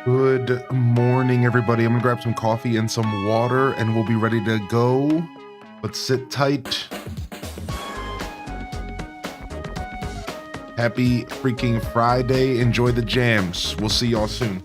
Good morning, everybody. I'm gonna grab some coffee and some water and we'll be ready to go. But sit tight. Happy freaking Friday. Enjoy the jams. We'll see y'all soon.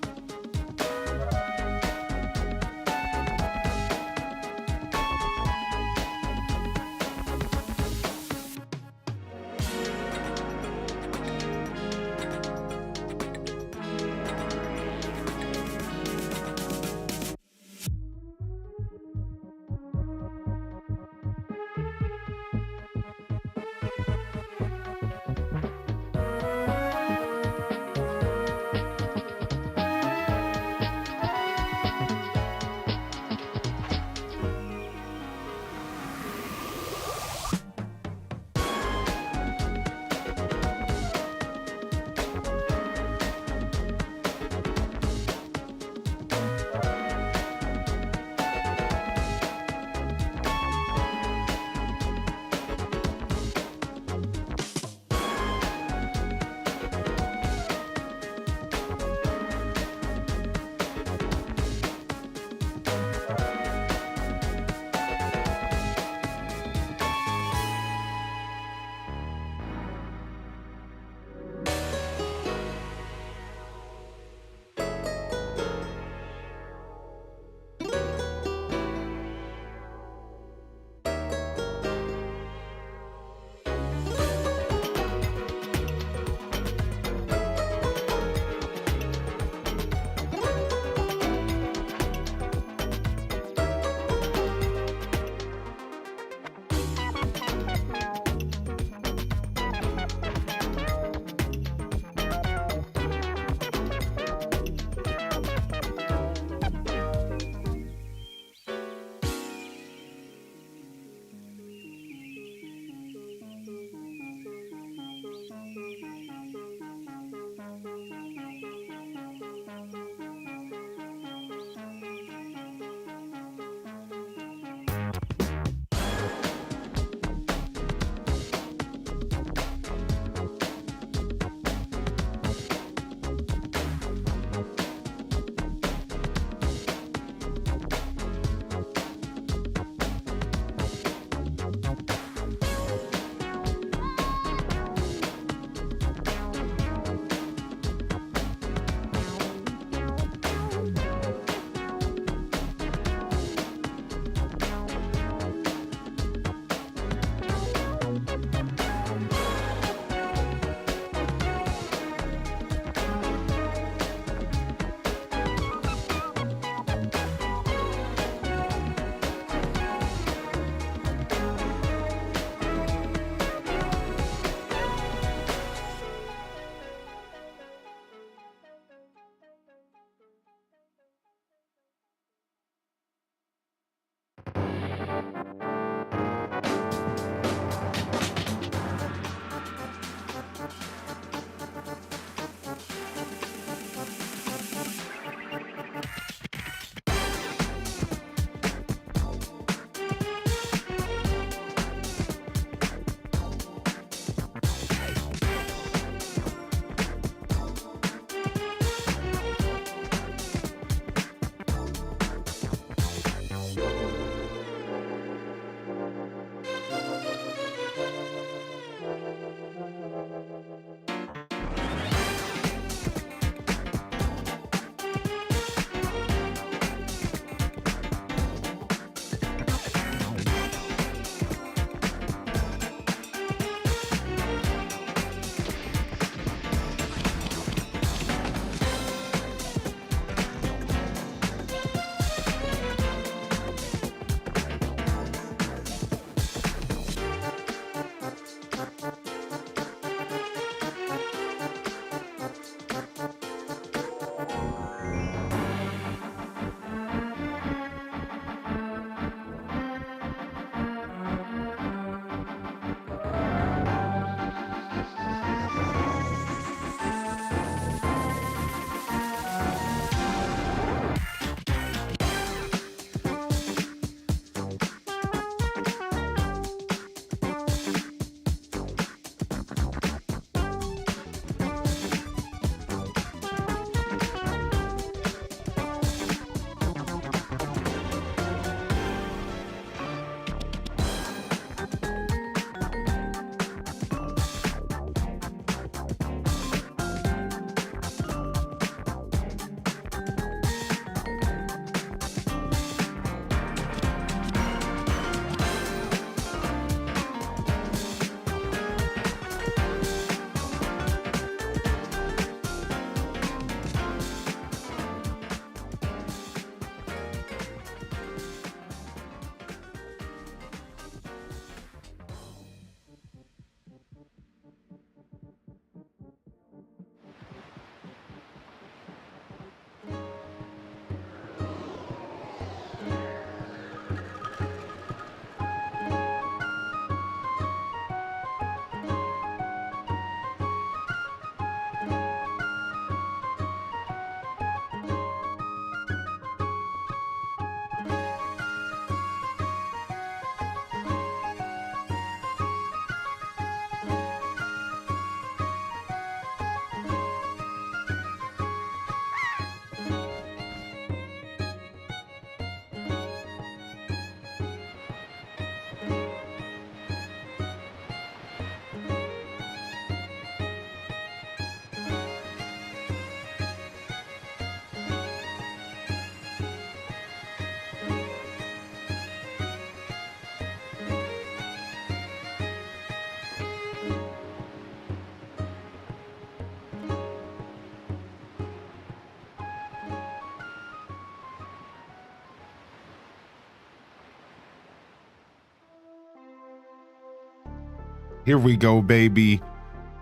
Here we go, baby.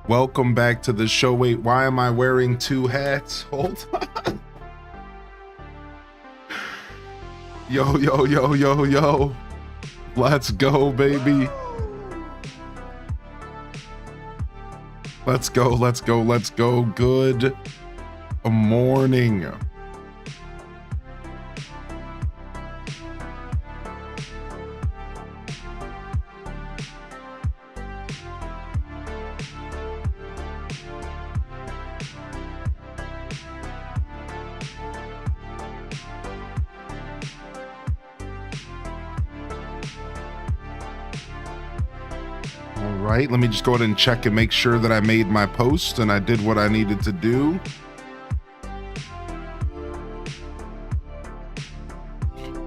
Welcome back to the show. Wait, why am I wearing two hats? Hold on. Yo, yo, yo, yo, yo. Let's go, baby. Let's go, let's go, let's go. Good morning. All right, let me just go ahead and check and make sure that I made my post and I did what I needed to do.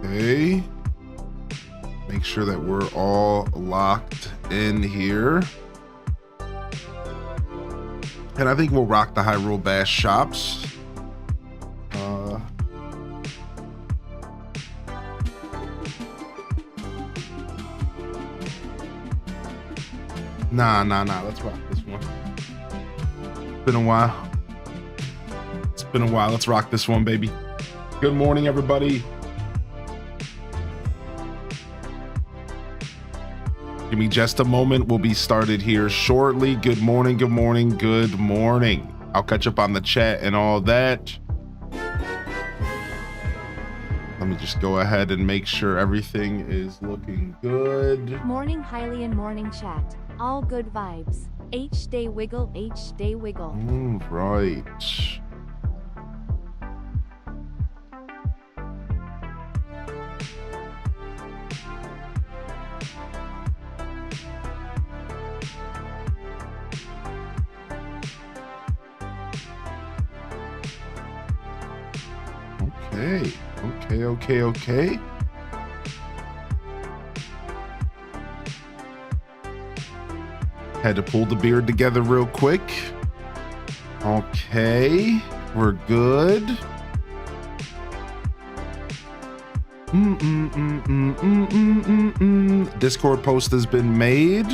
Okay. Make sure that we're all locked in here. And I think we'll rock the Hyrule Bash shops. Nah. Let's rock this one. It's been a while. It's been a while. Let's rock this one, baby. Good morning, everybody. Give me just a moment. We'll be started here shortly. Good morning, good morning, good morning. I'll catch up on the chat and all that. Let me just go ahead and make sure everything is looking good. Morning, Hylian, morning chat. All good vibes. H-day wiggle, H-day wiggle. All right. Okay. Had to pull the beard together real quick. Okay, we're good. Discord post has been made.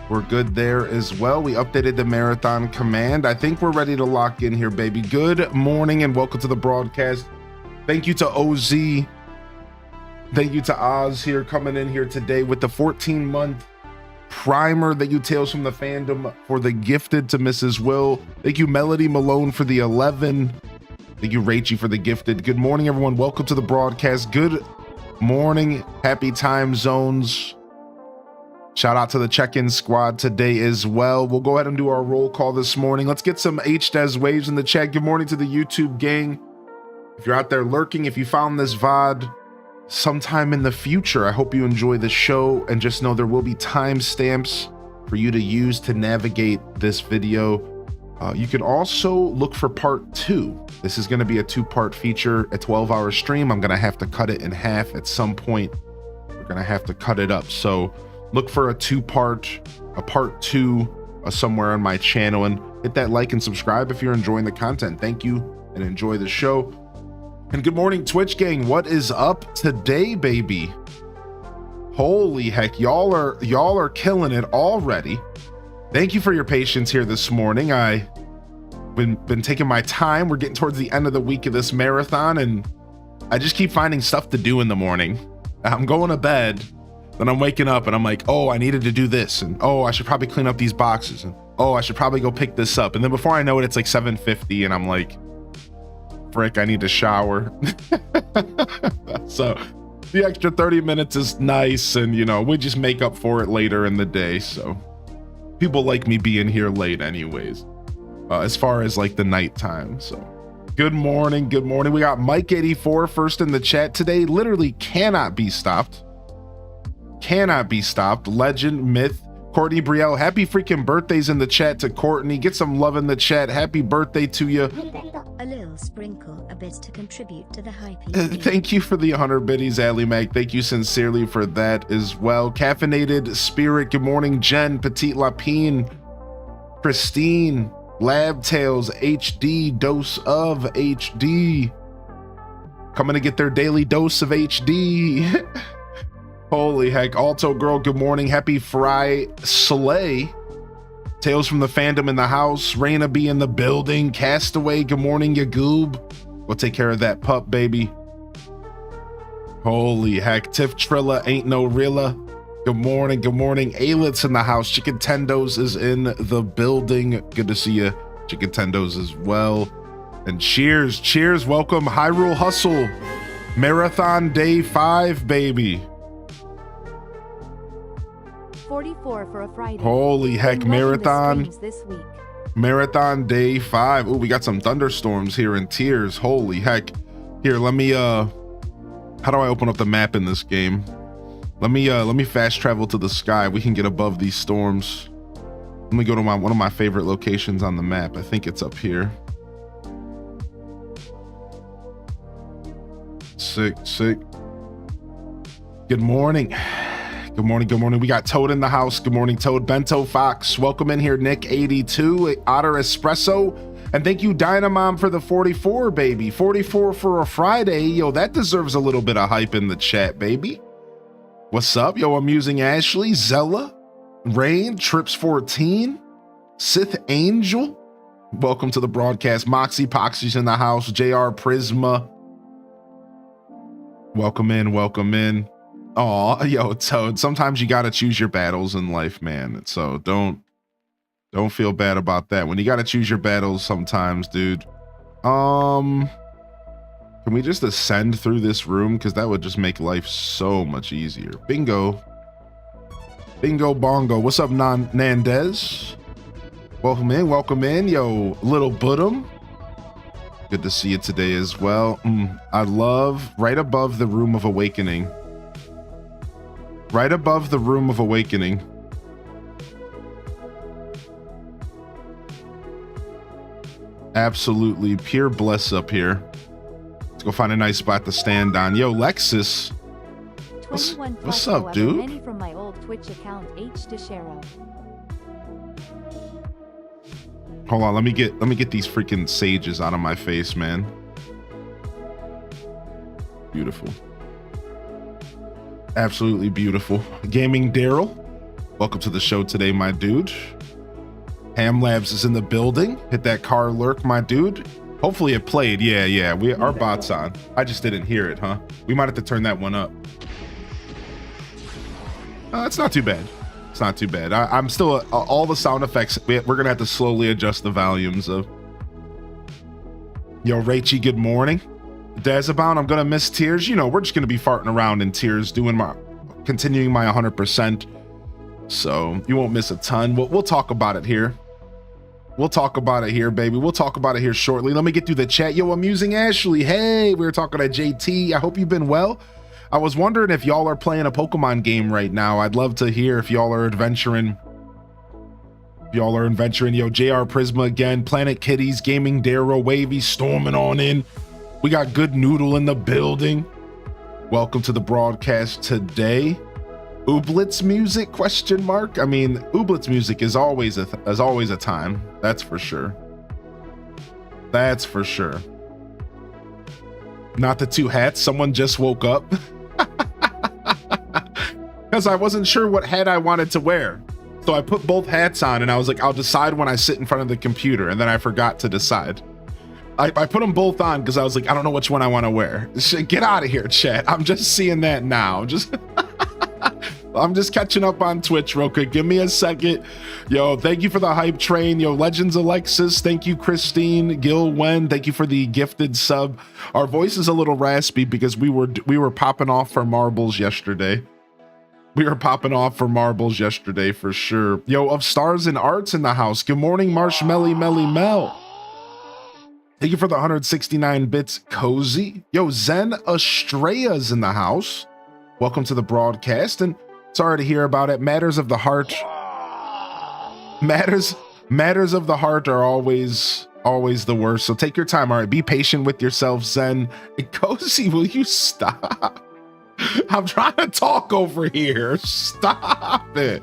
We're good there as well. We updated the marathon command. I think we're ready to lock in here, baby. Good morning and welcome to the broadcast. Thank you to OZ. Thank you to Oz here coming in here today with the 14-month primer that you Tales from the Fandom for the gifted to Mrs. Will. Thank you, Melody Malone, for the 11. Thank you, Rachie, for the gifted. Good morning, everyone. Welcome to the broadcast. Good morning. Happy time zones. Shout out to the check-in squad today as well. We'll go ahead and do our roll call this morning. Let's get some HDES waves in the chat. Good morning to the YouTube gang. If you're out there lurking, if you found this VOD sometime in the future, I hope you enjoy the show, and just know there will be timestamps for you to use to navigate this video. You can also look for part 2. This is going to be a 2-part feature, a 12-hour stream. I'm going to have to cut it in half at some point. We're going to have to cut it up. So look for a part 2 somewhere on my channel, and hit that like and subscribe if you're enjoying the content. Thank you and enjoy the show. And good morning, Twitch gang. What is up today, baby? Holy heck, y'all are killing it already. Thank you for your patience here this morning. I've been taking my time. We're getting towards the end of the week of this marathon, and I just keep finding stuff to do in the morning. I'm going to bed, then I'm waking up and I'm like, oh, I needed to do this, and oh, I should probably clean up these boxes, and oh, I should probably go pick this up. And then before I know it, it's like 7:50 and I'm like, frick, I need to shower. So the extra 30 minutes is nice, and you know, we just make up for it later in the day. So people like me being here late anyways, as far as like the nighttime. So good morning. We got Mike84 first in the chat today. Literally cannot be stopped. Legend, myth. Courtney Brielle, happy freaking birthdays in the chat to Courtney. Get some love in the chat. Happy birthday to you. A little sprinkle, a bit to contribute to the hype. Thank you for the 100 biddies, Ali Mac. Thank you sincerely for that as well. Caffeinated Spirit, good morning. Jen, Petite Lapine, Christine, Lab Tales, HD, Dose of HD. Coming to get their daily dose of HD. Holy heck. Alto Girl, good morning. Happy Fry Slay. Tales from the fandom in the house. Raina B in the building. Castaway, good morning, ya goob. We'll take care of that pup, baby. Holy heck. Tiff Trilla, ain't no reala. Good morning, good morning. Ailit's in the house. Chicken Tendos is in the building. Good to see you. Chicken Tendos as well. And cheers, welcome. Hyrule Hustle. Marathon Day 5, baby. 44 for a Friday. Holy heck, Been loving the marathon. streams this week. Marathon Day 5. Oh, we got some thunderstorms here in Tears. Holy heck. Here, let me how do I open up the map in this game? Let me fast travel to the sky. We can get above these storms. Let me go to one of my favorite locations on the map. I think it's up here. Sick. Good morning. Good morning. We got Toad in the house. Good morning, Toad. Bento Fox. Welcome in here, Nick82, Otter Espresso. And thank you, Dynamom, for the 44, baby. 44 for a Friday. Yo, that deserves a little bit of hype in the chat, baby. What's up? Yo, I'm using Ashley, Zella, Rain, Trips 14, Sith Angel. Welcome to the broadcast. Moxie Poxy's in the house. JR Prisma. Welcome in. Aw, yo, Toad, sometimes you gotta choose your battles in life, man. So don't feel bad about that. When you gotta choose your battles sometimes, dude. Can we just ascend through this room? Because that would just make life so much easier. Bingo bongo. What's up, Nandez? Welcome in. Yo, Little Budum. Good to see you today as well. I love right above the Room of Awakening. Right above the Room of Awakening. Absolutely pure bliss up here. Let's go find a nice spot to stand on. Yo, Lexus. What's up, dude? Many from my old Twitch account, H DeShero. Hold on, let me get these freaking sages out of my face, man. Beautiful. Absolutely beautiful. Gaming Daryl, welcome to the show today, my dude. Ham Labs is in the building. Hit that car lurk, my dude. Hopefully it played. Yeah. Our bot's on. I just didn't hear it, huh? We might have to turn that one up. It's not too bad. I'm still all the sound effects. We're gonna have to slowly adjust the volumes of. Yo, Rachy, good morning. Dazabound, I'm gonna miss Tears. You know, we're just gonna be farting around in Tears, continuing my 100%. So you won't miss a ton. We'll talk about it here. We'll talk about it here, baby. We'll talk about it here shortly. Let me get through the chat. Yo, I'm using Ashley. Hey, we were talking to JT. I hope you've been well. I was wondering if y'all are playing a Pokemon game right now. I'd love to hear if y'all are adventuring. Yo, JR Prisma again. Planet Kitties, Gaming Darrow, Wavy, storming on in. We got Good Noodle in the building. Welcome to the broadcast today. Ooblets music? ? I mean, Ooblets music is always a time. That's for sure. Not the two hats. Someone just woke up. Because I wasn't sure what hat I wanted to wear. So I put both hats on and I was like, I'll decide when I sit in front of the computer. And then I forgot to decide. I put them both on because I was like, I don't know which one I want to wear. Get out of here, chat. I'm just seeing that now. I'm just catching up on Twitch real quick. Give me a second. Yo, thank you for the hype train. Yo, Legends Alexis. Thank you, Christine. Gil Wen. Thank you for the gifted sub. Our voice is a little raspy because we were popping off for marbles yesterday. For sure. Yo, of Stars and Arts in the house. Good morning, Marshmelly Melly Mel. Thank you for the 169 bits, Cozy. Yo, Zen Estrella's in the house. Welcome to the broadcast, and sorry to hear about it. Matters of the heart are always the worst. So take your time. All right, be patient with yourself, Zen. And Cozy, will you stop? I'm trying to talk over here. Stop it.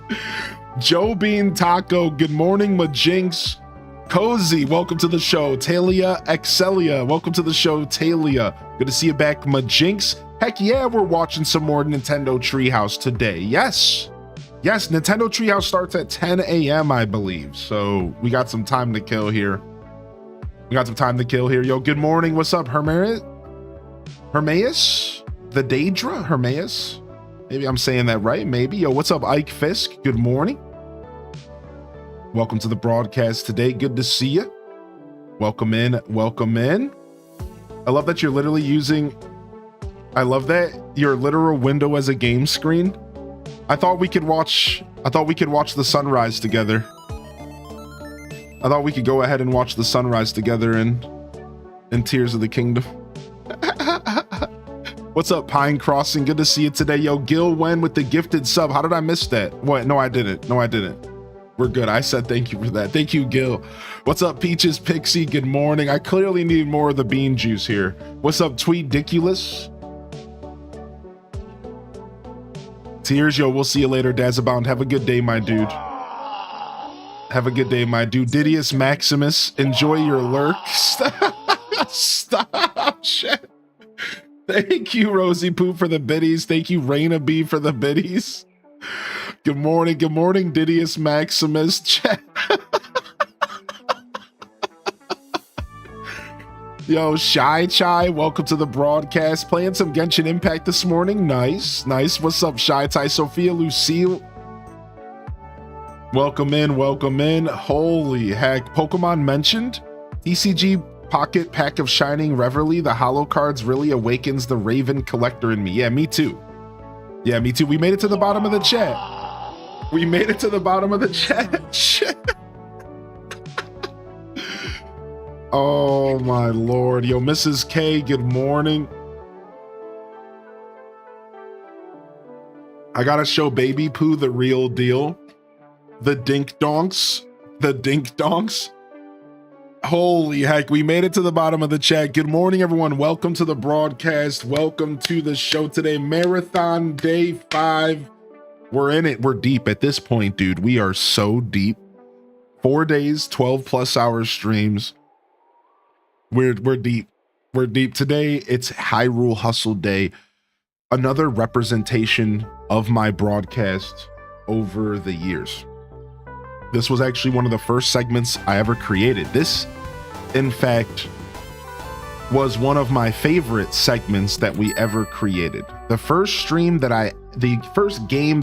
Joe Bean Taco. Good morning, Majinx. Cozy, welcome to the show. Talia Excelia, welcome to the show. Talia, good to see you back. Majinx, Heck yeah, we're watching some more Nintendo Treehouse today. Yes, Nintendo Treehouse starts at 10 a.m. I believe, so we got some time to kill here. Yo, good morning. What's up, Hermaeus? The Daedra? Hermaeus? Maybe I'm saying that right. Maybe. Yo, what's up, Ike Fisk? Good morning. Welcome to the broadcast today. Good to see you. Welcome in. I love that you're literally using... I love that your literal window as a game screen. I thought we could watch the sunrise together. I thought we could go ahead and watch the sunrise together in Tears of the Kingdom. What's up, Pine Crossing? Good to see you today. Yo, Gil Wen with the gifted sub. How did I miss that? What? No, I didn't. We're good. I said thank you for that. Thank you, Gil. What's up, Peaches Pixie? Good morning. I clearly need more of the bean juice here. What's up, Tweediculous? Tears, yo, we'll see you later, Dazabound. Have a good day, my dude. Didius Maximus, enjoy your lurk. Stop, shit. Thank you, Rosie Poo, for the biddies. Thank you, Raina B, for the biddies. Good morning, Didius Maximus. Yo, Shy Chai, welcome to the broadcast. Playing some Genshin Impact this morning. Nice. What's up, Shy Chai? Sophia Lucille. Welcome in. Holy heck. Pokemon mentioned. TCG Pocket Pack of Shining Reverie. The holo cards really awakens the Raven collector in me. Yeah, me too. We made it to the bottom of the chat. Shit. Oh my lord. Yo, Mrs. K, good morning. I gotta show Baby Pooh the real deal. The dink donks. Holy heck, we made it to the bottom of the chat. Good morning, everyone. Welcome to the broadcast. Welcome to the show today. Marathon day 5. We're in it. We're deep at this point, dude. We are so deep. 4 days, 12 plus hour streams. We're deep. Today, it's Hyrule Hustle Day. Another representation of my broadcast over the years. This was actually one of the first segments I ever created. This, in fact, was one of my favorite segments that we ever created. The first game that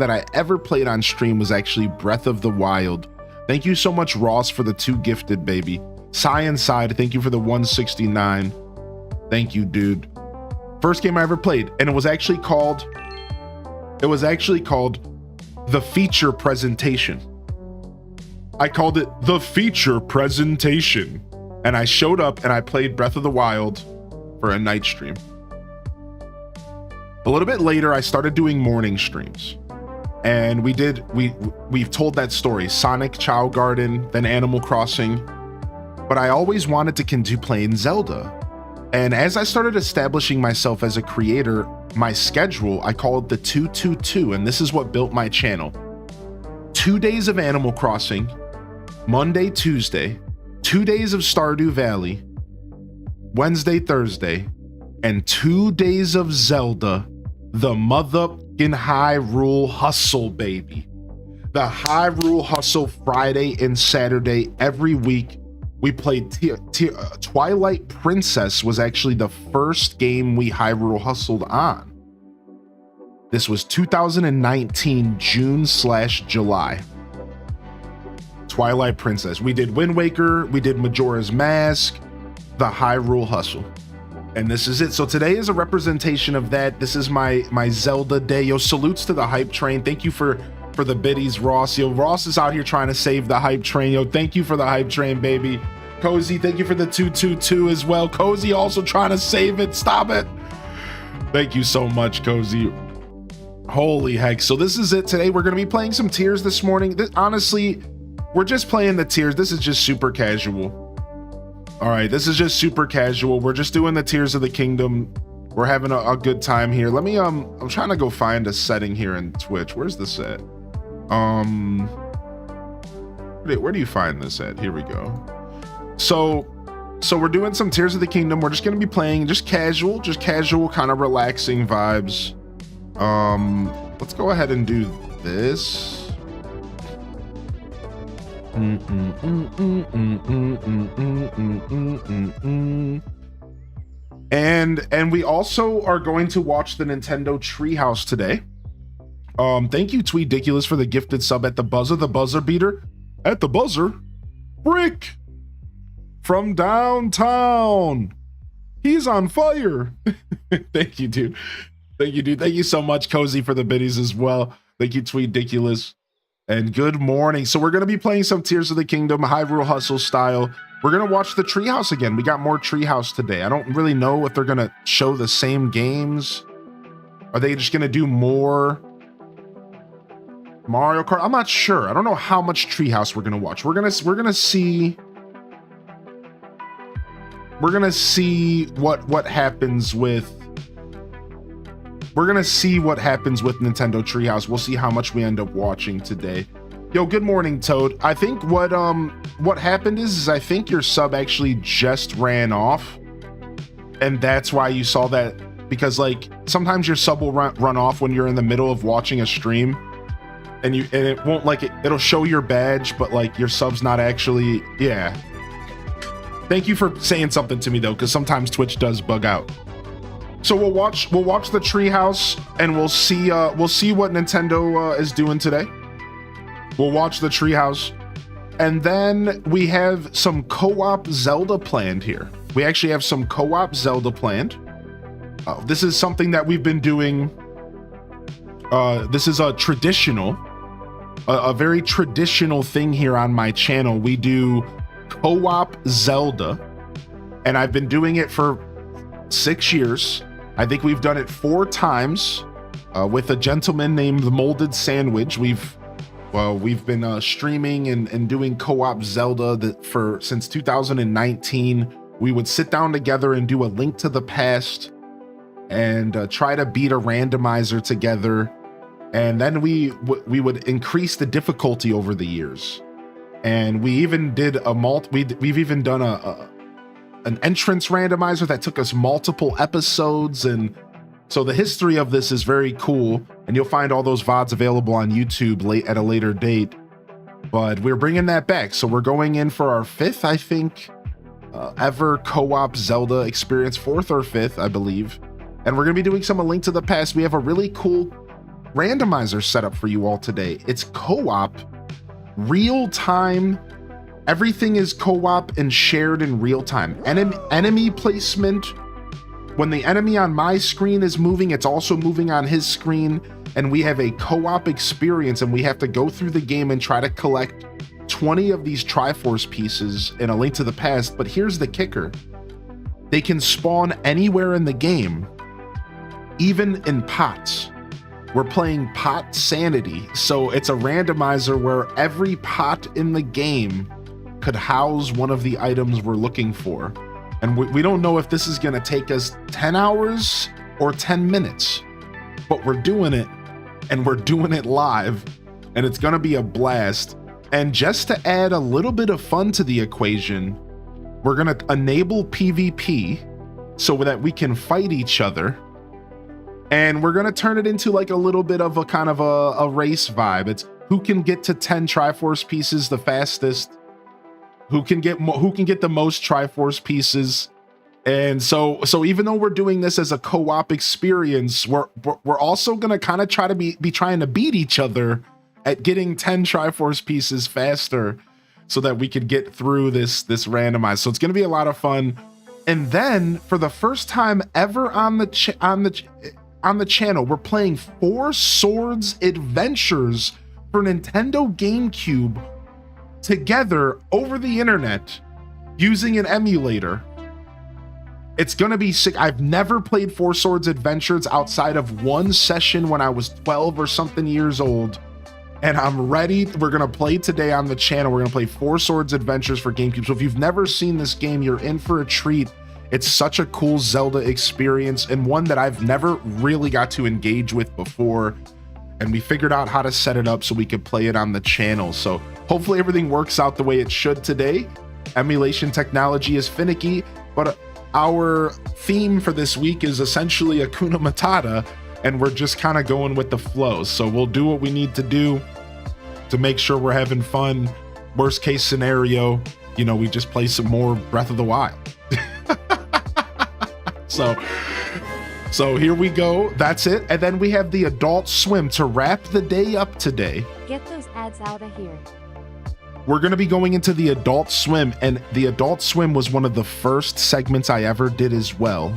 I ever played on stream was actually Breath of the Wild. Thank you so much, Ross, for the 2 gifted, baby. Science Side, thank you for the 169. Thank you, dude. First game I ever played, and it was actually called The Feature Presentation. I called it The Feature Presentation. And I showed up and I played Breath of the Wild for a night stream. A little bit later, I started doing morning streams. And we've told that story, Sonic, Chow Garden, then Animal Crossing. But I always wanted to continue playing Zelda. And as I started establishing myself as a creator, my schedule, I called the 222, and this is what built my channel. 2 days of Animal Crossing, Monday, Tuesday, 2 days of Stardew Valley, Wednesday, Thursday, and 2 days of Zelda, the motherfucking Hyrule Hustle, baby. The Hyrule Hustle Friday and Saturday every week. We played Twilight Princess was actually the first game we Hyrule Hustled on. This was 2019 June/July. Twilight Princess. We did Wind Waker, we did Majora's Mask, the Hyrule Hustle. And this is it. So today is a representation of that. This is my Zelda day. Yo, salutes to the hype train. Thank you for the biddies, Ross. Yo, Ross is out here trying to save the hype train. Yo, thank you for the hype train, baby. Cozy, thank you for the 222 as well. Cozy also trying to save it. Stop it. Thank you so much, Cozy. Holy heck. So this is it. Today we're going to be playing some Tears this morning. Honestly, we're just playing the Tears. This is just super casual. All right, this is just super casual. We're just doing the Tears of the Kingdom. We're having a good time here. Let me I'm trying to go find a setting here in Twitch. Where's this at? Where do you find this at? Here we go. So So we're doing some Tears of the Kingdom. We're just going to be playing just casual kind of relaxing vibes. Let's go ahead and do this. And we also are going to watch the Nintendo Treehouse today. Thank you, Tweediculous, for the gifted sub at the buzzer beater. At the buzzer, Brick from downtown. He's on fire. Thank you, dude. Thank you, dude. Thank you so much, Cozy, for the biddies as well. Thank you, Tweediculous. And good morning. So we're going to be playing some Tears of the Kingdom, Hyrule Hustle style. We're going to watch the Treehouse again. We got more Treehouse today. I don't really know if they're going to show the same games. Are they just going to do more Mario Kart? I'm not sure. I don't know how much Treehouse we're going to watch. We're going to see what happens with Nintendo Treehouse. We'll see how much we end up watching today. Yo, good morning, Toad. I think what happened is I think your sub actually just ran off, and that's why you saw that, because like sometimes your sub will run off when you're in the middle of watching a stream, and it won't, like, it'll show your badge, but like your sub's not actually. Yeah. Thank you for saying something to me though, because sometimes Twitch does bug out. So we'll watch the Treehouse, and we'll see what Nintendo is doing today. We'll watch the Treehouse, and then we have some co-op Zelda planned here. We actually have some co-op Zelda planned. This is something that we've been doing. This is a very traditional thing here on my channel. We do co-op Zelda, and I've been doing it for 6 years. I think we've done it 4 times with a gentleman named the Molded Sandwich. We've been streaming and doing co-op Zelda since 2019. We would sit down together and do a Link to the Past and try to beat a randomizer together, and then we would increase the difficulty over the years. And we even did we've even done an entrance randomizer that took us multiple episodes. And so the history of this is very cool, and you'll find all those VODs available on YouTube at a later date. But we're bringing that back. So we're going in for our 5th, I think, ever co-op Zelda experience, 4th or 5th, I believe. And we're going to be doing some A Link to the Past. We have a really cool randomizer set up for you all today. It's co-op, real time. Everything is co-op and shared in real time. Enemy placement. When the enemy on my screen is moving, it's also moving on his screen. And we have a co-op experience, and we have to go through the game and try to collect 20 of these Triforce pieces in A Link to the Past. But here's the kicker. They can spawn anywhere in the game, even in pots. We're playing Pot Sanity. So it's a randomizer where every pot in the game could house one of the items we're looking for. And we don't know if this is going to take us 10 hours or 10 minutes, but we're doing it, and we're doing it live, and it's going to be a blast. And just to add a little bit of fun to the equation, we're going to enable PvP so that we can fight each other. And we're going to turn it into like a little bit of a kind of a race vibe. It's who can get to 10 Triforce pieces the fastest, who can get the most Triforce pieces. And so even though we're doing this as a co-op experience, we're also going to kind of try to be trying to beat each other at getting 10 Triforce pieces faster so that we could get through this randomize. So it's going to be a lot of fun. And then for the first time ever on the channel, we're playing 4 Swords Adventures for Nintendo GameCube together over the internet using an emulator. It's gonna be sick. I've never played 4 Swords Adventures outside of one session when I was 12 or something years old, and I'm ready. We're gonna play today on the channel. We're gonna play 4 Swords Adventures for GameCube. So if you've never seen this game, you're in for a treat. It's such a cool Zelda experience, and one that I've never really got to engage with before. And we figured out how to set it up so we could play it on the channel. So hopefully everything works out the way it should today. Emulation technology is finicky, but our theme for this week is essentially Hakuna Matata, and we're just kind of going with the flow. So we'll do what we need to do to make sure we're having fun. Worst case scenario, we just play some more Breath of the Wild. So here we go. That's it. And then we have the Adult Swim to wrap the day up today. Get those ads out of here. We're going to be going into the Adult Swim, and the Adult Swim was one of the first segments I ever did as well.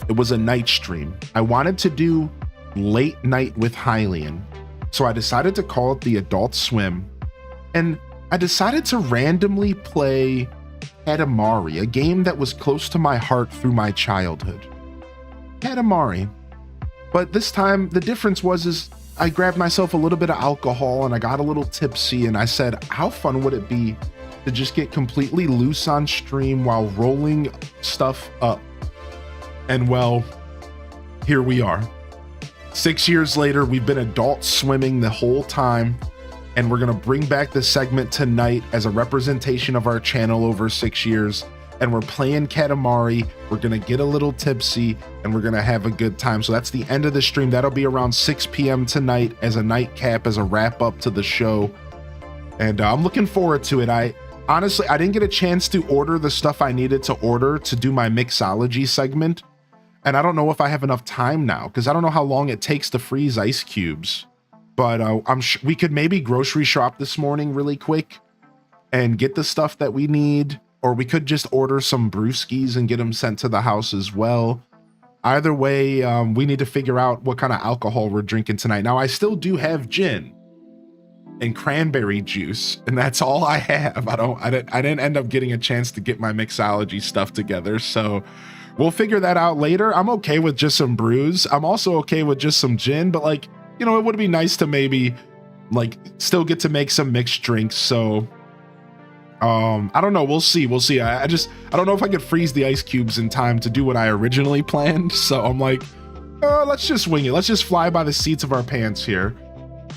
It was a night stream. I wanted to do late night with Hylian, so I decided to call it the Adult Swim, and I decided to randomly play Katamari, a game that was close to my heart through my childhood. Katamari. But this time, the difference was I grabbed myself a little bit of alcohol and I got a little tipsy, and I said, how fun would it be to just get completely loose on stream while rolling stuff up? And well, here we are. 6 years later, we've been adult swimming the whole time, and we're gonna bring back this segment tonight as a representation of our channel over 6 years. And we're playing Katamari, we're gonna get a little tipsy, and we're gonna have a good time. So that's the end of the stream. That'll be around 6 p.m. tonight as a nightcap, as a wrap up to the show. And I'm looking forward to it. I didn't get a chance to order the stuff I needed to order to do my mixology segment. And I don't know if I have enough time now, because I don't know how long it takes to freeze ice cubes. But we could maybe grocery shop this morning really quick and get the stuff that we need. Or we could just order some brewskis and get them sent to the house as well. Either way, we need to figure out what kind of alcohol we're drinking tonight. Now, I still do have gin and cranberry juice, and that's all I have. I didn't end up getting a chance to get my mixology stuff together, so we'll figure that out later. I'm okay with just some brews. I'm also okay with just some gin, but it would be nice to maybe still get to make some mixed drinks. So I don't know. We'll see. I don't know if I could freeze the ice cubes in time to do what I originally planned. So I'm like, let's just wing it. Let's just fly by the seats of our pants here.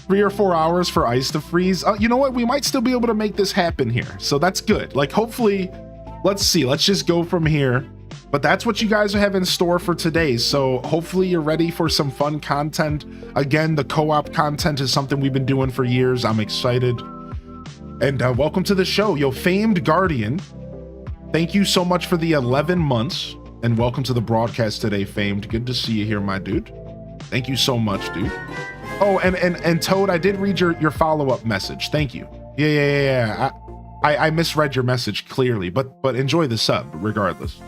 3 or 4 hours for ice to freeze. You know what? We might still be able to make this happen here. So that's good. Hopefully, let's see. Let's just go from here. But that's what you guys have in store for today. So hopefully you're ready for some fun content. Again, the co-op content is something we've been doing for years. I'm excited. And welcome to the show, yo, Famed Guardian. Thank you so much for the 11 months, and welcome to the broadcast today, Famed. Good to see you here, my dude. Thank you so much, dude. Oh, and Toad, I did read your follow-up message. Thank you. Yeah. I misread your message clearly, but enjoy the sub regardless.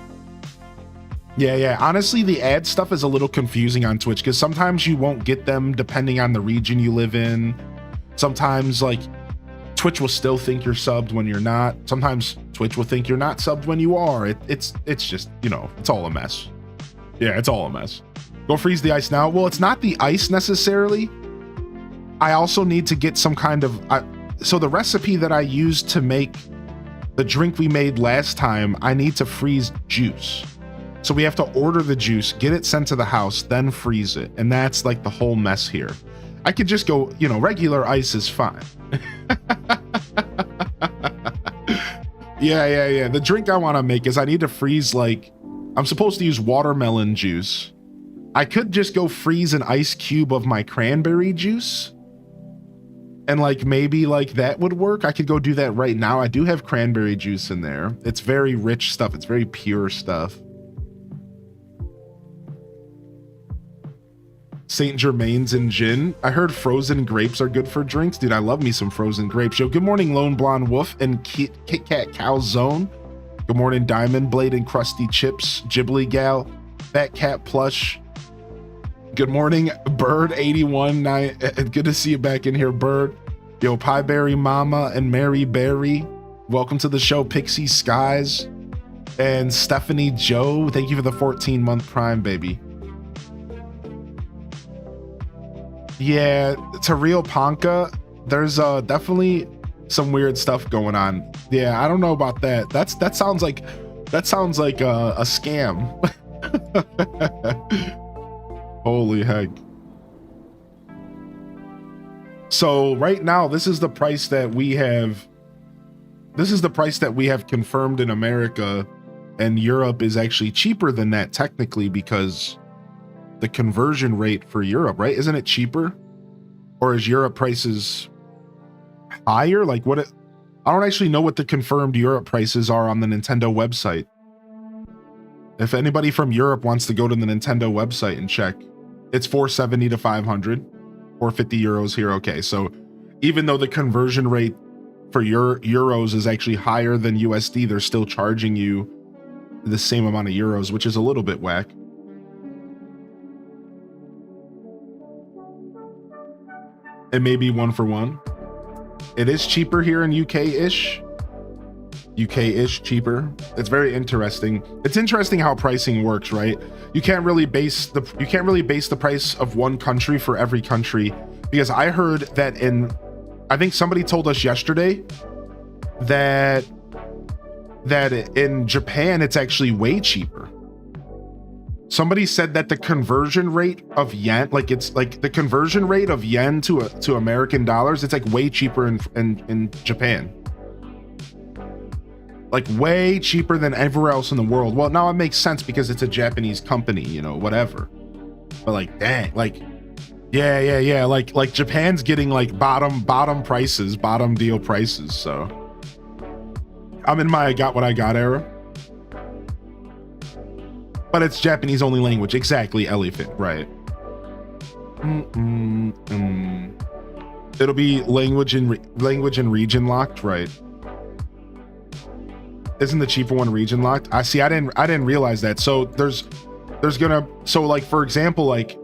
Yeah. Honestly, the ad stuff is a little confusing on Twitch because sometimes you won't get them depending on the region you live in. Sometimes Twitch will still think you're subbed when you're not. Sometimes Twitch will think you're not subbed when you are. It's just, it's all a mess. Yeah, it's all a mess. Go freeze the ice now. Well, it's not the ice necessarily. I also need to get some kind of, so the recipe that I used to make the drink we made last time, I need to freeze juice. So we have to order the juice, get it sent to the house, then freeze it. And that's the whole mess here. I could just go, regular ice is fine. Yeah. The drink I want to make is I need to freeze I'm supposed to use watermelon juice. I could just go freeze an ice cube of my cranberry juice. And maybe that would work. I could go do that right now. I do have cranberry juice in there. It's very rich stuff. It's very pure stuff. St. Germain's and gin. I heard frozen grapes are good for drinks. Dude, I love me some frozen grapes. Yo, good morning, Lone Blonde Wolf and Kit Kat Calzone. Good morning, Diamond Blade and Krusty Chips, Ghibli Gal, Fat Cat Plush. Good morning, Bird81. Good to see you back in here, Bird. Yo, Pie Berry Mama and Mary Berry. Welcome to the show, Pixie Skies. And Stephanie Joe, thank you for the 14-month Prime, baby. Yeah, to Real Ponka, there's definitely some weird stuff going on. Yeah, I don't know about that. That sounds like a scam. Holy heck. So right now, this is the price that we have this is the price that we have confirmed in America, and Europe is actually cheaper than that technically because the conversion rate for Europe, right? Isn't it cheaper? Or is Europe prices higher? Like I don't actually know what the confirmed Europe prices are on the Nintendo website. If anybody from Europe wants to go to the Nintendo website and check, it's 470 to 500, 450 euros here. Okay, so even though the conversion rate for euros is actually higher than USD, they're still charging you the same amount of euros, which is a little bit whack. It may be 1 for 1. It is cheaper here in UK-ish. UK-ish cheaper. It's very interesting. It's interesting how pricing works, right? You can't really base the price of one country for every country, because I heard that I think somebody told us yesterday that in Japan it's actually way cheaper. Somebody said that the conversion rate of yen, it's like the conversion rate of yen to American dollars, it's like way cheaper in Japan. Like way cheaper than everywhere else in the world. Well, now it makes sense because it's a Japanese company, you know, whatever. But like, dang, like, yeah. Like Japan's getting like bottom prices, bottom deal prices. So I'm in my I got what I got era. But it's Japanese only language. Exactly, elephant, right. It'll be language and region locked, right? Isn't the cheaper one region locked? I see. I didn't realize that. So so like, for example, like,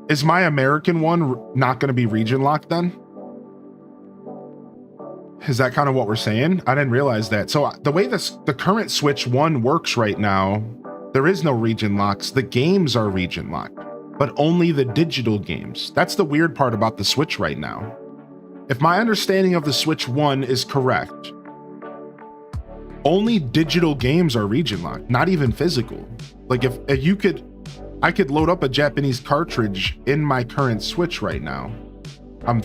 is my American one not gonna be region locked then? Is that kind of what we're saying? I didn't realize that. So the way the current Switch One works right now, there is no region locks. The games are region locked, but only the digital games. That's the weird part about the Switch right now. If my understanding of the Switch One is correct, only digital games are region locked, not even physical. Like if I could load up a Japanese cartridge in my current Switch right now. I'm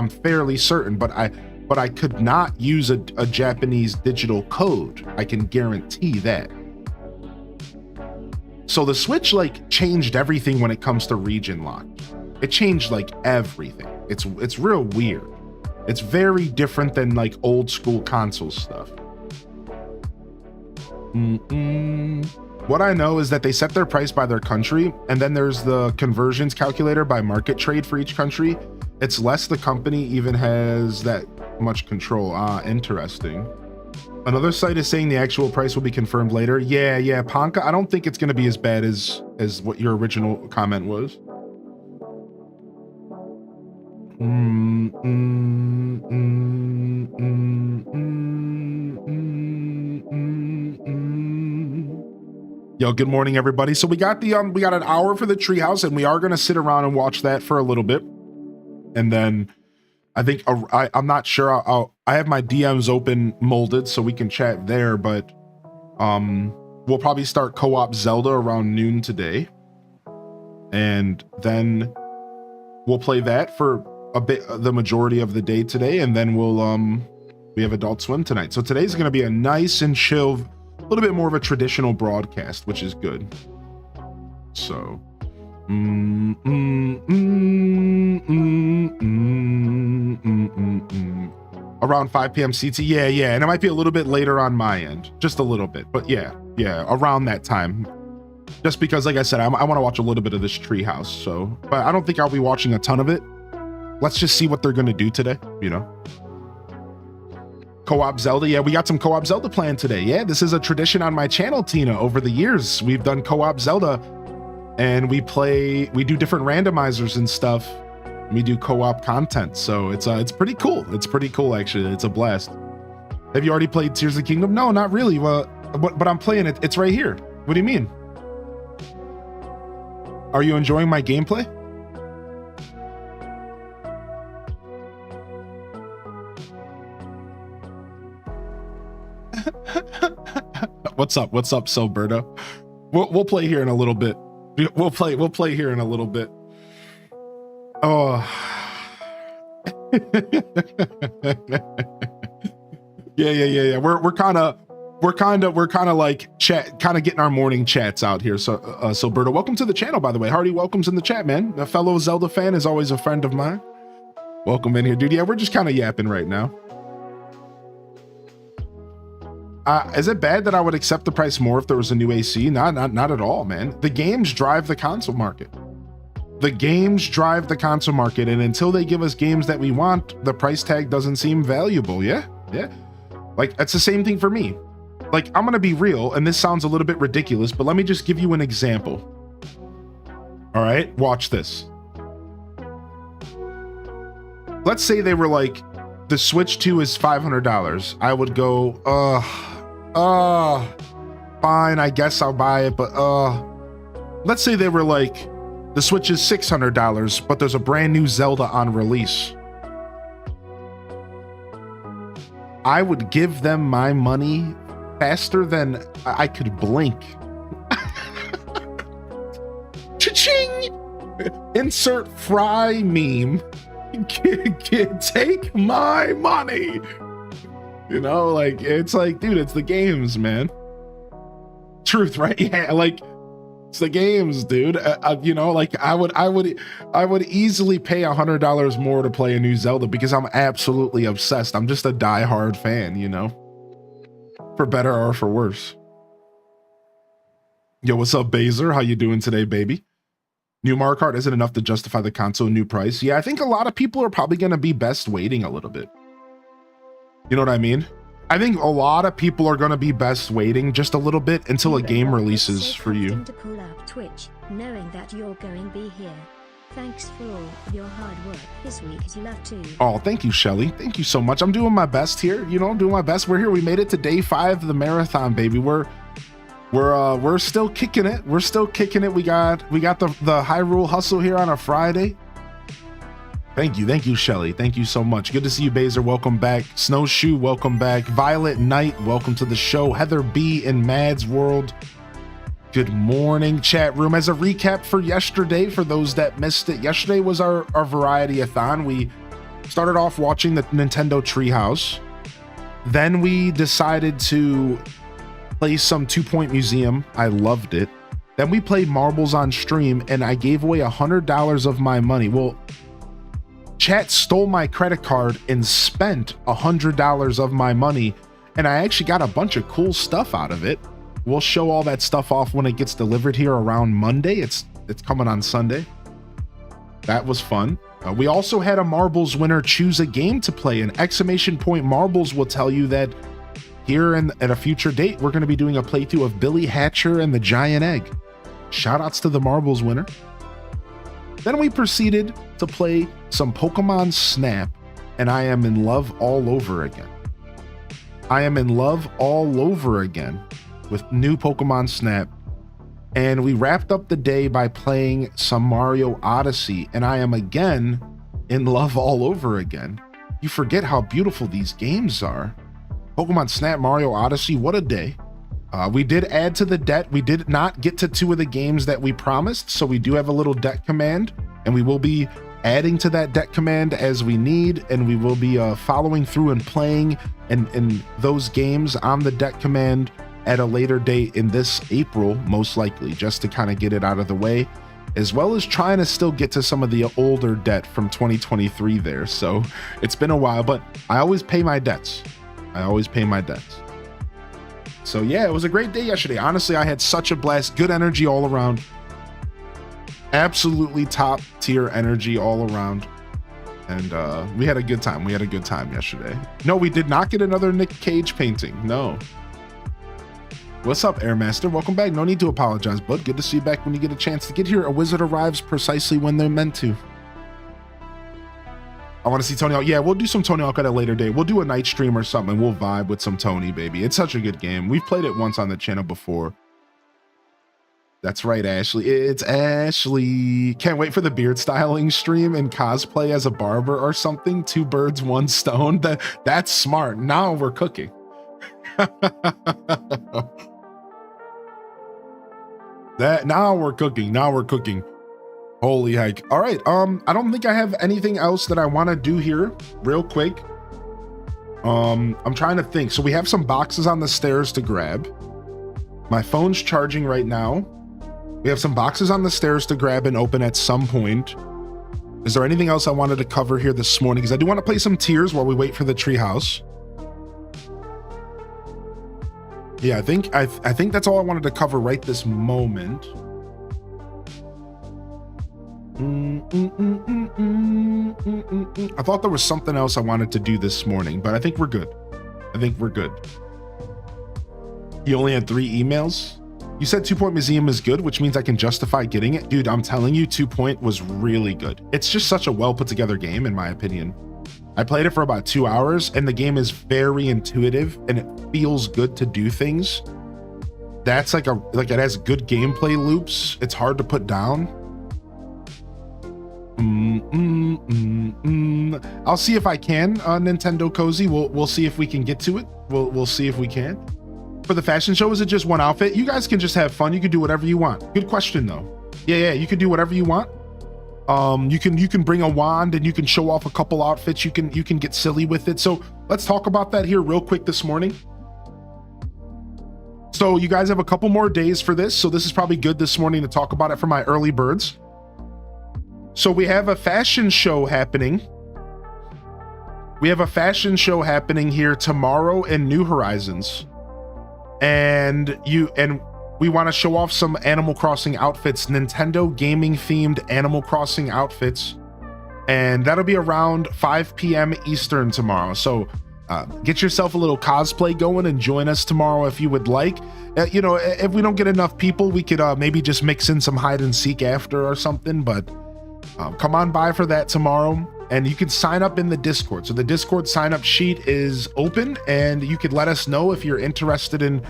fairly certain, but I could not use a Japanese digital code. I can guarantee that. So the Switch like changed everything when it comes to region lock. It changed like everything. It's real weird. It's very different than like old school console stuff. What I know is that they set their price by their country, and then there's the conversions calculator by market trade for each country. It's less the company even has that much control. Interesting. Another site is saying the actual price will be confirmed later. Yeah, Ponka, I don't think it's going to be as bad as what your original comment was. Yo, good morning, everybody. So we got an hour for the treehouse, and we are going to sit around and watch that for a little bit, and then I think I'm not sure. I have my DMs open molded so we can chat there, but we'll probably start co-op Zelda around noon today, and then we'll play that for a bit, the majority of the day today, and then we have Adult Swim tonight. So today's going to be a nice and chill, a little bit more of a traditional broadcast, which is good. So around 5 p.m. CT. Yeah, and it might be a little bit later on my end, just a little bit, but yeah, around that time. Just because, like I said, I want to watch a little bit of this treehouse. So, but I don't think I'll be watching a ton of it. Let's just see what they're gonna do today, you know. Co-op Zelda. Yeah, we got some co-op Zelda planned today. Yeah, this is a tradition on my channel, Tina. Over the years, we've done co-op Zelda, and we do different randomizers and stuff. We do co-op content, so it's pretty cool. It's pretty cool, actually. It's a blast. Have you already played Tears of the Kingdom? No, not really. Well, but I'm playing it. It's right here. What do you mean? Are you enjoying my gameplay? What's up, Silberto? We'll play here in a little bit. We'll play here in a little bit. Oh. Yeah. We're kind of like chat, kind of getting our morning chats out here. So, Berto, welcome to the channel, by the way. Hardy, welcome's in the chat, man. A fellow Zelda fan is always a friend of mine. Welcome in here, dude. Yeah, we're just kind of yapping right now. Is it bad that I would accept the price more if there was a new AC? Not at all, man. The games drive the console market. The games drive the console market, and until they give us games that we want, the price tag doesn't seem valuable. Yeah. Like, it's the same thing for me. Like, I'm gonna be real, and this sounds a little bit ridiculous, but let me just give you an example. All right, watch this. Let's say they were like, the Switch 2 is $500. I would go, fine, I guess I'll buy it, but let's say they were like, the Switch is $600, but there's a brand new Zelda on release. I would give them my money faster than I could blink. Cha-ching! Insert fry meme. Take my money. You know, like, it's like, dude, it's the games, man. Truth, right? Yeah, like, it's the games, dude. You know, like, I would easily pay $100 more to play a new Zelda because I'm absolutely obsessed. I'm just a diehard fan, you know, for better or for worse. Yo, what's up, Baser? How you doing today, baby? New Mario Kart isn't enough to justify the console new price. Yeah, I think a lot of people are probably going to be best waiting a little bit. You know what I mean? I think a lot of people are going to be best waiting just a little bit until a game releases for you. To pull up Twitch, knowing that you're going to be here. Thanks for all of your hard work this week, as you love to. Oh, thank you, Shelly. Thank you so much. I'm doing my best here. You know, I'm doing my best. We're here. We made it to day 5 of the marathon, baby. We're still kicking it. We're still kicking it. We got the Hyrule Hustle here on a Friday. Thank you, Shelly. Thank you so much. Good to see you, Baser. Welcome back. Snowshoe, welcome back. Violet Knight, welcome to the show. Heather B in Mad's World, good morning, chat room. As a recap for yesterday, for those that missed it, yesterday was our variety-a-thon. We started off watching the Nintendo Treehouse. Then we decided to play some 2 Point Museum. I loved it. Then we played Marbles on stream, and I gave away $100 of my money. Well, chat stole my credit card and spent $100 of my money, and I actually got a bunch of cool stuff out of it. We'll show all that stuff off when it gets delivered here around Monday. It's coming on Sunday. That was fun. We also had a Marbles winner choose a game to play, and exclamation point Marbles will tell you that here at a future date, we're going to be doing a playthrough of Billy Hatcher and the Giant Egg. Shout outs to the Marbles winner. Then we proceeded to play some Pokemon Snap, and I am in love all over again. I am in love all over again with new Pokemon Snap. And we wrapped up the day by playing some Mario Odyssey, and I am again in love all over again. You forget how beautiful these games are. Pokemon Snap, Mario Odyssey, what a day. We did add to the debt. We did not get to 2 of the games that we promised, so we do have a little debt command, and we will be adding to that debt command as we need, and we will be following through and playing in those games on the debt command at a later date in this April, most likely, just to kind of get it out of the way, as well as trying to still get to some of the older debt from 2023 there. So it's been a while, but I always pay my debts. I always pay my debts. So yeah, it was a great day yesterday. Honestly, I had such a blast. Good energy all around. Absolutely top tier energy all around. And we had a good time. We had a good time yesterday. No, we did not get another Nick Cage painting. No. What's up, Airmaster? Welcome back. No need to apologize, bud. Good to see you back when you get a chance to get here. A wizard arrives precisely when they're meant to. I want to see Tony Hawk. Yeah, we'll do some Tony Hawk at a later date. We'll do a night stream or something. We'll vibe with some Tony, baby. It's such a good game. We've played it once on the channel before. That's right, Ashley. It's Ashley. Can't wait for the beard styling stream and cosplay as a barber or something. 2 birds, 1 stone. That's smart. Now we're cooking. Now we're cooking. Holy heck. All right. I don't think I have anything else that I want to do here real quick. I'm trying to think. So we have some boxes on the stairs to grab. My phone's charging right now. We have some boxes on the stairs to grab and open at some point. Is there anything else I wanted to cover here this morning? Because I do want to play some Tears while we wait for the treehouse. Yeah, I think that's all I wanted to cover right this moment. I thought there was something else I wanted to do this morning, but I think we're good. I think we're good. You only had 3 emails? You said 2 Point Museum is good, which means I can justify getting it. Dude, I'm telling you, 2 Point was really good. It's just such a well put together game, in my opinion. I played it for about 2 hours, and the game is very intuitive, and it feels good to do things. That's like it has good gameplay loops. It's hard to put down. I'll see if I can, Nintendo Cozy. We'll see if we can get to it. We'll see if we can. For the fashion show, is it just one outfit? You guys can just have fun. You can do whatever you want. Good question though. Yeah, you can do whatever you want. You can bring a wand and you can show off a couple outfits. You can get silly with it. So let's talk about that here real quick this morning. So you guys have a couple more days for this. So this is probably good this morning to talk about it for my early birds. So we have a fashion show happening. We have a fashion show happening here tomorrow in New Horizons. And we want to show off some Animal Crossing outfits, Nintendo gaming themed Animal Crossing outfits. And that'll be around 5 p.m. Eastern tomorrow. So get yourself a little cosplay going and join us tomorrow if you would like. If we don't get enough people, we could maybe just mix in some hide and seek after or something. But come on by for that tomorrow. And you can sign up in the Discord. So the Discord sign up sheet is open, and you could let us know if you're interested in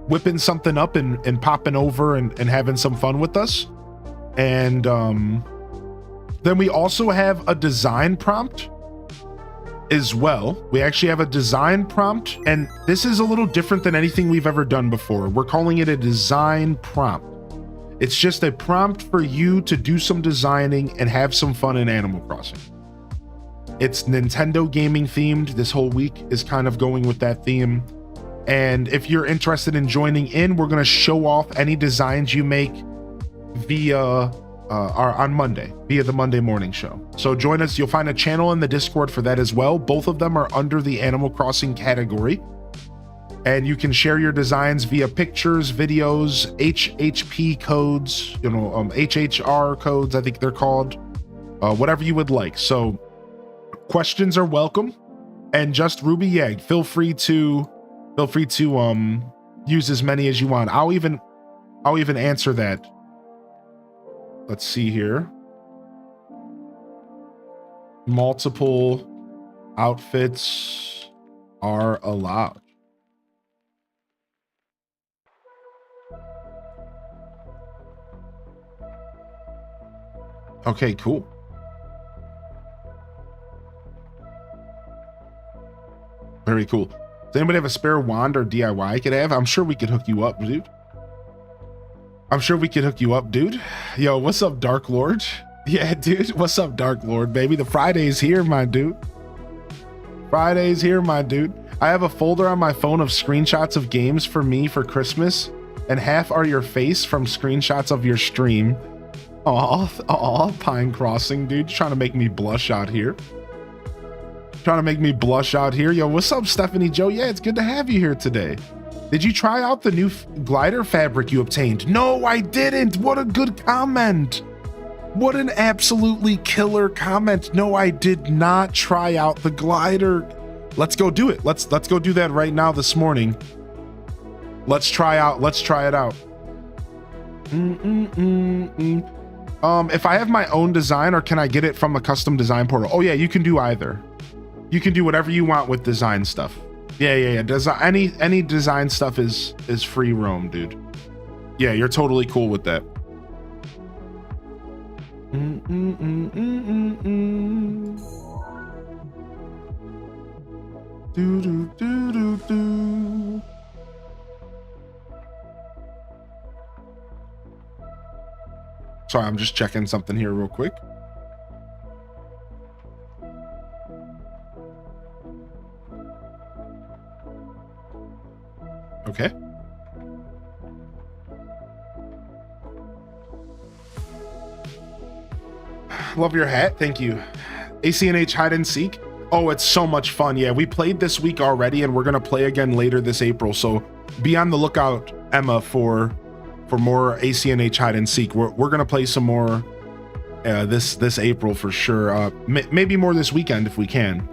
whipping something up and popping over and having some fun with us. And then we also have a design prompt as well. We actually have a design prompt, and this is a little different than anything we've ever done before. We're calling it a design prompt. It's just a prompt for you to do some designing and have some fun in Animal Crossing. It's Nintendo gaming themed. This whole week is kind of going with that theme. And if you're interested in joining in, we're going to show off any designs you make via on Monday, via the Monday morning show. So join us. You'll find a channel in the Discord for that as well. Both of them are under the Animal Crossing category. And you can share your designs via pictures, videos, HHP codes, HHR codes, I think they're called, whatever you would like. So questions are welcome, and just Ruby Yag, feel free to use as many as you want. I'll even answer that. Let's see here. Multiple outfits are allowed. Okay, cool. Very cool. Does anybody have a spare wand or DIY I could have? I'm sure we could hook you up, dude. Yo, what's up, Dark Lord? Yeah, dude. What's up, Dark Lord, baby? The Friday's here, my dude. I have a folder on my phone of screenshots of games for me for Christmas, and half are your face from screenshots of your stream. Aw, Pine Crossing, dude. You're trying to make me blush out here. Yo, what's up, Stephanie Joe? Yeah, it's good to have you here today. Did you try out the new glider fabric you obtained? No, I didn't. What a good comment. What an absolutely killer comment. No, I did not try out the glider. Let's go do it. Let's go do that right now this morning. Let's try it out. If I have my own design, or can I get it from a custom design portal? Oh yeah, you can do either. You can do whatever you want with design stuff. Yeah. Any design stuff is free roam, dude. Yeah, you're totally cool with that. Do. Sorry, I'm just checking something here real quick. love your hat. Thank you. ACNH hide and seek. Oh, it's so much fun. Yeah, we played this week already, and we're gonna play again later this April. So be on the lookout, Emma, for more ACNH hide and seek. We're gonna play some more this April for sure. Maybe more this weekend if we can,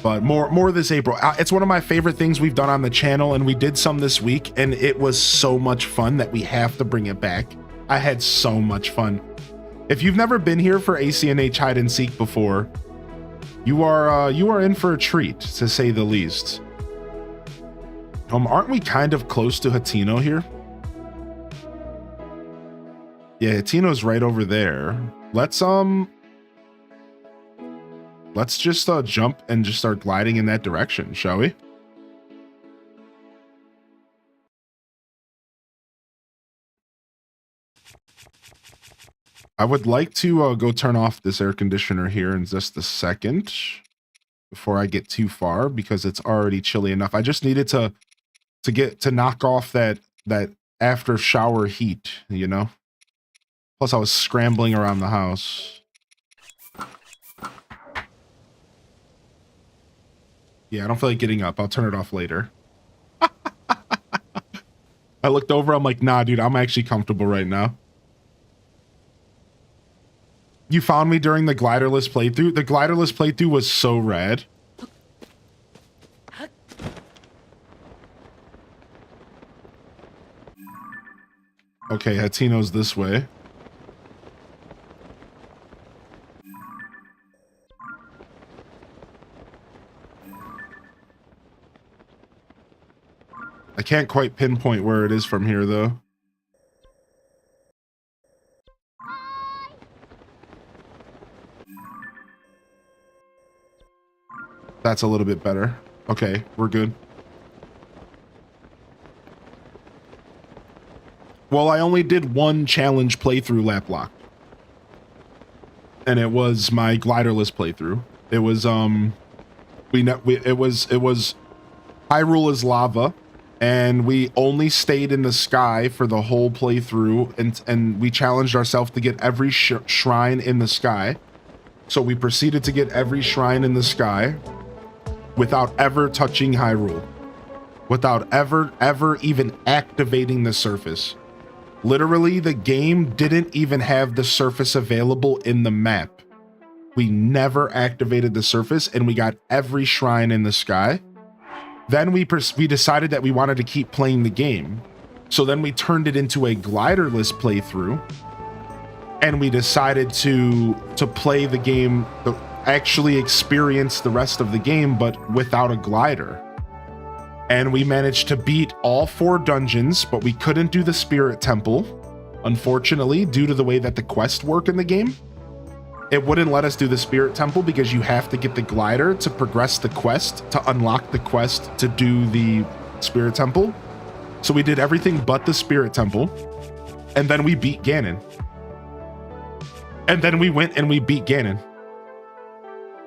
but more this April. It's one of my favorite things we've done on the channel, and we did some this week, and it was so much fun that we have to bring it back. I had so much fun. If you've never been here for ACNH hide and seek before, you are in for a treat, to say the least. Aren't we kind of close to Hatino here? Yeah, Hatino's right over there. Let's just jump and just start gliding in that direction, shall we? I would like to go turn off this air conditioner here in just a second before I get too far, because it's already chilly enough. I just needed to knock off that after shower heat, you know? Plus I was scrambling around the house. Yeah, I don't feel like getting up. I'll turn it off later. I looked over, I'm like, nah, dude, I'm actually comfortable right now. You found me during the gliderless playthrough. The gliderless playthrough was so rad. Okay, Hatino's this way. I can't quite pinpoint where it is from here, though. That's a little bit better. Okay, we're good. Well, I only did one challenge playthrough lap lock. And it was my gliderless playthrough. It was it was Hyrule is lava, and we only stayed in the sky for the whole playthrough, and we challenged ourselves to get every shrine in the sky. So we proceeded to get every shrine in the sky without ever touching Hyrule, without ever even activating the surface. Literally, the game didn't even have the surface available in the map. We never activated the surface, and we got every shrine in the sky. Then we decided that we wanted to keep playing the game. So then we turned it into a gliderless playthrough, and we decided to play the game, actually experience the rest of the game, but without a glider. And we managed to beat all 4 dungeons, but we couldn't do the Spirit Temple, unfortunately, due to the way that the quests work in the game. It wouldn't let us do the Spirit Temple because you have to get the glider to progress the quest, to unlock the quest to do the Spirit Temple. So we did everything but the Spirit Temple, and then we beat Ganon. And then we went and we beat Ganon.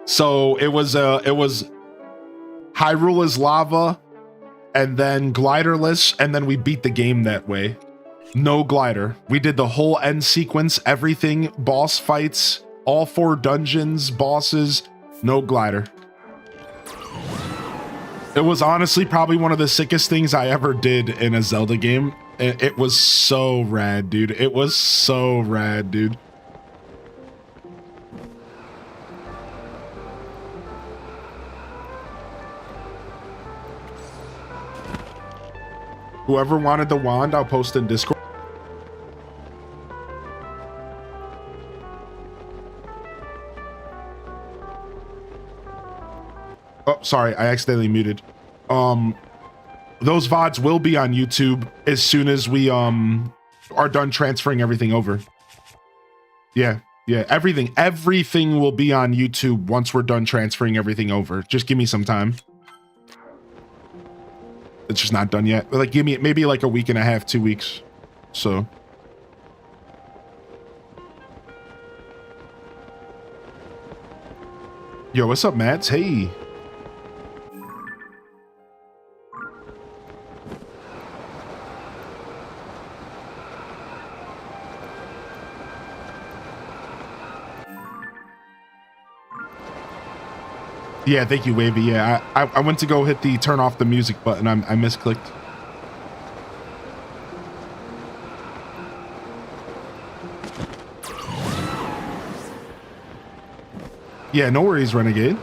So it was Hyrule is lava, and then gliderless, and then we beat the game that way. No glider. We did the whole end sequence, everything, boss fights, all 4 dungeons, bosses, no glider. It was honestly probably one of the sickest things I ever did in a Zelda game. It was so rad, dude. It was so rad, dude. Whoever wanted the wand, I'll post in Discord. Oh, sorry, I accidentally muted. Those VODs will be on YouTube as soon as we are done transferring everything over. Yeah, everything will be on YouTube once we're done transferring everything over. Just give me some time. It's just not done yet. Like, give me maybe like a week and a half, 2 weeks. So. Yo, what's up, Mads? Hey. Yeah, thank you, Wavy. Yeah, I went to go hit the turn off the music button. I misclicked. Yeah, no worries, Renegade.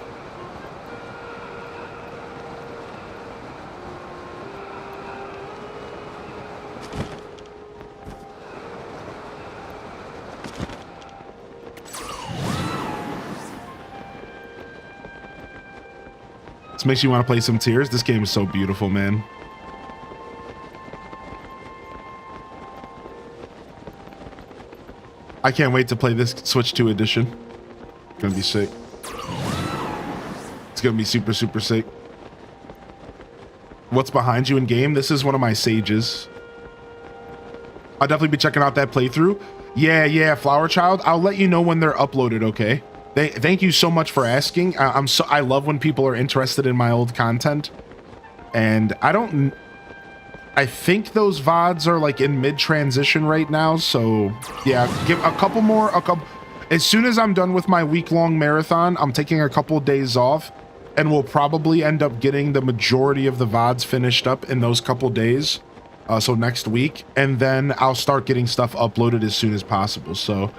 This makes you want to play some Tears. This game is so beautiful, man. I can't wait to play this Switch 2 edition. It's gonna be sick. It's gonna be super, super sick. What's behind you in game? This is one of my sages. I'll definitely be checking out that playthrough. Yeah, Flower Child. I'll let you know when they're uploaded, okay? Thank you so much for asking. I love when people are interested in my old content. And I think those VODs are like in mid-transition right now, so yeah, give a couple more, as soon as I'm done with my week-long marathon, I'm taking a couple of days off, and we'll probably end up getting the majority of the VODs finished up in those couple days, so next week, and then I'll start getting stuff uploaded as soon as possible. So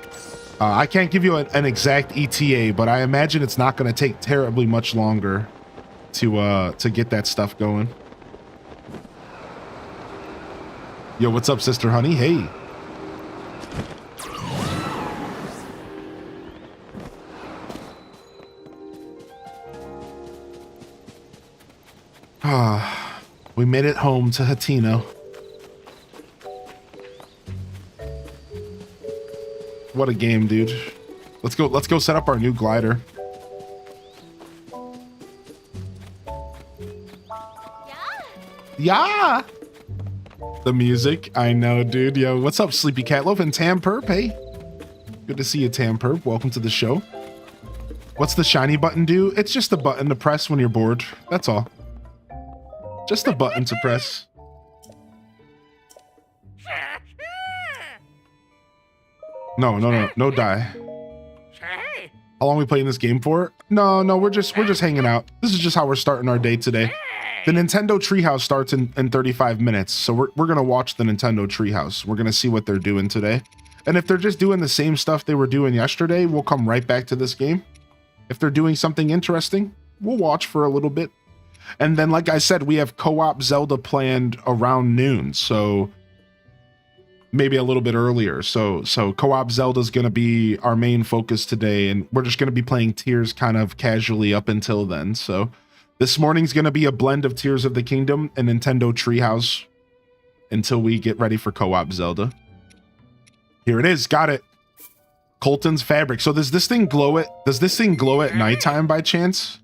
I can't give you an exact ETA, but I imagine it's not going to take terribly much longer to get that stuff going. Yo, what's up, Sister Honey? Hey. We made it home to Hatino. What a game, dude. Let's go set up our new glider. Yeah. The music, I know, dude. Yo, what's up, Sleepy Catloaf and Tam Perp? Hey, good to see you, Tam Perp. Welcome to the show. What's the shiny button do? It's just a button to press when you're bored. That's all. Just a button to press. No die. How long are we playing this game for? No, we're just hanging out. This is just how we're starting our day today. The Nintendo Treehouse starts in 35 minutes, so we're gonna watch the Nintendo Treehouse. We're gonna see what they're doing today. And if they're just doing the same stuff they were doing yesterday, we'll come right back to this game. If they're doing something interesting, we'll watch for a little bit. And then, like I said, we have co-op Zelda planned around noon, so maybe a little bit earlier. So co-op Zelda is gonna be our main focus today, and we're just gonna be playing Tears kind of casually up until then. So this morning's going to be a blend of Tears of the Kingdom and Nintendo Treehouse until we get ready for co-op Zelda. Here it is. Got it. Colton's fabric. So does this thing glow at nighttime by chance?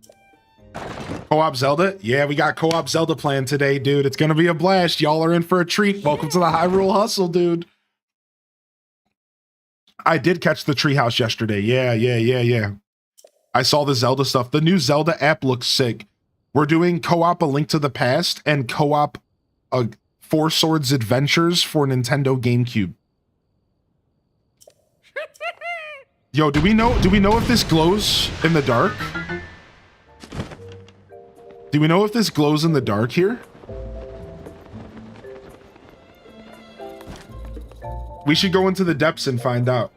Co-op Zelda? Yeah, we got co-op Zelda planned today, dude. It's going to be a blast. Y'all are in for a treat. Welcome to the Hyrule Hustle, dude. I did catch the Treehouse yesterday. Yeah. I saw the Zelda stuff. The new Zelda app looks sick. We're doing co-op A Link to the Past and co-op Four Swords Adventures for Nintendo GameCube. Yo, do we know if this glows in the dark? Do we know if this glows in the dark here? We should go into the depths and find out.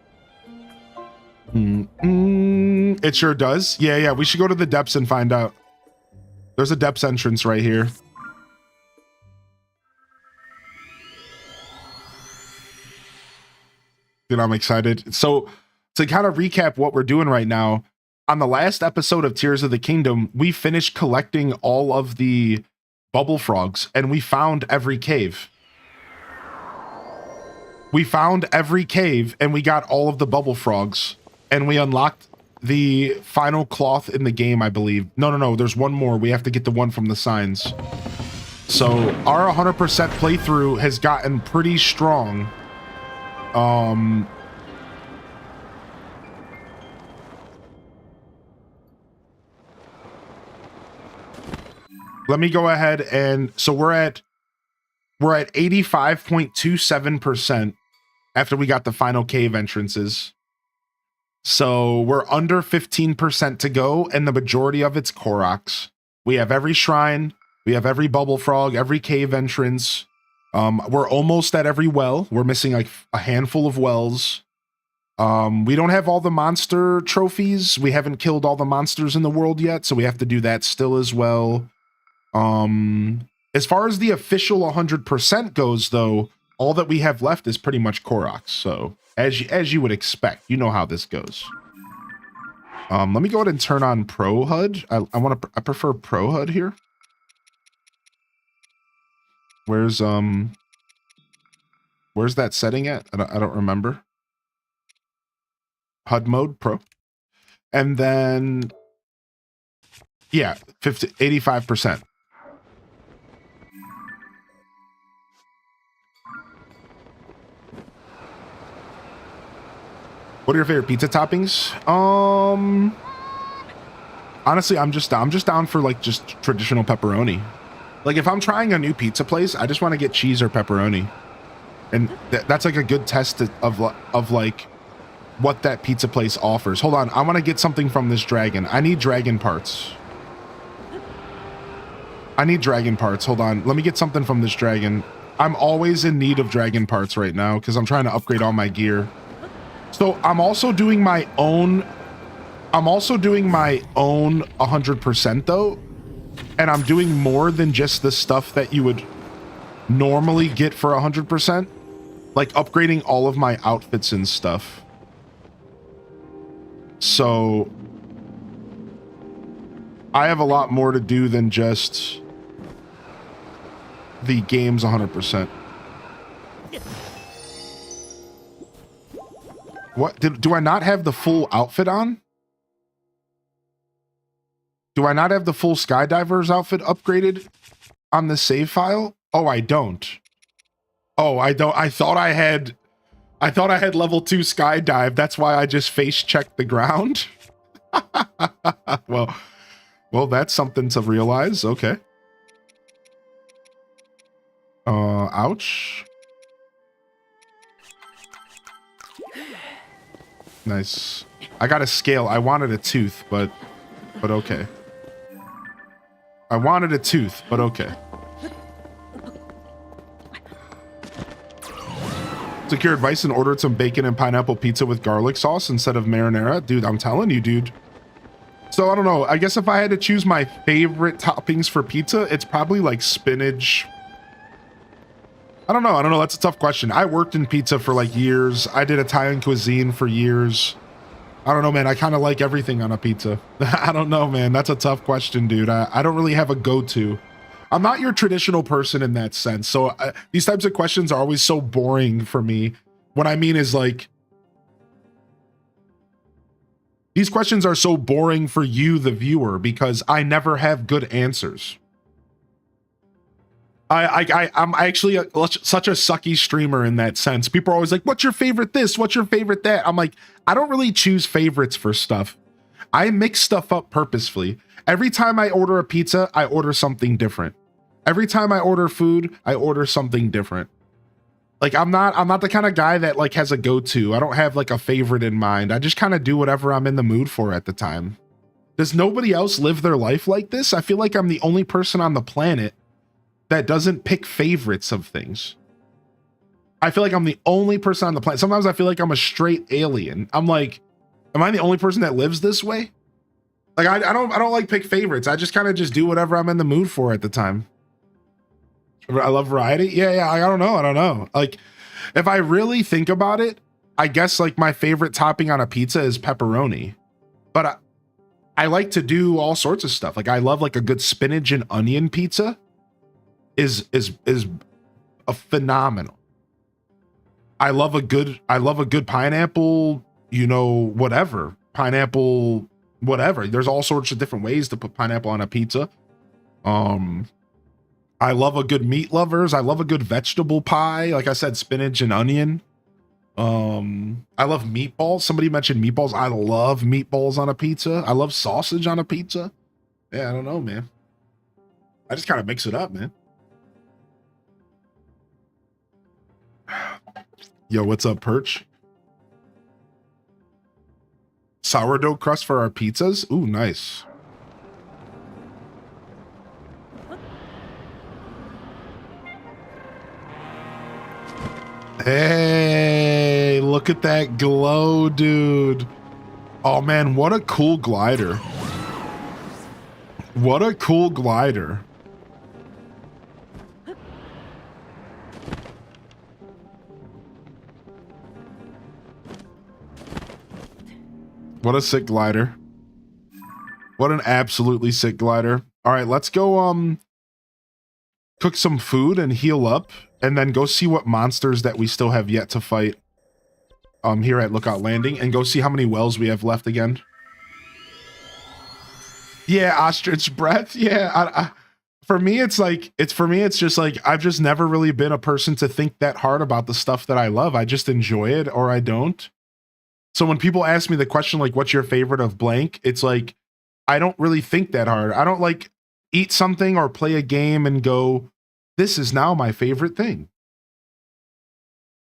It sure does. Yeah, we should go to the depths and find out. There's a depths entrance right here. Dude, I'm excited. So to kind of recap what we're doing right now, on the last episode of Tears of the Kingdom, we finished collecting all of the bubble frogs, and we found every cave. We found every cave, and we got all of the bubble frogs, and we unlocked the final cloth in the game, I believe. No, there's one more. We have to get the one from the signs. So our 100% playthrough has gotten pretty strong. Let me go ahead and so we're at 85.27% after we got the final cave entrances. So we're under 15% to go, and the majority of it's Koroks. We have every shrine, we have every bubble frog, every cave entrance. We're almost at every well. We're missing like a handful of wells. We don't have all the monster trophies. We haven't killed all the monsters in the world yet, so we have to do that still as well. As far as the official 100% goes, though, all that we have left is pretty much Koroks. So as you would expect, you know how this goes. Let me go ahead and turn on Pro HUD. I prefer Pro HUD here. Where's that setting at? I don't remember. HUD mode Pro. And then yeah, 85%. What are your favorite pizza toppings? Honestly, I'm just down for like just traditional pepperoni. Like if I'm trying a new pizza place, I just want to get cheese or pepperoni. And that's like a good test of like what that pizza place offers. Hold on, I want to get something from this dragon. I need dragon parts. Hold on, let me get something from this dragon. I'm always in need of dragon parts right now because I'm trying to upgrade all my gear. So I'm also doing my own 100% though, and I'm doing more than just the stuff that you would normally get for 100%, like upgrading all of my outfits and stuff. So I have a lot more to do than just the game's 100%. What do I not have the full outfit on? Do I not have the full skydiver's outfit upgraded on the save file? Oh, I don't. Oh, I don't. I thought I had level 2 skydive. That's why I just face checked the ground. well, that's something to realize. Okay. Ouch. Nice. I got a scale. I wanted a tooth, but okay. I wanted a tooth, but okay. Took your advice and ordered some bacon and pineapple pizza with garlic sauce instead of marinara. Dude, I'm telling you, dude. So I don't know. I guess if I had to choose my favorite toppings for pizza, it's probably like spinach. I don't know. That's a tough question. I worked in pizza for like years. I did Italian cuisine for years. I don't know, man. I kind of like everything on a pizza. I don't know, man. That's a tough question, dude. I don't really have a go-to. I'm not your traditional person in that sense. So these types of questions are always so boring for me. What I mean is like, these questions are so boring for you, the viewer, because I never have good answers. I'm actually such a sucky streamer in that sense. People are always like, what's your favorite this? What's your favorite that? I'm like, I don't really choose favorites for stuff. I mix stuff up purposefully. Every time I order a pizza, I order something different. Every time I order food, I order something different. Like I'm not the kind of guy that like has a go-to. I don't have like a favorite in mind. I just kind of do whatever I'm in the mood for at the time. Does nobody else live their life like this? I feel like I'm the only person on the planet that doesn't pick favorites of things. I feel like I'm the only person on the planet. Sometimes I feel like I'm a straight alien. I'm like, am I the only person that lives this way? Like I don't like pick favorites. I just kind of just do whatever I'm in the mood for at the time. I love variety. Yeah. I don't know. Like if I really think about it, I guess like my favorite topping on a pizza is pepperoni, but I like to do all sorts of stuff. Like I love like a good spinach and onion pizza is a phenomenal. I love a good pineapple, whatever. Pineapple, whatever. There's all sorts of different ways to put pineapple on a pizza. I love a good meat lovers. I love a good vegetable pie. Like I said, spinach and onion. I love meatballs. Somebody mentioned meatballs. I love meatballs on a pizza. I love sausage on a pizza. Yeah, I don't know, man. I just kind of mix it up, man. Yo, what's up, Perch? Sourdough crust for our pizzas? Ooh, nice. Hey, look at that glow, dude. Oh man, what a cool glider. What a cool glider. What a sick glider. What an absolutely sick glider. All right, let's go cook some food and heal up, and then go see what monsters that we still have yet to fight here at Lookout Landing, and go see how many wells we have left again. Yeah, ostrich breath. Yeah, for me it's just like I've just never really been a person to think that hard about the stuff that I love. I just enjoy it or I don't. So when people ask me the question like what's your favorite of blank, it's like I don't really think that hard. I don't like eat something or play a game and go, this is now my favorite thing.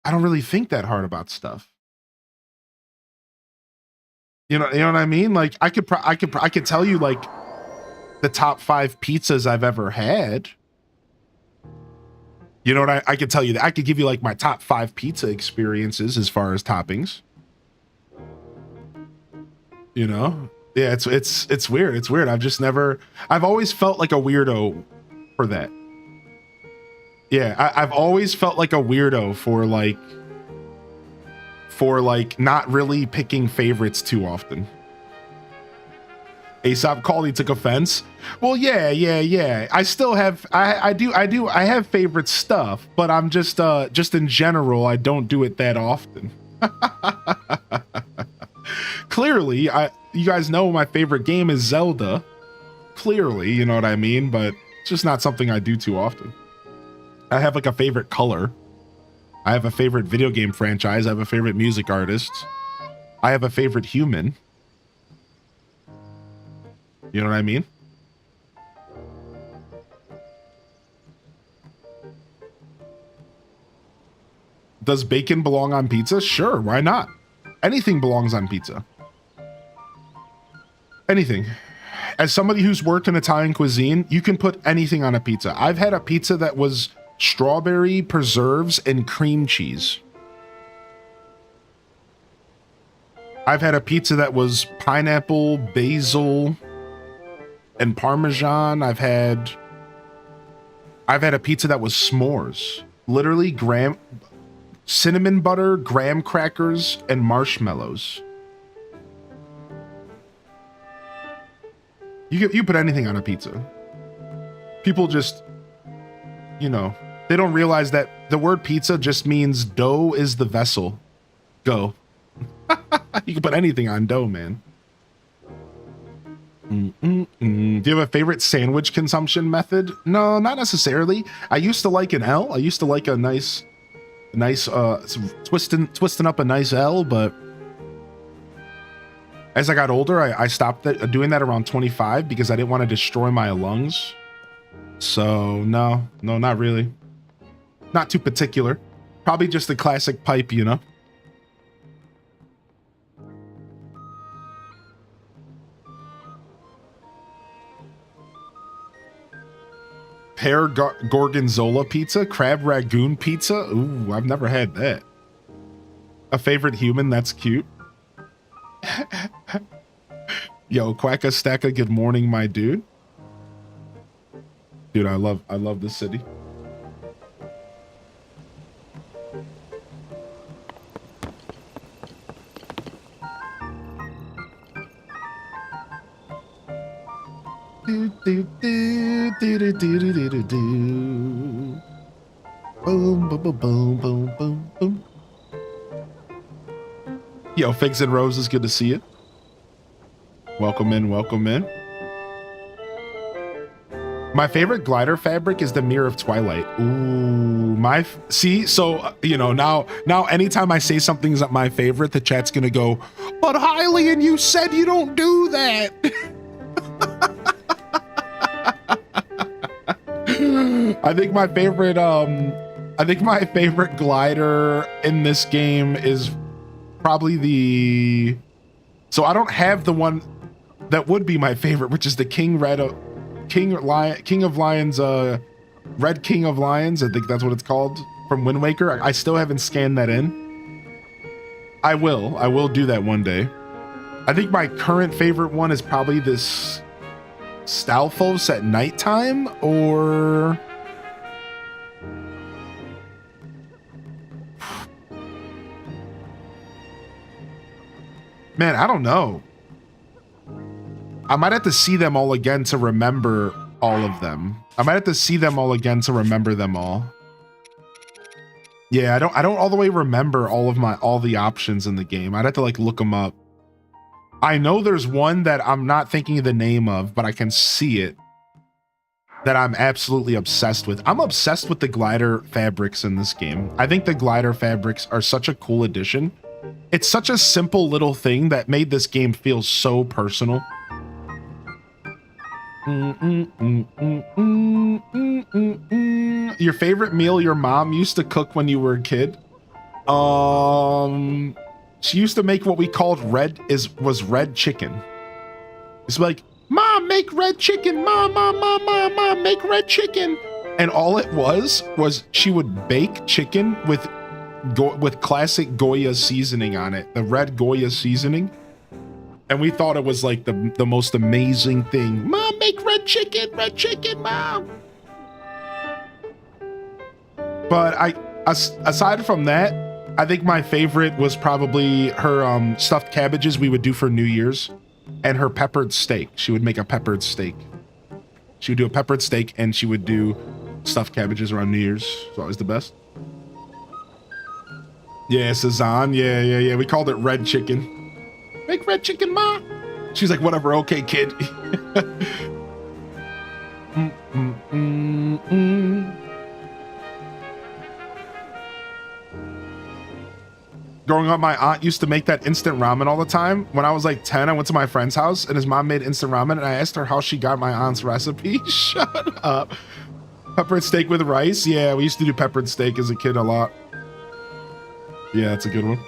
I don't really think that hard about stuff. You know what I mean? Like I could tell you like the top 5 pizzas I've ever had. You know what I could tell you that I could give you like my top 5 pizza experiences as far as toppings. You know? Yeah, it's weird. It's weird. I've always felt like a weirdo for that. Yeah, I've always felt like a weirdo for not really picking favorites too often. Aesop called, he took offense. Well, yeah. I still have, I have favorite stuff, but I'm just in general, I don't do it that often. Clearly, you guys know my favorite game is Zelda. Clearly, you know what I mean? But it's just not something I do too often. I have like a favorite color. I have a favorite video game franchise. I have a favorite music artist. I have a favorite human. You know what I mean? Does bacon belong on pizza? Sure, why not? Anything belongs on pizza. Anything. As somebody who's worked in Italian cuisine, you can put anything on a pizza. I've had a pizza that was strawberry, preserves, and cream cheese. I've had a pizza that was pineapple, basil, and Parmesan. I've had a pizza that was s'mores. Literally cinnamon butter, graham crackers, and marshmallows. You put anything on a pizza. People just, you know, they don't realize that the word pizza just means dough is the vessel. Go. You can put anything on dough, man. Do you have a favorite sandwich consumption method? No, not necessarily. I used to like an L. I used to like a nice twisting up a nice L, but as I got older, I stopped doing that around 25 because I didn't want to destroy my lungs. So no, not really. Not too particular. Probably just a classic pipe, you know? Pear gorgonzola pizza, crab ragoon pizza. Ooh, I've never had that. A favorite human, that's cute. Yo, Quacka Stacka, good morning, my dude. Dude, I love this city. Do do do do do do do do do. Boom boom boom boom boom boom boom. Yo, Figs and Roses, good to see you. Welcome in, welcome in. My favorite glider fabric is the Mirror of Twilight. Ooh, see, so you know, now anytime I say something's not my favorite, the chat's gonna go, but Hylian, you said you don't do that. I think my favorite glider in this game is probably the So I don't have the one that would be my favorite, which is the King of Lions, Red King of Lions. I think that's what it's called from Wind Waker. I still haven't scanned that in. I will do that one day. I think my current favorite one is probably this Stalfos at nighttime, or man, I don't know. I might have to see them all again to remember all of them. I might have to see them all again to remember them all. Yeah, I don't all the way remember all the options in the game. I'd have to like look them up. I know there's one that I'm not thinking of the name of, but I can see it, that I'm absolutely obsessed with. I'm obsessed with the glider fabrics in this game. I think the glider fabrics are such a cool addition. It's such a simple little thing that made this game feel so personal. Your favorite meal your mom used to cook when you were a kid? She used to make what we called red chicken. It's like, Mom, make red chicken. Mom, make red chicken. And all it was she would bake chicken with classic Goya seasoning on it, the red Goya seasoning. And we thought it was like the most amazing thing. Mom, make red chicken, Mom. But aside from that, I think my favorite was probably her stuffed cabbages we would do for New Year's, and her peppered steak. She would make a peppered steak. She would do a peppered steak, and she would do stuffed cabbages around New Year's. It's always the best. Yeah, Cezanne. Yeah. We called it red chicken. Make red chicken, Ma. She's like, whatever, okay, kid. Growing up, my aunt used to make that instant ramen all the time. When I was like 10, I went to my friend's house and his mom made instant ramen, and I asked her how she got my aunt's recipe. Shut up. Peppered steak with rice. Yeah, we used to do peppered steak as a kid a lot. Yeah, that's a good one.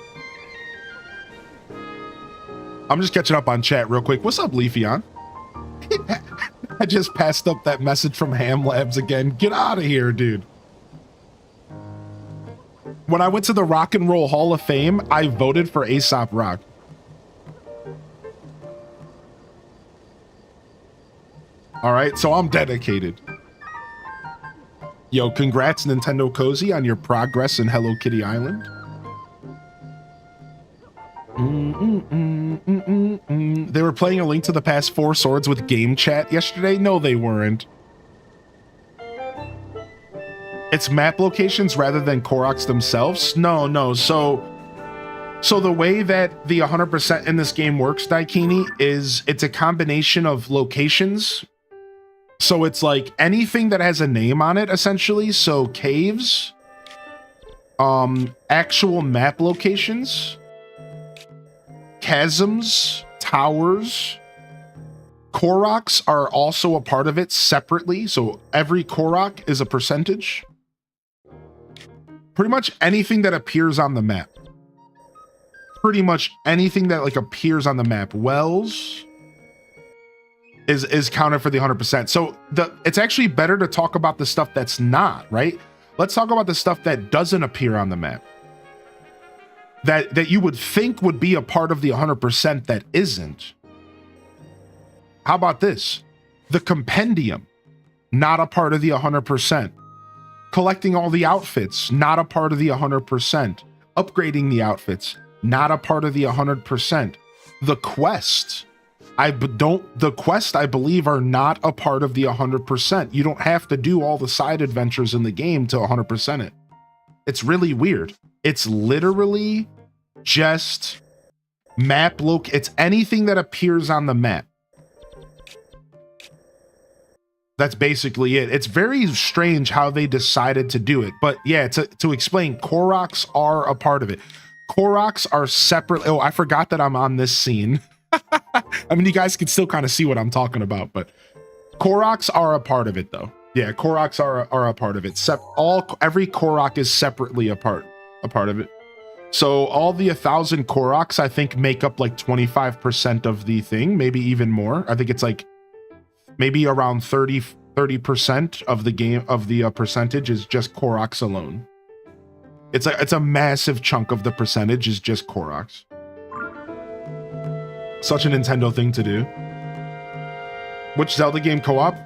I'm just catching up on chat real quick. What's up, Leafeon? I just passed up that message from Ham Labs again. Get out of here, dude. When I went to the Rock and Roll Hall of Fame, I voted for A$AP Rock. All right, so I'm dedicated. Yo, congrats, Nintendo Cozy, on your progress in Hello Kitty Island. They were playing A Link to the Past 4 Swords with game chat yesterday. No, they weren't. It's map locations rather than Koroks themselves. No. So the way that the 100% in this game works, Daikini, is it's a combination of locations. So it's like anything that has a name on it, essentially. So caves, actual map locations, chasms, towers. Koroks are also a part of it separately. So every Korok is a percentage. Pretty much anything that appears on the map. Pretty much anything that like appears on the map. Wells is counted for the 100%. So it's actually better to talk about the stuff that's not, right? Let's talk about the stuff that doesn't appear on the map. That you would think would be a part of the 100% that isn't. How about this? The compendium, not a part of the 100%. Collecting all the outfits, not a part of the 100%. Upgrading the outfits, not a part of the 100%. The quest, I believe, are not a part of the 100%. You don't have to do all the side adventures in the game to 100% it. It's really weird. It's literally just map look. It's anything that appears on the map. That's basically it. It's very strange how they decided to do it. But yeah, to explain, Koroks are a part of it. Koroks are separate. Oh, I forgot that I'm on this scene. I mean, you guys can still kind of see what I'm talking about, but Koroks are a part of it, though. Yeah, Koroks are a part of it. Every Korok is separately a part of it. So all the 1,000 Koroks, I think, make up like 25% of the thing, maybe even more. I think it's like maybe around 30% of the game of the percentage is just Koroks alone. It's a massive chunk of the percentage is just Koroks. Such a Nintendo thing to do. Which Zelda game co-op?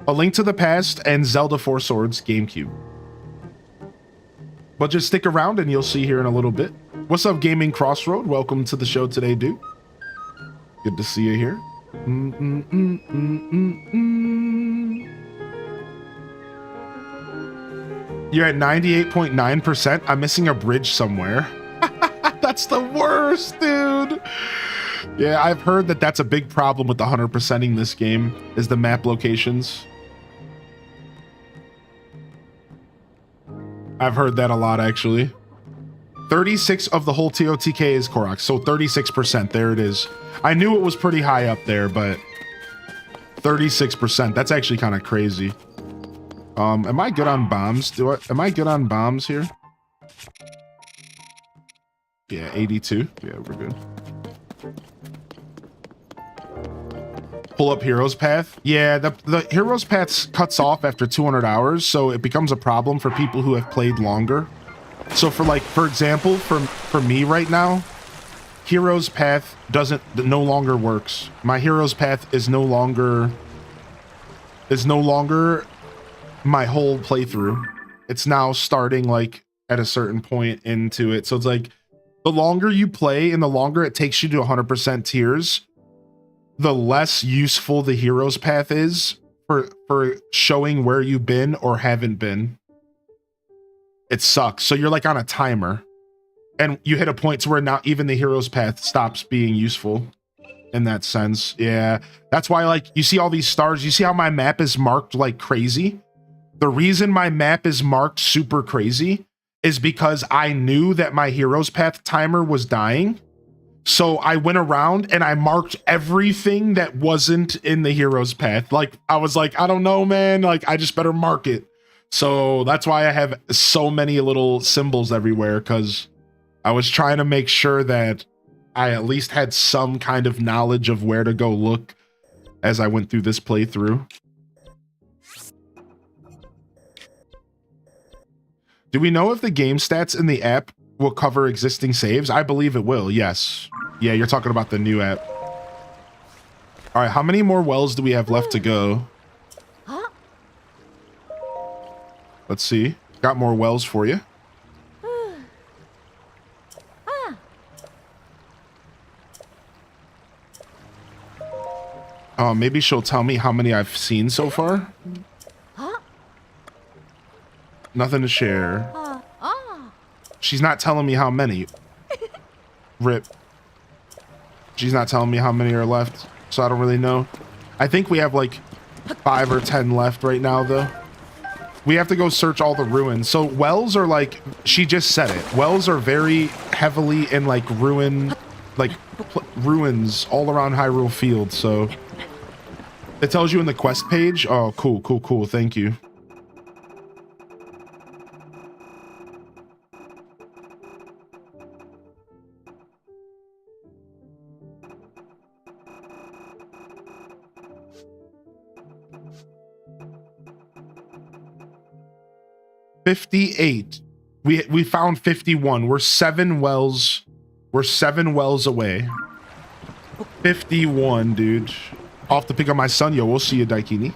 A Link to the Past and Zelda 4 Swords GameCube. But just stick around and you'll see here in a little bit. What's up, Gaming Crossroad? Welcome to the show today, dude. Good to see you here. You're at 98.9%. I'm missing a bridge somewhere. That's the worst, dude. Yeah, I've heard that that's a big problem with the 100%ing this game, is the map locations. I've heard that a lot, actually. 36 of the whole TOTK is Korok, so 36%. There it is. I knew it was pretty high up there, but 36%. That's actually kind of crazy. Am I good on bombs? Am I good on bombs here? Yeah, 82. Yeah, we're good. Pull up Heroes Path. Yeah, the Heroes Path cuts off after 200 hours, so it becomes a problem for people who have played longer. So for example, for me right now, Heroes Path no longer works. My Heroes Path is no longer my whole playthrough. It's now starting like at a certain point into it. So it's like the longer you play and the longer it takes you to 100% tiers, the less useful the Heroes Path is for showing where you've been or haven't been. It sucks. So you're like on a timer and you hit a point to where now even the Heroes Path stops being useful in that sense. Yeah, that's why, like, you see all these stars. You see how my map is marked like crazy? The reason my map is marked super crazy is because I knew that my Heroes Path timer was dying. So I went around and I marked everything that wasn't in the Heroes Path. Like, I was like, I don't know, man. Like, I just better mark it. So that's why I have so many little symbols everywhere, because I was trying to make sure that I at least had some kind of knowledge of where to go look as I went through this playthrough. Do we know if the game stats in the app will cover existing saves? I believe it will, yes. Yeah, you're talking about the new app. All right, how many more wells do we have left to go? Let's see. Got more wells for you. Maybe she'll tell me how many I've seen so far. Nothing to share. She's not telling me how many. Rip. She's not telling me how many are left, so I don't really know. I think we have like 5 or 10 left right now, though. We have to go search all the ruins. So wells are like, she just said it. Wells are very heavily in like ruins all around Hyrule Field. So it tells you in the quest page. Oh, cool, cool, cool. Thank you. $58. We found 51. We're 7 wells. We're 7 wells away. 51, dude. I'll have to pick up my son. Yo, we'll see you, Daikini.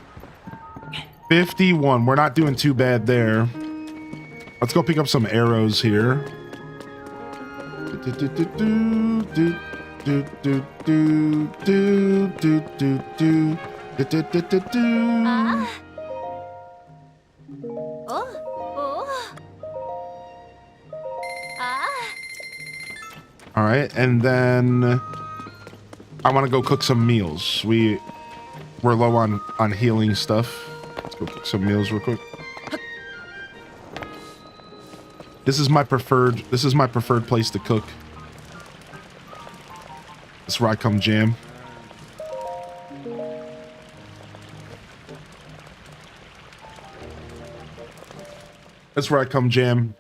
51. We're not doing too bad there. Let's go pick up some arrows here. All right, and then I want to go cook some meals. We're low on healing stuff. Let's go cook some meals real quick. This is my preferred place to cook. That's where I come jam. That's where I come jam.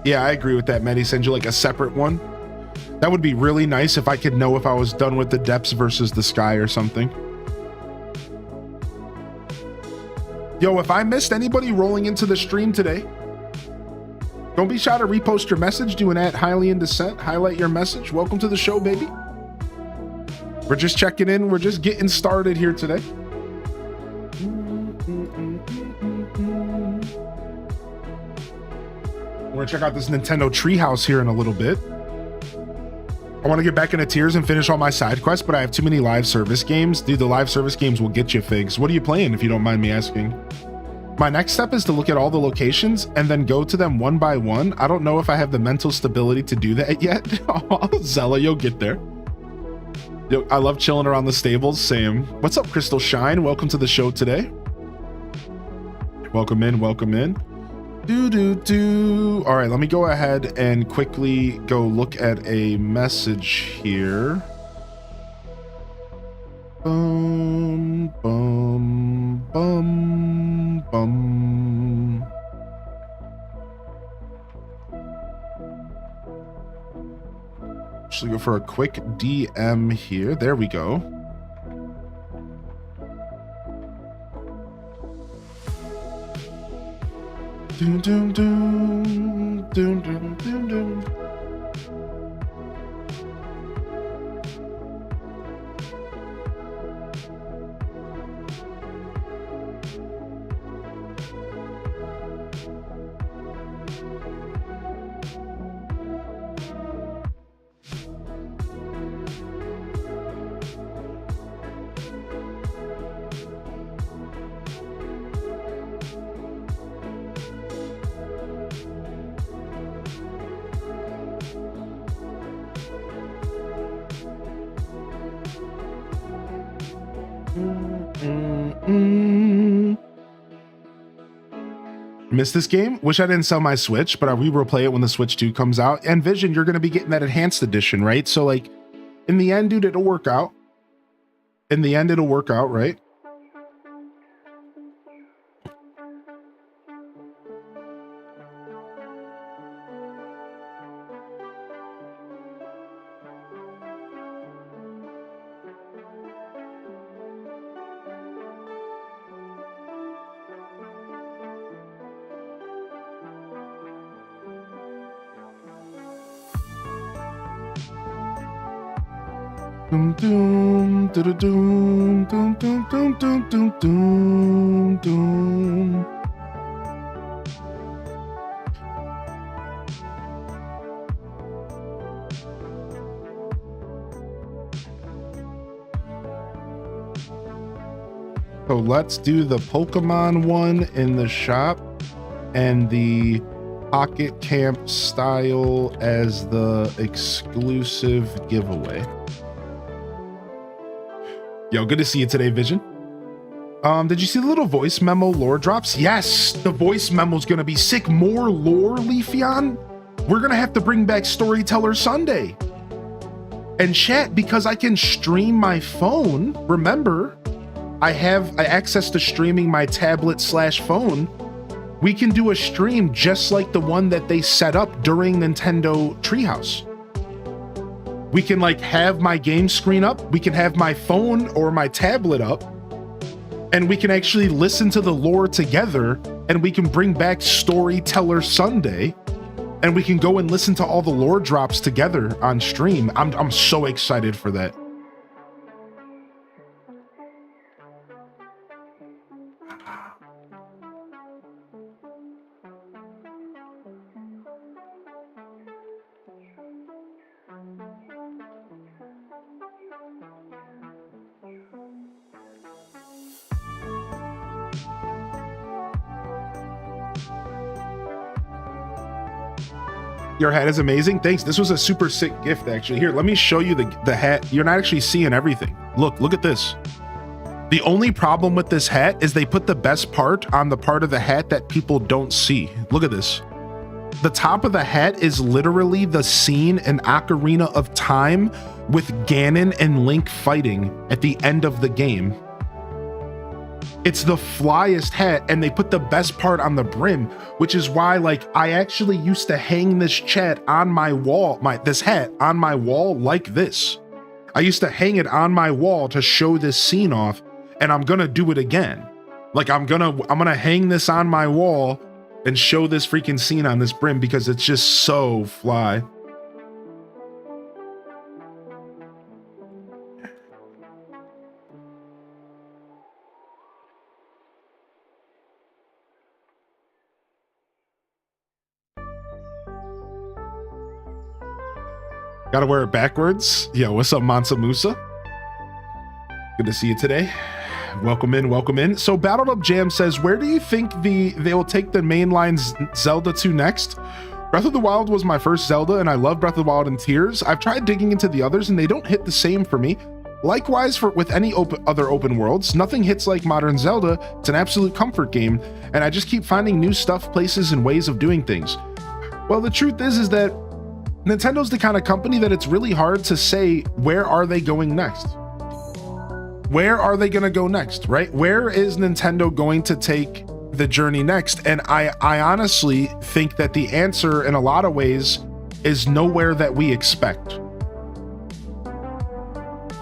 Yeah, I agree with that, Maddie. Send you like a separate one. That would be really nice if I could know if I was done with the depths versus the sky or something. Yo, if I missed anybody rolling into the stream today, don't be shy to repost your message, do an @HighlyInDescent, highlight your message. Welcome to the show, baby. We're just checking in. We're just getting started here today. We're gonna check out this Nintendo Treehouse here in a little bit. I want to get back into tiers and finish all my side quests, but I have too many live service games. Dude, the live service games will get you, Figs. What are you playing, if you don't mind me asking? My next step is to look at all the locations and then go to them one by one. I don't know if I have the mental stability to do that yet. Zella, you'll get there. Yo, I love chilling around the stables. Same. What's up, Crystal Shine? Welcome to the show today. Welcome in, welcome in. All right, let me go ahead and quickly go look at a message here. Bum, bum, bum, bum. Actually, go for a quick DM here. There we go. Doom, doom, doom, doom, doom, doom, doom. Missed this game? Wish I didn't sell my Switch, but we will play it when the Switch 2 comes out. And Vision, you're going to be getting that enhanced edition, right? So like in the end, dude, it'll work out. In the end, it'll work out, right? Doom, doom, doom, doom, doom, doom, doom, doom, doom, doom. So let's do the Pokemon one in the shop and the Pocket Camp style as the exclusive giveaway. Yo, good to see you today, Vision. Did you see the little voice memo lore drops? Yes, the voice memo is gonna be sick. More lore, Leafeon. We're gonna have to bring back Storyteller Sunday. And chat, because I can stream my phone. Remember, I have access to streaming my tablet/phone. We can do a stream just like the one that they set up during Nintendo Treehouse. We can like have my game screen up, we can have my phone or my tablet up, and we can actually listen to the lore together, and we can bring back Storyteller Sunday, and we can go and listen to all the lore drops together on stream. I'm so excited for that. Your hat is amazing. Thanks. This was a super sick gift, actually. Here, let me show you the hat. You're not actually seeing everything. Look at this. The only problem with this hat is they put the best part on the part of the hat that people don't see. Look at this. The top of the hat is literally the scene in Ocarina of Time with Ganon and Link fighting at the end of the game. It's the flyest hat, and they put the best part on the brim, which is why, like, I actually used to hang this chat on my wall, this hat on my wall like this. I used to hang it on my wall to show this scene off, and I'm gonna do it again. Like, I'm gonna hang this on my wall and show this freaking scene on this brim because it's just so fly. Gotta wear it backwards. Yo, what's up, Mansa Musa? Good to see you today. Welcome in, welcome in. So Battled Up Jam says, where do you think they will take the mainline Zelda to next? Breath of the Wild was my first Zelda, and I love Breath of the Wild and Tears. I've tried digging into the others, and they don't hit the same for me. Likewise, with any other open worlds, nothing hits like modern Zelda. It's an absolute comfort game, and I just keep finding new stuff, places, and ways of doing things. Well, the truth is that Nintendo's the kind of company that it's really hard to say, where are they going next? Where are they going to go next, right? Where is Nintendo going to take the journey next? And I honestly think that the answer in a lot of ways is nowhere that we expect.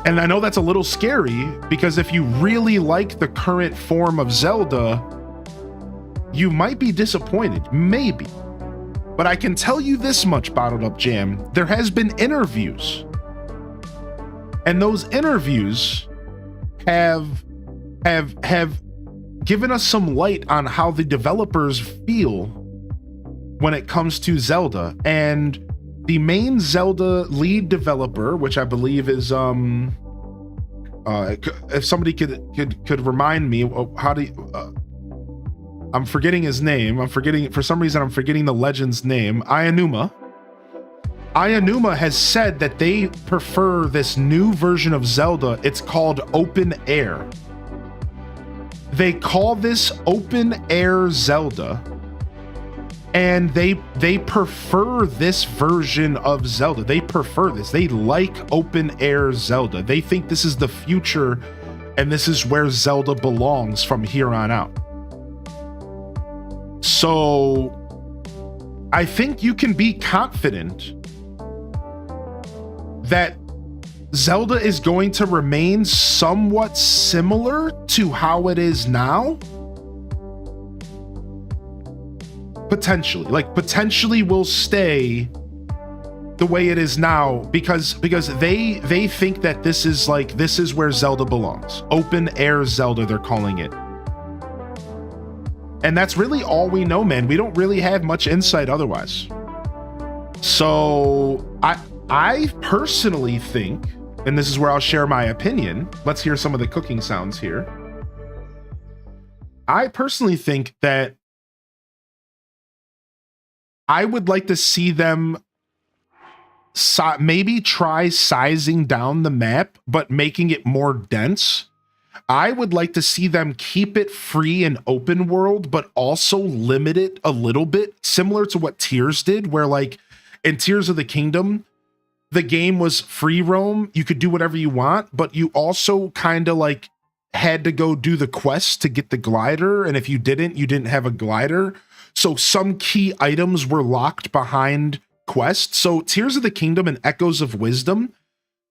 And I know that's a little scary because if you really like the current form of Zelda, you might be disappointed, maybe. But I can tell you this much, Bottled Up Jam, there has been interviews. And those interviews have given us some light on how the developers feel when it comes to Zelda. And the main Zelda lead developer, which I believe is if somebody could remind me, how do you, I'm forgetting his name. For some reason I'm forgetting the legend's name. Ayanuma has said that they prefer this new version of Zelda. It's called Open Air. They call this Open Air Zelda, and they prefer this version of Zelda. They prefer this. They like Open Air Zelda. They think this is the future, and this is where Zelda belongs from here on out. So I think you can be confident that Zelda is going to remain somewhat similar to how it is now. Potentially will stay the way it is now because they think that this is where Zelda belongs. Open Air Zelda, they're calling it. And that's really all we know, man. We don't really have much insight otherwise. So I personally think, and this is where I'll share my opinion. Let's hear some of the cooking sounds here. I personally think that I would like to see them maybe try sizing down the map, but making it more dense. I would like to see them keep it free and open world, but also limit it a little bit, similar to what Tears did, where like in Tears of the Kingdom, the game was free roam. You could do whatever you want, but you also kind of like had to go do the quest to get the glider. And if you didn't have a glider. So some key items were locked behind quests. So Tears of the Kingdom and Echoes of Wisdom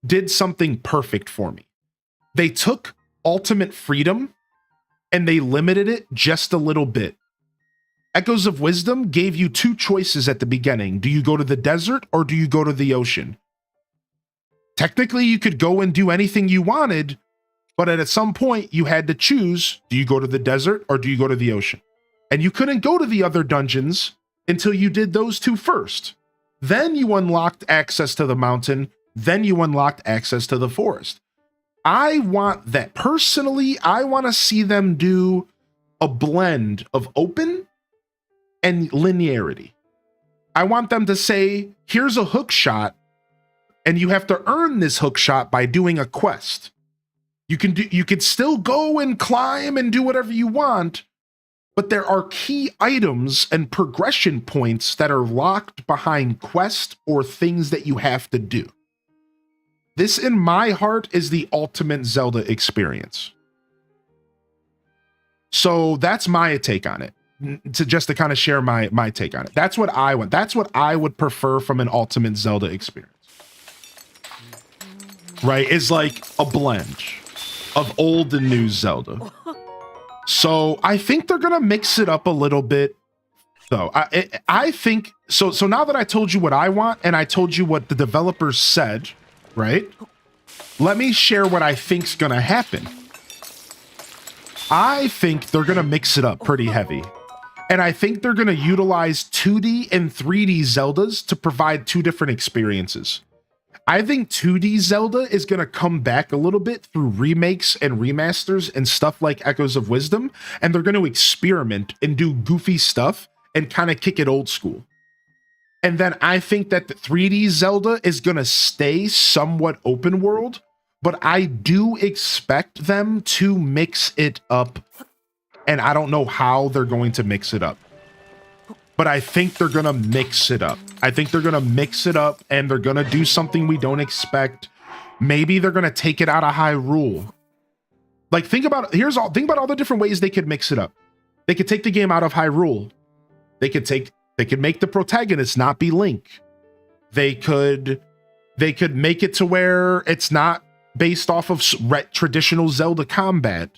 did something perfect for me. They took ultimate freedom and they limited it just a little bit. Echoes of Wisdom gave you two choices at the beginning. Do you go to the desert or do you go to the ocean? Technically, you could go and do anything you wanted, but at some point you had to choose, do you go to the desert or do you go to the ocean? And you couldn't go to the other dungeons until you did those two first. Then you unlocked access to the mountain. Then you unlocked access to the forest. I want that. Personally, I want to see them do a blend of open and linearity. I want them to say, here's a hook shot, and you have to earn this hook shot by doing a quest. You could still go and climb and do whatever you want, but there are key items and progression points that are locked behind quests or things that you have to do. This, in my heart, is the ultimate Zelda experience. So that's my take on it. To kind of share my take on it. That's what I want. That's what I would prefer from an Ultimate Zelda experience. Right? Is like a blend of old and new Zelda. So I think they're gonna mix it up a little bit. Though I think so. So now that I told you what I want and I told you what the developers said, right? Let me share what I think's gonna happen. I think they're gonna mix it up pretty heavy. And I think they're gonna utilize 2D and 3D Zeldas to provide two different experiences. I think 2D Zelda is gonna come back a little bit through remakes and remasters and stuff like Echoes of Wisdom, and they're gonna experiment and do goofy stuff and kind of kick it old school. And then I think that the 3D Zelda is gonna stay somewhat open world, but I do expect them to mix it up. And I don't know how they're going to mix it up, but I think they're going to mix it up. I think they're going to mix it up and they're going to do something we don't expect. Maybe they're going to take it out of Hyrule. Like think about all the different ways they could mix it up. They could take the game out of Hyrule. They could make the protagonist not be Link. They could make it to where it's not based off of traditional Zelda combat.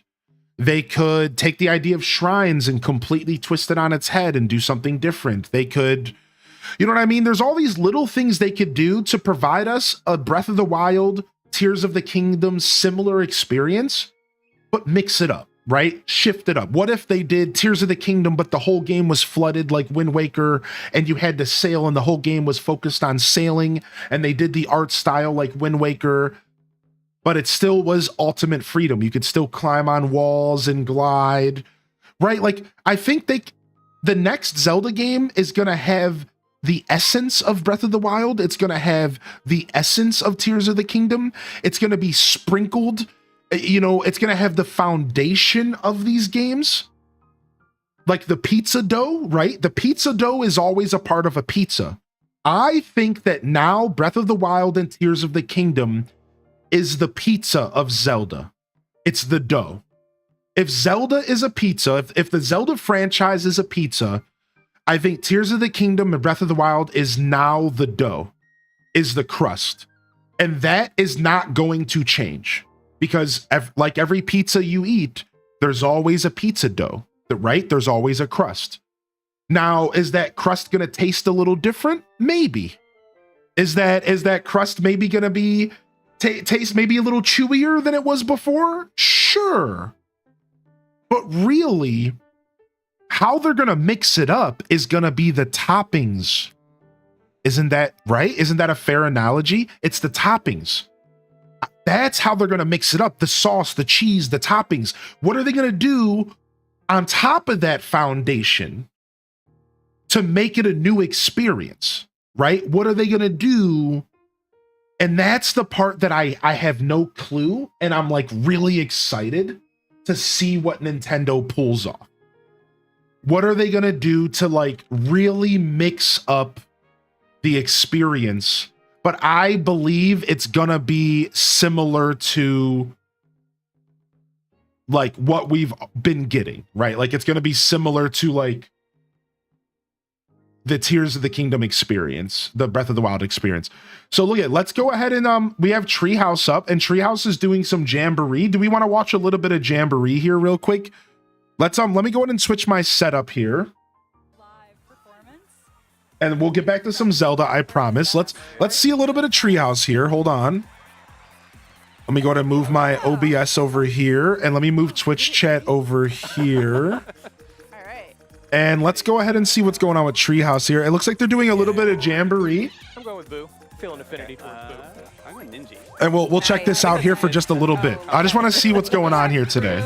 They could take the idea of shrines and completely twist it on its head and do something different. They could, you know what I mean? There's all these little things they could do to provide us a Breath of the Wild, Tears of the Kingdom similar experience, but mix it up, right? Shift it up. What if they did Tears of the Kingdom, but the whole game was flooded like Wind Waker and you had to sail and the whole game was focused on sailing, and they did the art style like Wind Waker, but it still was ultimate freedom. You could still climb on walls and glide, right? Like, I think the next Zelda game is going to have the essence of Breath of the Wild. It's going to have the essence of Tears of the Kingdom. It's going to be sprinkled, you know, it's going to have the foundation of these games. Like the pizza dough, right? The pizza dough is always a part of a pizza. I think that now Breath of the Wild and Tears of the Kingdom is the pizza of Zelda. It's the dough. If Zelda is a pizza, if the Zelda franchise is a pizza, I think Tears of the Kingdom and Breath of the Wild is now the dough, is the crust. And that is not going to change because like every pizza you eat, there's always a pizza dough, right? There's always a crust. Now, is that crust going to taste a little different? Maybe. Is that crust maybe going to be taste maybe a little chewier than it was before? Sure. But really, how they're going to mix it up is going to be the toppings. Isn't that right? Isn't that a fair analogy? It's the toppings. That's how they're going to mix it up. The sauce, the cheese, the toppings. What are they going to do on top of that foundation to make it a new experience, right? What are they going to do? And that's the part that I have no clue. And I'm like really excited to see what Nintendo pulls off. What are they going to do to like really mix up the experience? But I believe it's going to be similar to like what we've been getting, right? Like it's going to be similar to like the Tears of the Kingdom experience, the Breath of the Wild experience. So let's go ahead and we have Treehouse up, and Treehouse is doing some Jamboree. Do we want to watch a little bit of Jamboree here real quick? Let me go ahead and switch my setup here. Live performance. And we'll get back to some Zelda, I promise. Let's see a little bit of Treehouse here. Hold on. Let me go ahead and move my OBS over here, and let me move Twitch chat over here. And let's go ahead and see what's going on with Treehouse here. It looks like they're doing a little bit of Jamboree. I'm going with Boo. Feeling affinity towards Boo. I'm going Ninja. And we'll check this out here for just a little bit. I just want to see what's going on here today.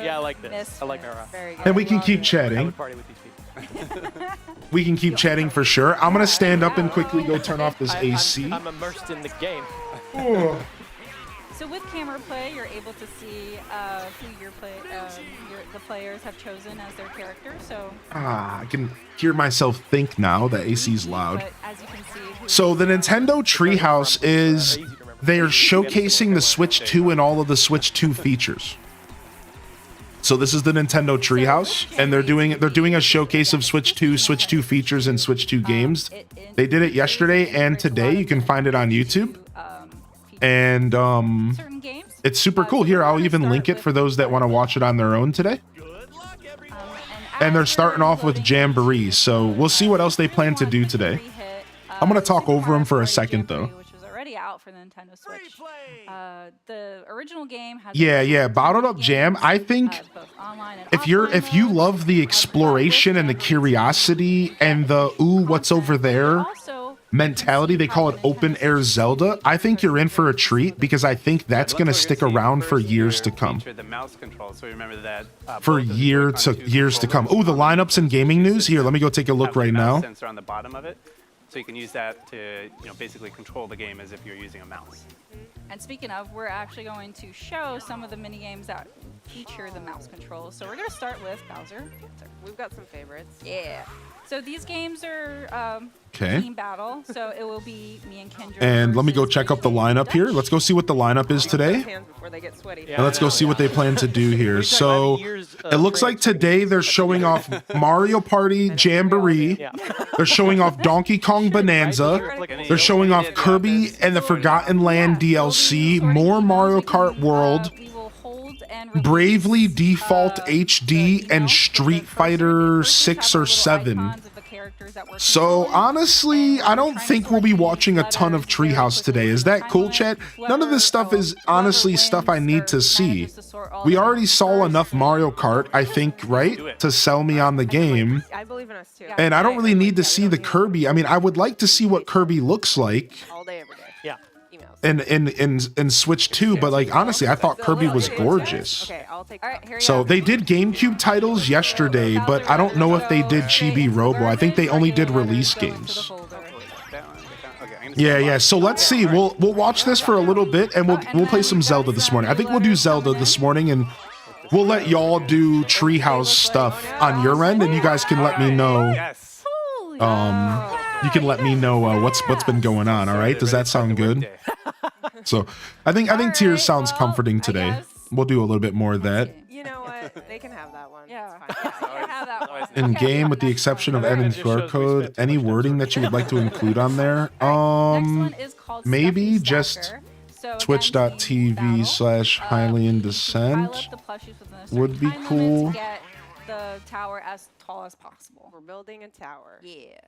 Yeah, I like this. I like Mara. And we can keep I chatting. would party with these people. We can keep chatting for sure. I'm going to stand up and quickly go turn off this AC. I'm immersed in the game. Oh. So with camera play, you're able to see who the players have chosen as their character. So I can hear myself think now. The AC's loud. but as you can see, So the Nintendo Treehouse is they're showcasing the Switch 2 and all of the Switch 2 features. So this is the Nintendo Treehouse, and they're doing a showcase of Switch 2 features, and Switch 2 games. They did it yesterday and today. You can find it on YouTube, and it's super cool. Here, I'll even link it for those that want to watch it on their own today. And they're starting off with Jamboree, so we'll see what else they plan to do today. I'm gonna talk over them for a second though. Out for the Nintendo Switch. The original game has Bottled Up Jam. I think if you love the exploration and the curiosity and the ooh, what's over there mentality, they call it open air Zelda. I think you're in for a treat because I think that's going to stick around for years to come. For years to come. Oh, the lineups in gaming news. Here, let me go take a look right now. On the bottom of it. So you can use that to, basically control the game as if you're using a mouse. And speaking of, we're actually going to show some of the mini games that feature the mouse controls. So we're going to start with Bowser. We've got some favorites. Yeah. So these games are team battle. So it will be me and Kendra. And let me go check up the lineup here. Let's go see what the lineup is today. And let's go see what they plan to do here. So it looks like today they're showing off Mario Party Jamboree. They're showing off Donkey Kong Bonanza. They're showing off Kirby and the Forgotten Land DLC, more Mario Kart World, Bravely Default HD, and Street Fighter 6 or 7. So honestly, I don't think we'll be watching a ton of Treehouse today. Is that cool, chat? None of this stuff is honestly stuff I need to see. We already saw enough Mario Kart, I think, right? To sell me on the game. I believe in us too. And I don't really need to see the Kirby. I mean, I would like to see what Kirby looks like. All day, every day. Yeah. In Switch 2, but like honestly, I thought Kirby was gorgeous. Okay, I'll take So they did GameCube titles yesterday, but I don't know if they did Chibi Robo. I think they only did release games. Yeah. So let's see. We'll watch this for a little bit, and we'll play some Zelda this morning. I think we'll do Zelda this morning, and we'll let y'all do Treehouse stuff on your end, and you guys can let me know. You can let me know what's been going on. All right? Does that sound good? So I think Tears sounds comforting today. We'll do a little bit more of that. You know what? They can have that one. Yeah. It's fine. You can have that one. In game, with the exception of Evan's QR code, any wording that you would like to include on there? Maybe just twitch.tv/Hylian Descent would be cool. Get the tower as tall as possible. We're building a tower. Yeah.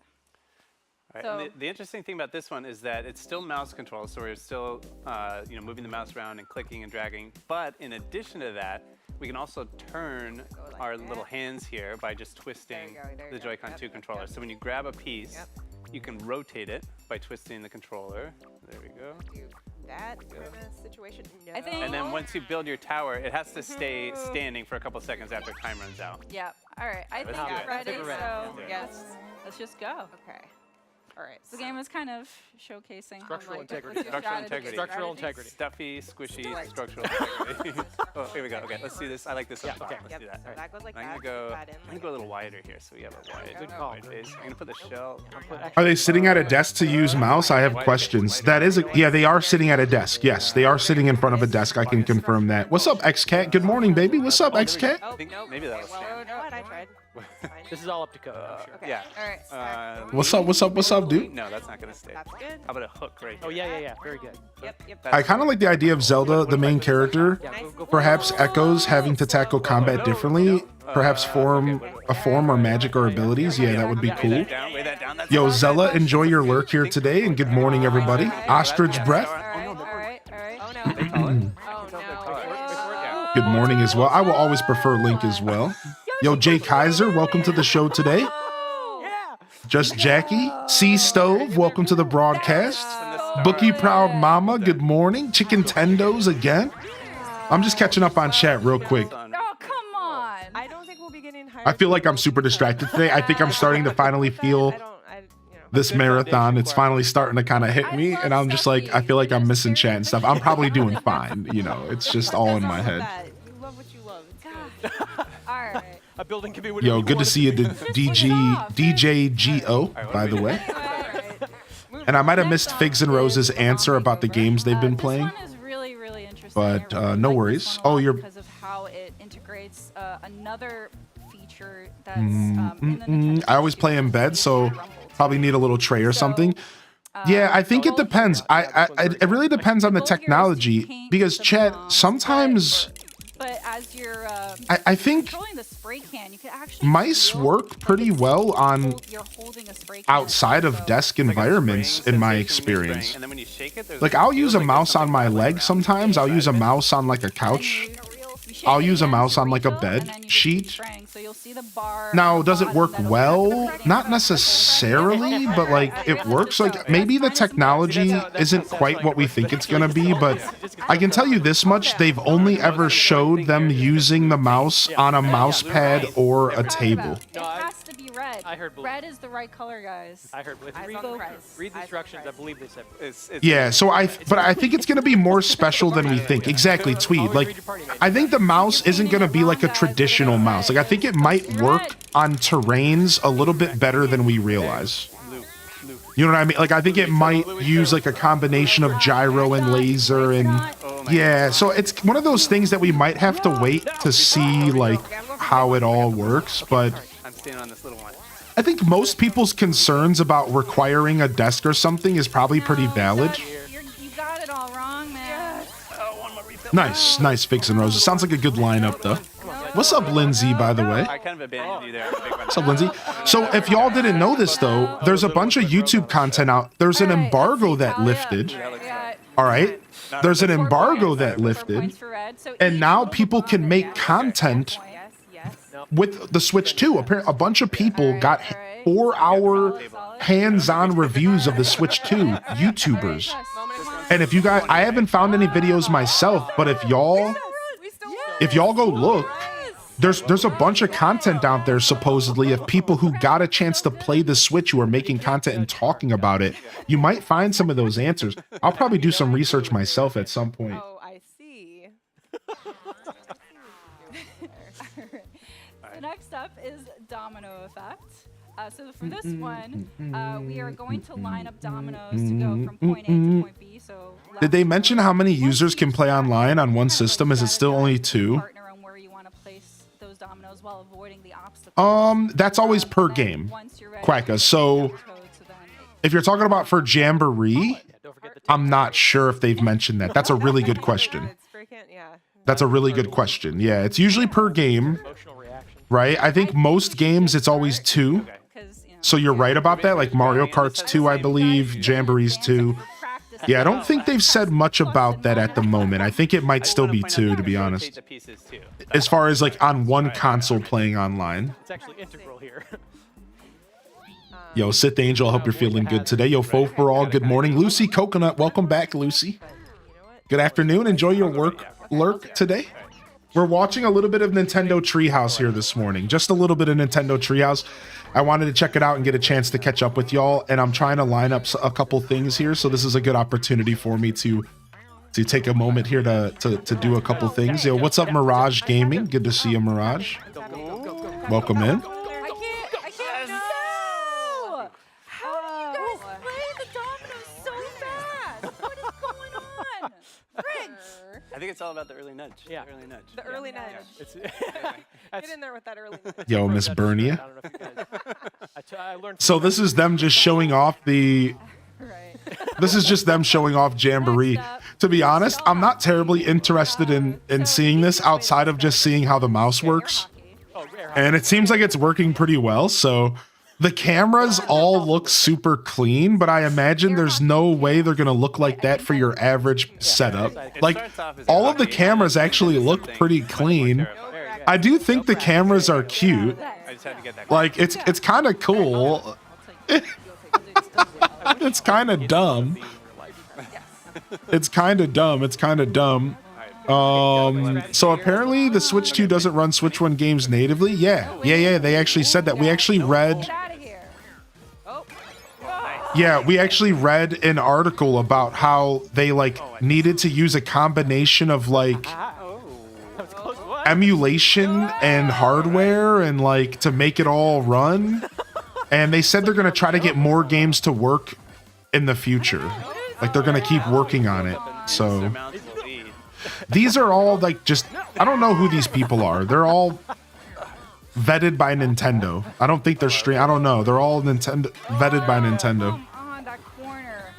Right. So, And the interesting thing about this one is that it's still mouse control, so we're still moving the mouse around and clicking and dragging. But in addition to that, we can also turn our little hands here by just twisting the Joy-Con 2 controller. So when you grab a piece, you can rotate it by twisting the controller. There we go. That in a situation. No. I think- And then once you build your tower, it has to stay standing for a couple seconds after time runs out. Yeah. All right. I think do we're it. ready. I think we're ready. So Yes. let's just go. Okay. All right. The game is kind of showcasing Structural like, integrity. what's your Structural strategy? integrity. Structural integrity. Stuffy, squishy, structural integrity. Oh, here we go. Okay, let's see this. I like this one. okay. Let's do that. So that goes like I'm that. gonna That in I'm gonna like go a little wider here, so we have a wide, Good call. wide face. I'm gonna put the shell. Are they sitting at a desk to use mouse? I have questions. That is yeah, they are sitting at a desk. Yes, they are sitting in front of a desk. I can confirm that. What's up, XCat? Good morning, baby. What's up, XCat? Oh, think nope. maybe that was Well, fair. you know what? I tried. It's fine. This is all up to code. I'm sure. Okay. Yeah. All right. What's up, dude? No, that's not gonna stay. That's good. How about a hook right here? Oh yeah. Very good. Yep. I kind of like the idea of Zelda, the main character, Yeah, go for perhaps echoes having to tackle combat differently, perhaps form or magic or abilities. Yeah, that would be cool. Weigh that down. That's Yo, Zella, enjoy your lurk here today, and good morning, everybody. Ostrich breath. All right. Oh no. They call it. Oh no. Yeah. Good morning as well. I will always prefer Link as well. Yo, Jay Kaiser, welcome to the show today. Just Jackie, C Stove, welcome to the broadcast. Bookie Proud Mama, good morning. Chicken Tendos again. I'm just catching up on chat real quick. Oh, come on. I don't think we'll be getting higher. I feel like I'm super distracted today. I think I'm starting to finally feel this marathon. It's finally starting to kind of hit me, and I'm just like, I feel like I'm missing chat and stuff. I'm probably doing fine, it's just all in my head. You love what you love. It's good. All right. A building can be Yo, good to see you, DJ GO, by the way. And I might have missed Figs and Rose's answer about the games they've been playing. This one is really, really interesting. But, no worries. Oh, you're- because of how it integrates highlights another feature that's in the Nintendo I always Switch play in bed, so Rumble. probably need a little tray or something. Yeah, I think it depends. It really depends on the Both yours technology paint because the chat bombs, sometimes but as you're I think controlling the spray can, you can actually mice feel work like pretty it's well on you're holding a spray can. outside of So- desk It's like a environments spraying in my sensation when you're experience. spraying, and then when you shake it, there's Like it I'll feels use a like there's mouse on something my rattling leg around sometimes. I'll inside use a of it. mouse on like a and then couch. you shake I'll it use a again mouse to on like a refill, bed and then you just keep sheet. spraying. So you'll see the bar Now, on the does it bottom work that'll well? be Not necessarily, but like it works. Like maybe the technology isn't quite what we think it's gonna be, but I can tell you this much: they've only ever showed them using the mouse on a mouse pad or a table. It has to be red. I heard blue. Red is the right color, guys. I heard. If you Eyes read, on the prize. read the Eyes on the instructions, I prize. believe they said. It's Yeah, so but I think it's gonna be more special than we think. Exactly, Tweed. Like I think the mouse isn't gonna be like a traditional mouse. Like I think it might work on terrains a little bit better than we realize. You know what I mean? Like I think it might use like a combination of gyro and laser and yeah, so it's one of those things that we might have to wait to see like how it all works, but I'm standing on this little one. I think most people's concerns about requiring a desk or something is probably pretty valid. You got it all wrong, man. Nice Figs and Roses. Sounds like a good lineup though. What's up, Lindsay, by the way? I kind of abandoned you there. What's up, Lindsay? So if y'all didn't know this though, there's a bunch of YouTube content out. There's an embargo that lifted. All right. There's an embargo that lifted. And now people can make content Yes, yes. with the Switch 2. Apparently, a bunch of people got 4-hour hands-on reviews of the Switch 2, YouTubers. And if you guys, I haven't found any videos myself, but if y'all go look, there's a bunch of content out there supposedly of people who got a chance to play the Switch who are making content and talking about it. You might find some of those answers. I'll probably do some research myself at some point. Oh, I see. So next up is domino effect. So for this one, we are going to line up dominoes to go from point A to point B. So Did they mention how many users can play online on one system? Is it still only 2? Partner on where you want to place those dominoes while avoiding the obstacle. That's always per game, Quacka. So if you're talking about for Jamboree, Don't forget the I'm not sure if they've mentioned that. That's a really good question. It's freaking, yeah. That's a really good question. Yeah, it's usually per game, emotional reaction. right? I think most games it's always 2. So you're right about that. Like Mario Kart's 2, I believe. Jamboree's 2. Yeah, I don't think they've said much about that at the moment. I think it might still be 2, to be honest. As far as like on one console playing online. It's actually integral here. Yo, Sith Angel, I hope you're feeling good today. Yo, Fo for all, good morning. Lucy Coconut, welcome back, Lucy. Good afternoon. Enjoy your lurk today. We're watching a little bit of Nintendo Treehouse here this morning. Just a little bit of Nintendo Treehouse. I wanted to check it out and get a chance to catch up with y'all, and I'm trying to line up a couple things here, so this is a good opportunity for me to take a moment here to do a couple things. Yo, what's up, Mirage Gaming? Good to see you, Mirage. Welcome in. I can't know! How do you guys play the dominoes so fast? What is going on? Frig! I think it's all about the early nudge. Yeah. The early nudge. The early nudge. It's, Get in there with that early nudge. Yo, Miss Bernia. I don't know if you guys. I learned. So this is them just showing off the. Right. This is just them showing off Jamboree. To be honest, I'm not terribly interested in seeing this outside of just seeing how the mouse works. And it seems like it's working pretty well. So the cameras all look super clean, but I imagine there's no way they're going to look like that for your average setup. Like all of the cameras actually look pretty clean. I do think the cameras are cute. I just had to get that. Like it's kind of cool. It's kind of dumb. It's kind of dumb. So apparently the Switch 2 doesn't run Switch 1 games natively. Yeah. They actually said that. We actually read. Get out of here. Yeah, we actually read an article about how they like needed to use a combination of like emulation and hardware and like to make it all run. And they said they're going to try to get more games to work in the future. Like they're going to keep working on it. So These are all like just, I don't know who these people are. They're all vetted by Nintendo. I don't think they're I don't know. They're all Nintendo vetted by Nintendo. Come on, that corner.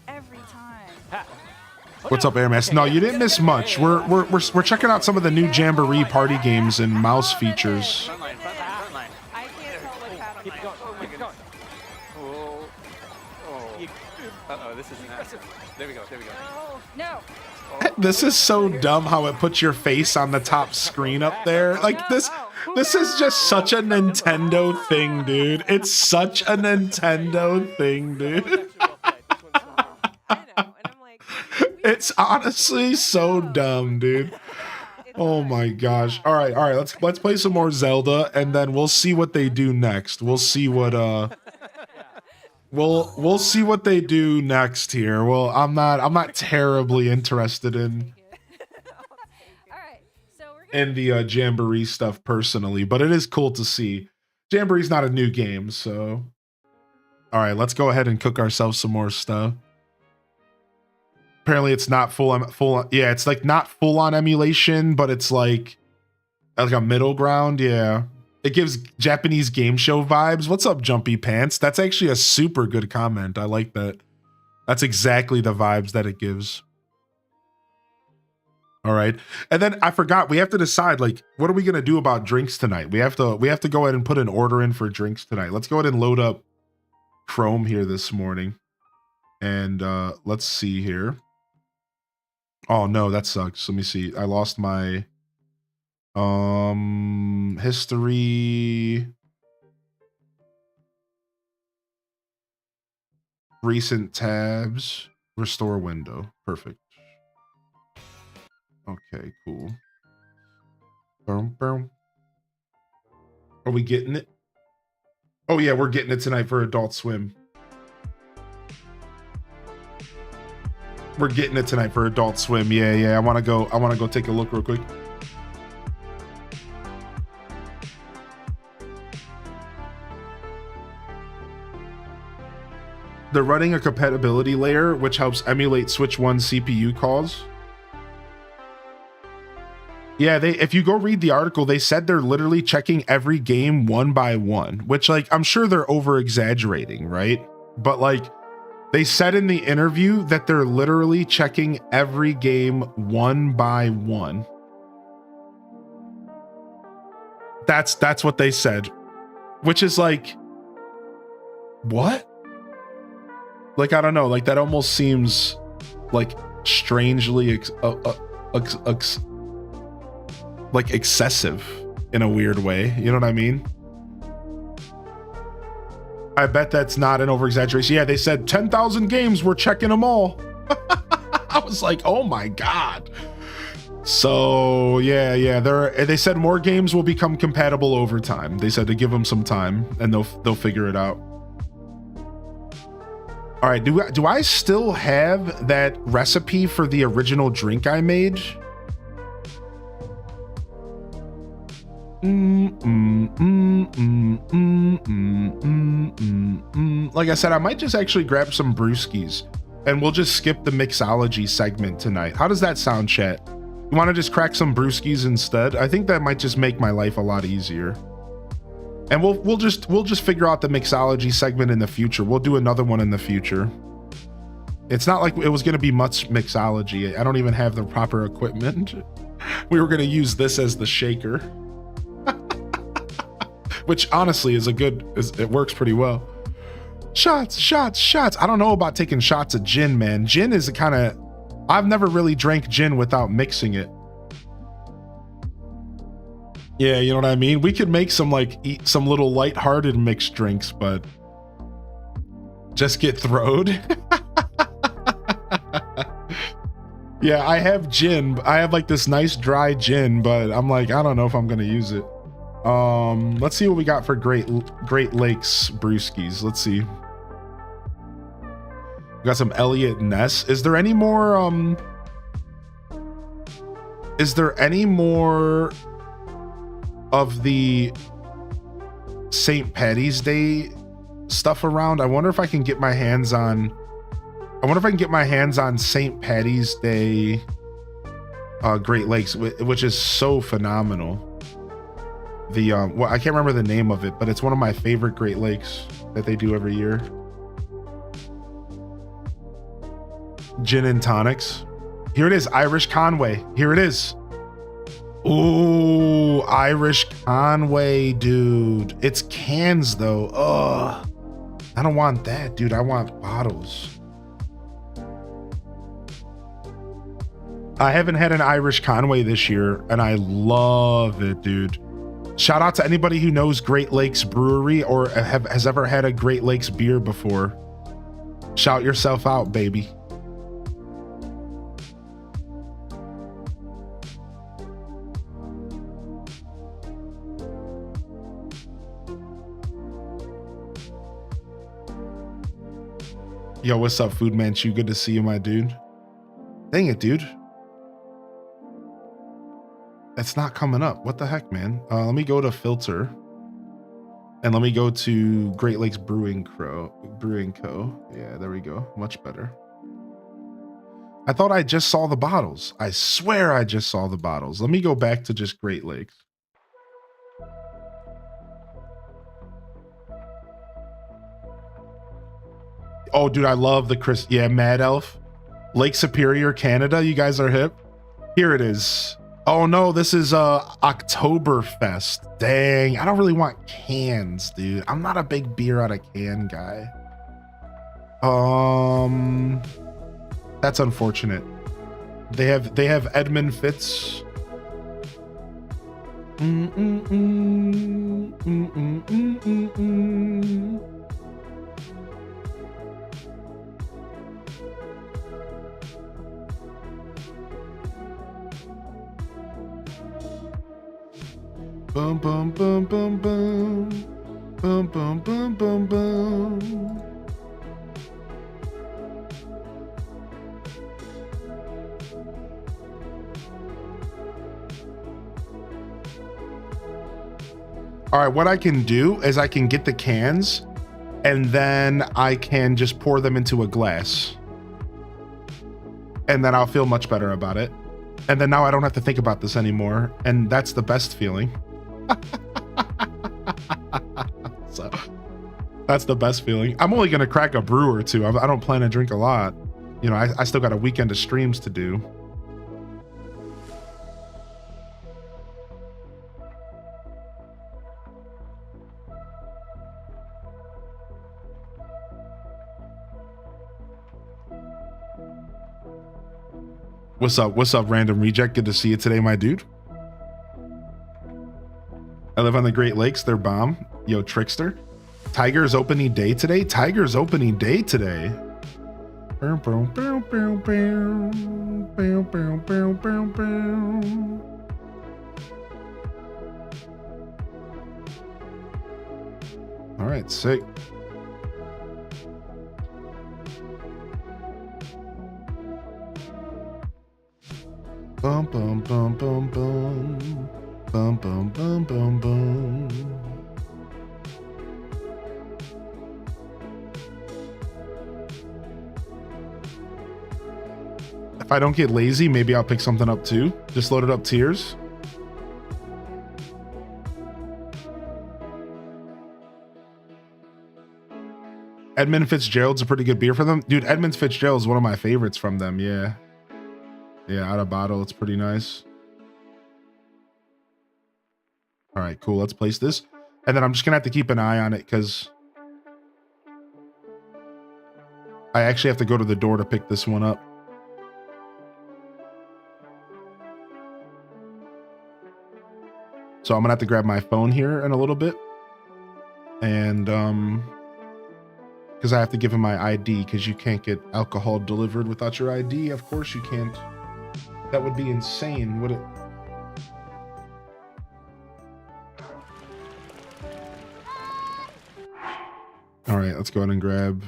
Every time. What's up, Airmass? No, you didn't miss much. We're checking out some of the new Jamboree party games and mouse features. Front line, front line, front line. I can't tell what's happening. Keep going. Keep going. Oh, uh-oh, this is nasty. There we go, there we go. No. This is so dumb how it puts your face on the top screen up there. Like this is just such a Nintendo thing, dude. It's such a Nintendo thing, dude. I know, and I'm like, It's honestly so dumb, dude. Oh my gosh. All right. Let's play some more Zelda and then we'll see what they do next. We'll see what we'll see what they do next here. Well, I'm not terribly interested in All right. So we're gonna in the Jamboree stuff personally, but it is cool to see. Jamboree's not a new game, so all right, let's go ahead and cook ourselves some more stuff. Apparently it's not full yeah, it's like not full on emulation, but it's like a middle ground. Yeah, it gives Japanese game show vibes. What's up, Jumpy Pants? That's actually a super good comment. I like that. That's exactly the vibes that it gives. All right, and then I forgot, we have to decide, like, what are we gonna do about drinks tonight? We have to go ahead and put an order in for drinks tonight. Let's go ahead and load up Chrome here this morning, and let's see here. Oh no, that sucks. Let me see. I lost my history, recent tabs, restore window. Perfect. Okay, cool. Boom, boom. Are we getting it? Oh yeah, we're getting it tonight for Adult Swim. We're getting it tonight for Adult Swim. Yeah. I want to go take a look real quick. They're running a compatibility layer, which helps emulate Switch 1 CPU calls. Yeah, if you go read the article, they said they're literally checking every game one by one, which, like, I'm sure they're over exaggerating, right? But like, they said in the interview that they're literally checking every game one by one. That's what they said, which is like, what? Like, I don't know, like that almost seems like strangely like excessive in a weird way. You know what I mean? I bet that's not an over exaggeration. Yeah, they said 10,000 games, we're checking them all. I was like, oh my God. So yeah, they said more games will become compatible over time. They said to give them some time and they'll figure it out. All right, do I still have that recipe for the original drink I made? Like I said, I might just actually grab some brewskis and we'll just skip the mixology segment tonight. How does that sound, chat? You want to just crack some brewskis instead? I think that might just make my life a lot easier. And we'll just figure out the mixology segment in the future. We'll do another one in the future. It's not like it was going to be much mixology. I don't even have the proper equipment. We were going to use this as the shaker. Which honestly is it works pretty well. Shots. I don't know about taking shots of gin, man. Gin is I've never really drank gin without mixing it. Yeah, you know what I mean? We could make some eat some little lighthearted mixed drinks, but just get throwed. Yeah, I have gin. I have like this nice dry gin, but I'm like, I don't know if I'm going to use it. Let's see what we got for Great Lakes brewskis. Let's see. We got some Elliot Ness. Is there any more of the St. Patty's Day stuff around? I wonder if I can get my hands on St. Patty's Day Great Lakes, which is so phenomenal. The well, I can't remember the name of it, but it's one of my favorite Great Lakes that they do every year. Gin and tonics. Here it is, Irish Conway. Here it is. Ooh, Irish Conway, dude. It's cans though. Ugh. I don't want that, dude. I want bottles. I haven't had an Irish Conway this year, and I love it, dude. Shout out to anybody who knows Great Lakes Brewery or has ever had a Great Lakes beer before. Shout yourself out, baby. Yo, what's up, Food Man Chew? Good to see you, my dude. Dang it, dude. It's not coming up. What the heck, man? Let me go to filter. And let me go to Great Lakes Brewing Co. Yeah, there we go. Much better. I thought I just saw the bottles. I swear I just saw the bottles. Let me go back to just Great Lakes. Oh, dude, I love the yeah, Mad Elf. Lake Superior, Canada. You guys are hip. Here it is. Oh no, this is Oktoberfest. Dang, I don't really want cans, dude. I'm not a big beer out of can guy. That's unfortunate. They have Edmund Fitz. Boom, boom, boom, boom, boom. Boom, boom, boom, boom, boom. All right, what I can do is I can get the cans and then I can just pour them into a glass. And then I'll feel much better about it. And then now I don't have to think about this anymore. And that's the best feeling. So that's the best feeling. I'm only gonna crack a brew or two. I don't plan to drink a lot. You know, I still got a weekend of streams to do. What's up? What's up, Random Reject? Good to see you today, my dude. I live on the Great Lakes. They're bomb. Yo, Trickster. Tiger's opening day today? Tiger's opening day today. All right, sick. Bum, bum, bum, bum, bum. Bum, bum, bum, bum, bum. If I don't get lazy, maybe I'll pick something up too. Just loaded up tiers. Edmund Fitzgerald's a pretty good beer for them. Dude, Edmund Fitzgerald's one of my favorites from them, yeah. Yeah, out of bottle, it's pretty nice. All right, cool. Let's place this. And then I'm just going to have to keep an eye on it because I actually have to go to the door to pick this one up. So I'm going to have to grab my phone here in a little bit. And because I have to give him my ID because you can't get alcohol delivered without your ID. Of course you can't. That would be insane, would it? All right, let's go ahead and grab.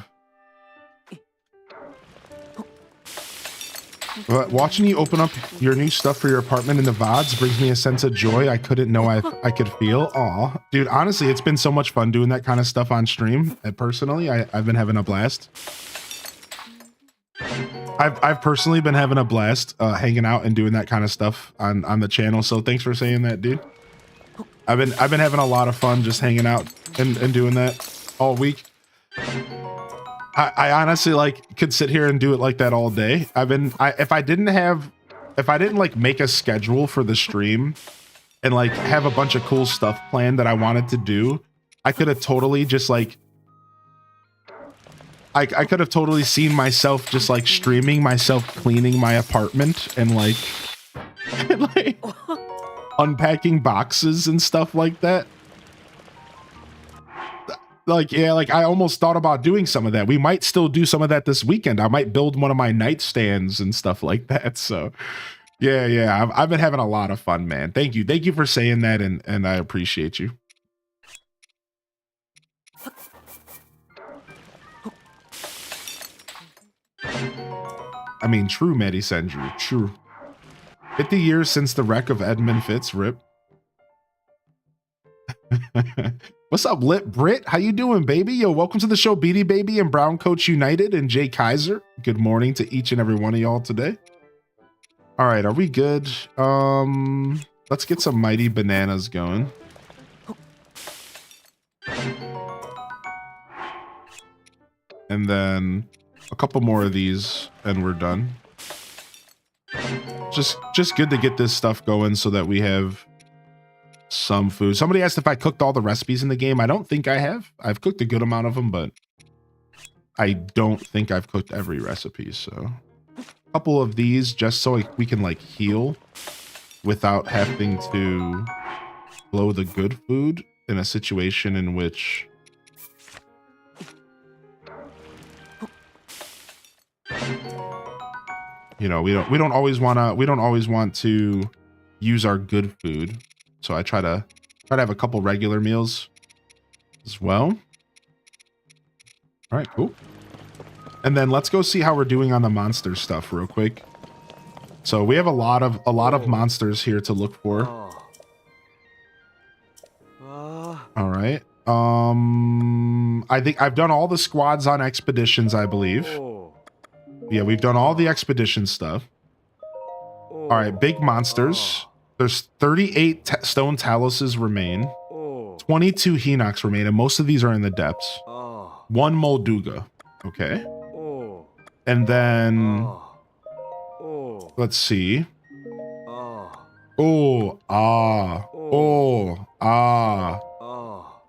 Watching you open up your new stuff for your apartment in the VODs brings me a sense of joy I couldn't know I could feel. Aw, dude, honestly, it's been so much fun doing that kind of stuff on stream. And personally, I've been having a blast. I've personally been having a blast hanging out and doing that kind of stuff on the channel. So thanks for saying that, dude. I've been having a lot of fun just hanging out and doing that all week. I honestly like could sit here and do it like that all day. If I didn't like make a schedule for the stream and like have a bunch of cool stuff planned that I wanted to do, I could have totally just like I could have totally seen myself just like streaming myself cleaning my apartment and like unpacking boxes and stuff like that. Like, yeah, like I almost thought about doing some of that. We might still do some of that this weekend. I might build one of my nightstands and stuff like that. So yeah, I've been having a lot of fun, man. Thank you for saying that, and I appreciate you. I mean, true, Maddie Sendrew, true. 50 years since the wreck of Edmund Fitz, rip. What's up, Lit Brit? How you doing, baby? Yo, welcome to the show, Beady Baby and Brown Coach United and Jay Kaiser. Good morning to each and every one of y'all today. All right, are we good? Let's get some mighty bananas going. And then a couple more of these and we're done. Just good to get this stuff going so that we have some food. Somebody asked if I cooked all the recipes in the game. I don't think I have. I've cooked a good amount of them, but I don't think I've cooked every recipe. So a couple of these just so we can like heal without having to blow the good food in a situation in which you know, we don't always want to use our good food. So I try to have a couple regular meals as well. All right, cool. And then let's go see how we're doing on the monster stuff real quick. So we have a lot of monsters here to look for. All right. I think I've done all the squads on expeditions, I believe. Yeah, we've done all the expedition stuff. All right, big monsters. There's 38 stone taluses remain. 22 Hinox remain, and most of these are in the depths. 1 Molduga. Okay. And then let's see.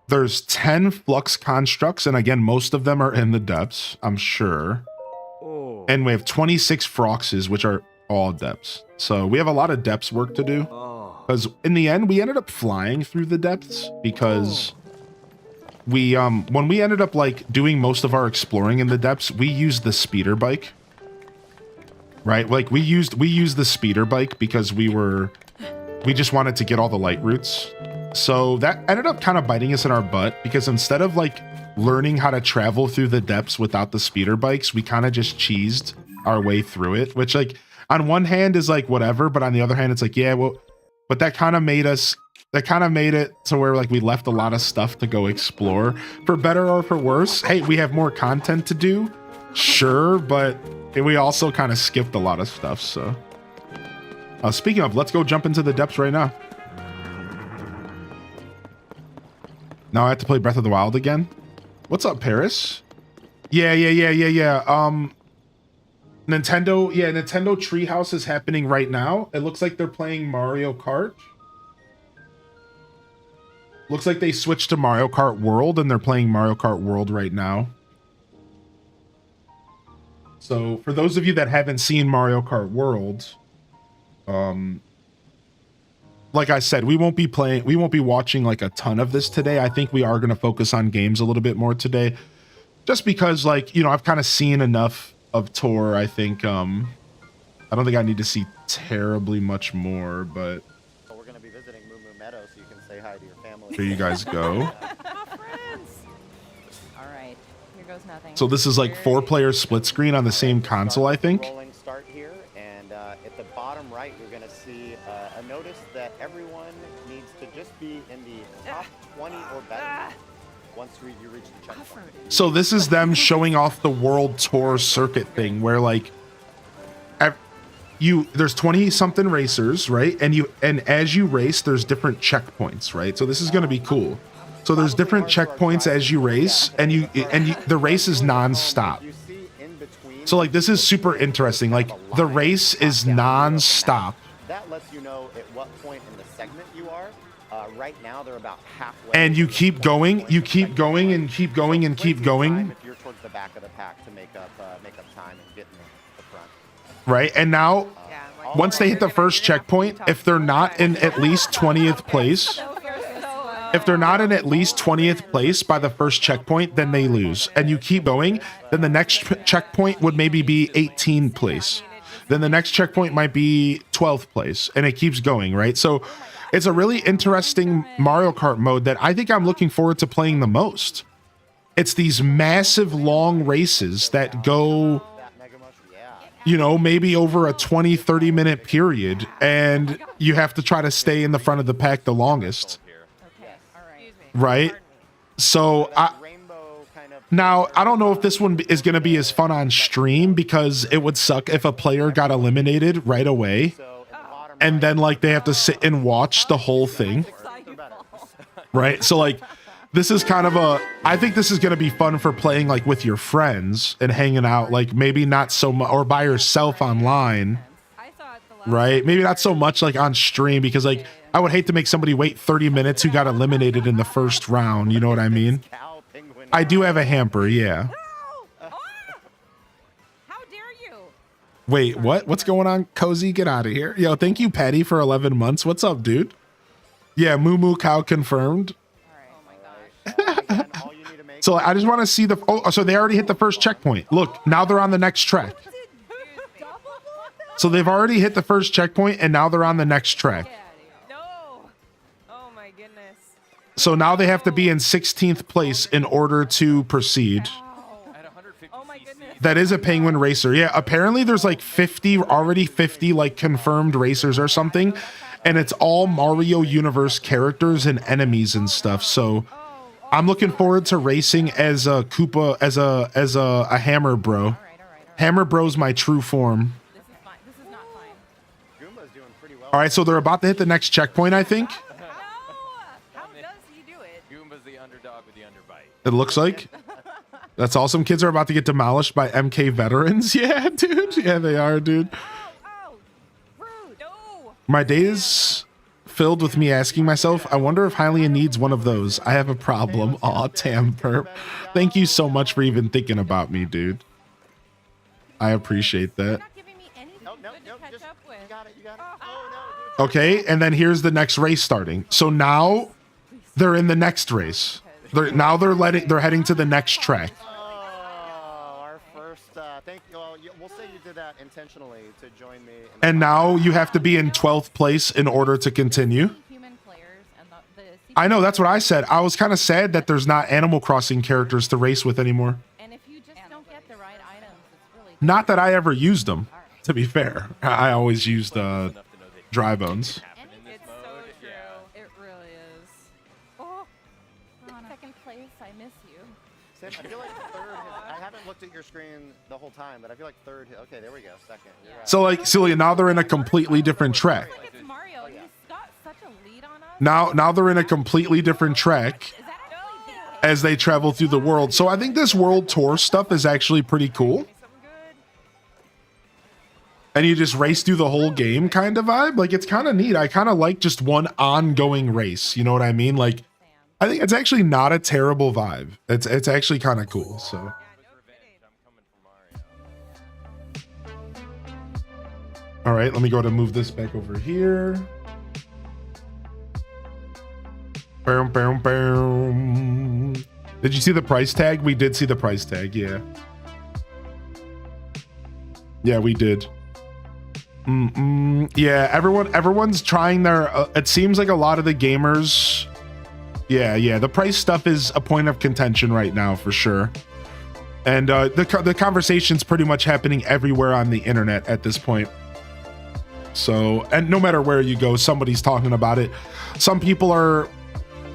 There's 10 flux constructs, and again, most of them are in the depths, I'm sure. And we have 26 Froxes, which are all depths. So we have a lot of depths work to do. Because in the end, we ended up flying through the depths because we when we ended up like doing most of our exploring in the depths, we used the speeder bike. Right? Like we used the speeder bike because we just wanted to get all the light routes. So that ended up kind of biting us in our butt because instead of like learning how to travel through the depths without the speeder bikes, we kind of just cheesed our way through it, which like on one hand is like whatever, but on the other hand it's like, yeah, well, but that kind of made it to where like we left a lot of stuff to go explore, for better or for worse. Hey, we have more content to do, sure, but we also kind of skipped a lot of stuff. So speaking of, let's go jump into the depths right now. Now I have to play Breath of the Wild again. What's up, Paris? Yeah. Nintendo Treehouse is happening right now. It looks like they're playing Mario Kart. Looks like they switched to Mario Kart World and they're playing Mario Kart World right now. So for those of you that haven't seen Mario Kart World, like I said, we won't be watching like a ton of this today. I think we are going to focus on games a little bit more today, just because like, you know, I've kind of seen enough of Tor. I think I don't think I need to see terribly much more, but we're going to be visiting Moo Moo Meadow, so you can say hi to your family. Here you guys go. Friends. All right, here goes nothing. So this is like 4-player split screen on the same console, I think. Rolling start here, and at the bottom right, you're going to see a notice that everyone needs to just be in the top 20 or better once you reach the checkpoint. So this is them showing off the World Tour circuit thing, where like there's 20 something racers, right? And as you race, there's different checkpoints, right? So this is going to be cool. So there's different checkpoints as you race, and the race is non-stop. So like this is super interesting. Like the race is non-stop. That lets you know at what point in the segment you are. Right now they're about halfway. And you keep going, you keep going, and keep going, and keep going. If you're towards the back of the pack to make up time and get in the front. Right, and now once they hit the first checkpoint, if they're not in at least 20th place, if they're not in at least 20th place by the first checkpoint, then they lose. And you keep going, then the next checkpoint would maybe be 18th place. Then the next checkpoint might be 12th place, and it keeps going, right? So it's a really interesting Mario Kart mode that I think I'm looking forward to playing the most. It's these massive long races that go, you know, maybe over a 20-30 minute period, and you have to try to stay in the front of the pack the longest. Right? So now I don't know if this one is going to be as fun on stream, because it would suck if a player got eliminated right away and then like they have to sit and watch the whole thing. Right? So like this is kind of I think this is going to be fun for playing like with your friends and hanging out, like maybe not so much, or by yourself online. Right? Maybe not so much like on stream, because like I would hate to make somebody wait 30 minutes who got eliminated in the first round. You know what I mean? I do have a hamper, yeah. How dare you? Wait, what? What's going on? Cozy, get out of here. Yo, thank you, Patty, for 11 months. What's up, dude? Yeah, Moo Moo Cow confirmed. So I just want to see the... Oh, so they already hit the first checkpoint. Look, now they're on the next track. So they've already hit the first checkpoint, and now they're on the next track. So now they have to be in 16th place in order to proceed. That is a penguin racer. Yeah, apparently there's like 50 like confirmed racers or something, and it's all Mario Universe characters and enemies and stuff. So I'm looking forward to racing as a Koopa, as a Hammer Bro. Hammer Bro's my true form. All right, so they're about to hit the next checkpoint, I think. It looks like. That's awesome. Kids are about to get demolished by MK veterans. Yeah, dude. Yeah, they are, dude. My day is filled with me asking myself, I wonder if Hylian needs one of those. I have a problem. Aw, Tamper. Thank you so much for even thinking about me, dude. I appreciate that. Okay, and then here's the next race starting. So now they're in the next race. They're heading to the next track. Oh, our first. Thank you. Well, we'll say you did that intentionally to join me. And now you have to be in 12th place in order to continue. I know, that's what I said. I was kind of sad that there's not Animal Crossing characters to race with anymore. And if you just don't get the right items, it's really not that I ever used them, to be fair. I always used dry bones. It's so true. It really is. Oh, second place. I miss you. Sam, I feel like third. I haven't looked at your screen the whole time, but I feel like third. Okay, there we go. Second. You're right. So like, Celia, now they're in a completely different track. Like it's Mario. He's got such a lead on us. Now they're in a completely different track as they travel through the world. So I think this world tour stuff is actually pretty cool. And you just race through the whole game kind of vibe. Like, it's kind of neat. I kind of like just one ongoing race. You know what I mean? Like, I think it's actually not a terrible vibe. It's actually kind of cool. So. All right, let me go to move this back over here. Boom, boom, boom. Did you see the price tag? We did see the price tag. Yeah. Yeah, we did. Yeah, everyone's trying their it seems like a lot of the gamers, yeah, the price stuff is a point of contention right now for sure. And the conversation's pretty much happening everywhere on the internet at this point. So, and no matter where you go, somebody's talking about it. Some people are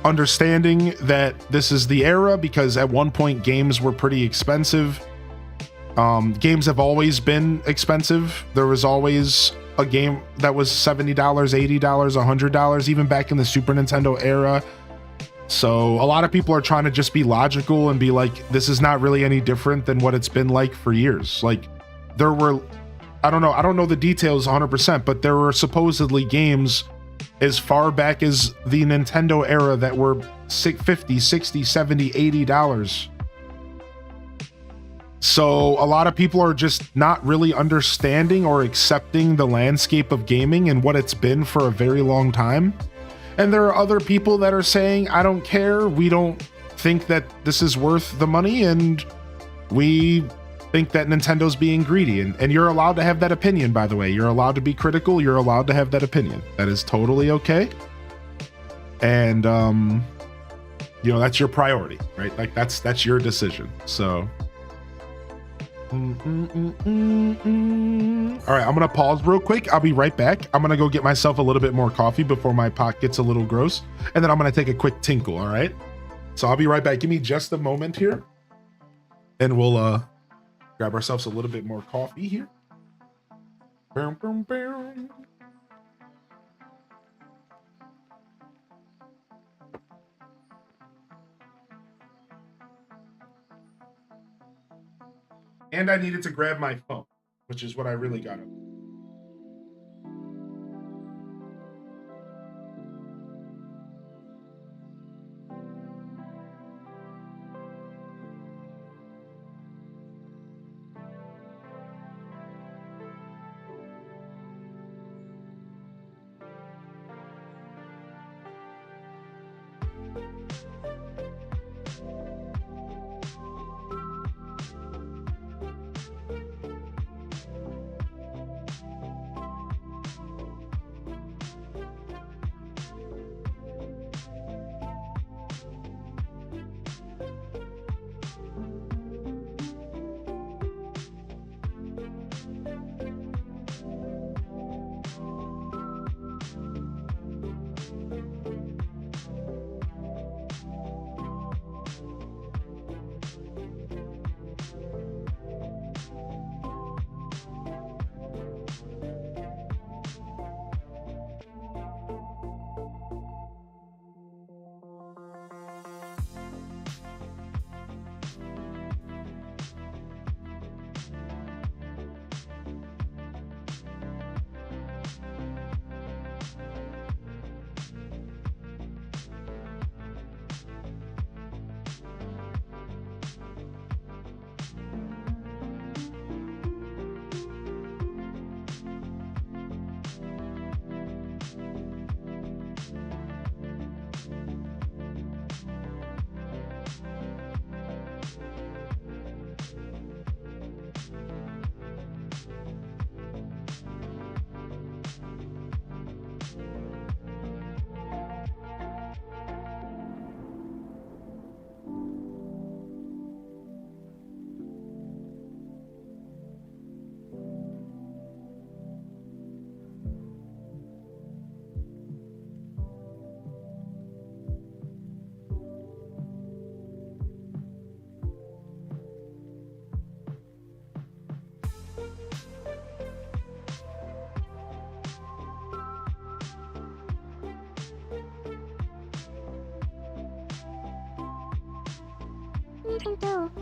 understanding that this is the era because at one point games were pretty expensive. Games have always been expensive. There was always a game that was $70, $80, $100, even back in the Super Nintendo era. So a lot of people are trying to just be logical and be like, this is not really any different than what it's been like for years. Like there were, I don't know the details 100%, but there were supposedly games as far back as the Nintendo era that were $50, $60, $70, $80. So a lot of people are just not really understanding or accepting the landscape of gaming and what it's been for a very long time. And there are other people that are saying, I don't care. We don't think that this is worth the money. And we think that Nintendo's being greedy. And you're allowed to have that opinion, by the way. You're allowed to be critical. You're allowed to have that opinion. That is totally okay. And, you know, that's your priority, right? Like that's your decision. So. All right, I'm gonna pause real quick. I'll be right back. I'm gonna go get myself a little bit more coffee before my pot gets a little gross, and then I'm gonna take a quick tinkle. All right, so I'll be right back. Give me just a moment here, and we'll grab ourselves a little bit more coffee here. Boom, boom, boom. And I needed to grab my phone, which is what I really got.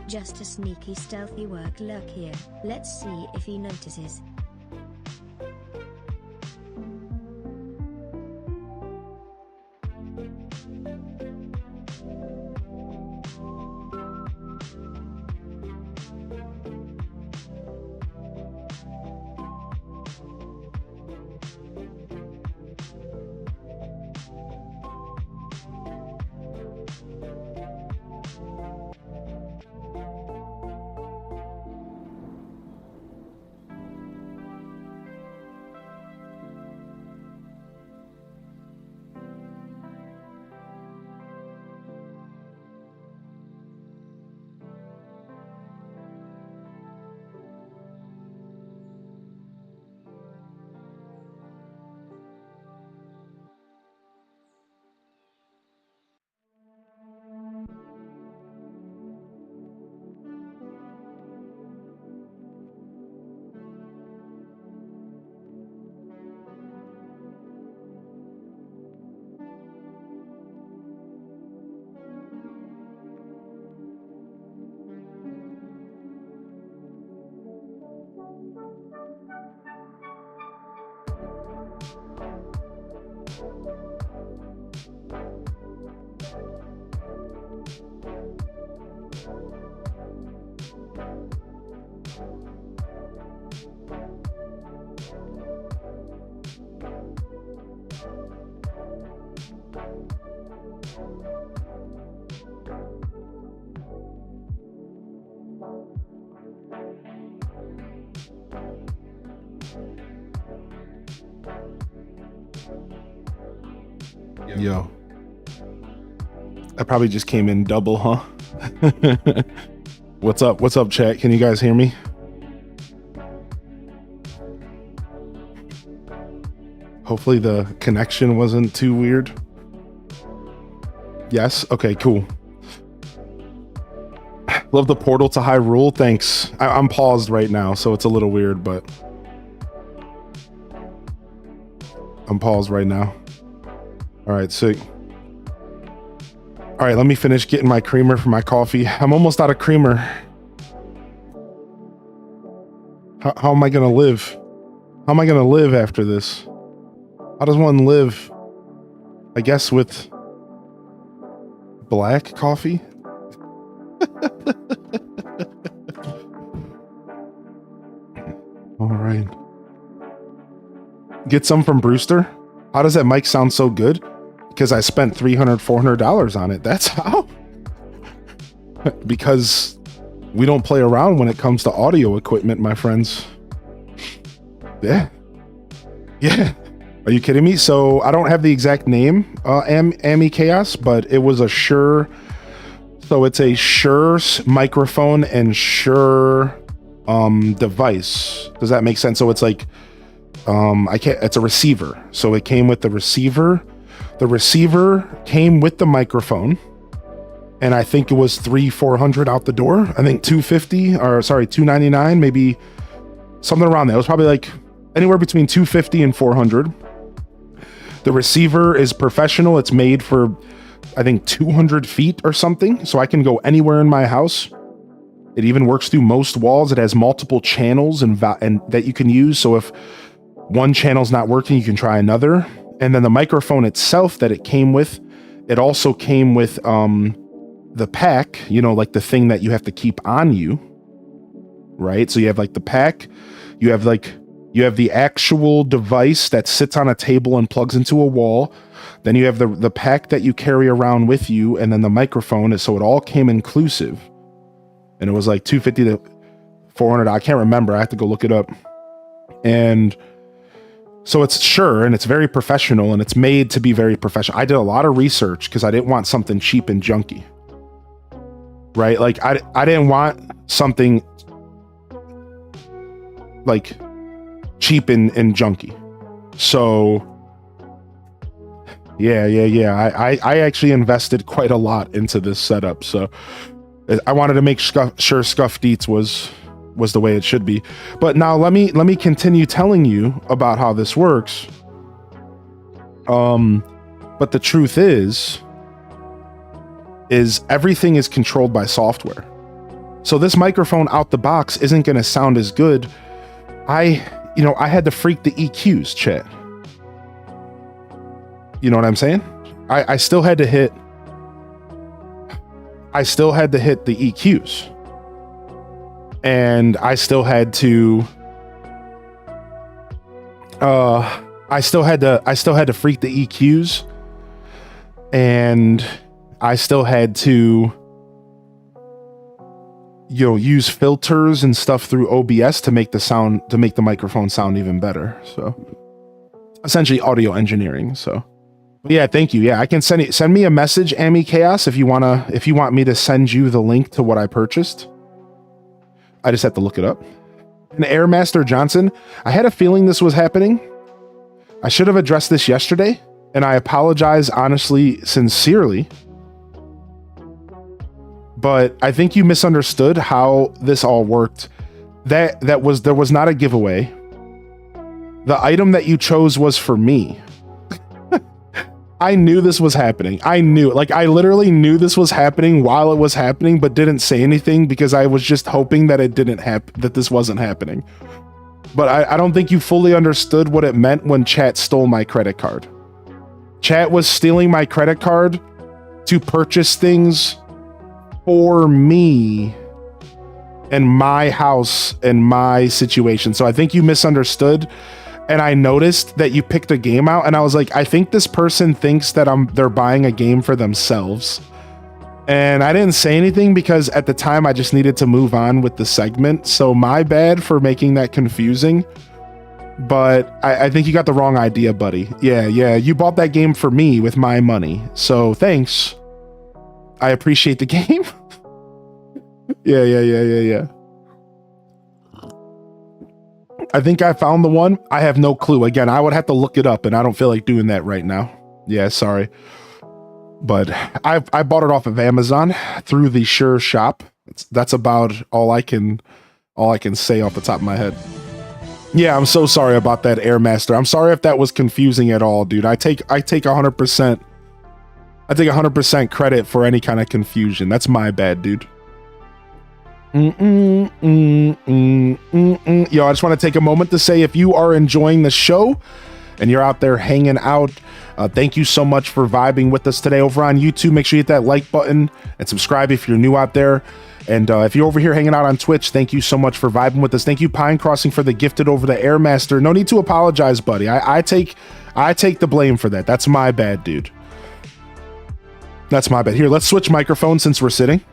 Just a sneaky stealthy work lurk here. Let's see if he notices. Yo. I probably just came in double, huh? What's up? What's up, chat? Can you guys hear me? Hopefully the connection wasn't too weird. Yes? Okay, cool. Love the portal to Hyrule. Thanks. I'm paused right now, so it's a little weird, but I'm paused right now. All right, sick. All right, let me finish getting my creamer for my coffee. I'm almost out of creamer. How am I gonna live? How am I gonna live after this? How does one live? I guess with black coffee? All right. Get some from Brewster. How does that mic sound so good? Because I spent $300, $400 on it. That's how. Because we don't play around when it comes to audio equipment, my friends. Yeah. Yeah. Are you kidding me? So I don't have the exact name, Ami Chaos, but it was a Shure. So it's a Shure microphone and Shure device. Does that make sense? So it's like, it's a receiver. So it came with the receiver. The receiver came with the microphone. And I think it was $300-$400 out the door. I think $299, maybe something around there. It was probably like anywhere between $250 and $400. The receiver is professional. It's made for, I think, 200 feet or something. So I can go anywhere in my house. It even works through most walls. It has multiple channels and that you can use. So if one channel's not working, you can try another. And then the microphone itself that it came with, it also came with the pack, you know, like the thing that you have to keep on you, right? So you have like the pack, you have the actual device that sits on a table and plugs into a wall. Then you have the pack that you carry around with you, and then the microphone. So it all came inclusive. And it was like $250 to $400. I can't remember. I have to go look it up. And so it's Shure, and it's very professional, and it's made to be very professional. I did a lot of research because I didn't want something cheap and junky, right? Like I didn't want something like cheap and junky. So yeah. I actually invested quite a lot into this setup. So I wanted to make sure Scuffed Eats was the way it should be. But now let me continue telling you about how this works. But the truth is everything is controlled by software. So this microphone out the box isn't going to sound as good. I had to freak the EQs, chat. You know what I'm saying? I still had to hit the EQs. And I still had to freak the EQs, and I still had to use filters and stuff through OBS to make the microphone sound even better. So essentially audio engineering. So but yeah, thank you. Yeah, I can send me a message, Ami Chaos, if you want me to send you the link to what I purchased. I just have to look it up. And Airmaster Johnson, I had a feeling this was happening. I should have addressed this yesterday, and I apologize honestly, sincerely. But I think you misunderstood how this all worked. There was not a giveaway. The item that you chose was for me. I knew this was happening. I literally knew this was happening while it was happening, but didn't say anything because I was just hoping that that this wasn't happening. But I don't think you fully understood what it meant when chat stole my credit card. Chat was stealing my credit card to purchase things for me and my house and my situation. So I think you misunderstood. and I noticed that you picked a game out, and I was like, I think this person thinks that they're buying a game for themselves. And I didn't say anything because at the time I just needed to move on with the segment. So my bad for making that confusing. But I think you got the wrong idea, buddy. Yeah, you bought that game for me with my money. So thanks. I appreciate the game. Yeah. I think I found the one. I have no clue. Again, I would have to look it up, and I don't feel like doing that right now. Yeah, sorry. But I bought it off of Amazon through the Sure Shop. That's about all I can say off the top of my head. Yeah, I'm so sorry about that, Airmaster. I'm sorry if that was confusing at all, dude. I take 100%. I take 100% credit for any kind of confusion. That's my bad, dude. Yo, I just want to take a moment to say, if you are enjoying the show and you're out there hanging out, thank you so much for vibing with us today over on YouTube. Make sure you hit that like button and subscribe if you're new out there. And if you're over here hanging out on Twitch, thank you so much for vibing with us. Thank you, Pine Crossing, for the gifted over to Airmaster. No need to apologize, buddy. I take the blame for that. That's my bad, dude. That's my bad. Here, let's switch microphones since we're sitting.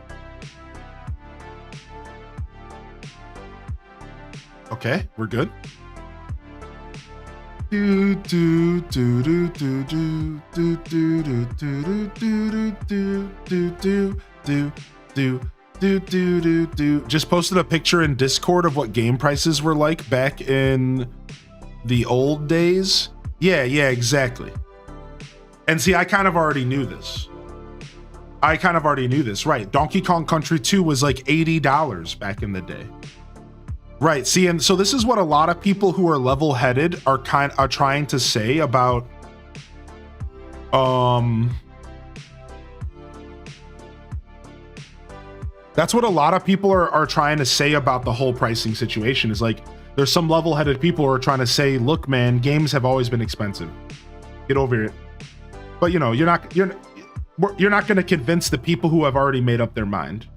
Okay, we're good. Just posted a picture in Discord of what game prices were like back in the old days. Yeah, exactly. And see, I kind of already knew this. Right. Donkey Kong Country 2 was like $80 back in the day. Right. See, and so this is what a lot of people who are level-headed are trying to say about that's what a lot of people are trying to say about the whole pricing situation, is like, there's some level-headed people who are trying to say, look, man, games have always been expensive. Get over it. But you know, you're not going to convince the people who have already made up their mind.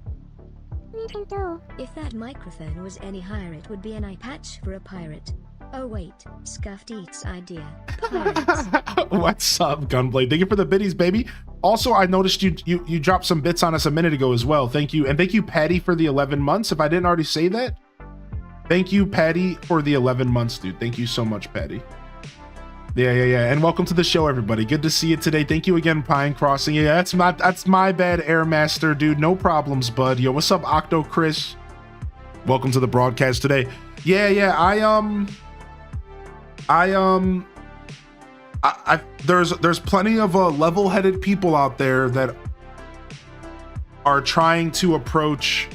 If that microphone was any higher, it would be an eye patch for a pirate. Oh wait, Scuffed Eats idea. Pirates. What's up, Gunblade? Thank you for the biddies, baby. Also, I noticed you dropped some bits on us a minute ago as well. Thank you. And thank you, Patty, for the 11 months. If I didn't already say that, thank you, Patty, for the 11 months, dude. Thank you so much, Patty. Yeah. And welcome to the show, everybody. Good to see you today. Thank you again, Pine Crossing. Yeah, that's my bad, Airmaster, dude. No problems, bud. Yo, what's up, Octo Chris? Welcome to the broadcast today. Yeah. There's plenty of level-headed people out there that are trying to approach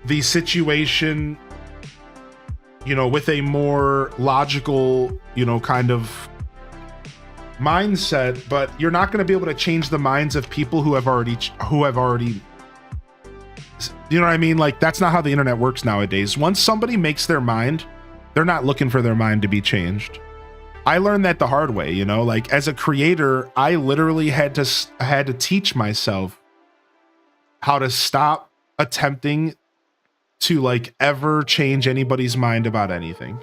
the situation, you know, with a more logical, you know, kind of mindset, but you're not going to be able to change the minds of people who have already, you know what I mean? Like, that's not how the internet works nowadays. Once somebody makes their mind, they're not looking for their mind to be changed. I learned that the hard way, you know, like as a creator, I literally had to teach myself how to stop attempting to like ever change anybody's mind about anything.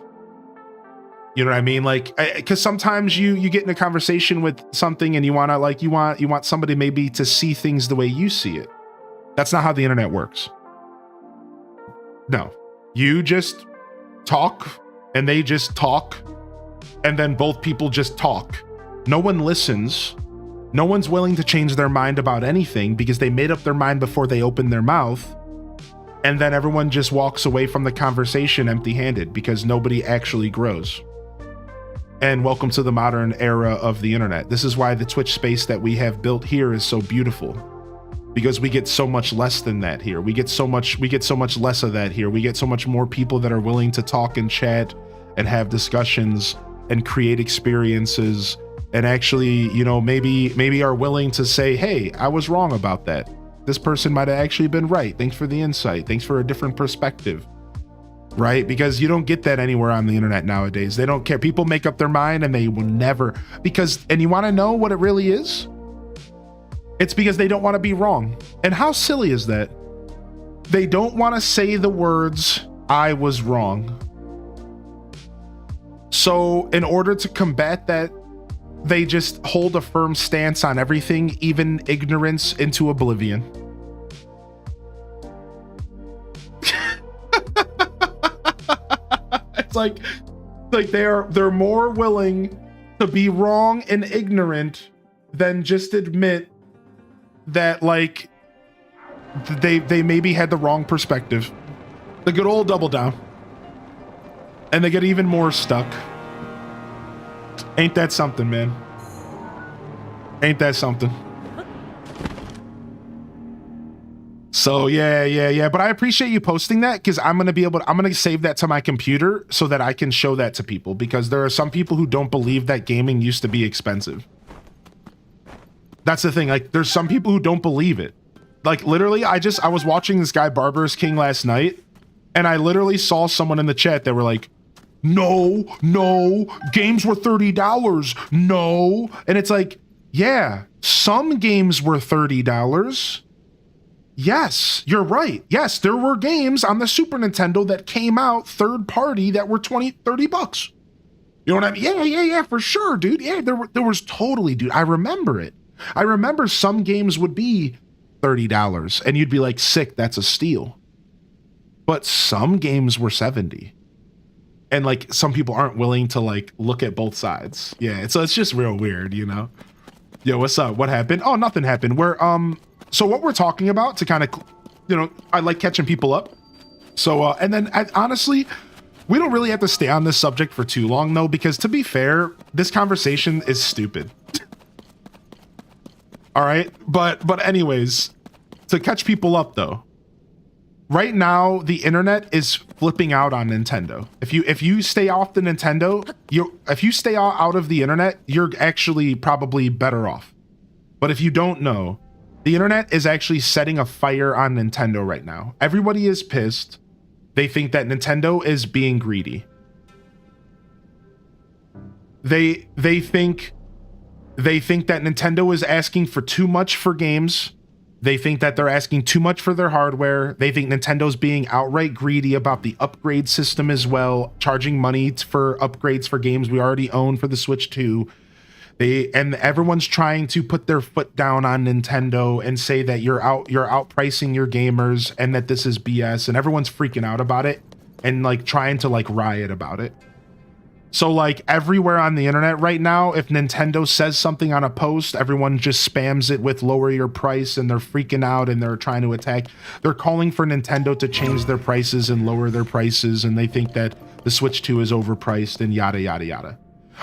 You know what I mean? Like, because sometimes you get in a conversation with something and you want somebody maybe to see things the way you see it. That's not how the internet works. No, you just talk and they just talk, and then both people just talk. No one listens. No one's willing to change their mind about anything because they made up their mind before they opened their mouth. And then everyone just walks away from the conversation empty-handed because nobody actually grows. And welcome to the modern era of the internet. This is why the Twitch space that we have built here is so beautiful, because we get so much less than that here. We get so much less of that here. We get so much more people that are willing to talk and chat and have discussions and create experiences and actually, you know, maybe are willing to say, hey, I was wrong about that. This person might have actually been right. Thanks for the insight. Thanks for a different perspective. Right? Because you don't get that anywhere on the internet nowadays. They don't care. People make up their mind and they will never, and you want to know what it really is? It's because they don't want to be wrong. And how silly is that? They don't want to say the words, I was wrong. So in order to combat that, they just hold a firm stance on everything, even ignorance, into oblivion. It's like they're more willing to be wrong and ignorant than just admit that like they maybe had the wrong perspective. The good old double down. And they get even more stuck. Ain't that something, man? Ain't that something? So yeah. But I appreciate you posting that, because I'm gonna save that to my computer so that I can show that to people, because there are some people who don't believe that gaming used to be expensive. That's the thing. Like, there's some people who don't believe it. Like, literally, I was watching this guy Barbarous King last night, and I literally saw someone in the chat that were like, no, games were $30. No. And it's like, yeah, some games were $30. Yes, you're right. Yes, there were games on the Super Nintendo that came out third party that were $20-$30. You know what I mean? Yeah, for sure, dude. Yeah, there was totally, dude. I remember it. I remember some games would be $30 and you'd be like, sick, that's a steal. But some games were $70. And like, some people aren't willing to like look at both sides. Yeah, so it's just real weird, you know? Yo, what's up? What happened? Oh, nothing happened. So what we're talking about, to kind of, you know, I like catching people up. So, and then honestly, we don't really have to stay on this subject for too long though, because to be fair, this conversation is stupid. All right. But anyways, to catch people up though, right now, the internet is flipping out on Nintendo. If you stay off the Nintendo, if you stay out of the internet, you're actually probably better off. But if you don't know, the internet is actually setting a fire on Nintendo right now. Everybody is pissed. They think that Nintendo is being greedy. They think that Nintendo is asking for too much for games. They think that they're asking too much for their hardware. They think Nintendo's being outright greedy about the upgrade system as well, charging money for upgrades for games we already own for the Switch 2. And everyone's trying to put their foot down on Nintendo and say that you're outpricing your gamers and that this is BS, and everyone's freaking out about it and like trying to like riot about it. So like everywhere on the internet right now, if Nintendo says something on a post, everyone just spams it with lower your price, and they're freaking out and they're trying to attack. They're calling for Nintendo to change their prices and lower their prices, and they think that the Switch 2 is overpriced and yada, yada, yada.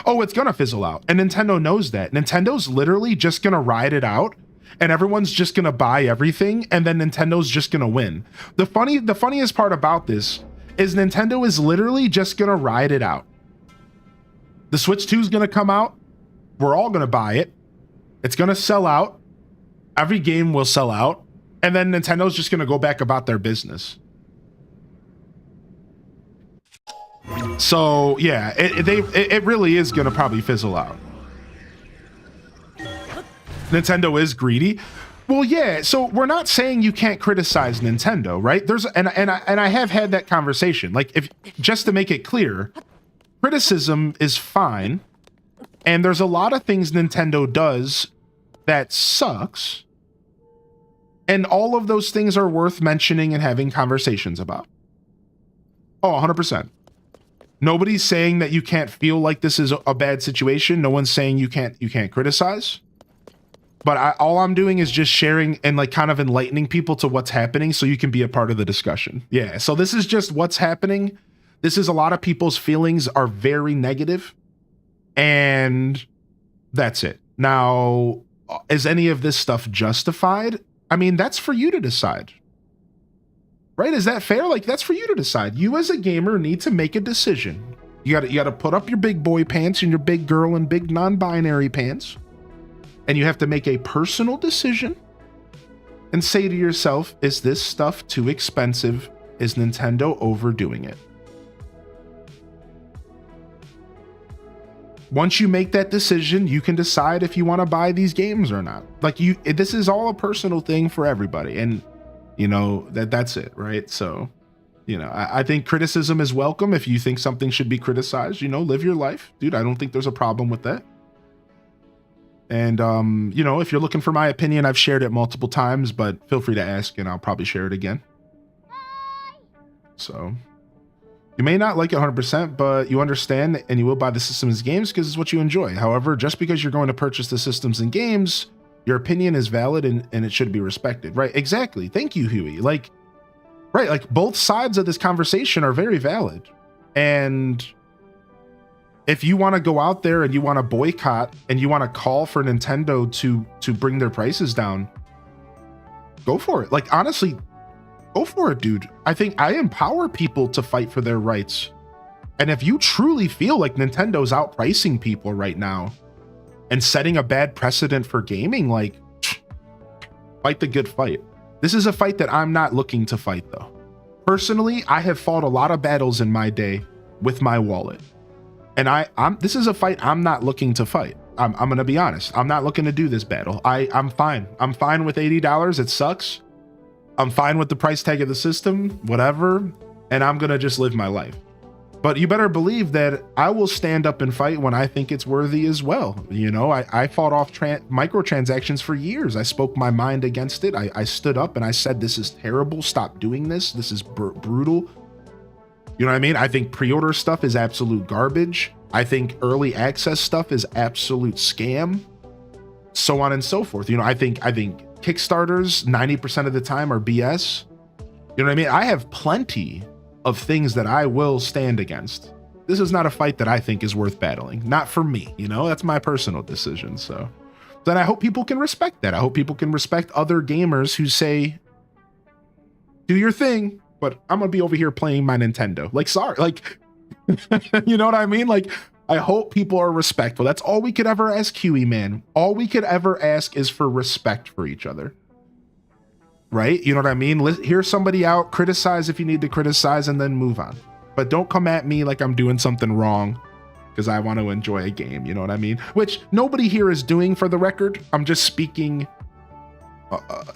Oh, it's gonna fizzle out. And Nintendo knows that. Nintendo's literally just gonna ride it out, and everyone's just gonna buy everything, and then Nintendo's just gonna win. The funniest part about this is Nintendo is literally just gonna ride it out. The Switch 2 is gonna come out. We're all gonna buy it. It's gonna sell out. Every game will sell out. And then Nintendo's just gonna go back about their business. So yeah, it really is gonna probably fizzle out. Nintendo is greedy. Well, yeah. So we're not saying you can't criticize Nintendo, right? And I have had that conversation. Like, if just to make it clear, criticism is fine, and there's a lot of things Nintendo does that sucks, and all of those things are worth mentioning and having conversations about. Oh, 100%. Nobody's saying that you can't feel like this is a bad situation. No one's saying you can't criticize. But all I'm doing is just sharing and like kind of enlightening people to what's happening so you can be a part of the discussion. Yeah, so this is just what's happening. This is a lot of people's feelings are very negative, and that's it. Now, is any of this stuff justified? I mean, that's for you to decide. Right? Is that fair? Like, that's for you to decide. You as a gamer need to make a decision. You gotta put up your big boy pants and your big girl and big non-binary pants. And you have to make a personal decision and say to yourself, is this stuff too expensive? Is Nintendo overdoing it? Once you make that decision, you can decide if you want to buy these games or not. Like, this is all a personal thing for everybody. And you know, that's it, right? So You know, I think criticism is welcome. If you think something should be criticized, you know, live your life, dude. I don't think there's a problem with that. And, you know, if you're looking for my opinion, I've shared it multiple times, but feel free to ask and I'll probably share it again. So you may not like it 100%, but you understand and you will buy the systems and games because it's what you enjoy. However, just because you're going to purchase the systems and games, your opinion is valid and it should be respected, right? Exactly. Thank you, Huey. Like, right, like both sides of this conversation are very valid. And if you want to go out there and you want to boycott and you want to call for Nintendo to bring their prices down, go for it. Like, honestly, go for it, dude. I think I empower people to fight for their rights. And if you truly feel like Nintendo's outpricing people right now and setting a bad precedent for gaming, like, fight the good fight. This is a fight that I'm not looking to fight, though. Personally, I have fought a lot of battles in my day with my wallet. And this is a fight I'm not looking to fight. I'm going to be honest. I'm not looking to do this battle. I'm fine. I'm fine with $80. It sucks. I'm fine with the price tag of the system, whatever. And I'm going to just live my life. But you better believe that I will stand up and fight when I think it's worthy as well. You know, I fought off microtransactions for years. I spoke my mind against it. I stood up and I said, this is terrible. Stop doing this. This is brutal. You know what I mean? I think pre-order stuff is absolute garbage. I think early access stuff is absolute scam. So on and so forth. You know, I think Kickstarters 90% of the time are BS. You know what I mean? I have plenty of things that I will stand against. This is not a fight that I think is worth battling. Not for me, you know? That's my personal decision. So then I hope people can respect that. I hope people can respect other gamers who say, do your thing, but I'm gonna be over here playing my Nintendo. Like, sorry, like, you know what I mean? Like, I hope people are respectful. That's all we could ever ask, Huey, man. All we could ever ask is for respect for each other. Right? You know what I mean? Hear somebody out, criticize if you need to criticize, and then move on. But don't come at me like I'm doing something wrong because I want to enjoy a game. You know what I mean? Which nobody here is doing, for the record. I'm just speaking,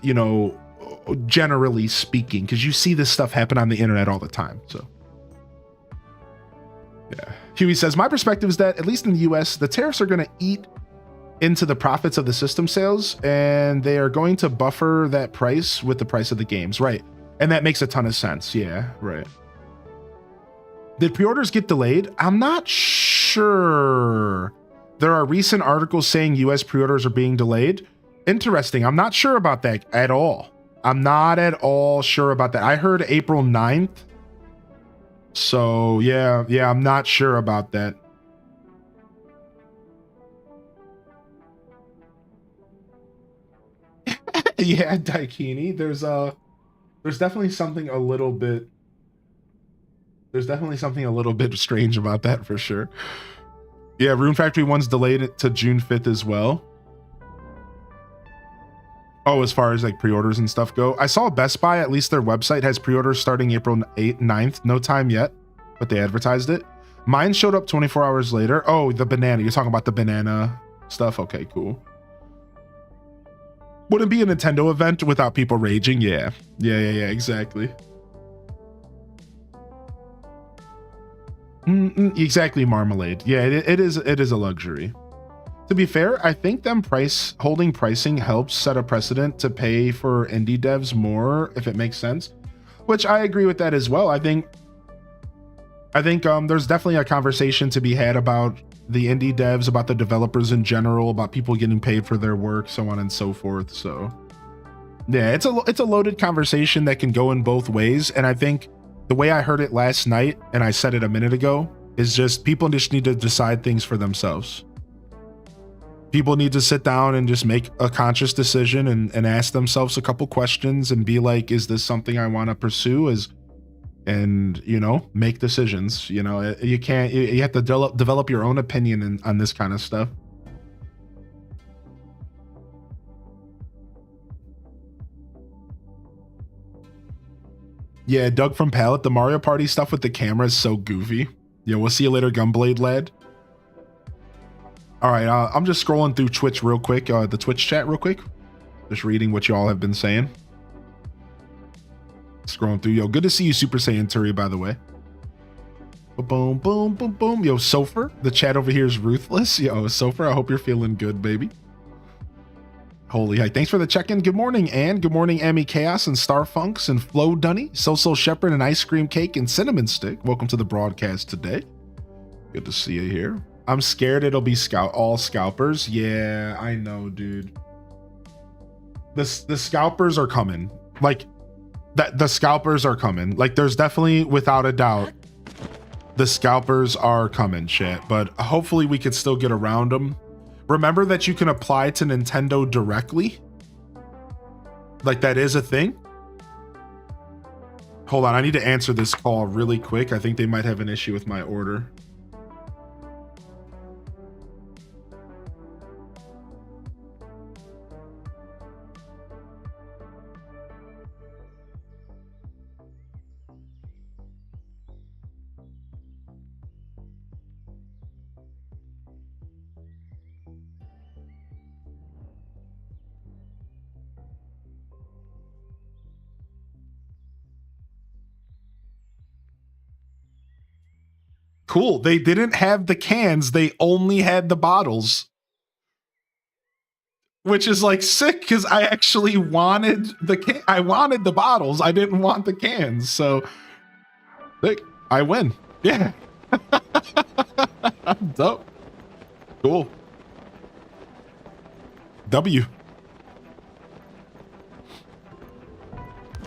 you know, generally speaking, because you see this stuff happen on the internet all the time. So yeah. Huey says, my perspective is that at least in the US, the tariffs are going to eat into the profits of the system sales, and they are going to buffer that price with the price of the games. Right. And that makes a ton of sense. Yeah, right. Did pre-orders get delayed? I'm not sure. There are recent articles saying US pre-orders are being delayed. Interesting. I'm not sure about that at all. I'm not at all sure about that. I heard April 9th. So yeah, I'm not sure about that. Yeah, Daikini. There's definitely something a little bit strange about that for sure. Yeah, Rune Factory 1's delayed it to June 5th as well. Oh, as far as like pre-orders and stuff go. I saw Best Buy, at least their website has pre-orders starting April 9th. No time yet, but they advertised it. Mine showed up 24 hours later. Oh, the banana. You're talking about the banana stuff? Okay, cool. Would it be a Nintendo event without people raging? Yeah, exactly. Exactly, Marmalade. Yeah, it is a luxury. To be fair, I think them holding pricing helps set a precedent to pay for indie devs more, if it makes sense. Which I agree with that as well. I think there's definitely a conversation to be had about the indie devs, about the developers in general, about people getting paid for their work, so on and so forth. So yeah, it's a loaded conversation that can go in both ways. And I think the way I heard it last night, and I said it a minute ago, is just people just need to decide things for themselves. People need to sit down and just make a conscious decision and ask themselves a couple questions and be like, is this something I want to pursue? And you know, make decisions. You know, you have to develop your own opinion on this kind of stuff. Yeah, Doug from Pallet, the Mario Party stuff with the camera is so goofy. Yeah, we'll see you later, Gunblade lad. All right, I'm just scrolling through Twitch real quick, the Twitch chat real quick. Just reading what you all have been saying. Scrolling through. Yo, good to see you, Super Saiyan Turi, by the way. Boom, boom, boom, boom. Yo, Sofer, the chat over here is ruthless. Yo, Sofer, I hope you're feeling good, baby. Holy heck. Thanks for the check-in. Good morning, Ann. Good morning, Amy Chaos and Starfunks and Flo Dunny, So Shepherd and Ice Cream Cake and Cinnamon Stick. Welcome to the broadcast today. Good to see you here. I'm scared it'll be all scalpers. Yeah, I know, dude. The scalpers are coming. Like, the scalpers are coming. Like, there's definitely, without a doubt, the scalpers are coming, chat. But hopefully we could still get around them. Remember that you can apply to Nintendo directly. Like, that is a thing. Hold on, I need to answer this call really quick. I think they might have an issue with my order. Cool. They didn't have the cans. They only had the bottles. Which is like sick because I actually wanted I wanted the bottles. I didn't want the cans. So look, I win. Yeah. Dope. Cool. W.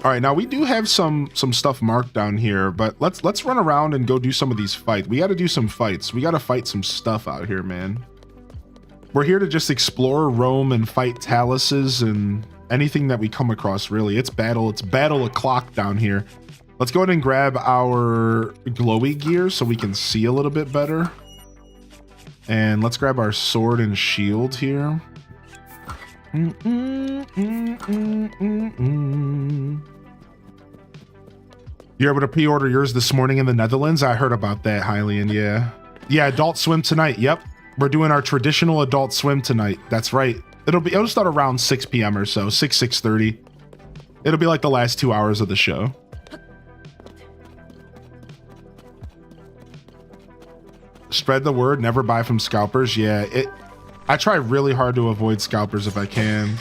All right, now we do have some stuff marked down here, but let's run around and go do some of these fights. We got to do some fights. We got to fight some stuff out here, man. We're here to just explore, roam, and fight taluses and anything that we come across, really. It's battle o'clock down here. Let's go ahead and grab our glowy gear so we can see a little bit better. And let's grab our sword and shield here. You're able to pre-order yours this morning in the Netherlands? I heard about that, Hylian, yeah. Yeah, Adult Swim tonight, yep. We're doing our traditional Adult Swim tonight. That's right. It'll start around 6 p.m. or so, 6:30. It'll be like the last 2 hours of the show. Spread the word, never buy from scalpers. Yeah, I try really hard to avoid scalpers if I can.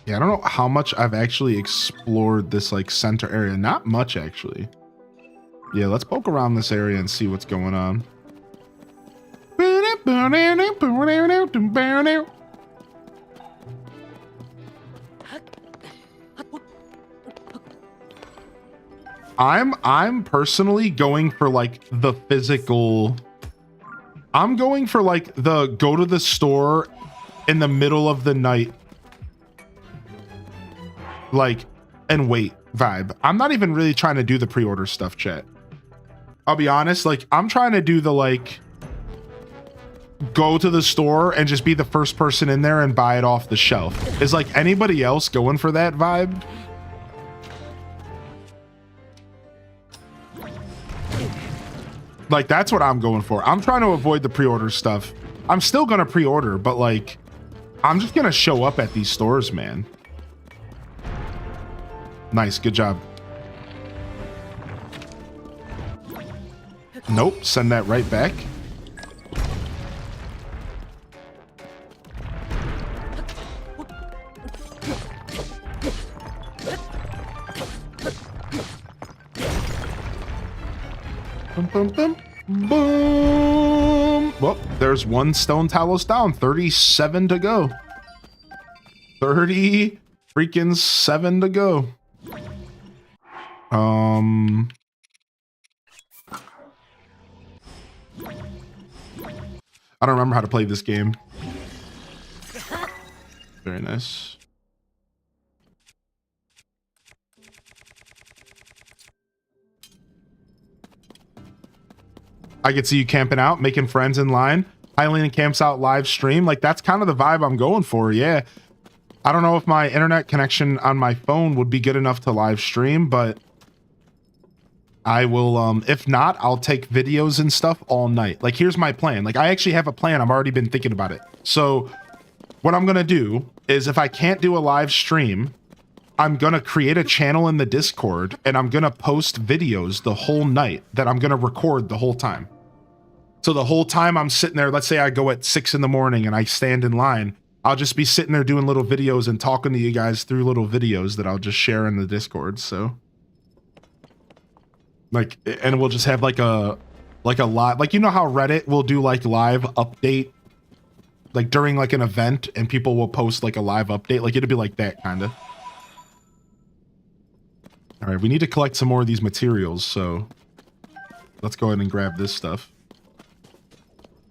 Yeah, I don't know how much I've actually explored this like center area. Not much, actually. Yeah, let's poke around this area and see what's going on. I'm personally going for like the physical. I'm going for like the go to the store in the middle of the night, like, and wait vibe. I'm not even really trying to do the pre-order stuff, chat. I'll be honest, like I'm trying to do the like go to the store and just be the first person in there and buy it off the shelf. Is like anybody else going for that vibe? Like that's what I'm going for. I'm trying to avoid the pre-order stuff. I'm still gonna pre-order, but like I'm just gonna show up at these stores, man. Nice, good job. Nope, send that right back. Boom, boom, boom, boom. Well, there's one stone talos down. 37 to go. 30 freaking 7 to go. I don't remember how to play this game. Very nice. I could see you camping out, making friends in line. Hylian camps out live stream. Like that's kind of the vibe I'm going for. Yeah. I don't know if my internet connection on my phone would be good enough to live stream, but I will, if not, I'll take videos and stuff all night. Like, here's my plan. Like, I actually have a plan. I've already been thinking about it. So what I'm going to do is if I can't do a live stream, I'm going to create a channel in the Discord and I'm going to post videos the whole night that I'm going to record the whole time. So the whole time I'm sitting there, let's say I go at 6 in the morning and I stand in line, I'll just be sitting there doing little videos and talking to you guys through little videos that I'll just share in the Discord. So like, and we'll just have like a live, like, you know how Reddit will do like live update, like during like an event and people will post like a live update. Like it'll be like that kind of. All right, we need to collect some more of these materials, so let's go ahead and grab this stuff.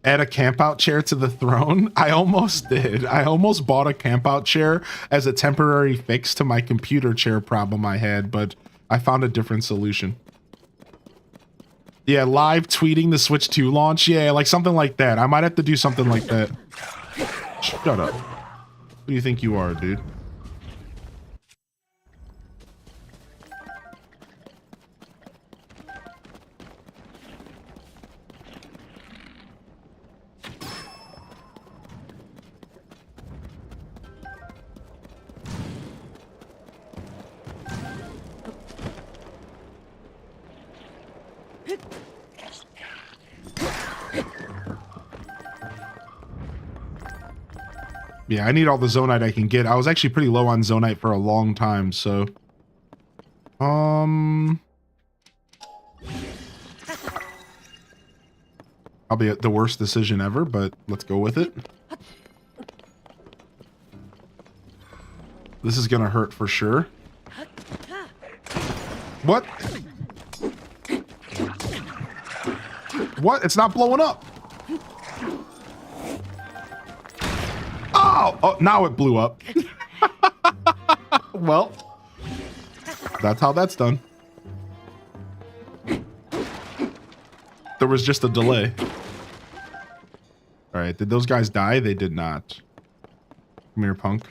Add a campout chair to the throne. I almost did. I almost bought a campout chair as a temporary fix to my computer chair problem I had, but I found a different solution. Yeah, live tweeting the Switch 2 launch. Yeah, like something like that. I might have to do something like that. Shut up. Who do you think you are, dude? Yeah, I need all the zonite I can get. I was actually pretty low on zonite for a long time, so probably the worst decision ever, but let's go with it. This is gonna hurt for sure. What? What? It's not blowing up. Oh, now it blew up. Well, that's how that's done. There was just a delay. All right, did those guys die? They did not. Come here, punk.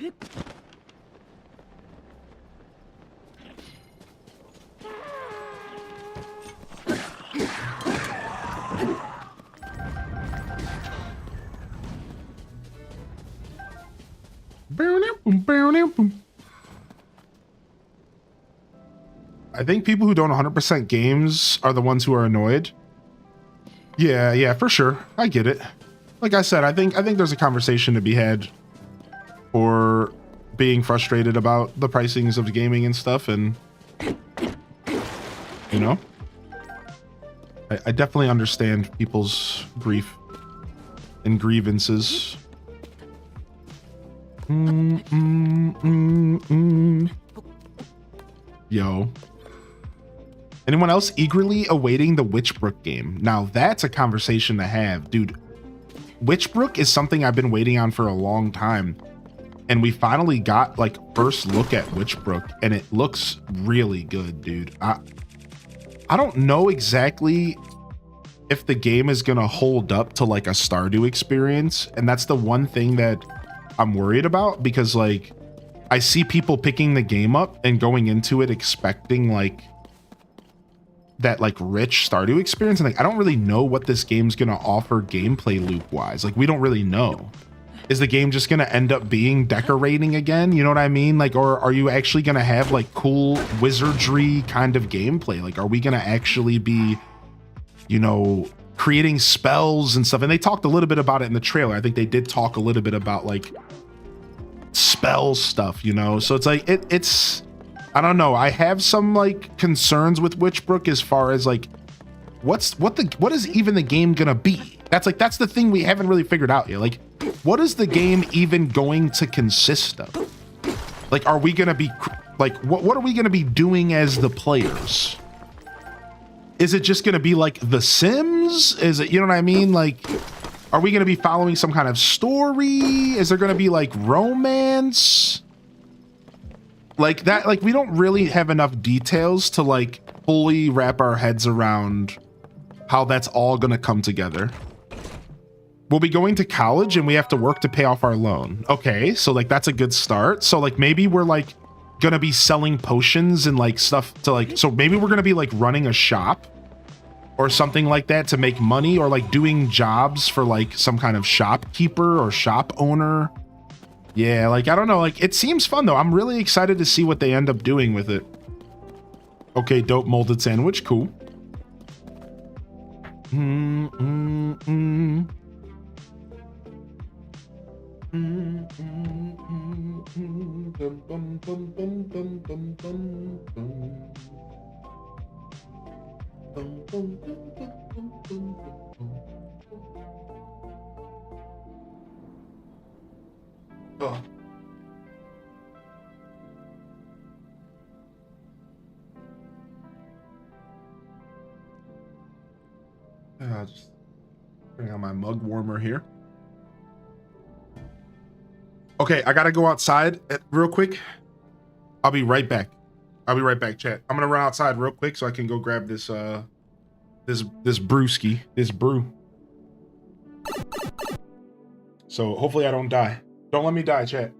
I think people who don't 100% games are the ones who are annoyed. Yeah, for sure. I get it. Like I said, I think there's a conversation to be had for being frustrated about the pricings of the gaming and stuff, and you know, I definitely understand people's grief and grievances. Yo. Anyone else eagerly awaiting the Witchbrook game? Now that's a conversation to have, dude. Witchbrook is something I've been waiting on for a long time, and we finally got like first look at Witchbrook, and it looks really good, dude. I don't know exactly if the game is gonna hold up to like a Stardew experience, and that's the one thing that I'm worried about, because like I see people picking the game up and going into it expecting like that like rich Stardew experience, and like I don't really know what this game's gonna offer gameplay loop wise. Like we don't really know. Is the game just gonna end up being decorating again? You know what I mean? Like, or are you actually gonna have like cool wizardry kind of gameplay? Like, are we gonna actually be, you know, creating spells and stuff? And they talked a little bit about it in the trailer. I think they did talk a little bit about like spell stuff, you know? So it's like, it's, I don't know. I have some like concerns with Witchbrook as far as like, what is even the game gonna be? That's the thing we haven't really figured out yet. Like, what is the game even going to consist of? Like, are we gonna be like, what are we gonna be doing as the players? Is it just gonna be like The Sims? Is it, you know what I mean? Like, are we gonna be following some kind of story? Is there gonna be like romance? Like that, like we don't really have enough details to like fully wrap our heads around how that's all gonna come together. We'll be going to college and we have to work to pay off our loan. Okay, so like that's a good start. So like maybe we're like gonna be selling potions and like stuff to like, so maybe we're gonna be like running a shop or something like that to make money, or like doing jobs for like some kind of shopkeeper or shop owner. Yeah, like I don't know, like it seems fun though. I'm really excited to see what they end up doing with it. Okay, dope molded sandwich, cool. Oh. I'll just bring out my mug warmer here. Okay, I gotta go outside real quick. I'll be right back. I'll be right back, chat. I'm gonna run outside real quick so I can go grab this this brewski, this brew. So hopefully I don't die. Don't let me die, chat.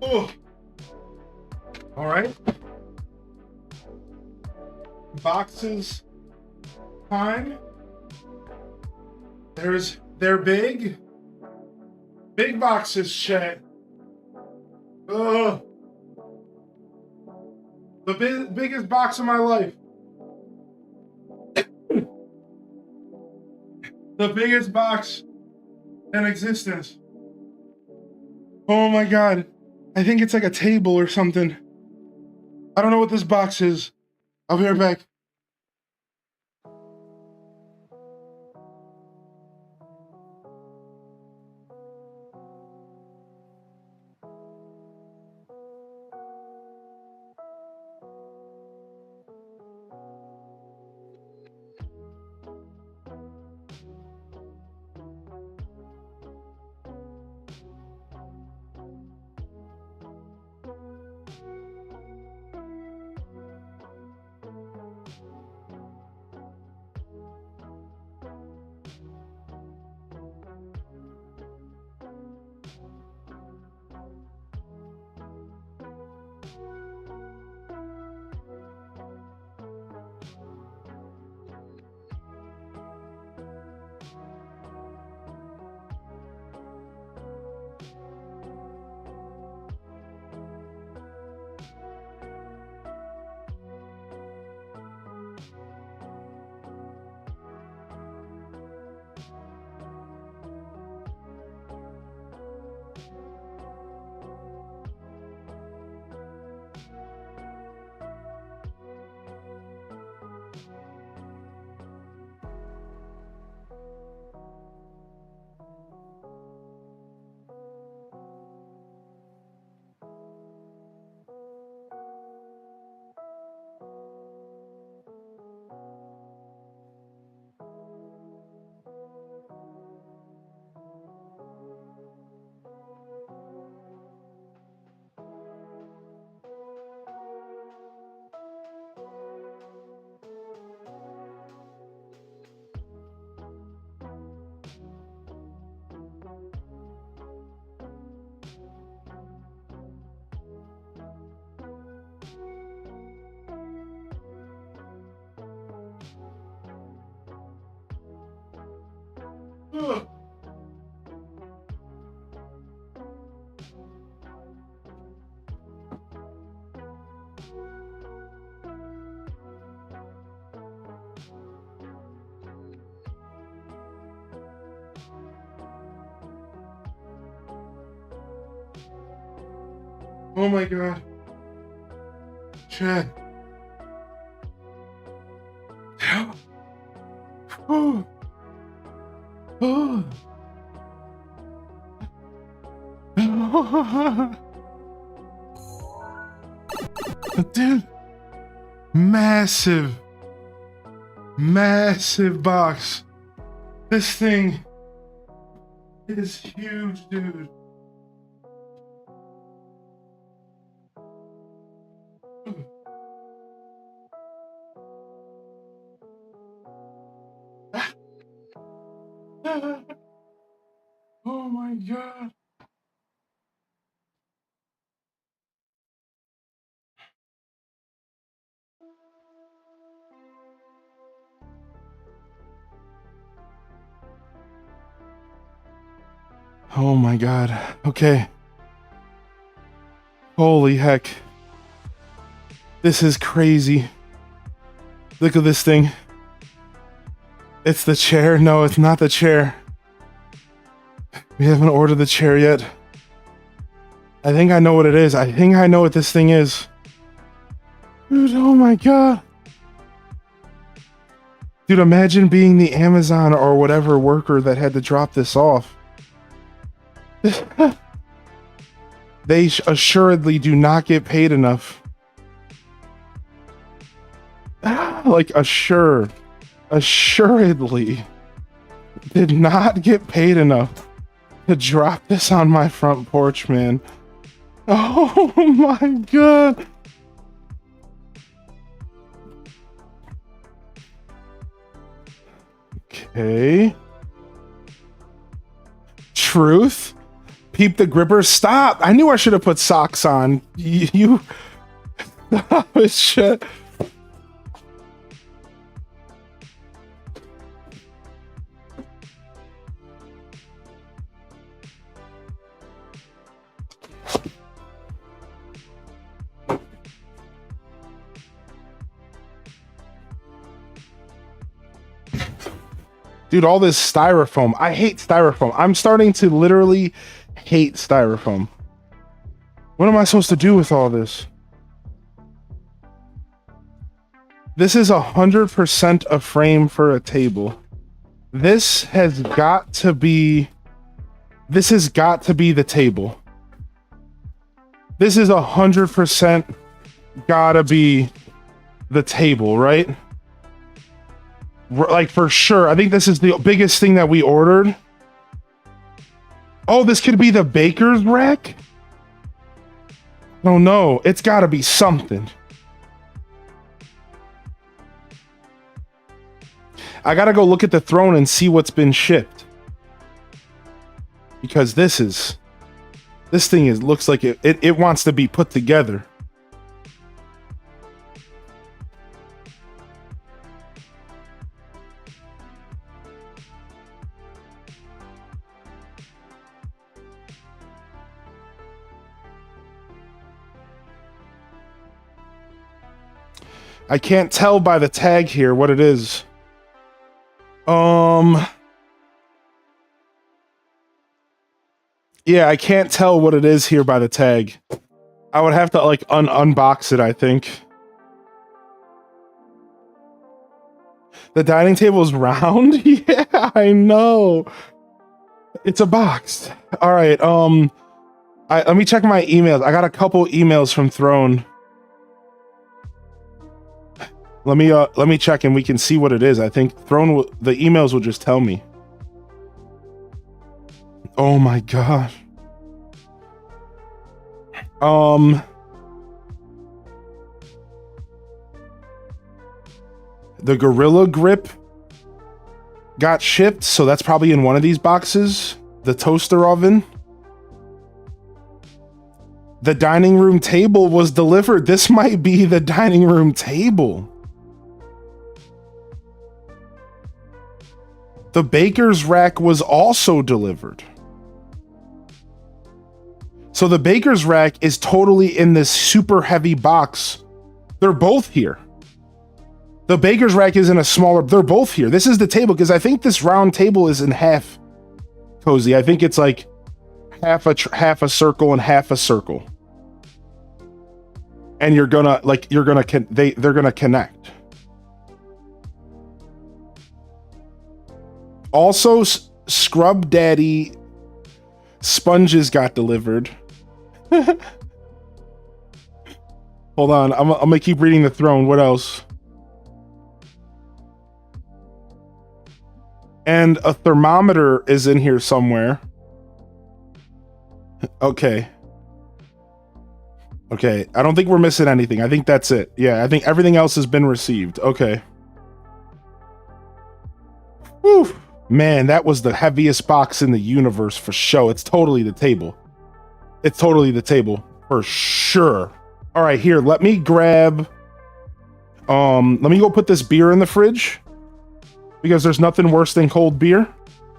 Oh. All right. Boxes time. They're big. Big boxes, chat. Ugh. The biggest box of my life. The biggest box in existence. Oh my god. I think it's like a table or something. I don't know what this box is. I'll be right back. Oh my god. Chad. Oh. Oh. Dude. Massive. Massive box. This thing is huge, dude. Oh my god. Oh my god. Okay. Holy heck. This is crazy. Look at this thing. It's the chair. No, it's not the chair. We haven't ordered the chair yet. I think I know what it is. I think I know what this thing is. Dude, oh my god. Dude, imagine being the Amazon or whatever worker that had to drop this off. They assuredly do not get paid enough. Like, assuredly did not get paid enough to drop this on my front porch, man. Oh my god. Okay. Truth? Peep the gripper. Stop! I knew I should have put socks on. You. Oh, shit. Dude, all this styrofoam. I hate styrofoam. I'm starting to literally hate styrofoam. What am I supposed to do with all this? This is 100% a frame for a table. This has got to be... This has got to be the table. This is 100% gotta be the table, right? Like, for sure. I think this is the biggest thing that we ordered. Oh, this could be the baker's rack? Oh no, it's gotta be something. I gotta go look at the throne and see what's been shipped. Because this thing looks like it wants to be put together. I can't tell by the tag here what it is. Yeah, I can't tell what it is here by the tag. I would have to like unbox it, I think. The dining table is round? Yeah, I know. It's a box. All right, let me check my emails. I got a couple emails from Throne. Let me check and we can see what it is. I think Throne the emails will just tell me. Oh my god. The Gorilla Grip got shipped, so that's probably in one of these boxes. The toaster oven. The dining room table was delivered. This might be the dining room table. The baker's rack was also delivered. So the baker's rack is totally in this super heavy box. They're both here. The baker's rack is in a smaller, they're both here. This is the table, because I think this round table is in half, Cozy. I think it's like half a circle and half a circle. And they're gonna connect. Also, Scrub Daddy sponges got delivered. Hold on, I'm gonna keep reading the throne. What else? And a thermometer is in here somewhere. Okay. Okay, I don't think we're missing anything. I think that's it. Yeah, I think everything else has been received. Okay. Whew. Man, that was the heaviest box in the universe for sure. It's totally the table. It's totally the table for sure. All right, here, let me grab, let me go put this beer in the fridge, because there's nothing worse than cold beer,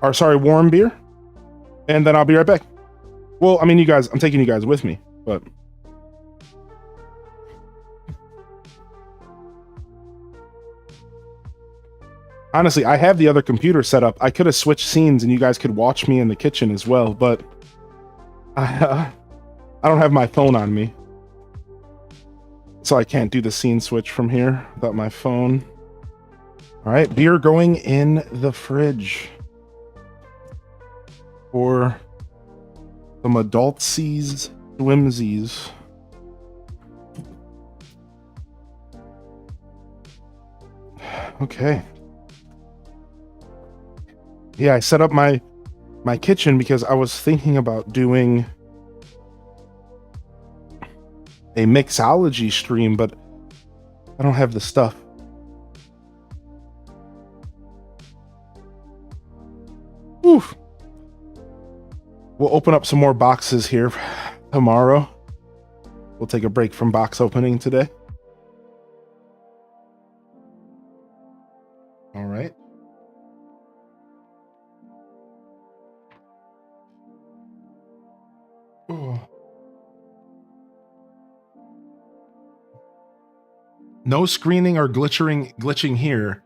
or sorry, warm beer. And then I'll be right back. Well, I mean, you guys, I'm taking you guys with me, but. Honestly, I have the other computer set up. I could have switched scenes and you guys could watch me in the kitchen as well, but I don't have my phone on me. So I can't do the scene switch from here without my phone. All right, beer going in the fridge for some adultsies, whimsies. Okay. Yeah, I set up my kitchen because I was thinking about doing a mixology stream, but I don't have the stuff. Whew. We'll open up some more boxes here tomorrow. We'll take a break from box opening today. All right. Oh. No screening or glitching here.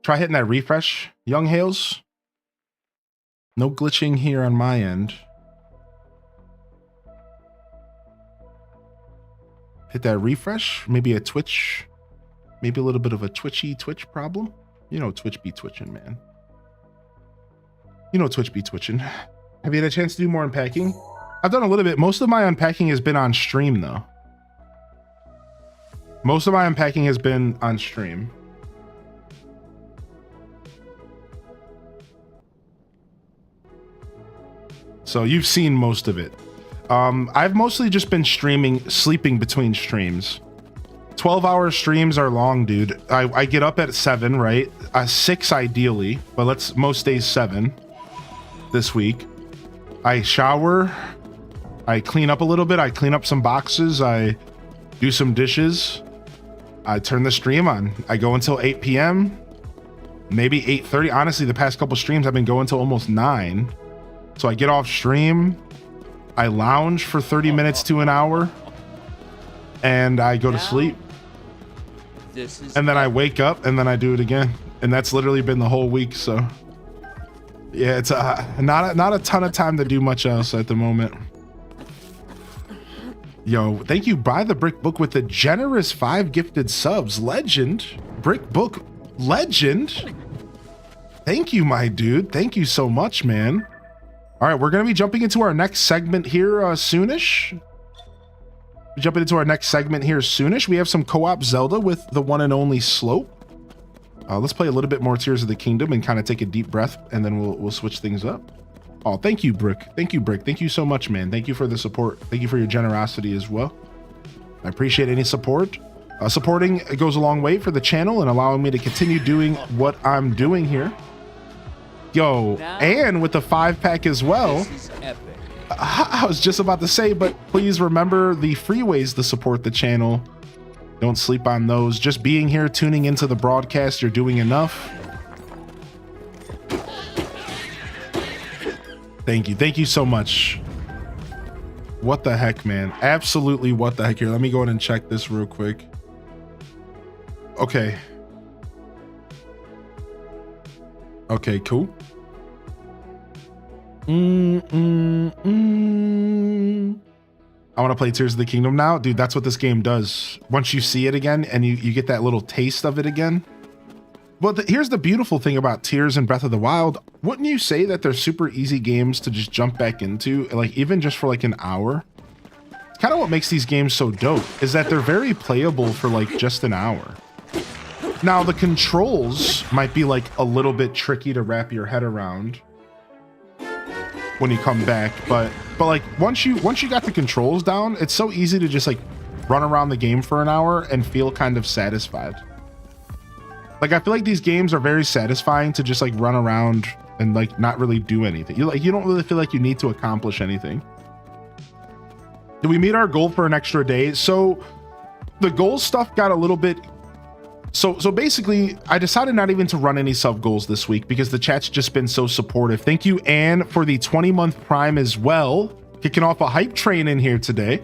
Try hitting that refresh, Young Hales. No glitching here on my end. Hit that refresh. Maybe a Twitch. Maybe a little bit of a Twitch problem. You know Twitch be twitching, man. You know Twitch be twitching. Have you had a chance to do more unpacking? I've done a little bit. Most of my unpacking has been on stream, though. Most of my unpacking has been on stream. So you've seen most of it. I've mostly just been sleeping between streams. 12-hour streams are long, dude. I get up at 7, right? 6 ideally, but most days 7 this week. I shower. I clean up a little bit. I clean up some boxes. I do some dishes. I turn the stream on. I go until 8 p.m. Maybe 8:30. Honestly, the past couple streams I've been going till almost 9. So I get off stream. I lounge for 30 minutes to an hour. And I go to sleep. And then I wake up and then I do it again. And that's literally been the whole week. So yeah, it's not a ton of time to do much else at the moment. Yo, thank you. Buy the Brick Book with the generous 5 gifted subs. Legend. Brick Book legend. Thank you, my dude. Thank you so much, man. All right, we're going to be jumping into our next segment here soonish. Jumping into our next segment here soonish. We have some co-op Zelda with the one and only Slope. Let's play a little bit more Tears of the Kingdom and kind of take a deep breath, and then we'll switch things up. Oh, thank you, Brick. Thank you, Brick. Thank you so much, man. Thank you for the support. Thank you for your generosity as well. I appreciate any support. Supporting goes a long way for the channel and allowing me to continue doing what I'm doing here. Yo, and with the 5-pack as well. This is epic. I was just about to say, but please remember the free ways to support the channel. Don't sleep on those. Just being here, tuning into the broadcast, you're doing enough. Thank you so much. What the heck, man? Absolutely what the heck. Here, let me go ahead and check this real quick. Okay. Okay, cool. I want to play Tears of the Kingdom now. Dude, that's what this game does. Once you see it again and you get that little taste of it again. But here's the beautiful thing about Tears and Breath of the Wild. Wouldn't you say that they're super easy games to just jump back into, like even just for like an hour? It's kind of what makes these games so dope, is that they're very playable for like just an hour. Now the controls might be like a little bit tricky to wrap your head around when you come back, but like once you got the controls down, it's so easy to just like run around the game for an hour and feel kind of satisfied. Like I feel like these games are very satisfying to just like run around and like not really do anything. You don't really feel like you need to accomplish anything. Did we meet our goal for an extra day? So the goal stuff got a little bit. So basically, I decided not even to run any sub goals this week because the chat's just been so supportive. Thank you, Anne, for the 20-month Prime as well. Kicking off a hype train in here today.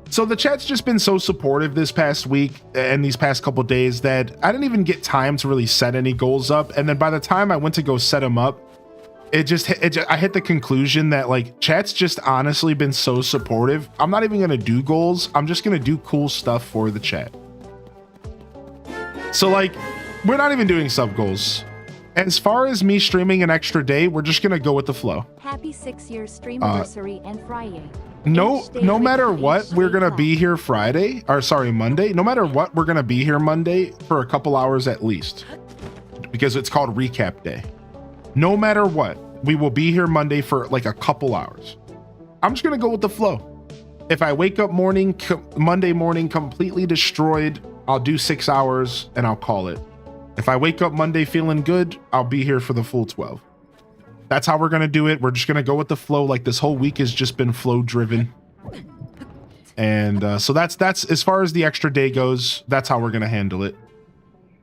So the chat's just been so supportive this past week and these past couple days that I didn't even get time to really set any goals up. And then by the time I went to go set them up, I hit the conclusion that like chat's just honestly been so supportive. I'm not even going to do goals. I'm just going to do cool stuff for the chat. So like, we're not even doing sub goals. As far as me streaming an extra day, we're just going to go with the flow. Happy 6-year stream anniversary and Friday. No matter what, we're going to be here Monday. No matter what, we're going to be here Monday for a couple hours at least. Because it's called recap day. No matter what, we will be here Monday for like a couple hours. I'm just going to go with the flow. If I wake up Monday morning completely destroyed, I'll do 6 hours and I'll call it. If I wake up Monday feeling good, I'll be here for the full 12. That's how we're going to do it. We're just going to go with the flow. Like this whole week has just been flow driven. And so that's as far as the extra day goes. That's how we're going to handle it.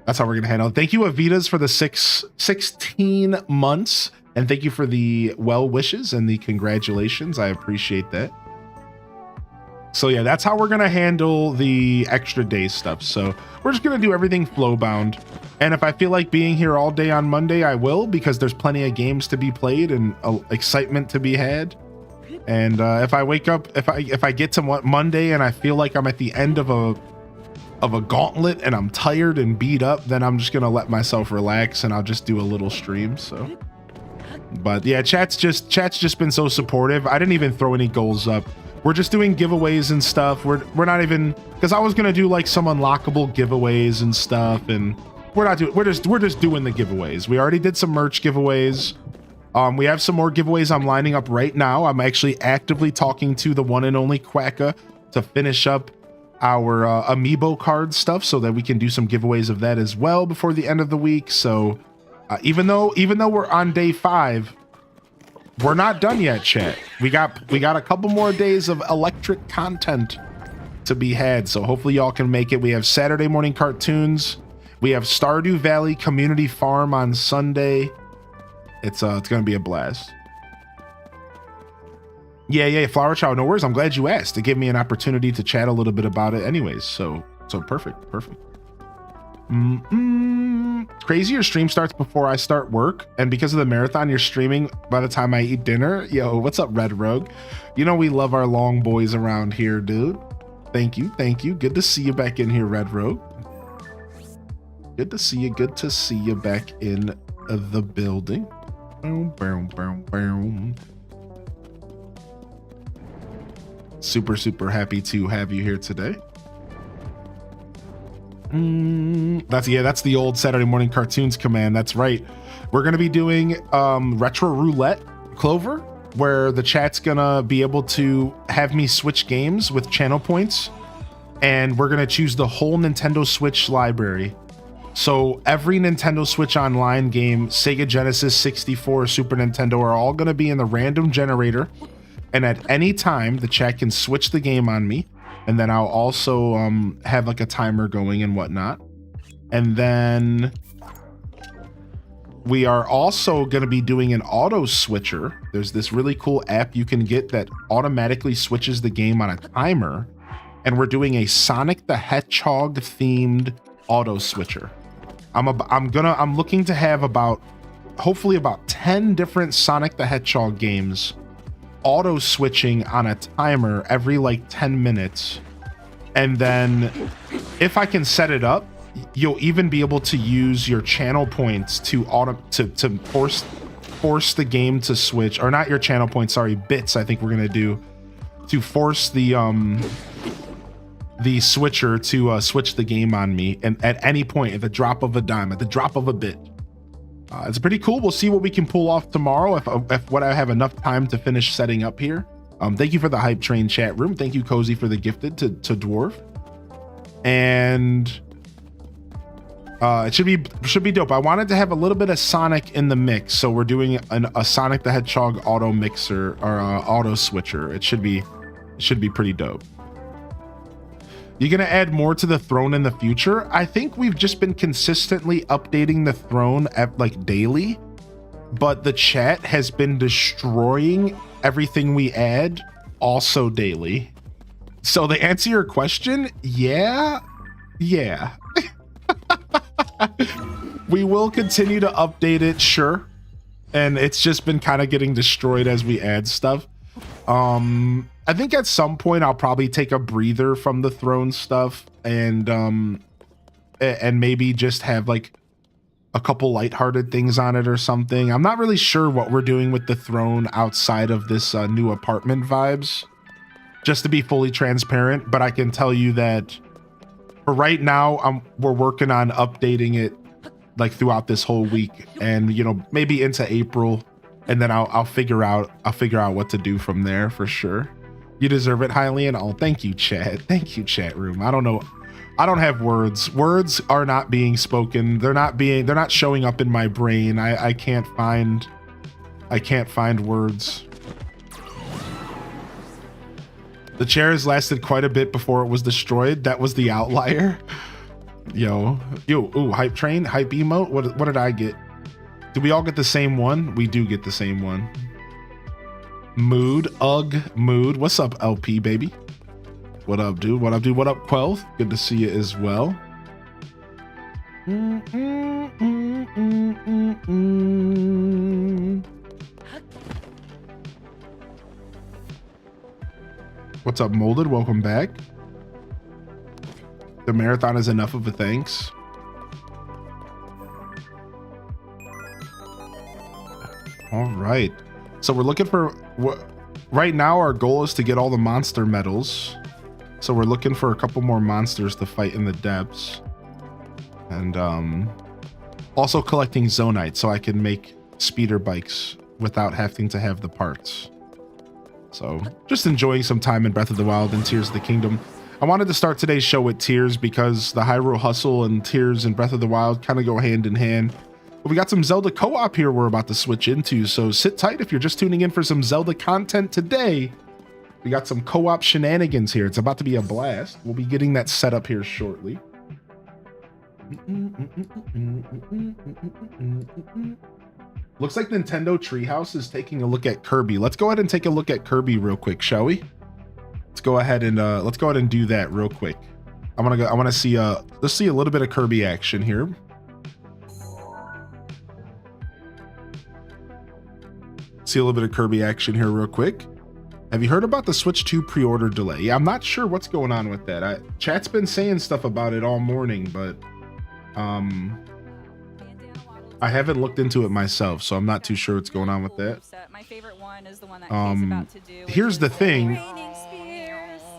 Thank you, Avitas, for the 16 months. And thank you for the well wishes and the congratulations. I appreciate that. So yeah, that's how we're going to handle the extra day stuff. So we're just going to do everything flow bound. And if I feel like being here all day on Monday, I will, because there's plenty of games to be played and excitement to be had. And if I wake up, if I get to Monday and I feel like I'm at the end of a gauntlet and I'm tired and beat up, then I'm just going to let myself relax and I'll just do a little stream. So, but yeah, chat's just been so supportive. I didn't even throw any goals up. We're just doing giveaways and stuff. We're not even, because I was gonna do like some unlockable giveaways and stuff, and we're just doing the giveaways. We already did some merch giveaways. We have some more giveaways I'm lining up right now. I'm actually actively talking to the one and only Quacka to finish up our amiibo card stuff so that we can do some giveaways of that as well before the end of the week. So even though we're on day 5, we're not done yet, chat. We got a couple more days of electric content to be had, so hopefully y'all can make it. We have Saturday morning cartoons. We have Stardew Valley Community Farm on Sunday. It's gonna be a blast. Yeah, Flower Child, no worries. I'm glad you asked. It gave me an opportunity to chat a little bit about it anyways. So perfect. Crazy, your stream starts before I start work, and because of the marathon, you're streaming by the time I eat dinner. Yo, what's up, Red Rogue? You know we love our long boys around here, dude. Thank you. Good to see you back in here, Red Rogue. Good to see you back in the building. Super happy to have you here today. That's the old Saturday morning cartoons command. That's right. We're gonna be doing retro roulette, Clover, where the chat's gonna be able to have me switch games with channel points, and we're gonna choose the whole Nintendo Switch library. So every Nintendo Switch Online game, Sega Genesis, 64, Super Nintendo are all gonna be in the random generator, and at any time the chat can switch the game on me. And then I'll also have like a timer going and whatnot. And then we are also going to be doing an auto switcher. There's this really cool app you can get that automatically switches the game on a timer. And we're doing a Sonic the Hedgehog themed auto switcher. I'm looking to have hopefully about 10 different Sonic the Hedgehog games auto switching on a timer every like 10 minutes. And then if I can set it up, you'll even be able to use your channel points to force the game to switch, or not your channel points, sorry, bits. I think we're gonna do to force the switcher to switch the game on me, and at any point, at the drop of a dime, at the drop of a bit. It's pretty cool. We'll see what we can pull off tomorrow if I have enough time to finish setting up here. Thank you for the hype train chat room. Thank you, Cozy, for the gifted to Dwarf. And it should be dope. I wanted to have a little bit of Sonic in the mix, so we're doing a Sonic the Hedgehog auto mixer or auto switcher. It should be pretty dope. You're gonna add more to the throne in the future? I think we've just been consistently updating the throne at like daily, but the chat has been destroying everything we add also daily. So to answer your question, yeah. We will continue to update it, sure. And it's just been kind of getting destroyed as we add stuff. I think at some point I'll probably take a breather from the throne stuff and maybe just have like a couple lighthearted things on it or something. I'm not really sure what we're doing with the throne outside of this new apartment vibes, just to be fully transparent. But I can tell you that for right now, we're working on updating it like throughout this whole week, and maybe into April, and then I'll figure out what to do from there for sure. You deserve it, Hylian. Oh, thank you, chat. Thank you, chat room. I don't know. I don't have words. Words are not being spoken. They're not showing up in my brain. I can't find words. The chairs lasted quite a bit before it was destroyed. That was the outlier. Ooh, hype train, hype emote. What did I get? Do we all get the same one? We do get the same one. Mood, mood. What's up, LP baby? What up, dude? What up, dude? What up, Quelth? Good to see you as well. What's up, Molded? Welcome back. The marathon is enough of a thanks. All right. So we're looking for right now. Our goal is to get all the monster medals. So we're looking for a couple more monsters to fight in the depths, and also collecting zonite so I can make speeder bikes without having to have the parts. So just enjoying some time in Breath of the Wild and Tears of the Kingdom. I wanted to start today's show with Tears because the Hyrule Hustle and Tears and Breath of the Wild kind of go hand in hand. But we got some Zelda co-op here we're about to switch into, so sit tight if you're just tuning in for some Zelda content today. We got some co-op shenanigans here. It's about to be a blast. We'll be getting that set up here shortly. Looks like Nintendo Treehouse is taking a look at Kirby. Let's go ahead and take a look at Kirby real quick, shall we? Let's go ahead and do that real quick. I want to see let's see a little bit of Kirby action here. See a little bit of Kirby action here real quick. Have you heard about the Switch 2 pre-order delay? Yeah, I'm not sure what's going on with that. Chat's been saying stuff about it all morning, but I haven't looked into it myself, so I'm not too sure what's going on with that. My favorite one is the one that he's about to do. Here's the thing.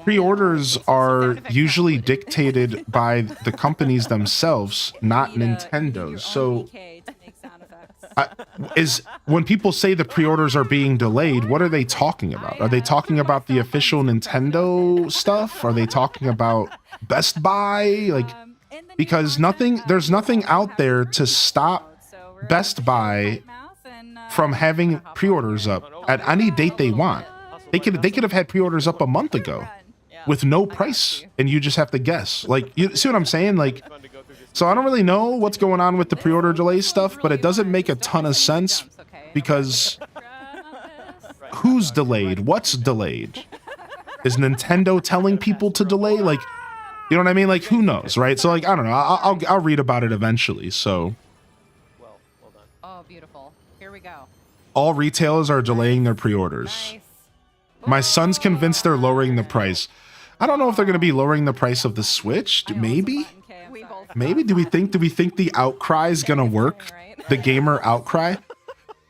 Pre-orders are usually dictated by the companies themselves, not Nintendo's. So when people say the pre-orders are being delayed, what are they talking about? Are they talking about the official Nintendo stuff? Are they talking about Best Buy? Like, because there's nothing out there to stop Best Buy from having pre-orders up at any date they want. They could have had pre-orders up a month ago with no price, and you just have to guess. Like, you see what I'm saying? Like, So I don't really know what's going on with the pre-order delay stuff, but it doesn't make a ton of sense because who's delayed? What's delayed? Is Nintendo telling people to delay? Like, you know what I mean? Like, who knows, right? So like, I don't know. I'll read about it eventually. So Well done. Oh, beautiful. Here we go. all retailers are delaying their pre-orders. Nice. My son's convinced they're lowering the price. I don't know if they're going to be lowering the price of the Switch. Maybe. We both. Maybe. Do we think the outcry is going to work? The gamer outcry?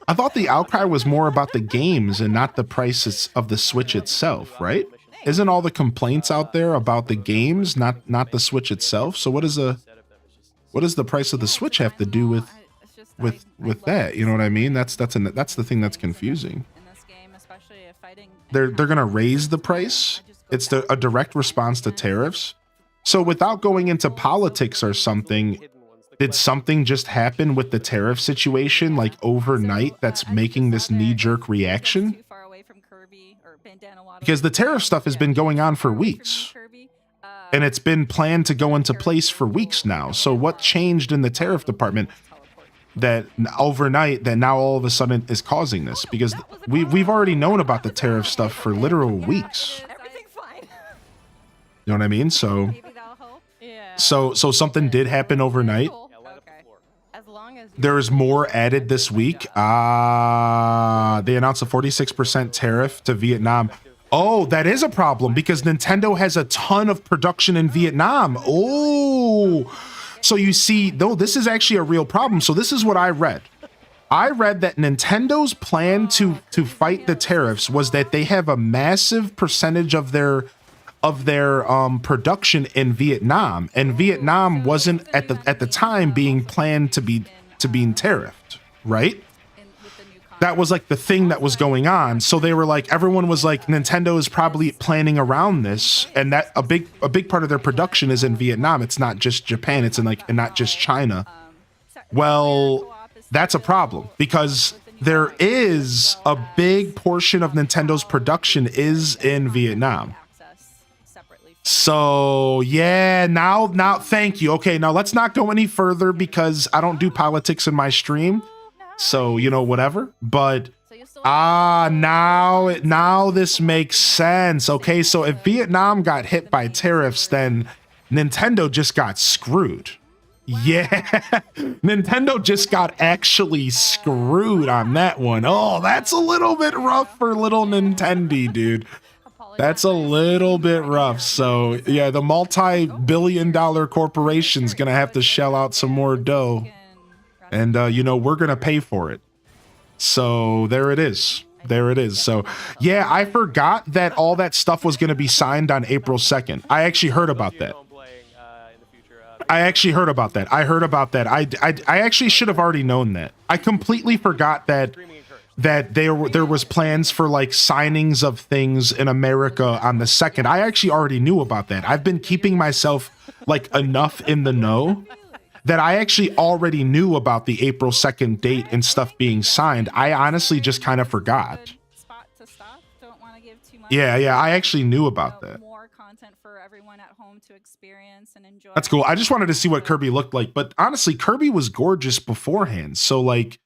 I thought the outcry was more about the games and not the prices of the Switch itself, right? Isn't all the complaints out there about the games, not the Switch itself? So what does the price of the Switch have to do with that? You know what I mean? That's the thing that's confusing. In this game, especially if I didn't. They're gonna raise the price. It's a direct response to tariffs. So without going into politics or something, did something just happen with the tariff situation like overnight that's making this knee-jerk reaction? Too far away from Kirby or Bandana Waddle. Because the tariff stuff has been going on for weeks. And it's been planned to go into place for weeks now. So what changed in the tariff department that overnight that now all of a sudden is causing this? Because we've already known about the tariff stuff for literal weeks. Everything's fine. You know what I mean? So Maybe that'll help. Yeah. so something did happen overnight. Cool. Okay. As long as There's more added this week. They announced a 46% tariff to Vietnam. Oh, that is a problem because Nintendo has a ton of production in Vietnam. Oh, so you see, though, this is actually a real problem. So this is what I read. I read that Nintendo's plan to fight the tariffs was that they have a massive percentage of their production in Vietnam, and Vietnam wasn't at the time being planned to be tariffed, right? That was like the thing that was going on. So they were like, everyone was like, Nintendo is probably planning around this, and that a big part of their production is in Vietnam. It's not just Japan. It's and not just China. Well, that's a problem because there is a big portion of Nintendo's production is in Vietnam. So yeah, now thank you. Okay, now let's not go any further because I don't do politics in my stream. So, you know, whatever. But now this makes sense. Okay, so if Vietnam got hit by tariffs, then Nintendo just got screwed. Yeah, Nintendo just got actually screwed on that one. Oh, that's a little bit rough for little Nintendo, dude. That's a little bit rough. So yeah, the multi-billion-dollar corporation's gonna have to shell out some more dough. And, you know, we're going to pay for it. So there it is. There it is. So, yeah, I forgot that all that stuff was going to be signed on April 2nd. I actually heard about that. I heard about that. I actually should have already known that. I completely forgot that there was plans for like signings of things in America on the 2nd. I actually already knew about that. I've been keeping myself like enough in the know that I actually already knew about the April 2nd date and stuff being signed. I honestly just kind of forgot. Yeah, I actually knew about that. More content for everyone at home to experience and enjoy. That's cool. I just wanted to see what Kirby looked like, but honestly, Kirby was gorgeous beforehand. So like,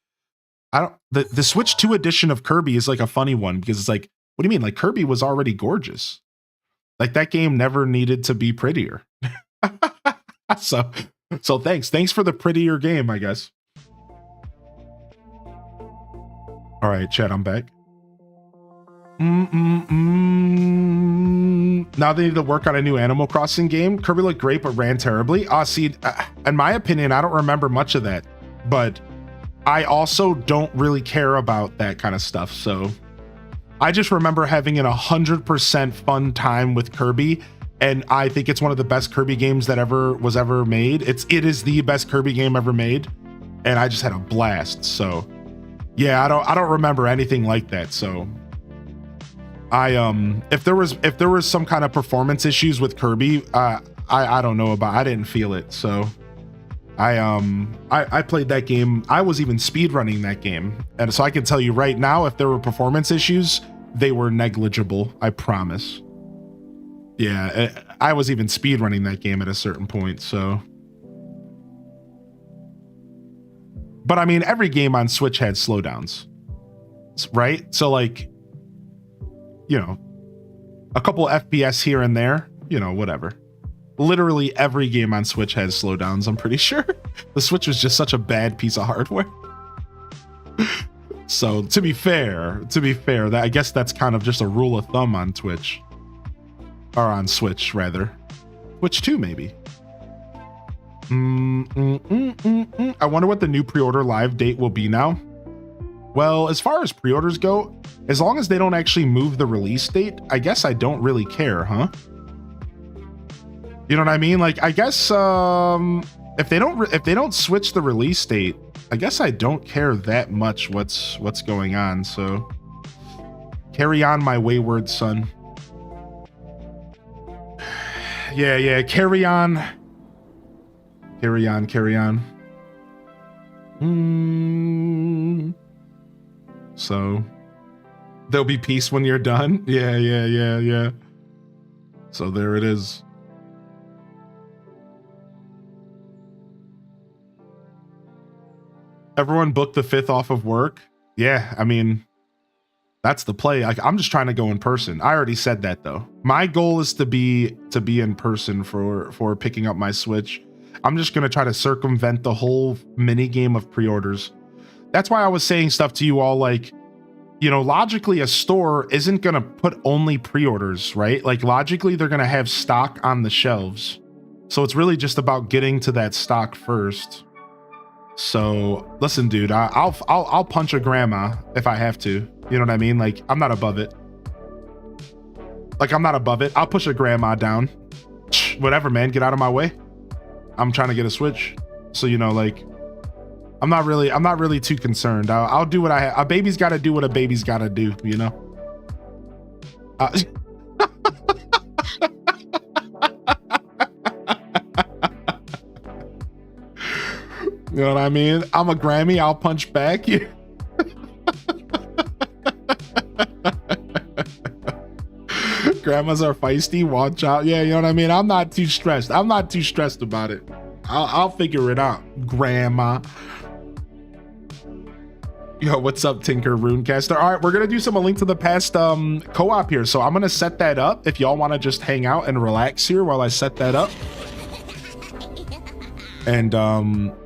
the Switch 2 edition of Kirby is like a funny one because it's like, what do you mean? Like Kirby was already gorgeous. Like that game never needed to be prettier. So thanks for the prettier game, I guess. All right, chat, I'm back. Now they need to work on a new Animal Crossing game. Kirby looked great, but ran terribly. See, in my opinion, I don't remember much of that, but I also don't really care about that kind of stuff. So I just remember having an 100% fun time with Kirby. And I think it's one of the best Kirby games that was ever made. It is the best Kirby game ever made, and I just had a blast. So, yeah, I don't remember anything like that. So, if there was some kind of performance issues with Kirby, I don't know about. I didn't feel it. So, I played that game. I was even speedrunning that game, and so I can tell you right now, if there were performance issues, they were negligible. I promise. Yeah, I was even speedrunning that game at a certain point, so But I mean, every game on Switch had slowdowns, right? So like, you know, a couple FPS here and there, you know, whatever. Literally every game on Switch has slowdowns, I'm pretty sure. The Switch was just such a bad piece of hardware. So to be fair, that I guess that's kind of just a rule of thumb on Twitch. Or on Switch, rather. Twitch 2, maybe. I wonder what the new pre-order live date will be now. Well, as far as pre-orders go, as long as they don't actually move the release date, I guess I don't really care, huh? You know what I mean? Like, I guess if they don't switch the release date, I guess I don't care that much what's going on. So carry on, my wayward son. Yeah, carry on. Carry on. So there'll be peace when you're done. Yeah. So there it is. Everyone booked the 5th off of work. Yeah, I mean, that's the play. Like, I'm just trying to go in person. I already said that though. My goal is to be in person for picking up my Switch. I'm just gonna try to circumvent the whole mini game of pre-orders. That's why I was saying stuff to you all like, you know, logically a store isn't gonna put only pre-orders, right? Like logically they're gonna have stock on the shelves. So it's really just about getting to that stock first. So listen, dude, I'll punch a grandma if I have to. You know what I mean? Like, I'm not above it. I'll push a grandma down. Whatever, man. Get out of my way. I'm trying to get a Switch. So, you know, like, I'm not really too concerned. I'll do what a baby's got to do what a baby's got to do, you know? You know what I mean? I'm a Grammy. I'll punch back. Grandmas are feisty. Watch out. Yeah, you know what I mean? I'm not too stressed about it. I'll figure it out, Grandma. Yo, what's up, Tinker Runecaster? All right, we're gonna do some A Link to the Past co-op here. So I'm gonna set that up. If y'all want to just hang out and relax here while I set that up. And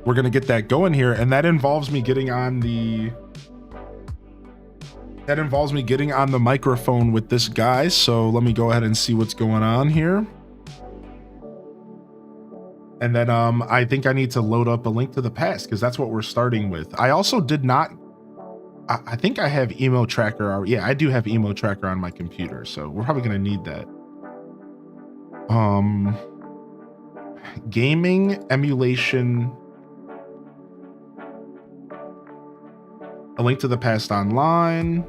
we're gonna get that going here, and that involves me getting on the microphone with this guy. So let me go ahead and see what's going on here. And then I think I need to load up A Link to the Past because that's what we're starting with. I also did not. I think I have Emo Tracker. Yeah, I do have Emo Tracker on my computer, so we're probably gonna need that. Gaming emulation. A Link to the Past online.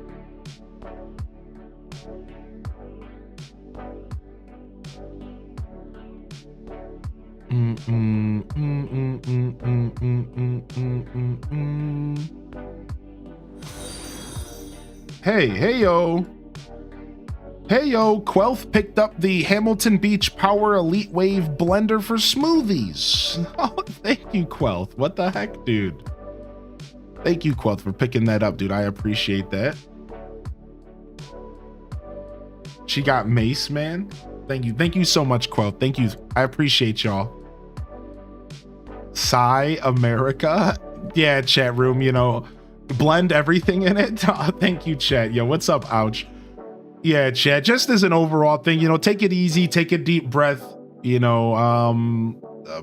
Hey yo, Quelth picked up the Hamilton Beach Power Elite Wave blender for smoothies. Oh, thank you, Quelth. What the heck, dude? Thank you, Quelth, for picking that up, dude. I appreciate that. She got mace, man. Thank you so much, Quelth. Thank you. I appreciate y'all. Psy America. Yeah, chat room, you know, blend everything in it. Oh, thank you, chat. Yo, what's up, Ouch? Yeah, chat, just as an overall thing, you know, take it easy, take a deep breath, you know,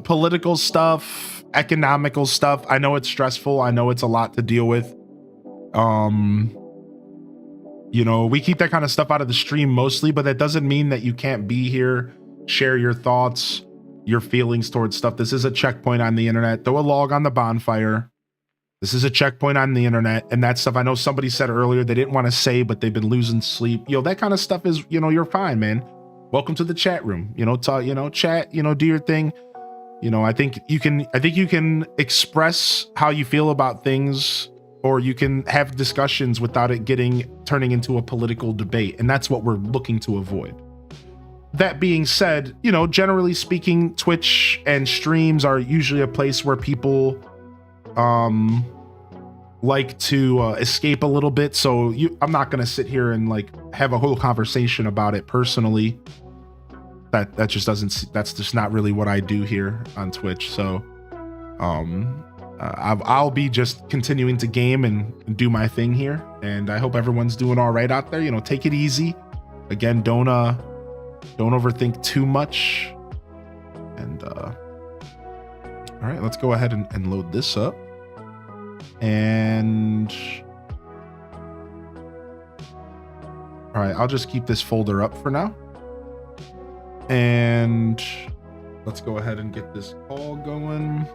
political stuff, economical stuff. I know it's stressful. I know it's a lot to deal with. You know, we keep that kind of stuff out of the stream mostly, but that doesn't mean that you can't be here, share your thoughts, your feelings towards stuff. This is a checkpoint on the internet. Throw a log on the bonfire. This is a checkpoint on the internet, and that stuff I know somebody said earlier they didn't want to say, but they've been losing sleep. Yo, that kind of stuff is, you know, you're fine, man. Welcome to the chat room. You know, talk, you know, chat, you know, do your thing. You know, I think you can express how you feel about things, or you can have discussions without it turning into a political debate, and that's what we're looking to avoid. That being said, you know, generally speaking, Twitch and streams are usually a place where people like to escape a little bit. So I'm not going to sit here and like have a whole conversation about it personally. That just doesn't, that's just not really what I do here on Twitch. So I'll be just continuing to game and do my thing here. And I hope everyone's doing all right out there. You know, take it easy. Again, don't overthink too much. And all right, let's go ahead and load this up. And all right, I'll just keep this folder up for now. And let's go ahead and get this call going.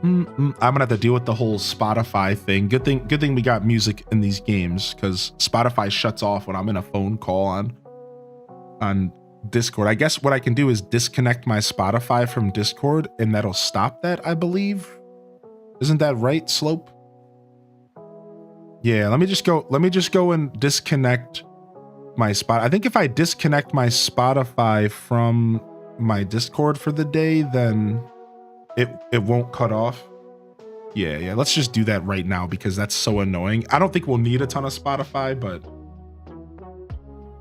I'm gonna have to deal with the whole Spotify thing. Good thing we got music in these games, because Spotify shuts off when I'm in a phone call on Discord. I guess what I can do is disconnect my Spotify from Discord, and that'll stop that, I believe. Isn't that right, Slope? Yeah, let me just go and disconnect my spot. I think if I disconnect my Spotify from my Discord for the day, then it won't cut off. Yeah, let's just do that right now, because that's so annoying. I don't think we'll need a ton of Spotify, but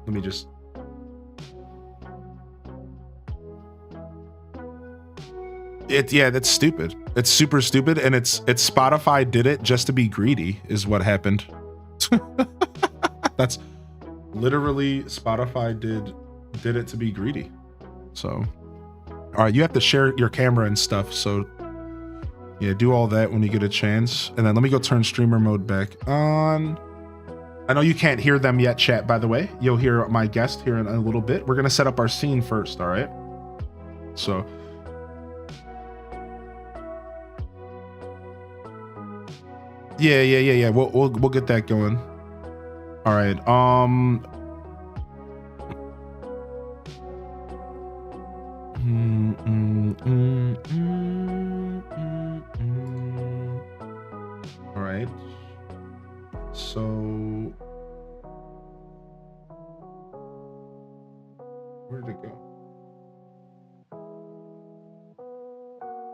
let me just. That's stupid. It's super stupid, and it's Spotify did it just to be greedy is what happened. That's literally Spotify did it to be greedy. So all right, you have to share your camera and stuff, so yeah, do all that when you get a chance. And then let me go turn streamer mode back on. I know you can't hear them yet, chat, by the way. You'll hear my guest here in a little bit. We're gonna set up our scene first, all right? So yeah. We'll get that going. All right. All right. So where did it go?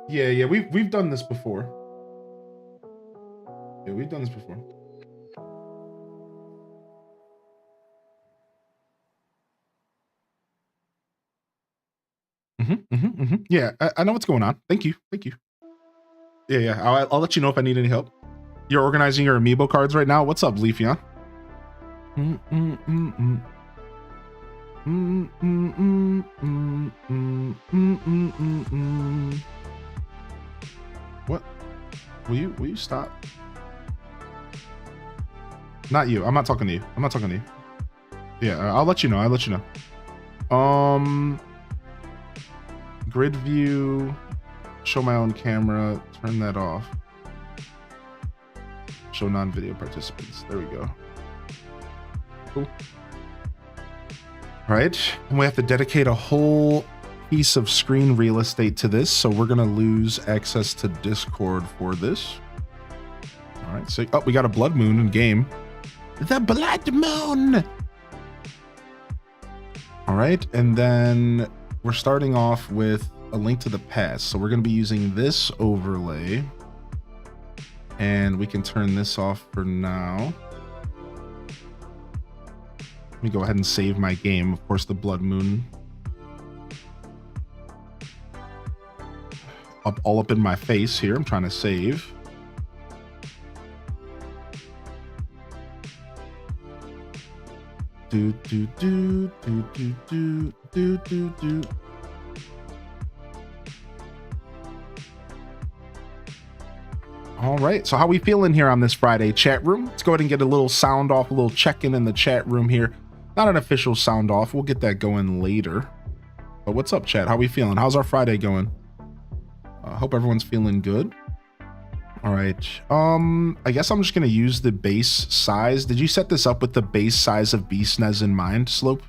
Yeah, we've done this before. Yeah, we've done this before. Yeah, I know what's going on. Thank you. Yeah. I'll let you know if I need any help. You're organizing your amiibo cards right now. What's up, Leafeon? What? Will you stop? Not you. I'm not talking to you. Yeah, I'll let you know. Grid view, show my own camera, turn that off. Show non-video participants. There we go. Cool. All right, and we have to dedicate a whole piece of screen real estate to this, so we're gonna lose access to Discord for this. All right, so we got a blood moon in game. The blood moon. All right, and then we're starting off with a link to the past. So we're going to be using this overlay, and we can turn this off for now. Let me go ahead and save my game. Of course, the blood moon all up in my face here. I'm trying to save. Do. All right, so how we feeling here on this Friday, chat room? Let's go ahead and get a little sound off, a little check-in in the chat room here. Not an official sound off. We'll get that going later. But what's up, chat? How we feeling? How's our Friday going? Hope everyone's feeling good. All right. I guess I'm just gonna use the base size. Did you set this up with the base size of BSNES in mind, Slope?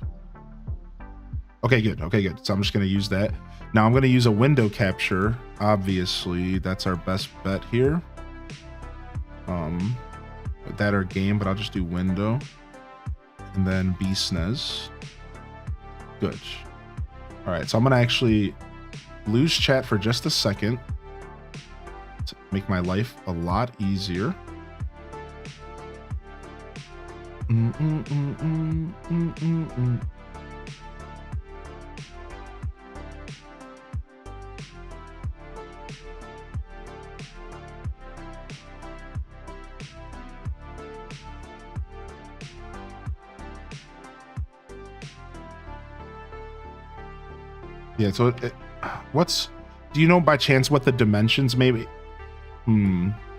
Okay, good. So I'm just gonna use that. Now I'm gonna use a window capture. Obviously, that's our best bet here. That or game, but I'll just do window. And then BSNES. Good. All right, so I'm gonna actually lose chat for just a second. make my life a lot easier. Yeah, so do you know by chance what the dimensions maybe?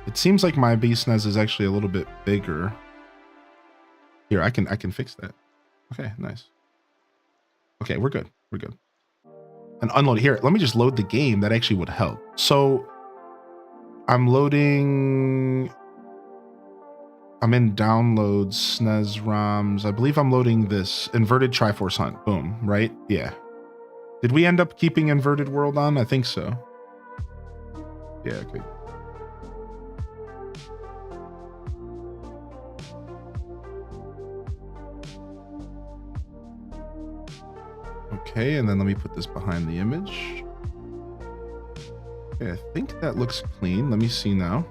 It seems like my BSNES is actually a little bit bigger. Here, I can fix that. Okay, nice. Okay, we're good. We're good. And unload here. Let me just load the game. That actually would help. So I'm loading. I'm in downloads, SNES ROMs. I believe I'm loading this Inverted Triforce Hunt. Boom, right? Yeah. Did we end up keeping Inverted World on? I think so. Yeah, okay. Okay, and then let me put this behind the image. Okay, I think that looks clean. Let me see now.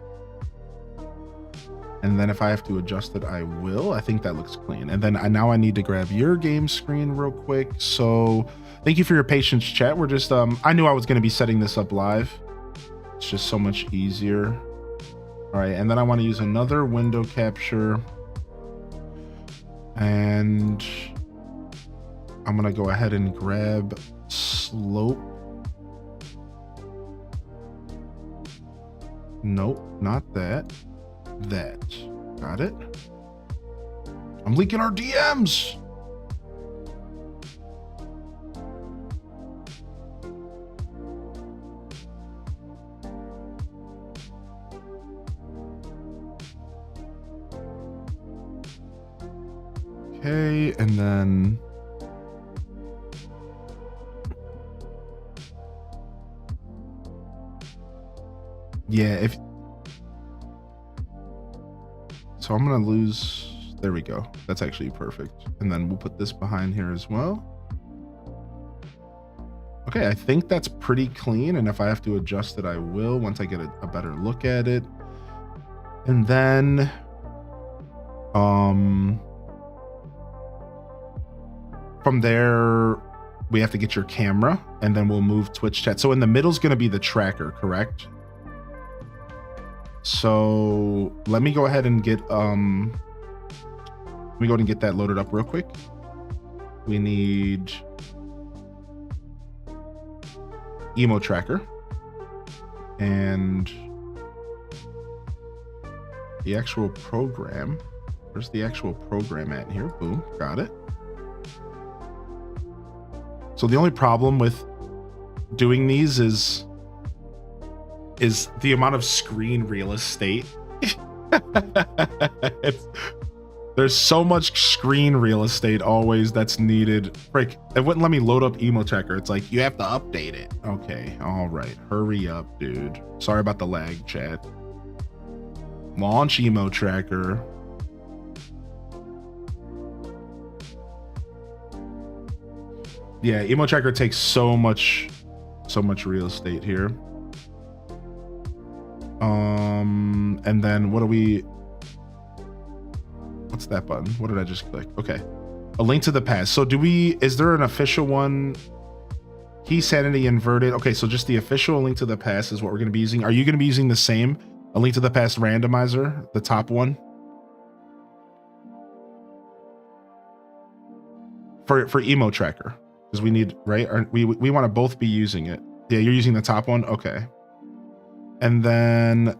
And then if I have to adjust it, I will. I think that looks clean. And then now I need to grab your game screen real quick. So thank you for your patience, chat. We're just, I knew I was going to be setting this up live. It's just so much easier. All right, and then I want to use another window capture. And I'm going to go ahead and grab slope. Nope, not that. That. Got it. I'm leaking our DMs. Okay, and then yeah, so I'm gonna lose, there we go. That's actually perfect. And then we'll put this behind here as well. Okay, I think that's pretty clean. And if I have to adjust it, I will once I get a better look at it. And then, from there, we have to get your camera and then we'll move Twitch chat. So in the middle is gonna be the tracker, correct? So let me go ahead and get that loaded up real quick. We need emo tracker and the actual program. Where's the actual program at here? Boom, got it. So the only problem with doing these is the amount of screen real estate. There's so much screen real estate always that's needed. Frick, it wouldn't let me load up emo tracker. It's like, you have to update it. Okay, all right, hurry up, dude. Sorry about the lag, chat. Launch emo tracker. Yeah, emo tracker takes so much real estate here. And then what's that button? What did I just click? Okay. A link to the past. So is there an official one? Key sanity inverted. Okay, so just the official link to the past is what we're going to be using. Are you going to be using the same? A link to the past randomizer, the top one? For emo tracker. Because we need, right? We want to both be using it. Yeah, you're using the top one? Okay. And then,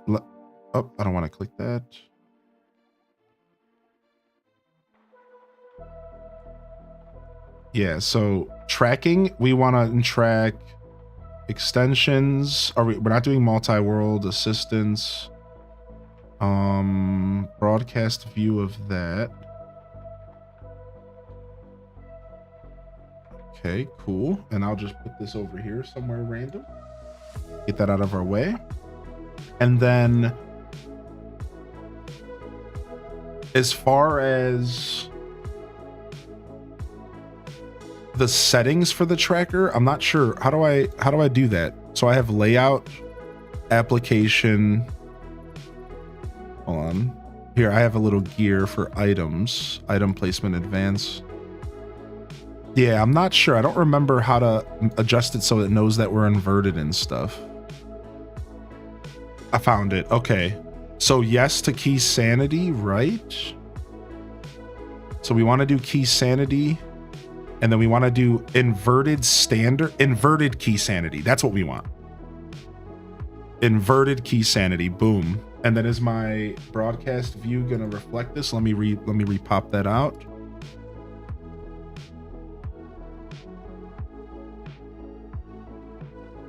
oh, I don't want to click that. Yeah, so tracking, we want to track extensions. We're not doing multi-world assistance. Broadcast view of that. Okay, cool. And I'll just put this over here somewhere random. Get that out of our way. And then as far as the settings for the tracker, I'm not sure. How do I do that? So I have layout. application. Hold on. Here, I have a little gear for items. Item placement advance. Yeah, I'm not sure. I don't remember how to adjust it so it knows that we're inverted and stuff. I found it. Okay. So yes to key sanity, right? So we want to do key sanity, and then we want to do inverted key sanity. That's what we want. Inverted key sanity. Boom. And then is my broadcast view gonna reflect this? Let me repop that out.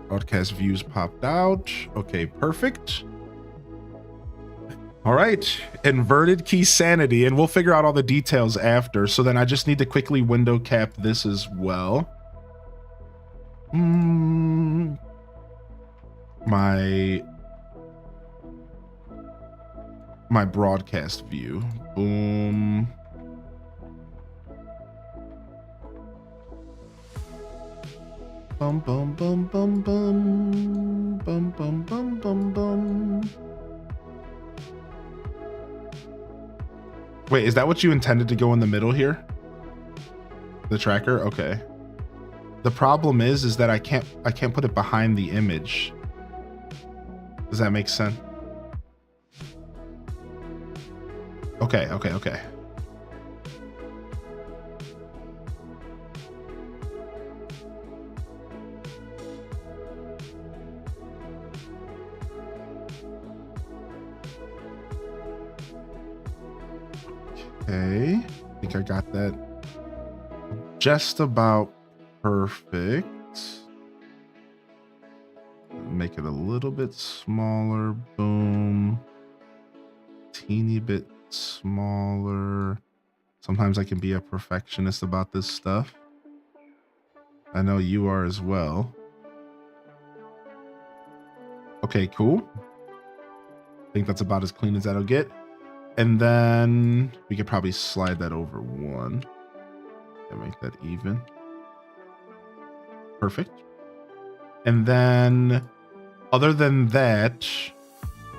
Broadcast views popped out. Okay, perfect. All right, inverted key sanity, and we'll figure out all the details after. So then I just need to quickly window cap this as well. My broadcast view. Boom. Bum bum bum bum bum bum bum bum bum bum. Wait, is that what you intended to go in the middle here? The tracker? Okay. The problem is that I can't put it behind the image. Does that make sense? Okay. Okay. I think I got that just about perfect. Make it a little bit smaller. Boom. Teeny bit smaller. Sometimes I can be a perfectionist about this stuff. I know you are as well. Okay, cool. I think that's about as clean as that'll get. And then we could probably slide that over one and make that even. Perfect. And then other than that,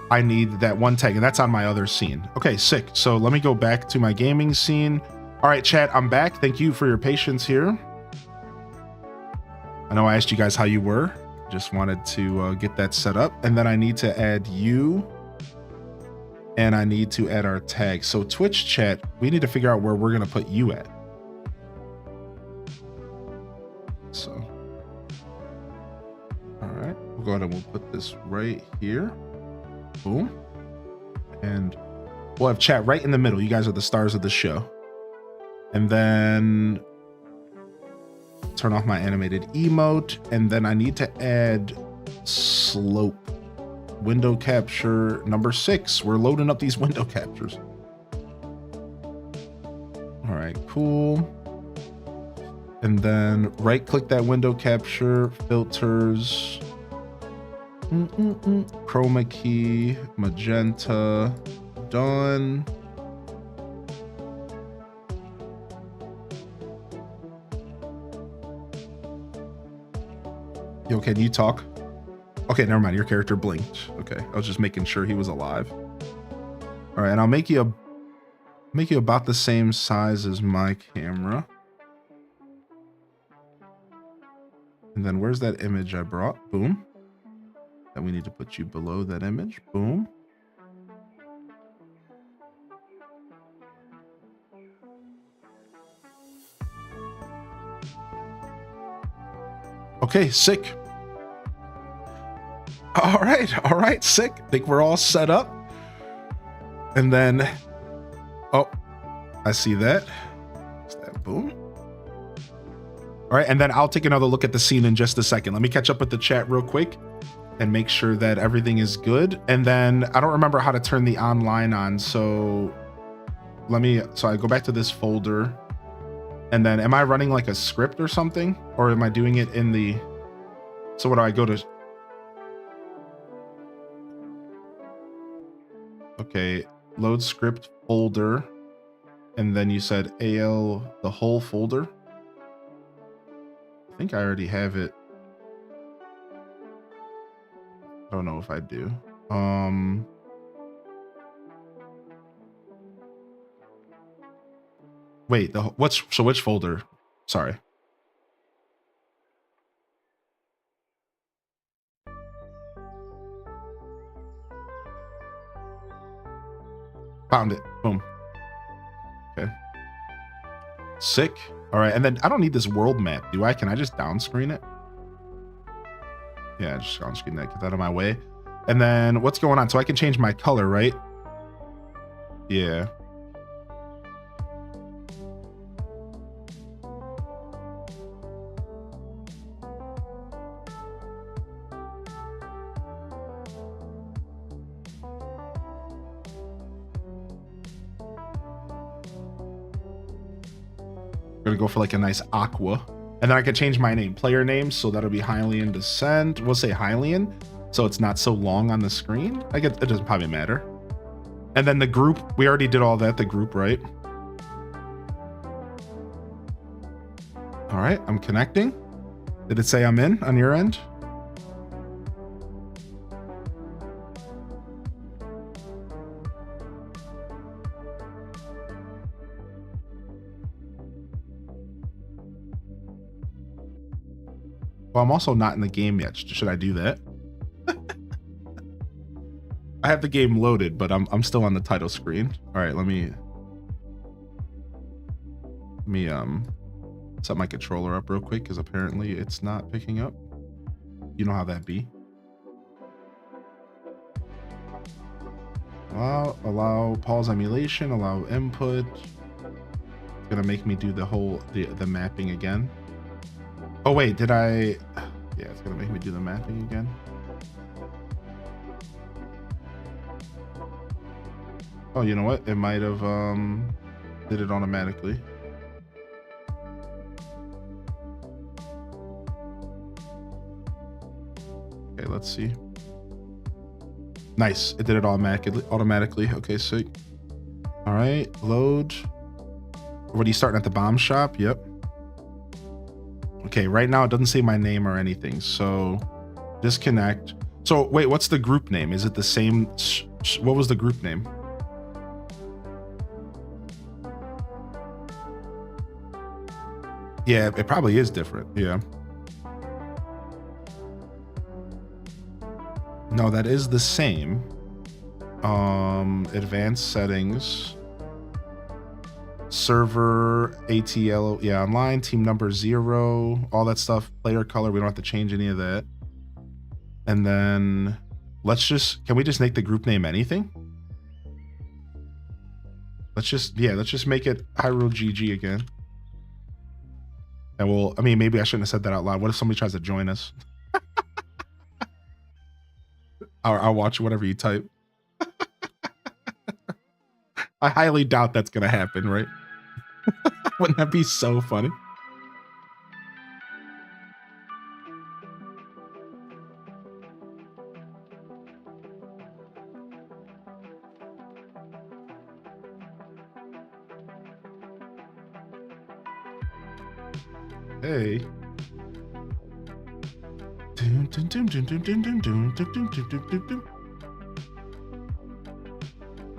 I need that one tag, and that's on my other scene. Okay, sick. So let me go back to my gaming scene. All right, chat, I'm back. Thank you for your patience here. I know I asked you guys how you were. Just wanted to get that set up. And then I need to add you. And I need to add our tag. So Twitch chat, we need to figure out where we're going to put you at. So, all right, we'll go ahead and we'll put this right here. Boom. And we'll have chat right in the middle. You guys are the stars of the show. And then turn off my animated emote. And then I need to add slope. Window capture number 6. We're loading up these window captures. All right, cool. And then right click that window capture, filters, chroma key, magenta, done. Yo, can you talk? Okay, never mind. Your character blinked. Okay, I was just making sure he was alive. All right, and I'll make you about the same size as my camera. And then where's that image I brought? Boom. Then we need to put you below that image. Boom. Okay, sick. All right, sick. I think we're all set up. And then, oh, I see that. Is that boom? All right, and then I'll take another look at the scene in just a second. Let me catch up with the chat real quick and make sure that everything is good. And then I don't remember how to turn the online on, so I go back to this folder. And then am I running like a script or something? Or am I doing it in the, so what do I go to? Okay, load script folder. And then you said AL, the whole folder. I think I already have it. I don't know if I do. Wait, which folder? Sorry. Found it. Boom. Okay. Sick. All right, and then I don't need this world map, do I? Can I just down screen it? Yeah, just down screen that, get that out of my way. And then what's going on? So I can change my color, right? Yeah. Gonna go for like a nice aqua. And then I could change my name, player name, so that'll be Hylian Descent. We'll say Hylian, so it's not so long on the screen. I guess it doesn't probably matter. And then the group, we already did all that, the group, right? All right, I'm connecting. Did it say I'm in on your end? Well, I'm also not in the game yet. Should I do that? I have the game loaded, but I'm still on the title screen. All right, let me set my controller up real quick because apparently it's not picking up. You know how that be. Allow pause emulation, allow input. It's gonna make me do the mapping again. Oh wait, did I? Yeah, it's gonna make me do the mapping again. Oh, you know what? It might have did it automatically. Okay, let's see. Nice, it did it automatically. Okay, sick. All right, load. What are you starting at the bomb shop? Yep. Okay, right now it doesn't say my name or anything, so disconnect. So wait, what's the group name? Is it the same? What was the group name? Yeah, it probably is different. Yeah. No, that is the same. Advanced settings. Server, ATL, yeah, online, team number 0, all that stuff, player color, we don't have to change any of that. And then can we just make the group name anything? Let's just make it Hyrule GG again. And maybe I shouldn't have said that out loud. What if somebody tries to join us? I'll watch whatever you type. I highly doubt that's gonna happen, right? Wouldn't that be so funny? Hey.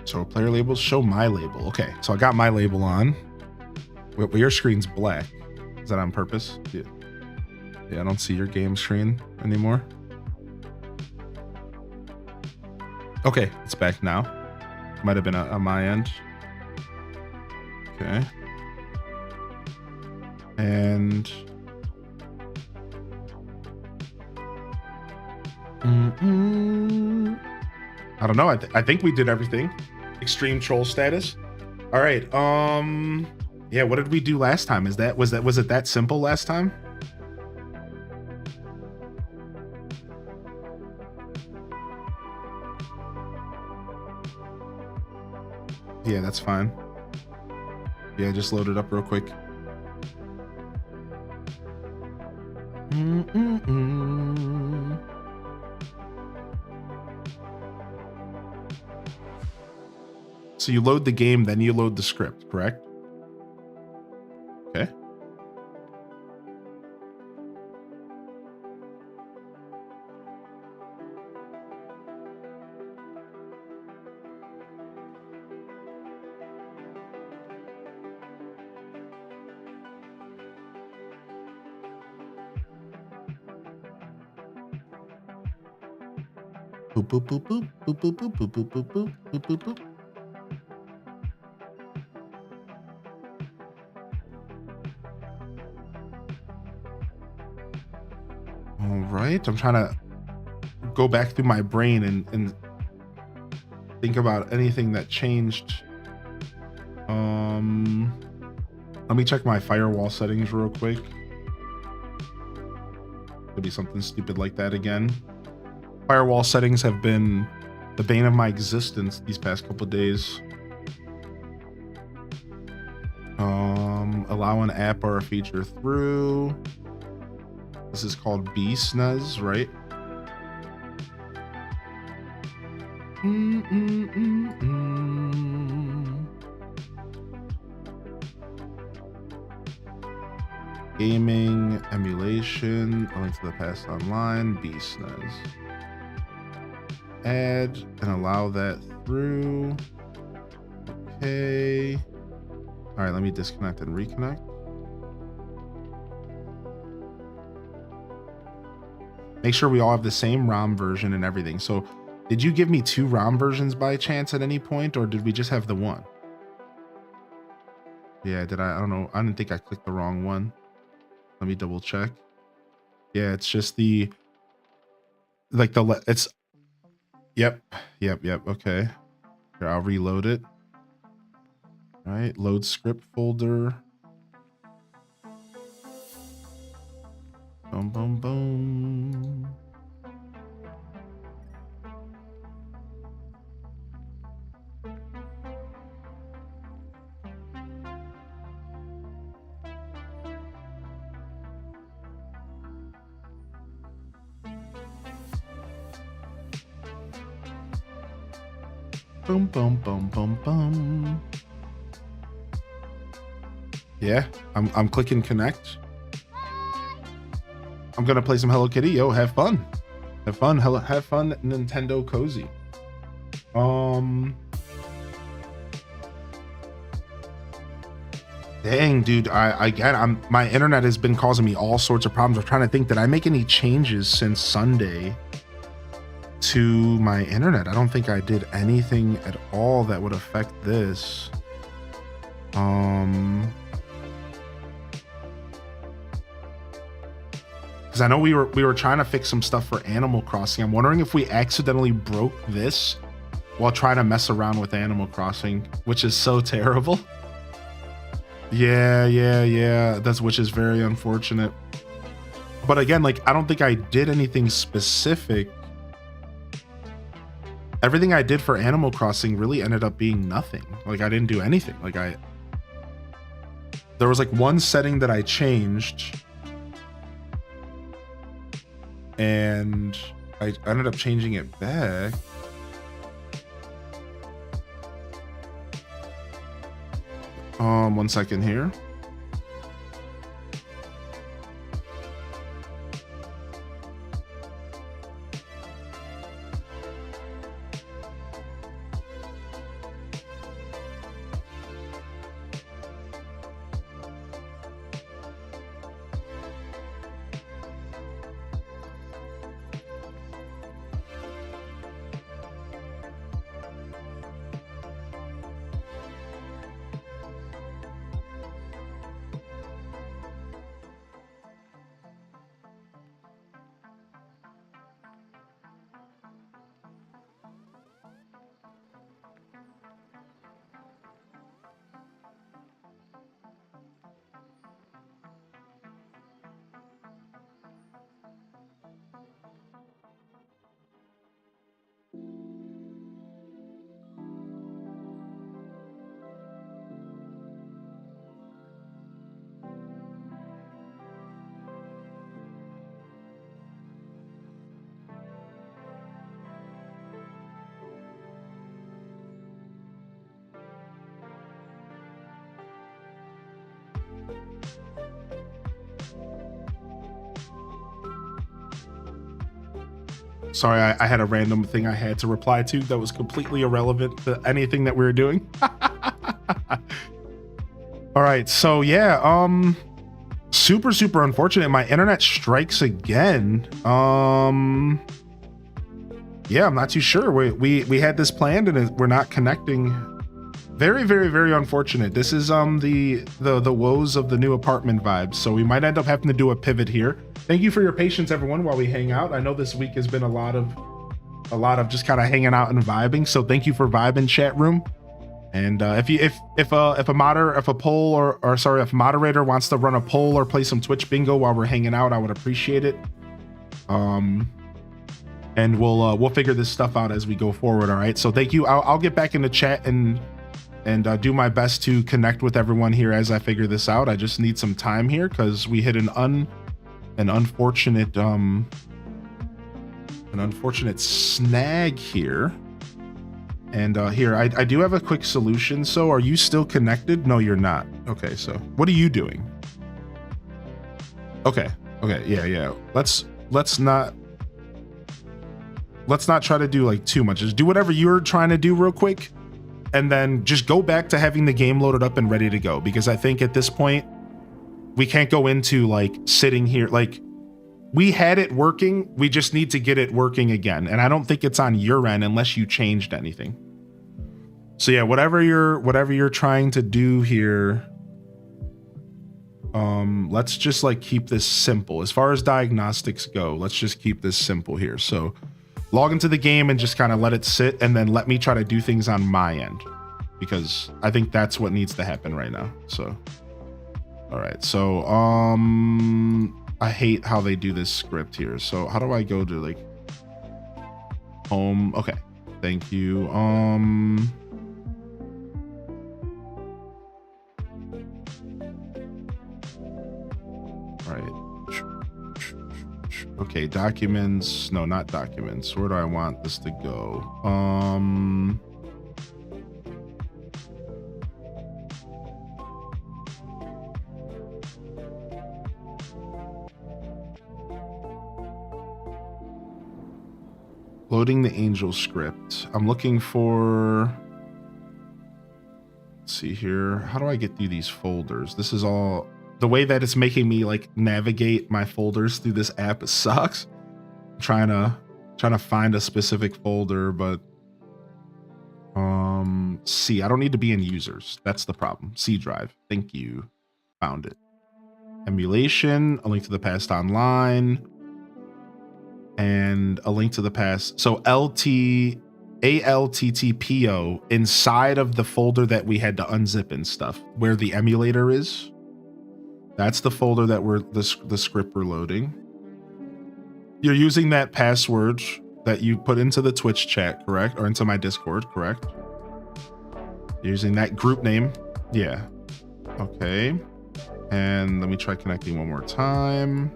So player labels, show my label. Okay, so I got my label on. Well, your screen's black. Is that on purpose? Yeah. Yeah, I don't see your game screen anymore. Okay, it's back now. Might have been on my end. Okay. And I don't know. I think we did everything. Extreme troll status. All right. Yeah. What did we do last time? Was it that simple last time? Yeah, that's fine. Yeah, just load it up real quick. So you load the game, then you load the script, correct? Okay. Boop, boop, boop, boop, boop, boop, boop, boop, boop, boop, boop, boop, boop, boop. All right, I'm trying to go back through my brain and think about anything that changed. Let me check my firewall settings real quick. Could be something stupid like that again. Firewall settings have been the bane of my existence these past couple days. Allow an app or a feature through. This is called BSNES, right? Gaming, emulation, a link to the past online, BSNES. Add and allow that through. Okay. All right, let me disconnect and reconnect. Make sure we all have the same ROM version and everything. So did you give me 2 ROM versions by chance at any point, or did we just have the one? Yeah, did I don't know. I didn't think I clicked the wrong one. Let me double check. Yeah, it's just the, like it's, yep. Okay. Here, I'll reload it. All right, load script folder. Boom, boom, boom. Boom, boom, boom, boom, boom. Yeah, I'm clicking connect. I'm gonna play some Hello Kitty. Yo, have fun. Have fun. Have fun, Nintendo Cozy. Dang, dude. My internet has been causing me all sorts of problems. I'm trying to think, did I make any changes since Sunday to my internet? I don't think I did anything at all that would affect this. Because I know we were trying to fix some stuff for Animal Crossing. I'm wondering if we accidentally broke this while trying to mess around with Animal Crossing, which is so terrible. Yeah. Which is very unfortunate. But again, like, I don't think I did anything specific. Everything I did for Animal Crossing really ended up being nothing. Like, I didn't do anything. Like, there was like one setting that I changed, and I ended up changing it back. One second here. Sorry, I had a random thing I had to reply to that was completely irrelevant to anything that we were doing. All right, so yeah, super unfortunate. My internet strikes again. Yeah, I'm not too sure. We had this planned and we're not connecting. Very, very, very unfortunate. This is the woes of the new apartment vibes. So we might end up having to do a pivot here. Thank you for your patience, everyone, while we hang out. I know this week has been a lot of just kind of hanging out and vibing. So thank you for vibing, chat room. And if a moderator wants to run a poll or play some Twitch bingo while we're hanging out, I would appreciate it. And we'll figure this stuff out as we go forward. All right. So thank you. I'll get back in the chat and do my best to connect with everyone here as I figure this out. I just need some time here because we hit an unfortunate snag here. And here I do have a quick solution. So are you still connected? No, you're not. Okay. So what are you doing? Okay. Yeah. Let's not try to do like too much. Just do whatever you're trying to do real quick. And then just go back to having the game loaded up and ready to go. Because I think at this point, we can't go into like sitting here. Like we had it working. We just need to get it working again. And I don't think it's on your end unless you changed anything. So yeah, whatever you're trying to do here, let's just like keep this simple. As far as diagnostics go, let's just keep this simple here. So log into the game and just kind of let it sit and then let me try to do things on my end because I think that's what needs to happen right now. So, all right. So, I hate how they do this script here. So how do I go to like home? Okay. Thank you. All right. Okay, documents. No, not documents. Where do I want this to go? Loading the angel script. I'm looking for, let's see here. How do I get through these folders? This is all, the way that it's making me like navigate my folders through this app sucks. I'm trying to find a specific folder, but C, I don't need to be in users. That's the problem. C drive. Thank you. Found it. Emulation, a link to the past online, and a link to the past. So ALTTPO inside of the folder that we had to unzip and stuff, where the emulator is. That's the folder that we're the script we're loading. You're using that password that you put into the Twitch chat, correct? Or into my Discord, correct? You're using that group name. Yeah. Okay. And let me try connecting one more time.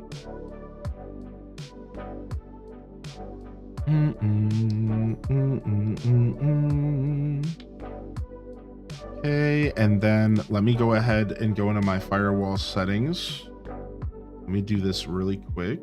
Okay, and then let me go ahead and go into my firewall settings. Let me do this really quick.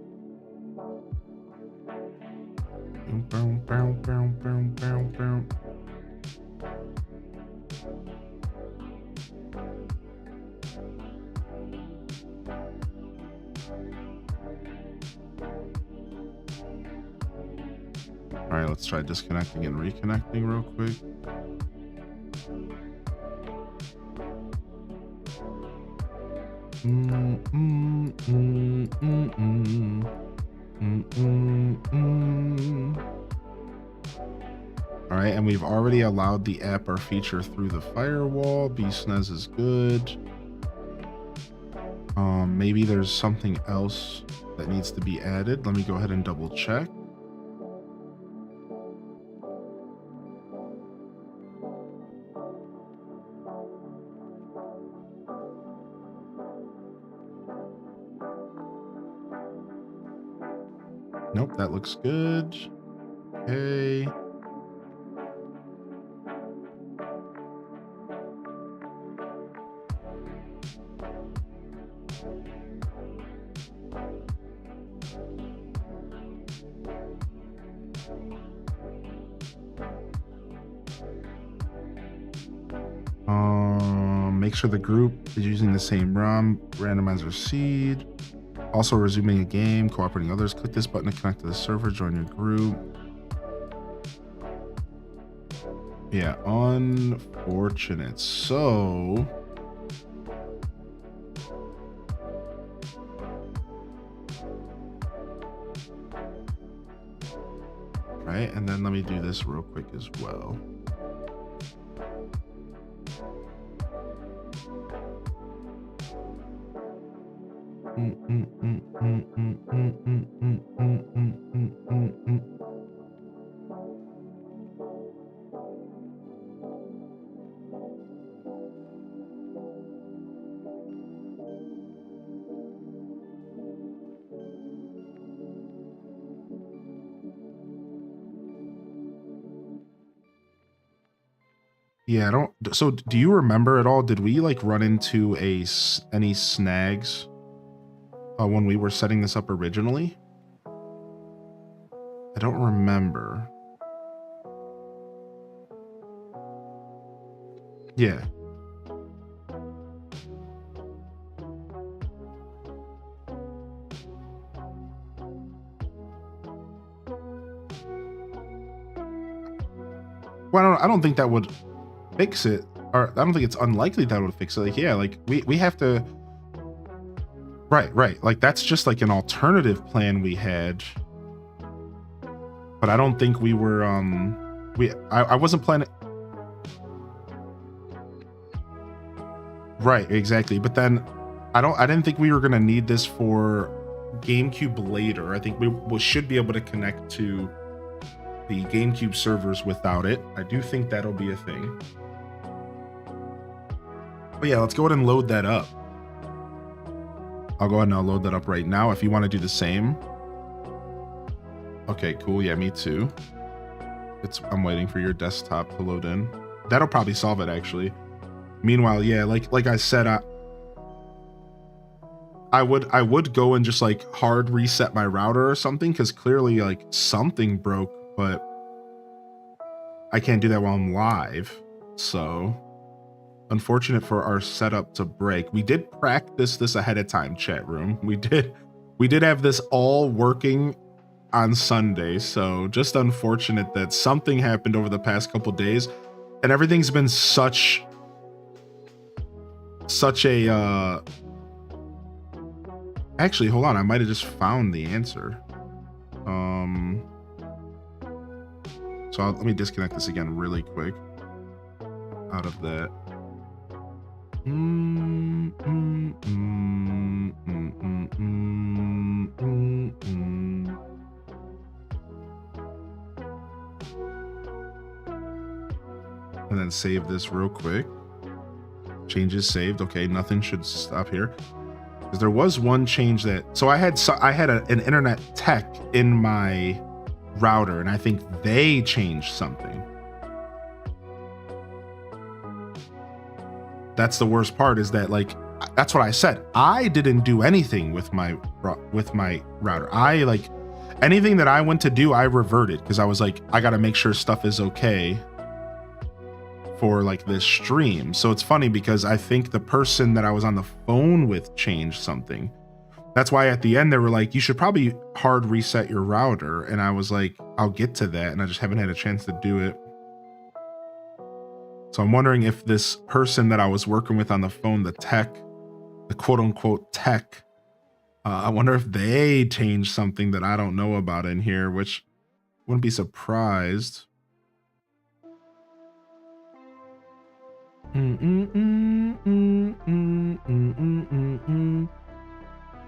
All right, let's try disconnecting and reconnecting real quick. All right, and we've already allowed the app or feature through the firewall. BSNES is good. Maybe there's something else that needs to be added. Let me go ahead and double check. Nope, that looks good. Okay. Make sure the group is using the same ROM, randomizer seed. Also resuming a game, cooperating others. Click this button to connect to the server, join your group. Yeah, unfortunate. So right, and then let me do this real quick as well. Yeah, I don't. So, do you remember at all? Did we like run into any snags when we were setting this up originally? I don't remember. Yeah. Well, I don't think that would fix it, or I don't think it's unlikely that would fix it. Like, yeah, like we have to. Right. Like that's just like an alternative plan we had, but I don't think we were. I wasn't planning. Right, exactly. But then I didn't think we were gonna need this for GameCube later. I think we should be able to connect to the GameCube servers without it. I do think that'll be a thing. But yeah, let's go ahead and load that up. I'll go ahead and I'll load that up right now if you want to do the same. Okay, cool. Yeah, me too. I'm waiting for your desktop to load in. That'll probably solve it actually. Meanwhile, yeah, like I said, I would go and just like hard reset my router or something, because clearly like something broke, but I can't do that while I'm live. So unfortunate for our setup to break. We did practice this ahead of time, chat room. We did have this all working on Sunday. So just unfortunate that something happened over the past couple days, and everything's been such a actually, hold on, I might have just found the answer. So let me disconnect this again really quick out of that. And then save this real quick. Changes saved. Okay, nothing should stop here. Because there was one change that, so I had an internet tech in my router, and I think they changed something. That's the worst part, is that like, that's what I said. I didn't do anything with my router. I like anything that I went to do, I reverted, because I was like, I got to make sure stuff is okay for like this stream. So it's funny because I think the person that I was on the phone with changed something. That's why at the end they were like, you should probably hard reset your router. And I was like, I'll get to that. And I just haven't had a chance to do it. So I'm wondering if this person that I was working with on the phone, the tech, the quote unquote tech, I wonder if they changed something that I don't know about in here, which wouldn't be surprised.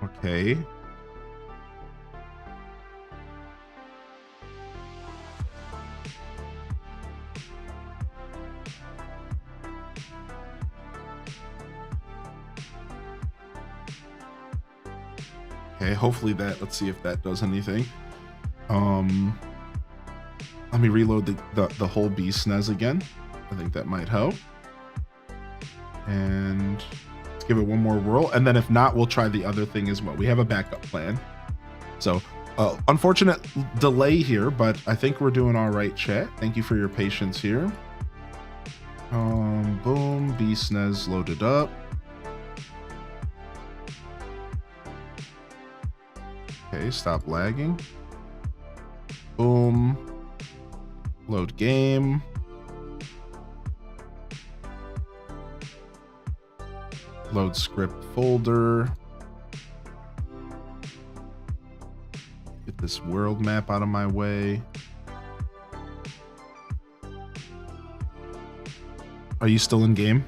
Okay. Okay, hopefully let's see if that does anything. Let me reload the whole BSNES again. I think that might help. And let's give it one more whirl. And then if not, we'll try the other thing as well. We have a backup plan. So unfortunate delay here, but I think we're doing all right, chat. Thank you for your patience here. Boom, BSNES loaded up. Okay, stop lagging. Boom. Load game. Load script folder. Get this world map out of my way. Are you still in game?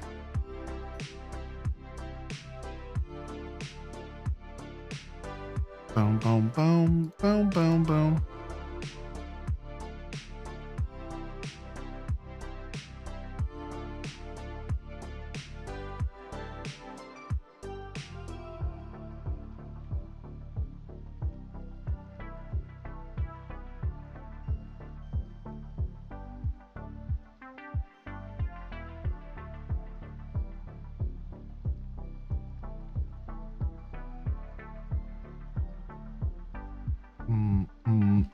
Boom, boom, boom, boom, boom, boom.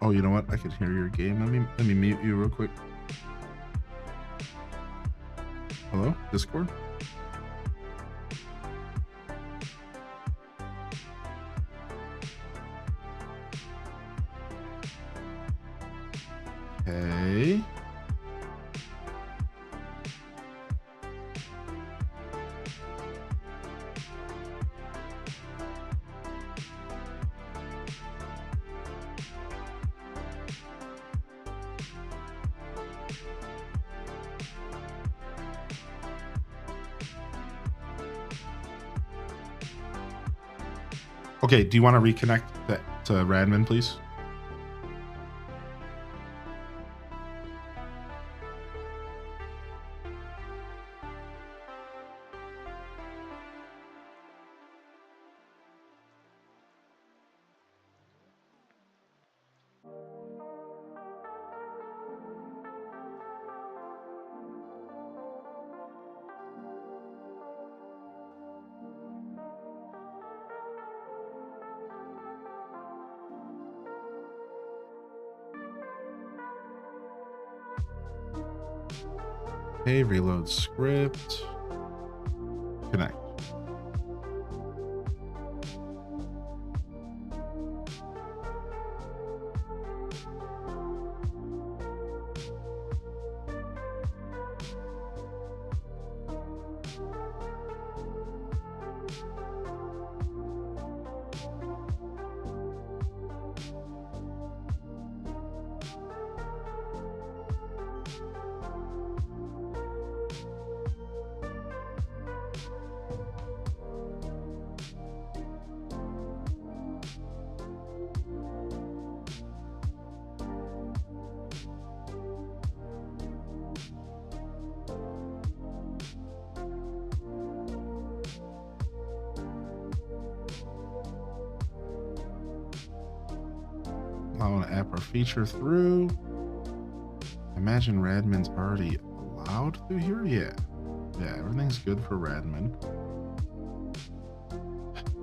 Oh, you know what? I could hear your game. Let me mute you real quick. Hello, Discord? Okay. Okay, do you want to reconnect to Radman, please? Okay, reload script. Connect. Allow an app or feature through. Imagine Radman's already allowed through here? Yeah. Yeah, everything's good for Radman.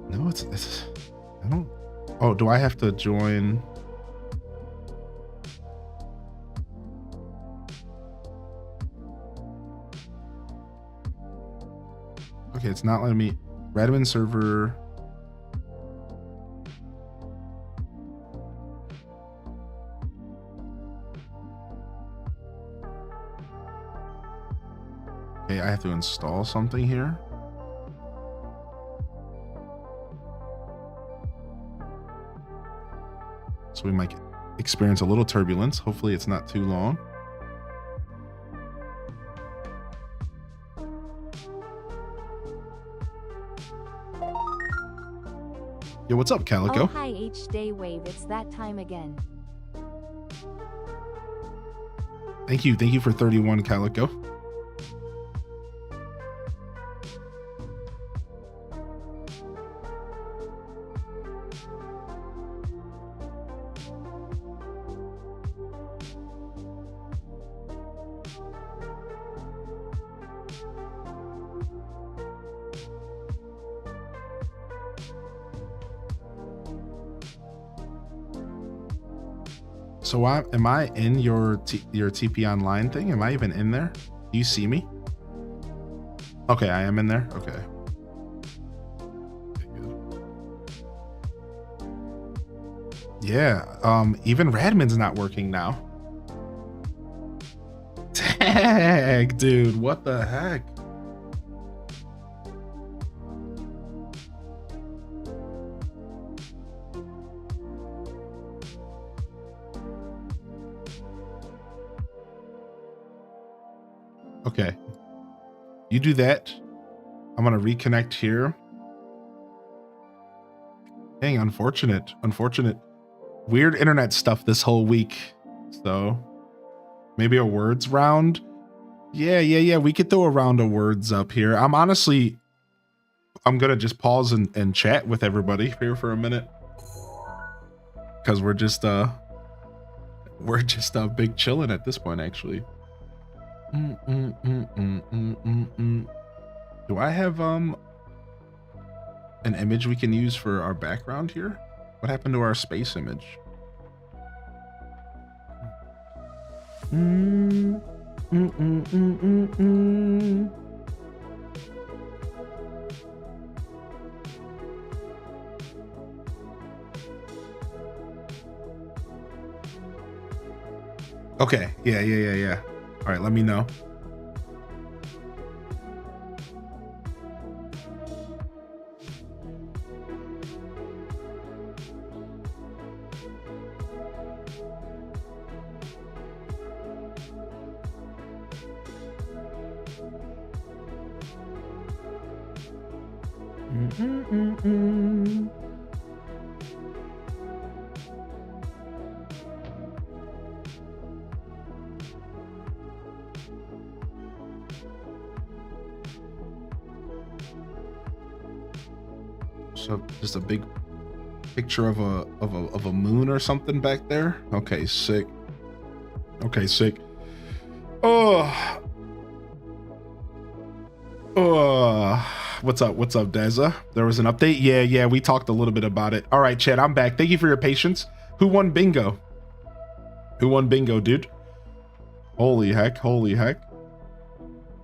No, it's I don't. Oh, do I have to join? Okay, it's not letting me. Radman server. Okay, I have to install something here. So we might experience a little turbulence. Hopefully it's not too long. Yo, what's up, Calico? Oh, hi H-Day Wave, it's that time again. Thank you for 31, Calico. So am I in your TP online thing? Am I even in there? Do you see me? Okay, I am in there. Okay. Yeah. Even Radman's not working now. Tag, dude. What the heck? Okay. You do that. I'm gonna reconnect here. Dang, unfortunate. Weird internet stuff this whole week. So maybe a words round. Yeah. We could throw a round of words up here. I'm gonna just pause and chat with everybody here for a minute. Cause we're just big chilling at this point, actually. Do I have an image we can use for our background here? What happened to our space image? Okay, yeah. All right, let me know. So just a big picture of a moon or something back there. Okay, sick. What's up, Deza? There was an update. Yeah, we talked a little bit about it. All right, Chad, I'm back. Thank you for your patience. Who won bingo? Dude? Holy heck.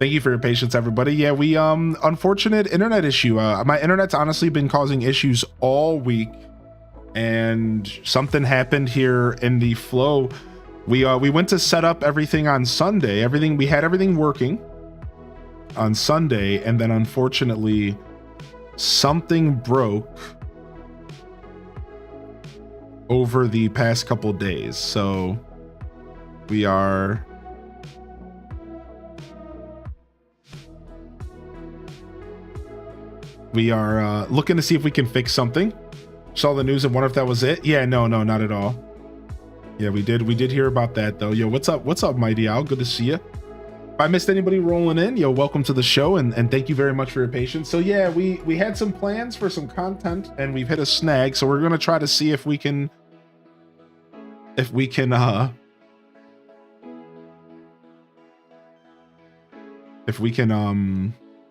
Thank you for your patience, everybody. Yeah, we unfortunate internet issue. My internet's honestly been causing issues all week, and something happened here in the flow. We went to set up everything on Sunday. We had everything working on Sunday, and then unfortunately something broke over the past couple days. So we are looking to see if we can fix something. Saw the news and wonder if that was it. Yeah, no, not at all. Yeah, we did hear about that though. Yo, what's up, Mighty Owl? Good to see you. If I missed anybody rolling in, yo, welcome to the show, and thank you very much for your patience. So yeah, we had some plans for some content, and we've hit a snag. So we're gonna try to see if we can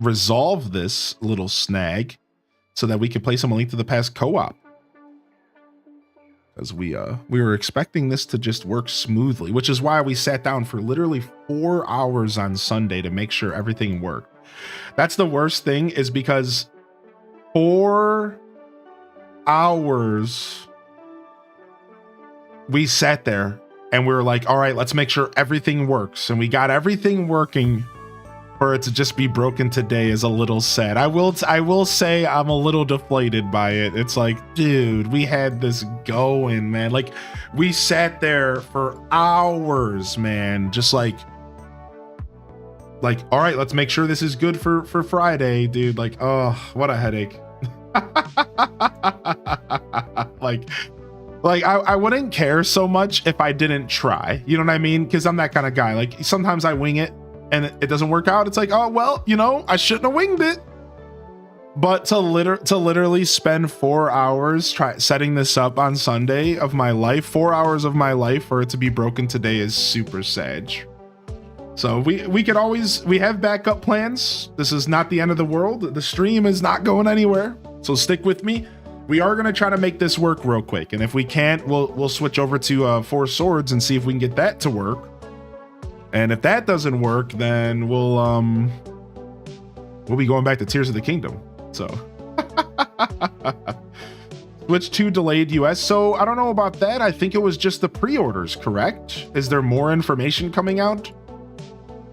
resolve this little snag so that we can play some A Link to the Past co-op. Because we were expecting this to just work smoothly, which is why we sat down for literally 4 hours on Sunday to make sure everything worked. That's the worst thing, is because 4 hours we sat there and we were like, all right, let's make sure everything works. And we got everything working. For it to just be broken today is a little sad. I will say I'm a little deflated by it. It's like, dude, we had this going, man. Like, we sat there for hours, man. Just like, all right, let's make sure this is good for Friday, dude. Like, oh, what a headache. like I wouldn't care so much if I didn't try. You know what I mean? Because I'm that kind of guy. Like, sometimes I wing it and it doesn't work out. It's like, oh, well, I shouldn't have winged it. But to literally spend 4 hours setting this up on Sunday of my life, 4 hours of my life, for it to be broken today is super sad. So we have backup plans. This is not the end of the world. The stream is not going anywhere. So stick with me. We are going to try to make this work real quick. And if we can't, we'll switch over to Four Swords and see if we can get that to work. And if that doesn't work, then we'll be going back to Tears of the Kingdom. So switch to delayed US. So I don't know about that. I think it was just the pre-orders, correct? Is there more information coming out?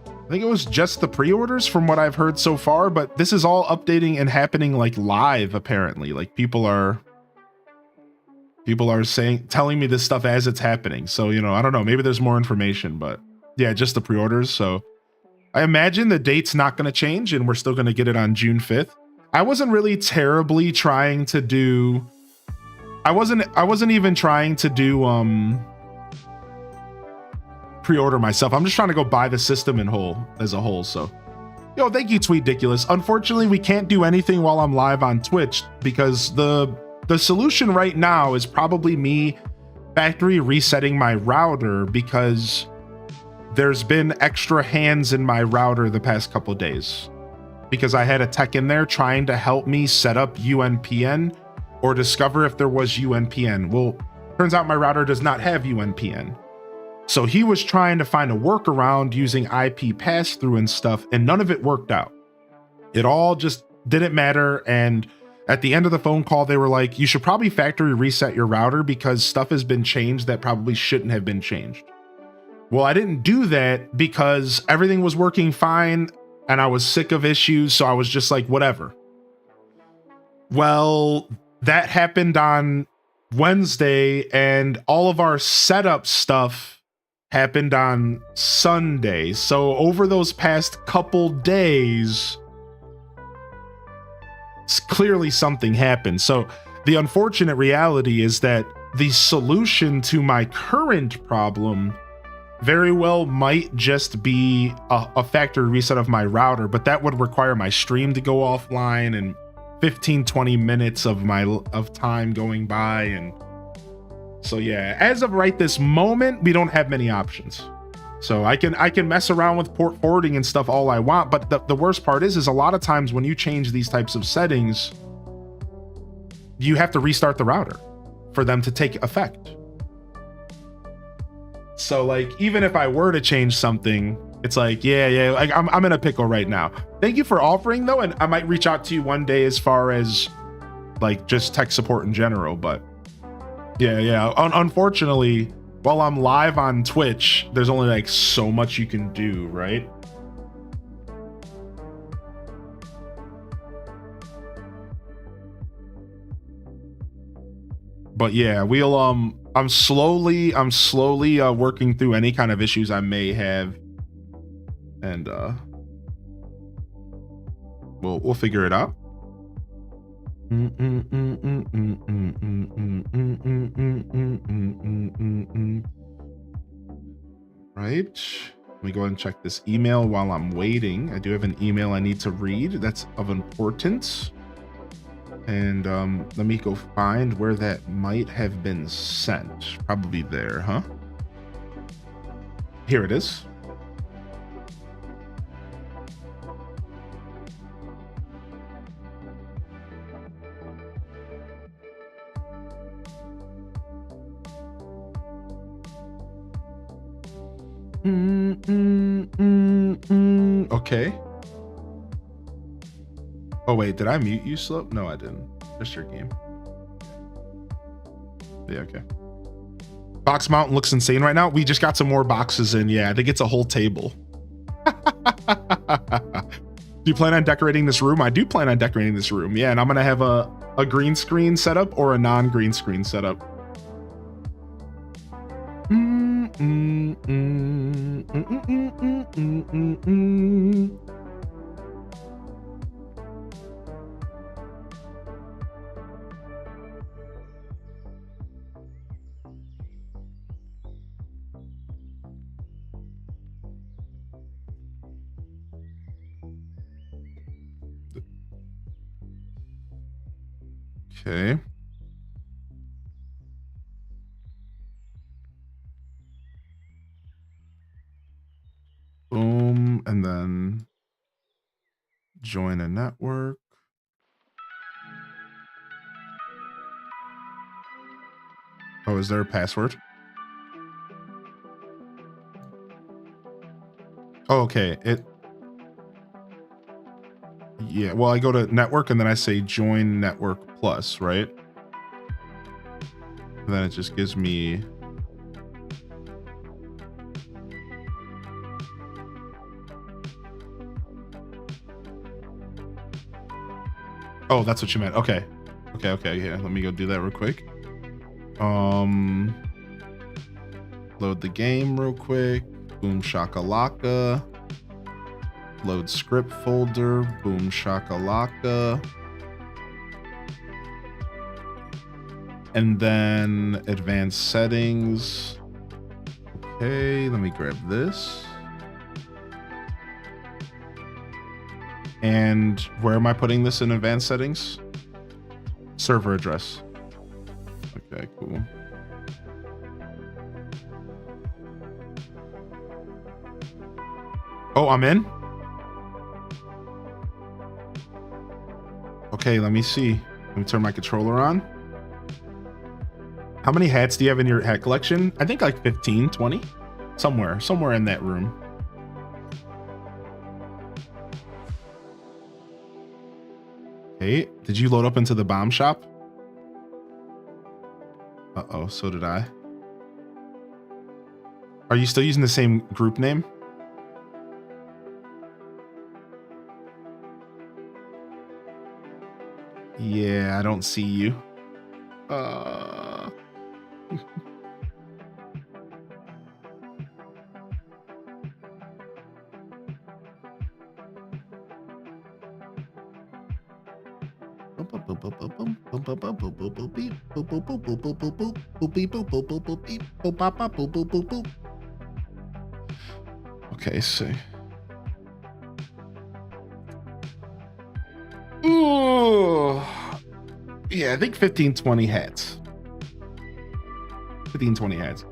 I think it was just the pre-orders from what I've heard so far, but this is all updating and happening like live, apparently. Like people are telling me this stuff as it's happening. So, I don't know, maybe there's more information, but yeah, just the pre-orders. So I imagine the date's not going to change and we're still going to get it on June 5th. I wasn't really terribly trying to do, I wasn't even trying to do pre-order myself. I'm just trying to go buy the system in whole as a whole. So yo, thank you, Tweetdiculous. Unfortunately, we can't do anything while I'm live on Twitch because the solution right now is probably me factory resetting my router because there's been extra hands in my router the past couple days because I had a tech in there trying to help me set up UNPN or discover if there was UNPN. Well, turns out my router does not have UNPN. So he was trying to find a workaround using IP pass-through and stuff, and none of it worked out. It all just didn't matter. And at the end of the phone call, they were like, you should probably factory reset your router because stuff has been changed that probably shouldn't have been changed. Well, I didn't do that because everything was working fine and I was sick of issues. So I was just like, whatever. Well, that happened on Wednesday and all of our setup stuff happened on Sunday. So over those past couple days, clearly something happened. So the unfortunate reality is that the solution to my current problem very well might just be a factory reset of my router, but that would require my stream to go offline and 15-20 minutes of time going by. And so yeah, as of right this moment, we don't have many options. So I can mess around with port forwarding and stuff all I want, but the worst part is a lot of times when you change these types of settings, you have to restart the router for them to take effect. So like, even if I were to change something, it's like, yeah, like I'm in a pickle right now. Thank you for offering though, and I might reach out to you one day as far as like just tech support in general, but yeah. Unfortunately, while I'm live on Twitch, there's only like so much you can do, right? But yeah, we'll I'm slowly working through any kind of issues I may have, and we'll figure it out. Right, let me go ahead and check this email while I'm waiting. I do have an email I need to read that's of importance, and let me go find where that might have been sent. Probably there, huh? Here it is. Okay. Oh wait, did I mute you, Slope? No, I didn't. Just your game. Yeah, okay. Box Mountain looks insane right now. We just got some more boxes in. Yeah, I think it's a whole table. Do you plan on decorating this room? I do plan on decorating this room. Yeah, and I'm gonna have a green screen setup or a non-green screen setup. Okay. Boom, and then join a network. Oh, is there a password? Oh, okay. Yeah, well, I go to network and then I say join network plus, right? And then it just gives me oh, that's what you meant. Okay. Yeah, let me go do that real quick. Load the game real quick. Boom shakalaka. Load script folder. Boom shakalaka. And then advanced settings. Okay, let me grab this. And where am I putting this in advanced settings? Server address. Okay, cool. Oh, I'm in? Okay, let me see. Let me turn my controller on. How many hats do you have in your hat collection? I think like 15, 20. Somewhere in that room. Hey, did you load up into the bomb shop? Uh-oh, so did I. Are you still using the same group name? Yeah, I don't see you. Okay, see. Ooh. Yeah, I think 15, 20 hats. 15, 20 hats.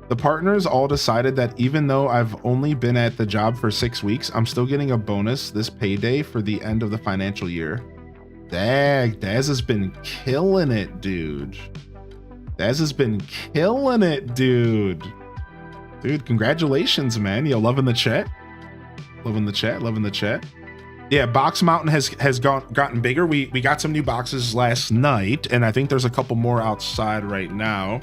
The partners all decided that even though I've only been at the job for 6 weeks, I'm still getting a bonus this payday for the end of the financial year. Dag, Daz has been killing it, dude. Daz has been killing it, dude. Dude, congratulations, man. Yo, loving the chat. Loving the chat, loving the chat. Yeah, Box Mountain has gotten bigger. We got some new boxes last night, and I think there's a couple more outside right now.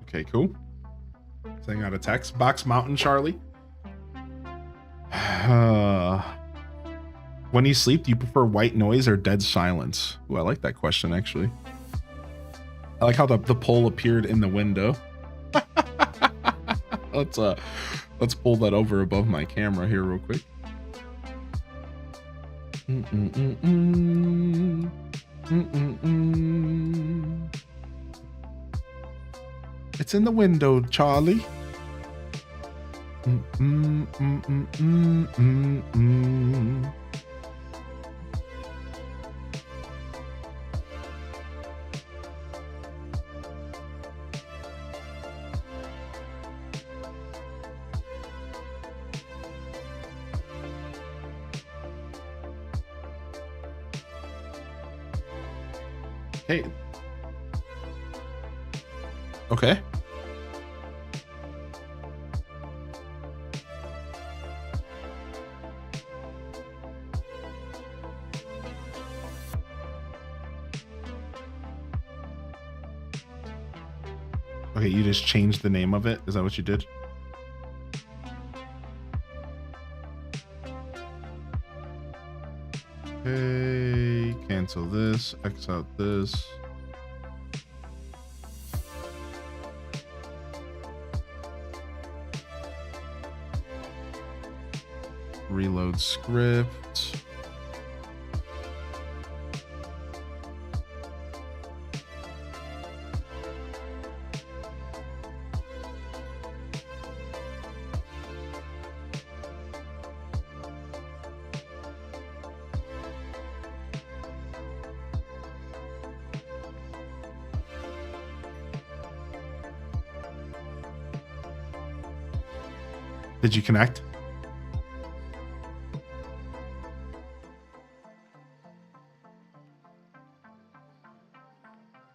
Okay, cool. Sending out a text. Box Mountain, Charlie. When you sleep, do you prefer white noise or dead silence? Ooh, I like that question, actually. I like how the poll appeared in the window. Let's pull that over above my camera here real quick. It's in the window, Charlie. Hey. Okay. Okay, you just changed the name of it? Is that what you did? Okay, cancel this, X out this. Reload script. Did you connect?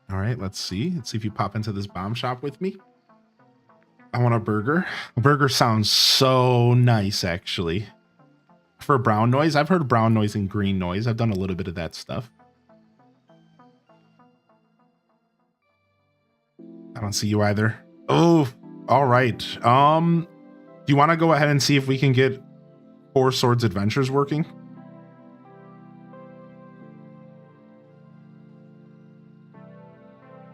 All right, let's see. Let's see if you pop into this bomb shop with me. I want a burger. A burger sounds so nice, actually. For brown noise, I've heard brown noise and green noise. I've done a little bit of that stuff. I don't see you either. Oh, all right. Do you want to go ahead and see if we can get Four Swords Adventures working?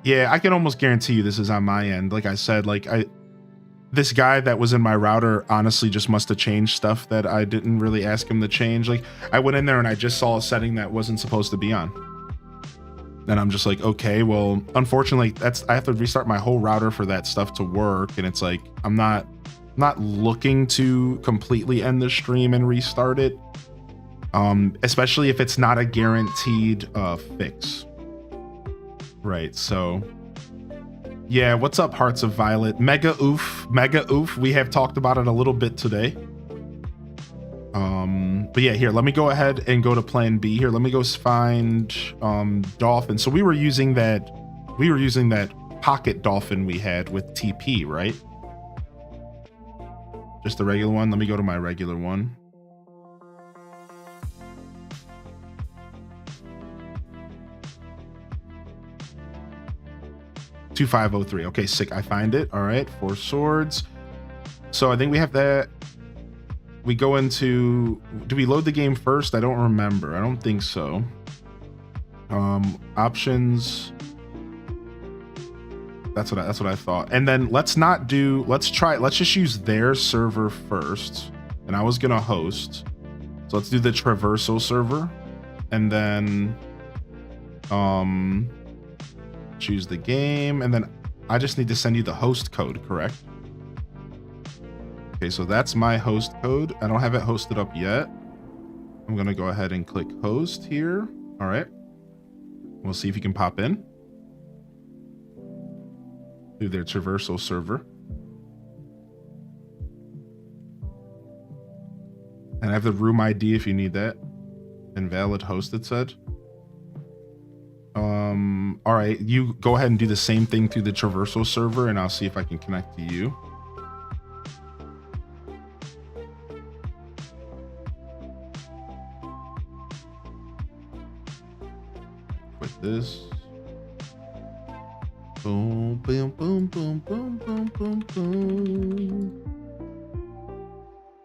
Yeah, I can almost guarantee you this is on my end. Like I said, this guy that was in my router honestly just must have changed stuff that I didn't really ask him to change. Like I went in there and I just saw a setting that wasn't supposed to be on. And I'm just like, okay, well, unfortunately I have to restart my whole router for that stuff to work. And it's like, I'm not looking to completely end the stream and restart it. Especially if it's not a guaranteed fix. Right, so yeah, what's up, Hearts of Violet? Mega oof. We have talked about it a little bit today. But yeah, here, let me go ahead and go to plan B here. Let me go find dolphin. So we were using that pocket dolphin we had with TP, right? Just the regular one. Let me go to my regular one. $2503. Okay, sick. I find it. All right, Four Swords. So I think we have that. We go into. Do we load the game first? I don't remember. I don't think so. Options. That's what I thought. And then let's just use their server first. And I was gonna host. So let's do the traversal server, and then choose the game, and then I just need to send you the host code, correct? Okay, so that's my host code. I don't have it hosted up yet. I'm gonna go ahead and click host here. All right, we'll see if you can pop in through their traversal server. And I have the room ID if you need that. Invalid host, it said. All right, you go ahead and do the same thing through the traversal server, and I'll see if I can connect to you. With this. Boom, boom, boom, boom, boom, boom, boom, boom.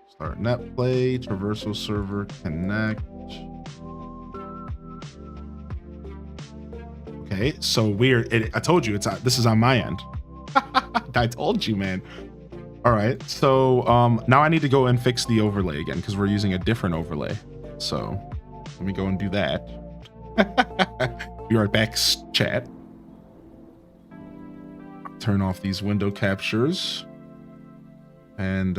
Start net play, traversal server, connect. Okay, so weird. I told you this is on my end. I told you, man. All right, so now I need to go and fix the overlay again because we're using a different overlay. So let me go and do that. Be right back, chat. Turn off these window captures, and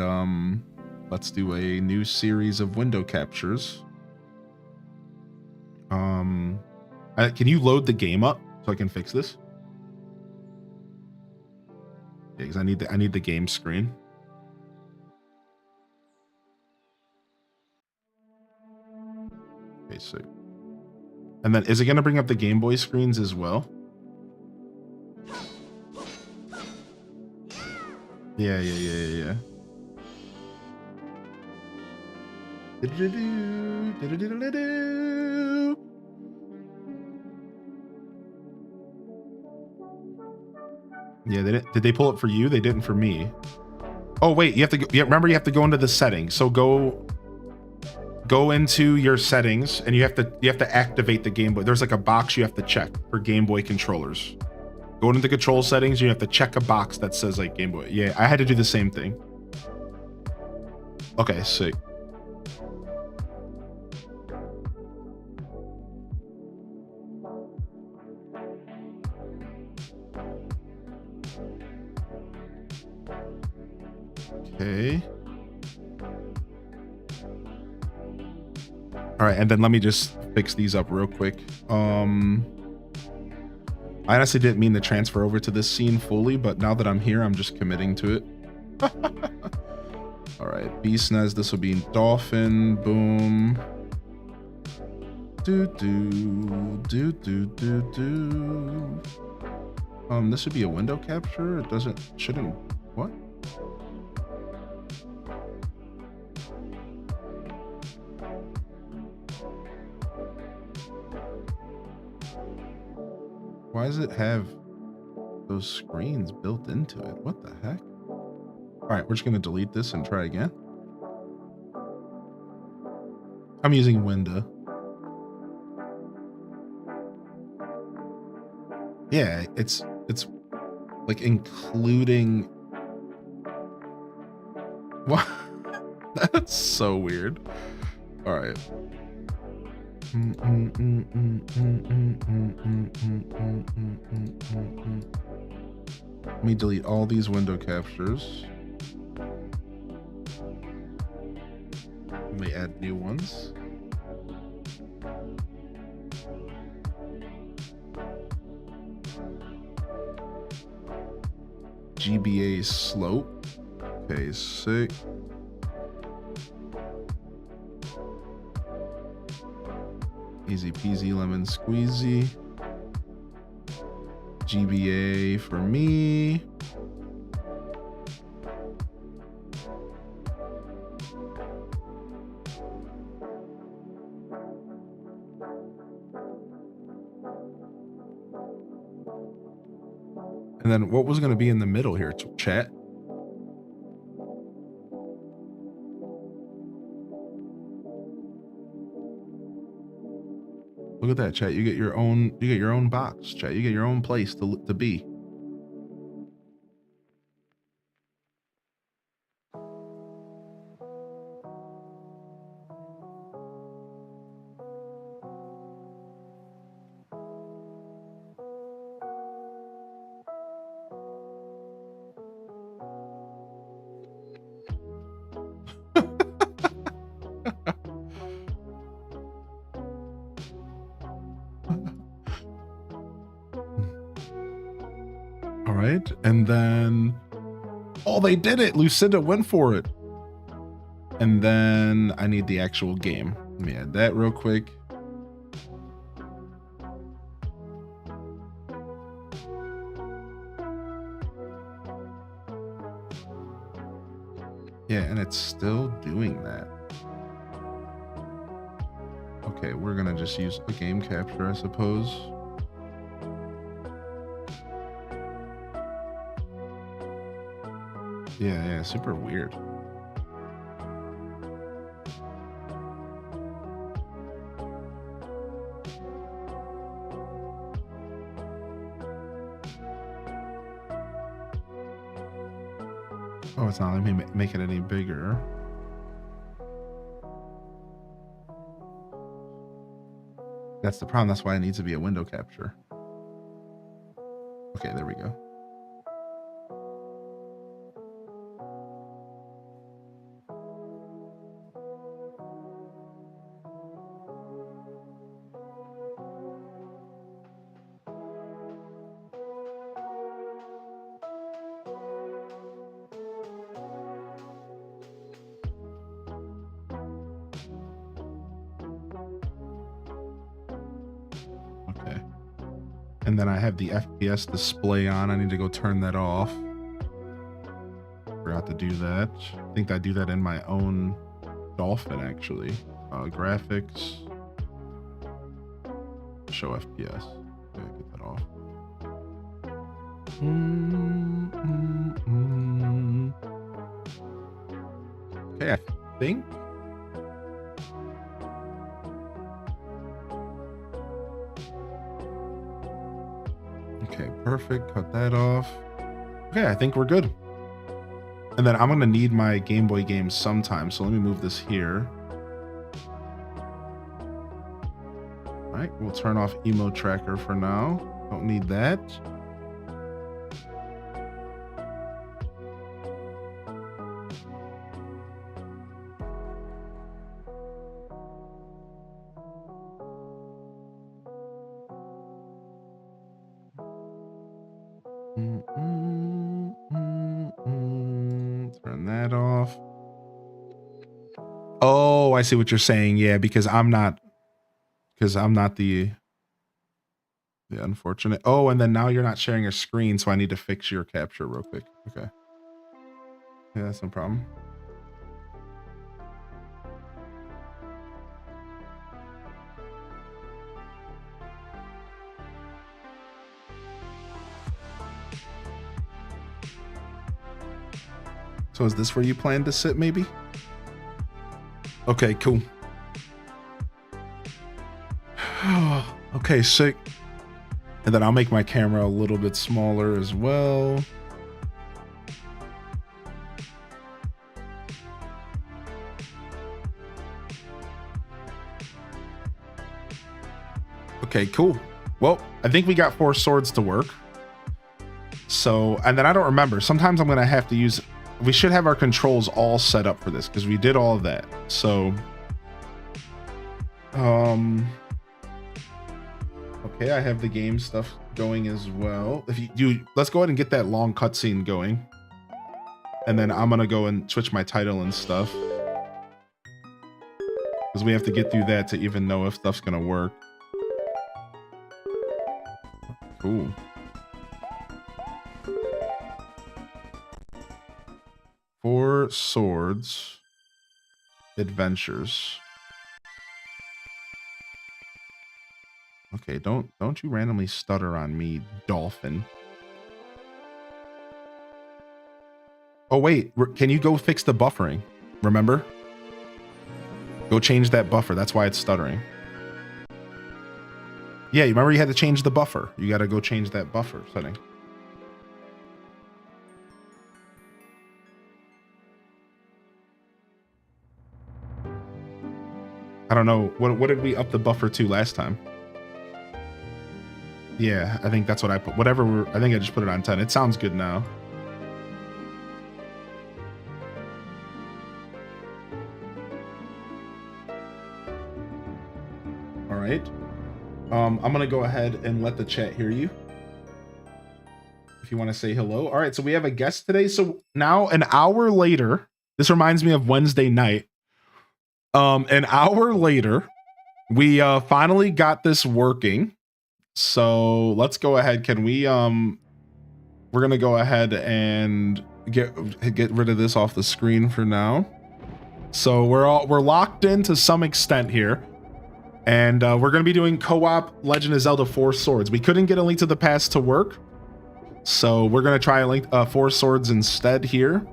let's do a new series of window captures. Can you load the game up so I can fix this? Yeah, because I need the game screen. Okay, so, and then is it gonna bring up the Game Boy screens as well? Yeah. Yeah, did they pull it for you? They didn't for me. Oh wait, you have to go, yeah, remember you have to go into the settings. So go into your settings, and you have to activate the Game Boy. There's like a box you have to check for Game Boy controllers. Go into the control settings, you have to check a box that says like Game Boy. Yeah, I had to do the same thing. Okay, sick. Okay. All right, and then let me just fix these up real quick. I honestly didn't mean to transfer over to this scene fully, but now that I'm here, I'm just committing to it. All right, beast nest. This will be dolphin. Boom. Do do do do do do. This should be a window capture. It shouldn't. What? Why does it have those screens built into it? What the heck? All right, we're just gonna delete this and try again. I'm using window. Yeah, it's like including. What? That's so weird. All right. Let me delete all these window captures. Let me add new ones. GBA slope. Okay, sick. Easy peasy lemon squeezy. GBA for me. And then what was going to be in the middle here? Chat. Look at that, chat. You get your own box, chat. You get your own place to be. All right, and then, oh, they did it. Lucinda went for it. And then I need the actual game. Let me add that real quick. Yeah, and it's still doing that. Okay, we're gonna just use a game capture, I suppose. Yeah, super weird. Oh, it's not letting me make it any bigger. That's the problem. That's why it needs to be a window capture. Okay, there we go. Okay. And then I have the FPS display on. I need to go turn that off. Forgot to do that. I think I do that in my own Dolphin, actually. Graphics. Show FPS. Okay, get that off. Okay, I think. Okay, perfect. Cut that off. Okay, I think we're good. And then I'm going to need my Game Boy game sometime. So let me move this here. All right, we'll turn off Emo Tracker for now. Don't need that. Turn that off. Oh, I see what you're saying. Yeah, because I'm not the unfortunate. Oh, and then now you're not sharing your screen, so I need to fix your capture real quick. Okay. Yeah, that's no problem. So is this where you plan to sit, maybe? Okay, cool. Okay, sick. And then I'll make my camera a little bit smaller as well. Okay, cool. Well, I think we got 4 swords to work. So, and then I don't remember. Sometimes I'm going to have to use... We should have our controls all set up for this because we did all of that. So, okay, I have the game stuff going as well. If you let's go ahead and get that long cutscene going. And then I'm going to go and switch my title and stuff. Because we have to get through that to even know if stuff's going to work. Cool. Four Swords Adventures. Okay, don't you randomly stutter on me, dolphin. Oh wait, can you go fix the buffering? Remember? Go change that buffer. That's why it's stuttering. Yeah, you remember you had to change the buffer. You got to go change that buffer setting. I don't know. What did we up the buffer to last time? Yeah, I think that's what I put. Whatever, I think I just put it on 10. It sounds good now. All right. I'm going to go ahead and let the chat hear you. If you want to say hello. All right, so we have a guest today. So now an hour later, this reminds me of Wednesday night. An hour later, we finally got this working. So let's go ahead. Can we we're gonna go ahead and get rid of this off the screen for now. So we're locked in to some extent here. And we're gonna be doing co-op Legend of Zelda 4 Swords. We couldn't get A Link to the Past to work. So we're gonna try 4 Swords instead here.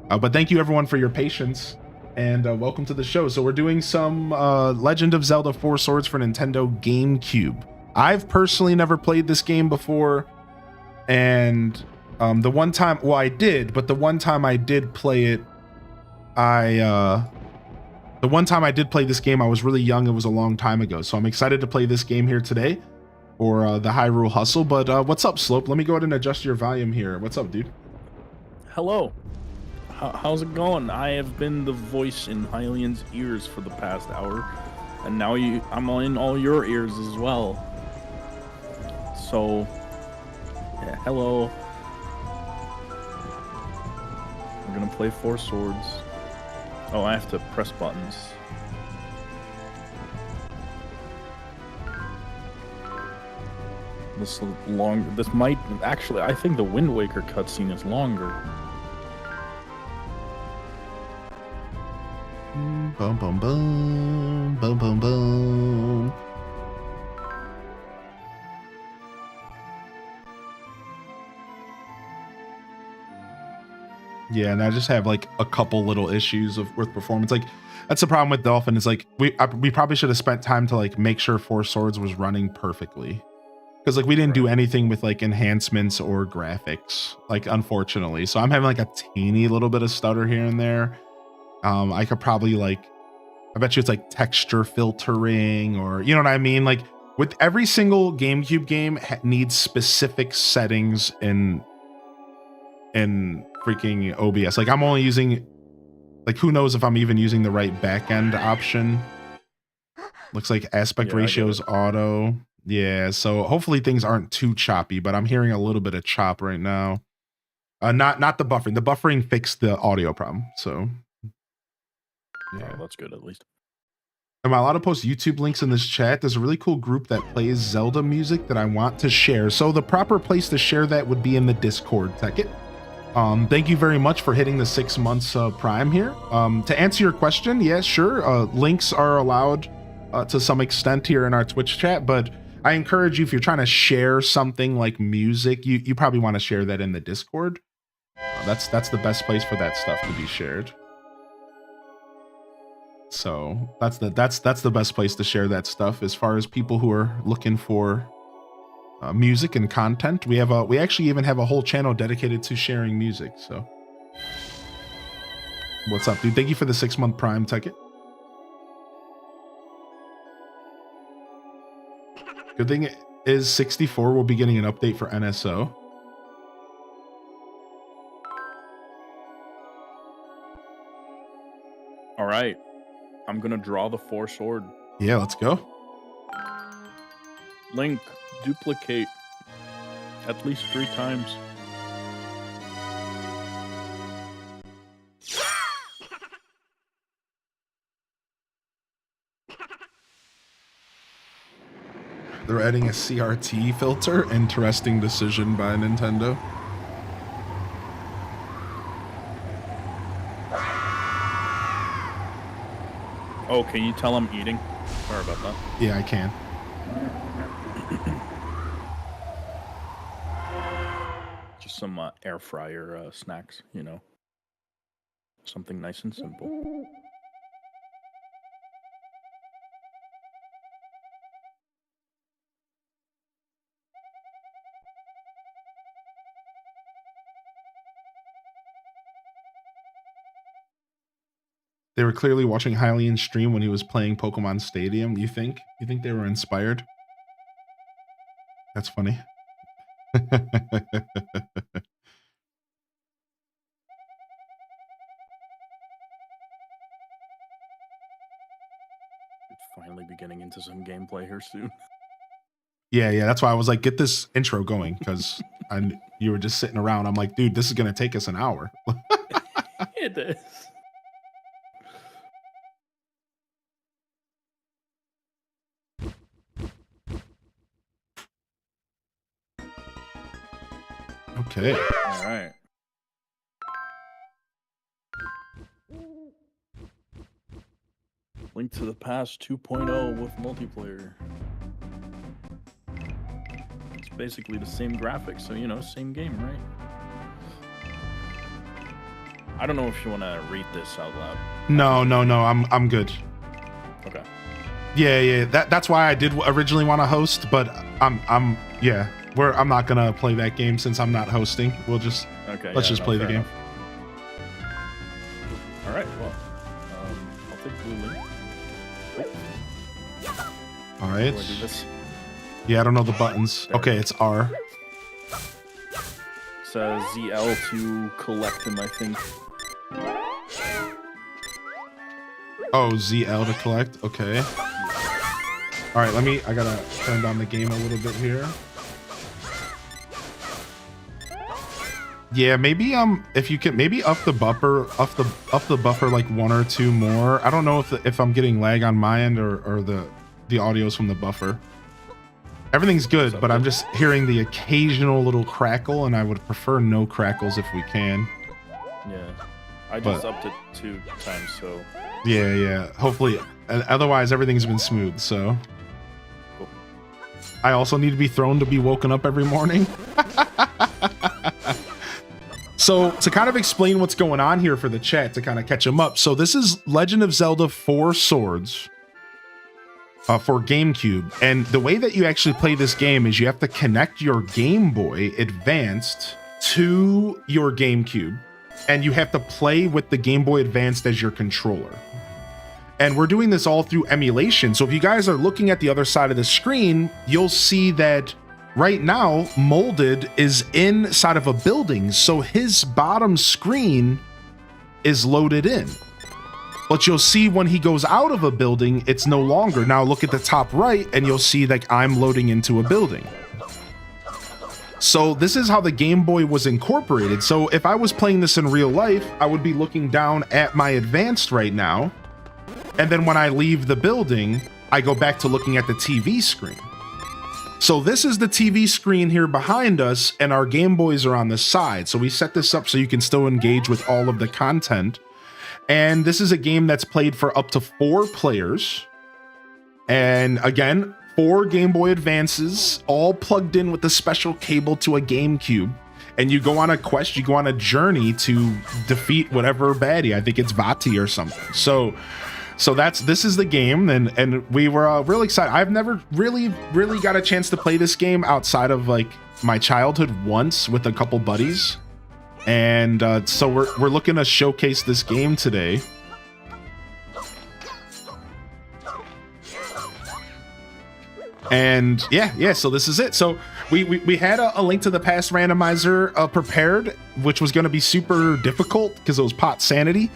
But thank you everyone for your patience. And welcome to the show. So we're doing some Legend of Zelda 4 Swords for Nintendo GameCube. I've personally never played this game before. And the one time, well, I did, but the one time I did play it, the one time I did play this game, I was really young. It was a long time ago. So I'm excited to play this game here today for the Hyrule Hustle. But what's up, Slope? Let me go ahead and adjust your volume here. What's up, dude? Hello. How's it going? I have been the voice in Hylian's ears for the past hour, and now I'm in all your ears as well. So, yeah, hello. We're gonna play 4 Swords. Oh, I have to press buttons. This might actually. I think the Wind Waker cutscene is longer. Boom, boom, boom, boom, boom, boom. Yeah, and I just have like a couple little issues with performance. Like that's the problem with Dolphin. Is like we probably should have spent time to like make sure 4 Swords was running perfectly, because like we didn't do anything with like enhancements or graphics. Like unfortunately, so I'm having like a teeny little bit of stutter here and there. I could probably like, I bet you it's like texture filtering or, you know what I mean? Like with every single GameCube game needs specific settings in freaking OBS. Like I'm only using, like who knows if I'm even using the right backend option. Looks like aspect ratios auto. Yeah, so hopefully things aren't too choppy, but I'm hearing a little bit of chop right now. Not the buffering. The buffering fixed the audio problem, so. Yeah. Oh, that's good at least. Am I allowed to post YouTube links in this chat? There's a really cool group that plays Zelda music that I want to share. So the proper place to share that would be in the Discord, Tekkit. Thank you very much for hitting the 6 months Prime here. To answer your question, yeah, sure. Links are allowed to some extent here in our Twitch chat, but I encourage you, if you're trying to share something like music, you probably want to share that in the Discord. That's the best place for that stuff to be shared. So that's the best place to share that stuff. As far as people who are looking for music and content, we actually even have a whole channel dedicated to sharing music. So what's up, dude? Thank you for the 6-month Prime, Tekkit. Good thing is 64 will be getting an update for NSO. All right. I'm gonna draw the 4 sword. Yeah, let's go. Link, duplicate at least 3 times. They're adding a CRT filter. Interesting decision by Nintendo. Oh, can you tell I'm eating? Sorry about that. Yeah, I can. Just some air fryer snacks, you know. Something nice and simple. They were clearly watching Hylian's stream when he was playing Pokemon Stadium. You think? You think they were inspired? That's funny. It's finally be getting into some gameplay here soon. Yeah, that's why I was like, get this intro going, because you were just sitting around. I'm like, dude, this is gonna take us an hour. It is. Okay. All right. Link to the Past 2.0 with multiplayer. It's basically the same graphics, so you know, same game, right? I don't know if you want to read this out loud. No, I'm good. Okay. Yeah. That's why I did originally want to host, but I'm not gonna play that game since I'm not hosting. We'll just let's just play the game. Enough. All right. Well, I'll take blue link. All right. Do I do this? Yeah, I don't know the buttons. Okay, it's R. It's ZL to collect them, I think. Oh, ZL to collect. Okay. All right, I gotta turn down the game a little bit here. Yeah, maybe if you can maybe up the buffer like 1 or 2 more. I don't know if I'm getting lag on my end or the audio's from the buffer. Everything's good, but I'm just hearing the occasional little crackle, and I would prefer no crackles if we can. Yeah, I just upped it 2 times, so. Yeah. Hopefully, otherwise everything's been smooth. So. Cool. I also need to be thrown to be woken up every morning. So to kind of explain what's going on here for the chat, to kind of catch them up. So this is Legend of Zelda 4 Swords for GameCube. And the way that you actually play this game is you have to connect your Game Boy Advanced to your GameCube. And you have to play with the Game Boy Advanced as your controller. And we're doing this all through emulation. So if you guys are looking at the other side of the screen, you'll see that right now, Molded is inside of a building, so his bottom screen is loaded in. But you'll see when he goes out of a building, it's no longer. Now look at the top right, and you'll see like I'm loading into a building. So this is how the Game Boy was incorporated. So if I was playing this in real life, I would be looking down at my Advanced right now, And then when I leave the building, I go back to looking at the TV screen. So this is the TV screen here behind us, and our Game Boys are on the side. So we set this up so you can still engage with all of the content. And this is a game that's played for up to 4 players. And again, 4 Game Boy Advances, all plugged in with a special cable to a GameCube. And you go on a quest, you go on a journey to defeat whatever baddie. I think it's Vati or something. So this is the game, and we were really excited. I've never really got a chance to play this game outside of like my childhood once with a couple buddies, and so we're looking to showcase this game today. And yeah, so this is it. So we had a Link to the Past randomizer prepared, which was going to be super difficult because it was pot sanity.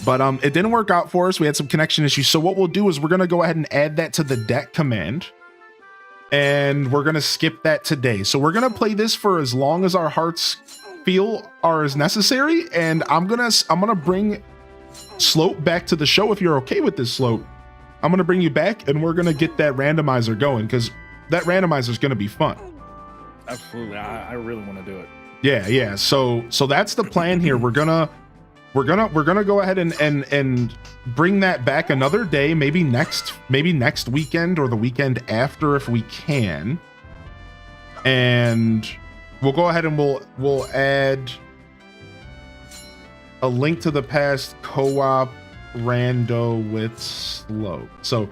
But it didn't work out for us. We had some connection issues. So what we'll do is we're going to go ahead and add that to the deck command. And we're going to skip that today. So we're going to play this for as long as our hearts feel are as necessary. And I'm going to bring Slope back to the show if you're okay with this, Slope. I'm going to bring you back and we're going to get that randomizer going because that randomizer is going to be fun. Absolutely. I really want to do it. Yeah. So that's the plan here. We're gonna go ahead and bring that back another day, maybe next weekend or the weekend after if we can. And we'll go ahead and we'll add a Link to the Past co-op rando with Slope. So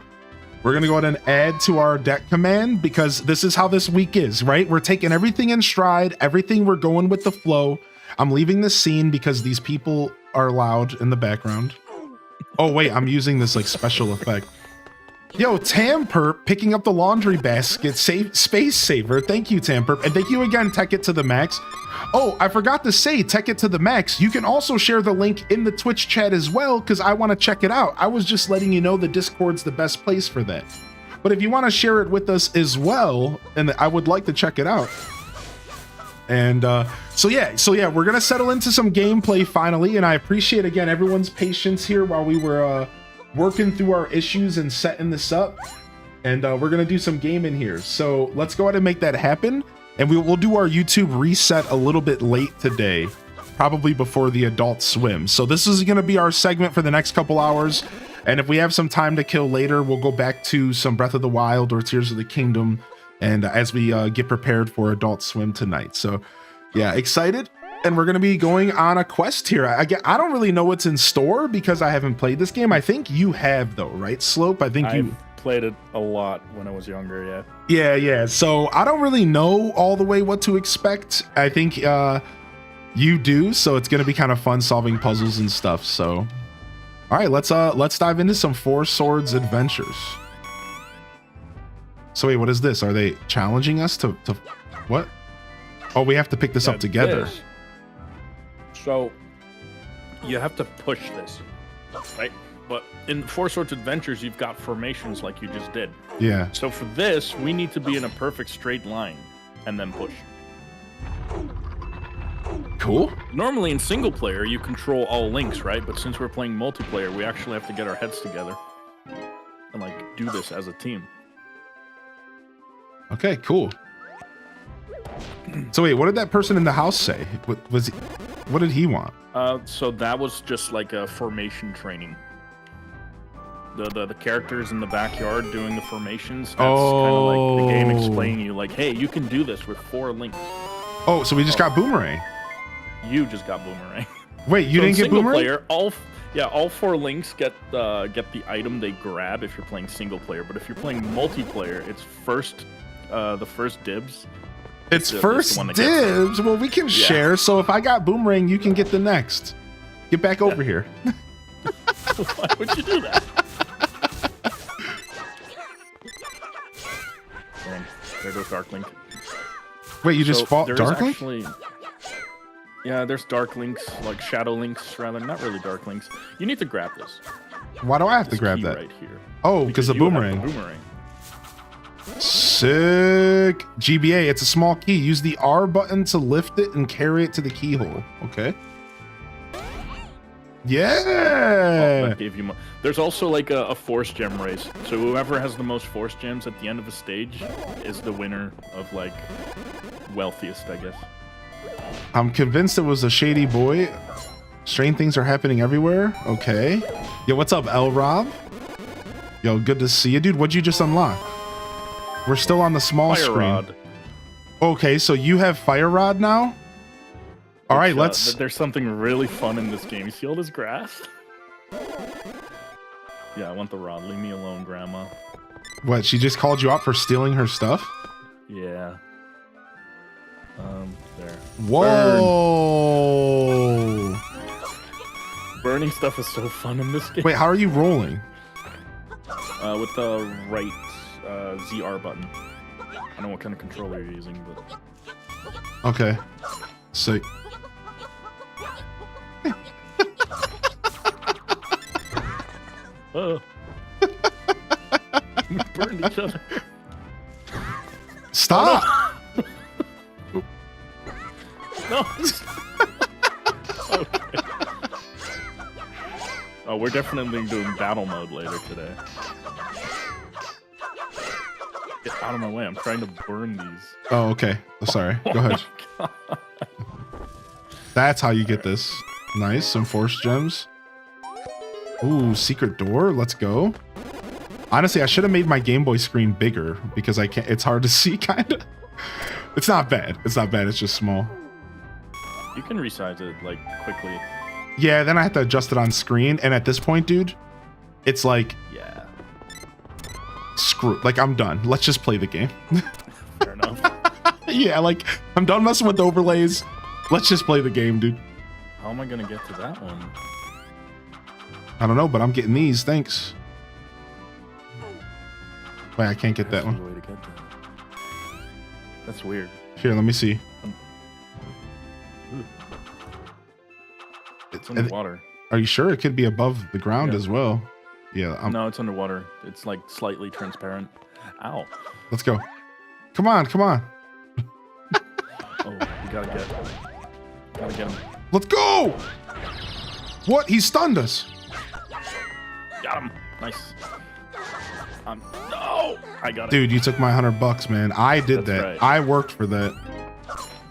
we're gonna go ahead and add to our deck command because this is how this week is, right? We're taking everything in stride, everything, we're going with the flow. I'm leaving the scene because these people are loud in the background. Oh wait, I'm using this like special effect. Yo, Tamperp picking up the laundry basket, space saver. Thank you, Tamperp, and thank you again, Tech It to the Max. Oh, I forgot to say, Tech It to the Max, you can also share the link in the Twitch chat as well because I want to check it out. I was just letting you know the Discord's the best place for that. But if you want to share it with us as well, and I would like to check it out. And so yeah, we're gonna settle into some gameplay finally, and I appreciate again everyone's patience here while we were working through our issues and setting this up. And we're gonna do some gaming here. So let's go ahead and make that happen. And we'll do our YouTube reset a little bit late today, probably before the Adult Swim. So this is gonna be our segment for the next couple hours. And if we have some time to kill later, we'll go back to some Breath of the Wild or Tears of the Kingdom. And as we get prepared for Adult Swim tonight. So yeah, excited. And we're going to be going on a quest here. I don't really know what's in store because I haven't played this game. I think you have though, right, Slope? I think you played it a lot when I was younger, yeah. Yeah. So I don't really know all the way what to expect. I think you do. So it's going to be kind of fun solving puzzles and stuff. So all right, let's dive into some Four Swords adventures. So wait, what is this? Are they challenging us to what? Oh, we have to pick this up together. So you have to push this, right? But in Four Swords Adventures, you've got formations like you just did. Yeah. So for this, we need to be in a perfect straight line and then push. Cool. Normally in single player, you control all links, right? But since we're playing multiplayer, we actually have to get our heads together and like do this as a team. Okay, cool. So wait, what did that person in the house say? What did he want? So that was just like a formation training. The characters in the backyard doing the formations. That's kind of like the game explaining you like, hey, you can do this with 4 links. Oh, so we just got Boomerang. You just got Boomerang. Wait, you didn't get Boomerang? Player, all 4 links get the item they grab if you're playing single player. But if you're playing multiplayer, it's the first dibs. It's first dibs. Well, we can share. So if I got Boomerang, you can get the next. Get back over here. Why would you do that? There goes Dark Link. Wait, you just fought Dark Link? Yeah, there's Dark Links, like Shadow Links, rather. Not really Dark Links. You need to grab this. Why do I have to grab that? Right here. Oh, because of Boomerang. Sick. GBA, it's a small key. Use the R button to lift it and carry it to the keyhole. Okay. Yeah. That gave you There's also like a force gem race. So whoever has the most force gems at the end of a stage is the winner of like wealthiest, I guess. I'm convinced it was a shady boy. Strange things are happening everywhere. Okay. Yo, what's up, L Rob? Yo, good to see you, dude. What'd you just unlock? We're still on the small Fire screen. rod. Okay, so you have Fire Rod now? All right, let's... There's something really fun in this game. You see all this grass? Yeah, I want the rod. Leave me alone, Grandma. What, she just called you out for stealing her stuff? Yeah. There. Whoa! Burn. Burning stuff is so fun in this game. Wait, how are you rolling? With the right ZR button. I don't know what kind of controller you're using, but... Okay. So... Oh. We burned each other. Stop! Oh, no. Okay. Oh, we're definitely doing battle mode later today. Get out of my way. I'm trying to burn these. Oh, okay. Oh, sorry. Go ahead. Oh, That's how you get this. Nice. Some force gems. Ooh, secret door. Let's go. Honestly, I should have made my Game Boy screen bigger because I can't. It's hard to see, kind of. It's not bad. It's not bad. It's just small. You can resize it like quickly. Yeah, then I have to adjust it on screen. And at this point, dude, it's like, Yeah. screw. Like, I'm done. Let's just play the game. Fair enough. Yeah, like, I'm done messing with the overlays. Let's just play the game, dude. How am I gonna get to that one? I don't know, but I'm getting these. Thanks. Wait, I can't get that There's one. a way to get that. That's weird. Here, let me see. Ooh. It's underwater. Are you sure it could be above the ground Yeah. as well? Yeah, No, it's underwater. It's like slightly transparent. Ow. let's go. Come on, come on. Oh, you gotta get him. Let's go. What? He stunned us. Got him. Nice. No! I got it. Dude, you took my $100, man. I did That's that. right. I worked for that.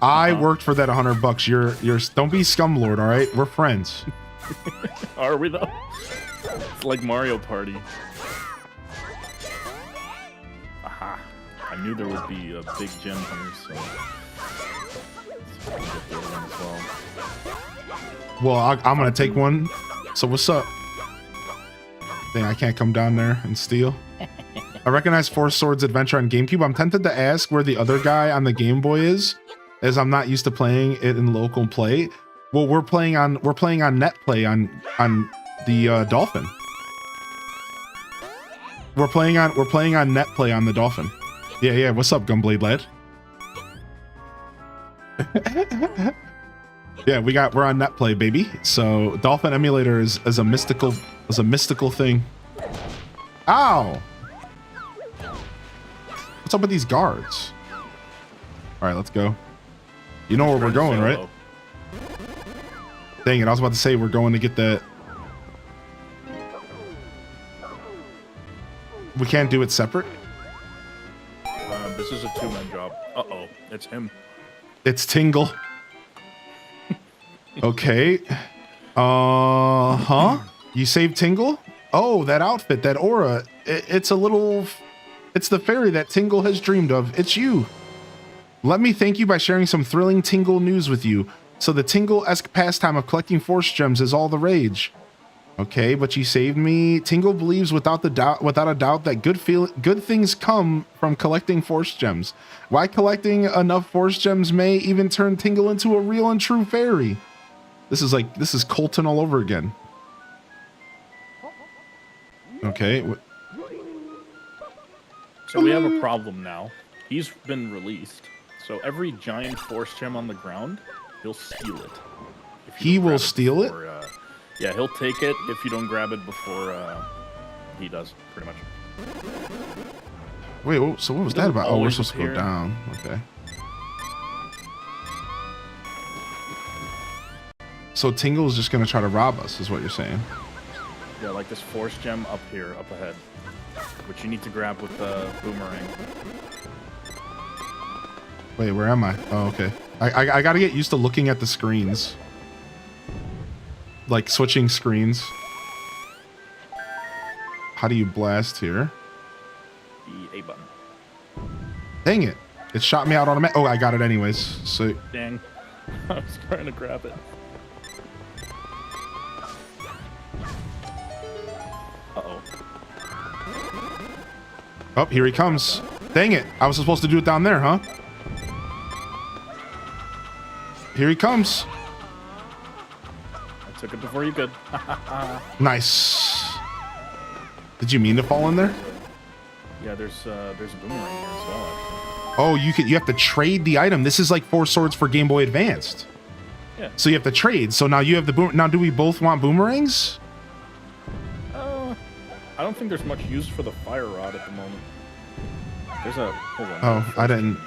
I worked for that $100. You're don't be scumlord, all right? We're friends. Are we though? It's like Mario Party. Aha. I knew there would be a big gem here, so... Let's see if I can get the other one as well. Well, I'm gonna take one. So what's up? Dang, I can't come down there and steal. I recognize Four Swords Adventure on GameCube. I'm tempted to ask where the other guy on the Game Boy is, as I'm not used to playing it in local play. Well, we're playing on net play on the Dolphin. We're playing on net play on the Dolphin. Yeah. What's up, Gunblade lad? Yeah, we're on net play, baby. So Dolphin emulator is a mystical thing. Ow! What's up with these guards? All right, let's go. You know where we're going, right? Dang it, I was about to say we're going to get that. We can't do it separate? This is a two-man job. Uh-oh, it's him. It's Tingle. Okay. Huh? You saved Tingle? Oh, that outfit, that aura. It's the fairy that Tingle has dreamed of. It's you. Let me thank you by sharing some thrilling Tingle news with you. So the Tingle-esque pastime of collecting force gems is all the rage. Okay, but you saved me. Tingle believes without a doubt that good things come from collecting force gems. Why collecting enough force gems may even turn Tingle into a real and true fairy. This is Colton all over again. Okay. So we have a problem now. He's been released. So every giant force gem on the ground, he'll steal it. He will steal it? Yeah, he'll take it if you don't grab it before he does, pretty much. Wait, so what was that about? Oh, we're supposed to go down. Okay. So Tingle is just gonna try to rob us, is what you're saying? Yeah, like this force gem up here, up ahead, which you need to grab with the boomerang. Wait, where am I? Oh, okay. I gotta get used to looking at the screens. Like switching screens. How do you blast here? The A button. Dang it. It shot me out on a oh, I got it anyways. So Dang. I was trying to grab it. Uh-oh. Oh, here he comes. Dang it. I was supposed to do it down there, huh? Here he comes. I took it before you could. Nice. Did you mean to fall in there? Yeah, there's a boomerang here as well, actually. Oh, you have to trade the item. This is like 4 swords for Game Boy Advanced. Yeah. So you have to trade. So now you have the boom. Now, do we both want boomerangs? I don't think there's much use for the fire rod at the moment. There's a hold on. Oh, I didn't.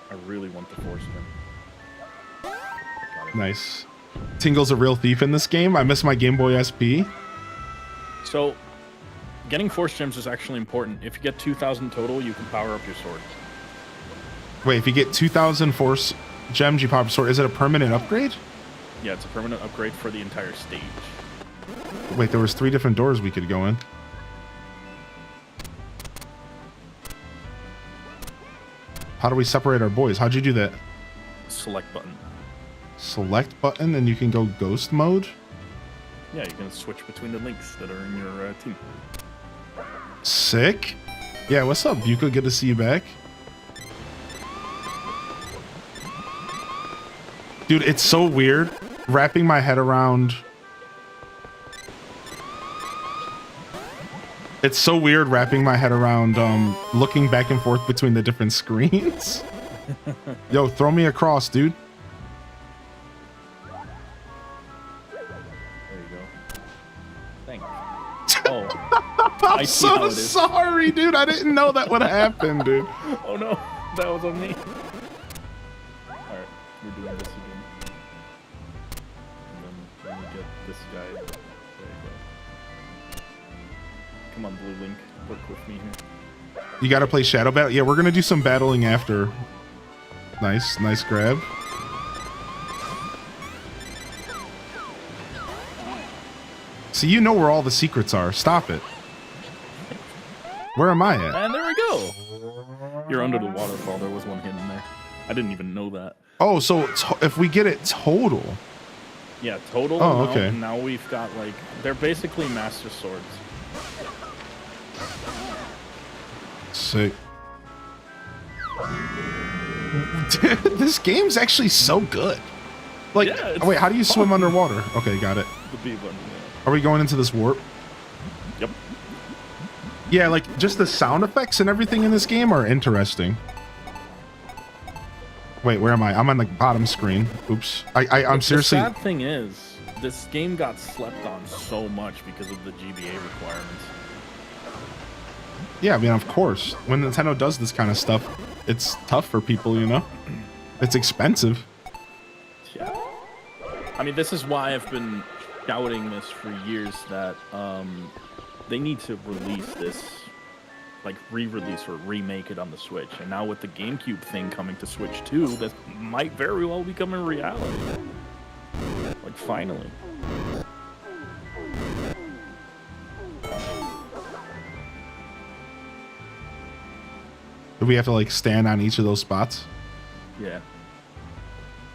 I really want the force gem. Nice. Tingle's a real thief in this game. I miss my Game Boy SP. So, getting force gems is actually important. If you get 2,000 total, you can power up your sword. Wait, if you get 2,000 force gems, you pop a sword. Is it a permanent upgrade? Yeah, it's a permanent upgrade for the entire stage. Wait, there was 3 different doors we could go in. How do we separate our boys? How'd you do that? Select button. Select button and you can go ghost mode? Yeah, you can switch between the links that are in your team. Sick. Yeah, what's up, Buka? Good to see you back. Dude, it's so weird wrapping my head around... It's so weird wrapping my head around looking back and forth between the different screens. Yo, throw me across, dude. There you go. Thanks. Oh. I'm so sorry, dude. I didn't know that would happen, dude. Oh no, that was on me. Alright, we're doing this again. And then we get this guy. There you go. Come on, Blue Link. Work with me here. You gotta play Shadow Battle. Yeah, we're gonna do some battling after. Nice, nice grab. See, you know where all the secrets are. Stop it. Where am I at? And there we go. You're under the waterfall. There was one hidden there. I didn't even know that. Oh, so if we get it total. Yeah, total. Oh, now, okay. And now we've got like, they're basically master swords. Sick. This game's actually so good. Like, Yeah, wait, how do you swim underwater? Okay, got it. The B button. Yeah. Are we going into this warp? Yep. Yeah, like just the sound effects and everything in this game are interesting. Wait, where am I? I'm on the bottom screen. Oops. I'm seriously. The sad thing is, this game got slept on so much because of the GBA requirements. Yeah, I mean, of course. When Nintendo does this kind of stuff, it's tough for people, you know? It's expensive. Yeah. I mean, this is why I've been shouting this for years that they need to release this, like re-release or remake it on the Switch. And now with the GameCube thing coming to Switch 2, that might very well become a reality. Like, finally. Do we have to like stand on each of those spots? Yeah.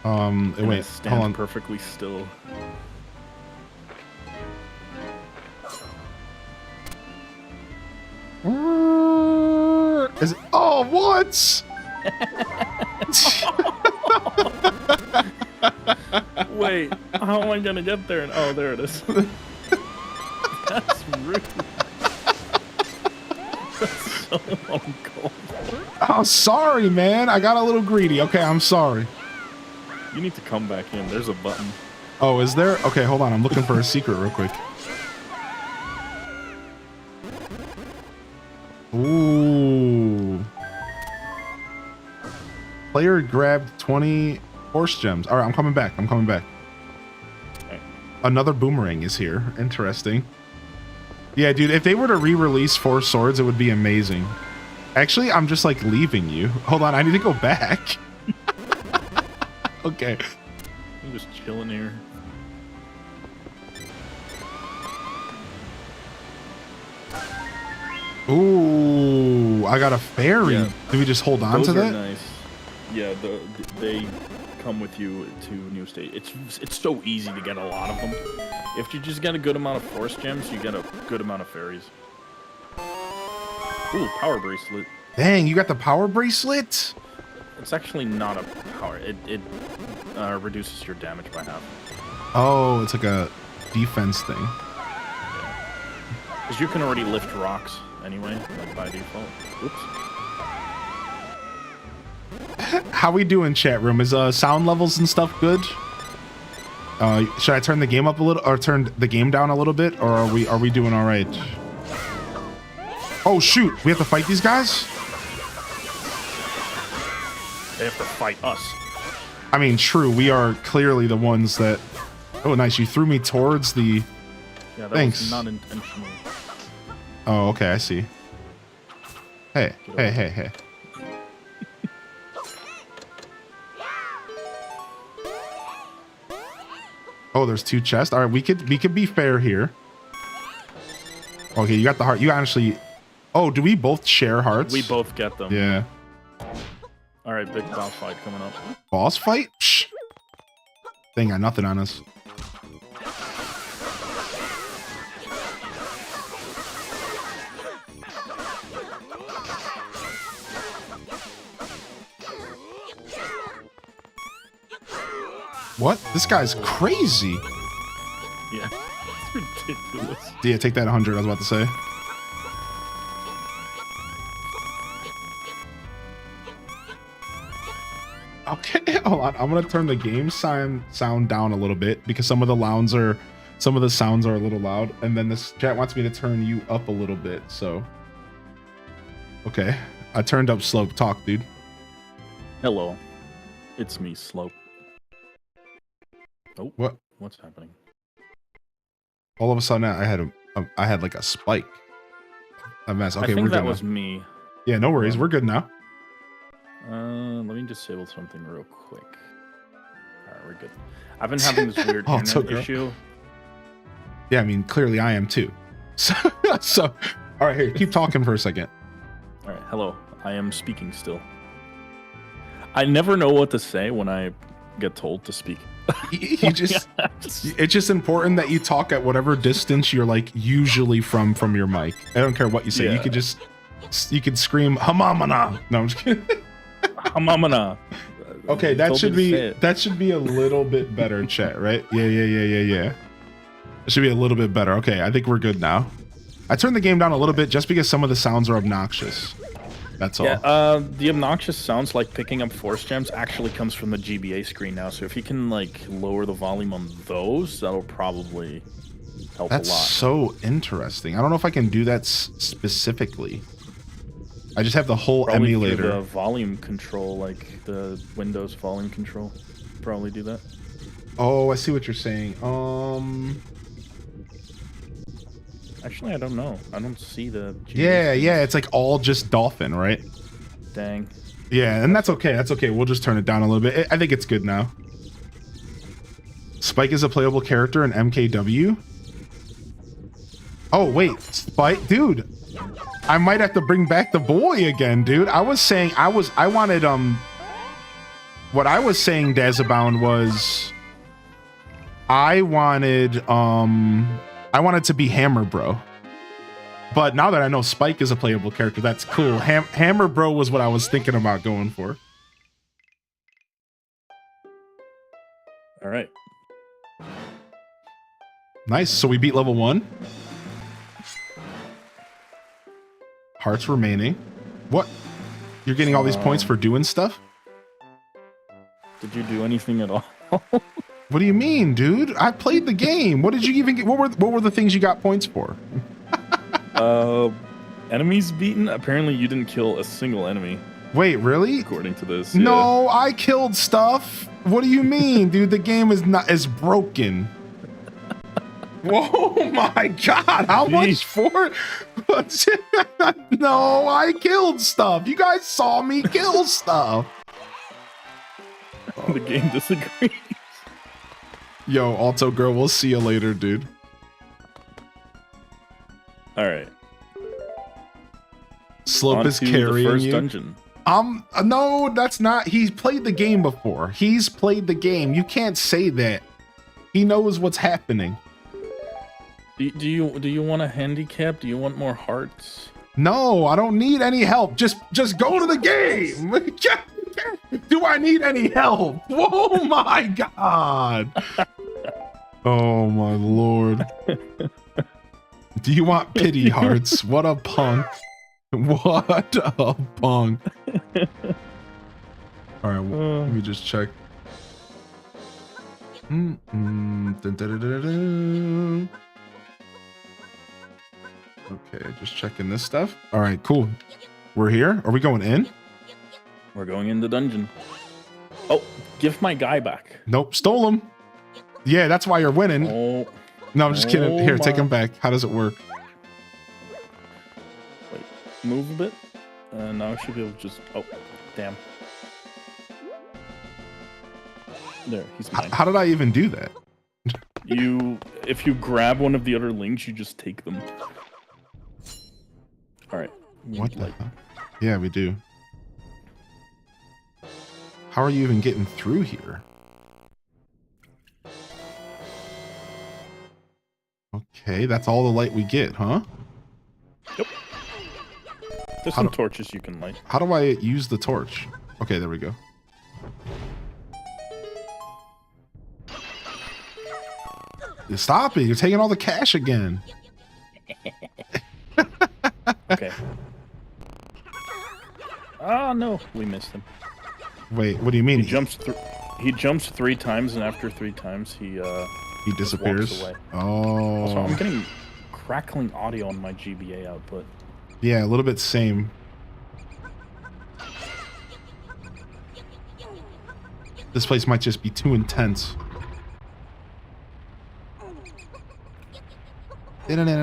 Wait, stand hold on. perfectly still. Is it? Oh, what? Wait, how am I gonna get there? Oh, there it is. That's rude. That's so uncalled. Oh, sorry, man. I got a little greedy. Okay, I'm sorry. You need to come back in. There's a button. Oh, is there? Okay, hold on. I'm looking for a secret real quick. Ooh. Player grabbed 20 force gems. All right, I'm coming back. I'm coming back. Okay. Another boomerang is here. Interesting. Yeah, dude, if they were to re-release Four Swords, it would be amazing. Actually, I'm just like leaving you. Hold on, I need to go back. Okay. I'm just chilling here. Ooh, I got a fairy. Yeah. Do we just hold on Those to are that? nice. Yeah, they come with you to new state. It's so easy to get a lot of them. If you just get a good amount of force gems, you get a good amount of fairies. Ooh, power bracelet. Dang, you got the power bracelet? It's actually not a power. It reduces your damage by half. Oh, it's like a defense thing. Because you can already lift rocks anyway, like by default. Oops. How we doing, chat room? Is sound levels and stuff good? Should I turn the game up a little, or turn the game down a little bit, or are we doing all right? Oh shoot, we have to fight these guys? They have to fight us. I mean, true, we are clearly the ones that... Oh, nice, you threw me towards the... Yeah, that Thanks. was not intentional. Oh, okay, I see. Hey, hey, hey, hey. Oh, there's 2 chests. All right, we could be fair here. Okay, you got the heart. You actually... Oh, do we both share hearts? We both get them. Yeah. All right, big boss fight coming up. Boss fight? Psh. They ain't got nothing on us. What? This guy's crazy. Yeah, it's ridiculous. Yeah, take that 100, I was about to say. Okay, hold on. I'm gonna turn the game sound down a little bit because some of the sounds are a little loud, and then this chat wants me to turn you up a little bit. So, okay, I turned up Slope. Talk, dude. Hello, it's me, Slope. Oh, What? What's happening? All of a sudden, I had like a spike. A mess. Okay, I think we're that good was now. me. Yeah, no worries. We're good now. Let me disable something real quick. Alright, we're good. I've been having this weird Oh, it's internet okay. issue. Yeah, I mean, clearly I am too. So, all right, here, keep talking for a second. Alright, hello. I am speaking still. I never know what to say when I get told to speak. You just, it's just important that you talk at whatever distance you're like usually from your mic. I don't care what you say. Yeah. You could scream hamamana. No, I'm just kidding. Hamamana. Okay, You that told should me to say be it. that should be a little bit better, chat, right? Yeah. It should be a little bit better. Okay, I think we're good now. I turned the game down a little bit just because some of the sounds are obnoxious. That's all. Yeah, the obnoxious sounds like picking up force gems actually comes from the GBA screen now. So if you can like lower the volume on those, that'll probably help That's a lot. so interesting. I don't know if I can do that specifically. I just have the whole Probably through emulator. the volume control, like the Windows volume control. Probably do that. Oh, I see what you're saying. Actually, I don't know. I don't see the. Yeah, it's like all just dolphin, right? Dang. Yeah, and that's okay. That's okay. We'll just turn it down a little bit. I think it's good now. Spike is a playable character in MKW. Oh wait, Spike, dude. I might have to bring back the boy again, dude. I was saying I wanted what I was saying, Dazabound, was I wanted to be Hammer Bro. But now that I know Spike is a playable character, that's cool. Hammer Bro was what I was thinking about going for. All right. Nice. So we beat level 1. Hearts remaining. What? You're getting all these points for doing stuff? Did you do anything at all? What do you mean, dude? I played the game. What did you even get? What were the things you got points for? Enemies beaten? Apparently you didn't kill a single enemy. Wait, really? according to this. Yeah. No, I killed stuff. What do you mean, dude? The game is broken. Whoa, my God! How much for? No, I killed stuff. You guys saw me kill stuff. The game disagrees. Yo, Alto Girl, we'll see you later, dude. All right. Slope is On to carrying the first you. dungeon. No, that's not. He's played the game before. He's played the game. You can't say that. He knows what's happening. Do you want a handicap? Do you want more hearts? No, I don't need any help. Just go to the game. Do I need any help? Oh my God. Oh my Lord. Do you want pity hearts? What a punk. What a punk. All right, well, let me just check. Dun, dun, dun, dun, dun, dun. Okay, just checking this stuff. All right, cool. We're here. Are we going in? We're going in the dungeon. Oh, give my guy back. Nope, stole him. Yeah, that's why you're winning. Oh, No, I'm just kidding. Here, take my. him back. How does it work? Wait, move a bit. Now I should be able to just. Oh, damn. There, he's mine. How did I even do that? If you grab one of the other links, you just take them. All right. What the hell? Yeah, we do. How are you even getting through here? Okay, that's all the light we get, huh? Yep. There's some torches you can light. How do I use the torch? Okay, there we go. Stop it. You're taking all the cash again. Okay. Oh no, we missed him. Wait, what do you mean? He jumps 3 times, and after 3 times, he disappears. walks away. Oh. Also, I'm getting crackling audio on my GBA output. Yeah, a little bit same. This place might just be too intense. Dun, dun,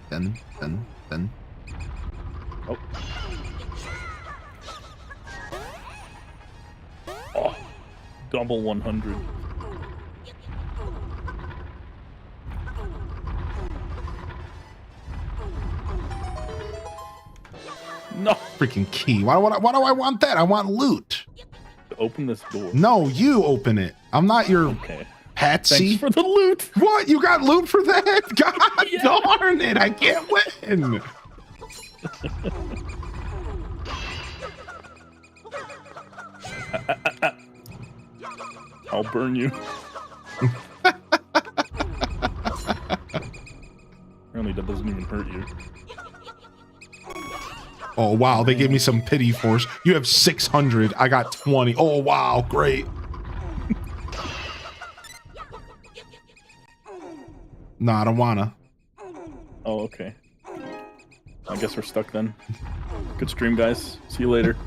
dun, dun, dun. Oh. Oh. Double 100. No. Freaking key. Why do I want that? I want loot. Open this door. No, you open it. I'm not your patsy. Thanks for the loot. What? You got loot for that? God darn it. I can't win. I'll burn you. Really, that doesn't even hurt you. Oh, wow. They gave me some pity force. You have 600. I got 20. Oh, wow. Great. No, I don't wanna. Oh, okay. I guess we're stuck then. Good stream, guys. See you later.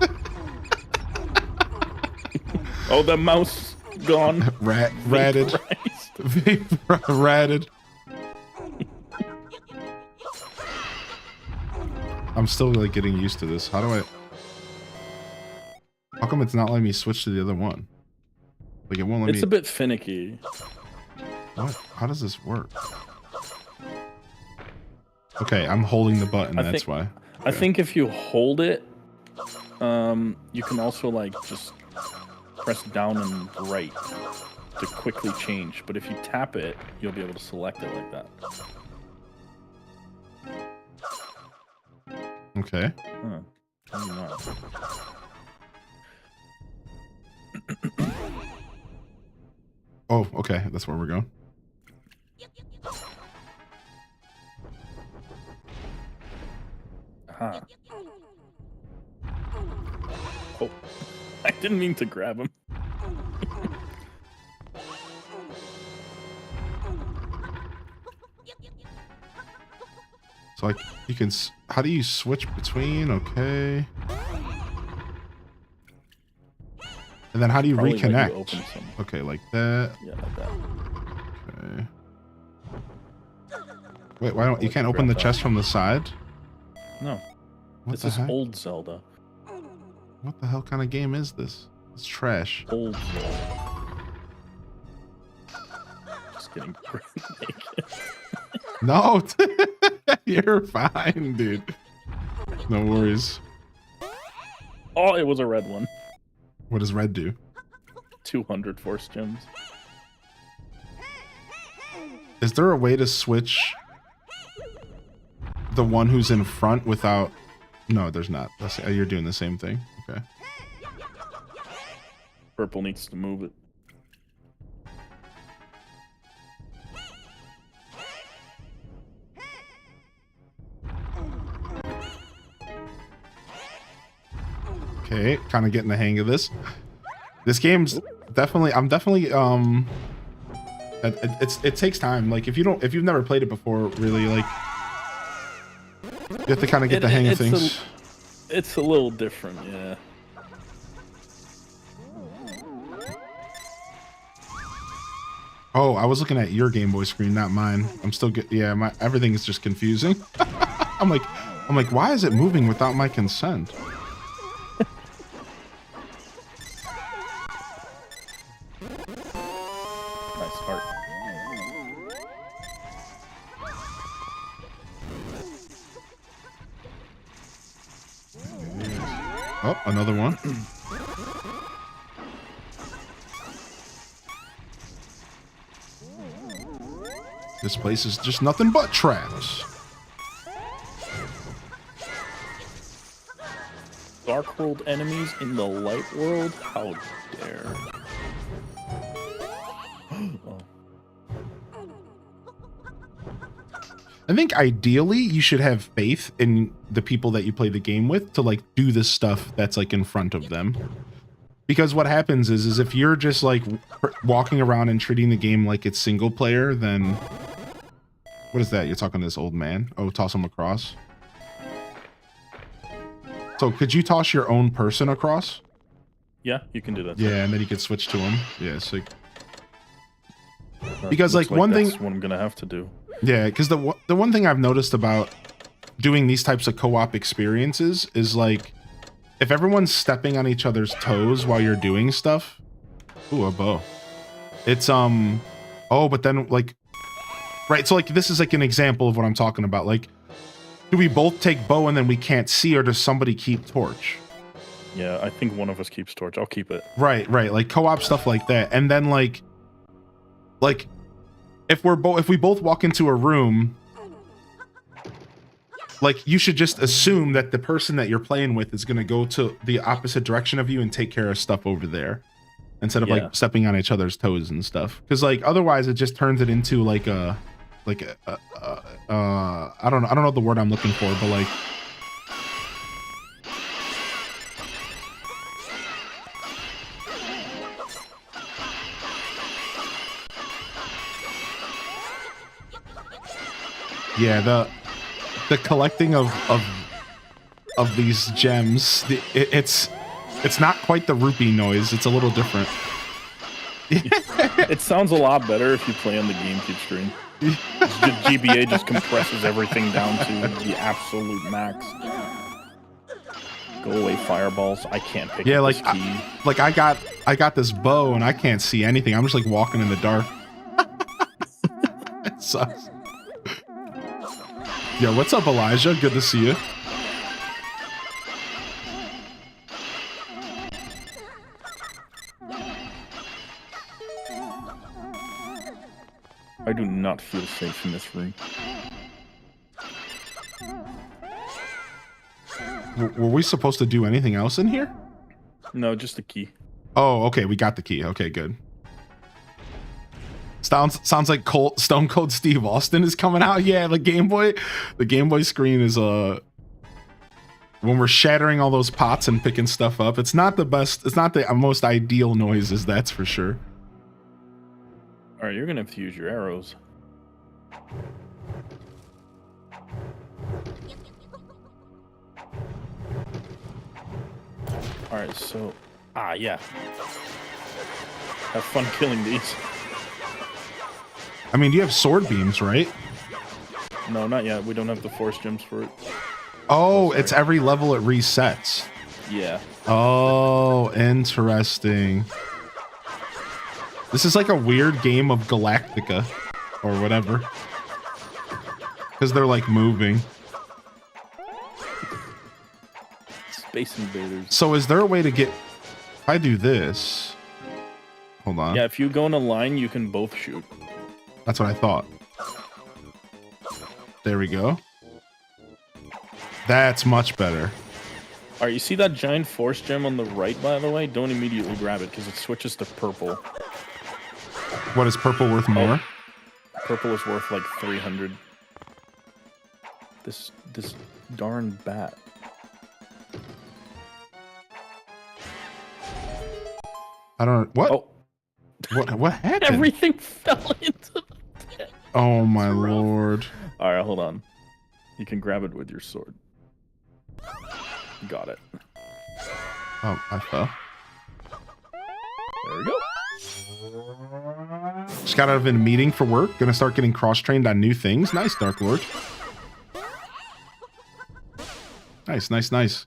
Oh, the mouse gone. Ratted. Ratted. I'm still like getting used to this. How come it's not letting me switch to the other one? Like it won't let me. It's a bit finicky. What? How does this work? Okay, I'm holding the button. That's why. I think if you hold it, you can also like just press down and right to quickly change. But if you tap it, you'll be able to select it like that. Okay. Huh. Maybe not. Oh, okay. That's where we're going. Huh. Oh, I didn't mean to grab him. So like you can, how do you switch between? Okay. And then how do you Probably let you reconnect? open some. Okay, like that. Yeah, like that. Okay. Wait, why don't you can't open the chest from the side? No. What This the is heck? old Zelda. What the hell kind of game is this? It's trash. Old Zelda. Just getting naked. No, you're fine, dude. No worries. Oh, it was a red one. What does red do? 200 force gems. Is there a way to switch the one who's in front without? No, there's not. You're doing the same thing. Okay. Purple needs to move it. Okay, kind of getting the hang of this. This game's definitely. I'm definitely. It takes time. Like if you've never played it before, really, like you have to kind of get the hang of things. It's a little different, yeah. Oh, I was looking at your Game Boy screen, not mine. I'm still good. Yeah, everything is just confusing. I'm like, why is it moving without my consent? Nice heart. Oh, another one. This place is just nothing but traps. Dark World enemies in the Light World? How dare. Oh. I think ideally you should have faith in the people that you play the game with to like do the stuff that's like in front of them. Because what happens is if you're just like walking around and treating the game like it's single player, then what is that? You're talking to this old man? Oh, toss him across. So could you toss your own person across? Yeah, you can do that. Yeah, and then you could switch to him. Yeah, so because like one that's thing, what I'm gonna have to do. Yeah, because the one thing I've noticed about doing these types of co-op experiences is like if everyone's stepping on each other's toes while you're doing stuff. Ooh, a bow. It's oh, but then like right, so like this is like an example of what I'm talking about. Like, do we both take bow and then we can't see, or does somebody keep torch? Yeah, I think one of us keeps torch. I'll keep it. Right, like co-op stuff like that. And then like if we both walk into a room, like you should just assume that the person that you're playing with is going to go to the opposite direction of you and take care of stuff over there instead of like stepping on each other's toes and stuff. Because like otherwise it just turns it into like I don't know the word I'm looking for, but like yeah, the collecting of these gems, it's not quite the rupee noise. It's a little different. It sounds a lot better if you play on the GameCube screen. The GBA just compresses everything down to the absolute max. Go away, fireballs! I can't pick up like this key. I got this bow and I can't see anything. I'm just like walking in the dark. It sucks. Yo, what's up, Elijah? Good to see you. I do not feel safe in this room. Were we supposed to do anything else in here? No, just the key. Oh, okay, we got the key. Okay, good. Sounds like Stone Cold Steve Austin is coming out. Yeah, the Game Boy screen is when we're shattering all those pots and picking stuff up. It's not the best. It's not the most ideal noises, that's for sure. All right, you're gonna have to use your arrows. All right, so yeah. Have fun killing these. I mean, you have sword beams, right? No, not yet. We don't have the force gems for it. Oh, it's every level it resets. Yeah. Oh, interesting. This is like a weird game of Galactica or whatever. Because they're like moving. Space Invaders. So is there a way to get... If I do this... Hold on. Yeah, if you go in a line, you can both shoot. That's what I thought. There we go. That's much better. All right, you see that giant force gem on the right, by the way? Don't immediately grab it, because it switches to purple. What, is purple worth more? Purple is worth like 300. This darn bat. I don't... What? Oh. What happened? Everything fell into the pit. Oh my lord. All right, hold on. You can grab it with your sword. Got it. Oh, I fell. There we go. Just got out of a meeting for work. Gonna start getting cross-trained on new things. Nice, Dark Lord. Nice, nice, nice.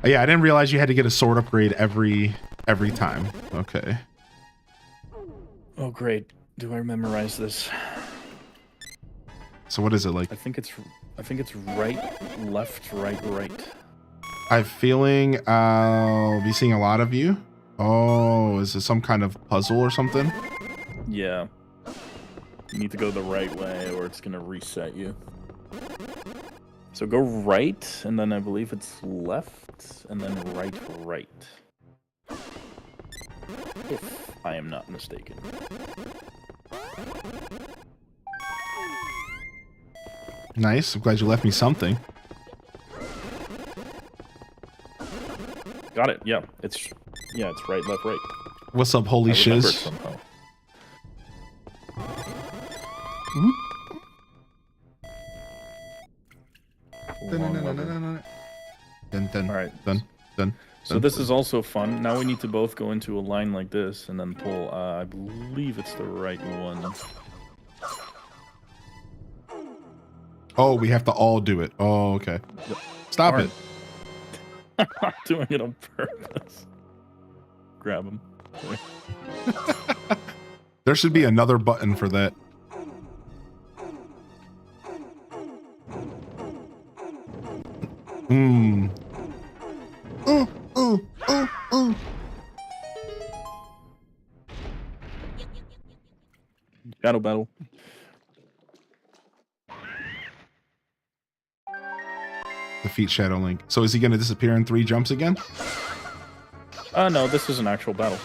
Yeah, I didn't realize you had to get a sword upgrade every time. Okay. Oh, great. Do I memorize this? So what is it like? I think it's right, left, right, right. I'm feeling I'll be seeing a lot of you. Oh, is this some kind of puzzle or something? Yeah. You need to go the right way or it's gonna reset you. So go right, and then I believe it's left, and then right, right. If I am not mistaken. Nice. I'm glad you left me something. Got it. Yeah, it's right, left, right. What's up, holy shiz? Somehow. Dun, All right. dun. So this is also fun. Now we need to both go into a line like this and then pull. I believe it's the right one. Oh, we have to all do it. Oh, okay. Stop Darn. it. I'm not doing it on purpose. Grab him. There should be another button for that. Hmm. Shadow battle. Defeat Shadow Link. So is he going to disappear in 3 jumps again? No, this is an actual battle.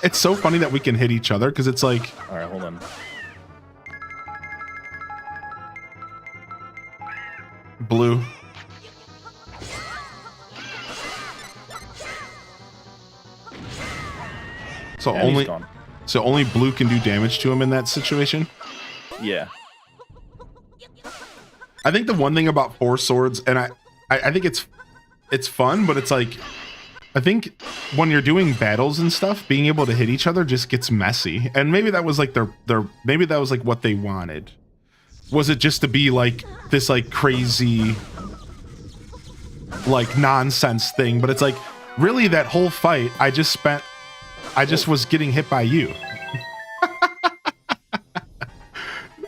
It's so funny that we can hit each other because it's like... All right, hold on. Blue. So And he's only... gone. So only blue can do damage to him in that situation? Yeah. I think the one thing about 4 swords, and I think it's fun, but it's like, I think when you're doing battles and stuff, being able to hit each other just gets messy. And maybe that was like maybe that was like what they wanted. Was it just to be like this like crazy like nonsense thing? But it's like, really that whole fight, I just was getting hit by you.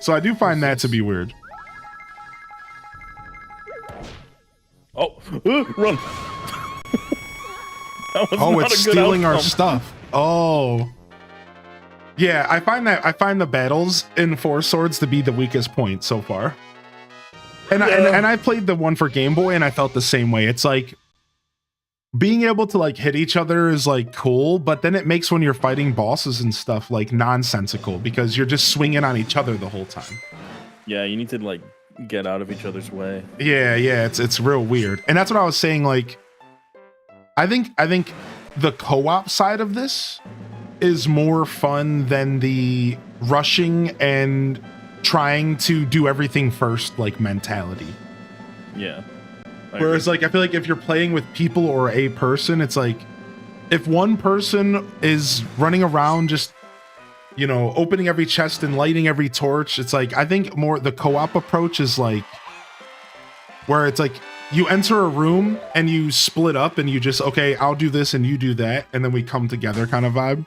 So I do find that to be weird. Oh, run! Oh, it's stealing our stuff. Oh. Yeah, I find the battles in 4 swords to be the weakest point so far. And I played the one for Game Boy and I felt the same way. It's like being able to like hit each other is like cool, but then it makes when you're fighting bosses and stuff like nonsensical because you're just swinging on each other the whole time. Yeah, you need to like get out of each other's way. Yeah, it's real weird. And that's what I was saying, like I think the co-op side of this is more fun than the rushing and trying to do everything first like mentality. Yeah. Whereas like I feel like if you're playing with people or a person, it's like if one person is running around just, you know, opening every chest and lighting every torch, it's like I think more the co-op approach is like where it's like you enter a room and you split up and you just, okay, I'll do this and you do that, and then we come together kind of vibe.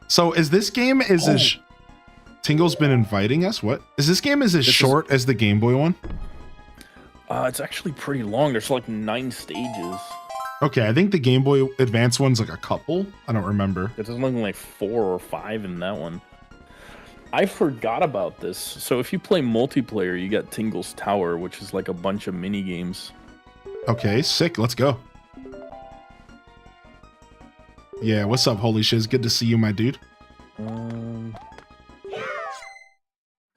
So is this game as Tingle's been inviting us? What is this game? Is as short as the Game Boy one? It's actually pretty long. There's like 9 stages. Okay, I think the Game Boy Advance one's like a couple. I don't remember. There's only like 4 or 5 in that one. I forgot about this. So if you play multiplayer, you get Tingle's Tower, which is like a bunch of mini games. Okay, sick. Let's go. Yeah, what's up, holy shiz? Good to see you, my dude.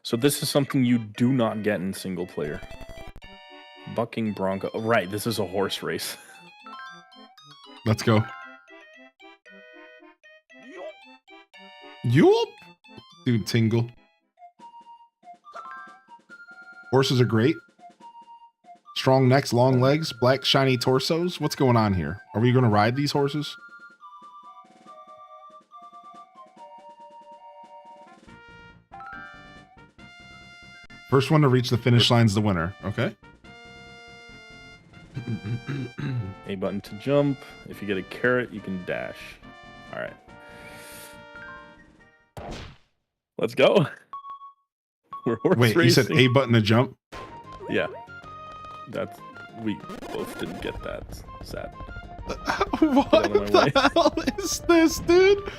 So this is something you do not get in single player. Bucking Bronco. Oh, right, this is a horse race. Let's go. Yup. Dude, Tingle. Horses are great. Strong necks, long legs, black shiny torsos. What's going on here? Are we going to ride these horses? First one to reach the finish line's the winner. Okay. A button to jump. If you get a carrot, you can dash. All right. Let's go. We're horse Wait, racing. you said A button to jump? Yeah. We both didn't get that. Sad. What the hell is this, dude?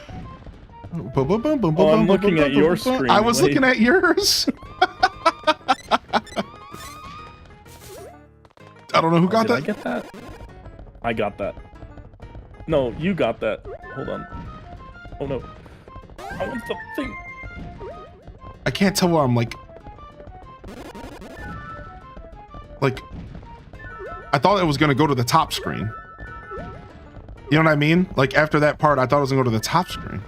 Oh, I'm looking at your screen. I was looking at yours. I don't know who got that. Did I get that? I got that. No, you got that. Hold on. Oh no. I want the thing. I can't tell where I'm like, I thought it was going to go to the top screen. You know what I mean? Like after that part, I thought it was going to go to the top screen.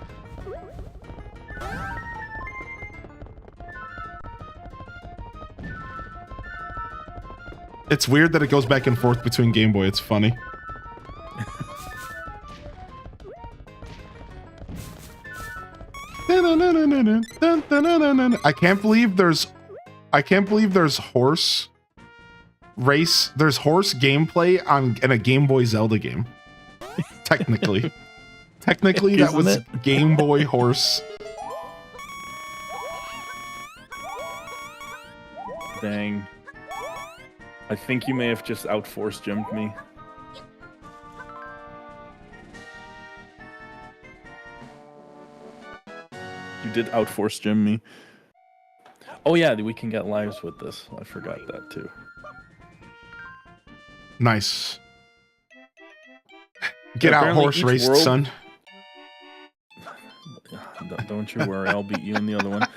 It's weird that it goes back and forth between Game Boy. It's funny. I can't believe there's horse race. There's horse gameplay in a Game Boy Zelda game. Technically, that was Game Boy horse. Dang. I think you may have just outforce jumped me. You did outforce jump me. Oh yeah, we can get lives with this. I forgot that too. Nice. Get out, horse race, son. Don't you worry, I'll beat you in the other one.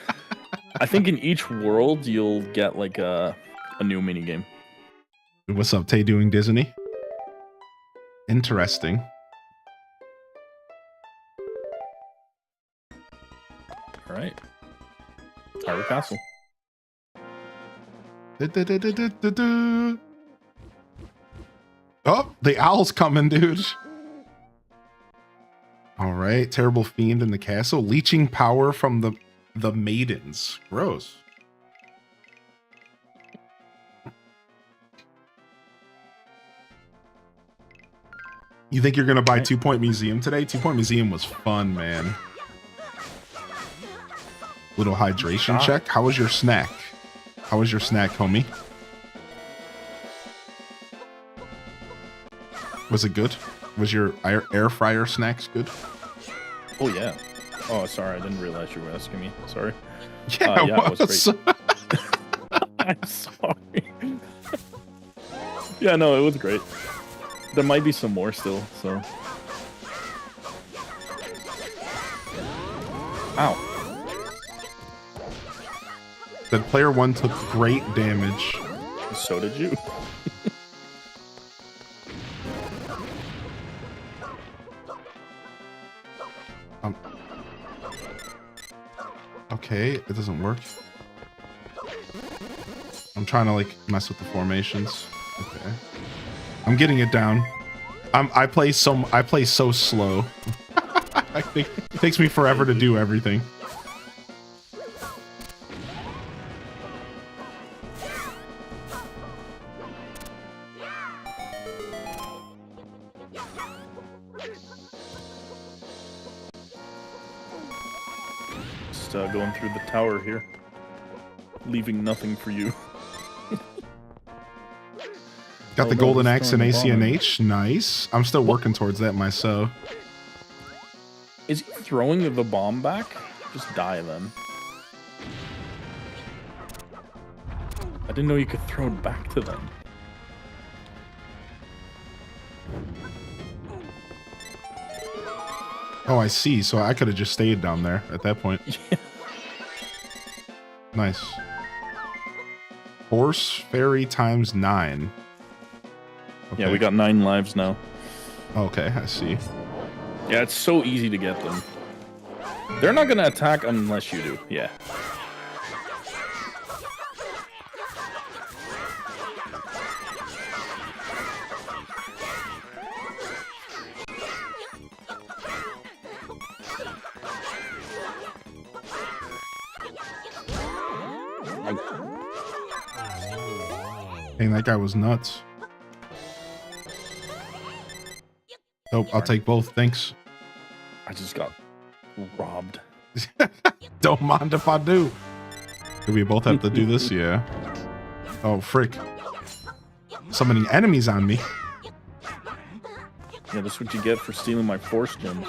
I think in each world you'll get like a new minigame. What's up, Tay doing Disney? Interesting. All right. Tower Castle. Oh, the owl's coming, dude. All right, terrible fiend in the castle, leeching power from the maidens. Gross. You think you're gonna buy 2 Point Museum today? 2 Point Museum was fun, man. Little hydration check. How was your snack? How was your snack, homie? Was it good? Was your air fryer snacks good? Oh yeah. Oh, sorry, I didn't realize you were asking me. Sorry. Yeah, it was great. I'm sorry. Yeah, no, it was great. There might be some more still, so. Ow. That player 1 took great damage. So did you. Okay, it doesn't work. I'm trying to like mess with the formations. Okay. I'm getting it down. I play so slow. I think it takes me forever to do everything. Just going through the tower here, leaving nothing for you. Got the golden axe and ACNH. Nice. I'm still working towards that myself. Is he throwing the bomb back? Just die then. I didn't know you could throw it back to them. Oh, I see. So I could have just stayed down there at that point. Yeah. Nice. Horse fairy times 9. Okay. Yeah, we got 9 lives now. Okay, I see. Yeah, it's so easy to get them. They're not gonna attack unless you do. Yeah. Dang, that guy was nuts. Nope, I'll take both, thanks. I just got robbed. Don't mind if I do. Do we both have to do this? Yeah. Oh, frick. Summoning enemies on me. Yeah, that's what you get for stealing my force gems.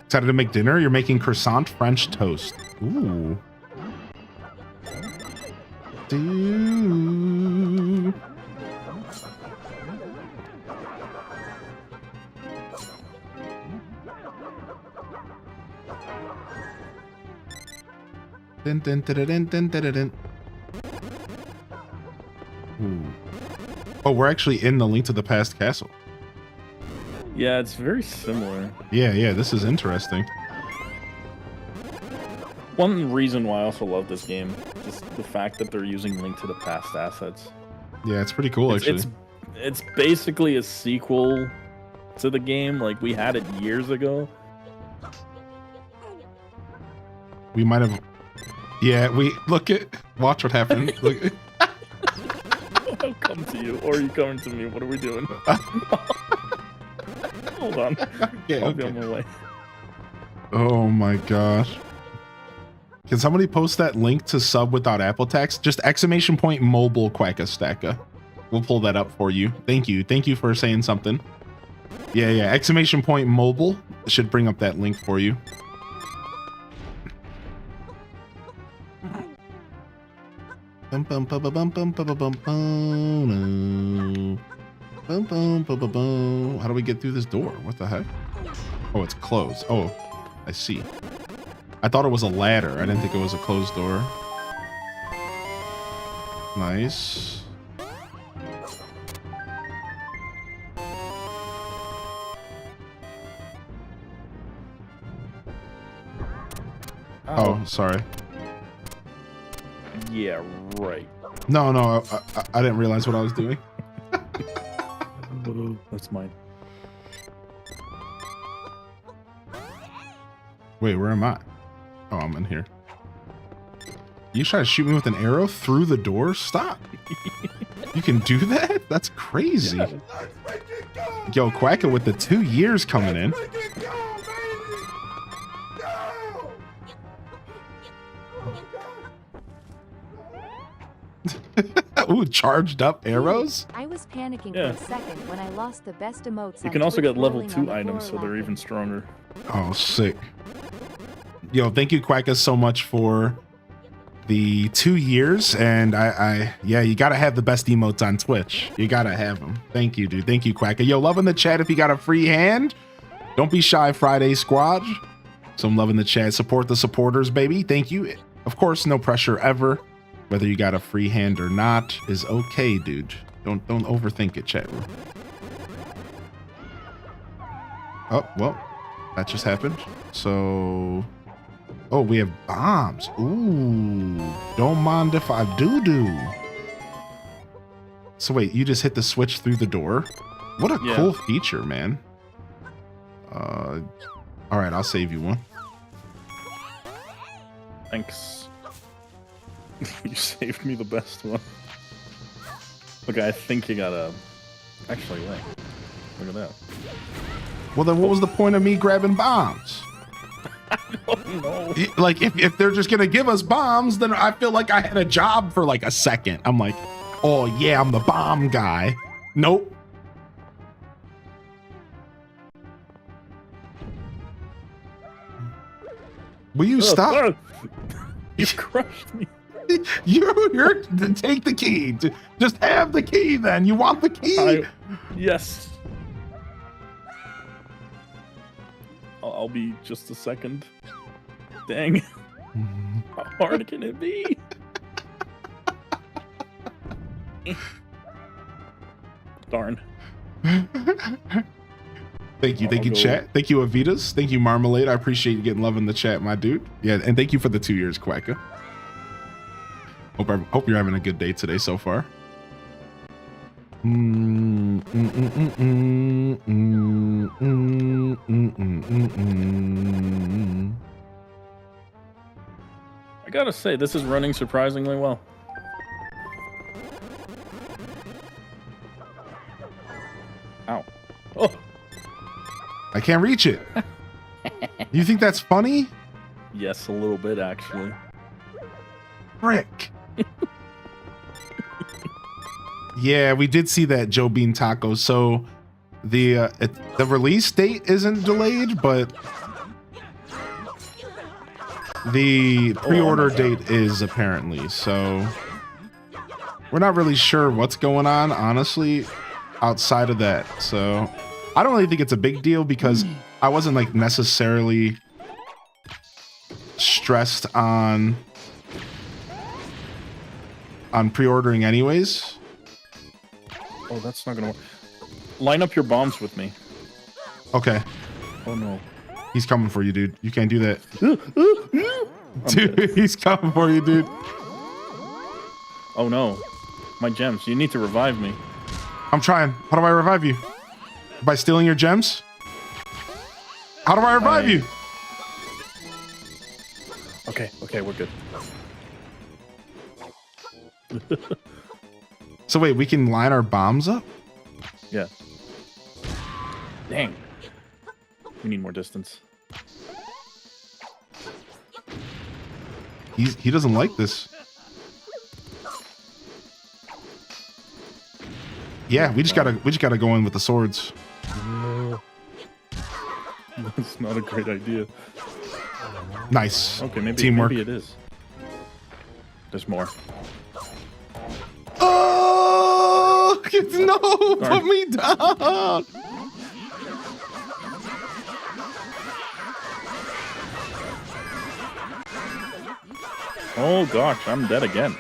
Excited to make dinner? You're making croissant French toast. Ooh. Do. Dun, dun, dun, dun, dun, dun, dun. Ooh. Oh, we're actually in the Link to the Past castle. Yeah, it's very similar. Yeah, this is interesting. One reason why I also love this game is the fact that they're using Link to the Past assets. Yeah, it's pretty cool, actually. It's basically a sequel to the game. Like, we had it years ago. We might have... Yeah, watch what happened. Look. I'll come to you, or are you coming to me? What are we doing? Hold on. Yeah, I'll be on my way. Oh my gosh. Can somebody post that link to sub without Apple tax? Just ! mobile Quackastacka. We'll pull that up for you. Thank you. Thank you for saying something. Yeah. ! mobile should bring up that link for you. Bum, bum, bum, bum, bum, bum, bum, bum, bum, bum, bum, bum, bum, bum. How do we get through this door? What the heck? Oh, it's closed. Oh, I see. I thought it was a ladder. I didn't think it was a closed door. Nice. Oh, sorry. Yeah, right. No, I didn't realize what I was doing. That's mine. Wait, where am I? Oh, I'm in here. You try to shoot me with an arrow through the door? Stop. You can do that? That's crazy. Yeah. Yo, Quacka with the 2 years coming in. Ooh, charged up arrows? I was panicking for a second when I lost the best emotes. You can also get level 2 items, so they're even stronger. Oh, sick. Yo, thank you, Quacka, so much for the 2 years. And yeah, you gotta have the best emotes on Twitch. You gotta have them. Thank you, dude. Thank you, Quacka. Yo, love in the chat if you got a free hand. Don't be shy, Friday Squad. So I'm loving the chat. Support the supporters, baby. Thank you. Of course, no pressure ever. Whether you got a free hand or not is okay, dude. Don't overthink it, chat room. Oh, well, That just happened. So, oh, we have bombs. Ooh, don't mind if I do. So wait, you just hit the switch through the door? What a cool feature, man. All right, I'll save you one. Thanks. You saved me the best one. Look, I think you got a... Actually, wait. Look at that. Well, then what was the point of me grabbing bombs? Oh, no. Like, if they're just going to give us bombs, then I feel like I had a job for like a second. I'm like, oh, yeah, I'm the bomb guy. Nope. Will you stop? You crushed me. You're take the key. Just have the key then. You want the key? Yes. I'll be just a second. Dang. How hard can it be? Darn. Thank you, chat. Thank you, Avitas. Thank you, Marmalade. I appreciate you getting love in the chat, my dude. Yeah, and thank you for the 2 years, Quacka. Hope you're having a good day today so far. I gotta say, this is running surprisingly well. Ow. Oh. I can't reach it. You think that's funny? Yes, a little bit, actually. Frick. Yeah, we did see that Joe Bean Taco. So the release date isn't delayed, but the pre-order date is apparently. So we're not really sure what's going on, honestly, outside of that. So I don't really think it's a big deal because I wasn't like necessarily stressed on pre-ordering anyways. Oh, that's not gonna work. Line up your bombs with me. Okay. Oh no. He's coming for you, dude. You can't do that. Dude, he's coming for you, dude. Oh no. My gems. You need to revive me. I'm trying. How do I revive you? By stealing your gems? How do I revive you? Okay, we're good. So wait, we can line our bombs up? Yeah. Dang. We need more distance. He doesn't like this. Yeah, we just gotta go in with the swords. No. That's not a great idea. Nice. Okay, maybe Teamwork. Maybe it is. There's more. Oh no! Put me down. Oh gosh, I'm dead again.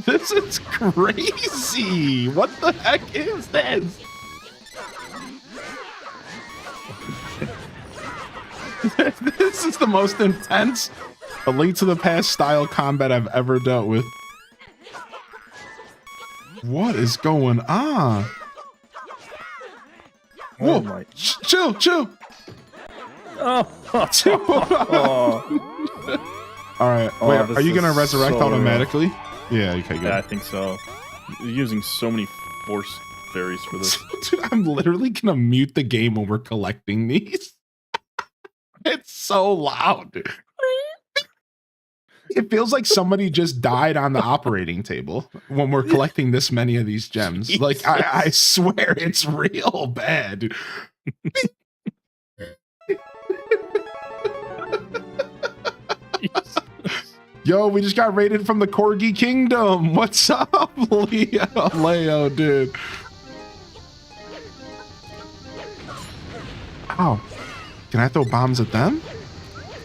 This is crazy. What the heck is this? This is the most intense A Link to the Past style combat I've ever dealt with. What is going on? Whoa! Oh my. Chill. Oh. Chill. All right. Oh, wait, are you gonna resurrect so automatically? Yeah. Okay. Good. Yeah, I think so. You're using so many force fairies for this. Dude, I'm literally gonna mute the game when we're collecting these. It's so loud. It feels like somebody just died on the operating table when we're collecting this many of these gems. Jesus. Like, I swear it's real bad. Yo, we just got raided from the Corgi Kingdom. What's up, Leo, dude? Ow. Can I throw bombs at them?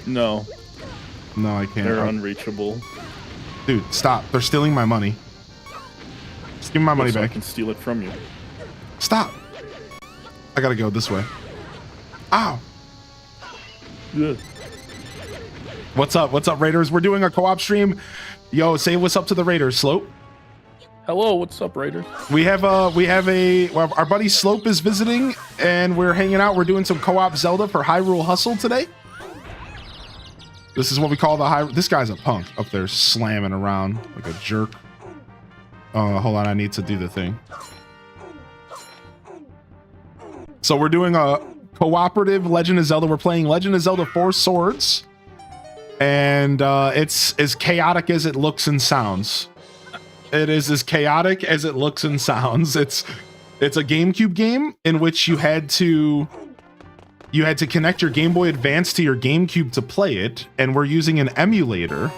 No. No, I can't. They're unreachable. Dude, stop. They're stealing my money. Just give me my money So I back. can steal it from you. Stop. I gotta go this way. Ow. Yeah. What's up? What's up, Raiders? We're doing a co-op stream. Yo, say what's up to the Raiders, Slope. Hello, what's up, Raiders? We have well, our buddy Slope is visiting, and we're hanging out. We're doing some co-op Zelda for Hyrule Hustle today. This is what we call the This guy's a punk up there slamming around like a jerk. Hold on, I need to do the thing. So we're doing a cooperative Legend of Zelda. We're playing Legend of Zelda 4 Swords, and it's as chaotic as it looks and sounds. It is as chaotic as it looks and sounds. It's a GameCube game in which you had to connect your Game Boy Advance to your GameCube to play it, and we're using an emulator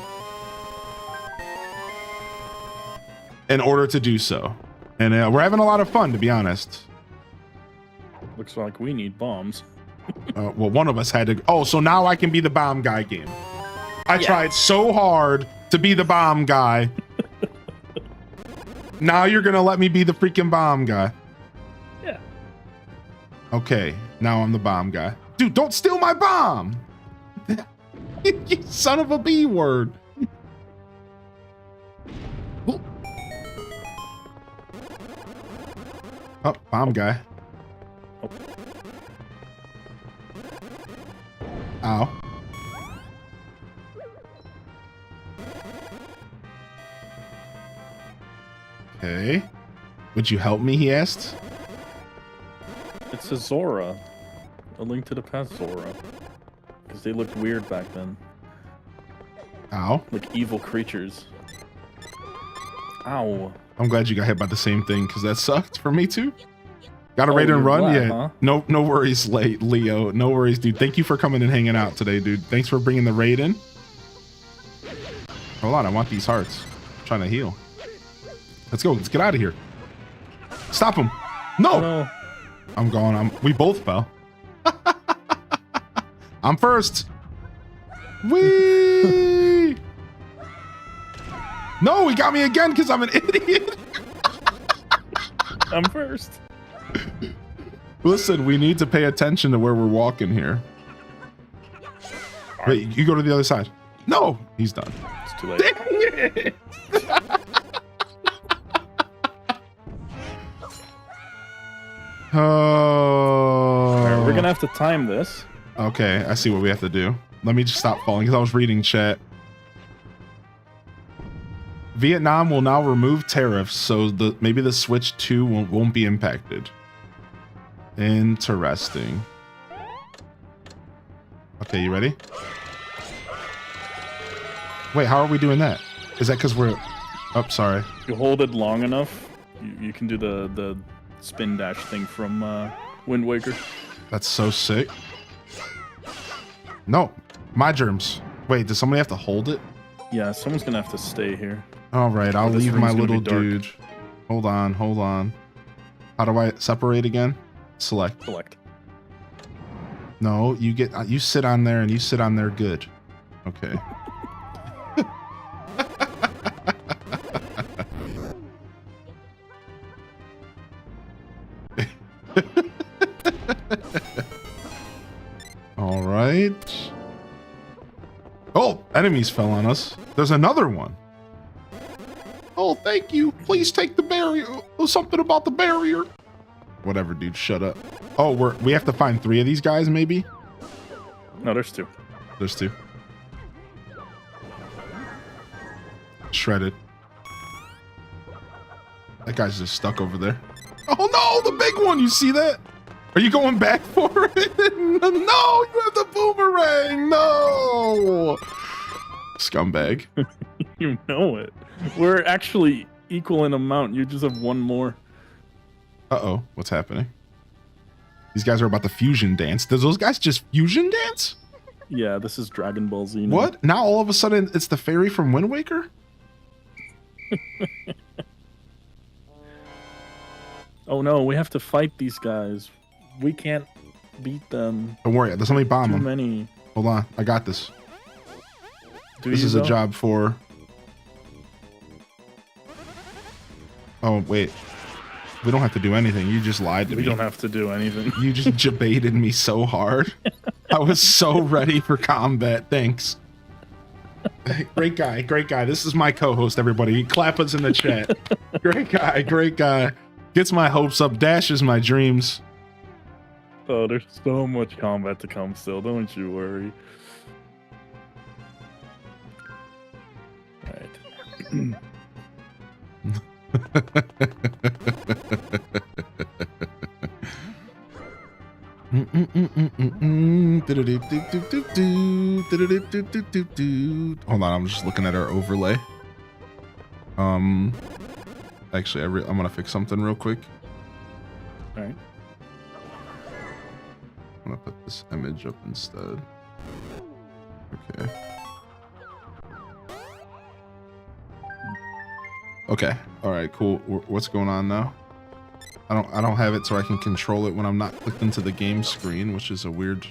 in order to do so. And we're having a lot of fun, to be honest. Looks like we need bombs. Well, one of us had to. Oh, so now I can be the bomb guy game. I tried so hard to be the bomb guy. Now you're gonna let me be the freaking bomb guy. Yeah. Okay, now I'm the bomb guy. Dude, don't steal my bomb! You son of a B word. Oh, bomb guy. Ow. Okay. Would you help me, he asked? It's a Zora. A Link to the Past Zora. Because they looked weird back then. Ow. Like evil creatures. Ow. I'm glad you got hit by the same thing, because that sucked for me too. Got a raid and you're run? glad, Yeah. huh? No worries, Leo. No worries, dude. Thank you for coming and hanging out today, dude. Thanks for bringing the raid in. Hold on, I want these hearts. I'm trying to heal. Let's go. Let's get out of here. Stop him. No. Oh, no. I'm gone. We both fell. I'm first. Whee! No, he got me again because I'm an idiot. I'm first. Listen, we need to pay attention to where we're walking here. Wait, you go to the other side. No, he's done. It's too late. Dang it! Oh. Alright, we're gonna have to time this. Okay, I see what we have to do. Let me just stop falling because I was reading chat. Vietnam will now remove tariffs, so maybe the Switch 2 won't be impacted. Interesting. Okay, you ready? Wait, how are we doing that? Is that because we're... Oh, sorry. You hold it long enough, you can do the spin dash thing from Wind Waker. That's so sick. No, my germs. Wait, does somebody have to hold it? Yeah, someone's gonna have to stay here. All right, I'll This leave room's my gonna little be dark. dude. Hold on. How do I separate again? Select. Select. No, you sit on there and you sit on there good. Okay. All right. Oh, enemies fell on us. There's another one. Oh, thank you. Please take the barrier. Oh, something about the barrier. Whatever, dude. Shut up. Oh, we have to find 3 of these guys, maybe? No, there's 2. There's 2. Shredded. That guy's just stuck over there. Oh no, the big one. You see that? Are you going back for it? No, you have the boomerang. No. Scumbag. You know it. We're actually equal in amount. You just have 1 more. Uh-oh, what's happening? These guys are about to fusion dance. Does those guys just fusion dance? Yeah, this is Dragon Ball Z. Now. What? Now all of a sudden it's the fairy from Wind Waker? Oh no, we have to fight these guys. We can't beat them. Don't worry, there's somebody bomb Too them. many. Hold on, I got this. Do This you is a though? job for... Oh, wait. We don't have to do anything. You just lied to me. We don't have to do anything. You just debated me so hard. I was so ready for combat. Thanks. Great guy. Great guy. This is my co-host, everybody. Clap us in the chat. Great guy. Great guy. Gets my hopes up. Dashes my dreams. Oh, there's so much combat to come still. Don't you worry. Alright. Hold on, I'm just looking at our overlay. Actually, I'm gonna fix something real quick. All right. I'm gonna put this image up instead. Okay. Okay. All right. Cool. What's going on now? I don't have it so I can control it when I'm not clicked into the game screen, which is a weird.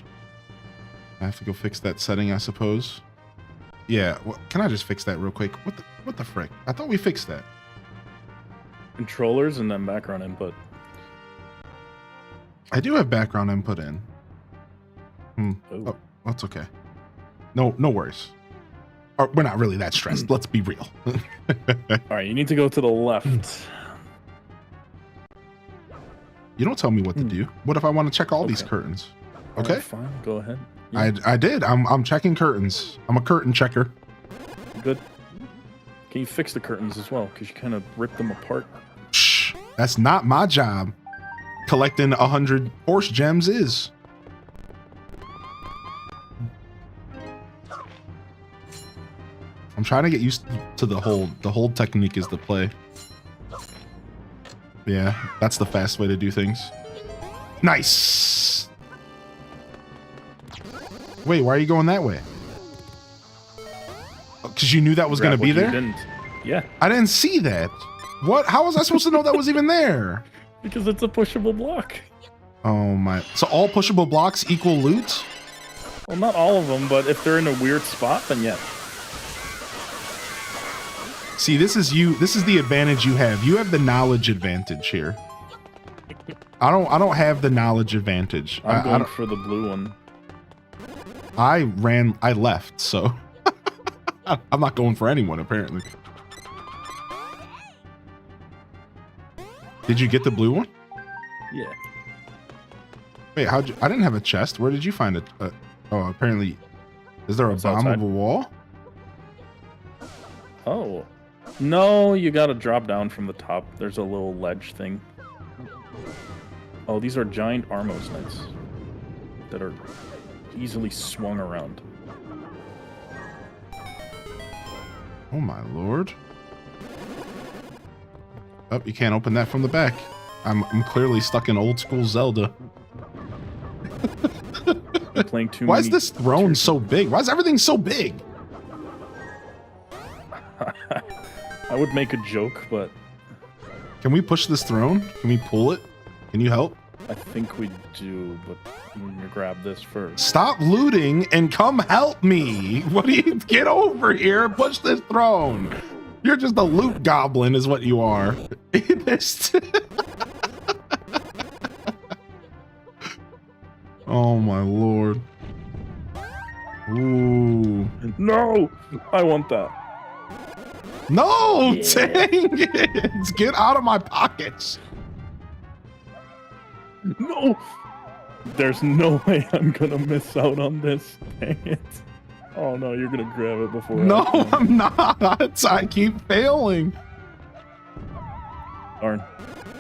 I have to go fix that setting, I suppose. Yeah. Can I just fix that real quick? What the frick? I thought we fixed that. Controllers and then background input. I do have background input in. Oh, that's okay. No worries. We're not really that stressed. Let's be real. All right, you need to go to the left. You don't tell me what to do. What if I want to check all these curtains? Okay, All right, fine. Go ahead. Yeah. I did. I'm checking curtains. I'm a curtain checker. Good. Can you fix the curtains as well? Because you kind of ripped them apart. Shh. That's not my job. Collecting 100 horse gems is. I'm trying to get used to the hold. The hold technique is the play. Yeah, that's the fast way to do things. Nice. Wait, why are you going that way? Because you knew that was going to be there? Didn't. Yeah. I didn't see that. What? How was I supposed to know that was even there? Because it's a pushable block. Oh my. So all pushable blocks equal loot? Well, not all of them, but if they're in a weird spot, then yeah. See, this is you. This is the advantage you have. You have the knowledge advantage here. I don't have the knowledge advantage. I'm going for the blue one. I left, so I'm not going for anyone apparently. Did you get the blue one? Yeah. Wait, how'd you? I didn't have a chest. Where did you find it? Oh, apparently. Is there a bomb outside. of a wall? Oh. No, you gotta drop down from the top. There's a little ledge thing. Oh, these are giant Armos knights that are easily swung around. Oh my lord. Oh, you can't open that from the back. I'm clearly stuck in old school Zelda. I'm playing too Why many is this throne so big? Why is everything so big? I would make a joke, but Can we push this throne? Can we pull it? Can you help? I think we do, but I'm gonna grab this first. Stop looting and come help me. What do you get over here? Push this throne. You're just a loot goblin is what you are. Oh my lord. Ooh. No! I want that. No, dang it. Get out of my pockets. No! There's no way I'm gonna miss out on this. Dang it. Oh no, you're gonna grab it before No, I can. I'm not. I keep failing. Darn.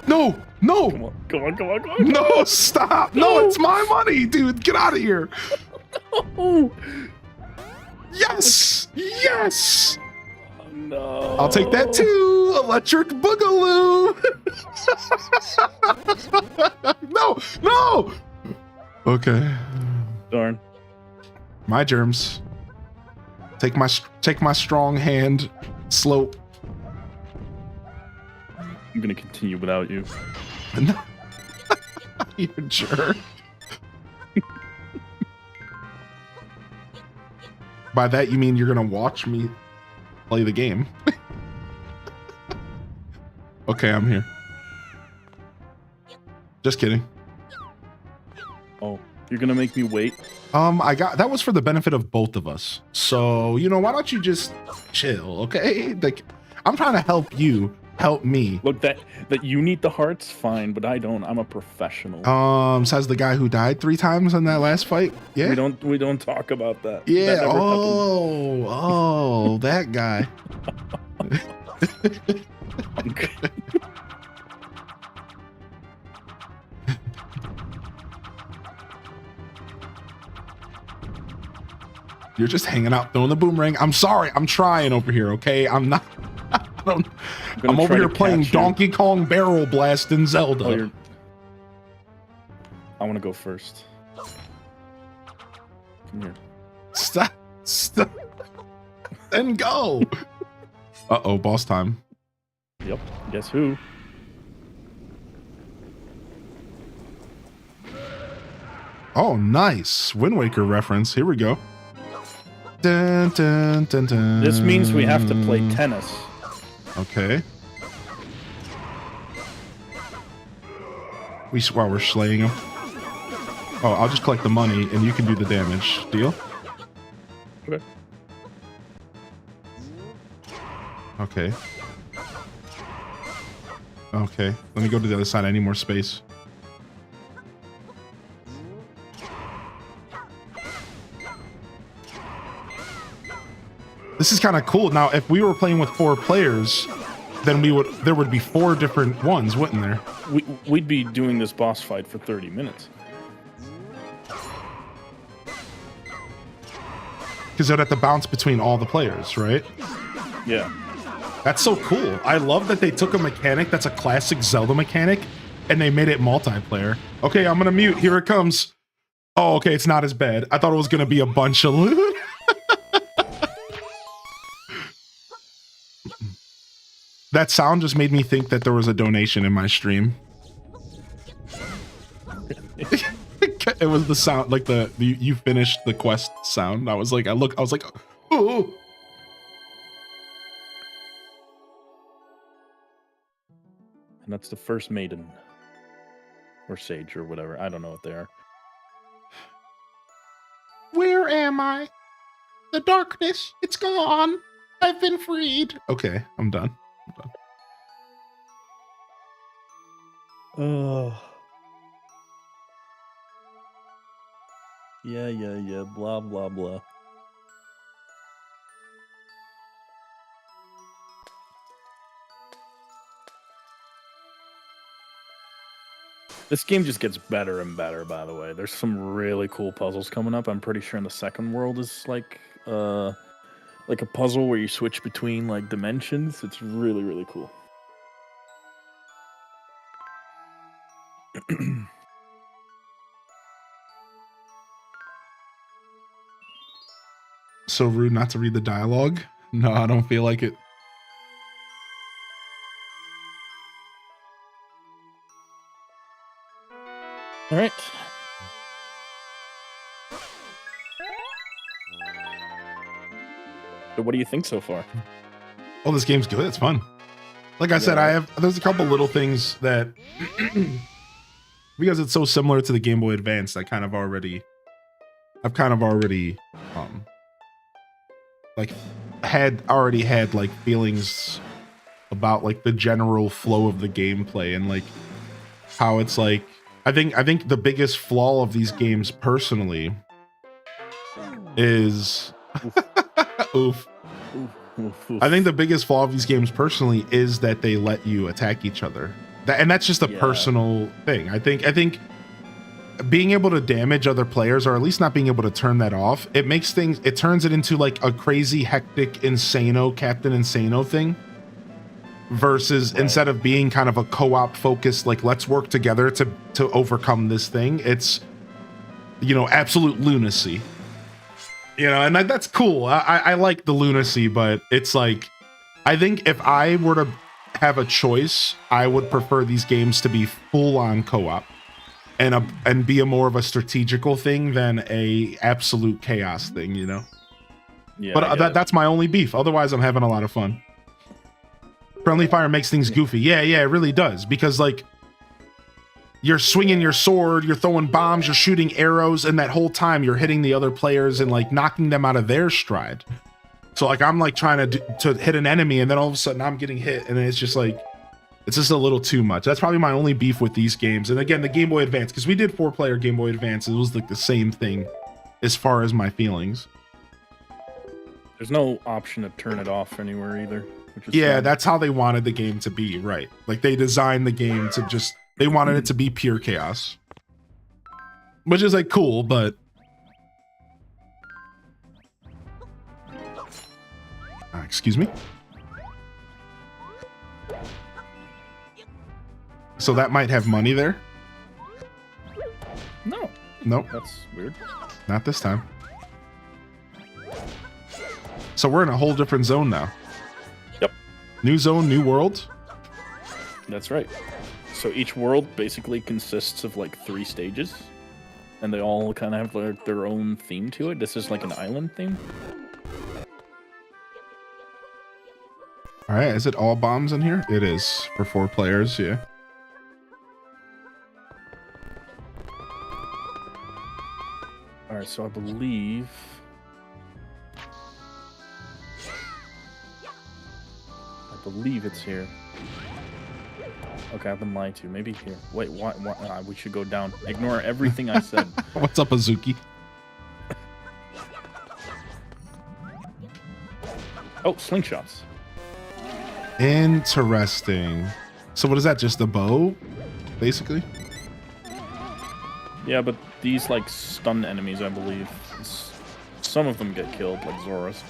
No, no. Come on, come on, come on, come on. No, stop. No, it's my money, dude. Get out of here. No! Yes. Yes. Oh, no. I'll take that too. Electric Boogaloo. No, no. Okay. Darn. My germs. Take my strong hand. Slope. I'm gonna continue without you. You jerk. By that you mean you're gonna watch me play the game. Okay, I'm here. Just kidding. Oh, you're gonna make me wait? That was for the benefit of both of us. So, you know, why don't you just chill, okay? Like, I'm trying to help you help me. Look, that you need the hearts, fine, but I don't. I'm a professional. Says the guy who died 3 times in that last fight. Yeah. We don't talk about that. Yeah. That never Oh, that guy. You're just hanging out throwing the boomerang. I'm sorry. I'm trying over here, okay? I'm not. I'm over here playing Donkey Kong Barrel Blast in Zelda. Oh, I want to go first. Come here. Stop. Then go. Uh-oh, boss time. Yep. Guess who? Oh, nice. Wind Waker reference. Here we go. Dun, dun, dun, dun. This means we have to play tennis. Okay. While we're slaying him. Oh, I'll just collect the money and you can do the damage. Deal? Okay. Okay. Okay. Let me go to the other side. I need more space. This is kind of cool. Now, if we were playing with 4 players, then there would be 4 different ones, wouldn't there? We'd be doing this boss fight for 30 minutes. Because they'd have to bounce between all the players, right? Yeah. That's so cool. I love that they took a mechanic that's a classic Zelda mechanic and they made it multiplayer. Okay, I'm gonna mute. Here it comes. Oh, okay, it's not as bad. I thought it was gonna be a bunch of loot. That sound just made me think that there was a donation in my stream. It was the sound, like the you finished the quest sound. I was like, oh. And that's the first maiden. Or sage or whatever. I don't know what they are. Where am I? The darkness, it's gone. I've been freed. Okay, I'm done. Oh. Yeah, blah, blah, blah. This game just gets better and better, by the way. There's some really cool puzzles coming up. I'm pretty sure in the second world is like a puzzle where you switch between like dimensions. It's really, really cool. So rude not to read the dialogue. No, I don't feel like it. All right. So what do you think so far? Oh, this game's good. It's fun. Like I said, there's a couple little things that because it's so similar to the Game Boy Advance, I've kind of already had like feelings about like the general flow of the gameplay and like how it's like I think the biggest flaw of these games personally is oof. I think the biggest flaw of these games personally is that they let you attack each other. And that's just a personal thing. I think being able to damage other players, or at least not being able to turn that off, it turns it into like a crazy, hectic, Insano, Captain Insano thing. Versus instead of being kind of a co-op focused, like let's work together to overcome this thing, it's, absolute lunacy. And that's cool. I like the lunacy, but it's like, I think if I were to have a choice, I would prefer these games to be full on co-op and be a more of a strategical thing than a absolute chaos thing, Yeah. But that's my only beef. Otherwise, I'm having a lot of fun. Friendly fire makes things goofy. Yeah, it really does. Because, like, you're swinging your sword, you're throwing bombs, you're shooting arrows, and that whole time you're hitting the other players and, like, knocking them out of their stride. So, like, I'm, like, trying to hit an enemy, and then all of a sudden I'm getting hit, and it's just, like, it's just a little too much. That's probably my only beef with these games. And again, the Game Boy Advance, because we did 4-player Game Boy Advance, it was, like, the same thing as far as my feelings. There's no option to turn it off anywhere either. Which is Yeah, fine. that's how they wanted the game to be, right? Like, they designed the game to just, they wanted it to be pure chaos. Which is, like, cool, but... excuse me? So that might have money there? No. Nope, That's weird. not this time. So we're in a whole different zone now. Yep. New zone, new world. That's right. So each world basically consists of like 3 stages, and they all kind of have their own theme to it. This is like an island theme. All right, is it all bombs in here? It is for 4 players, yeah. All right, so I believe. It's here. Okay, I've been lied to. Maybe here. Wait, why we should go down. Ignore everything I said. What's up, Azuki? Oh, slingshots. Interesting. So what is that? Just a bow, basically? Yeah, but these like stun enemies, I believe. Some of them get killed, like Zora's.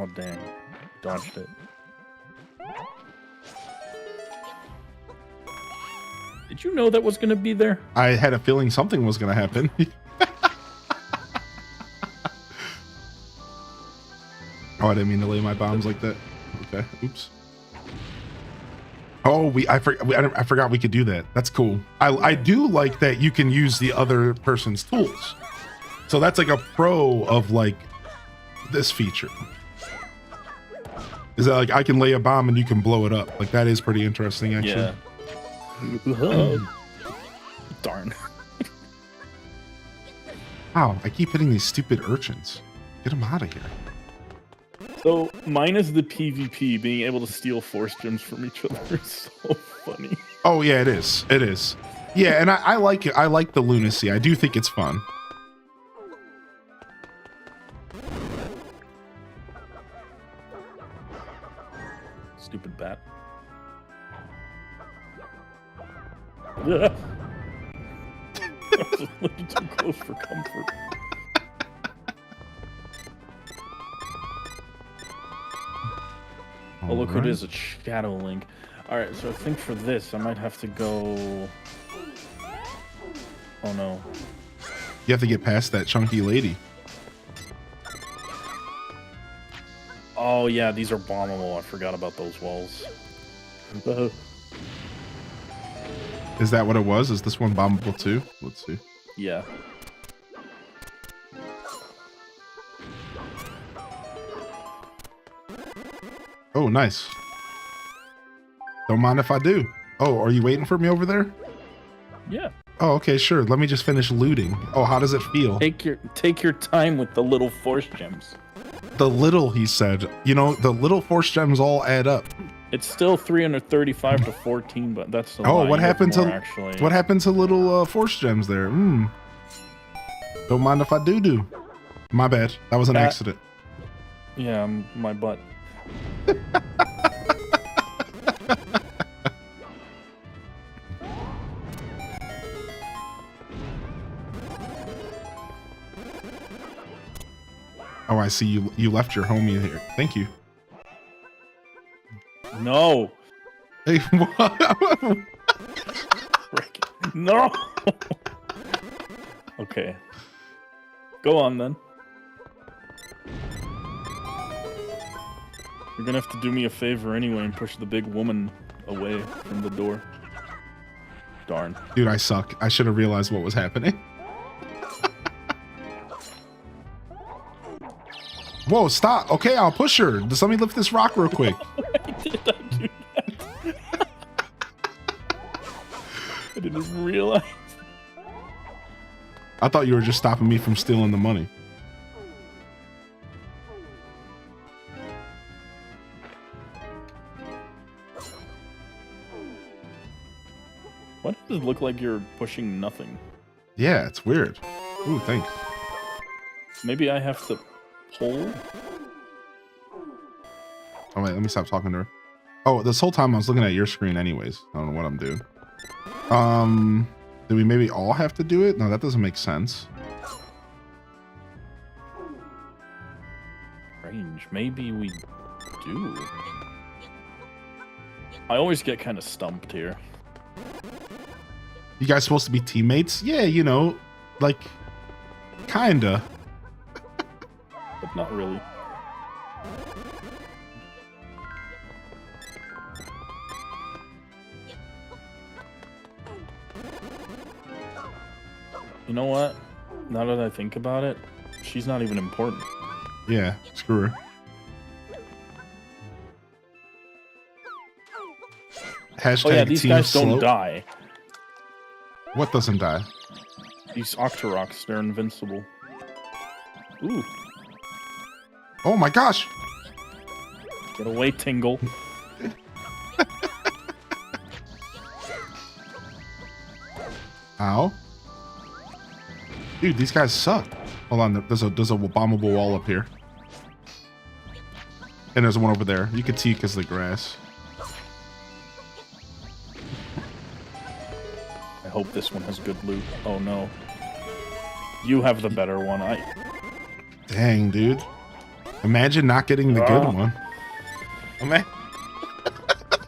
Oh dang, dodged it. Did you know that was gonna be there? I had a feeling something was going to happen. Oh, I didn't mean to lay my bombs like that. Okay, oops. Oh, I forgot we could do that. That's cool. I do like that you can use the other person's tools. So that's like a pro of like this feature. Is that like I can lay a bomb and you can blow it up? Like that is pretty interesting, actually. Yeah. Darn. Wow, I keep hitting these stupid urchins. Get them out of here. So mine is the PvP, being able to steal force gems from each other is so funny. Oh yeah, it is. It is. Yeah, and I like it. I like the lunacy. I do think it's fun. Stupid bat. That was a little too close for comfort. Oh, look who it is, a Shadow Link. Alright, so I think for this, I might have to go... Oh no. You have to get past that chunky lady. Oh yeah, these are bombable. I forgot about those walls. Is that what it was? Is this one bombable too? Let's see. Yeah. Oh, nice. Don't mind if I do. Oh, are you waiting for me over there? Yeah. Oh, okay, sure. Let me just finish looting. Oh, how does it feel? Take your time with the little force gems. The little, he said. You know, the little force gems all add up. It's still 335 to 14, but that's the Oh, what happened to actually. what happened to little force gems there? Don't mind if I do. My bad. That was an accident. Yeah, my butt. Oh, I see you left your homie here. Thank you. No. Hey, what? No. Okay. Go on then. You're gonna have to do me a favor anyway and push the big woman away from the door. Darn. Dude, I suck. I should have realized what was happening. Whoa, stop. Okay, I'll push her. Just let me lift this rock real quick. Why did I do that? I didn't realize. I thought you were just stopping me from stealing the money. Why does it look like you're pushing nothing? Yeah, it's weird. Ooh, thanks. Maybe I have to pull? Oh, wait, let me stop talking to her. Oh, this whole time I was looking at your screen anyways. I don't know what I'm doing. Do we maybe all have to do it? No, that doesn't make sense. Range. Maybe we do. I always get kind of stumped here. You guys supposed to be teammates? Yeah, you know, like, kinda. But not really. You know what? Now that I think about it, she's not even important. Yeah, screw her. Hashtag Oh yeah, these team guys don't slow. die. What doesn't die? These Octoroks, they're invincible. Ooh, Oh my gosh! get away, Tingle. Ow. Dude, these guys suck. Hold on, there's a bombable wall up here. And there's one over there. You can see because of the grass. I hope this one has good loot. Oh no. You have the better one. Dang, dude. Imagine not getting the good one. Oh, man.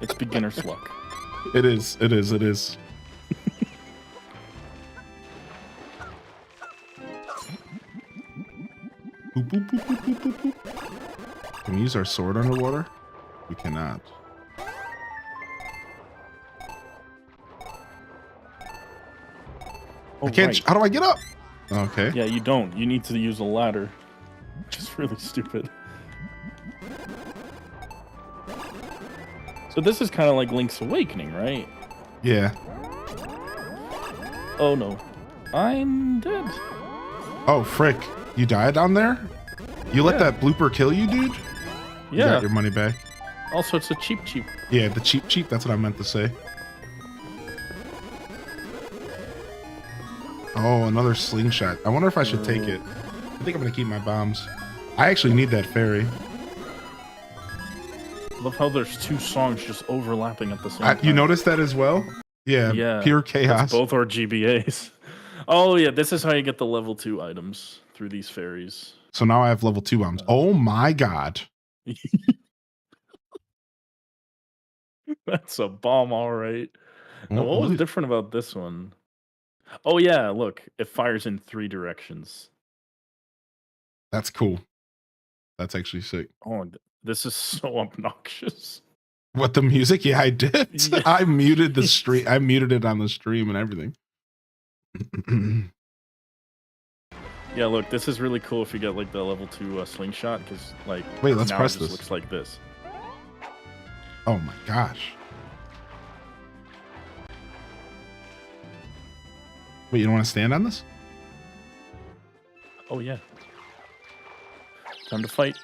It's beginner's luck. It is. It is. It is. Boop, boop, boop, boop, boop, boop, boop. Can we use our sword underwater? We cannot. Oh, I can't. right. How do I get up? Okay. Yeah, you don't. You need to use a ladder. Which is really stupid. So this is kind of like Link's Awakening, right? Yeah. Oh no. I'm dead. Oh, frick. You died down there? You let Yeah. that blooper kill you, dude? You Yeah. got your money back. Also, it's a cheap. Yeah, the cheap. That's what I meant to say. Oh, another slingshot. I wonder if I should take it. I think I'm gonna keep my bombs. I actually need that fairy. Love how there's two songs just overlapping at the same time. You noticed that as well? Yeah, Yeah. pure That's chaos. both are GBAs. Oh yeah, this is how you get the level 2 items through these fairies. So now I have level 2 bombs. Oh my god. That's a bomb, all right. Now, what was What- different about this one? Oh yeah, look, it fires in 3 directions. That's cool. That's actually sick. Oh, this is so obnoxious. What, the music? Yeah, I did. Yeah. I muted the stream. I muted it on the stream and everything. Yeah, look, this is really cool if you get like the level 2 slingshot, because like Wait, let's now press it just this. looks like this. Oh my gosh. Wait, you don't want to stand on this? Oh yeah. Time to fight.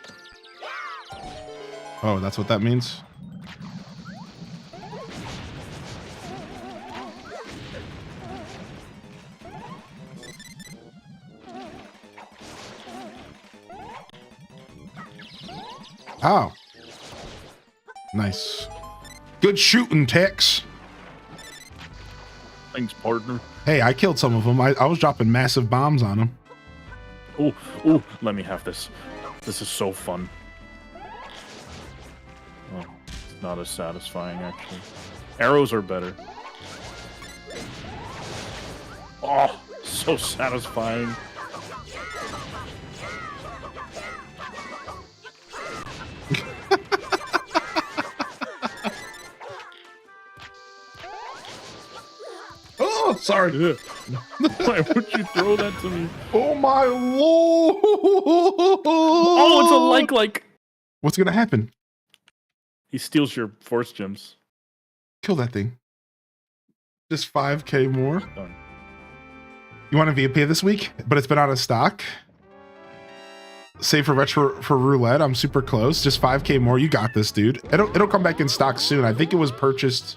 Oh, that's what that means? Oh. Nice. Good shooting, Tex. Thanks, partner. Hey, I killed some of them. I was dropping massive bombs on them. Oh, let me have this. This is so fun. Oh, it's not as satisfying, actually. Arrows are better. Oh, so satisfying. Oh, sorry. Why would you throw that to me? Oh my lord! Oh, it's a like. What's gonna happen? He steals your force gems. Kill that thing. Just 5K more. Done. You want a VP this week, but it's been out of stock. Save for retro for roulette. I'm super close. Just 5K more. You got this, dude. It'll come back in stock soon. I think it was purchased.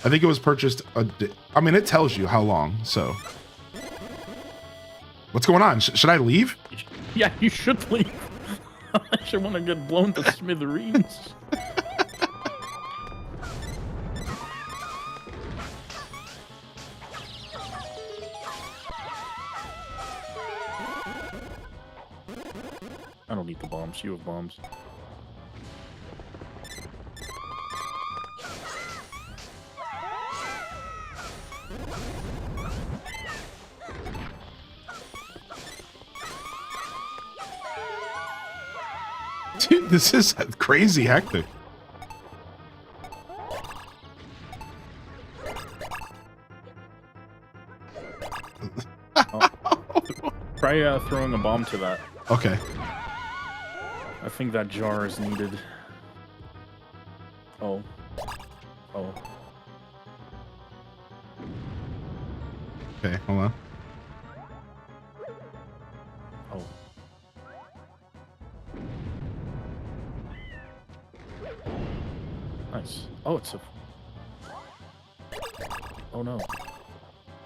I mean, it tells you how long. So, what's going on? Should I leave? Yeah, you should leave. I should want to get blown to smithereens. I don't need the bombs. You have bombs. Dude, this is crazy hectic. Try throwing a bomb to that. Okay. I think that jar is needed. Oh. Oh. Okay, hold on. Oh. Nice. Oh, it's a... Oh no.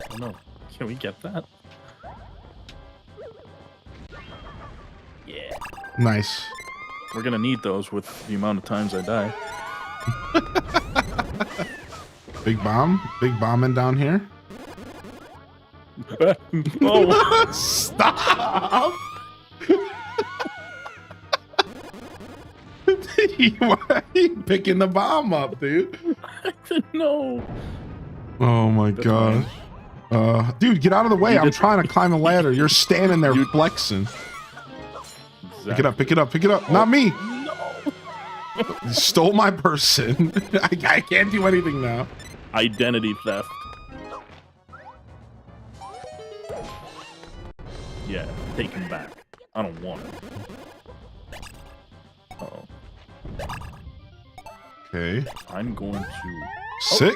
Oh no. Can we get that? Yeah. Nice. We're gonna need those with the amount of times I die. Big bombing down here. Oh. Stop! Why are you picking the bomb up, dude? I didn't know. Oh my god. Dude, get out of the way. I'm trying to climb a ladder. You're standing there flexing. Exactly. Pick it up. Not me. No. You stole my person. I can't do anything now. Identity theft. Yeah, take him back. I don't want him. Uh-oh. Okay. I'm going to... Sick.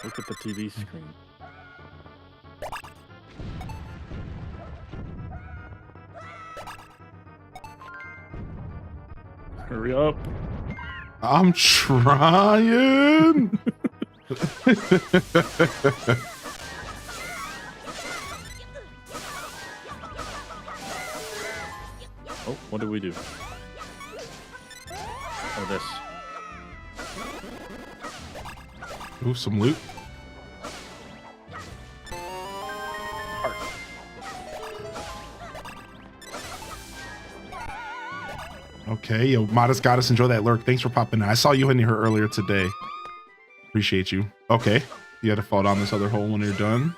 Look at the TV screen. Hurry up. I'm trying. Oh, what do we do? Oh, this. Ooh, some loot. Okay, yo, Modest Goddess, enjoy that lurk. Thanks for popping in. I saw you in here earlier today. Appreciate you. Okay, you had to fall down this other hole when you're done.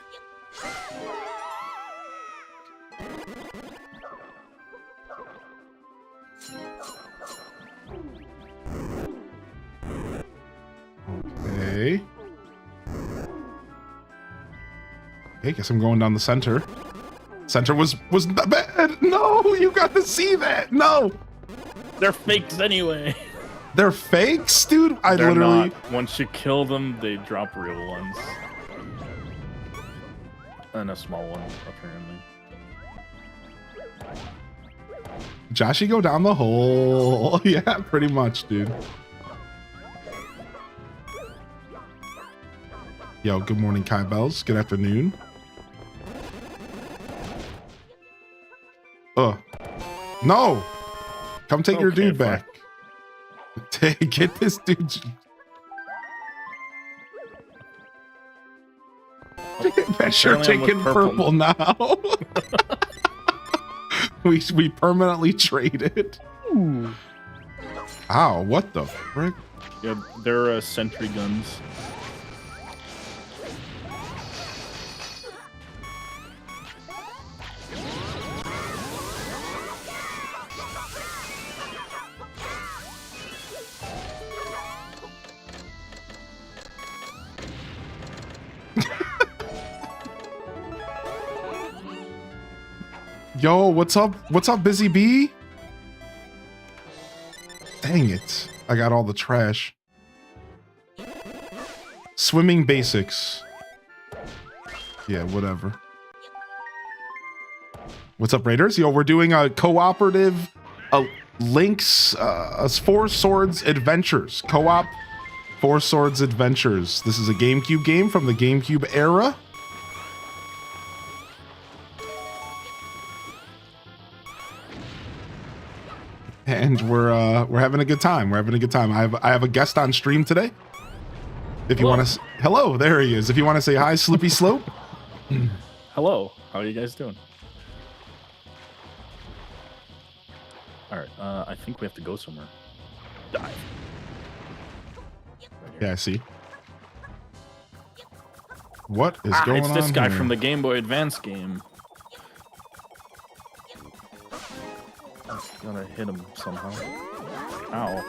Okay. Okay, guess I'm going down the center. Center was not bad. No, you got to see that. No. They're fakes anyway. They're fakes, dude. They're literally. not. Once you kill them, they drop real ones. And a small one, apparently. Joshy, go down the hole. Yeah, pretty much, dude. Yo, good morning, Kai Bells. Good afternoon. No. Come take your dude back. Get this dude. That's your taking purple now. we permanently traded. Ooh. Ow, what the frick? Yeah, they're sentry guns. Yo, what's up? What's up, Busy Bee? Dang it. I got all the trash. Swimming basics. Yeah, whatever. What's up, Raiders? Yo, we're doing a cooperative Link's Four Swords Adventures. Co-op Four Swords Adventures. This is a GameCube game from the GameCube era. And we're having a good time. We're having a good time. I have a guest on stream today. If you want to, hello, there he is. If you want to say hi, Slippy Slope. Hello, how are you guys doing? All right, I think we have to go somewhere. Dive. Yeah, I see. What is going on? It's this guy here? from the Game Boy Advance game. Gotta hit him somehow. Ow.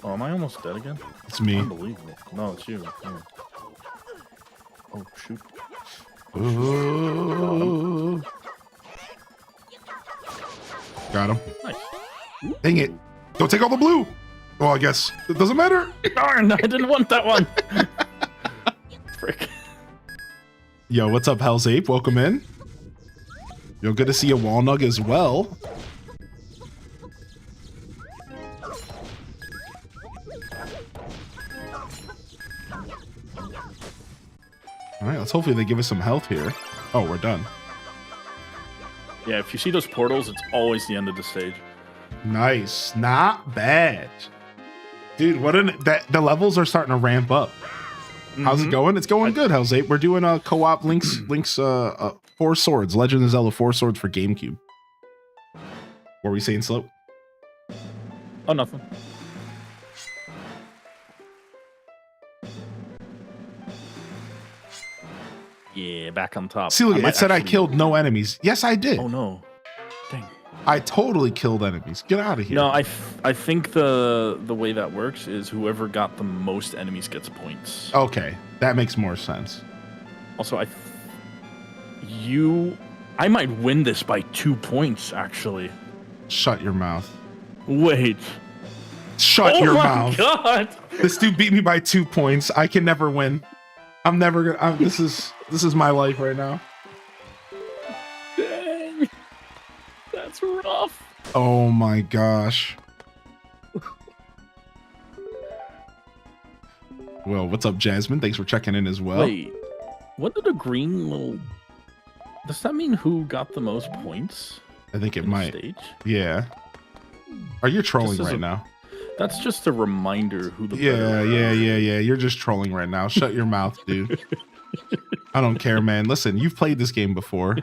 Oh, am I almost dead again? It's me. Unbelievable. No, it's you. Yeah. Oh, shoot. Ooh. Got him. Nice. Dang it. Don't take all the blue. Well, I guess it doesn't matter. Darn, I didn't want that one. Frick. Yo, what's up, Hell's Ape? Welcome in. Yo, good to see you, Walnug, as well. All right, let's hopefully they give us some health here. Oh, we're done. Yeah, if you see those portals, it's always the end of the stage. Nice, not bad, dude. The levels are starting to ramp up. How's it going? It's going good, Hell's Ape. We're doing a co-op Link's Four Swords, Legend of Zelda Four Swords for GameCube. What were we saying, Slope? Oh, nothing. Yeah, back on top. See, look, it said I killed no enemies. Yes, I did. Oh no, dang! I totally killed enemies. Get out of here. No, I think the way that works is whoever got the most enemies gets points. Okay, that makes more sense. Also, I might win this by 2 points, actually. Shut your mouth. Wait. Shut your mouth. Oh my god! This dude beat me by 2 points. I can never win. I'm never gonna. This is my life right now. Dang. That's rough. Oh my gosh. Well, what's up, Jasmine? Thanks for checking in as well. Wait, what did the green little... Does that mean who got the most points? I think it might. Stage? Yeah. Are you trolling right now? That's just a reminder who the Yeah. You're just trolling right now. Shut your mouth, dude. I don't care, man. Listen, you've played this game before.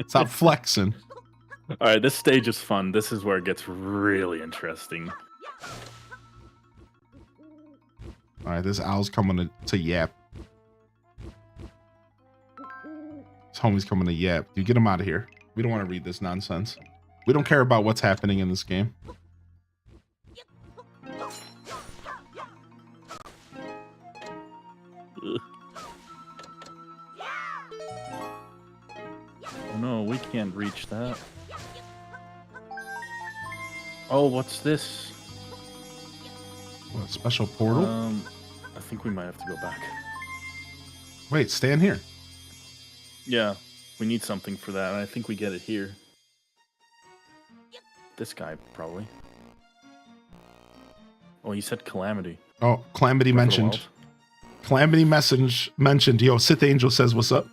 Stop flexing. All right, this stage is fun. This is where it gets really interesting. All right, this owl's coming to yap. This homie's coming to yap. Dude, get him out of here. We don't want to read this nonsense. We don't care about what's happening in this game. Oh no, we can't reach that. Oh, what's this? What, special portal? I think we might have to go back. Wait, stand here. Yeah, we need something for that, and I think we get it here. This guy, probably. Oh, he said Calamity. Oh, Calamity mentioned. Calamity message mentioned. Yo, Sith Angel says, what's up?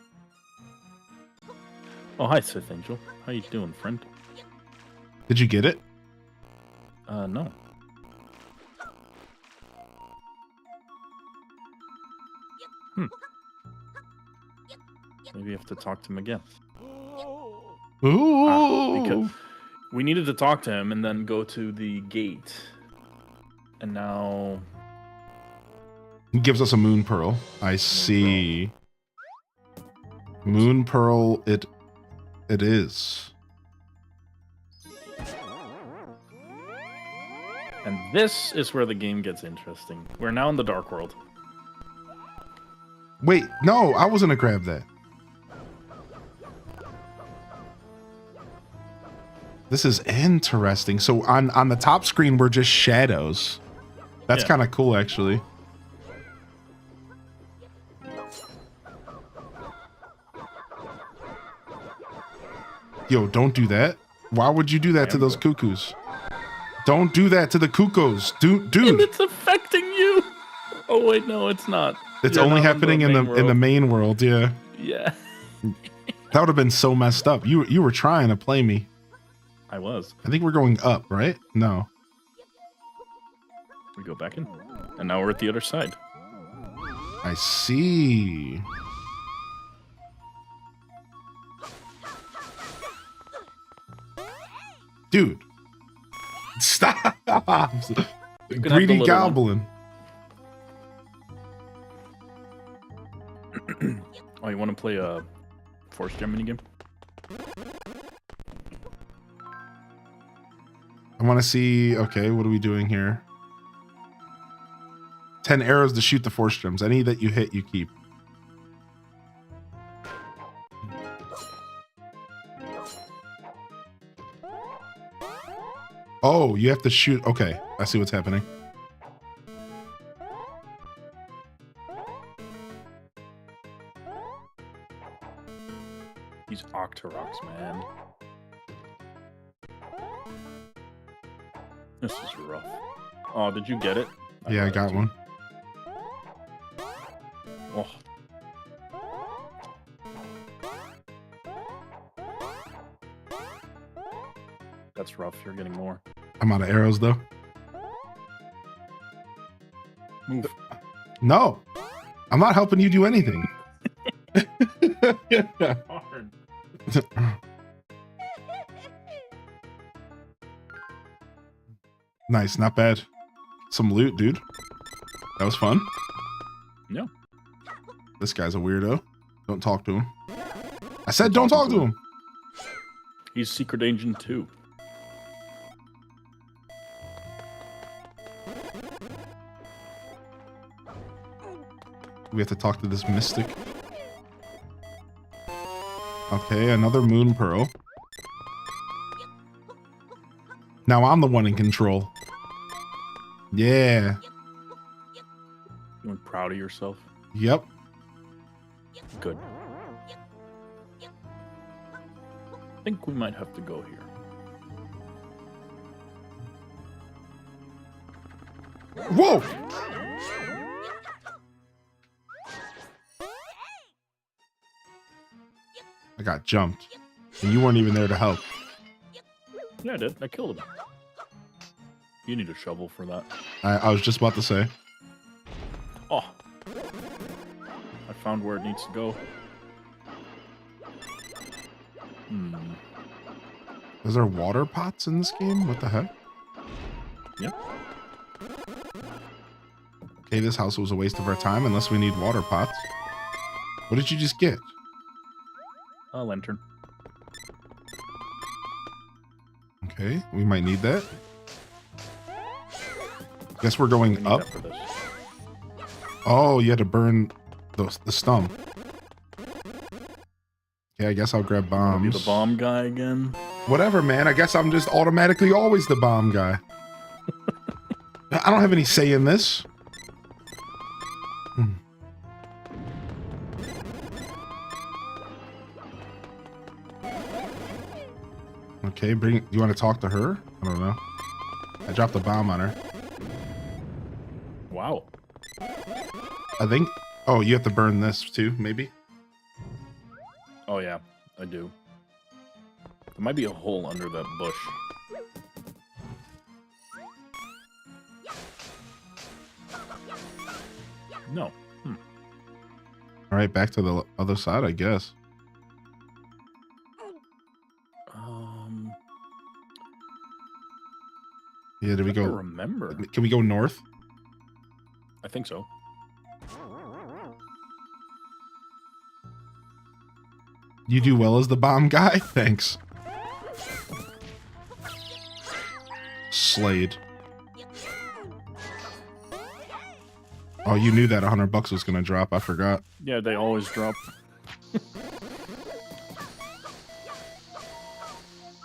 Oh, hi, Sith Angel. How you doing, friend? Did you get it? No. Maybe you have to talk to him again. Ooh. Because we needed to talk to him and then go to the gate. And now... He gives us a moon pearl. I see. Moon pearl it is. And this is where the game gets interesting. We're now in the Dark World. Wait, no, I wasn't gonna grab that. This is interesting. So on the top screen, we're just shadows. That's Yeah. kind of cool, actually. Yo, don't do that. Why would you do that to those cuckoos? Don't do that to the cuckoos, dude. And it's affecting you. Oh wait, no, it's not. It's You're only not happening in the world. main world. Yeah, Yeah, that would have been so messed up. You were trying to play me. I was. I think we're going up, right? No. We go back in, and now we're at the other side. I see. Dude. Stop. You can have the Greedy little goblin. Oh, you want to play a force gem minigame? I want to see. Okay, what are we doing here? 10 arrows to shoot the force gems. Any that you hit, you keep. Oh, you have to shoot. Okay, I see what's happening. These Octoroks, man. This is rough. Oh, did you get it? Yeah, I got one. Oh. That's rough. You're getting more. I'm out of arrows, though. Move. No, I'm not helping you do anything. Hard. Nice, not bad. Some loot, dude. That was fun. Yeah. This guy's a weirdo. Don't talk to him. I said don't talk to him. He's Secret Agent 2. We have to talk to this mystic. Okay, another moon pearl. Now I'm the one in control. Yeah. Feeling proud of yourself? Yep. Good. I think we might have to go here. Whoa! I got jumped. And you weren't even there to help. Yeah, I did. I killed him. You need a shovel for that. I was just about to say. Oh. I found where it needs to go. Is there water pots in this game? What the heck? Yep. Okay, this house was a waste of our time unless we need water pots. What did you just get? A lantern. Okay, we might need that. Guess we're We going need up. that for this. Oh, you had to burn the stump. Okay, I guess I'll grab Wanna be bombs. the bomb guy again? Whatever, man. I guess I'm just automatically always the bomb guy. I don't have any say in this. Okay, you want to talk to her? I don't know. I dropped a bomb on her. Wow. I think. Oh, you have to burn this too, maybe? Oh yeah, I do. There might be a hole under that bush. No. All right, back to the other side, I guess. Yeah, did we I don't go? remember. Can we go north? I think so. You do well as the bomb guy. Thanks. Slayed. Oh, you knew that $100 was gonna drop. I forgot. Yeah, they always drop.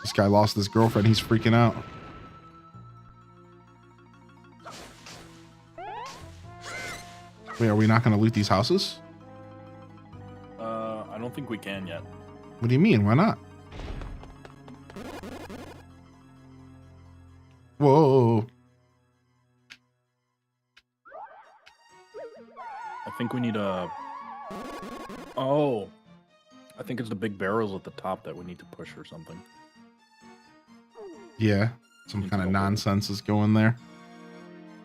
This This guy lost his girlfriend. He's freaking out. Wait, are we not going to loot these houses? I don't think we can yet. What do you mean? Why not? Whoa. I think we need a... Oh. I think it's the big barrels at the top that we need to push or something. Yeah. Some kind of nonsense is going there.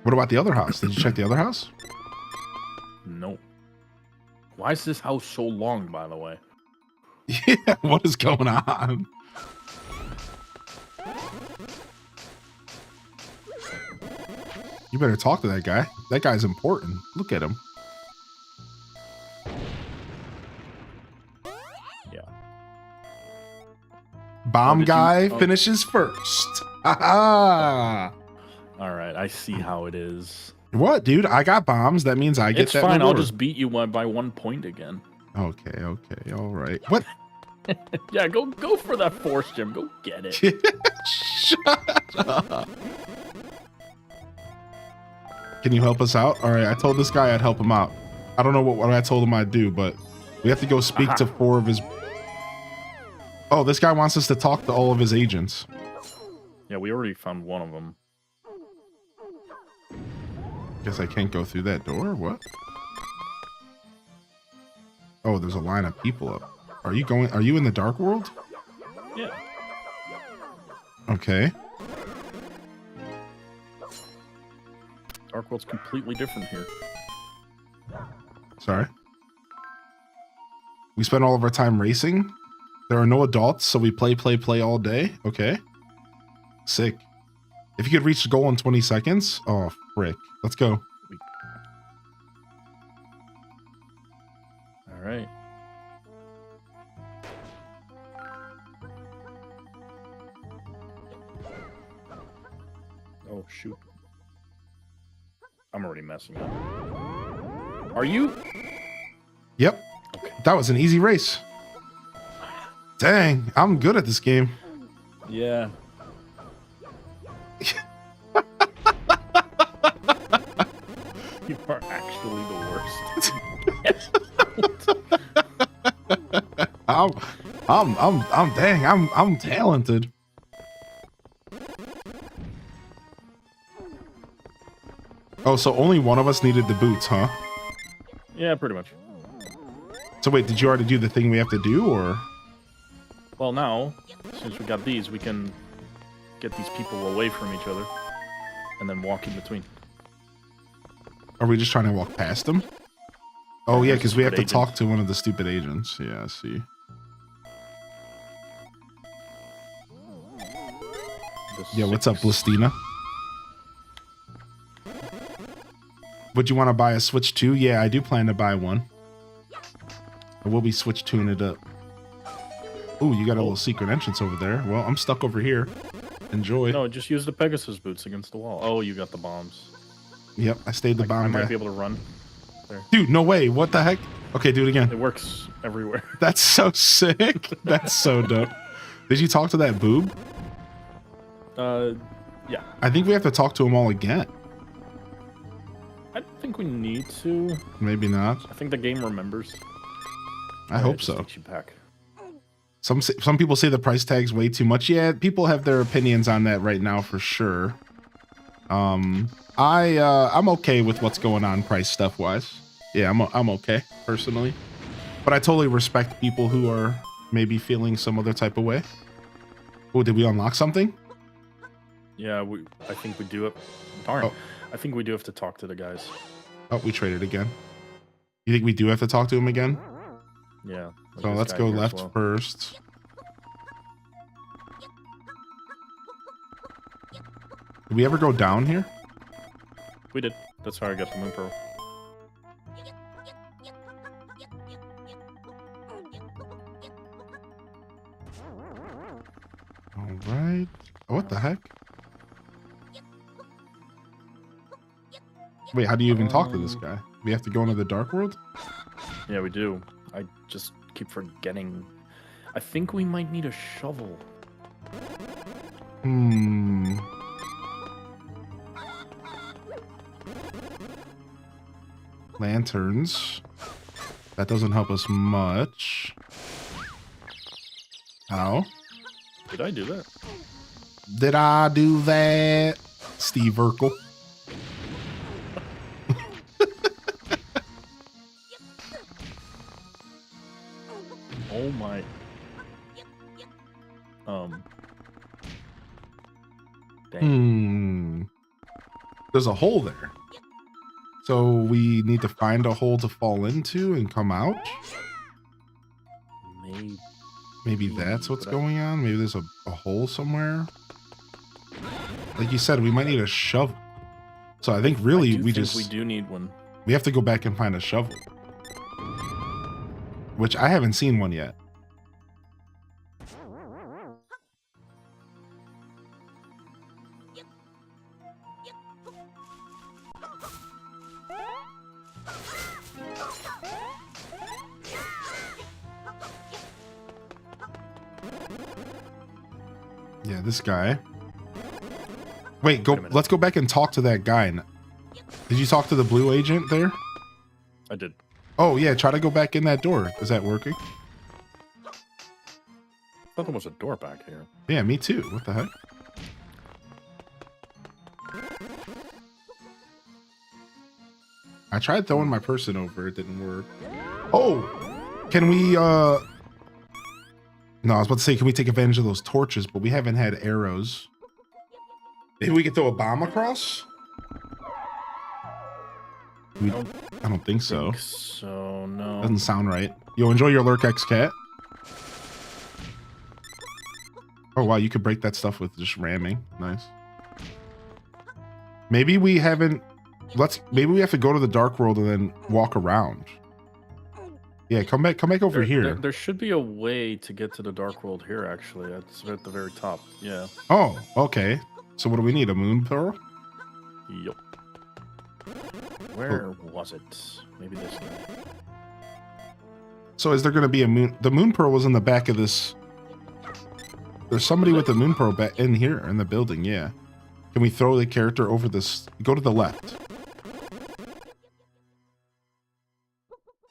What about the other house? Did you check the other house? No. Why is this house so long, by the way? Yeah, what is going on? You better talk to that guy. That guy's important. Look at him. Yeah. Bomb guy Oh. finishes first. Ah. All right, I see how it is. What, dude? I got bombs. That means I get It's that fine. I'll reward. just beat you by 1 point again. Okay, okay, all right. What? Yeah, go for that force gem. Go get it. Shut up. Can you help us out? All right, I told this guy I'd help him out. I don't know what I told him I'd do, but we have to go speak to 4 of his... Oh, this guy wants us to talk to all of his agents. Yeah, we already found one of them. Guess I can't go through that door? What? Oh, there's a line of people up. Are you in the dark world? Yeah. Okay. Dark world's completely different here. Sorry. We spend all of our time racing. There are no adults, so we play all day. Okay. Sick. If you could reach the goal in 20 seconds. Oh, frick. Let's go. All right. Oh, shoot. I'm already messing up. Are you? Yep. Okay. That was an easy race. Dang, I'm good at this game. Yeah. You are actually the worst. I'm talented. Oh, so only one of us needed the boots, huh? Yeah, pretty much. So wait, did you already do the thing we have to do, or? Well, now, since we got these, we can get these people away from each other and then walk in between. Are we just trying to walk past them? Oh yeah, because we have to Stupid talk to one of the stupid agents. Yeah, I see. Yeah, what's up, Blastina? Would you want to buy a Switch 2? Yeah, I do plan to buy one. I will be Switch 2ing it up. Ooh, you got a little secret entrance over there. Well, I'm stuck over here. Enjoy. No, just use the Pegasus boots against the wall. Oh, you got the bombs. Yep, I stayed the I bomb might guy. be able to run there. Dude, no way. What the heck? Okay, do it again. It works everywhere. That's so sick. That's so dope. Did you talk to that boob? Yeah. I think we have to talk to him all again. I think we need to. Maybe not. I think the game remembers. I hope so. Takes you back. Some people say the price tag's way too much. Yeah, people have their opinions on that right now for sure. I'm okay with what's going on price stuff wise. Yeah, I'm okay personally, but I totally respect people who are maybe feeling some other type of way. Oh, did we unlock something? Yeah, I think we do it. Darn. Oh. I think we do have to talk to the guys. Oh, we traded again. You think we do have to talk to him again? Yeah. So let's go left first. Did we ever go down here? We did. That's how I got the moon pearl. All right. What the heck? Wait, how do you even talk to this guy? We have to go into the dark world? Yeah, we do. I just keep forgetting. I think we might need a shovel. Hmm. Lanterns. That doesn't help us much. How? Did I do that? Did I do that? Steve Urkel. Oh my. Dang. There's a hole there. So we need to find a hole to fall into and come out? Maybe that's what's going on? Maybe there's a hole somewhere? Like you said, we might need a shovel. So I think really we do need one. We have to go back and find a shovel. Which I haven't seen one yet. Yeah, this guy. Wait, let's go back and talk to that guy. Did you talk to the blue agent there? I did. Oh, yeah, try to go back in that door. Is that working? I thought there was a door back here. Yeah, me too. What the heck? I tried throwing my person over. It didn't work. Oh, can we, no, I was about to say, can we take advantage of those torches? But we haven't had arrows. Maybe we could throw a bomb across? I don't think so. So, no. Doesn't sound right. Yo, enjoy your Lurkex cat. Oh, wow, you could break that stuff with just ramming. Nice. Maybe we haven't... Maybe we have to go to the dark world and then walk around. Yeah, come back over here. There should be a way to get to the dark world here, actually. It's at the very top. Yeah. Oh, okay. So what do we need? A moon pearl? Yup. Where was it? Maybe this guy. So is there going to be a moon? The moon pearl was in the back of this. There's somebody with the moon pearl in here in the building. Yeah. Can we throw the character over this? Go to the left.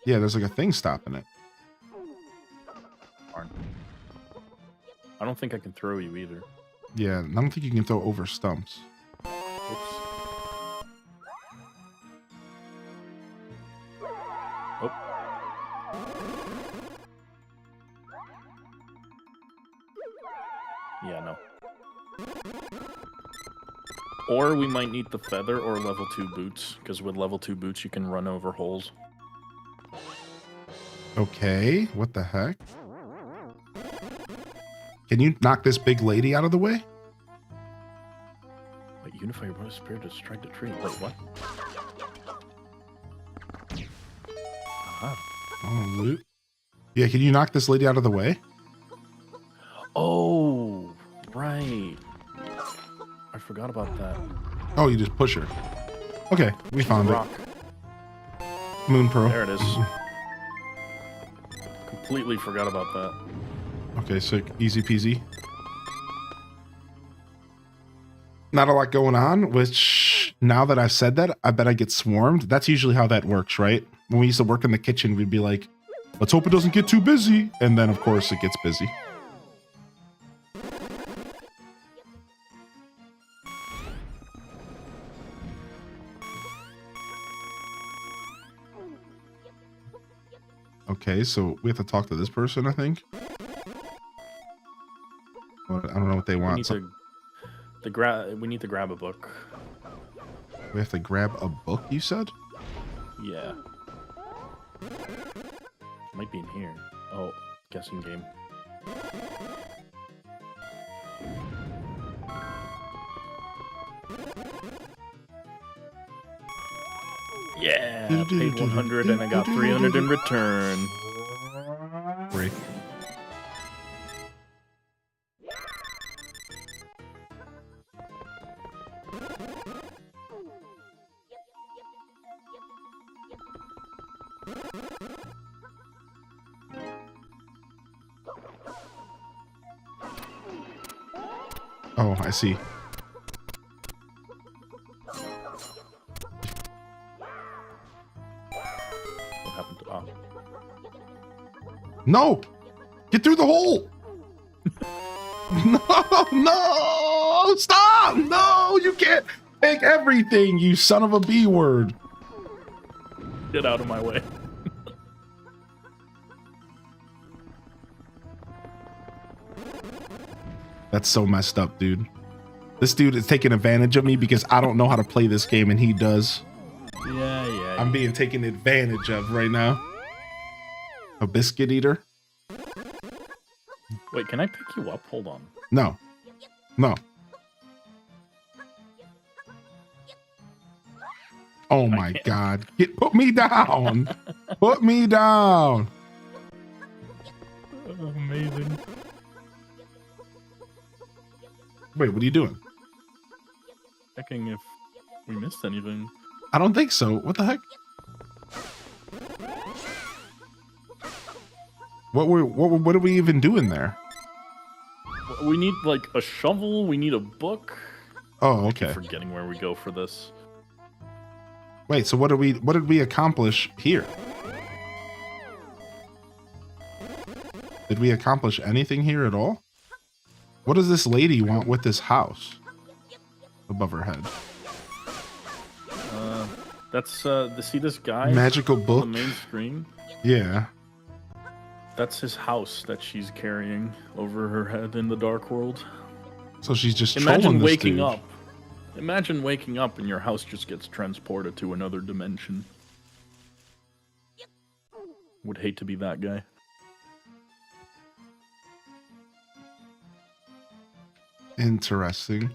Yeah, there's like a thing stopping it. I don't think I can throw you either. Yeah, I don't think you can throw over stumps. Oops. Oh. Yeah, no. Or we might need the feather or level 2 boots, because with level 2 boots you can run over holes. Okay, what the heck? Can you knock this big lady out of the way? Wait, unify your brother's spirit to strike the tree. Wait, what? Oh, loot. Yeah, can you knock this lady out of the way? Oh, right. I forgot about that. Oh, you just push her. Okay, we found Rock. it. Moon pearl. There it is. Completely forgot about that. Okay, sick. Easy peasy. Not a lot going on, which now that I've said that, I bet I get swarmed. That's usually how that works, right? When we used to work in the kitchen, we'd be like, let's hope it doesn't get too busy. And then, of course, it gets busy. Okay, so we have to talk to this person, I think. I don't know what they want. We need to grab a book. We have to grab a book, you said? Yeah. Might be in here. Oh, guessing game. Yeah, I paid 100 and I got 300 in return. Great. Oh, I see. What happened to? Oh. No! Get through the hole! No! No! Stop! No! You can't take everything, you son of a B word. Get out of my way. That's so messed up, dude. This dude is taking advantage of me because I don't know how to play this game and he does. Yeah. I'm being taken advantage of right now. A biscuit eater? Wait, can I pick you up? Hold on. No. No. Oh my God. Put me down. Put me down. Oh, amazing. Wait, what are you doing? Checking if we missed anything. I don't think so. What the heck? What are we even doing there? We need like a shovel. We need a book. Oh, okay. I'm forgetting where we go for this. Wait, so what did we accomplish here? Did we accomplish anything here at all? What does this lady want with this house above her head? That's see this guy? Magical book? On the main screen? Yeah. That's his house that she's carrying over her head in the dark world. So she's just Imagine trolling this waking dude. up. Imagine waking up and your house just gets transported to another dimension. Would hate to be that guy. Interesting.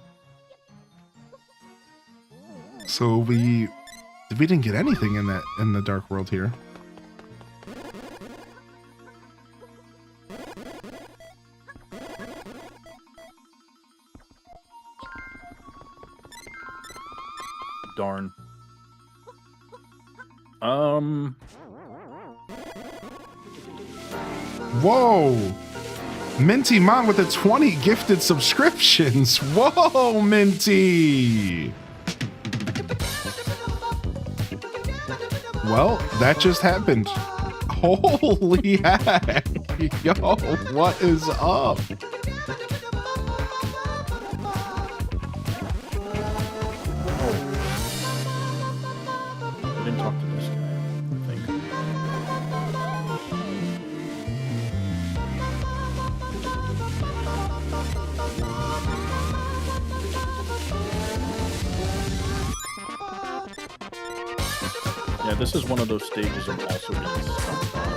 So we didn't get anything in the dark world here. Darn. Whoa! Minty Mon with the 20 gifted subscriptions. Whoa, Minty! Well, that just happened. Holy heck! Yo, what is up? I didn't talk to this guy, I think. Yeah, this is one of those stages I'm also getting stumped on.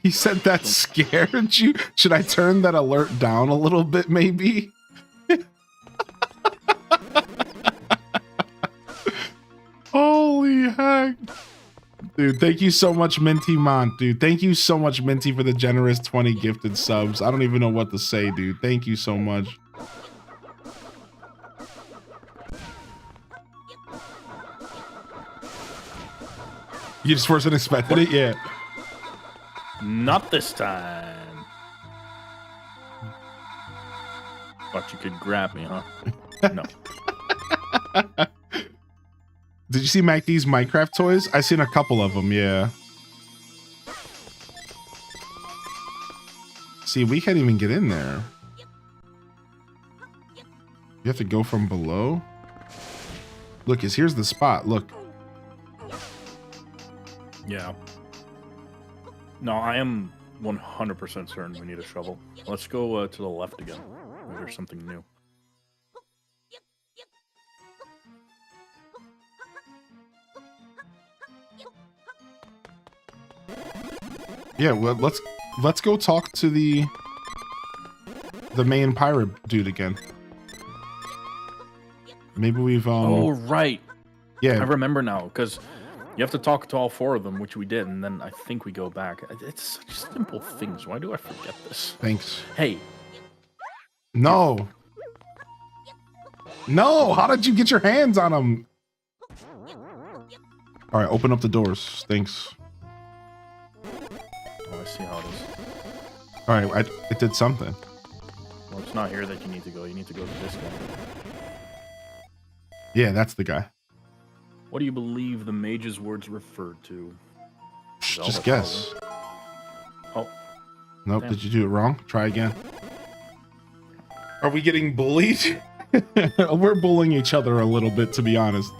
He said that scared you? Should I turn that alert down a little bit, maybe? Holy heck. Dude, thank you so much, Minty Mont, dude. Thank you so much, Minty, for the generous 20 gifted subs. I don't even know what to say, dude. Thank you so much. You just wasn't expecting it? Yeah. Not this time. Thought you could grab me, huh? No. Did you see Mac D's Minecraft toys? I seen a couple of them, yeah. See, we can't even get in there. You have to go from below. Look, here's the spot. Look. Yeah. No, I am 100% certain we need a shovel. Let's go to the left again. Maybe there's something new. Yeah, well, let's go talk to the main pirate dude again. Maybe we've Oh, right. Yeah. I remember now, because you have to talk to all four of them, which we did, and then I think we go back. It's such simple things. Why do I forget this? Thanks. Hey. No. No, how did you get your hands on him? All right, open up the doors. Thanks. Oh, I see how it is. All right, it did something. Well, it's not here that you need to go. You need to go to this guy. Yeah, that's the guy. What do you believe the mage's words referred to? Zelda, Just guess. Oh. Nope, Damn. did you do it wrong? Try again. Are we getting bullied? We're bullying each other a little bit, to be honest.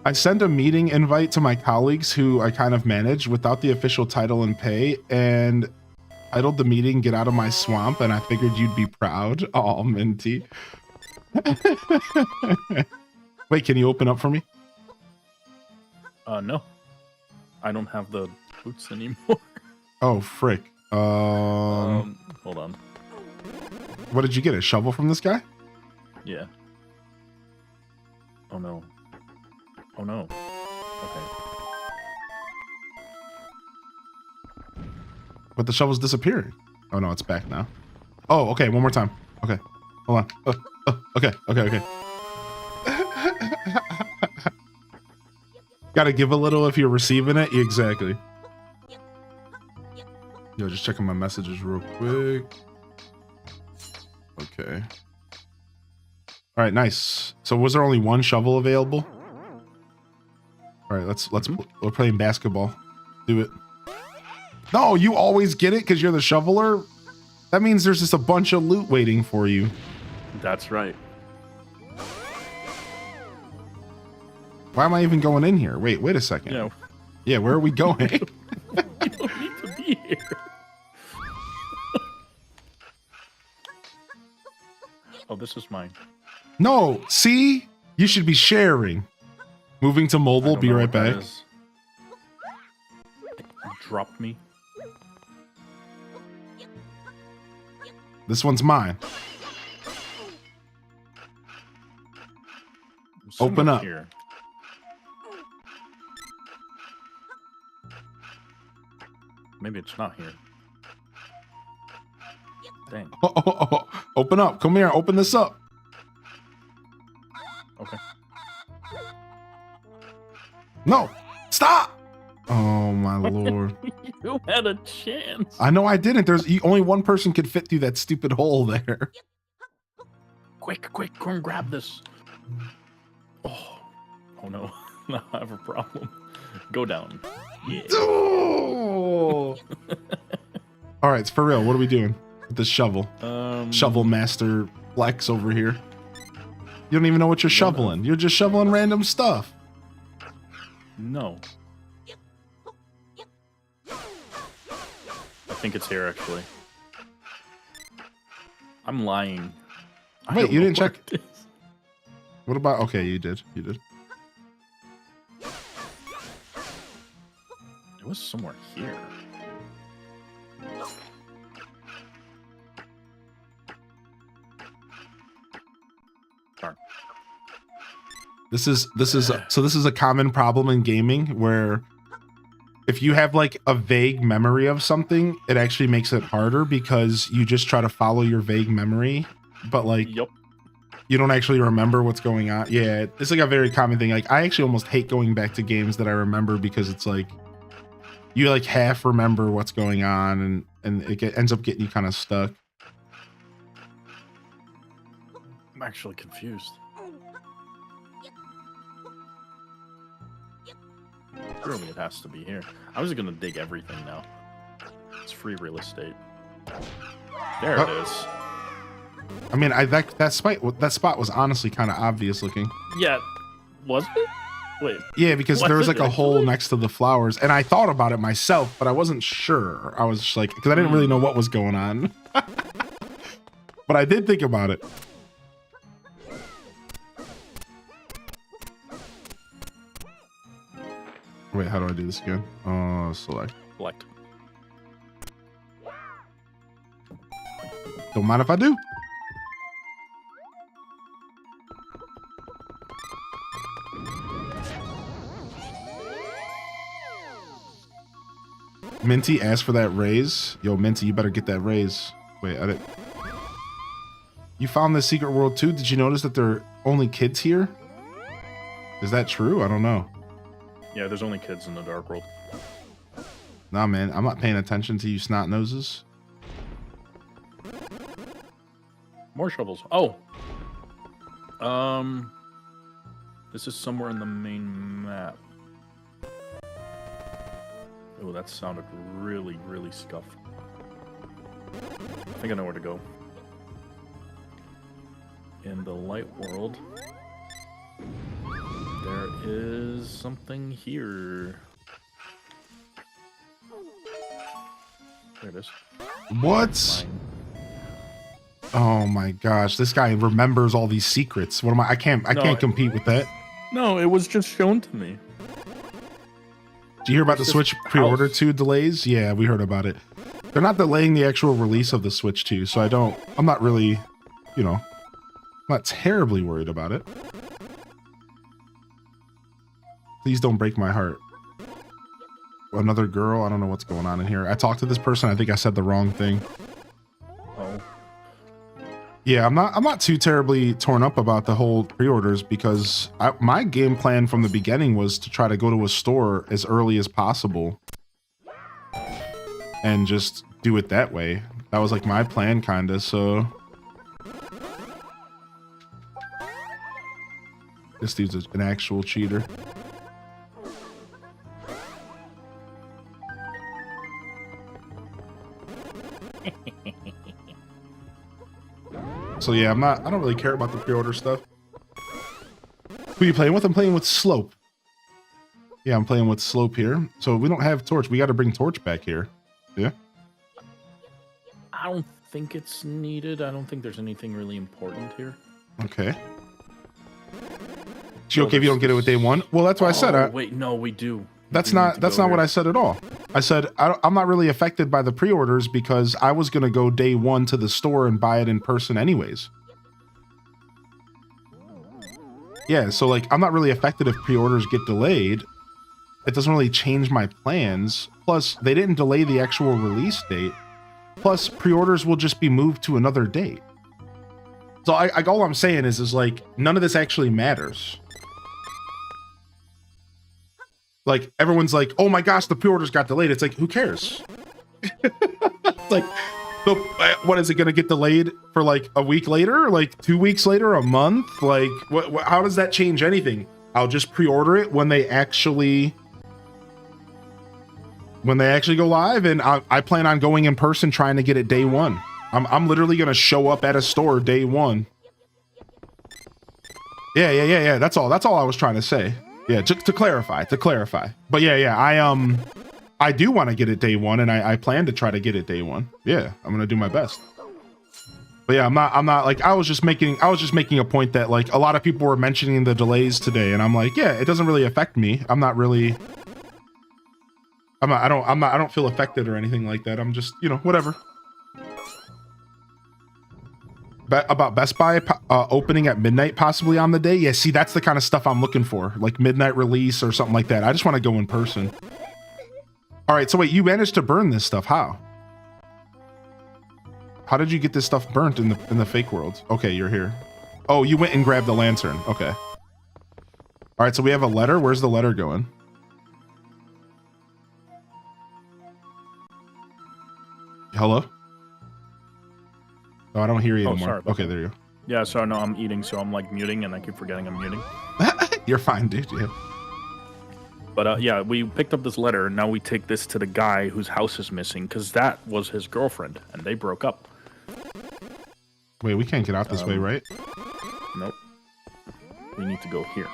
I sent a meeting invite to my colleagues who I kind of manage without the official title and pay, and titled the meeting "Get Out of My Swamp," and I figured you'd be proud. Oh, Minty. Wait, can you open up for me? No. I don't have the boots anymore. Oh, frick. Hold on. What did you get? A shovel from this guy? Yeah. Oh no. Oh no. Okay. But the shovel's disappearing. Oh no, it's back now. Oh, okay, one more time. Okay, hold on. Okay. Gotta give a little if you're receiving it. Exactly. Yo, just checking my messages real quick. Okay. All right, nice. So was there only one shovel available? All right, we're playing basketball. Do it. No, you always get it because you're the shoveler? That means there's just a bunch of loot waiting for you. That's right. Why am I even going in here? Wait a second. Yeah. Yeah, where are we going? You don't need to be here. Oh, this is mine. No, see? You should be sharing. Moving to mobile, be right back. Drop me. This one's mine. Open up. Here. Maybe it's not here. Dang. Oh. Open up. Come here. Open this up. Okay. No. Stop. Oh, my Lord. You had a chance. I know I didn't. Only one person could fit through that stupid hole there. Quick, come and grab this. Oh no. Now I have a problem. Go down. Yeah. Oh. All right, it's for real. What are we doing with this shovel? Shovel master flex over here. You don't even know what you're shoveling. You're just shoveling random stuff. No. I think it's here, actually. I'm lying. Wait, you didn't check? What about... Okay, you did. It was somewhere here. Darn. This is a common problem in gaming where if you have like a vague memory of something, it actually makes it harder because you just try to follow your vague memory, but like you don't actually remember what's going on. Yeah, it's like a very common thing. Like I actually almost hate going back to games that I remember because it's like you like half remember what's going on and it ends up getting you kind of stuck. I'm actually confused. Surely it has to be here. I was gonna dig everything now. It's free real estate. There it is. I mean, that spot was honestly kind of obvious looking. Yeah, was it? Wait. Yeah, because there was like a actually? hole next to the flowers, and I thought about it myself, but I wasn't sure. I was just like, because I didn't really know what was going on. But I did think about it. Wait, how do I do this again? Select. Select. Don't mind if I do. Minty asked for that raise. Yo, Minty, you better get that raise. Wait, I didn't. You found this secret world too? Did you notice that there are only kids here? Is that true? I don't know. Yeah, there's only kids in the Dark World. Nah, man, I'm not paying attention to you snot noses. More shovels. Oh. This is somewhere in the main map. Oh, that sounded really, really scuffed. I think I know where to go. In the light world, there is something here. There it is. What? Mine. Oh my gosh, this guy remembers all these secrets. What am I can't compete with that. No, it was just shown to me. Did you hear about the It's Switch just pre-order house. 2 delays? Yeah, we heard about it. They're not delaying the actual release of the Switch 2, so I'm not really, I'm not terribly worried about it. Please don't break my heart. Another girl, I don't know what's going on in here. I talked to this person, I think I said the wrong thing. Oh. Yeah, I'm not too terribly torn up about the whole pre-orders because my game plan from the beginning was to try to go to a store as early as possible and just do it that way. That was like my plan, kinda. So this dude's an actual cheater. So yeah, I don't really care about the pre-order stuff. Who are you playing with? I'm playing with Slope. Yeah, I'm playing with Slope here. So we don't have Torch. We got to bring Torch back here. Yeah. I don't think it's needed. I don't think there's anything really important here. Okay. She okay if you don't get it with day one? Well, that's what I said. Wait, no, we do. That's not what I said at all. I said I'm not really affected by the pre-orders because I was going to go day one to the store and buy it in person anyways. Yeah, so like I'm not really affected if pre-orders get delayed. It doesn't really change my plans. Plus, they didn't delay the actual release date. Plus, pre-orders will just be moved to another date. So all I'm saying is like none of this actually matters. Like everyone's like, oh my gosh, the pre-orders got delayed. It's like, who cares? It's like, so what is it going to get delayed for like a week later? Like 2 weeks later, a month? Like how does that change anything? I'll just pre-order it when they actually go live. And I plan on going in person, trying to get it day one. I'm literally going to show up at a store day one. Yeah. That's all I was trying to say. Yeah, to clarify. But yeah, I do want to get it day one, and I plan to try to get it day one. Yeah, I'm gonna do my best. But yeah, I'm not like I was just making a point that like a lot of people were mentioning the delays today, and I'm like, yeah, it doesn't really affect me. I don't feel affected or anything like that. I'm just, whatever. About Best Buy opening at midnight possibly on the day. Yeah, see, that's the kind of stuff I'm looking for, like midnight release or something like that. I just want to go in person. All right, so wait, you managed to burn this stuff. How did you get this stuff burnt in the fake world? Okay, you're here. Oh, you went and grabbed the lantern. Okay. All right, so we have a letter. Where's the letter going? Hello? Oh, I don't hear you anymore. Okay, there you go. Yeah, so no, I'm eating, so I'm like muting, and I keep forgetting I'm muting. You're fine, dude. Yeah. But yeah, we picked up this letter, and now we take this to the guy whose house is missing, because that was his girlfriend, and they broke up. Wait, we can't get out this way, right? Nope. We need to go here.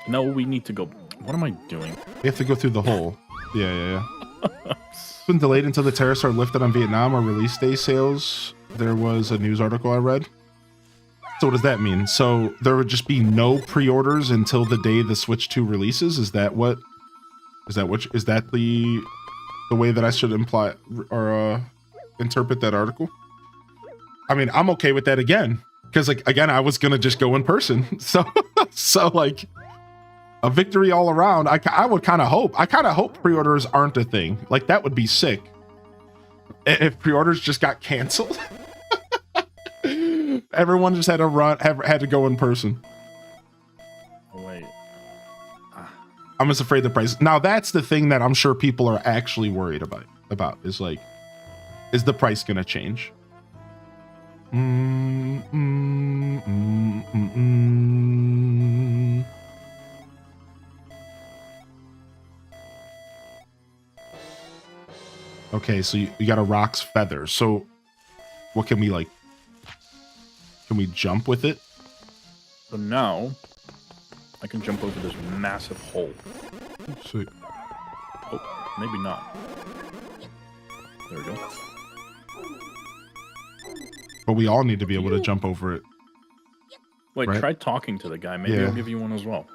No, we need to go... What am I doing? We have to go through the hole. Yeah. It's been delayed until the tariffs are lifted on Vietnam or release day sales. There was a news article I read. So what does that mean? So there would just be no pre-orders until the day the Switch 2 releases? Is that the way that I should imply or interpret that article? I mean, I'm okay with that again, because like again, I was gonna just go in person. So like a victory all around. I would kind of hope pre-orders aren't a thing. Like that would be sick if pre-orders just got canceled. Everyone just had to go in person. Wait. I'm just afraid the price. Now that's the thing that I'm sure people are actually worried about is like is the price gonna change? Okay, so you got a rock's feather. So what can we like? Can we jump with it? So now I can jump over this massive hole. Sweet. Oh, maybe not. There we go. But we all need to be able to jump over it. Wait, right? try talking to the guy. Maybe Yeah. I'll give you one as well.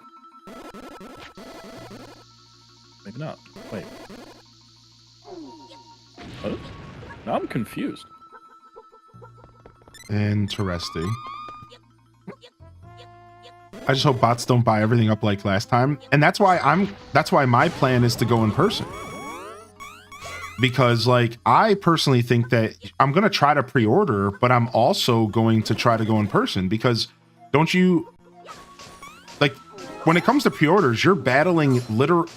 Maybe not. Wait. Oh, now I'm confused. Interesting. I just hope bots don't buy everything up like last time. And that's why my plan is to go in person. Because like I personally think that I'm going to try to pre-order, but I'm also going to try to go in person because don't you like when it comes to pre-orders, you're battling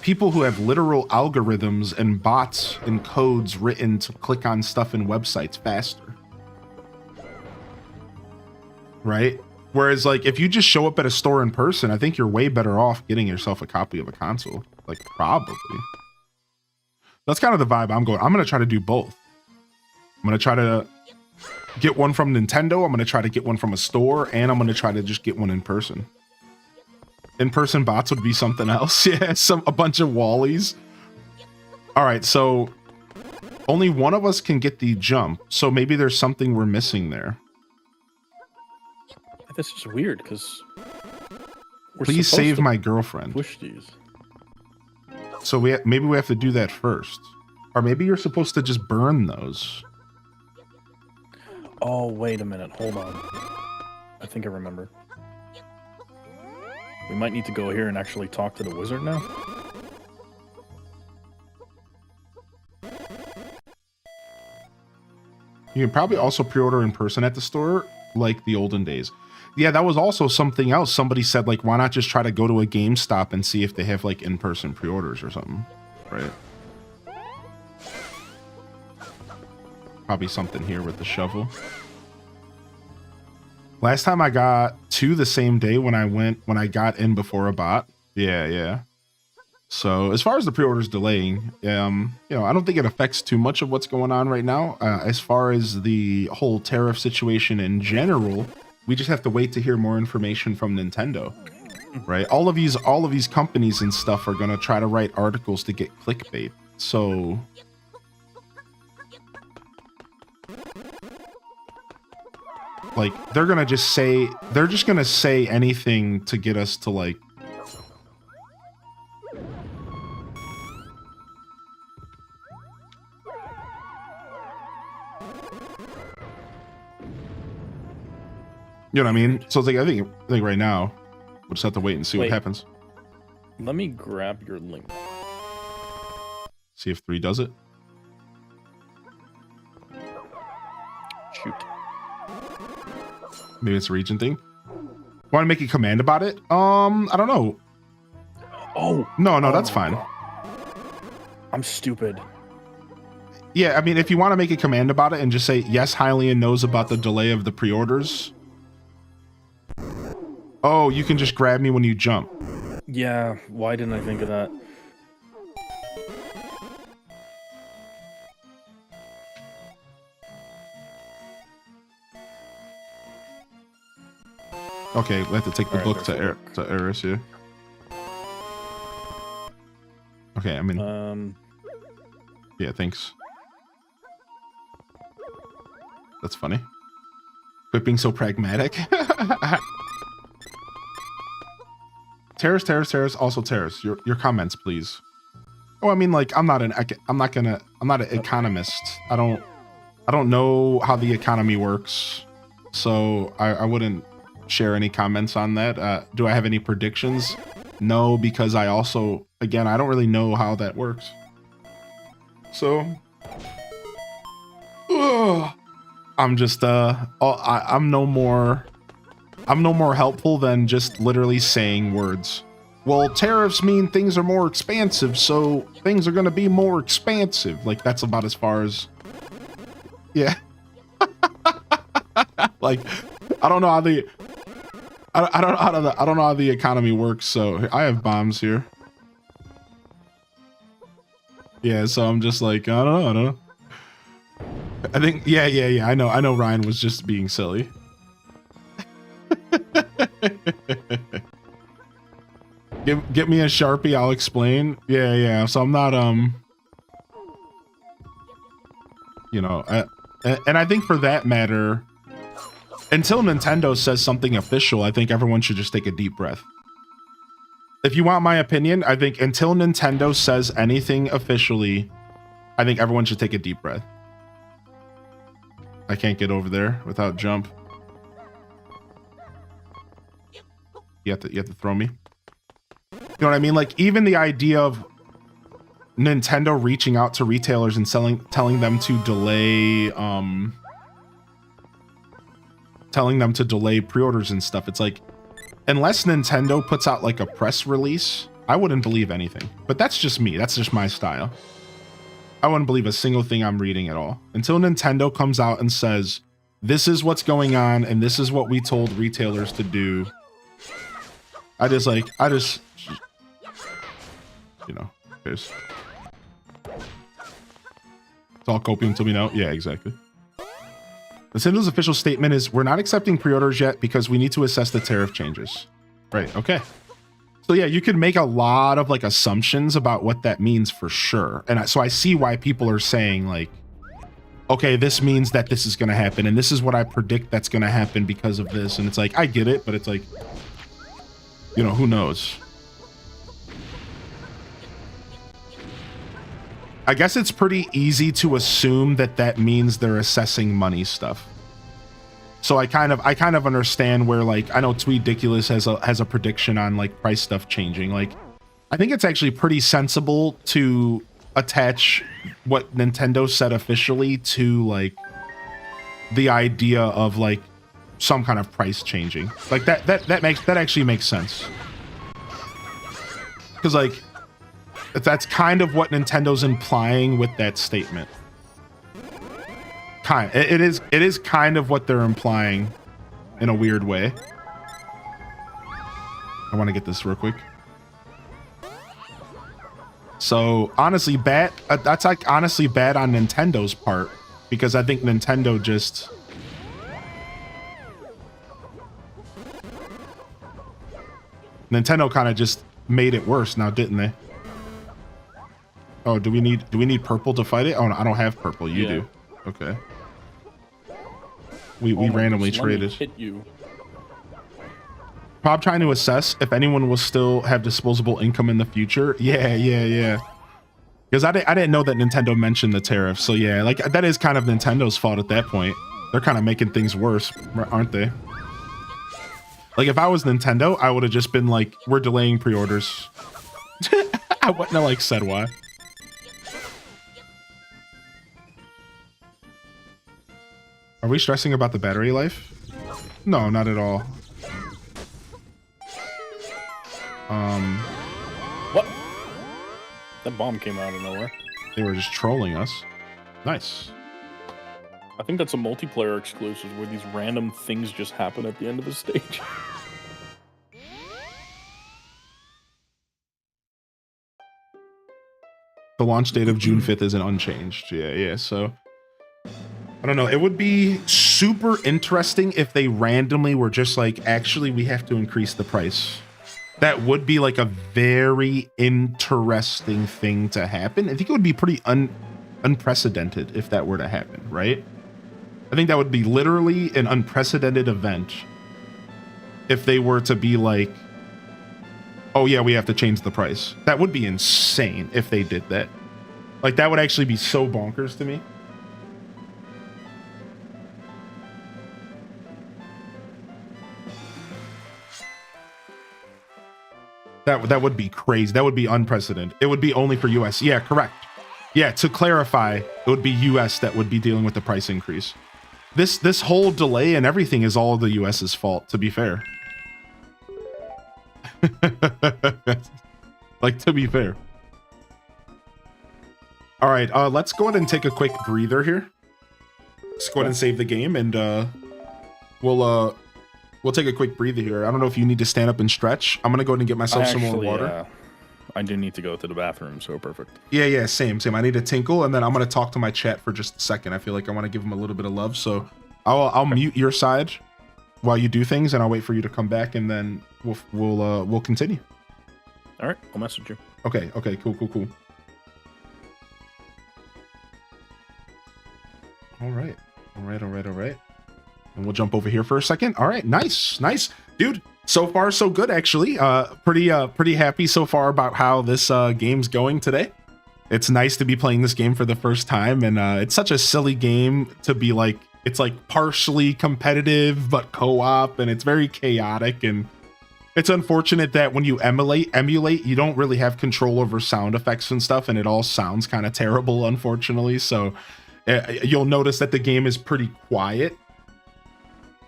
people who have literal algorithms and bots and codes written to click on stuff in websites faster. Right? Whereas like if you just show up at a store in person, I think you're way better off getting yourself a copy of a console. Like probably. That's kind of the vibe I'm going. I'm going to try to do both. I'm going to try to get one from Nintendo. I'm going to try to get one from a store, and I'm going to try to just get one in person. In-person bots would be something else. Yeah, a bunch of Wallies. All right, so only one of us can get the jump, so maybe there's something we're missing there. This is weird because Please save my girlfriend. Push these. So maybe we have to do that first. Or maybe you're supposed to just burn those. Oh, wait a minute. Hold on. I think I remember. We might need to go here and actually talk to the wizard now. You can probably also pre-order in person at the store like the olden days. Yeah, that was also something else. Somebody said, like, why not just try to go to a GameStop and see if they have, like, in-person pre-orders or something, right? Probably something here with the shovel. Last time I got 2 the same day when I got in before a bot. Yeah. So as far as the pre-orders delaying, you know, I don't think it affects too much of what's going on right now. As far as the whole tariff situation in general, we just have to wait to hear more information from Nintendo, right? All of these companies and stuff are gonna try to write articles to get clickbait. So like they're just gonna say anything to get us to like you know what I mean? So it's like I think right now we'll just have to wait and see what happens. Let me grab your link. See if 3 does it. Shoot. Maybe it's a region thing. Want to make a command about it? I don't know. Oh no, that's fine. God. I'm stupid. Yeah, I mean, if you want to make a command about it and just say yes, Hylian knows about the delay of the pre-orders. Oh, you can just grab me when you jump. Yeah, why didn't I think of that? Okay, we have to take the book to Eris, yeah. Okay, I mean... yeah, thanks. That's funny. Quit being so pragmatic. Terrace, also Terrace. Your comments, please. Oh, I mean, like, I'm not an economist. I don't know how the economy works, so I wouldn't share any comments on that. Do I have any predictions? No, because I also, again, I don't really know how that works. So, I'm just I'm no more helpful than just literally saying words. Well, tariffs mean things are more expansive, so things are going to be more expansive. Like, that's about as far as Yeah. Like, I don't know how the I don't know how the economy works. So I have bombs here. Yeah, so I'm just like, I don't know. I think, yeah. I know Ryan was just being silly. Give me a Sharpie, I'll explain. Yeah. So I'm not, you know, and I think for that matter, until Nintendo says something official, I think everyone should just take a deep breath. If you want my opinion, I think until Nintendo says anything officially, I think everyone should take a deep breath. I can't get over there without jump. You have to throw me. You know what I mean? Like, even the idea of Nintendo reaching out to retailers and telling them to delay pre-orders and stuff. It's like, unless Nintendo puts out like a press release, I wouldn't believe anything. But that's just me. That's just my style. I wouldn't believe a single thing I'm reading at all until Nintendo comes out and says, this is what's going on and this is what we told retailers to do. I just, you know, it's all copium till we know. Yeah, exactly. Nintendo's official statement is, we're not accepting pre-orders yet because we need to assess the tariff changes. Right, okay. So yeah, you could make a lot of like assumptions about what that means for sure. And so I see why people are saying like, okay, this means that this is going to happen. And this is what I predict that's going to happen because of this. And it's like, I get it, but it's like, you know, who knows? I guess it's pretty easy to assume that that means they're assessing money stuff. So I kind of understand where, like, I know Tweediculous has a prediction on like price stuff changing. Like, I think it's actually pretty sensible to attach what Nintendo said officially to like the idea of like some kind of price changing. Like that actually makes sense. Because like that's kind of what Nintendo's implying with that statement. It is kind of what they're implying in a weird way. I want to get this real quick. So honestly, that's like honestly bad on Nintendo's part, because I think Nintendo kind of just made it worse now, didn't they? Oh, do we need purple to fight it? Oh, no, I don't have purple. You do. Okay. We randomly traded. Hit you. Prob trying to assess if anyone will still have disposable income in the future. Yeah. Because I didn't know that Nintendo mentioned the tariff. So yeah, like that is kind of Nintendo's fault at that point. They're kind of making things worse, aren't they? Like if I was Nintendo, I would have just been like, we're delaying pre-orders. I wouldn't have like said why. Are we stressing about the battery life? No, not at all. What? That bomb came out of nowhere. They were just trolling us. Nice. I think that's a multiplayer exclusive where these random things just happen at the end of the stage. The launch date of June 5th isn't unchanged. Yeah. So I don't know. It would be super interesting if they randomly were just like, actually, we have to increase the price. That would be like a very interesting thing to happen. I think it would be pretty unprecedented if that were to happen, right? I think that would be literally an unprecedented event if they were to be like, oh yeah, we have to change the price. That would be insane if they did that. Like that would actually be so bonkers to me. That would be crazy. That would be unprecedented. It would be only for US. Yeah, correct. Yeah, to clarify, it would be US that would be dealing with the price increase. This whole delay and everything is all the US's fault, to be fair. Like, to be fair. All right, let's go ahead and take a quick breather here. let's go ahead and save the game, and we'll take a quick breather here. I don't know if you need to stand up and stretch. I'm gonna go ahead and get myself some more water. I do need to go to the bathroom, so perfect. Yeah, same. I need to tinkle, and then I'm gonna talk to my chat for just a second. I feel like I want to give them a little bit of love, so I'll mute your side while you do things, and I'll wait for you to come back, and then we'll continue. All right, I'll message you. Okay, cool. All right. And we'll jump over here for a second. All right, nice, dude. So far, so good, actually. Pretty happy so far about how this game's going today. It's nice to be playing this game for the first time, and it's such a silly game to be like. It's like partially competitive but co-op, and it's very chaotic, and it's unfortunate that when you emulate, you don't really have control over sound effects and stuff, and it all sounds kind of terrible, unfortunately. So you'll notice that the game is pretty quiet,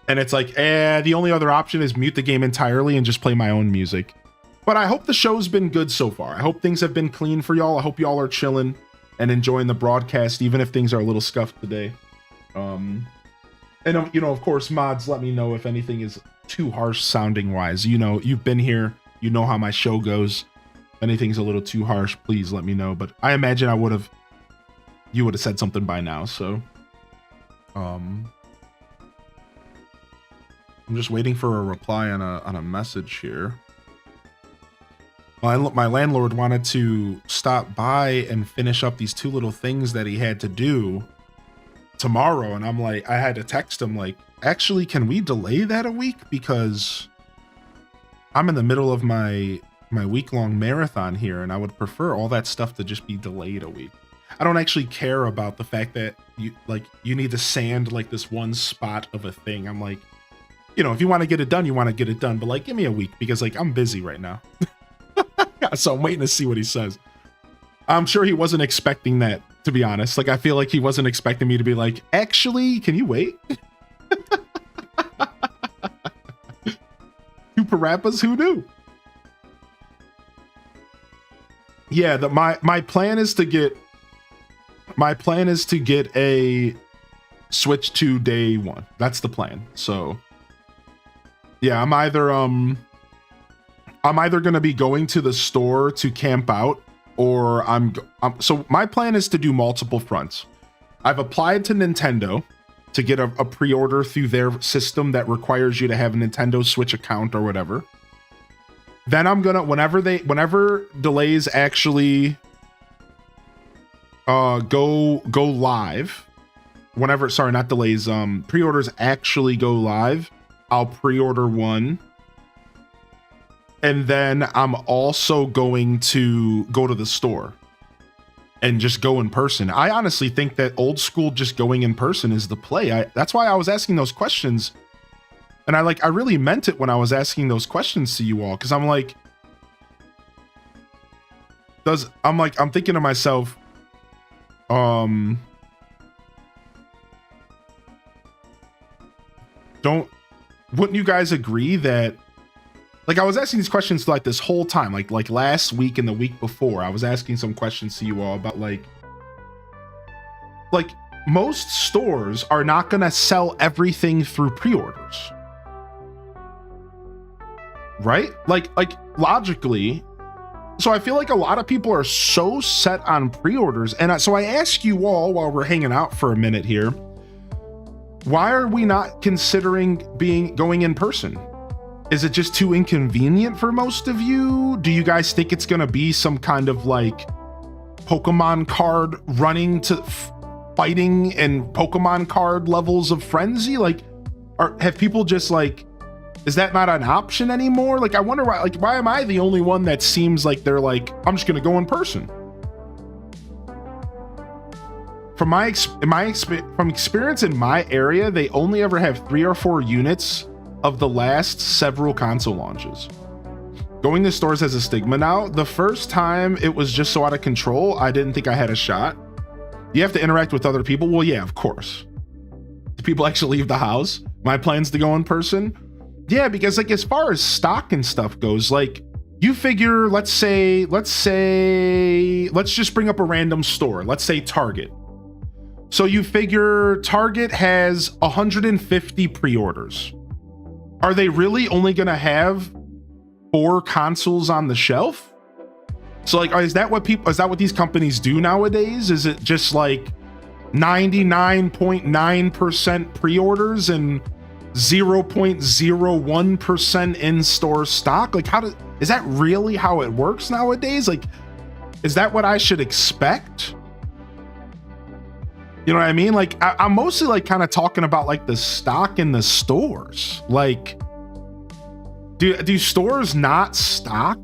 and it's like, the only other option is mute the game entirely and just play my own music. But I hope the show's been good so far. I hope things have been clean for y'all. I hope y'all are chilling and enjoying the broadcast, even if things are a little scuffed today. And of course, mods, let me know if anything is too harsh sounding wise. You've been here, you know how my show goes. If anything's a little too harsh, please let me know. But I imagine you would have said something by now. So I'm just waiting for a reply on a message here. My landlord wanted to stop by and finish up these 2 little things that he had to do tomorrow, and I'm like, I had to text him like, actually, can we delay that a week, because I'm in the middle of my week-long marathon here, and I would prefer all that stuff to just be delayed a week. I don't actually care about the fact that you need to sand like this one spot of a thing. I'm like, if you want to get it done, you want to get it done, but like, give me a week, because like, I'm busy right now. So I'm waiting to see what he says. I'm sure he wasn't expecting that, to be honest. Like, I feel like he wasn't expecting me to be like, actually, can you wait? 2 Parappas, who knew? Yeah, my plan is to get a Switch 2 day 1. That's the plan. So yeah, I'm either gonna be going to the store to camp out, or so my plan is to do multiple fronts. I've applied to Nintendo to get a pre-order through their system that requires you to have a Nintendo Switch account or whatever. Then I'm gonna, whenever delays actually go live, pre-orders actually go live, I'll pre-order one. And then I'm also going to go to the store and just go in person. I honestly think that old school just going in person is the play. That's why I was asking those questions. And I really meant it when I was asking those questions to you all, because I'm like, I'm thinking to myself, wouldn't you guys agree that, like, I was asking these questions like this whole time, like last week and the week before, I was asking some questions to you all about like most stores are not gonna sell everything through pre-orders, right? Like logically. So I feel like a lot of people are so set on pre-orders, and so I ask you all while we're hanging out for a minute here, why are we not considering going in person? Is it just too inconvenient for most of you? Do you guys think it's gonna be some kind of like Pokemon card running to fighting and Pokemon card levels of frenzy? Like, have people just like, is that not an option anymore? Like, I wonder why am I the only one that seems like they're like, I'm just gonna go in person? From experience in my area, they only ever have 3 or 4 units of the last several console launches. Going to stores has a stigma now. The first time it was just so out of control, I didn't think I had a shot. You have to interact with other people. Well, yeah, of course. Do people actually leave the house? My plan's to go in person. Yeah, because like as far as stock and stuff goes, like you figure, let's just bring up a random store. Let's say Target. So you figure Target has 150 pre-orders. Are they really only going to have 4 consoles on the shelf? So like, is that what these companies do nowadays? Is it just like 99.9% pre-orders and 0.01% in-store stock? Like, is that really how it works nowadays? Like, is that what I should expect? You know what I mean? Like, I'm mostly like kind of talking about like the stock in the stores. Like, do stores not stock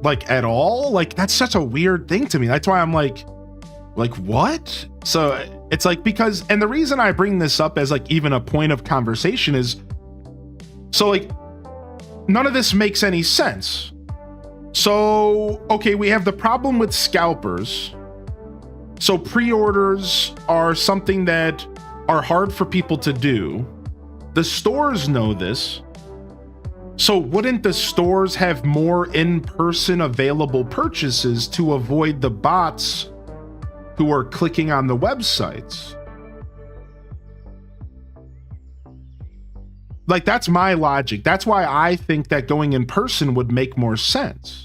like at all? Like, that's such a weird thing to me. That's why I'm like what? So it's like, because, and the reason I bring this up as like even a point of conversation is, so like, none of this makes any sense. So, okay, we have the problem with scalpers. So pre-orders are something that are hard for people to do. The stores know this. So wouldn't the stores have more in-person available purchases to avoid the bots who are clicking on the websites? Like, that's my logic. That's why I think that going in person would make more sense.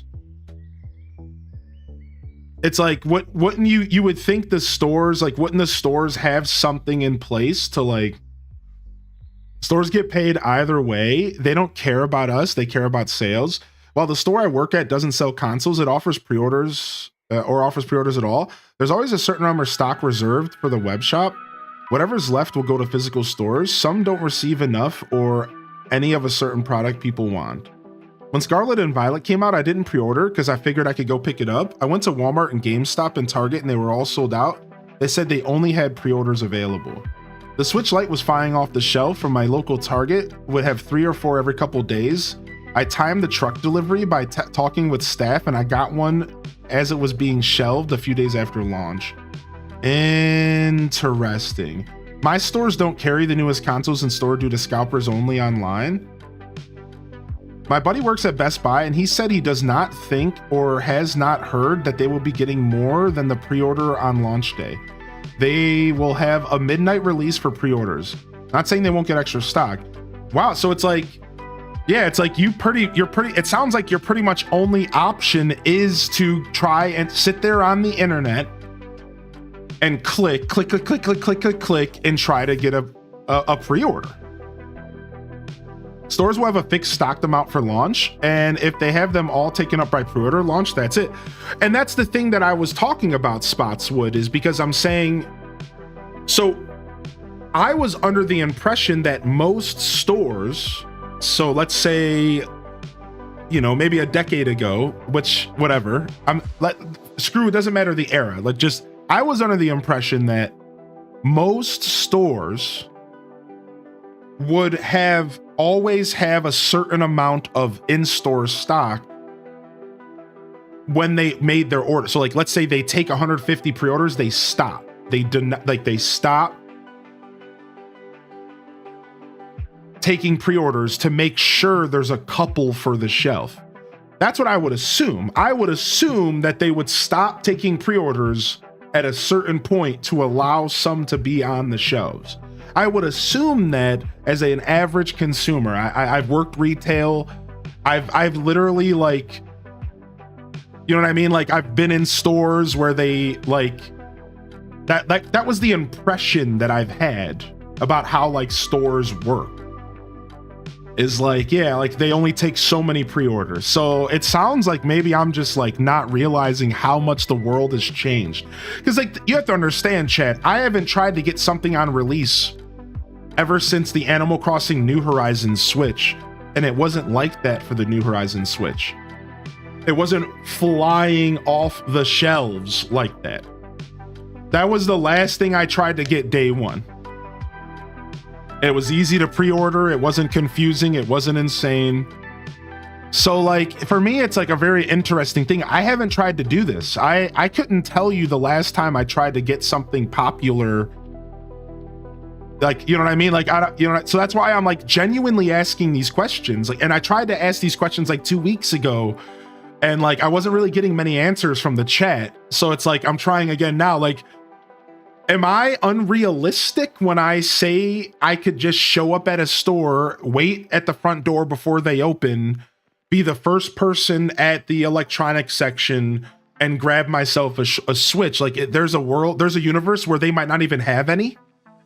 It's like, wouldn't you would think the stores, like, wouldn't the stores have something in place to, like, stores get paid either way. They don't care about us. They care about sales. While the store I work at doesn't sell consoles, it offers pre-orders or offers pre-orders at all. There's always a certain number of stock reserved for the web shop. Whatever's left will go to physical stores. Some don't receive enough or any of a certain product people want. When Scarlet and Violet came out, I didn't pre-order because I figured I could go pick it up. I went to Walmart and GameStop and Target and they were all sold out. They said they only had pre-orders available. The Switch Lite was flying off the shelf from my local Target, would have 3 or 4 every couple days. I timed the truck delivery by talking with staff and I got one as it was being shelved a few days after launch. Interesting. My stores don't carry the newest consoles in store due to scalpers only online. My buddy works at Best Buy and he said he does not think or has not heard that they will be getting more than the pre-order on launch day. They will have a midnight release for pre-orders. Not saying they won't get extra stock. Wow, so it's like, yeah, it's like it sounds like your pretty much only option is to try and sit there on the internet and click and try to get a pre-order. Stores will have a fixed stocked amount for launch, and if they have them all taken up by pre-order launch, that's it. And that's the thing that I was talking about, Spotswood, is because I'm saying, so I was under the impression that most stores, so let's say, you know, maybe a decade ago, which whatever, screw, it doesn't matter the era. I was under the impression that most stores would always have a certain amount of in-store stock when they made their order. So like, let's say they take 150 pre-orders, they stop. They stop taking pre-orders to make sure there's a couple for the shelf. That's what I would assume. I would assume that they would stop taking pre-orders at a certain point to allow some to be on the shelves. I would assume that as an average consumer. I've worked retail. I've literally, like, you know what I mean? Like, I've been in stores where they that was the impression that I've had about how like stores work. Is like, yeah, like they only take so many pre-orders. So it sounds like maybe I'm just like not realizing how much the world has changed. Because like, you have to understand, chat, I haven't tried to get something on release ever since the Animal Crossing New Horizons Switch, and it wasn't like that for the New Horizons Switch. It wasn't flying off the shelves like that. That was the last thing I tried to get day one. It was easy to pre-order, it wasn't confusing, it wasn't insane. So like, for me, it's like a very interesting thing. I haven't tried to do this. I couldn't tell you the last time I tried to get something popular. Like, you know what I mean? Like, so that's why I'm like genuinely asking these questions. Like, and I tried to ask these questions like 2 weeks ago, and like, I wasn't really getting many answers from the chat. So it's like, I'm trying again now. Like, Am I unrealistic when I say I could just show up at a store, wait at the front door before they open, be the first person at the electronics section, and grab myself a Switch? Like, there's a universe where they might not even have any,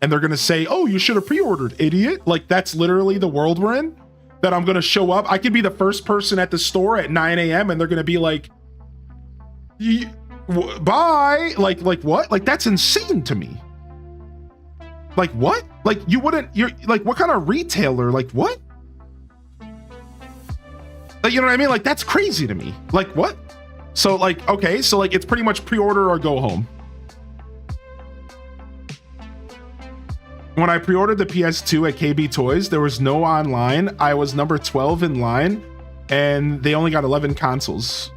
and they're gonna say, "Oh, you should have pre-ordered, idiot." Like, that's literally the world we're in. That I'm gonna show up. I could be the first person at the store at 9 a.m. and they're gonna be like, bye. Like what? Like, that's insane to me. Like, what? Like, you're like, what kind of retailer? Like, what? Like, you know what I mean? Like, that's crazy to me. Like, what? So, like, okay, so like, it's pretty much pre-order or go home. When I pre-ordered the PS2 at KB Toys, there was no online. I was number 12 in line, and they only got 11 consoles.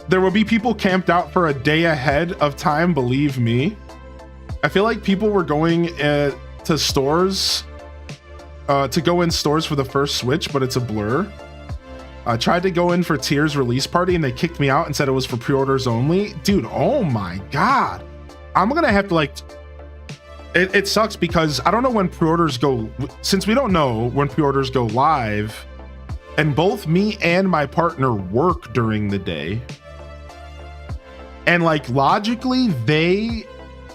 There will be people camped out for a day ahead of time, believe me. I feel like people were going to stores to go in stores for the first Switch, but it's a blur. I tried to go in for Tears release party and they kicked me out and said it was for pre-orders only. Dude, oh my God. I'm gonna have to, like, it sucks because I don't know when pre-orders go, since we don't know when pre-orders go live, and both me and my partner work during the day. And like, logically, they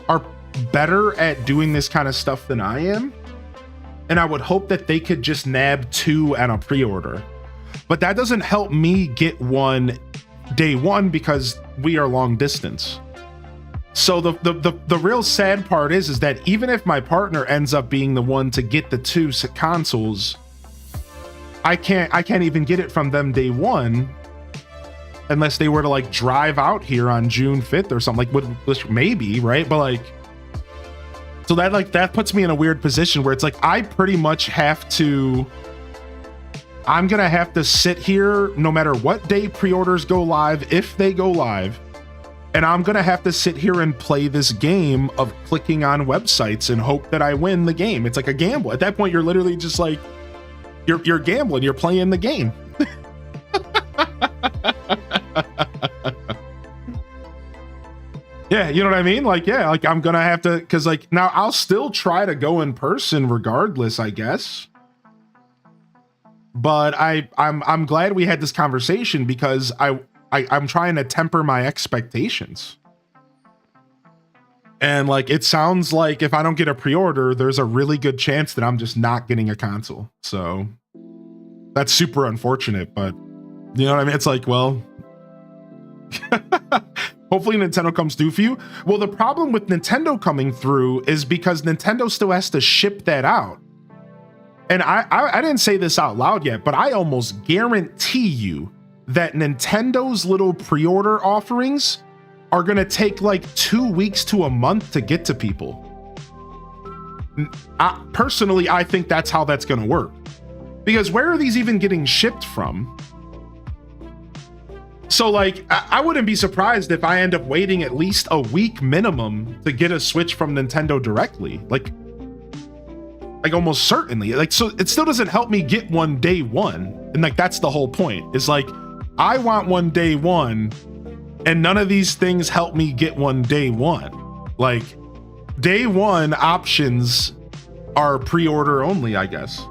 are better at doing this kind of stuff than I am. And I would hope that they could just nab 2 at a pre-order. But that doesn't help me get one day one because we are long distance. So the real sad part is that even if my partner ends up being the one to get the 2 consoles, I can't even get it from them day one unless they were to like drive out here on June 5th or something, like, which maybe, right? But like, so that puts me in a weird position where it's like, I pretty much I'm gonna have to sit here no matter what day pre-orders go live, if they go live, and I'm gonna have to sit here and play this game of clicking on websites and hope that I win the game. It's like a gamble. At that point, you're literally just like, you're gambling, you're playing the game. Yeah, you know what I mean? Like, yeah, like, I'm gonna have to, because like, now I'll still try to go in person regardless, I guess. But I'm glad we had this conversation because I'm trying to temper my expectations. And like, it sounds like if I don't get a pre-order, there's a really good chance that I'm just not getting a console. So that's super unfortunate, but you know what I mean? It's like, well, hopefully Nintendo comes through for you. Well, the problem with Nintendo coming through is because Nintendo still has to ship that out. And I didn't say this out loud yet, but I almost guarantee you that Nintendo's little pre-order offerings are going to take like 2 weeks to a month to get to people. Personally, I think that's how that's going to work. Because where are these even getting shipped from? So like, I wouldn't be surprised if I end up waiting at least a week minimum to get a Switch from Nintendo directly. Like almost certainly. Like, so it still doesn't help me get one day one. And like, that's the whole point. It's like, I want one day one, and none of these things help me get one day one. Like, day one options are pre-order only, I guess.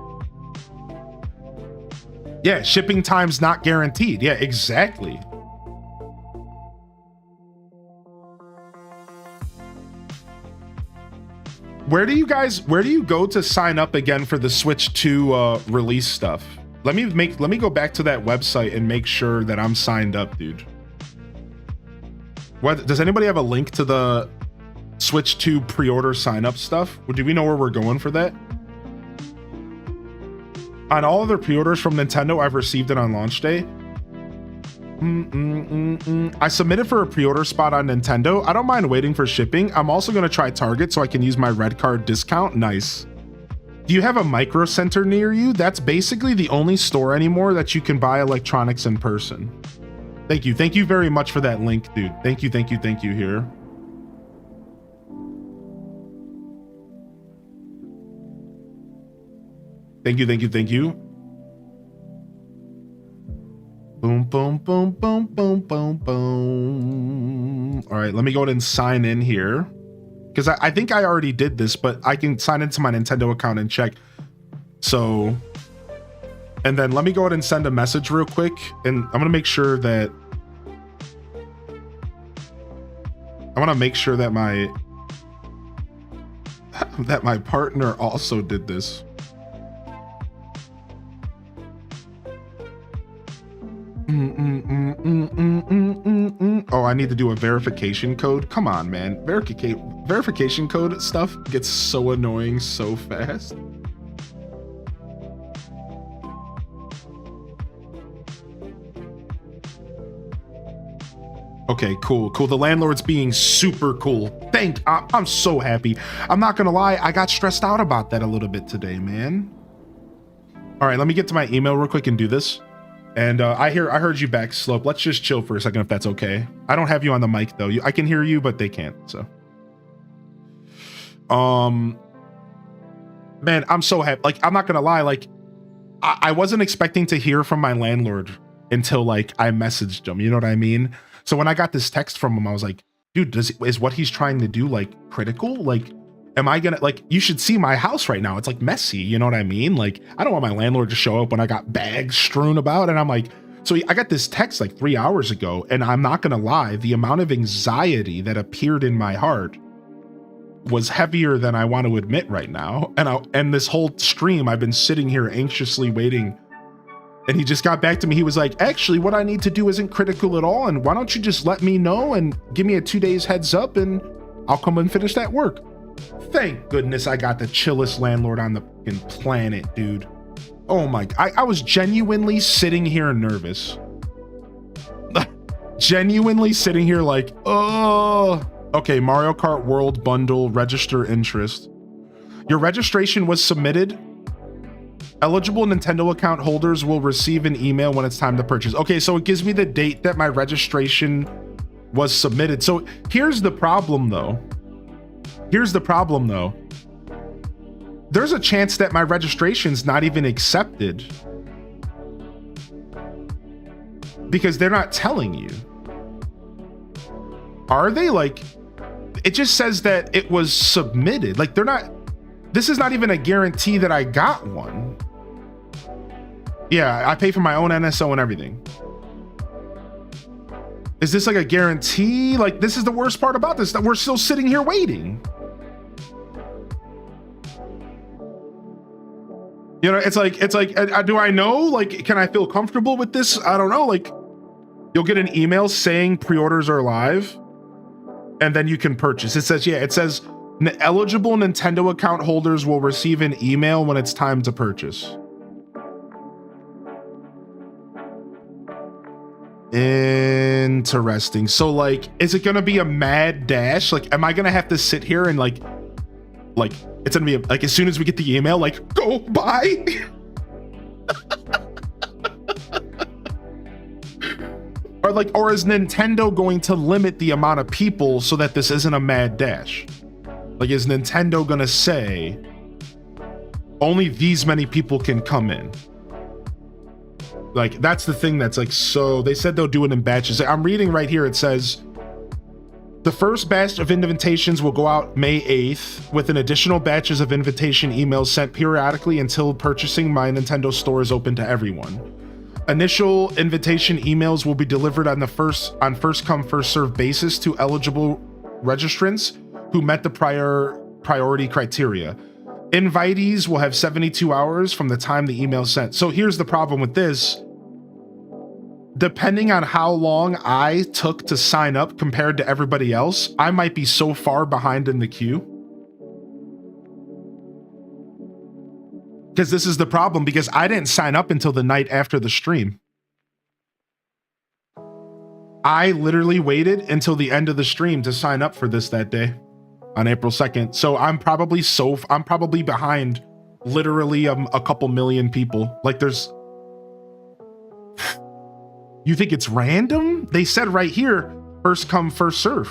Yeah, shipping time's not guaranteed. Yeah, exactly. Where do you go to sign up again for the Switch 2 release stuff? Let me go back to that website and make sure that I'm signed up, dude. What, does anybody have a link to the Switch 2 pre-order sign up stuff? Do we know where we're going for that? On all other pre-orders from Nintendo, I've received it on launch day. I submitted for a pre-order spot on Nintendo. I don't mind waiting for shipping. I'm also going to try Target so I can use my red card discount. Nice. Do you have a Micro Center near you? That's basically the only store anymore that you can buy electronics in person. Thank you. Thank you very much for that link, dude. Thank you. Thank you. Thank you here. Thank you. Thank you. Thank you. Boom, boom, boom, boom, boom, boom, boom. All right, let me go ahead and sign in here. Because I think I already did this, but I can sign into my Nintendo account and check. So, and then let me go ahead and send a message real quick. And I'm going to make sure that my partner also did this. Oh, I need to do a verification code. Come on, man. Verification code stuff gets so annoying so fast. Okay, cool. The landlord's being super cool. I'm so happy. I'm not gonna lie, I got stressed out about that a little bit today, man. All right, let me get to my email real quick and do this. And I heard you back, Slope. Let's just chill for a second if that's okay. I don't have you on the mic though. I can hear you, but they can't. So, man, I'm so happy. Like, I'm not gonna lie. Like, I wasn't expecting to hear from my landlord until like I messaged him. You know what I mean? So when I got this text from him, I was like, dude, is what he's trying to do like critical? Like, am I gonna, like, you should see my house right now. It's like messy. You know what I mean? Like, I don't want my landlord to show up when I got bags strewn about. And I'm like, so I got this text like 3 hours ago, and I'm not gonna lie, the amount of anxiety that appeared in my heart was heavier than I want to admit right now. And this whole stream, I've been sitting here anxiously waiting. And he just got back to me. He was like, actually, what I need to do isn't critical at all. And why don't you just let me know and give me a 2 days heads up and I'll come and finish that work. Thank goodness I got the chillest landlord on the fucking planet, dude. Oh my, I was genuinely sitting here nervous. Genuinely sitting here like, oh, okay, Mario Kart World Bundle, register interest. Your registration was submitted. Eligible Nintendo account holders will receive an email when it's time to purchase. Okay, so it gives me the date that my registration was submitted. So here's the problem though. There's a chance that my registration's not even accepted because they're not telling you. Are they? Like, it just says that it was submitted. Like, they're not, this is not even a guarantee that I got one. Yeah, I pay for my own NSO and everything. Is this like a guarantee? Like, this is the worst part about this, that we're still sitting here waiting. You know, it's like, do I know? Like, can I feel comfortable with this? I don't know. Like, you'll get an email saying pre-orders are live and then you can purchase. It says, yeah, it says eligible Nintendo account holders will receive an email when it's time to purchase. Interesting. So like, is it gonna be a mad dash? Like, am I gonna have to sit here and like it's gonna be like, as soon as we get the email, like, go buy? or is Nintendo going to limit the amount of people so that this isn't a mad dash? Like, is Nintendo gonna say only these many people can come in? Like, that's the thing that's like, so they said they'll do it in batches. I'm reading right here. It says the first batch of invitations will go out May 8th with an additional batches of invitation emails sent periodically until purchasing My Nintendo Store is open to everyone. Initial invitation emails will be delivered on first come first served basis to eligible registrants who met the priority criteria. Invitees will have 72 hours from the time the email sent. So here's the problem with this. Depending on how long I took to sign up compared to everybody else, I might be so far behind in the queue. Because this is the problem, because I didn't sign up until the night after the stream. I literally waited until the end of the stream to sign up for this that day. On April 2nd. So I'm probably behind literally a couple million people. Like, there's, you think it's random? They said right here, first come, first serve.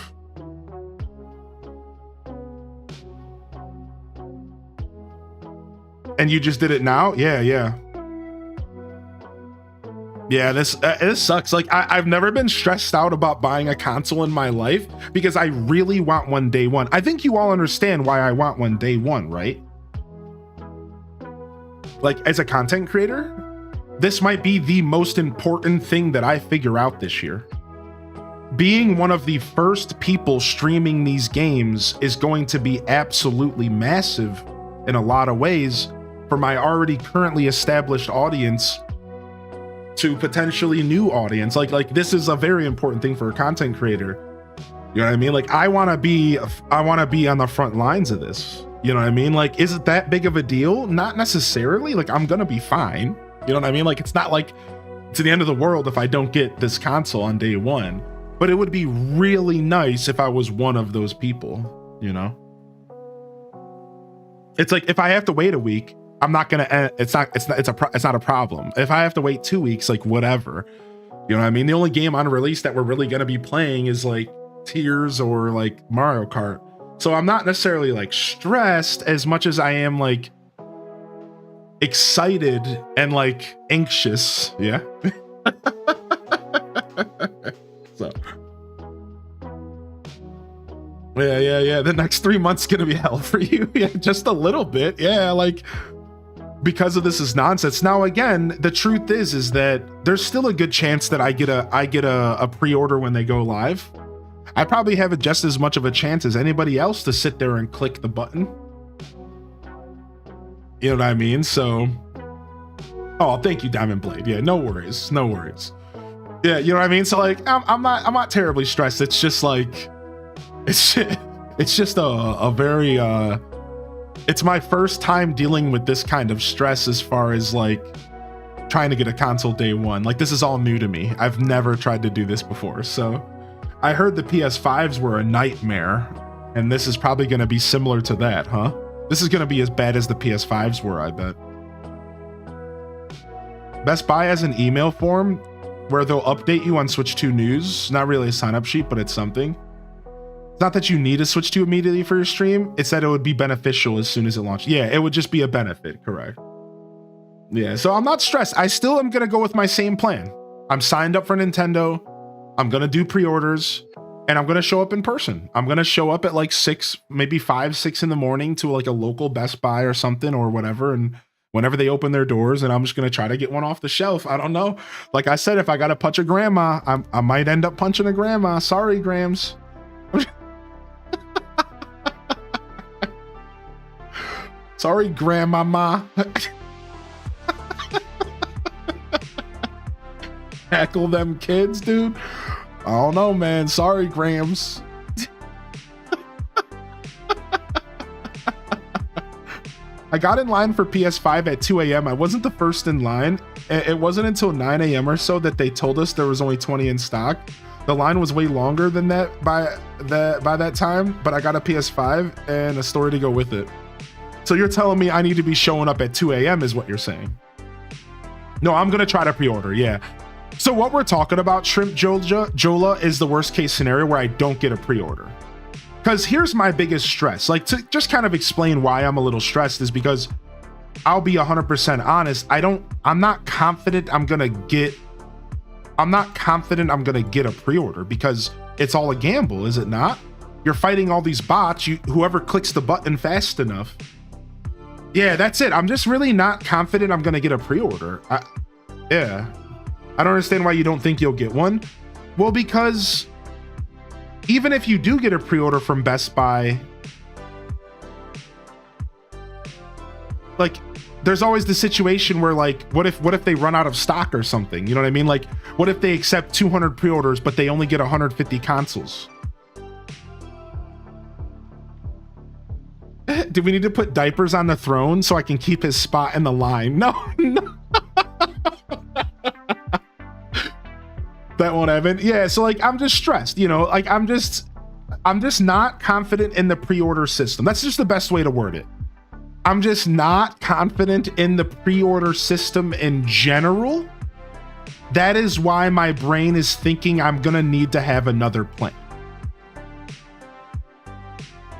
And you just did it now? Yeah. Yeah, this sucks. Like I've never been stressed out about buying a console in my life because I really want one day one. I think you all understand why I want one day one, right? Like as a content creator, this might be the most important thing that I figure out this year. Being one of the first people streaming these games is going to be absolutely massive in a lot of ways for my already currently established audience to potentially new audience. Like this is a very important thing for a content creator. You know what I mean? Like I want to be on the front lines of this. You know what I mean? Like, is it that big of a deal? Not necessarily. Like I'm gonna be fine. You know what I mean? Like it's not like it's the end of the world if I don't get this console on day one. But it would be really nice if I was one of those people, you know? It's like if I have to wait a week, I'm not gonna. It's not a problem. If I have to wait 2 weeks, like whatever, you know what I mean. The only game on release that we're really gonna be playing is like Tears or like Mario Kart. So I'm not necessarily like stressed as much as I am like excited and like anxious. Yeah. So. Yeah. The next 3 months gonna be hell for you. Yeah, just a little bit. Yeah, like. Because of this is nonsense. Now again, the truth is that there's still a good chance that I get a pre-order when they go live. I probably have just as much of a chance as anybody else to sit there and click the button. You know what I mean? So, oh, thank you, Diamond Blade. Yeah, no worries. Yeah, you know what I mean? So like, I'm not terribly stressed. It's just like, it's just a very it's my first time dealing with this kind of stress as far as like trying to get a console day one. Like this is all new to me. I've never tried to do this before. So I heard the PS5s were a nightmare, and this is probably going to be similar to that, huh? This is going to be as bad as the PS5s were, I bet. Best Buy has an email form where they'll update you on Switch 2 news. Not really a sign-up sheet, but it's something. Not that you need a Switch 2 immediately for your stream. It's that it would be beneficial as soon as it launched. Yeah, it would just be a benefit, correct. Yeah, so I'm not stressed. I still am going to go with my same plan. I'm signed up for Nintendo. I'm going to do pre-orders, and I'm going to show up in person. I'm going to show up at like 6, maybe 5, 6 in the morning to like a local Best Buy or something or whatever. And whenever they open their doors, and I'm just going to try to get one off the shelf. I don't know. Like I said, if I got to punch a grandma, I might end up punching a grandma. Sorry, Grams. Sorry, grandmama. Tackle them kids, dude. I don't know, man. Sorry, Grams. I got in line for PS5 at 2 a.m. I wasn't the first in line. It wasn't until 9 a.m. or so that they told us there was only 20 in stock. The line was way longer than that by that time, but I got a PS5 and a story to go with it. So you're telling me I need to be showing up at 2 a.m. is what you're saying? No, I'm gonna try to pre-order, yeah. So what we're talking about, Shrimp Jola, is the worst case scenario where I don't get a pre-order. Because here's my biggest stress. Like, to just kind of explain why I'm a little stressed is because I'll be 100% honest. I'm not confident I'm gonna get a pre-order because it's all a gamble, is it not? You're fighting all these bots. Whoever clicks the button fast enough. Yeah, that's it. I'm just really not confident I'm gonna get a pre-order. Yeah. I don't understand why you don't think you'll get one. Well, because even if you do get a pre-order from Best Buy, like, there's always the situation where, like, what if they run out of stock or something? You know what I mean? Like, what if they accept 200 pre-orders, but they only get 150 consoles? Do we need to put diapers on the throne so I can keep his spot in the line? No. That won't happen. Yeah, so like I'm just stressed, you know, like I'm just not confident in the pre-order system. That's just the best way to word it. I'm just not confident in the pre-order system in general. That is why my brain is thinking I'm gonna need to have another plan.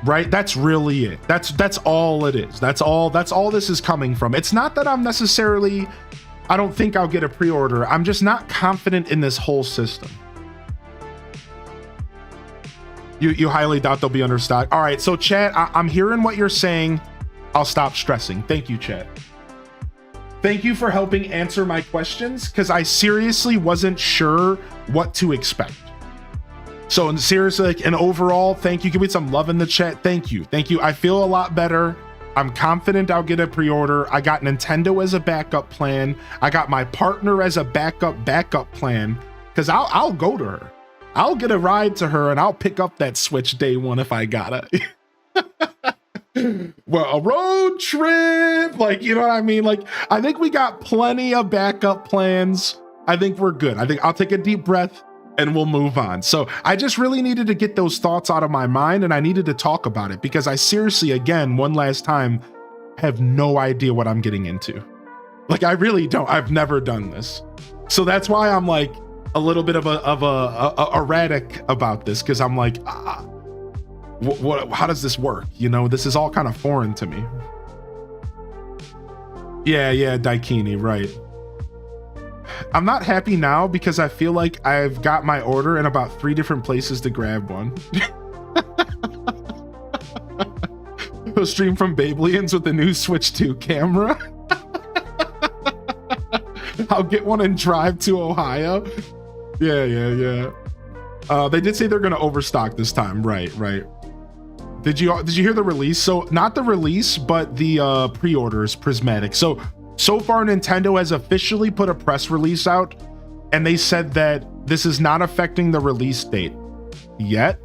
Right? That's really it. That's all it is. That's all this is coming from. It's not that I'm necessarily I don't think I'll get a pre-order. I'm just not confident in this whole system. You highly doubt they'll be under stock. All right, so chat, I'm hearing what you're saying. I'll stop stressing. Thank you, chat. Thank you for helping answer my questions, because I seriously wasn't sure what to expect. So seriously, like, and overall, thank you. Give me some love in the chat. Thank you. Thank you. I feel a lot better. I'm confident I'll get a pre-order. I got Nintendo as a backup plan. I got my partner as a backup plan, because I'll go to her. I'll get a ride to her and I'll pick up that Switch day one if I gotta. Well, a road trip, like, you know what I mean? Like, I think we got plenty of backup plans. I think we're good. I think I'll take a deep breath and we'll move on. So I just really needed to get those thoughts out of my mind, and I needed to talk about it because I seriously, again, one last time, have no idea what I'm getting into. Like, I really don't. I've never done this. So that's why I'm like a little bit of a erratic about this, because I'm like, how does this work? You know, this is all kind of foreign to me. Yeah, Daikini, right. I'm not happy now because I feel like I've got my order in about 3 different places to grab one. We'll stream from Babylians with the new Switch 2 camera. I'll get one and drive to Ohio. Yeah. They did say they're gonna overstock this time. Right. Did you hear the release? So not the release, but the pre-orders, Prismatic. So far Nintendo has officially put a press release out, and they said that this is not affecting the release date yet.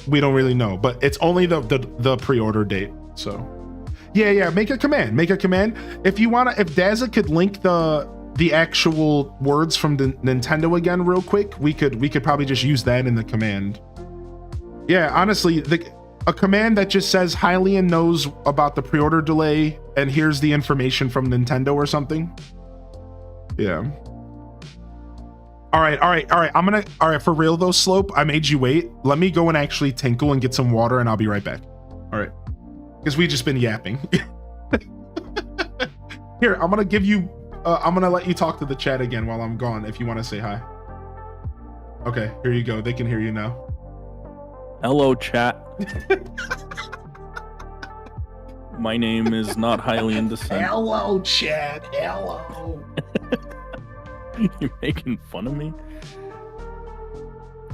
We don't really know, but it's only the pre-order date. So yeah, make a command. If you want to, if Dazza could link the actual words from the Nintendo again real quick, we could probably just use that in the command. Yeah, honestly, a command that just says Hylian knows about the pre-order delay and here's the information from Nintendo or something. Yeah. All right. All right, for real though, Slope, I made you wait. Let me go and actually tinkle and get some water and I'll be right back. All right. Because we've just been yapping. Here, I'm gonna give you, I'm gonna let you talk to the chat again while I'm gone if you want to say hi. Okay, here you go. They can hear you now. Hello, chat. My name is not Hylian Descent. Hello, chat. Hello. You're making fun of me?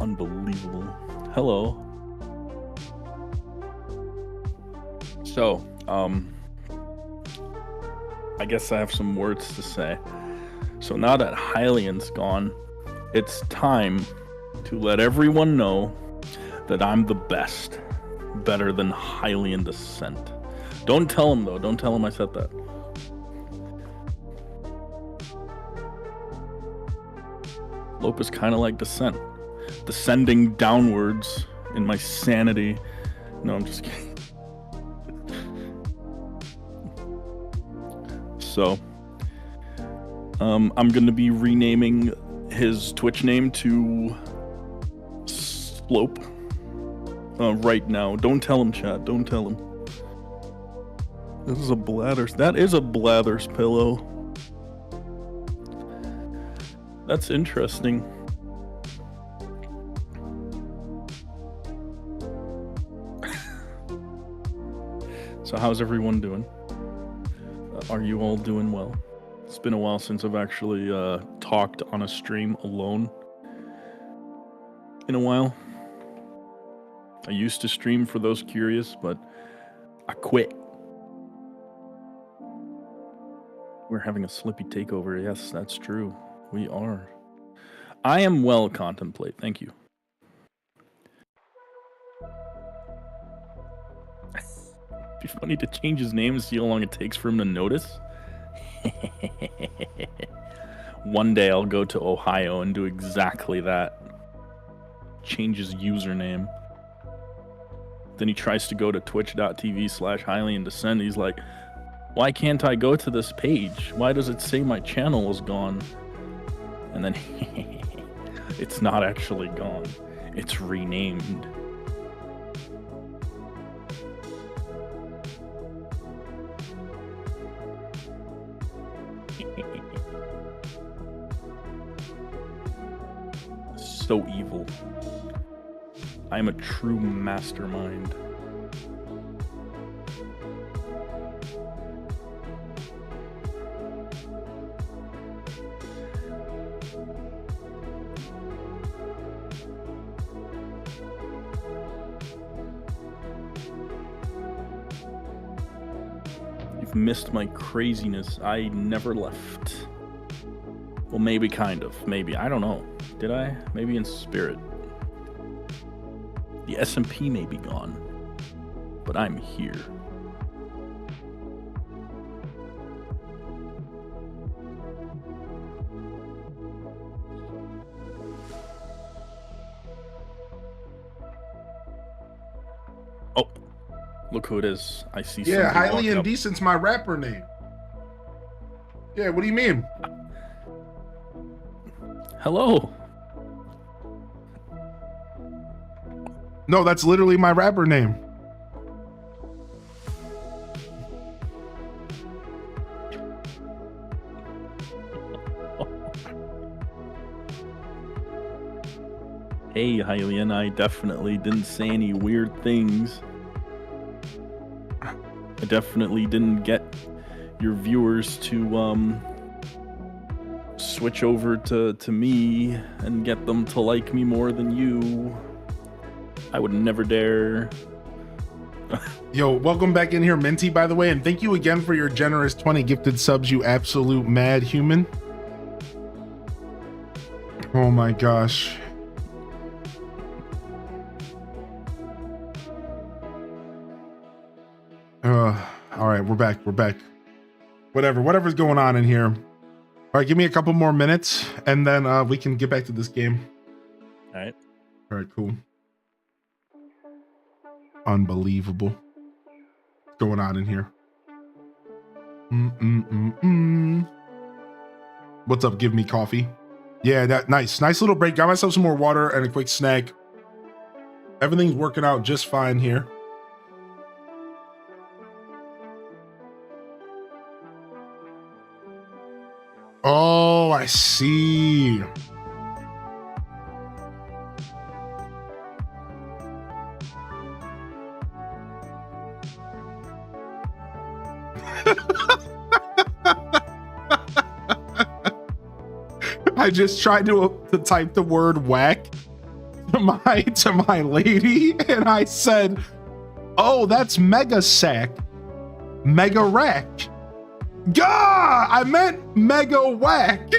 Unbelievable. Hello. So, I guess I have some words to say. So now that Hylian's gone, it's time to let everyone know that I'm the best. Better than Hylian Descent. Don't tell him though. Don't tell him I said that. Lope is kind of like Descent. Descending downwards in my sanity. No, I'm just kidding. So, I'm going to be renaming his Twitch name to Slope right now. Don't tell him, chat. Don't tell him. This is a Blathers. That is a Blathers pillow. That's interesting. So how's everyone doing? Are you all doing well? It's been a while since I've actually talked on a stream alone. In a while. I used to stream for those curious, but I quit. We're having a Slippy takeover. Yes, that's true. We are. I am well, Contemplate. Thank you. It'd be funny to change his name and see how long it takes for him to notice. One day I'll go to Ohio and do exactly that. Change his username. Then he tries to go to twitch.tv/HylianDescent. He's like, why can't I go to this page? Why does it say my channel is gone? And then it's not actually gone. It's renamed. So evil. I am a true mastermind. You've missed my craziness. I never left. Well, maybe kind of. Maybe. I don't know. Did I? Maybe in spirit. The SMP may be gone, but I'm here. Oh, look who it is. I see Yeah, somebody Highly walking up. Indecent's my rapper name. Yeah, what do you mean? Hello. No, that's literally my rapper name. Hey, Hylian, I definitely didn't say any weird things. I definitely didn't get your viewers to switch over to me and get them to like me more than you. I would never dare. Yo, welcome back in here, Minty, by the way, and thank you again for your generous 20 gifted subs, you absolute mad human. Oh my gosh. All right, we're back. Whatever's going on in here. All right, give me a couple more minutes and then we can get back to this game. All right, cool. Unbelievable. What's going on in here? What's up? Give me coffee. Yeah, that nice little break. Got myself some more water and a quick snack. Everything's working out just fine here. Oh, I see. I just tried to type the word whack to my lady, and I said, "Oh, that's mega sack, mega rack." Gah! I meant mega whack.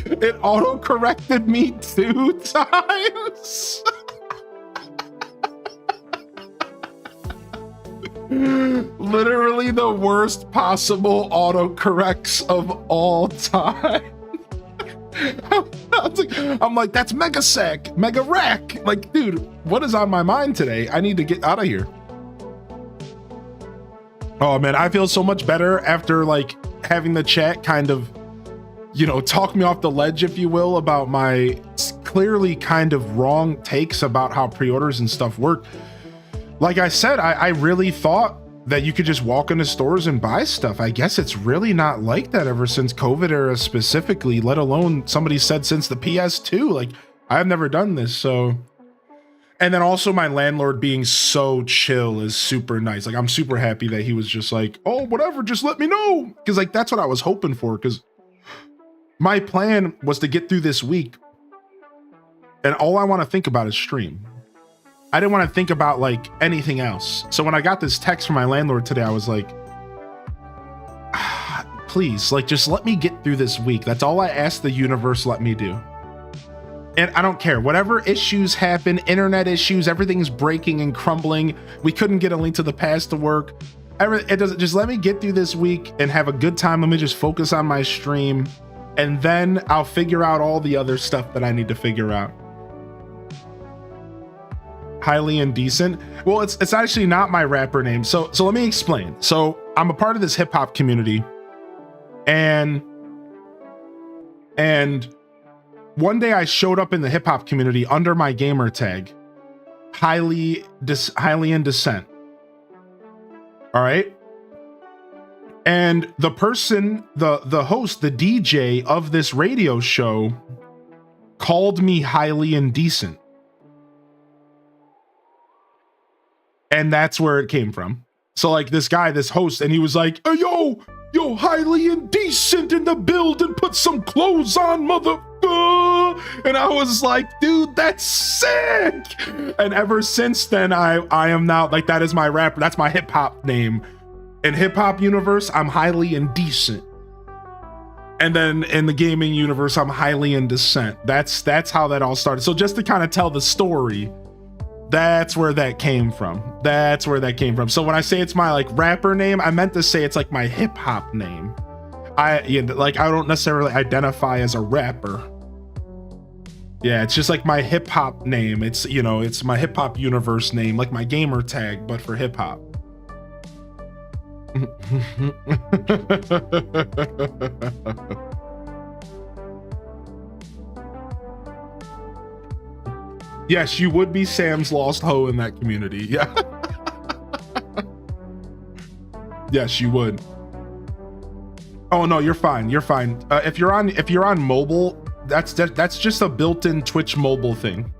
It auto corrected me 2 times. Literally the worst possible autocorrects of all time. I'm like, that's mega sack, mega rack. Like, dude, what is on my mind today? I need to get out of here. Oh man, I feel so much better after like having the chat kind of, you know, talk me off the ledge, if you will, about my clearly kind of wrong takes about how pre-orders and stuff work. Like I said, I really thought that you could just walk into stores and buy stuff. I guess it's really not like that ever since COVID era specifically, let alone somebody said since the PS2. Like, I've never done this, so. And then also my landlord being so chill is super nice. Like, I'm super happy that he was just like, oh, whatever, just let me know. Because like, that's what I was hoping for, because my plan was to get through this week and all I want to think about is stream. I didn't want to think about like anything else. So when I got this text from my landlord today, I was like, please, like, just let me get through this week. That's all I asked the universe let me do. And I don't care, whatever issues happen, internet issues, everything's breaking and crumbling. We couldn't get a Link to the Past to work. It doesn't, just let me get through this week and have a good time. Let me just focus on my stream, and then I'll figure out all the other stuff that I need to figure out. Highly Indecent. Well, it's actually not my rapper name. So let me explain. So I'm a part of this hip hop community, and one day I showed up in the hip hop community under my gamer tag, Highly Indecent. All right. And the person, the host, the DJ of this radio show called me highly indecent. And that's where it came from. So like this guy, this host, and he was like, hey, yo, highly indecent in the building, put some clothes on, mother. And I was like, dude, that's sick. And ever since then, I am now like, that is my rapper. That's my hip hop name. In hip hop universe, I'm highly indecent. And then in the gaming universe, I'm highly indecent. That's how that all started. So just to kind of tell the story, that's where that came from. That's where that came from. So when I say it's my like rapper name, I meant to say it's like my hip hop name. I don't necessarily identify as a rapper. Yeah, it's just like my hip hop name. It's, you know, it's my hip hop universe name, like my gamer tag, but for hip hop. Yes, you would be Sam's lost hoe in that community. Yeah. Yes, you would. Oh no, you're fine. You're fine. If you're on mobile, that's just a built-in Twitch mobile thing.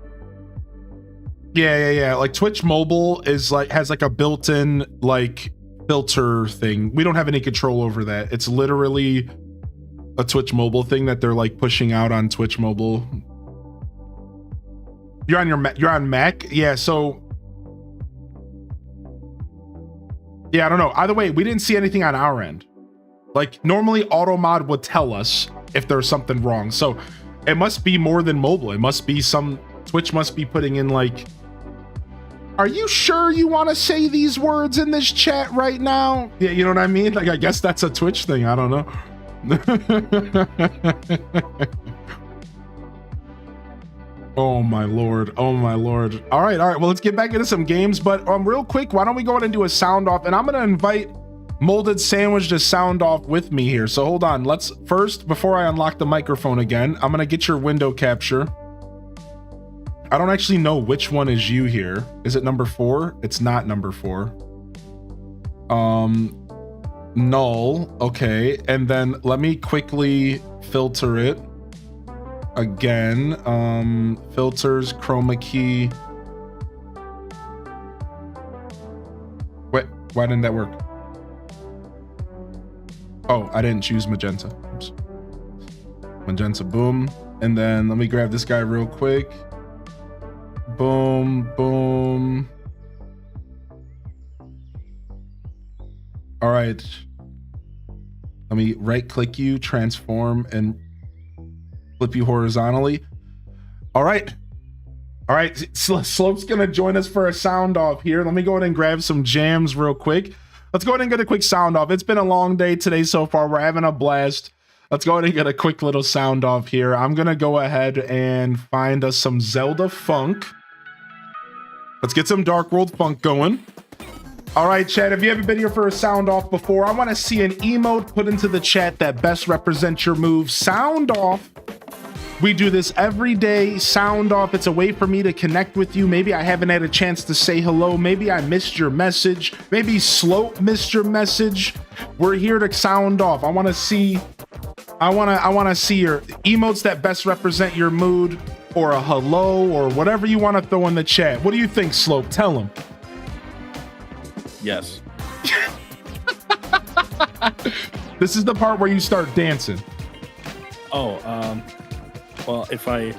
Yeah. Like Twitch mobile is like has like a built-in like filter thing. We don't have any control over that. It's literally a Twitch mobile thing that they're like pushing out on Twitch mobile. You're on Mac? Yeah, so yeah, I don't know. Either way, we didn't see anything on our end. Like normally AutoMod would tell us if there's something wrong. So it must be more than mobile. It must be Twitch must be putting in like, are you sure you want to say these words in this chat right now? Yeah, you know what I mean? Like, I guess that's a Twitch thing. I don't know. Oh my lord. Oh my lord. All right. Well, let's get back into some games. But real quick, why don't we go ahead and do a sound off? And I'm going to invite Molded Sandwich to sound off with me here. So hold on. Let's first, before I unlock the microphone again, I'm going to get your window capture. I don't actually know which one is you here. Is it number 4? It's not number 4. Null. Okay. And then let me quickly filter it again. Filters, chroma key. Wait, why didn't that work? Oh, I didn't choose magenta. Oops. Magenta, boom. And then let me grab this guy real quick. Boom, boom. All right. Let me right click you, transform, and flip you horizontally. All right. All right. Slope's going to join us for a sound off here. Let me go ahead and grab some jams real quick. Let's go ahead and get a quick sound off. It's been a long day today so far. We're having a blast. Let's go ahead and get a quick little sound off here. I'm going to go ahead and find us some Zelda funk. Let's get some Dark World funk going. All right, chat, if you haven't been here for a sound off before, I want to see an emote put into the chat that best represents your move. Sound off. We do this every day. Sound off. It's a way for me to connect with you. Maybe I haven't had a chance to say hello. Maybe I missed your message. Maybe Slope missed your message. We're here to sound off. I want to see your emotes that best represent your mood, or a hello, or whatever you want to throw in the chat. What do you think, Slope? Tell them. Yes. This is the part where you start dancing. Oh, well, if I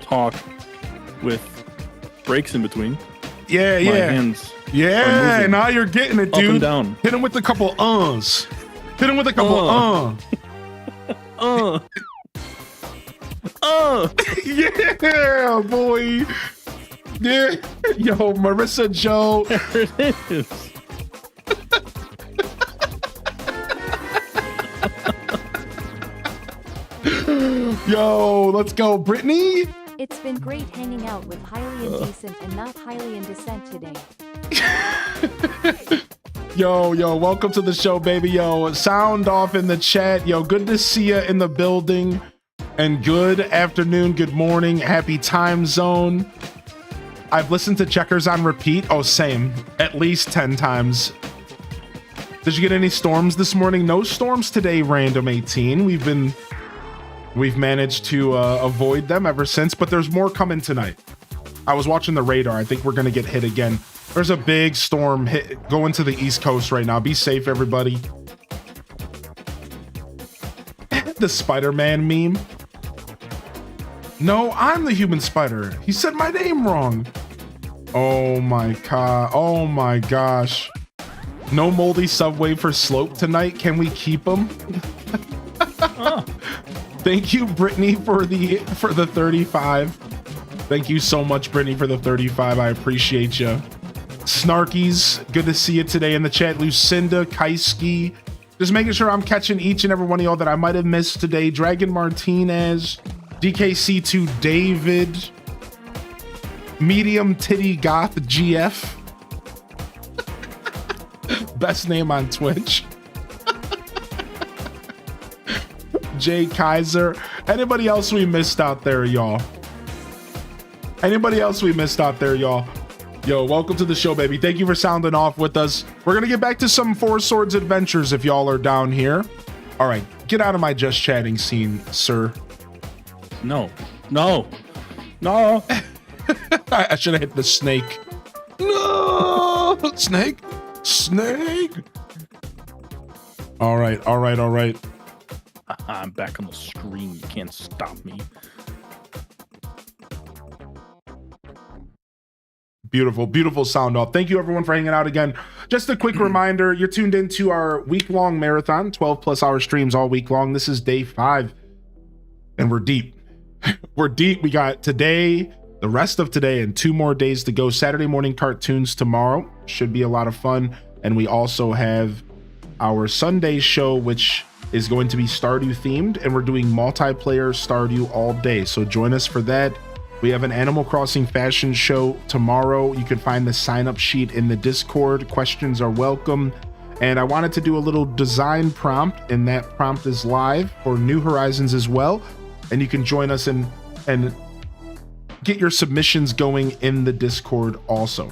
talk with breaks in between, my hands are moving now you're getting it, dude. up and down. Hit him with a couple uhs. Hit him with a couple yeah, boy. Yeah. Yo, Marissa Joe. There it is. Yo, let's go, Brittany. It's been great hanging out with highly indecent and not highly indecent today. Yo, welcome to the show, baby. Yo, sound off in the chat. Yo, good to see you in the building. And good afternoon, good morning, happy time zone. I've listened to Checkers on repeat. Oh, same. At least 10 times. Did you get any storms this morning? No storms today, Random 18. We've managed to avoid them ever since, but there's more coming tonight. I was watching the radar. I think we're gonna get hit again. There's a big storm going to the East Coast right now. Be safe, everybody. The Spider-Man meme. No, I'm the human spider. He said my name wrong. Oh my god. Oh my gosh. No moldy subway for Slope tonight. Can we keep him? Thank you, Brittany, for the 35. Thank you so much, Brittany, for the 35. I appreciate you. Snarkies, good to see you today in the chat. Lucinda, Kaiski, just making sure I'm catching each and every one of y'all that I might have missed today. Dragon Martinez, DKC2 David, Medium Titty Goth GF. Best name on Twitch. Jay Kaiser. Anybody else we missed out there, y'all? Anybody else we missed out there, y'all? Yo, welcome to the show, baby. Thank you for sounding off with us. We're gonna get back to some Four Swords adventures if y'all are down here. All right, get out of my just chatting scene, sir. No. I should have hit the snake. No, snake. All right. I'm back on the screen. You can't stop me. Beautiful sound off. Thank you everyone for hanging out again. Just a quick reminder, you're tuned into our week-long marathon, 12+ hour streams all week long. This is day 5 and we're deep. We're deep. We got today, the rest of today, and 2 more days to go. Saturday morning cartoons tomorrow. Should be a lot of fun. And we also have our Sunday show, which is going to be Stardew themed, and we're doing multiplayer Stardew all day. So join us for that. We have an Animal Crossing fashion show tomorrow. You can find the sign-up sheet in the Discord. Questions are welcome. And I wanted to do a little design prompt, and that prompt is live for New Horizons as well. And you can join us and get your submissions going in the Discord also.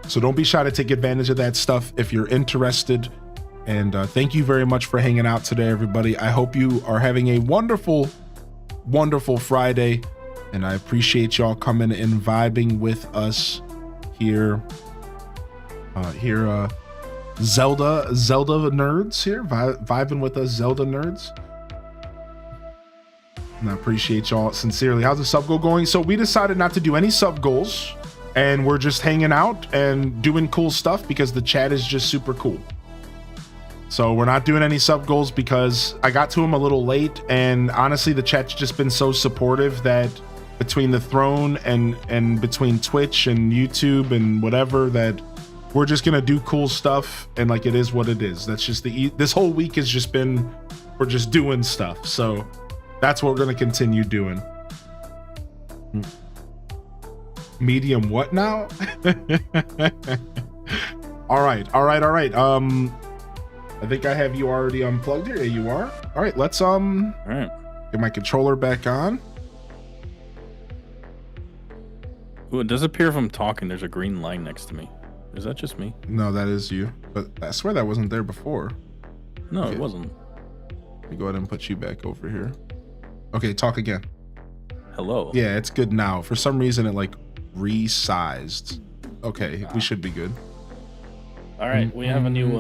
So don't be shy to take advantage of that stuff if you're interested. And thank you very much for hanging out today, everybody. I hope you are having a wonderful Friday. And I appreciate y'all coming and vibing with us here. Zelda nerds here, vibing with us, Zelda nerds. And I appreciate y'all sincerely. How's the sub goal going? So we decided not to do any sub goals, and we're just hanging out and doing cool stuff because the chat is just super cool. So we're not doing any sub goals because I got to them a little late, and honestly, the chat's just been so supportive that between the throne and between Twitch and YouTube and whatever, that we're just gonna do cool stuff, and like, it is what it is. That's just this whole week has just been, we're just doing stuff. So that's what we're gonna continue doing. Medium what now? All right. I think I have you already unplugged here. Yeah, you are. All right, let's All right. get my controller back on. Ooh, it does appear if I'm talking, there's a green line next to me. Is that just me? No, that is you. But I swear that wasn't there before. No, Okay. it wasn't. Let me go ahead and put you back over here. Okay, talk again. Hello. Yeah, it's good now. For some reason, it like resized. Okay, we should be good. All right, we have a new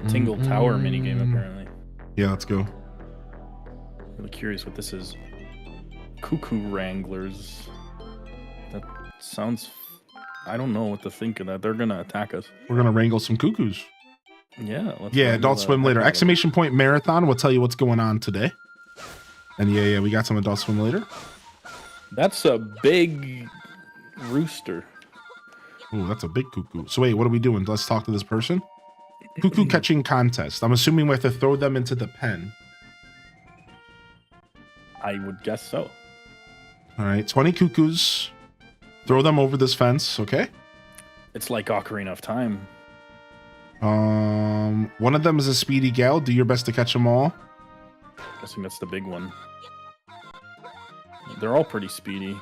Tingle Tower minigame apparently. Yeah, let's go. Really curious what this is. Cuckoo Wranglers. That sounds... I don't know what to think of that. They're gonna attack us. We're gonna wrangle some cuckoos. Yeah. Yeah, wrangle Adult the Swim heck later. out of them. Exclamation point marathon will tell you what's going on today. And yeah, we got some Adult Swim later. That's a big rooster. Oh, that's a big cuckoo. So wait, what are we doing? Let's talk to this person. Cuckoo catching contest. I'm assuming we have to throw them into the pen. I would guess so. All right, 20 cuckoos. Throw them over this fence, okay? It's like Ocarina of Time. One of them is a speedy gal. Do your best to catch them all. Guessing that's the big one. They're all pretty speedy.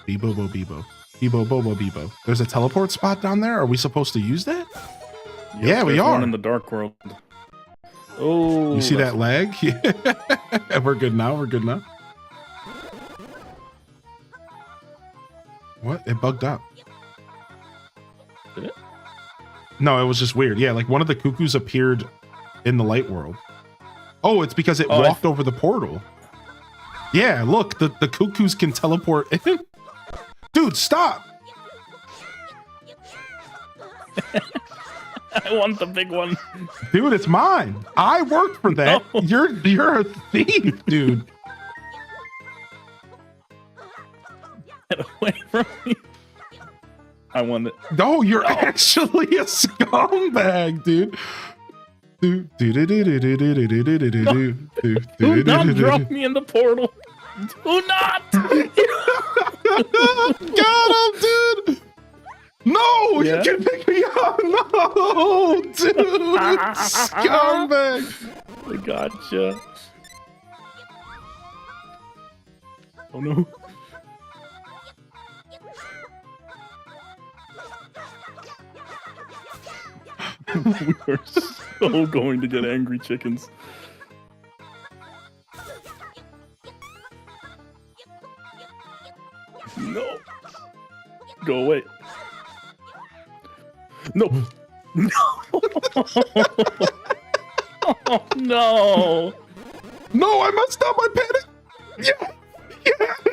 Bebo bo bebo. Bebo bobo bebo. There's a teleport spot down there. Are we supposed to use that? Yep, Yeah, we there's are. one in the dark world. Oh, You see that's- that lag? Yeah. We're good now. We're good now. What? It bugged out. Did it? No, it was just weird. Yeah, like one of the cuckoos appeared in the light world. Oh, it's because it Oh, walked over the portal. Yeah, look, the cuckoos can teleport in. Dude, stop. I want the big one. Dude, it's mine. I worked for that. No. You're a thief, dude. Get away from me. I want it. No, you're actually a scumbag, dude. Do not drop me in the portal. Do not. Got him, dude. No, Yeah? you can pick me up. No, dude. Scumbag. I gotcha. Oh no. We are so going to get angry chickens. No. Go away. No. No. Oh, no. No, I messed up. I panicked. Yeah.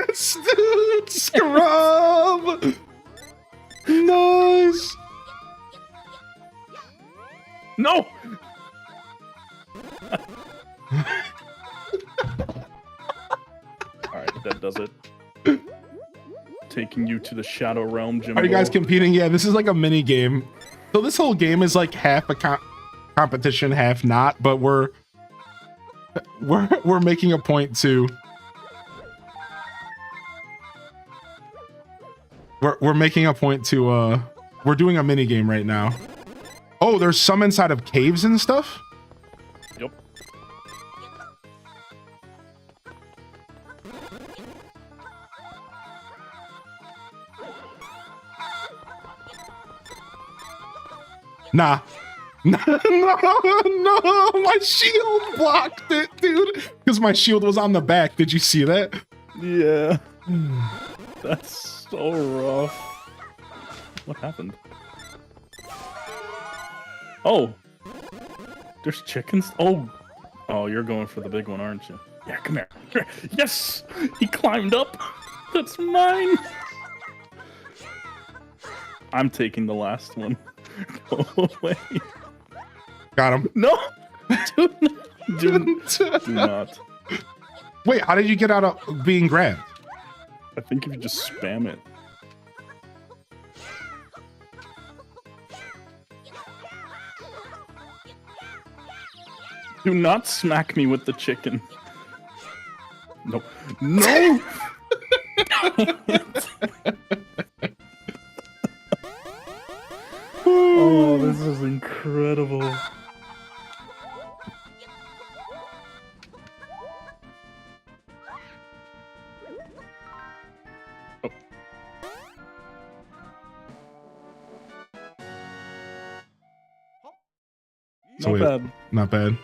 Yes, dude. Scrub. Nice. No. Alright, that does it. Taking you to the Shadow Realm, Jimbo. Are you guys competing? Yeah, this is like a mini game. So this whole game is like half a competition, half not. But we're making a point to. We're making a point to. We're doing a mini game right now. Oh, there's some inside of caves and stuff. Yep. Nah. No, my shield blocked it, dude. Because my shield was on the back. Did you see that? Yeah. That's so rough. What happened? Oh. There's chickens? Oh. Oh, you're going for the big one, aren't you? Yeah, come here. Come here. Yes! He climbed up. That's mine. I'm taking the last one. Go away. Got him. No! Do not. Wait, how did you get out of being grabbed? I think if you just spam it. Do not smack me with the chicken. No. No! Oh, this is incredible. Oh. So Not wait, bad. not bad.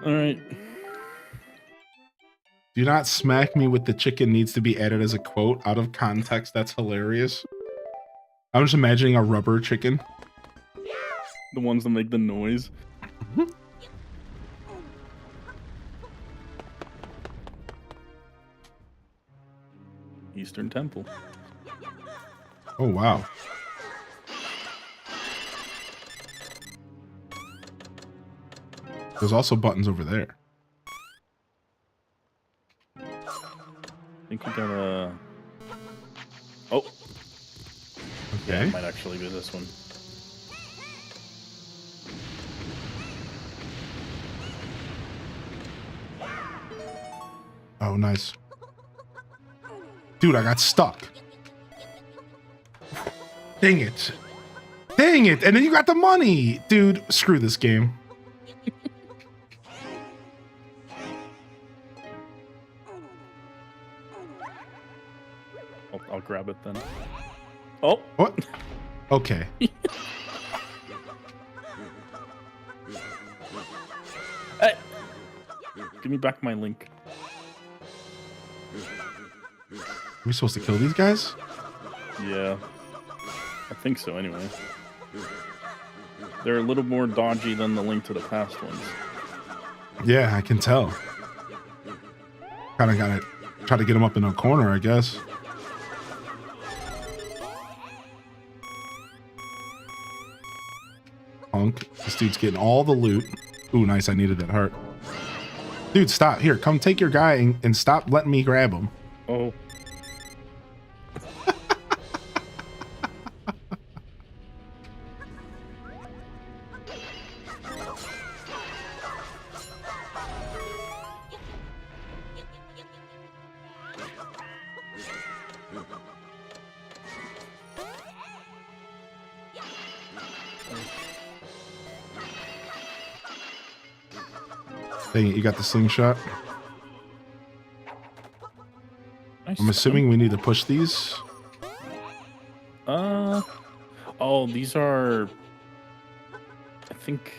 All right. Do not smack me with the chicken needs to be added as a quote. Out of context, that's hilarious. I'm just imagining a rubber chicken. The ones that make the noise. Eastern Temple. Oh, wow. There's also buttons over there. I think we got a... Oh. Yeah, Okay. it might actually be this one. Oh, nice. Dude, I got stuck. Dang it. Dang it. And then you got the money. Dude, screw this game. I'll grab it then. Oh. What? Okay. Hey. Give me back my link. Are we supposed to kill these guys? Yeah. I think so anyway. They're a little more dodgy than the Link to the Past ones. Yeah, I can tell. Kind of gotta try to get them up in a corner, I guess. Punk. This dude's getting all the loot. Ooh, nice. I needed that heart. Dude, stop. Here, come take your guy and stop letting me grab him. Oh. Dang it, you got the slingshot. Nice. I'm assuming we need to push these. Oh, these are, I think.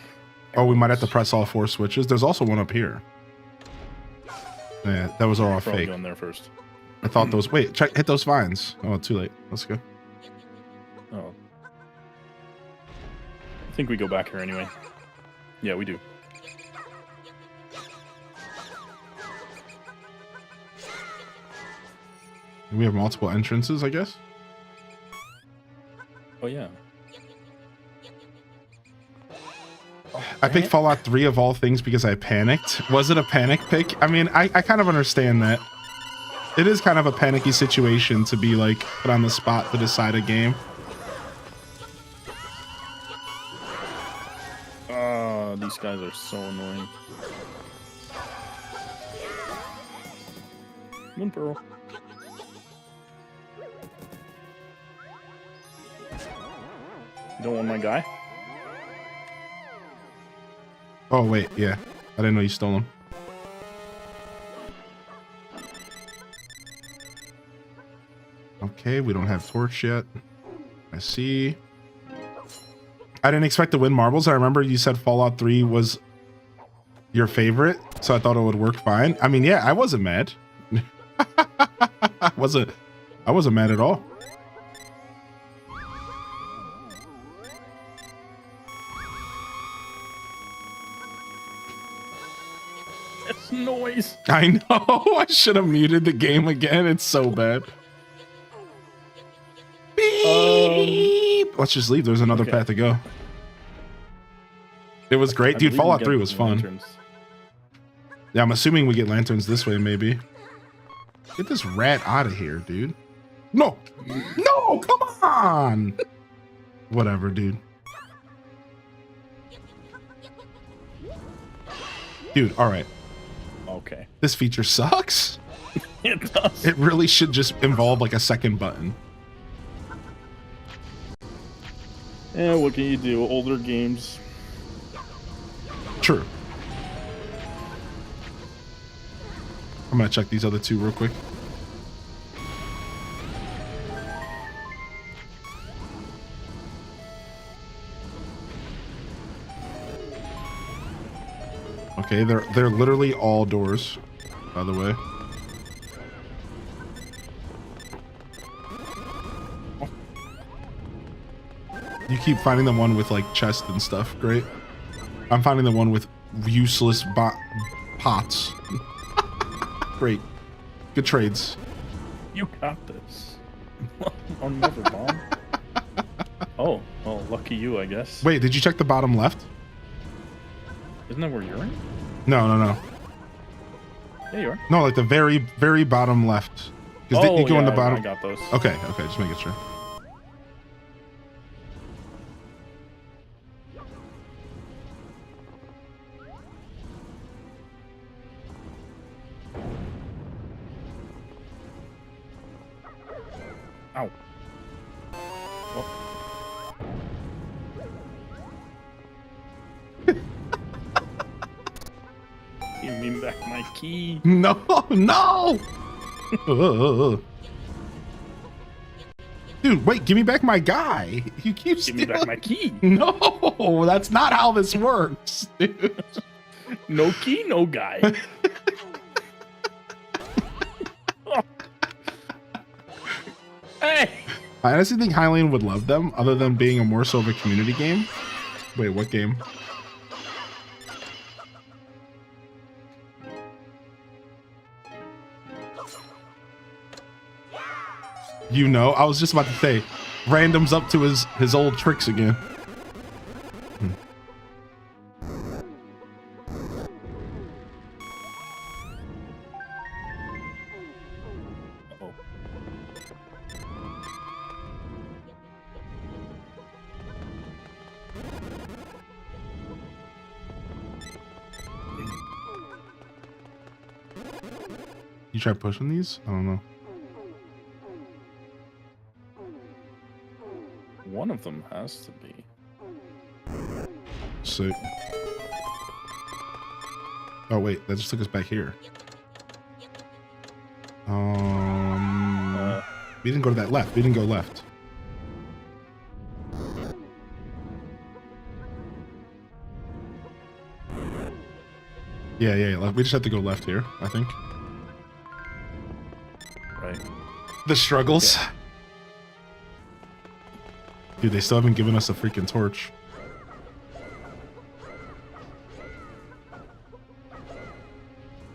Oh, we might have to press all 4 switches. There's also one up here. Yeah, that was all Probably fake. going there first. I thought those. Wait, check. Hit those vines. Oh, too late. Let's go. Oh. I think we go back here anyway. Yeah, we do. We have multiple entrances, I guess. Oh yeah. I picked Fallout 3 of all things because I panicked. Was it a panic pick? I mean, I kind of understand that. It is kind of a panicky situation to be like put on the spot to decide a game. These guys are so annoying. Moon Pearl. You don't want my guy? Oh, wait, yeah. I didn't know you stole them. Okay, we don't have torch yet. I see. I didn't expect to win marbles. I remember you said Fallout 3 was your favorite, so I thought it would work fine. I mean, yeah, I wasn't mad. I wasn't mad at all. It's noise. I know. I should have muted the game again. It's so bad. Beep. Let's just leave. There's another path to go. It was great. Dude, Fallout 3 was fun. Lanterns. Yeah, I'm assuming we get lanterns this way, maybe. Get this rat out of here, dude. No. No, come on. Whatever, dude. Dude, all right. Okay. This feature sucks. It does. It really should just involve like a second button. Yeah, what can you do? Older games. True. I'm gonna check these other two real quick. Okay, they're literally all doors, by the way. You keep finding the one with like chest and stuff. Great. I'm finding the one with useless pots. Great. Good trades. You got this. Another bomb. Oh, well, lucky you, I guess. Wait, did you check the bottom left? Isn't that where you're in? No. Yeah, you are. No, like the very, very bottom left. Because Oh, you go in the yeah, bottom. I got those. Okay, just making sure. Ow. Well, Give me back my key. No, no. Dude, wait, give me back my guy. You keep Give stealing. me back my key. No, that's not how this works, dude. No key, no guy. Hey! I honestly think Highland would love them, other than being a more so of a community game. Wait, what game? You know, I was just about to say, Random's up to his old tricks again. Oh. You try pushing these? I don't know. One of them has to be. Sick. Oh wait, that just took us back here. We didn't go to that left. We didn't go left. Yeah. We just have to go left here, I think. Right. The struggles. Yeah. Dude, they still haven't given us a freaking torch.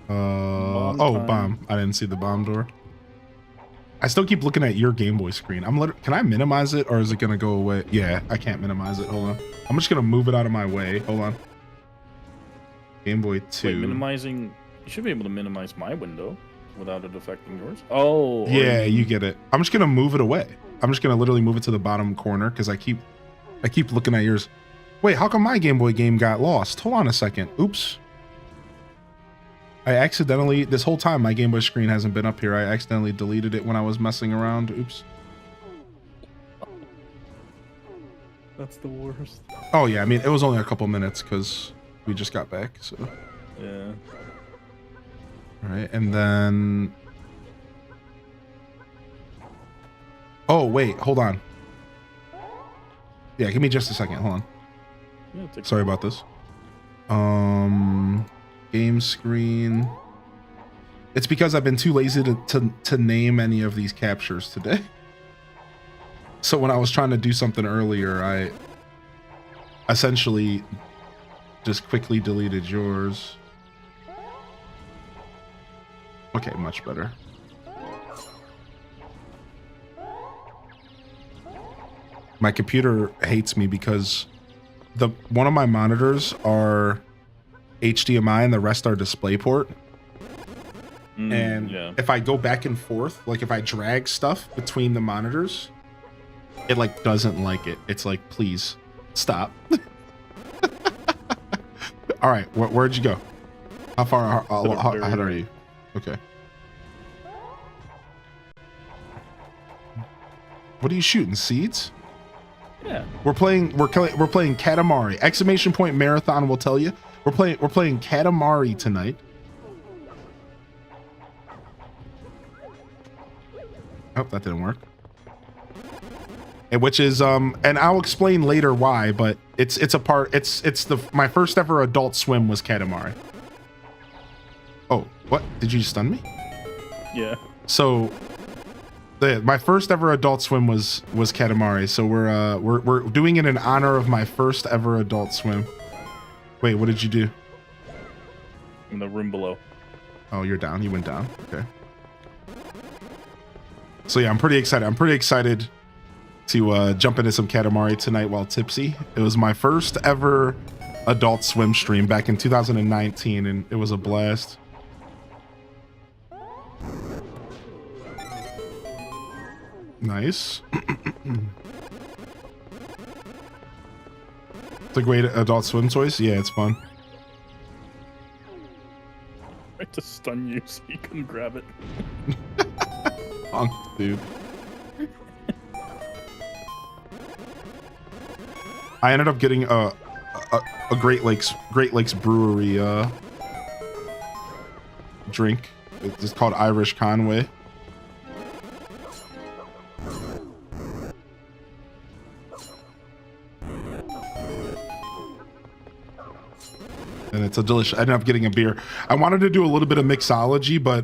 Bomb. I didn't see the bomb door. I still keep looking at your Game Boy screen. Can I minimize it or is it gonna go away? Yeah, I can't minimize it. Hold on. I'm just gonna move it out of my way. Hold on. Game Boy 2. Wait, minimizing. You should be able to minimize my window without it affecting yours. Oh. Yeah, you get it. I'm just gonna move it away. I'm just gonna literally move it to the bottom corner because I keep looking at yours. Wait, how come my Game Boy game got lost? Hold on a second. Oops. I accidentally, this whole time my Game Boy screen hasn't been up here. I accidentally deleted it when I was messing around. Oops. That's the worst. Oh yeah, I mean, it was only a couple minutes because we just got back, so. Yeah. All right, and then... Oh, wait, hold on. Yeah, give me just a second, hold on. Yeah, sorry about this. Game screen. It's because I've been too lazy to name any of these captures today. So when I was trying to do something earlier, I essentially just quickly deleted yours. Okay, much better. My computer hates me because one of my monitors are HDMI and the rest are DisplayPort. And yeah. if I go back and forth, like if I drag stuff between the monitors, it like doesn't like it. It's like, please stop. All right, where'd you go? How far ahead are you? Okay. What are you shooting? Seeds? Yeah. We're playing Katamari. Exclamation point marathon will tell you. We're playing Katamari tonight. Oh, that didn't work. And which is and I'll explain later why, but it's my first ever Adult Swim was Katamari. Oh, what? Did you stun me? Yeah. So my first ever Adult Swim was Katamari. So we're doing it in honor of my first ever Adult Swim. Wait, what did you do? In the room below. Oh, you're down. You went down. Okay. So yeah, I'm pretty excited. I'm pretty excited to jump into some Katamari tonight while tipsy. It was my first ever Adult Swim stream back in 2019, and it was a blast. Nice. It's a great Adult Swim choice. Yeah, it's fun. I to stun you so you can grab it. Dude. I ended up getting a Great Lakes Brewery drink. It's called Irish Conway. And it's a delicious. I ended up getting a beer. I wanted to do a little bit of mixology, but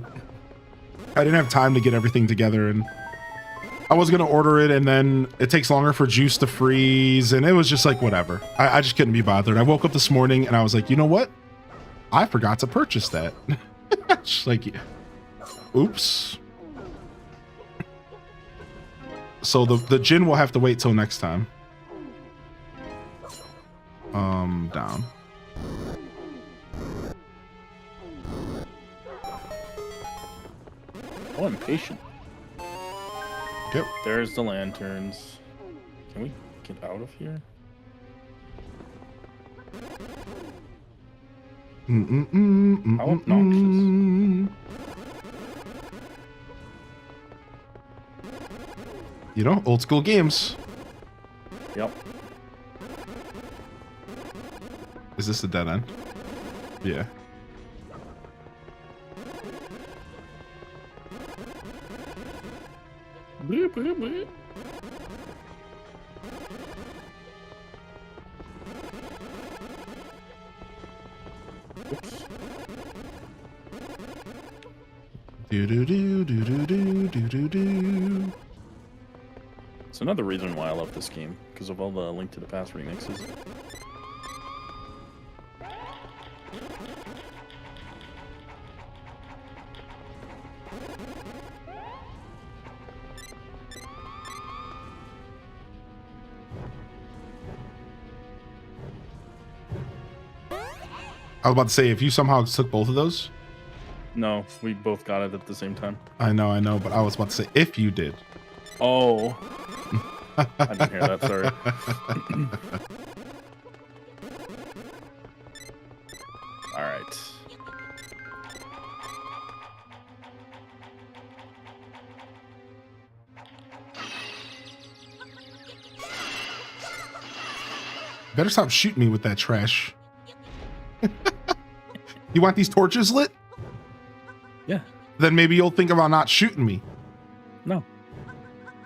I didn't have time to get everything together, and I was gonna order it, and then it takes longer for juice to freeze, and it was just like whatever. I just couldn't be bothered. I woke up this morning and I was like, you know what? I forgot to purchase that. Just like, oops. So the gin will have to wait till next time. Down. Oh, I'm patient. Yep. There's the lanterns. Can we get out of here? How obnoxious. You know, old school games. Yep. Is this a dead end? Yeah. Boop, boop, boop. Oops. Do do do do do do do do do. It's another reason why I love this game, because of all the Link to the Past remixes. I was about to say, if you somehow took both of those. No, we both got it at the same time. I know, but I was about to say, if you did. Oh. I didn't hear that, sorry. Alright. Better stop shooting me with that trash. You want these torches lit? Yeah. Then maybe you'll think about not shooting me. No.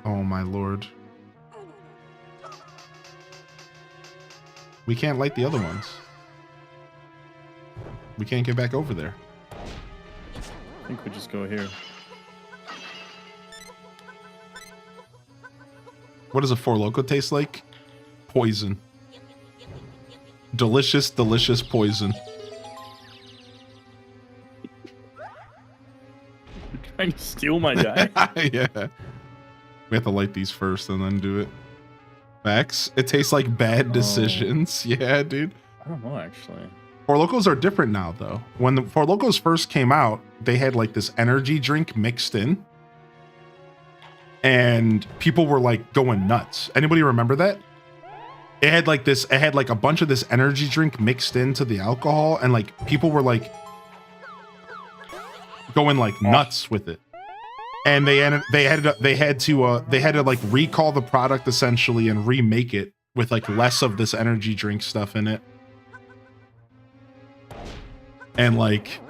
Oh my lord. We can't light the other ones. We can't get back over there. I think we just go here. What does a Four Loko taste like? Poison. Delicious, delicious poison. You're trying to steal my guy? Yeah. We have to light these first and then do it. Max, it tastes like bad decisions. Yeah, dude. I don't know, actually. Four Lokos are different now, though. When the Four Lokos first came out, they had like this energy drink mixed in. And people were like going nuts. Anybody remember that? It had like this, it had like a bunch of this energy drink mixed into the alcohol, and like people were like going like nuts with it. And they had to like recall the product essentially and remake it with like less of this energy drink stuff in it. And like,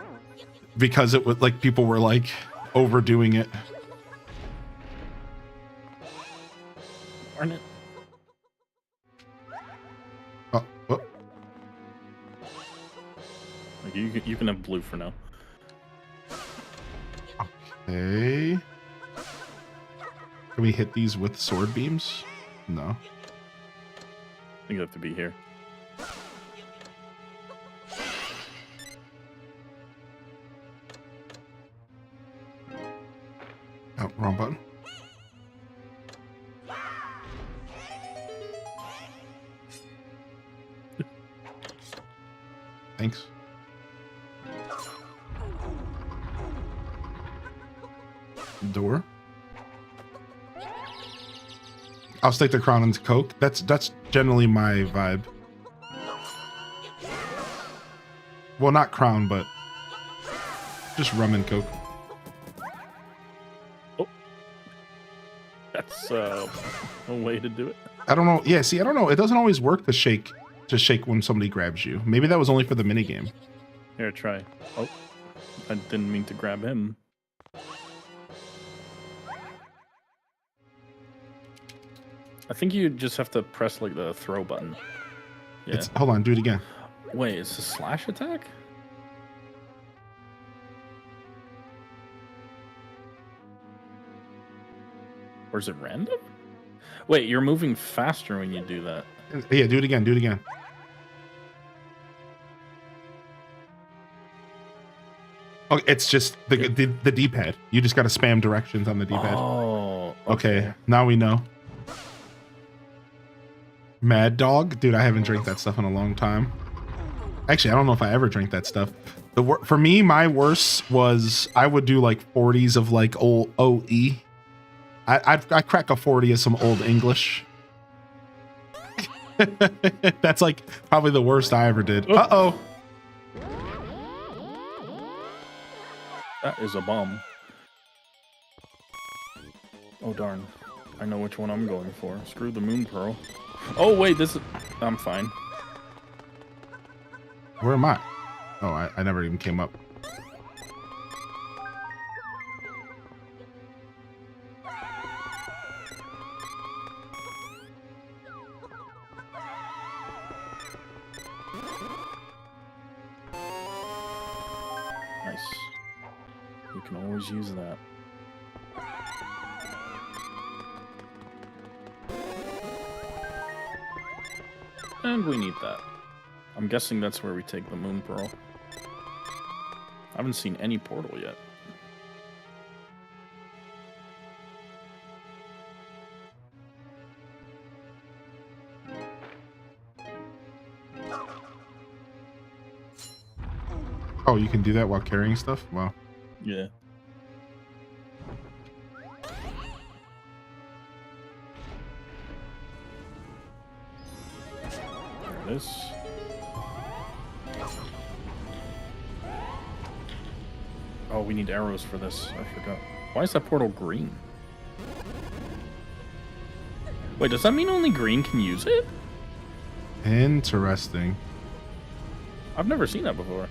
because it was like people were like overdoing it. Darn it. Oh. Like you can have blue for now. Okay. Can we hit these with sword beams? No. I think you have to be here. Oh, wrong button. Thanks. Door. I'll stick the crown into Coke. That's generally my vibe. Well, not crown, but just rum and Coke. Oh. That's a way to do it. I don't know. Yeah, see, I don't know. It doesn't always work to shake when somebody grabs you. Maybe that was only for the minigame. Here, try. Oh. I didn't mean to grab him. I think you just have to press like the throw button. Yeah. Hold on, do it again. Wait, it's a slash attack? Or is it random? Wait, you're moving faster when you do that. Yeah, do it again. Do it again. Oh, it's just the D-pad. You just got to spam directions on the D-pad. Oh, okay. Now we know. Mad Dog, dude, I haven't drank that stuff in a long time. Actually, I don't know if I ever drank that stuff. For me, my worst was I would do like 40s of like old OE. I'd crack a 40 of some old English. That's like probably the worst I ever did. Uh-oh. That is a bomb. Oh, darn. I know which one I'm going for. Screw the Moon Pearl. Oh, wait, this is... I'm fine. Where am I? Oh, I never even came up. Nice. You can always use that. And we need that. I'm guessing that's where we take the Moon Pearl. I haven't seen any portal yet. Oh, you can do that while carrying stuff? Wow. Yeah. This. Oh, we need arrows for this. I forgot. Why is that portal green? Wait, does that mean only green can use it? Interesting. I've never seen that before.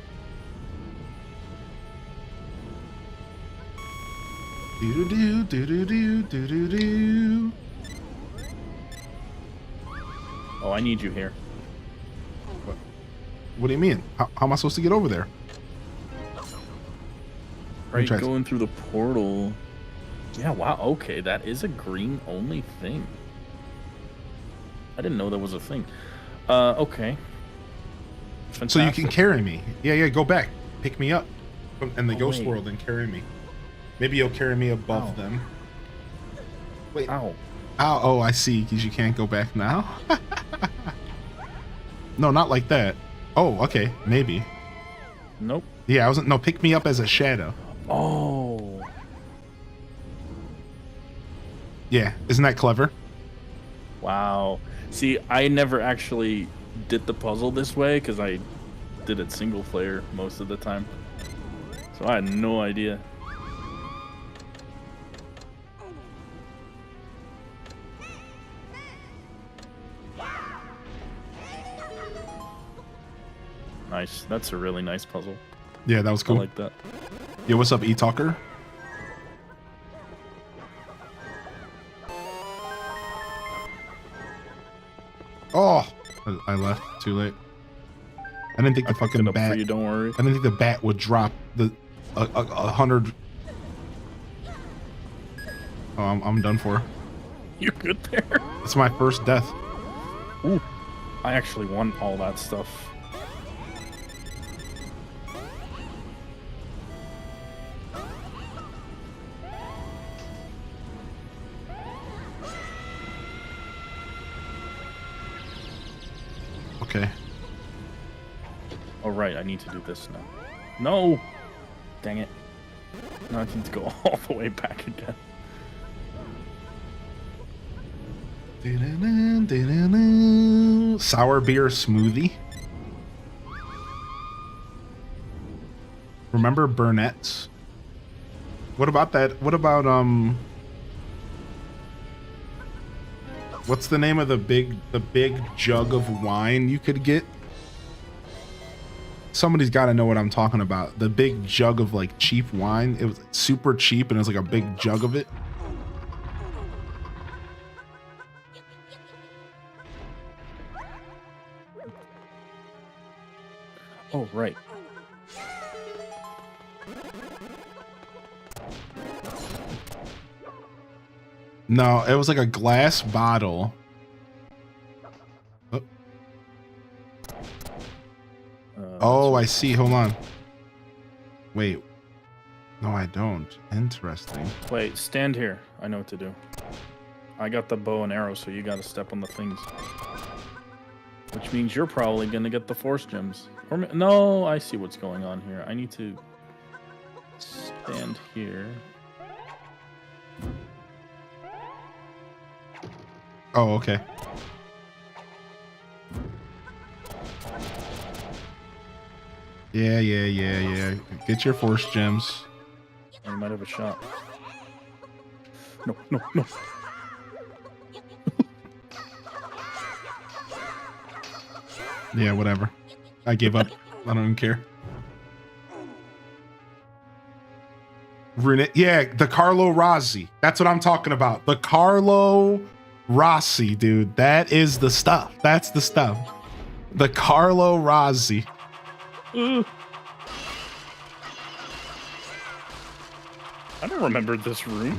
Do do do do do do do. Oh, I need you here. What do you mean? How am I supposed to get over there? Right, going through the portal. Yeah, wow, okay, that is a green-only thing. I didn't know that was a thing. Okay. Fantastic. So you can carry me. Yeah, go back. Pick me up in the ghost world and carry me. Maybe you'll carry me above them. Wait. Ow. Ow. Oh, I see, because you can't go back now. No, not like that. Oh, okay, maybe. Nope. Yeah, I wasn't. No, pick me up as a shadow. Oh. Yeah, isn't that clever? Wow. See, I never actually did the puzzle this way because I did it single player most of the time. So I had no idea. Nice. That's a really nice puzzle. Yeah, that was cool. I like that. Yo, what's up, E-Talker? Oh, I left too late. I didn't think the fucking bat. For you, don't worry. I didn't think the bat would drop the 100. Oh, I'm done for. You're good there. It's my first death. Ooh, I actually won all that stuff. Okay. Oh, right, I need to do this now. No! Dang it. Now I need to go all the way back again. Sour beer smoothie. Remember Burnett's? What about that? What about what's the name of the big jug of wine you could get? Somebody's got to know what I'm talking about. The big jug of like cheap wine. It was super cheap and it was like a big jug of it. Oh, right. No, it was like a glass bottle. Oh, I see. Hold on. Wait. No, I don't. Interesting. Wait, stand here. I know what to do. I got the bow and arrow, so you gotta step on the things. Which means you're probably gonna get the force gems. Or no, I see what's going on here. I need to stand here. Oh, okay. Yeah. Get your force gems. I might have a shot. No. Yeah, whatever. I gave up. I don't even care. Yeah, the Carlo Rossi. That's what I'm talking about. The Carlo Rossi, dude. That is the stuff. That's the stuff. The Carlo Rossi. I don't remember this room.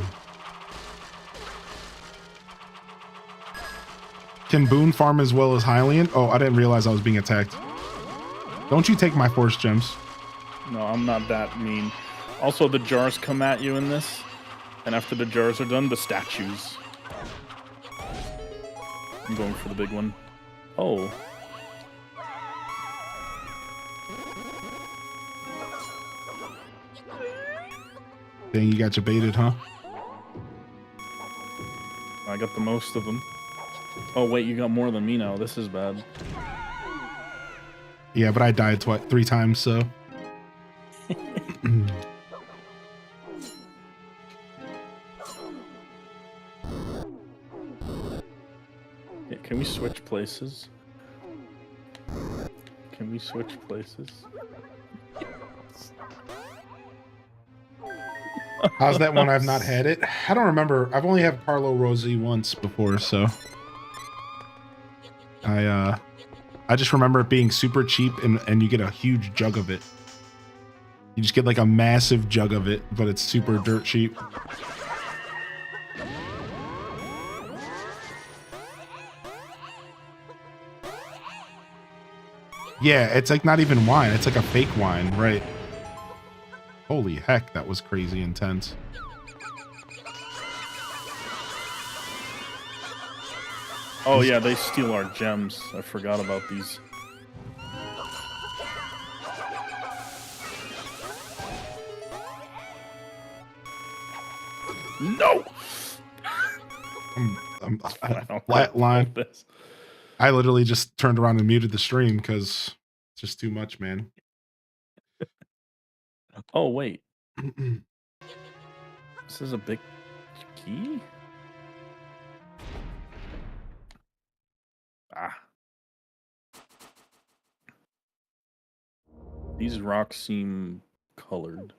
Can Boone farm as well as Hylian? Oh, I didn't realize I was being attacked. Don't you take my force gems. No, I'm not that mean. Also, the jars come at you in this. And after the jars are done, the statues. I'm going for the big one. Oh. Dang, you got your baited, huh? I got the most of them. Oh, wait, you got more than me now. This is bad. Yeah, but I died 3 times, so. Yeah, can we switch places? Can we switch places? How's that one? I've not had it. I don't remember. I've only had Carlo Rossi once before, so. I just remember it being super cheap and you get a huge jug of it. You just get like a massive jug of it, but it's super dirt cheap. Yeah, it's like not even wine. It's like a fake wine, right? Holy heck, that was crazy intense. Oh yeah, they steal our gems. I forgot about these. No! I'm flat line. I literally just turned around and muted the stream because it's just too much, man. Oh, wait. This is a big key? Ah. These rocks seem colored.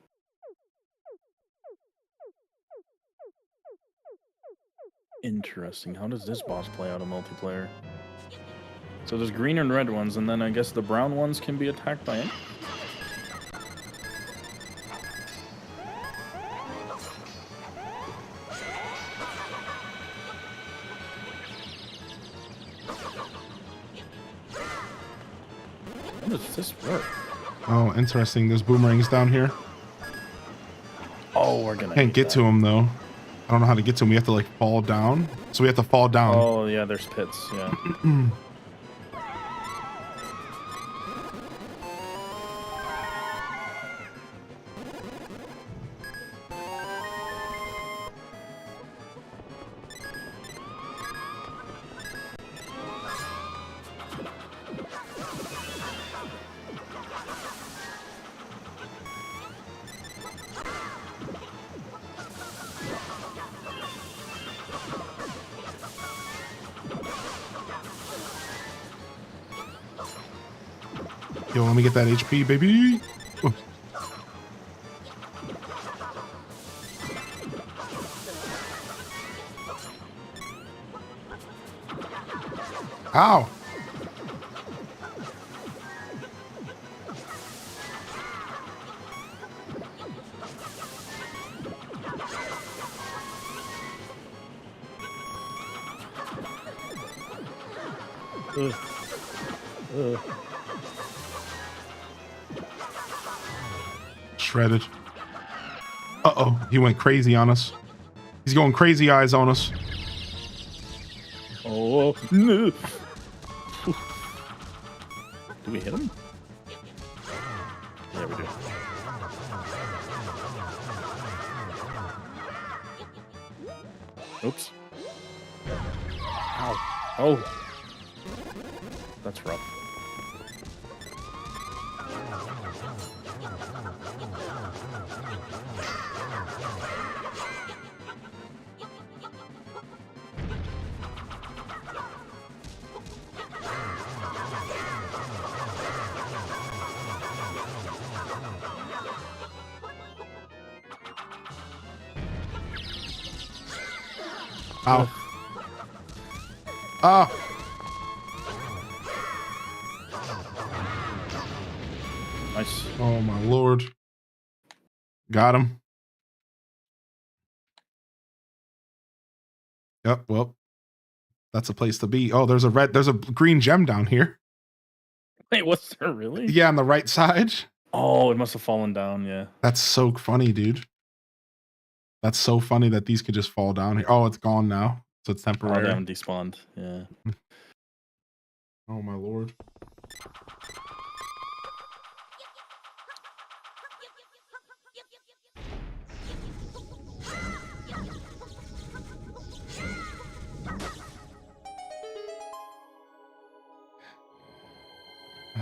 Interesting. How does this boss play out in multiplayer? So there's green and red ones, and then I guess the brown ones can be attacked by it? How does this work? Oh, interesting. There's boomerangs down here. Oh, we're gonna can't get to them though. I don't know how to get to them. We have to like fall down. So we have to fall down. Oh yeah, there's pits. Yeah. Yo, let me get that HP, baby. Oops. Ow. Shredded. Uh-oh, he went crazy on us. He's going crazy eyes on us. Oh, no. Do we hit him? Yeah, we do. Oops. Ow. Oh. That's rough. Ow. Ah. Nice. Oh my lord. Got him. Yep, well. That's a place to be. Oh, there's a green gem down here. Wait, what's there really? Yeah, on the right side. Oh, it must have fallen down, yeah. That's so funny, dude. That's so funny that these could just fall down here. Oh, it's gone now. So it's Oh, temporary. they haven't despawned, yeah. Oh my lord.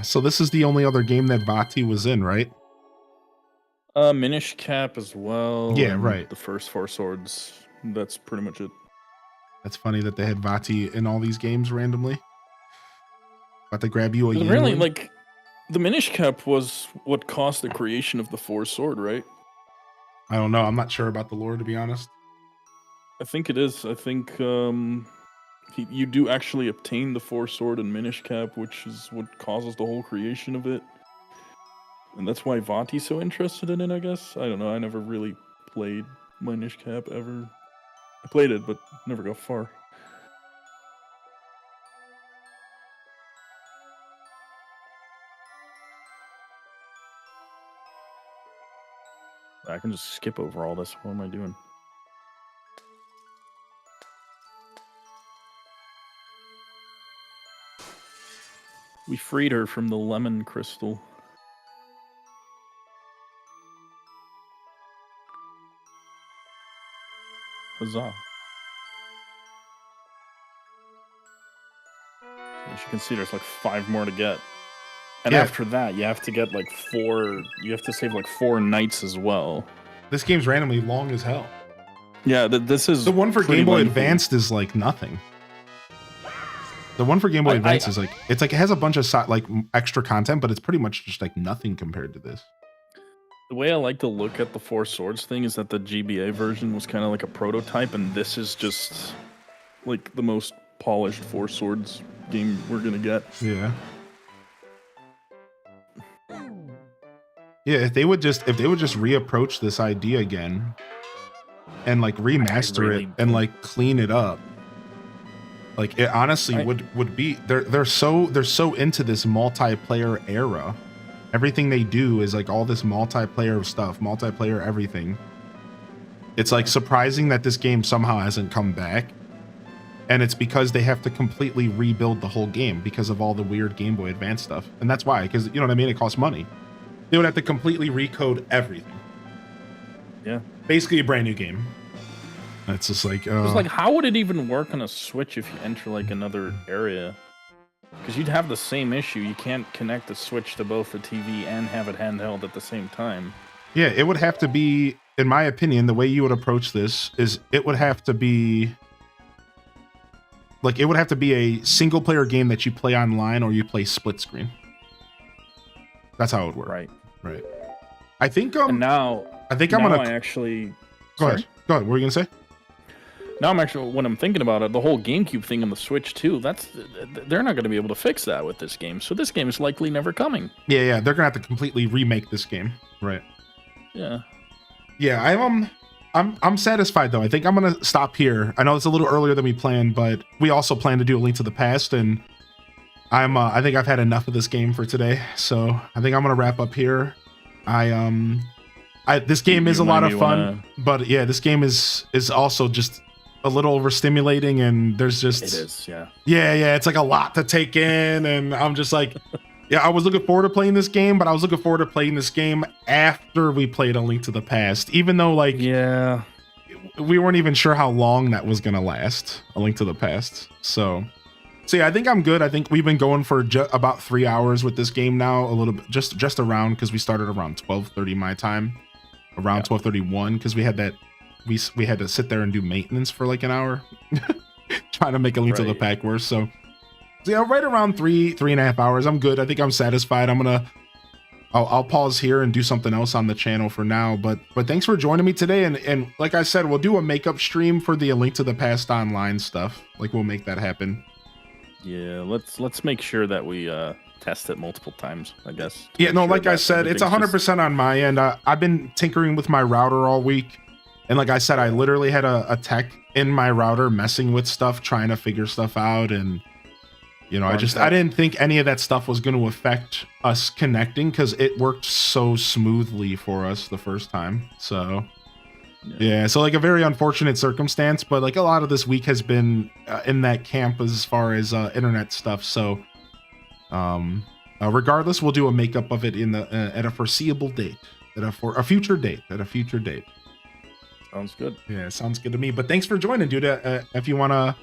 So this is the only other game that Vati was in, right? Minish Cap as well. Yeah, and right. The first Four Swords. That's pretty much it. That's funny that they had Vati in all these games randomly. About to grab you a But really, Yingling. like, the Minish Cap was what caused the creation of the Four Sword, right? I don't know. I'm not sure about the lore, to be honest. I think it is. I think you do actually obtain the Four Sword and Minish Cap, which is what causes the whole creation of it. And that's why Vati's so interested in it, I guess. I don't know. I never really played Minish Cap ever. I played it, but never got far. I can just skip over all this. What am I doing? We freed her from the lemon crystal. Huzzah. As you can see, there's like 5 more to get. And Yeah. after that, you have to get like 4... You have to save like 4 nights as well. This game's randomly long as hell. Yeah, this is... The one for pretty Game Boy lengthy. Advanced is like nothing. The one for Game Boy Advance is like, it's like, it has a bunch of like extra content, but it's pretty much just like nothing compared to this. The way I like to look at the Four Swords thing is that the GBA version was kind of like a prototype, and this is just like the most polished Four Swords game we're gonna get. Yeah. Yeah, if they would just reapproach this idea again and like remaster it and like clean it up. Like it honestly would be they're so into this multiplayer era. Everything they do is like all this multiplayer stuff, multiplayer everything. It's like surprising that this game somehow hasn't come back. And it's because they have to completely rebuild the whole game because of all the weird Game Boy Advance stuff. And that's why, because you know what I mean? It costs money. They would have to completely recode everything. Yeah. Basically a brand new game. It's just like, It's like, how would it even work on a Switch if you enter like another area? Because you'd have the same issue. You can't connect the Switch to both the TV and have it handheld at the same time. yeah, it would have to be, in my opinion, the way you would approach this is it would have to be like, it would have to be a single player game that you play online or you play split screen. That's how it would work. Right. I think And now I'm gonna I actually go ahead. Go ahead. What were you gonna say? Now I'm actually, when I'm thinking about it, the whole GameCube thing on the Switch too, they're not going to be able to fix that with this game. So this game is likely never coming. Yeah, they're gonna have to completely remake this game. Right. Yeah, I'm satisfied though. I think I'm gonna stop here. I know it's a little earlier than we planned, but we also plan to do A Link to the Past, and I think I've had enough of this game for today. So I think I'm gonna wrap up here. This game is a lot of fun, but yeah, this game is also just a little overstimulating, and there's just it is, yeah, it's like a lot to take in, and I'm just like, yeah, I was looking forward to playing this game, but I was looking forward to playing this game after we played A Link to the Past, even though like we weren't even sure how long that was gonna last, A Link to the Past. So yeah, I think I'm good. I think we've been going for about 3 hours with this game now, a little bit, just around, because we started around 12:30 my time, around 12:31, because we had that. We had to sit there and do maintenance for like an hour, trying to make A Link to the Past worse. So yeah, right around 3.5 hours. I'm good. I think I'm satisfied. I'll pause here and do something else on the channel for now. But thanks for joining me today. And like I said, we'll do a makeup stream for the A Link to the Past online stuff. Like we'll make that happen. Yeah, let's make sure that we test it multiple times, I guess. Yeah, no, like I said, it's 100% on my end. I've been tinkering with my router all week. And like I said, I literally had a tech in my router messing with stuff, trying to figure stuff out. And, you know, I didn't think any of that stuff was going to affect us connecting, because it worked so smoothly for us the first time. So, yeah, so like a very unfortunate circumstance, but like a lot of this week has been in that camp as far as internet stuff. So, regardless, we'll do a makeup of it at a foreseeable date, at a future date. Sounds good. Yeah, sounds good to me. But thanks for joining, dude. If you want to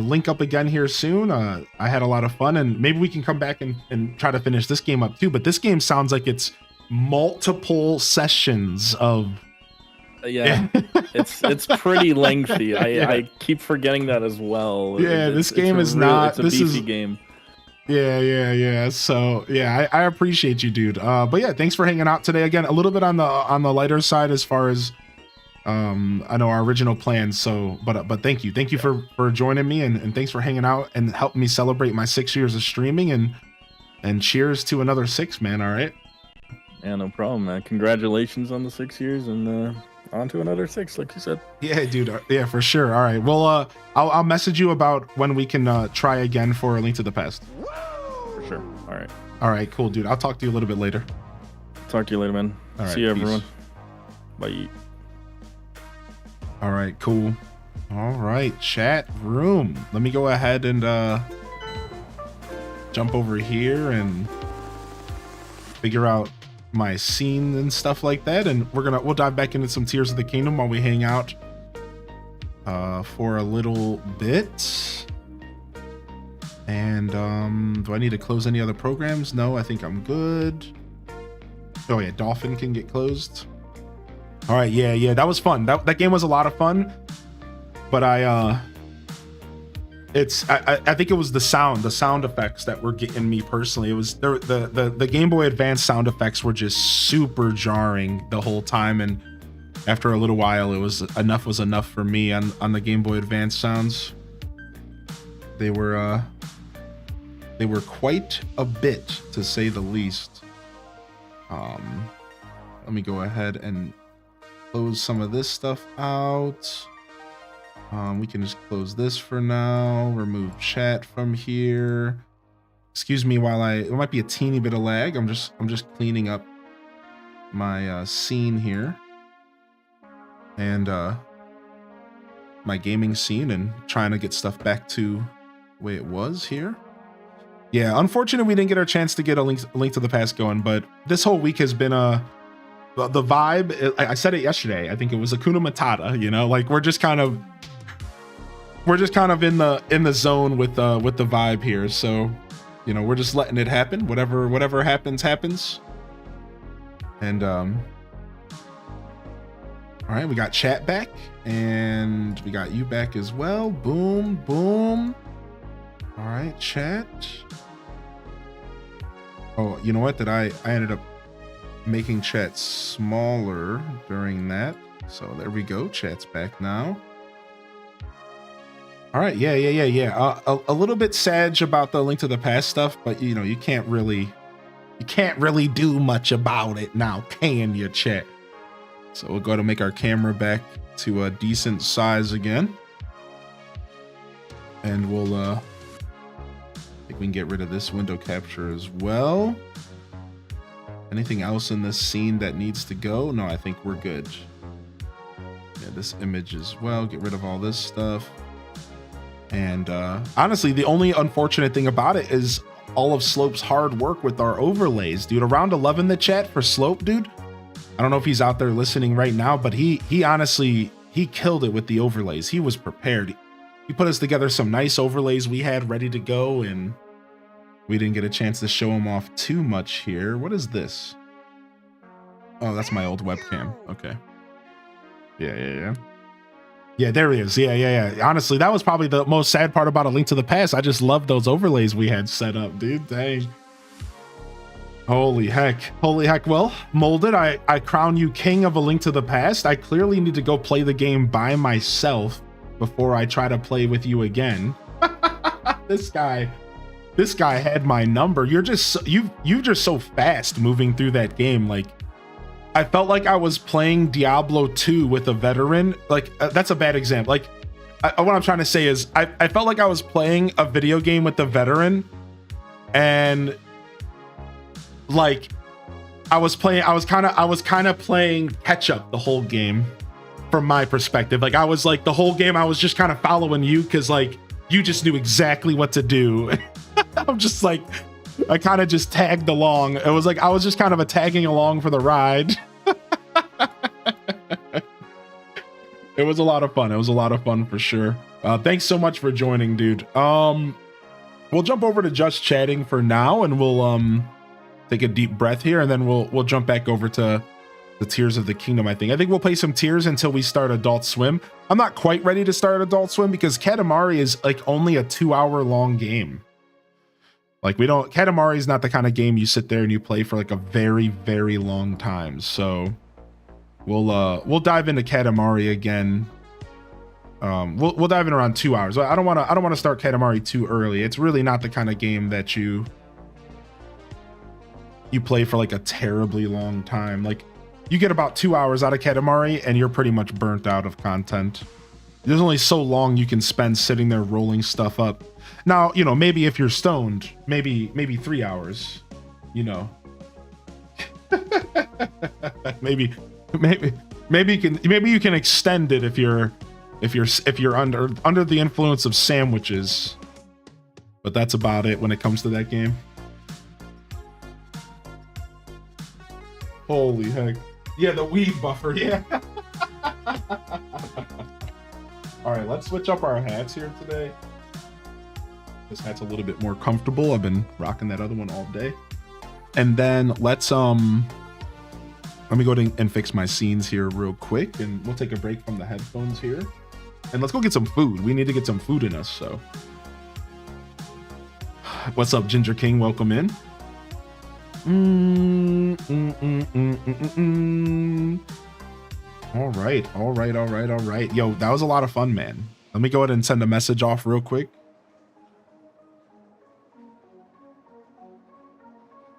link up again here soon, I had a lot of fun, and maybe we can come back and try to finish this game up too. But this game sounds like it's multiple sessions of. Yeah, it's pretty lengthy. I keep forgetting that as well. Yeah, this game is not. It's a beefy game. Yeah. So yeah, I appreciate you, dude. But yeah, thanks for hanging out today. Again, a little bit on the lighter side as far as. I know our original plans, so but thank you for joining me, and thanks for hanging out and helping me celebrate my 6 years of streaming, and cheers to another 6, man. All right. Yeah, no problem, man. Congratulations on the 6 years, and on to another 6, like you said. Yeah, dude. Yeah, for sure. All right. Well, I'll message you about when we can try again for A Link to the Past. For sure. All right. Cool, dude. I'll talk to you a little bit later. Talk to you later, man. All right, see you, peace. everyone. Bye. All right, cool. All right, chat room. Let me go ahead and jump over here and figure out my scene and stuff like that, and we'll dive back into some Tears of the Kingdom while we hang out for a little bit. And do I need to close any other programs? No, I think I'm good. Oh yeah, Dolphin can get closed. All right, yeah, that was fun. That game was a lot of fun, but I think it was the sound effects that were getting me personally. It was the Game Boy Advance sound effects were just super jarring the whole time, and after a little while, it was enough for me on the Game Boy Advance sounds. They were quite a bit, to say the least. Let me go ahead and close some of this stuff out. We can just close this for now. Remove chat from here. Excuse me while it might be a teeny bit of lag. I'm just cleaning up my scene here, and my gaming scene, and trying to get stuff back to the way it was here. Yeah, unfortunately we didn't get our chance to get a link to the Past going, but this whole week has been the vibe. I said it yesterday. I think it was Hakuna Matata. You know, like we're just kind of in the zone with the vibe here. So, you know, we're just letting it happen. Whatever happens. And all right, we got chat back, and we got you back as well. Boom. All right, chat. Oh, you know what? I ended up making chat smaller during that. So there we go. Chat's back now. All right. Yeah. A little bit sad about the Link to the Past stuff, but you know, you can't really do much about it now, can you, chat? So we'll go ahead and make our camera back to a decent size again. And we'll I think we can get rid of this window capture as well. Anything else in this scene that needs to go? No, I think we're good. Yeah, this image as well. Get rid of all this stuff. And honestly, the only unfortunate thing about it is all of Slope's hard work with our overlays, dude. Around 11 the chat for Slope, dude. I don't know if he's out there listening right now, but he honestly, he killed it with the overlays. He was prepared. He put us together some nice overlays we had ready to go, and we didn't get a chance to show him off too much here. What is this? Oh, that's my old webcam. Okay. Yeah, there he is. Yeah. Honestly, that was probably the most sad part about A Link to the Past. I just love those overlays we had set up, dude. Dang. Holy heck. Well, Molded, I crown you king of A Link to the Past. I clearly need to go play the game by myself before I try to play with you again. This guy had my number. You're just so fast moving through that game. Like, I felt like I was playing Diablo 2 with a veteran. Like, that's a bad example. Like, what I'm trying to say is I felt like I was playing a video game with a veteran, and like I was kind of playing catch up the whole game from my perspective. Like, I was like, the whole game I was just kind of following you because like you just knew exactly what to do. I'm just like, I kind of just tagged along. It was like I was just kind of a tagging along for the ride. It was a lot of fun for sure. Thanks so much for joining, dude. We'll jump over to just chatting for now, and we'll take a deep breath here, and then we'll jump back over to the Tears of the Kingdom. I think we'll play some Tears until we start Adult Swim. I'm not quite ready to start Adult Swim because Katamari is like only a 2-hour long game. Like, Katamari is not the kind of game you sit there and you play for like a very, very long time. So we'll dive into Katamari again. We'll dive in around 2 hours. I don't want to start Katamari too early. It's really not the kind of game that you play for like a terribly long time. Like, you get about 2 hours out of Katamari and you're pretty much burnt out of content. There's only so long you can spend sitting there rolling stuff up. Now, you know, maybe if you're stoned, maybe 3 hours, you know. maybe you can extend it if you're under the influence of sandwiches. But that's about it when it comes to that game. Holy heck. Yeah, the weed buffer, yeah. All right, let's switch up our hats here today. This hat's a little bit more comfortable. I've been rocking that other one all day. And then let me go ahead and fix my scenes here real quick, and we'll take a break from the headphones here. And let's go get some food. We need to get some food in us, so. What's up, Ginger King? Welcome in. All right. Yo, that was a lot of fun, man. Let me go ahead and send a message off real quick.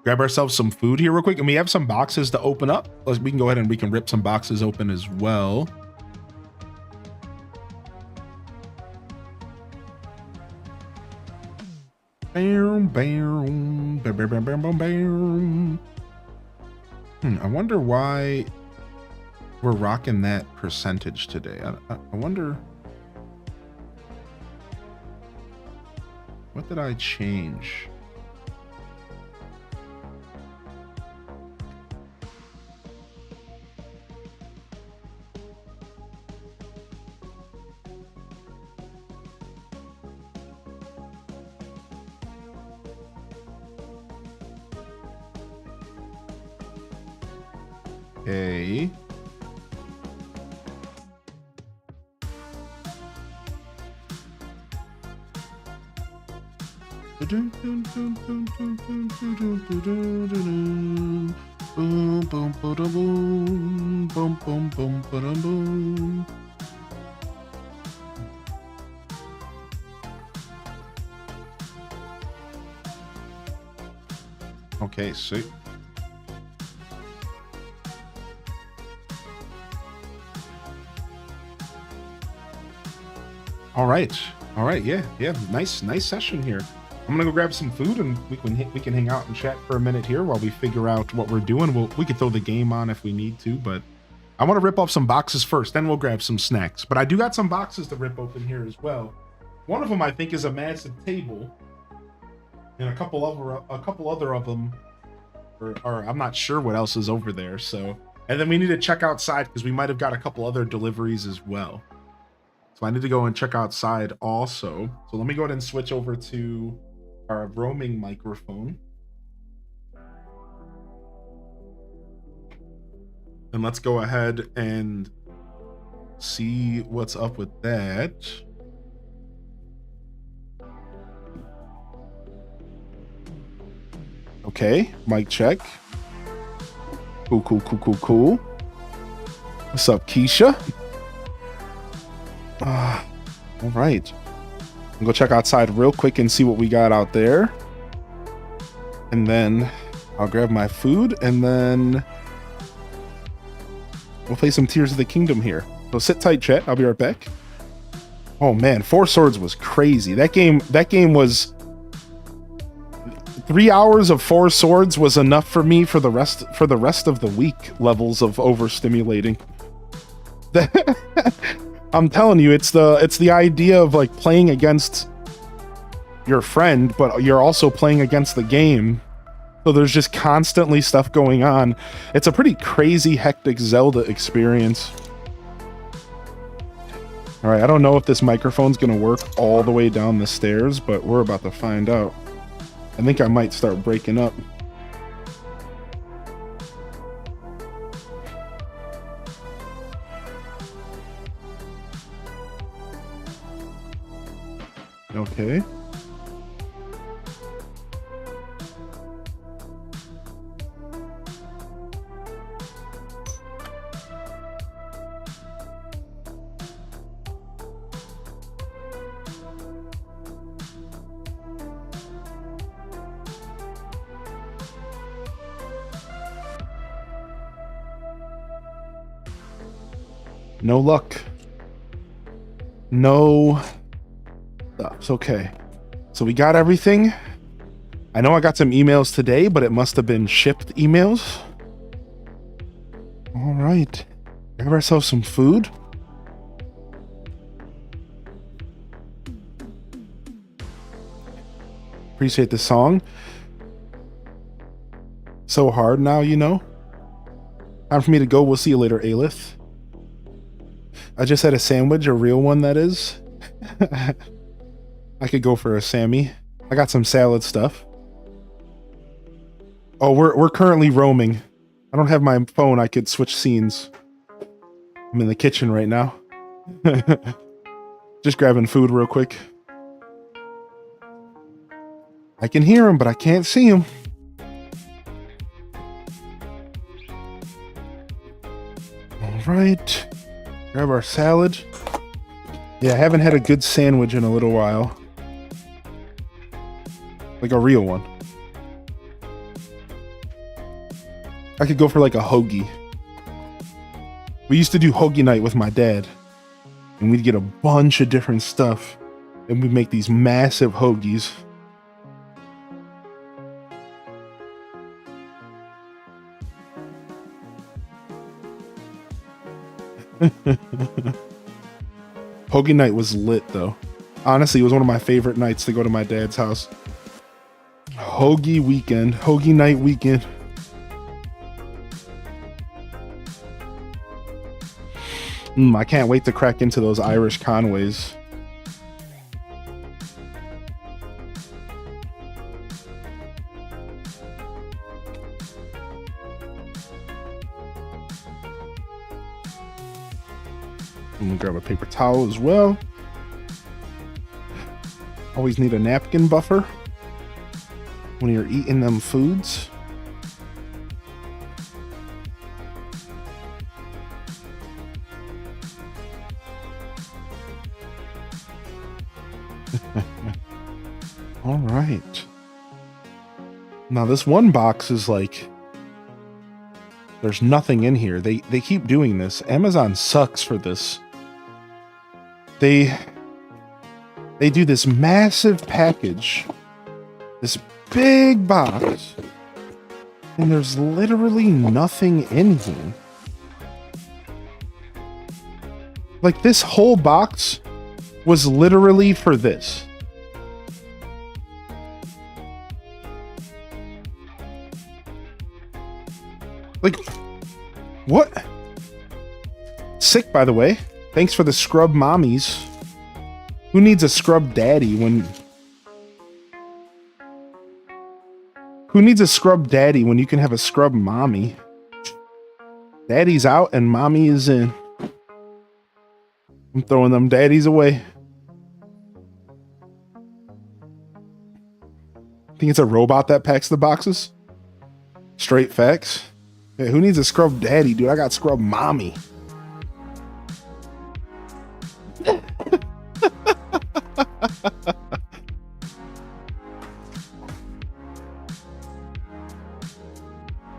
Grab ourselves some food here real quick, and we have some boxes to open up. We can go ahead and we can rip some boxes open as well. Bam, bam, bam, bam, bam, bam, bam. I wonder why we're rocking that percentage today. I wonder, what did I change? Okay. Boom, boom, boom, boom, boom, boom, boom. Okay, sweet. All right, yeah, nice session here. I'm gonna go grab some food and we can hang out and chat for a minute here while we figure out what we're doing. We could throw the game on if we need to, but I want to rip off some boxes first, then we'll grab some snacks. But I do got some boxes to rip open here as well. One of them I think is a massive table, and a couple other of them, or I'm not sure what else is over there. So, and then we need to check outside because we might have got a couple other deliveries as well. So I need to go and check outside also. So let me go ahead and switch over to our roaming microphone. And let's go ahead and see what's up with that. Okay, mic check. Cool. What's up, Keisha? All right. I'll go check outside real quick and see what we got out there. And then I'll grab my food and then we'll play some Tears of the Kingdom here. So sit tight, chat. I'll be right back. Oh man, Four Swords was crazy. That game was 3 hours of Four Swords was enough for me for the rest of the week levels of overstimulating. I'm telling you, it's the idea of like playing against your friend, but you're also playing against the game. So there's just constantly stuff going on. It's a pretty crazy, hectic Zelda experience. All right, I don't know if this microphone's gonna work all the way down the stairs, but we're about to find out. I think I might start breaking up. Okay. No luck. No. It's okay. So we got everything. I know I got some emails today, but it must have been shipped emails. All right. Grab ourselves some food. Appreciate the song. So hard now, you know. Time for me to go. We'll see you later, Alith. I just had a sandwich, a real one, that is. I could go for a Sammy. I got some salad stuff. Oh, we're currently roaming. I don't have my phone. I could switch scenes. I'm in the kitchen right now. Just grabbing food real quick. I can hear him, but I can't see him. All right. Grab our salad. Yeah, I haven't had a good sandwich in a little while. Like a real one. I could go for like a hoagie. We used to do hoagie night with my dad. And we'd get a bunch of different stuff. And we'd make these massive hoagies. Hoagie night was lit though. Honestly, it was one of my favorite nights to go to my dad's house. Hoagie weekend. Hoagie night weekend. I can't wait to crack into those Irish Conways. I'm gonna grab a paper towel as well. Always need a napkin buffer. when you're eating them foods. All right. Now this one box is like, there's nothing in here. They keep doing this. Amazon sucks for this. They do this massive package, this big box, and there's literally nothing in here. Like this whole box was literally for this. Like, what? Sick, by the way. Thanks for the scrub mommies. Who needs a scrub daddy when... Who needs a scrub daddy when you can have a scrub mommy? Daddy's out and mommy is in. I'm throwing them daddies away. Think it's a robot that packs the boxes? Straight facts. Hey, who needs a scrub daddy, dude? I got scrub mommy.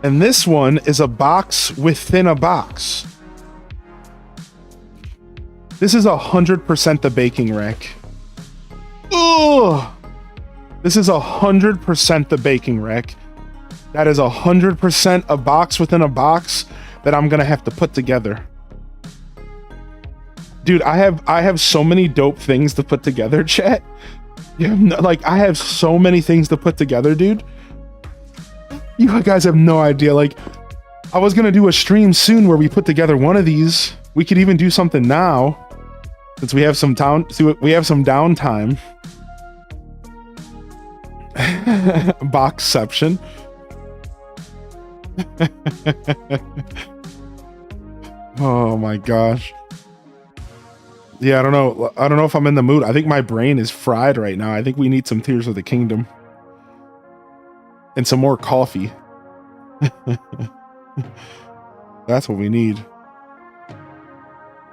And this one is a box within a box. This is 100% the baking rack. Ugh! This is 100% the baking rack. That is 100% a box within a box that I'm gonna have to put together. Dude, I have so many dope things to put together, chat. Yeah, like I have so many things to put together, dude. You guys have no idea. Like, I was gonna do a stream soon where we put together one of these. We could even do something now, since we have some downtime. Boxception. Oh my gosh. Yeah, I don't know if I'm in the mood. I think my brain is fried right now. I think we need some Tears of the Kingdom and some more coffee. That's what we need.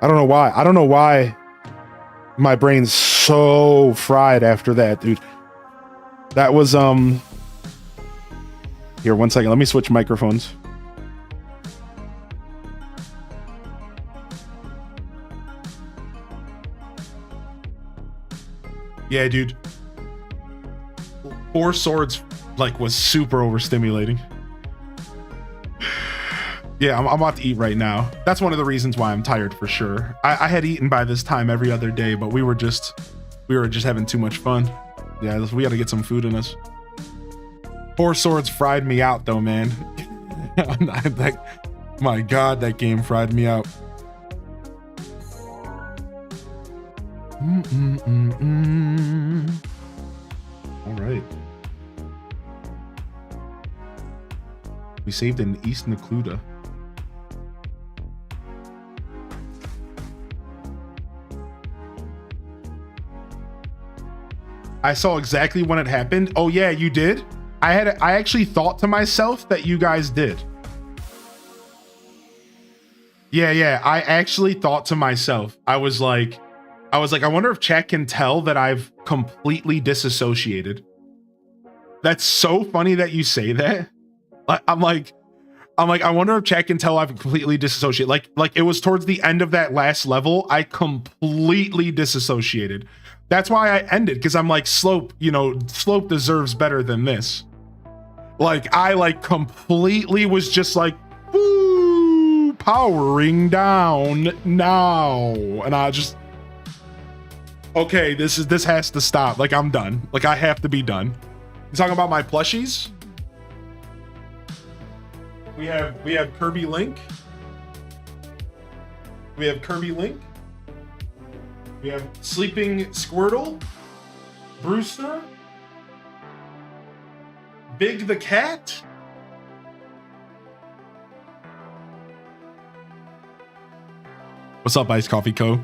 I don't know why my brain's so fried after that, dude. That was here, one second. Let me switch microphones. Yeah, dude. Four Swords like was super overstimulating. Yeah, I'm about to eat right now. That's one of the reasons why I'm tired for sure. I had eaten by this time every other day, but we were just having too much fun. Yeah, we got to get some food in us. Four Swords fried me out though, man. My God, that game fried me out. All right. We saved in East Nakluda. I saw exactly when it happened. Oh yeah, you did? I actually thought to myself that you guys did. Yeah, I actually thought to myself, I was like, I wonder if chat can tell that I've completely disassociated. That's so funny that you say that. I'm like, I wonder if chat can tell I've completely disassociated. Like it was towards the end of that last level, I completely disassociated. That's why I ended, because I'm like, Slope deserves better than this. Like, I like completely was just like, woo, powering down now. And I just, okay, this has to stop. Like, I'm done. Like, I have to be done. You talking about my plushies? We have Kirby Link. We have Kirby Link. We have Sleeping Squirtle, Brewster, Big the Cat. What's up, Ice Coffee Co?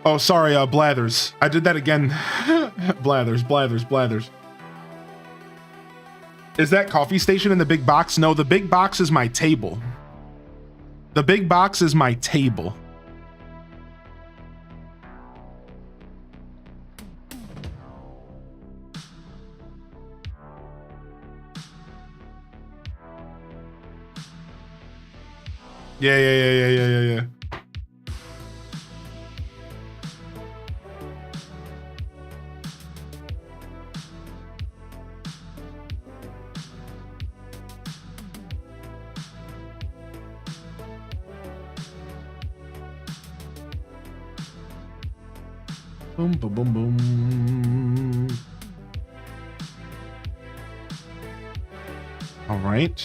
Oh, sorry, Blathers. I did that again. Blathers. Is that coffee station in the big box? No, the big box is my table. The big box is my table. Yeah. Boom, boom, boom, boom. All right.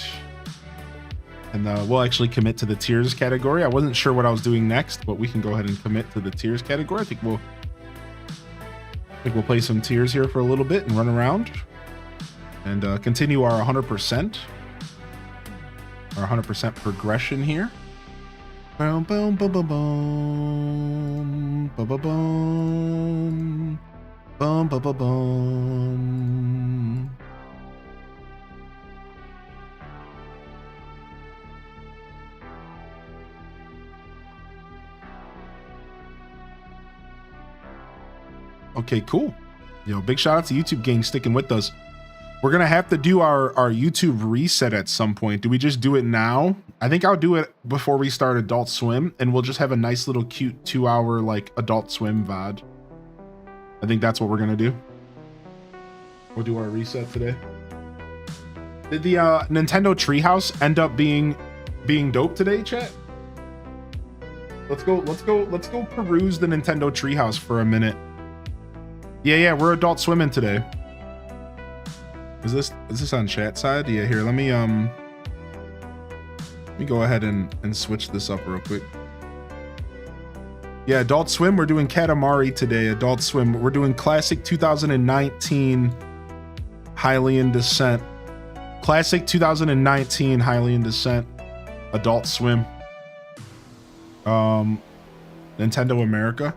And we'll actually commit to the tiers category. I wasn't sure what I was doing next, but we can go ahead and commit to the tiers category. I think we'll play some tiers here for a little bit and run around and continue our 100%. Our 100% progression here. Boom, boom, boom, boom, boom, boom, boom, boom, boom, boom, boom, boom. Okay, cool. Yo, big shout out to YouTube gang sticking with us. We're gonna have to do our YouTube reset at some point. Do we just do it now? I think I'll do it before we start Adult Swim, and we'll just have a nice little cute 2-hour like Adult Swim VOD. I think that's what we're gonna do. We'll do our reset today. Did the Nintendo Treehouse end up being dope today, chat? Let's go peruse the Nintendo Treehouse for a minute. Yeah, we're Adult Swimming today. Is this on chat side? Yeah, here, let me go ahead and switch this up real quick. Yeah, Adult Swim, we're doing Katamari today. Adult Swim, we're doing classic 2019 Hylian Descent. Classic 2019 Hylian Descent. Adult Swim. Nintendo America.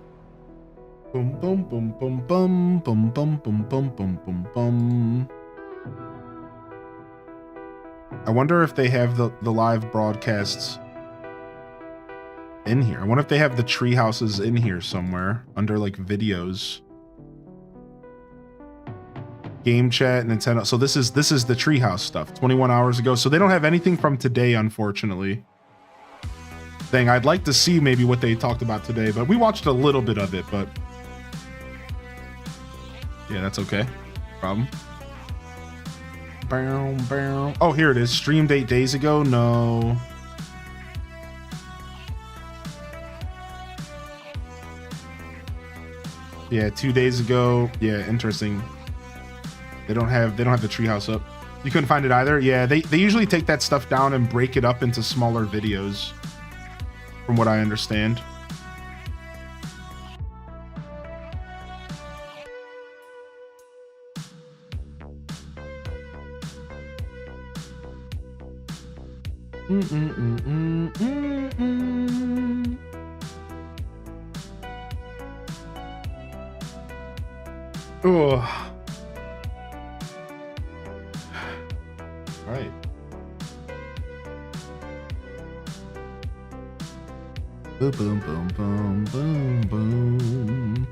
Boom, boom, boom, boom, boom, boom, boom, boom, boom, boom, boom, boom. I wonder if they have the live broadcasts in here. I wonder if they have the tree houses in here somewhere under like videos. Game chat, Nintendo. So this is the treehouse stuff. 21 hours ago. So they don't have anything from today, unfortunately. Thing I'd like to see maybe what they talked about today, but we watched a little bit of it, but yeah, that's okay. No problem. Oh, here it is. Streamed 8 days ago. No. Yeah, 2 days ago. Yeah, interesting. They don't have the treehouse up. You couldn't find it either? Yeah, they usually take that stuff down and break it up into smaller videos, from what I understand. Oh. Right. Boom, boom, boom, boom, boom, boom.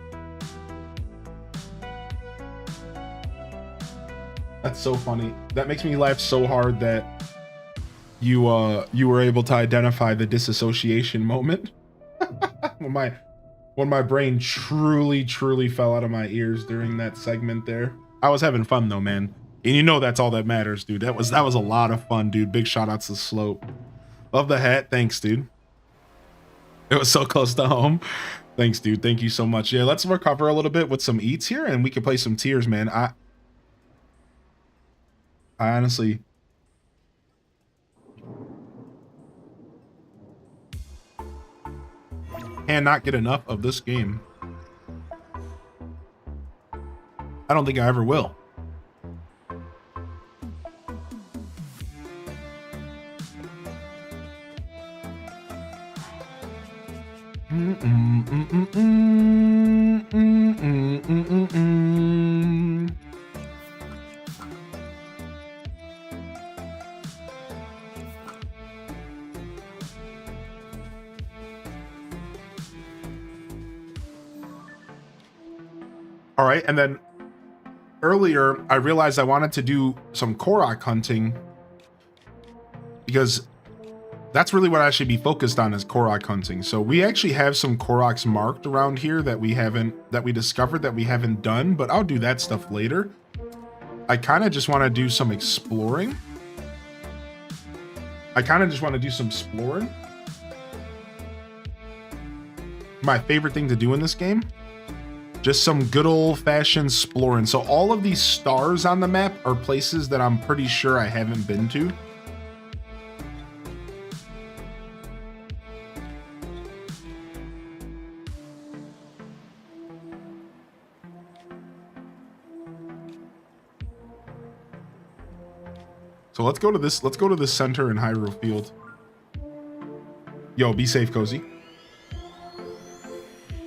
That's so funny. That makes me laugh so hard that you were able to identify the disassociation moment. when my brain truly fell out of my ears during that segment there. I was having fun though, man. And you know that's all that matters, dude. That was a lot of fun, dude. Big shout outs to Slope. Love the hat. Thanks, dude. It was so close to home. Thanks, dude. Thank you so much. Yeah, let's recover a little bit with some eats here and we can play some tiers, man. I honestly cannot get enough of this game. I don't think I ever will. All right, and then earlier I realized I wanted to do some Korok hunting because that's really what I should be focused on is Korok hunting. So we actually have some Koroks marked around here that we discovered that we haven't done, but I'll do that stuff later. I kind of just want to do some exploring. My favorite thing to do in this game, just some good old-fashioned exploring. So all of these stars on the map are places that I'm pretty sure I haven't been to. So let's go to this center in Hyrule Field. Yo, be safe, Cozy.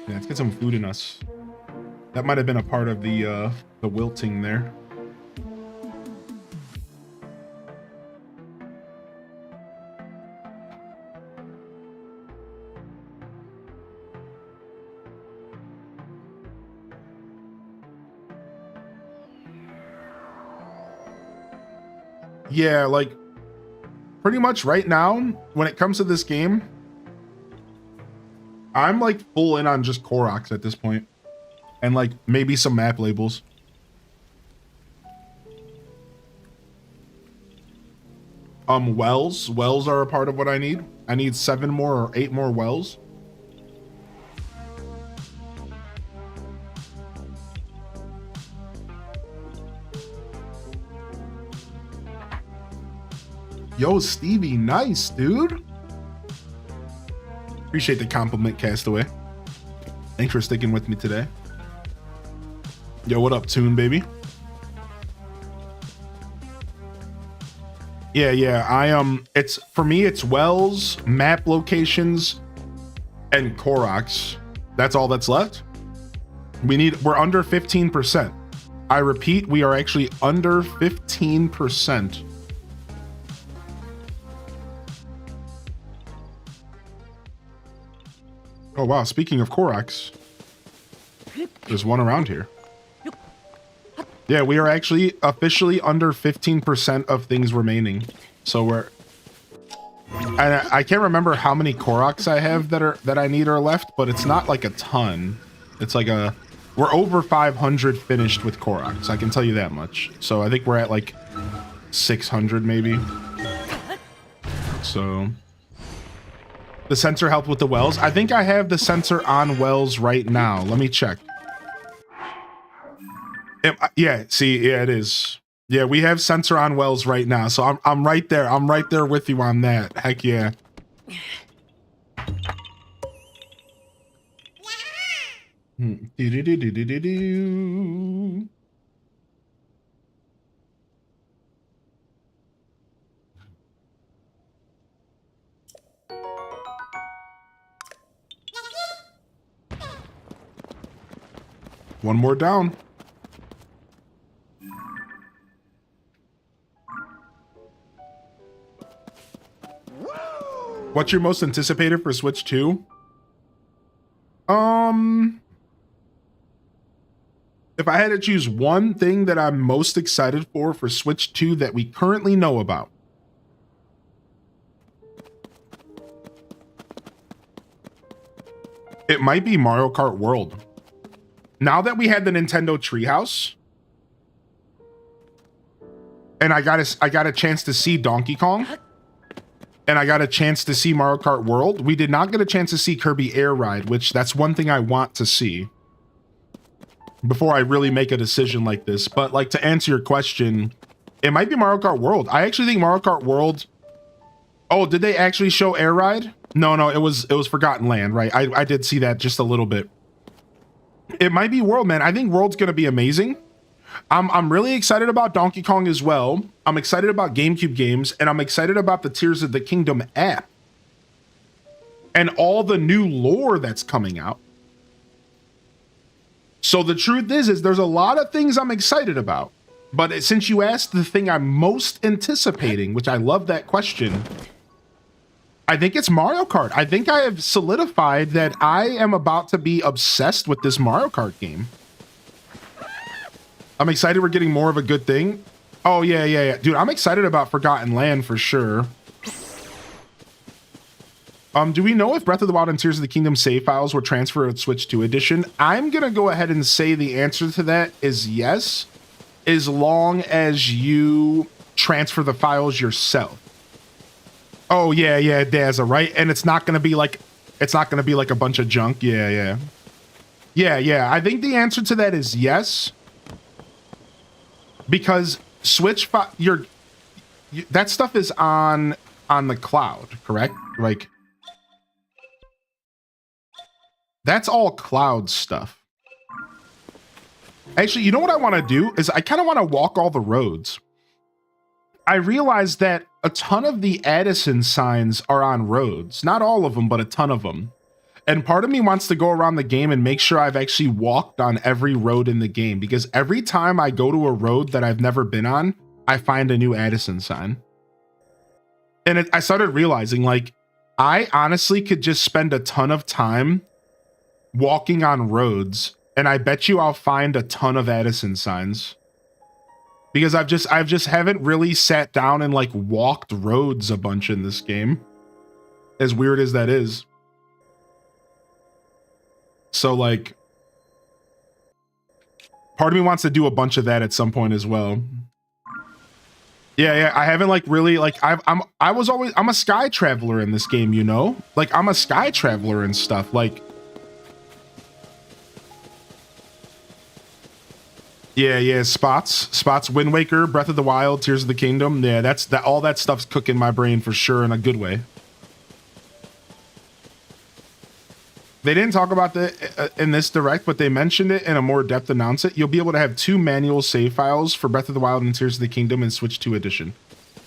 Yeah, let's get some food in us. That might have been a part of the wilting there. Yeah, like pretty much right now, when it comes to this game, I'm like full in on just Koroks at this point. And like maybe some map labels. Wells. Wells are a part of what I need. I need 7 more or 8 more wells. Yo, Stevie, nice, dude. Appreciate the compliment, Castaway. Thanks for sticking with me today. Yo, what up, Toon, baby? Yeah, it's for me, it's wells, map locations, and Koroks. That's all that's left. We're under 15%. I repeat, we are actually under 15%. Oh wow, speaking of Koroks, there's one around here. Yeah, we are actually officially under 15% of things remaining. So I can't remember how many Koroks I have that I need are left, but it's not like a ton. It's like we're over 500 finished with Koroks, I can tell you that much. So I think we're at like 600 maybe. So the sensor helped with the wells. I think I have the sensor on wells right now. Let me check. Yeah, see, yeah, it is. Yeah, we have sensor on wells right now. So I'm right there. I'm right there with you on that. Heck yeah. One more down. What's your most anticipated for Switch 2? If I had to choose one thing that I'm most excited for Switch 2 that we currently know about, it might be Mario Kart World. Now that we had the Nintendo Treehouse, and I got a chance to see Donkey Kong, and I got a chance to see Mario Kart World. We did not get a chance to see Kirby Air Ride, which that's one thing I want to see before I really make a decision like this. But like, to answer your question, it might be Mario Kart World. I actually think Mario Kart World. Oh, did they actually show Air Ride? No, it was Forgotten Land, right? I did see that just a little bit. It might be World, man. I think World's gonna be amazing. I'm really excited about Donkey Kong as well. I'm excited about GameCube games, and I'm excited about the Tears of the Kingdom app and all the new lore that's coming out. So the truth is there's a lot of things I'm excited about. But since you asked the thing I'm most anticipating, which I love that question, I think it's Mario Kart. I think I have solidified that I am about to be obsessed with this Mario Kart game. I'm excited we're getting more of a good thing. Oh, yeah. Dude, I'm excited about Forgotten Land for sure. Do we know if Breath of the Wild and Tears of the Kingdom save files were transferred to Switch 2 edition? I'm going to go ahead and say the answer to that is yes, as long as you transfer the files yourself. Oh, yeah, Dazza, right? And it's not going to be like a bunch of junk. Yeah. I think the answer to that is yes. Because Switch that stuff is on the cloud, correct? Like, that's all cloud stuff. Actually, you know what I want to do is I kind of want to walk all the roads. I realized that a ton of the Addison signs are on roads. Not all of them, but a ton of them. And part of me wants to go around the game and make sure I've actually walked on every road in the game, because every time I go to a road that I've never been on, I find a new Addison sign. And I started realizing, like, I honestly could just spend a ton of time walking on roads, and I bet you I'll find a ton of Addison signs. Because I've just haven't really sat down and like walked roads a bunch in this game. As weird as that is. So like, part of me wants to do a bunch of that at some point as well. Yeah. I haven't like really like I'm a sky traveler in this game, you know? Like I'm a sky traveler and stuff. Like, yeah. Spots, Wind Waker, Breath of the Wild, Tears of the Kingdom. Yeah, all that stuff's cooking my brain for sure in a good way. They didn't talk about that in this direct, but they mentioned it in a more depth announce it. You'll be able to have 2 manual save files for Breath of the Wild and Tears of the Kingdom in Switch 2 edition.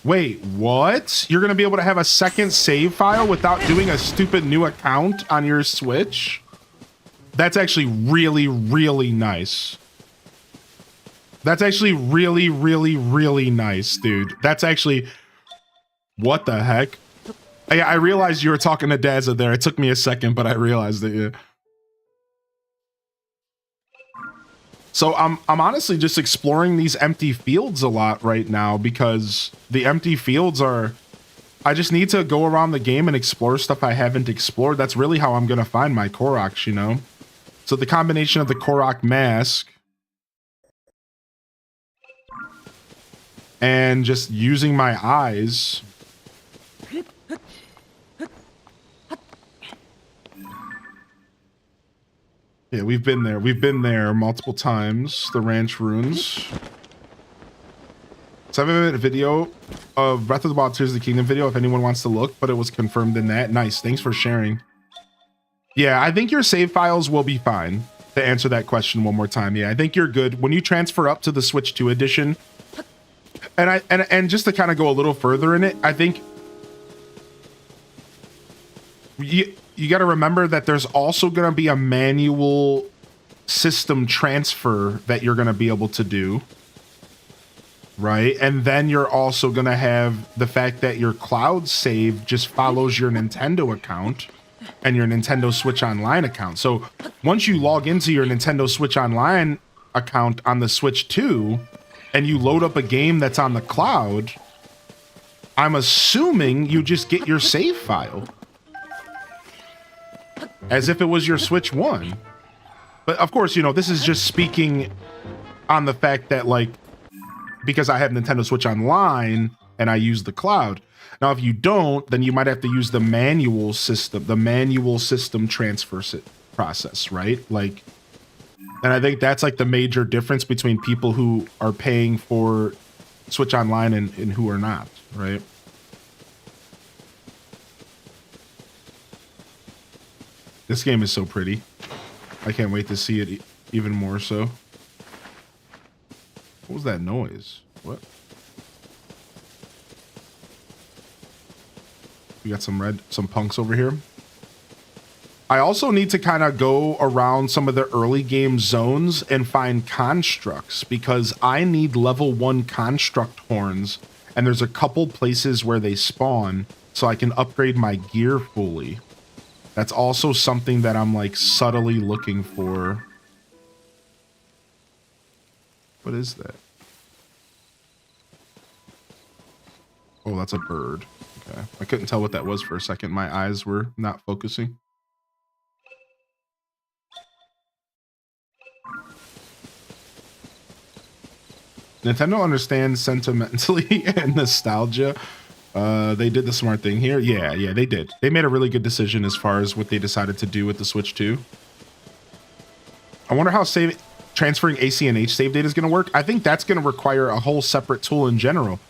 Wait, what? You're going to be able to have a second save file without doing a stupid new account on your Switch? That's actually really, really nice. That's actually really, really, really nice, dude. That's actually... What the heck? I realized you were talking to Dazza there. It took me a second, but I realized it, yeah. So I'm honestly just exploring these empty fields a lot right now, because the empty fields are... I just need to go around the game and explore stuff I haven't explored. That's really how I'm going to find my Koroks, you know? So the combination of the Korok mask and just using my eyes... Yeah, we've been there. We've been there multiple times. The Ranch Ruins. 7-minute video of Breath of the Wild Tears of the Kingdom video if anyone wants to look, but it was confirmed in that. Nice. Thanks for sharing. Yeah, I think your save files will be fine. To answer that question one more time. Yeah, I think you're good. When you transfer up to the Switch 2 edition, and just to kind of go a little further in it, I think you got to remember that there's also going to be a manual system transfer that you're going to be able to do, right? And then you're also going to have the fact that your cloud save just follows your Nintendo account and your Nintendo Switch Online account. So once you log into your Nintendo Switch Online account on the Switch 2 and you load up a game that's on the cloud, I'm assuming you just get your save file as if it was your Switch 1. But of course, you know, this is just speaking on the fact that, like, because I have Nintendo Switch Online and I use the cloud. Now, if you don't, then you might have to use the manual system transfer process, right? Like, and I think that's like the major difference between people who are paying for Switch Online and who are not, right? This game is so pretty. I can't wait to see it even more so. What was that noise? What? We got some punks over here. I also need to kind of go around some of the early game zones and find constructs, because I need level 1 construct horns, and there's a couple places where they spawn so I can upgrade my gear fully. That's also something that I'm like subtly looking for. What is that? Oh, that's a bird. Okay. I couldn't tell what that was for a second. My eyes were not focusing. Nintendo understands sentimentally and nostalgia. They did the smart thing here. Yeah, they did. They made a really good decision as far as what they decided to do with the Switch 2. I wonder how transferring ACNH save data is going to work. I think that's going to require a whole separate tool in general,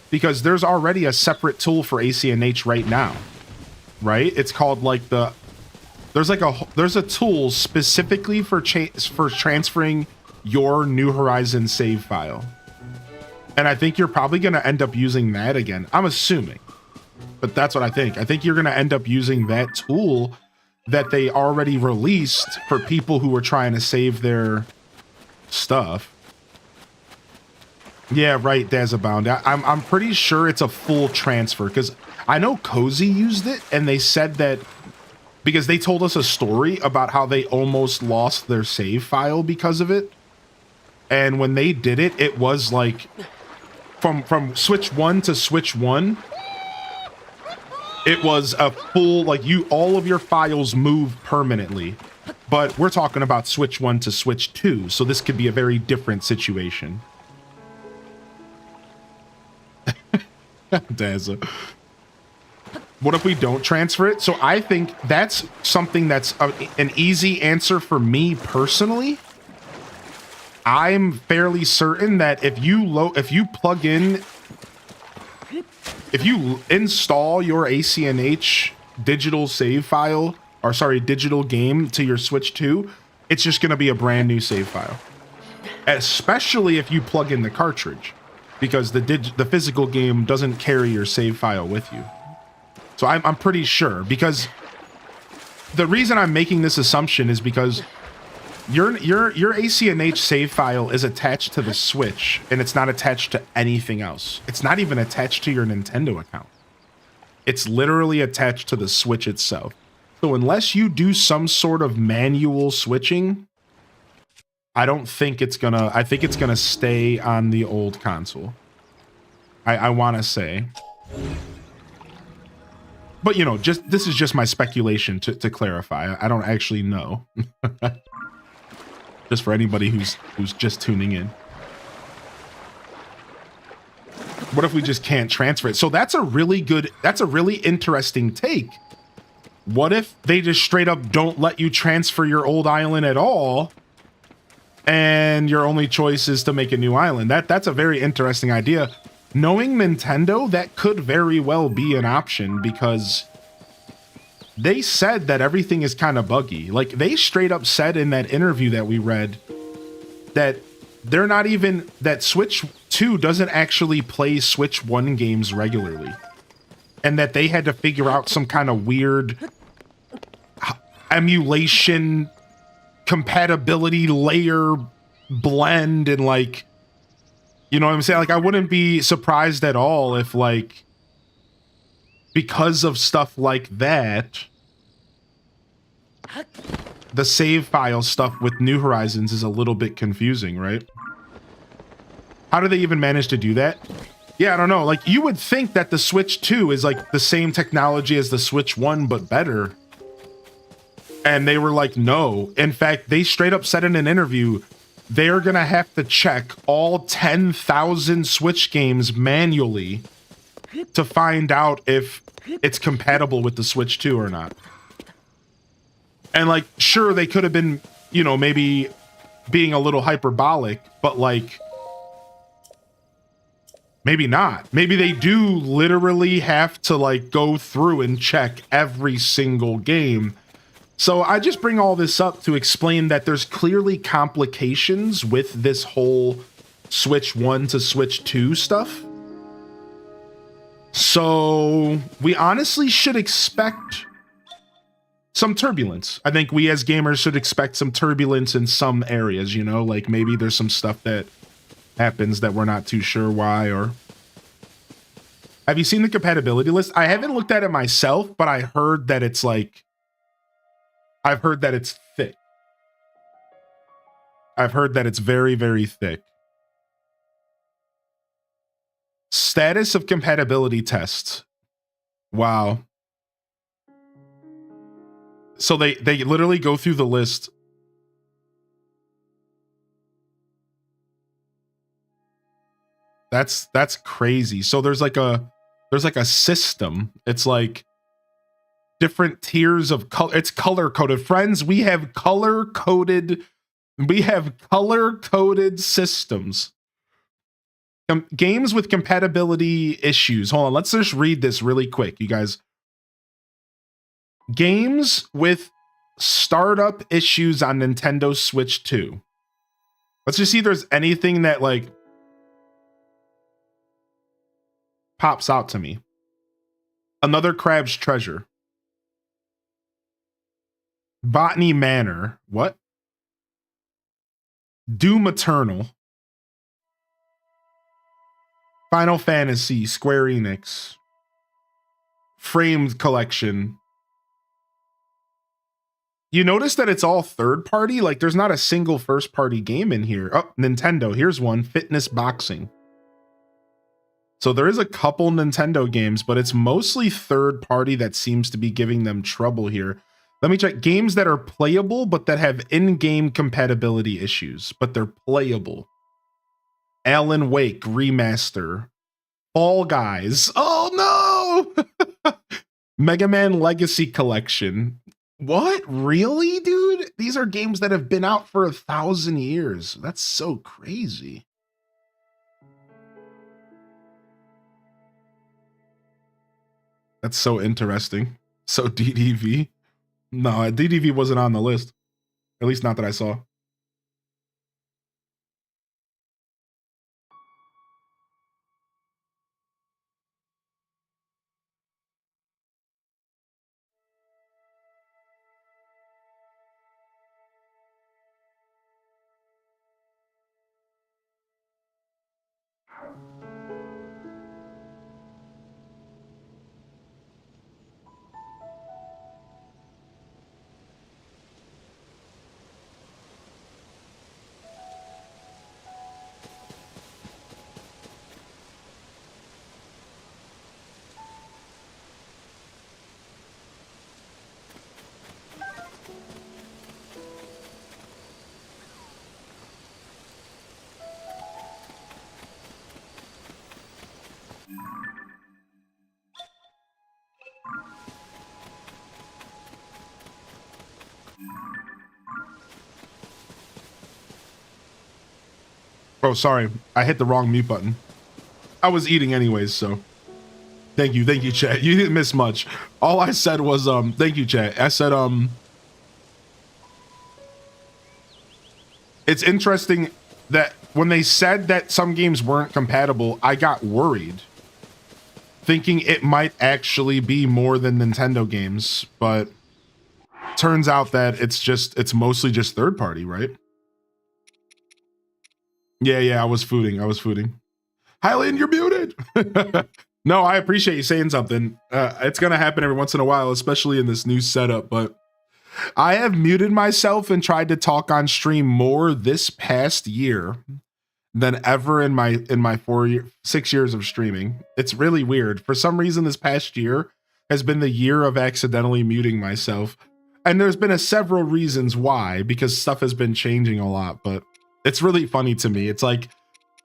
because there's already a separate tool for ACNH right now, right? It's called like there's a tool specifically for transferring your New Horizons save file. And I think you're probably going to end up using that again. I'm assuming, but that's what I think. I think you're going to end up using that tool that they already released for people who were trying to save their stuff. Yeah, right, Dazabound. I'm pretty sure it's a full transfer, because I know Cozy used it, and they said that because they told us a story about how they almost lost their save file because of it. And when they did it, it was like from Switch 1 to Switch 1, it was a full, like, all of your files move permanently. But we're talking about Switch 1 to Switch 2, so this could be a very different situation. Daza. What if we don't transfer it? So I think that's something that's an easy answer for me personally. I'm fairly certain that if you install your ACNH digital save file, or sorry, digital game to your Switch 2, it's just going to be a brand new save file. Especially if you plug in the cartridge, because the physical game doesn't carry your save file with you. So I'm pretty sure, because the reason I'm making this assumption is because your ACNH save file is attached to the Switch, and it's not attached to anything else. It's not even attached to your Nintendo account. It's literally attached to the Switch itself. So unless you do some sort of manual switching, I think it's gonna stay on the old console. I want to say. But, you know, this is just my speculation to clarify. I don't actually know. Just for anybody who's just tuning in. What if we just can't transfer it? So that's a really interesting take. What if they just straight up don't let you transfer your old island at all, and your only choice is to make a new island? That's a very interesting idea. Knowing Nintendo, that could very well be an option, because they said that everything is kind of buggy. Like, they straight up said in that interview that we read that they're not even, that Switch 2 doesn't actually play Switch 1 games regularly. And that they had to figure out some kind of weird emulation compatibility layer blend, and like, you know what I'm saying? Like, I wouldn't be surprised at all if, like, because of stuff like that, the save file stuff with New Horizons is a little bit confusing, right? How do they even manage to do that? Yeah, I don't know. Like, you would think that the Switch 2 is like the same technology as the Switch 1, but better. And they were like, no. In fact, they straight up said in an interview, they're going to have to check all 10,000 Switch games manually to find out if it's compatible with the Switch 2 or not. And, like, sure, they could have been, you know, maybe being a little hyperbolic, but, like, maybe not. Maybe they do literally have to, like, go through and check every single game. So I just bring all this up to explain that there's clearly complications with this whole Switch 1 to Switch 2 stuff. So we honestly should expect some turbulence. I think we as gamers should expect some turbulence in some areas, you know, like maybe there's some stuff that happens that we're not too sure why. Or have you seen the compatibility list? I haven't looked at it myself, but I heard that it's like, I've heard that it's thick. I've heard that it's very, very thick. Status of compatibility tests. Wow. So they literally go through the list. That's crazy. So there's like a system. It's like different tiers of color. It's color coded. Friends, we have color coded systems. Games with compatibility issues. Hold on, let's just read this really quick, you guys. Games with startup issues on Nintendo Switch 2. Let's just see if there's anything that like pops out to me. Another Crab's Treasure. Botany Manor. What? Doom Eternal. Final Fantasy, Square Enix. Framed Collection. You notice that it's all third party? Like there's not a single first party game in here. Oh, Nintendo. Here's one. Fitness Boxing. So there is a couple Nintendo games, but it's mostly third party that seems to be giving them trouble here. Let me check. Games that are playable, but that have in-game compatibility issues, but they're playable. Alan Wake Remaster. Fall Guys. Oh no! Mega Man Legacy Collection. What? Really, dude? These are games that have been out for 1,000 years. That's so crazy. That's so interesting. So DDV? No, DDV wasn't on the list. At least not that I saw. Oh, sorry. I hit the wrong mute button. I was eating anyways, so. Thank you, chat. You didn't miss much. All I said was, thank you, chat. I said, it's interesting that when they said that some games weren't compatible, I got worried. Thinking it might actually be more than Nintendo games, but turns out that it's mostly just third party, right? Yeah, I was fooding. Hylian, you're muted. No, I appreciate you saying something. It's gonna happen every once in a while, especially in this new setup, but I have muted myself and tried to talk on stream more this past year than ever in my 6 years of streaming. It's really weird. For some reason, this past year has been the year of accidentally muting myself. And there's been several reasons why, because stuff has been changing a lot, but it's really funny to me. It's like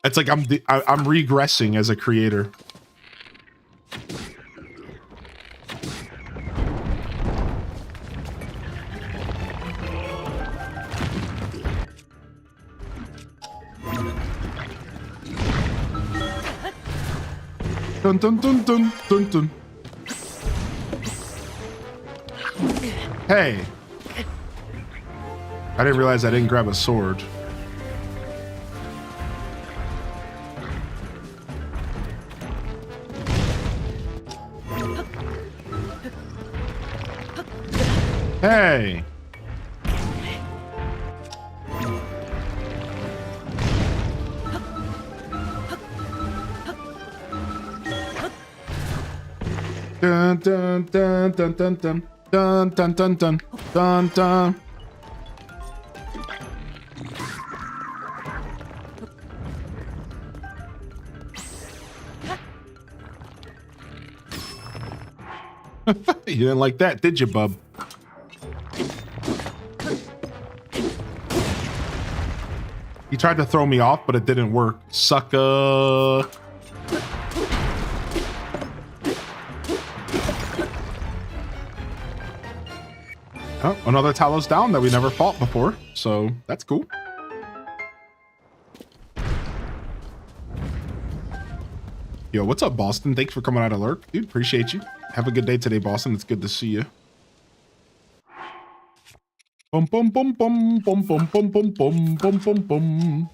I'm regressing as a creator. Dun dun dun dun dun dun. Hey. I didn't realize I didn't grab a sword. Hey. Dun dun dun dun dun dun dun dun dun dun dun dun. You didn't like that, did you, bub? He tried to throw me off, but it didn't work. Sucker. Oh, another Talos down that we never fought before, so that's cool. Yo, what's up, Boston? Thanks for coming out of lurk. Dude, appreciate you. Have a good day today, Boston. It's good to see you. Bum bum bum bum bum bum bum bum bum bum bum bum.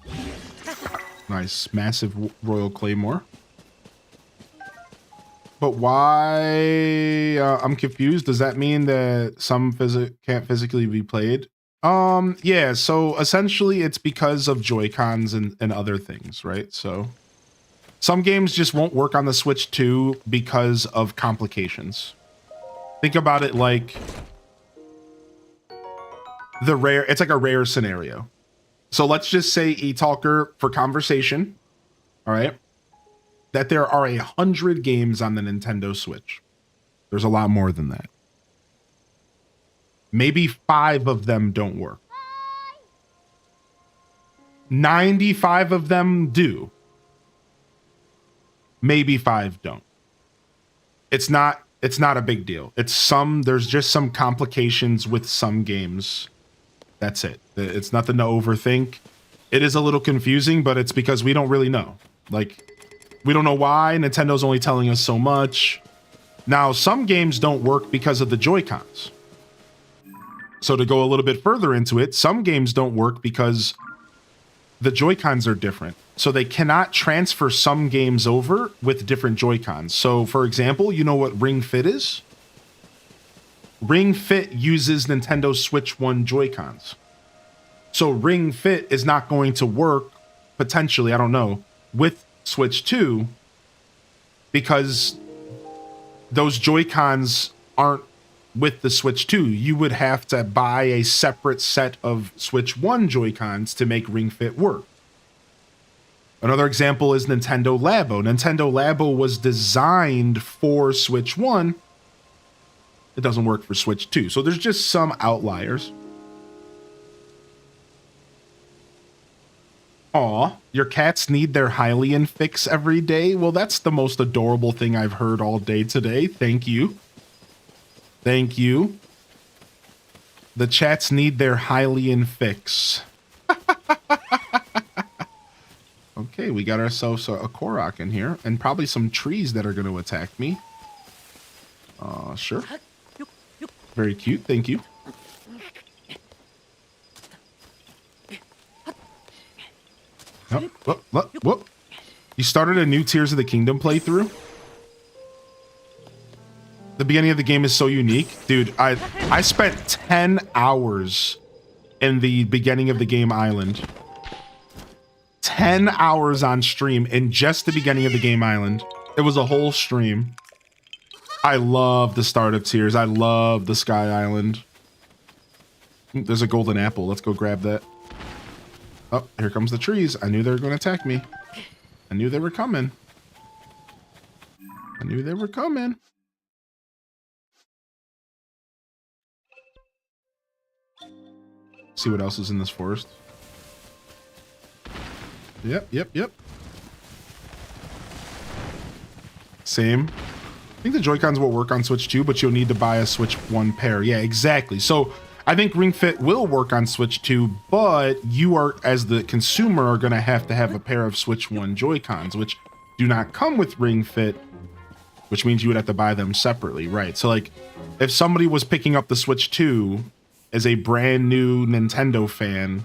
Nice, massive Royal Claymore. But why? I'm confused. Does that mean that some can't physically be played? Yeah. So essentially, it's because of Joy-Cons and other things, right? So some games just won't work on the Switch 2 because of complications. Think about it like it's like a rare scenario. So let's just say, E-Talker, for conversation, all right, that there are 100 games on the Nintendo Switch. There's a lot more than that. Maybe 5 of them don't work. 95 of them do. Maybe 5 don't. It's not a big deal. There's just some complications with some games. That's it. It's nothing to overthink. It is a little confusing, but it's because we don't really know. Like, we don't know why. Nintendo's only telling us so much. Now, some games don't work because of the Joy-Cons. So to go a little bit further into it, some games don't work because the Joy-Cons are different. So they cannot transfer some games over with different Joy-Cons. So, for example, you know what Ring Fit is? Ring Fit uses Nintendo Switch 1 Joy-Cons. So Ring Fit is not going to work, potentially, I don't know, with Switch 2 because those Joy-Cons aren't with the Switch 2. You would have to buy a separate set of Switch 1 Joy-Cons to make Ring Fit work. Another example is Nintendo Labo. Nintendo Labo was designed for Switch 1. It doesn't work for Switch 2. So there's just some outliers. Aw, your cats need their Hylian fix every day? Well, that's the most adorable thing I've heard all day today. Thank you. Thank you. The chats need their Hylian fix. Okay, we got ourselves a Korok in here, and probably some trees that are going to attack me. Sure. Very cute, thank you. Oh, whoop. You started a new Tears of the Kingdom playthrough? The beginning of the game is so unique. Dude, I spent 10 hours in the beginning of the game island. 10 hours on stream in just the beginning of the game island. It was a whole stream. I love the start of Tears. I love the Sky Island. There's a golden apple. Let's go grab that. Oh, here comes the trees. I knew they were going to attack me. I knew they were coming. I knew they were coming. See what else is in this forest. Yep. Same. I think the Joy-Cons will work on Switch 2, but you'll need to buy a Switch 1 pair. Yeah, exactly. So I think Ring Fit will work on Switch 2, but you are, as the consumer, are going to have a pair of Switch 1 Joy-Cons, which do not come with Ring Fit, which means you would have to buy them separately, right? So, like, if somebody was picking up the Switch 2 as a brand new Nintendo fan,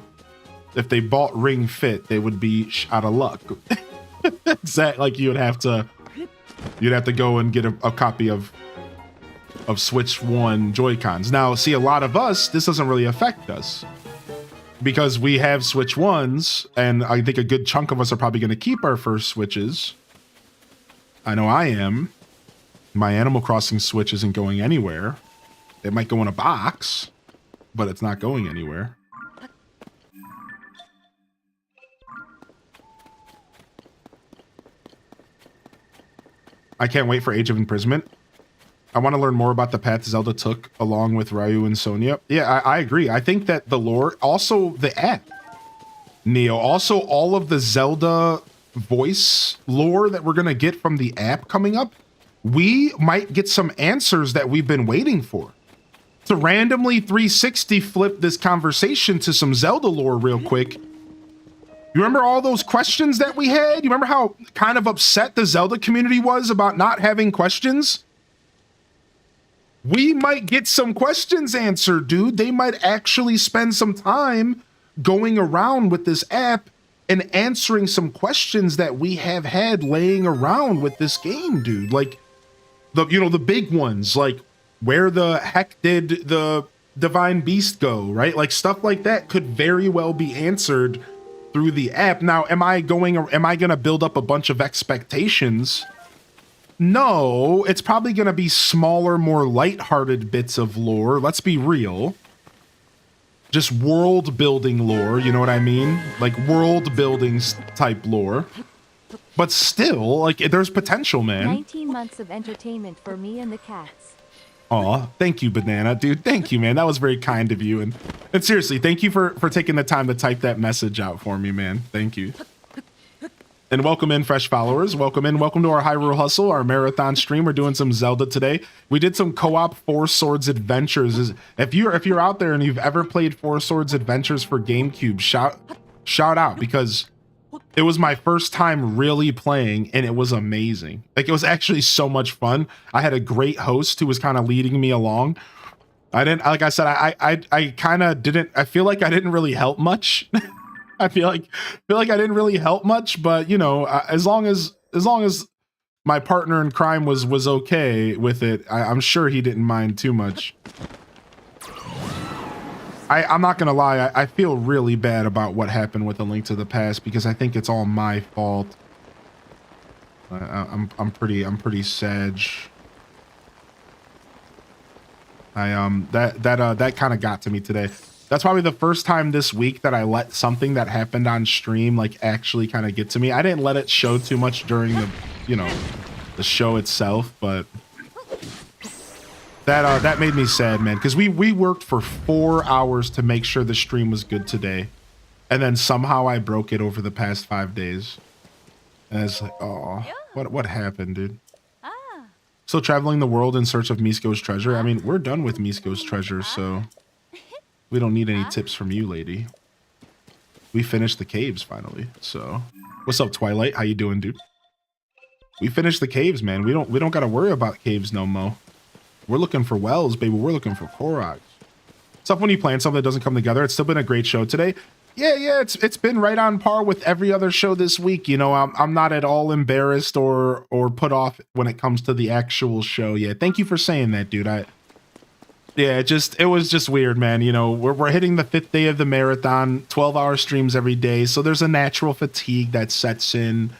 if they bought Ring Fit, they would be out of luck. Exactly, like you'd have to go and get a copy of Switch 1 Joy-Cons. Now, see, a lot of us, this doesn't really affect us because we have Switch 1s, and I think a good chunk of us are probably going to keep our first Switches. I know I am. My Animal Crossing Switch isn't going anywhere. It might go in a box, but it's not going anywhere. I can't wait for Age of Imprisonment. I want to learn more about the path Zelda took along with Ryu and Sonia. Yeah, I agree. I think that the lore, also the app, Neo, also all of the Zelda voice lore that we're going to get from the app coming up, we might get some answers that we've been waiting for. To randomly 360 flip this conversation to some Zelda lore real quick. You remember all those questions that we had? You remember how kind of upset the Zelda community was about not having questions? We might get some questions answered, dude. They might actually spend some time going around with this app and answering some questions that we have had laying around with this game, dude. Like, the big ones, like, where the heck did the Divine Beast go, right? Like, stuff like that could very well be answered through the app. Now, am I gonna build up a bunch of expectations? No, it's probably gonna be smaller, more lighthearted bits of lore. Let's be real. Just world building lore, you know what I mean? Like world building type lore. But still, like, there's potential, man. 19 months of entertainment for me and the cats. Aw, thank you, Banana, dude. Thank you, man. That was very kind of you. And seriously, thank you for taking the time to type that message out for me, man. Thank you. And welcome in, fresh followers. Welcome in. Welcome to our Hyrule Hustle, our marathon stream. We're doing some Zelda today. We did some co-op Four Swords Adventures. If you're out there and you've ever played Four Swords Adventures for GameCube, shout out, because it was my first time really playing, and it was amazing. Like, it was actually so much fun. I had a great host who was kind of leading me along. I didn't, like I said, I kind of didn't, I feel like I didn't really help much. I feel like I didn't really help much, but you know, as long as my partner in crime was okay with it, I'm sure he didn't mind too much. I'm not gonna lie, I feel really bad about what happened with A Link to the Past because I think it's all my fault. I'm pretty sad. That kind of got to me today. That's probably the first time this week that I let something that happened on stream like actually kind of get to me. I didn't let it show too much during the, you know, the show itself, but that made me sad, man, because we worked for 4 hours to make sure the stream was good today, and then somehow I broke it over the past 5 days. And it's like, oh, what happened, dude? So traveling the world in search of Misko's treasure. I mean, we're done with Misko's treasure, so we don't need any tips from you, lady. We finished the caves finally. So, what's up, Twilight? How you doing, dude? We finished the caves, man. We don't got to worry about caves no more. We're looking for wells, baby. We're looking for Koroks. Stuff when you plan something that doesn't come together. It's still been a great show today. Yeah. It's been right on par with every other show this week. You know, I'm not at all embarrassed or put off when it comes to the actual show. Yeah, thank you for saying that, dude. It was just weird, man. You know, we're hitting the 5th day of the marathon, 12-hour streams every day. So there's a natural fatigue that sets in.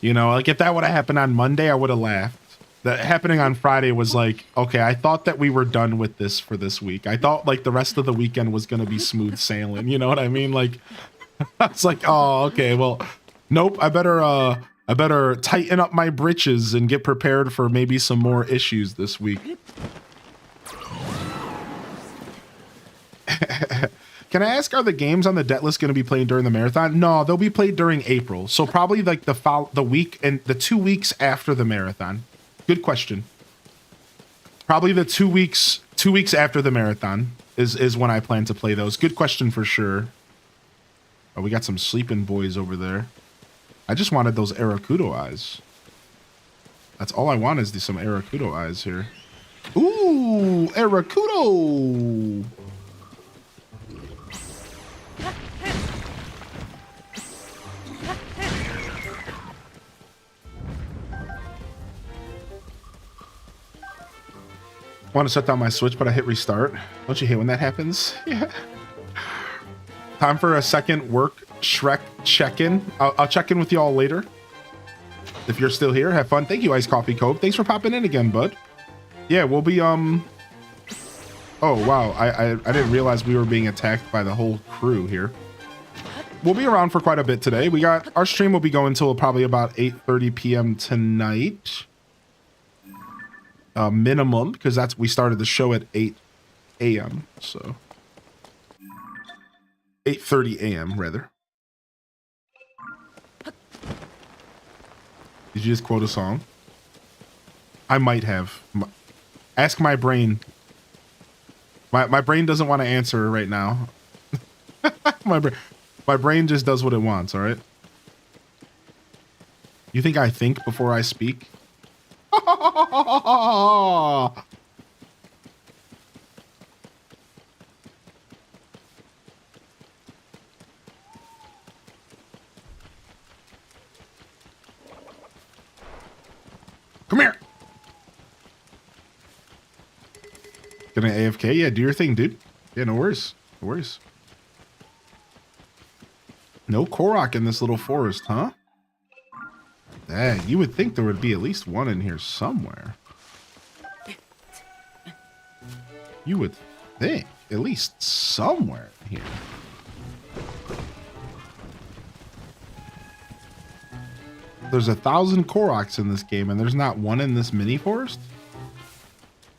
You know, like if that would have happened on Monday, I would have laughed. That happening on Friday was like, okay, I thought that we were done with this for this week. I thought like the rest of the weekend was going to be smooth sailing. You know what I mean? Like, it's like, oh, okay, well, nope. I better tighten up my britches and get prepared for maybe some more issues this week. Can I ask, are the games on the debt list going to be played during the marathon? No, they'll be played during April. So probably like the week and the 2 weeks after the marathon. Good question. Probably the 2 weeks after the marathon is when I plan to play those. Good question for sure. Oh, we got some sleeping boys over there. I just wanted those Arakudo eyes. That's all I want is some Arakudo eyes here. Ooh, Arakudo! I want to shut down my Switch, but I hit restart. Don't you hate when that happens? Yeah. Time for a second work Shrek check-in. I'll check in with y'all later. If you're still here, have fun. Thank you, Ice Coffee Cove. Thanks for popping in again, bud. Yeah, we'll be, Oh, wow. I didn't realize we were being attacked by the whole crew here. We'll be around for quite a bit today. Our stream will be going till probably about 8:30 p.m. tonight. minimum, because we started the show at 8 a.m. So 8:30 a.m. rather. Did you just quote a song? I might have. Ask my brain. My brain doesn't want to answer right now. My brain just does what it wants, all right? You think I think before I speak? Come here. Gonna AFK? Yeah, do your thing, dude. Yeah, no worries. No worries. No Korok in this little forest, huh? Dang, you would think there would be at least one in here somewhere. You would think at least somewhere here. There's 1,000 Koroks in this game, and there's not one in this mini forest?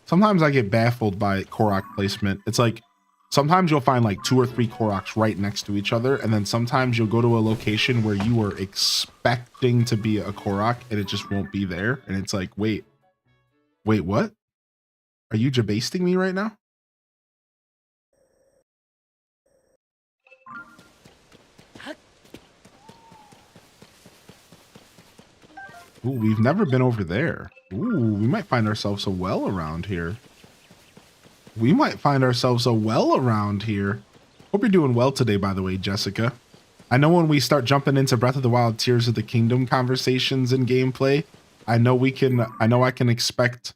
Sometimes I get baffled by Korok placement. It's like, sometimes you'll find like 2 or 3 Koroks right next to each other, and then sometimes you'll go to a location where you were expecting to be a Korok, and it just won't be there. And it's like, wait, what? Are you jabasting me right now? Ooh, we've never been over there. Ooh, we might find ourselves a well around here. We might find ourselves a well around here. Hope you're doing well today, by the way, Jessica. I know when we start jumping into Breath of the Wild Tears of the Kingdom conversations and gameplay, I know I can expect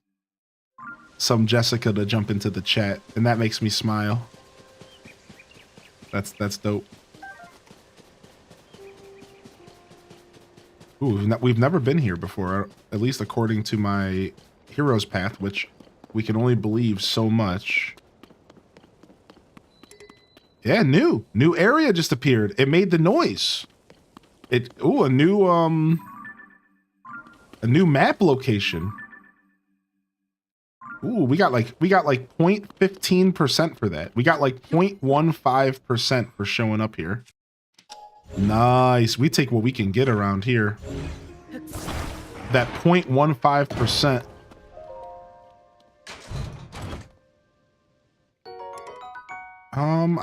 some Jessica to jump into the chat, and that makes me smile. That's dope. Ooh, we've never been here before, at least according to my hero's path, which we can only believe so much. Yeah, new area just appeared. It made the noise. A new map location. Ooh, we got like 0.15% for that. We got like 0.15% for showing up here. Nice. We take what we can get around here. That 0.15%.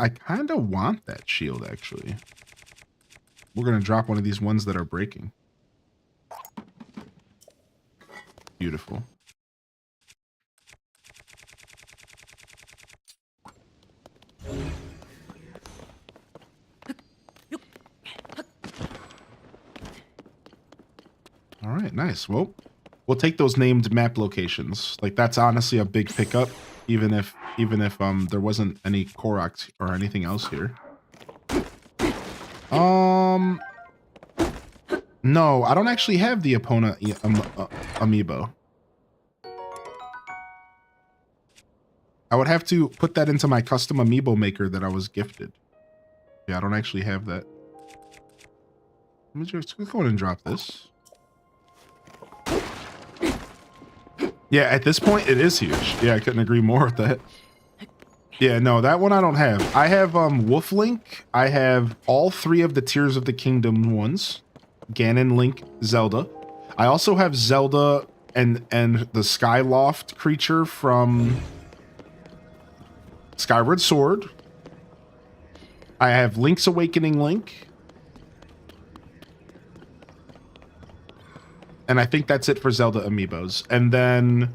I kind of want that shield, actually. We're going to drop one of these ones that are breaking. Beautiful. All right, nice. Well, we'll take those named map locations. Like, that's honestly a big pickup, even if there wasn't any Koroks or anything else here. No, I don't actually have the Epona amiibo. I would have to put that into my custom amiibo maker that I was gifted. Yeah, I don't actually have that. Let me just go ahead and drop this. Yeah, at this point, it is huge. Yeah, I couldn't agree more with that. Yeah, no, that one I don't have. I have Wolf Link. I have all 3 of the Tears of the Kingdom ones. Ganon, Link, Zelda. I also have Zelda and the Skyloft creature from Skyward Sword. I have Link's Awakening Link. And I think that's it for Zelda amiibos. And then,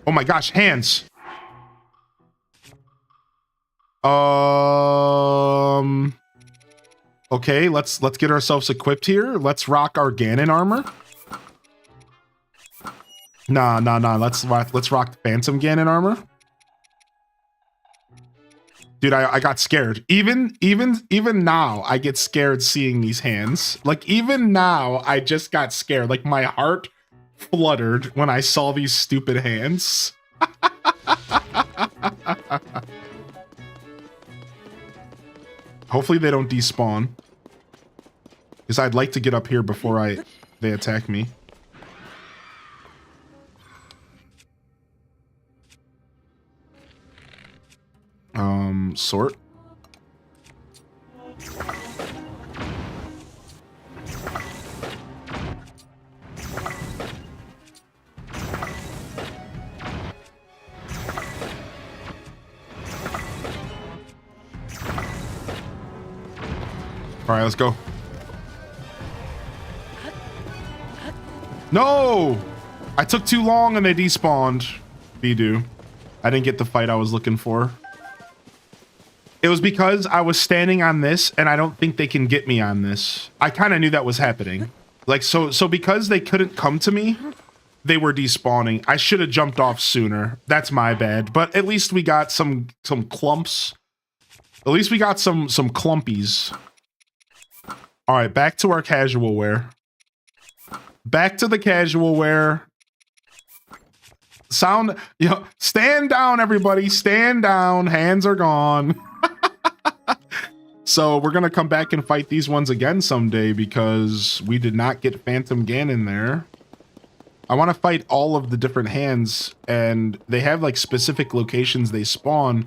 oh my gosh, hands. Okay, let's get ourselves equipped here. Let's rock our Ganon armor. Nah. Let's rock the Phantom Ganon armor. Dude, I got scared. Even now, I get scared seeing these hands. Like, even now, I just got scared. Like, my heart fluttered when I saw these stupid hands. Hopefully they don't despawn. Because I'd like to get up here before they attack me. Sort. All right, let's go. No! I took too long and they despawned. Bidu. I didn't get the fight I was looking for. It was because I was standing on this and I don't think they can get me on this. I kind of knew that was happening. Like, so because they couldn't come to me, they were despawning. I should have jumped off sooner. That's my bad. But at least we got some clumps. At least we got some clumpies. All right, back to our casual wear. Back to the casual wear. Sound, you know, stand down, everybody. Stand down. Hands are gone. So we're going to come back and fight these ones again someday because we did not get Phantom Ganon there. I want to fight all of the different hands, and they have like specific locations they spawn.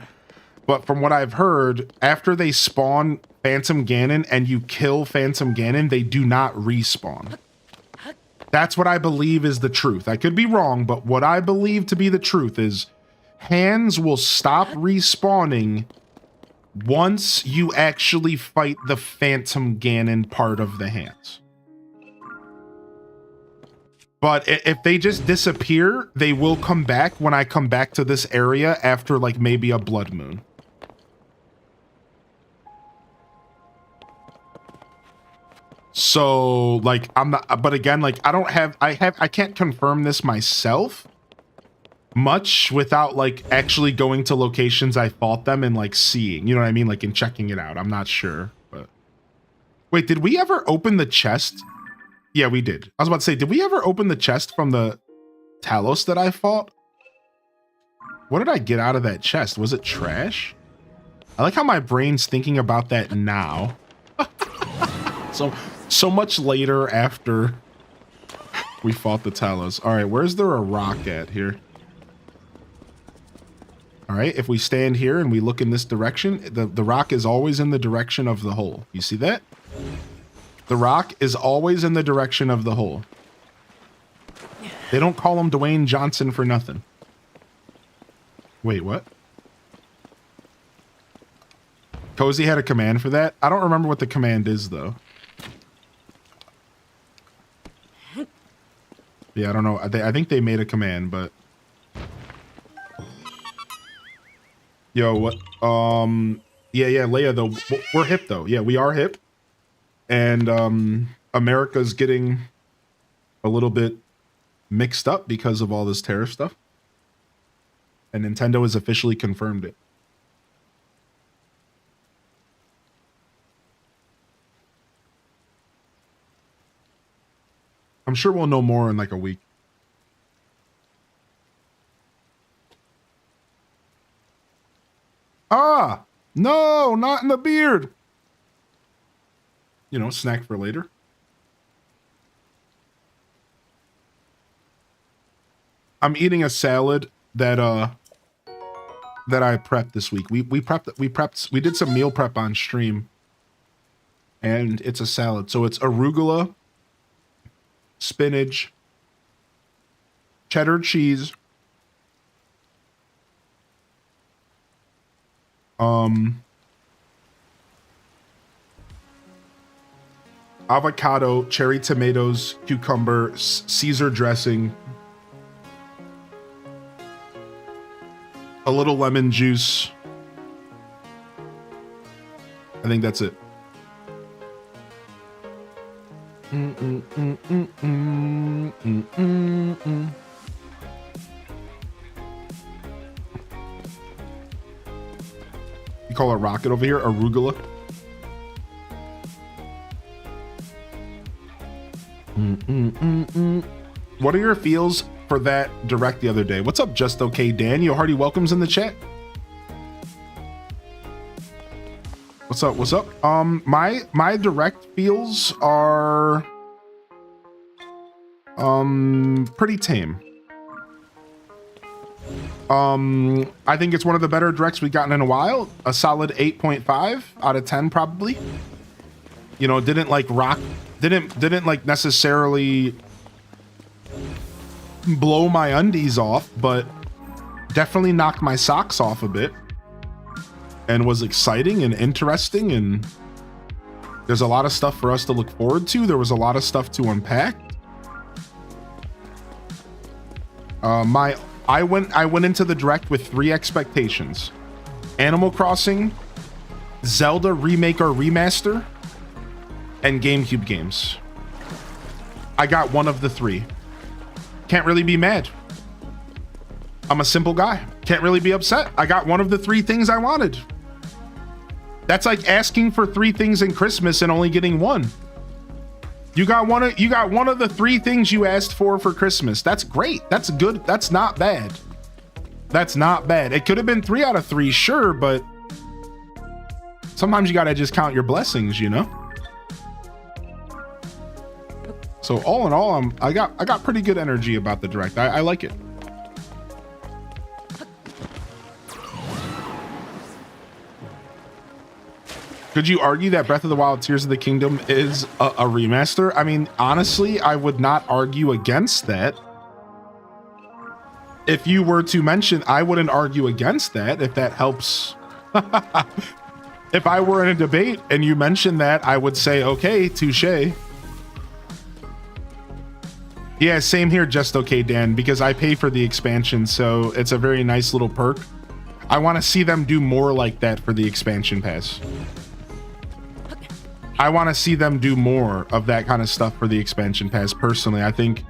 But from what I've heard, after they spawn Phantom Ganon and you kill Phantom Ganon, they do not respawn. That's what I believe is the truth. I could be wrong, but what I believe to be the truth is hands will stop respawning once you actually fight the Phantom Ganon part of the hands. But if they just disappear, they will come back when I come back to this area after like maybe a blood moon. So like I'm not, but again, like I can't confirm this myself much without like actually going to locations I fought them and like seeing, you know what I mean? Like and checking it out. I'm not sure, but wait, did we ever open the chest? Yeah, we did. I was about to say, did we ever open the chest from the Talos that I fought? What did I get out of that chest? Was it trash? I like how my brain's thinking about that now. So much later after we fought the Talos. All right, where's there a rock at here? All right, if we stand here and we look in this direction, the rock is always in the direction of the hole. You see that? The rock is always in the direction of the hole. They don't call him Dwayne Johnson for nothing. Wait, what? Cozy had a command for that? I don't remember what the command is, though. Yeah, I don't know. I think they made a command, but... Yo, what? Yeah, Leia, though. We're hip, though. Yeah, we are hip. And America's getting a little bit mixed up because of all this tariff stuff. And Nintendo has officially confirmed it. I'm sure we'll know more in like a week. Ah! No, not in the beard! You know, snack for later. I'm eating a salad that I prepped this week. We did some meal prep on stream. And it's a salad. So it's arugula, spinach, cheddar cheese, avocado, cherry tomatoes, cucumber, Caesar dressing, a little lemon juice. I think that's it. You call it rocket over here? Arugula? What are your feels for that direct the other day? What's up, Just Okay Dan? Yo, hearty welcomes in the chat. What's up? What's up? My direct feels are pretty tame. I think it's one of the better directs we've gotten in a while. A solid 8.5 out of 10 probably. You know, didn't like didn't like necessarily blow my undies off, but definitely knocked my socks off a bit and was exciting and interesting, and there's a lot of stuff for us to look forward to. There was a lot of stuff to unpack. I went into the direct with 3 expectations: Animal Crossing, Zelda remake or remaster, and GameCube games. I got one of the 3. Can't really be mad. I'm a simple guy. Can't really be upset. I got one of the 3 things I wanted. That's like asking for 3 things in Christmas and only getting 1. You got one of the 3 things you asked for Christmas. That's great. That's good. That's not bad. That's not bad. It could have been 3 out of 3, sure, but sometimes you gotta just count your blessings, you know? So all in all, I got pretty good energy about the direct. I like it. Could you argue that Breath of the Wild Tears of the Kingdom is a remaster? I mean, honestly, I would not argue against that. If you were to mention, I wouldn't argue against that if that helps. If I were in a debate and you mentioned that, I would say, okay, touche. Yeah, same here, just okay, Dan, because I pay for the expansion, so it's a very nice little perk. I want to see them do more like that for the expansion pass. I want to see them do more of that kind of stuff for the expansion pass. Personally, I think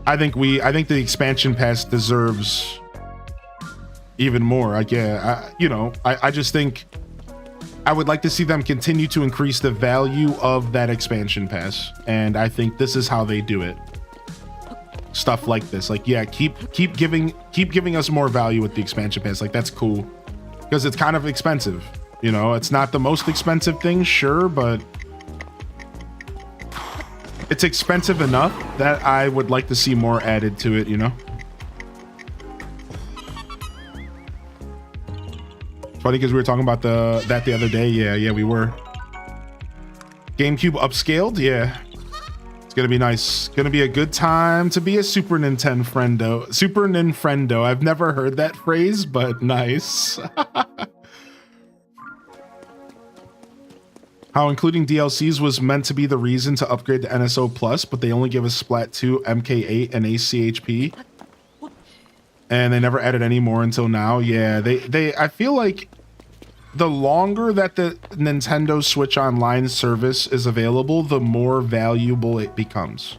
the expansion pass deserves even more. Like, yeah, I just think I would like to see them continue to increase the value of that expansion pass, and I think this is how they do it. Stuff like this, like, yeah, keep giving us more value with the expansion pass. Like, that's cool because it's kind of expensive. You know, it's not the most expensive thing, sure, but it's expensive enough that I would like to see more added to it, you know? Funny because we were talking about that the other day. Yeah, we were. GameCube upscaled, yeah. It's gonna be nice. Gonna be a good time to be a Super Nintendo. Super Nintendo. I've never heard that phrase, but nice. How including DLCs was meant to be the reason to upgrade to NSO Plus, but they only give us Splat 2, MK8, and ACHP. And they never added any more until now. Yeah, I feel like the longer that the Nintendo Switch Online service is available, the more valuable it becomes.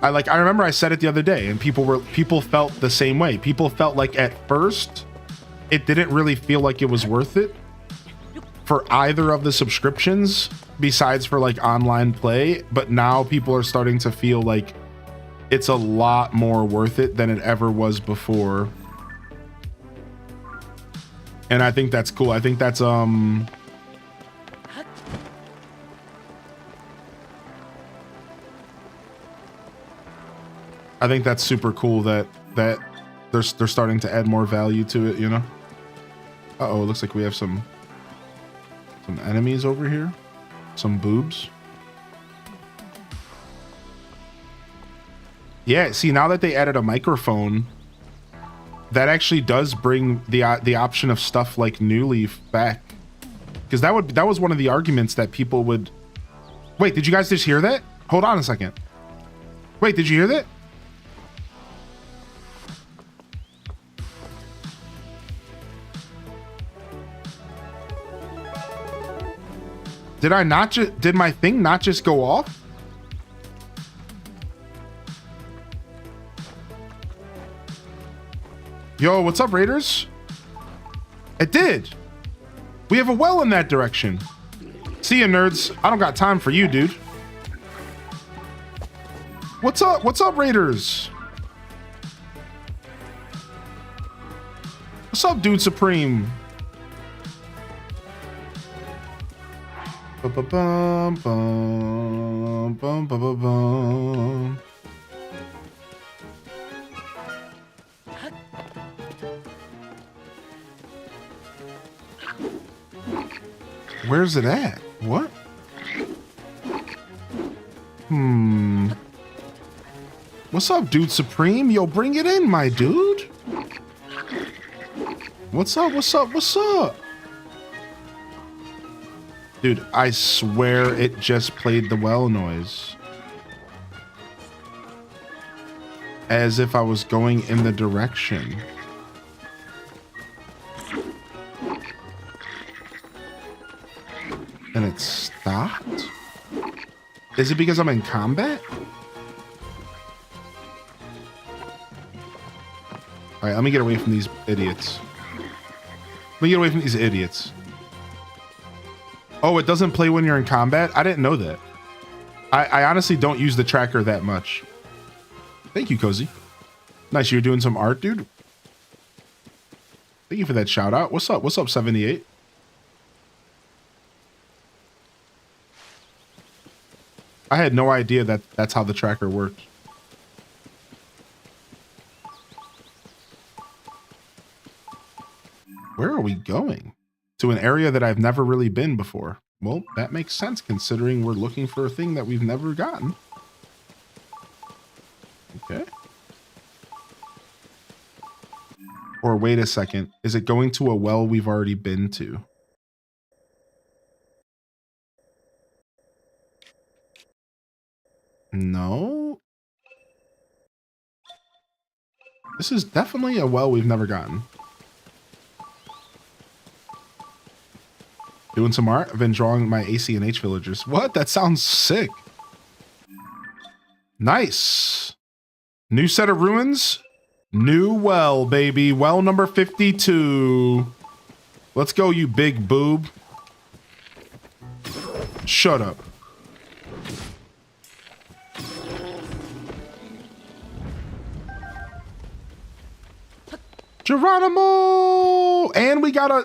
I remember I said it the other day, and people felt the same way. People felt like at first it didn't really feel like it was worth it for either of the subscriptions besides for like online play, but now people are starting to feel like it's a lot more worth it than it ever was before. And I think that's cool. I think that's I think that's super cool that they're starting to add more value to it, you know? Uh-oh, it looks like we have some enemies over here. Some boobs. Yeah, see, now that they added a microphone, that actually does bring the option of stuff like New Leaf back. Because that was one of the arguments that people would... Wait, did you guys just hear that? Hold on a second. Wait, did you hear that? Did my thing not just go off? Yo, what's up, Raiders? It did. We have a well in that direction. See ya, nerds. I don't got time for you, dude. What's up? What's up, Raiders? What's up, Dude Supreme? Bum, bum, bum, bum, bum, bum. Where's it at? What? What's up, dude Supreme? Yo, bring it in, my dude. What's up? What's up? What's up? Dude, I swear it just played the well noise. As if I was going in the direction. And it stopped? Is it because I'm in combat? All right, let me get away from these idiots. Let me get away from these idiots. Oh, it doesn't play when you're in combat? I didn't know that. I honestly don't use the tracker that much. Thank you, Cozy. Nice, you're doing some art, dude. Thank you for that shout out. What's up? What's up, 78? I had no idea that that's how the tracker worked. Where are we going? To an area that I've never really been before. Well, that makes sense considering we're looking for a thing that we've never gotten. Okay. Or wait a second. Is it going to a well we've already been to? No. This is definitely a well we've never gotten. Doing some art? I've been drawing my AC and H villagers. What? That sounds sick. Nice. New set of ruins. New well, baby. Well number 52. Let's go, you big boob. Shut up. Geronimo! And we got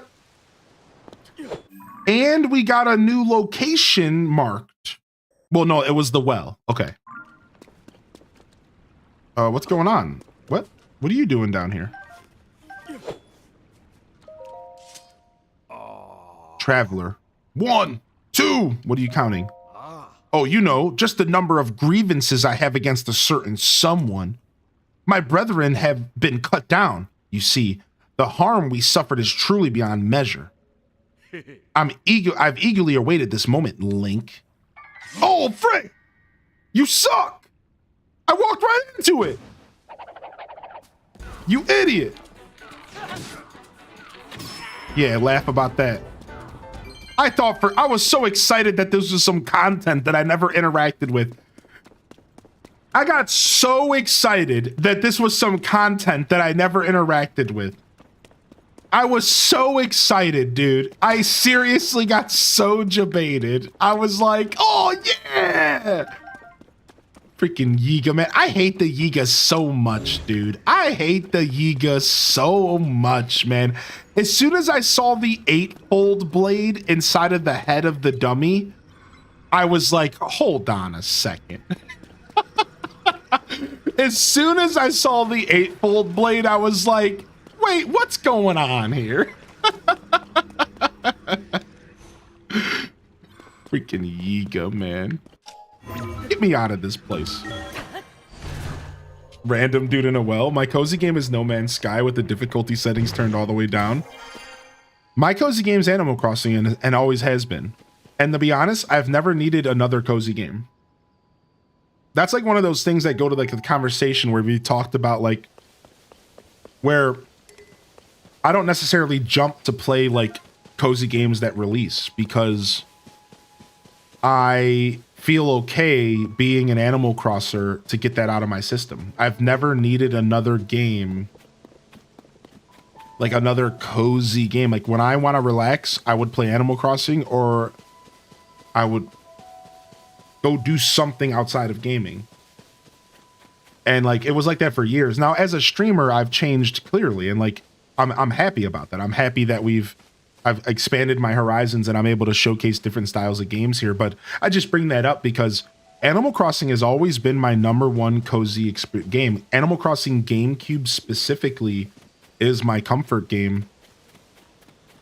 a new location marked. Well, no, it was the well. Okay. What's going on? What are you doing down here? Traveler. 1, 2. What are you counting? Oh, you know, just the number of grievances I have against a certain someone. My brethren have been cut down. You see, the harm we suffered is truly beyond measure. I've eagerly awaited this moment, Link. Oh, frick! You suck! I walked right into it! You idiot! Yeah, laugh about that. I was so excited that this was some content that I never interacted with. I got so excited that this was some content that I never interacted with. I was so excited, dude. I seriously got so debated. I was like, oh yeah! Freaking Yiga, man. I hate the Yiga so much, dude. I hate the Yiga so much, man. As soon as I saw the 8-fold blade inside of the head of the dummy, I was like, hold on a second. As soon as I saw the 8-fold blade, I was like, wait, what's going on here? Freaking Yiga, man. Get me out of this place. Random dude in a well. My cozy game is No Man's Sky with the difficulty settings turned all the way down. My cozy game is Animal Crossing and always has been. And to be honest, I've never needed another cozy game. That's like one of those things that go to like the conversation where we talked about like where I don't necessarily jump to play like cozy games that release because I feel okay being an Animal Crosser to get that out of my system. I've never needed another game, like another cozy game. Like when I want to relax, I would play Animal Crossing or I would go do something outside of gaming. And like it was like that for years. Now as a streamer, I've changed clearly and like I'm happy about that. I'm happy that I've expanded my horizons and I'm able to showcase different styles of games here. But I just bring that up because Animal Crossing has always been my #1 cozy game. Animal Crossing GameCube specifically is my comfort game.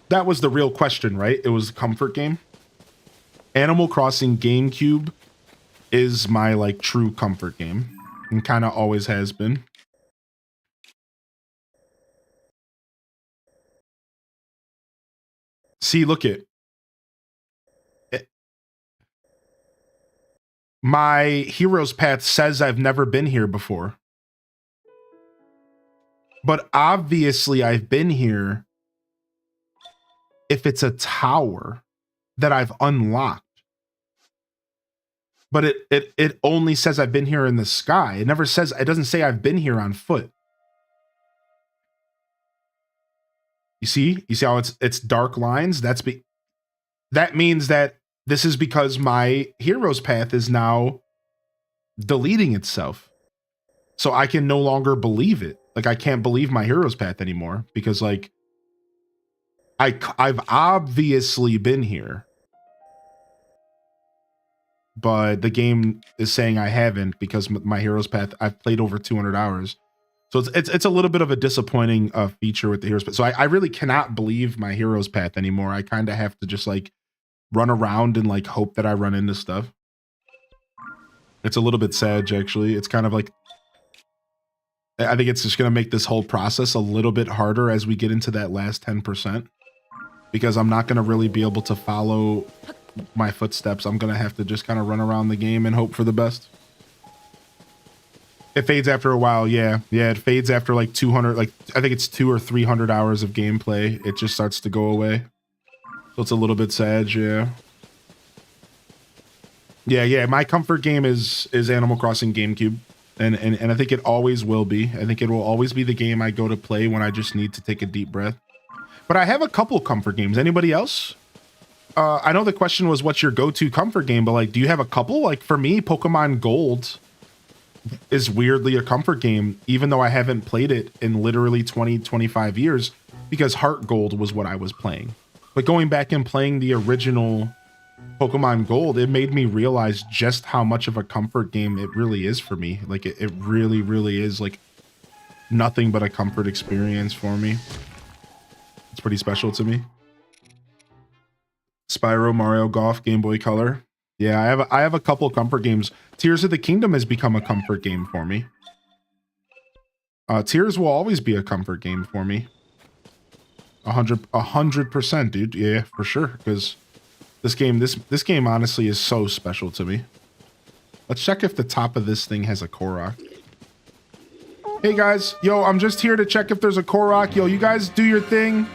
that was the real question, right? It was a comfort game. Animal Crossing GameCube is my like true comfort game and kind of always has been. See, look it. My hero's path says I've never been here before. But obviously I've been here if it's a tower that I've unlocked. But it only says I've been here in the sky. It never says, it doesn't say I've been here on foot. You see how it's dark lines? That means that this is because my hero's path is now deleting itself. So I can no longer believe it. Like, I can't believe my hero's path anymore because, like, I've obviously been here. But the game is saying I haven't because my hero's path, I've played over 200 hours. So it's a little bit of a disappointing feature with the hero's path. So I really cannot believe my hero's path anymore. I kind of have to just, like, run around and, like, hope that I run into stuff. It's a little bit sad, actually. It's kind of like, I think it's just going to make this whole process a little bit harder as we get into that last 10%, because I'm not going to really be able to follow my footsteps. I'm going to have to just kind of run around the game and hope for the best. It fades after a while. Yeah, it fades after like 200, like I think it's 200 or 300 hours of gameplay. It just starts to go away. So it's a little bit sad. Yeah. My comfort game is Animal Crossing GameCube. And I think it always will be. I think it will always be the game I go to play when I just need to take a deep breath. But I have a couple comfort games. Anybody else? I know the question was what's your go-to comfort game, but like, do you have a couple? Like for me, Pokemon Gold is weirdly a comfort game, even though I haven't played it in literally 20, 25 years, because Heart Gold was what I was playing. But going back and playing the original Pokemon Gold, it made me realize just how much of a comfort game it really is for me. Like it really, really is like nothing but a comfort experience for me. It's pretty special to me. Spyro, Mario Golf, Game Boy Color. Yeah, I have a couple comfort games. Tears of the Kingdom has become a comfort game for me. Tears will always be a comfort game for me. 100%, dude. Yeah, for sure. Because this game honestly is so special to me. Let's check if the top of this thing has a Korok. Hey guys, yo, I'm just here to check if there's a Korok. Yo, you guys do your thing.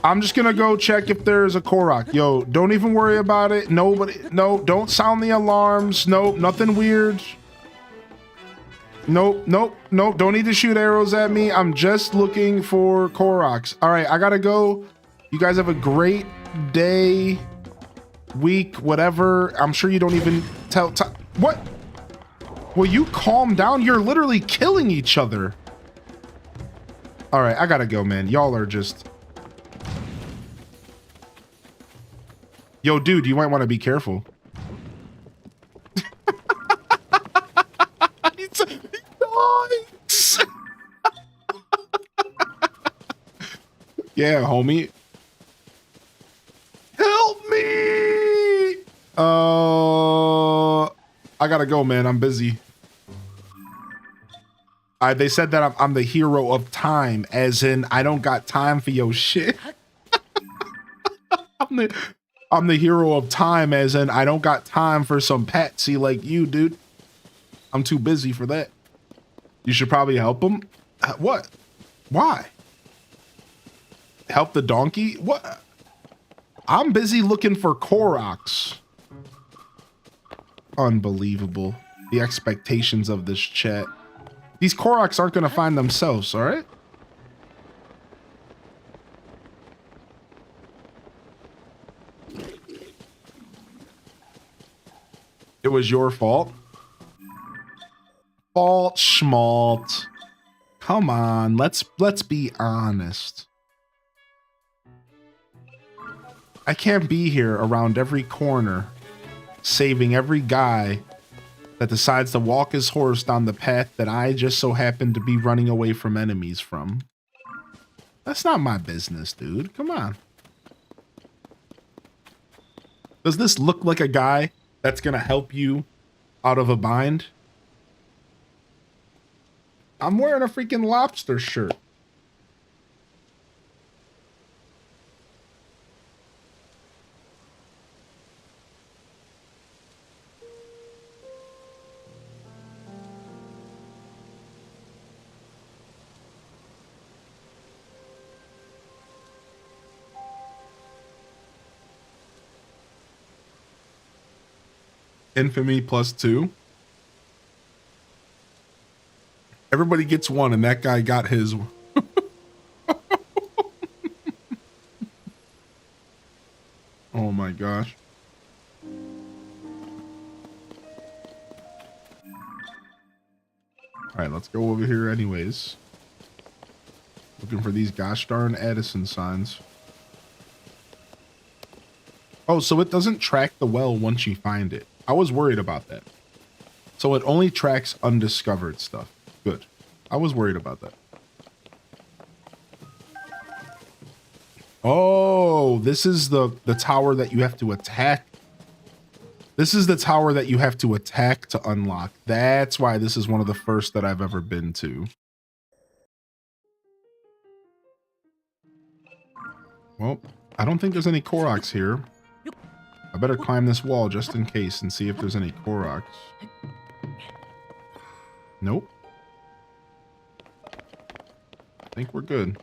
I'm just gonna go check if there's a Korok. Yo, don't even worry about it. Nobody, no, don't sound the alarms. Nope, nothing weird. Nope. Don't need to shoot arrows at me. I'm just looking for Koroks. All right, I gotta go. You guys have a great day, week, whatever. I'm sure you don't even tell. What? Will you calm down? You're literally killing each other. All right, I gotta go, man. Y'all are just... Yo, dude, you might want to be careful. Yeah, homie. Help me! I gotta go, man. I'm busy. They said that I'm the hero of time, as in I don't got time for your shit. I'm the hero of time, as in I don't got time for some patsy like you, dude. I'm too busy for that. You should probably help him. What? Why? Help the donkey? What? I'm busy looking for Koroks. Unbelievable. The expectations of this chat. These Koroks aren't going to find themselves, all right? It was your fault. Fault schmalt. Come on, let's be honest. I can't be here around every corner, saving every guy that decides to walk his horse down the path that I just so happen to be running away from enemies from. That's not my business, dude. Come on. Does this look like a guy that's gonna help you out of a bind? I'm wearing a freaking lobster shirt. Infamy +2. Everybody gets one, and that guy got his. Oh my gosh. All right, let's go over here anyways. Looking for these gosh darn Addison signs. Oh, so it doesn't track the well once you find it. I was worried about that. So it only tracks undiscovered stuff. Good. I was worried about that. Oh, this is the tower that you have to attack. This is the tower that you have to attack to unlock. That's why this is one of the first that I've ever been to. Well, I don't think there's any Koroks here. I better climb this wall just in case and see if there's any Koroks. Nope. I think we're good.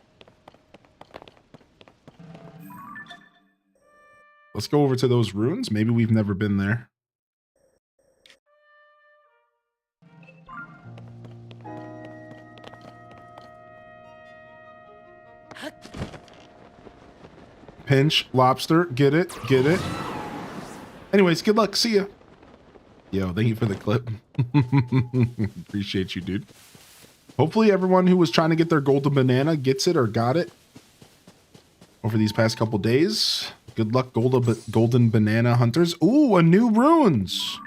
Let's go over to those ruins. Maybe we've never been there. Pinch, lobster, get it, get it. Anyways, good luck, see ya. Yo, thank you for the clip. Appreciate you, dude. Hopefully everyone who was trying to get their golden banana gets it or got it over these past couple days. Good luck, golden banana hunters. Ooh, a new runes.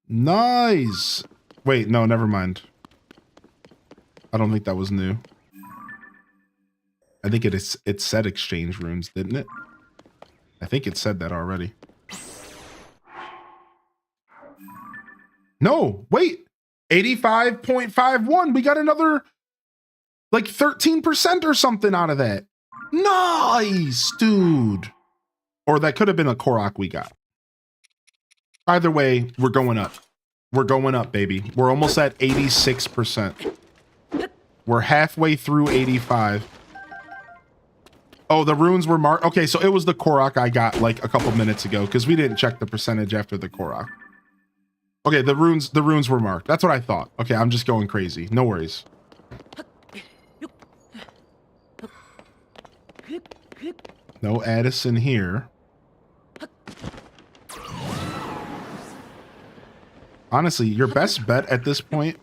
Nice. Wait, no, never mind. I don't think that was new. I think it said exchange runes, didn't it? I think it said that already. No, wait. 85.51. We got another like 13% or something out of that. Nice, dude. Or that could have been a Korok we got. Either way, we're going up. We're going up, baby. We're almost at 86%. We're halfway through 85. Oh, the runes were marked. Okay, so it was the Korok I got like a couple minutes ago because we didn't check the percentage after the Korok. Okay, the runes were marked. That's what I thought. Okay, I'm just going crazy. No worries. No Addison here. Honestly, your best bet at this point,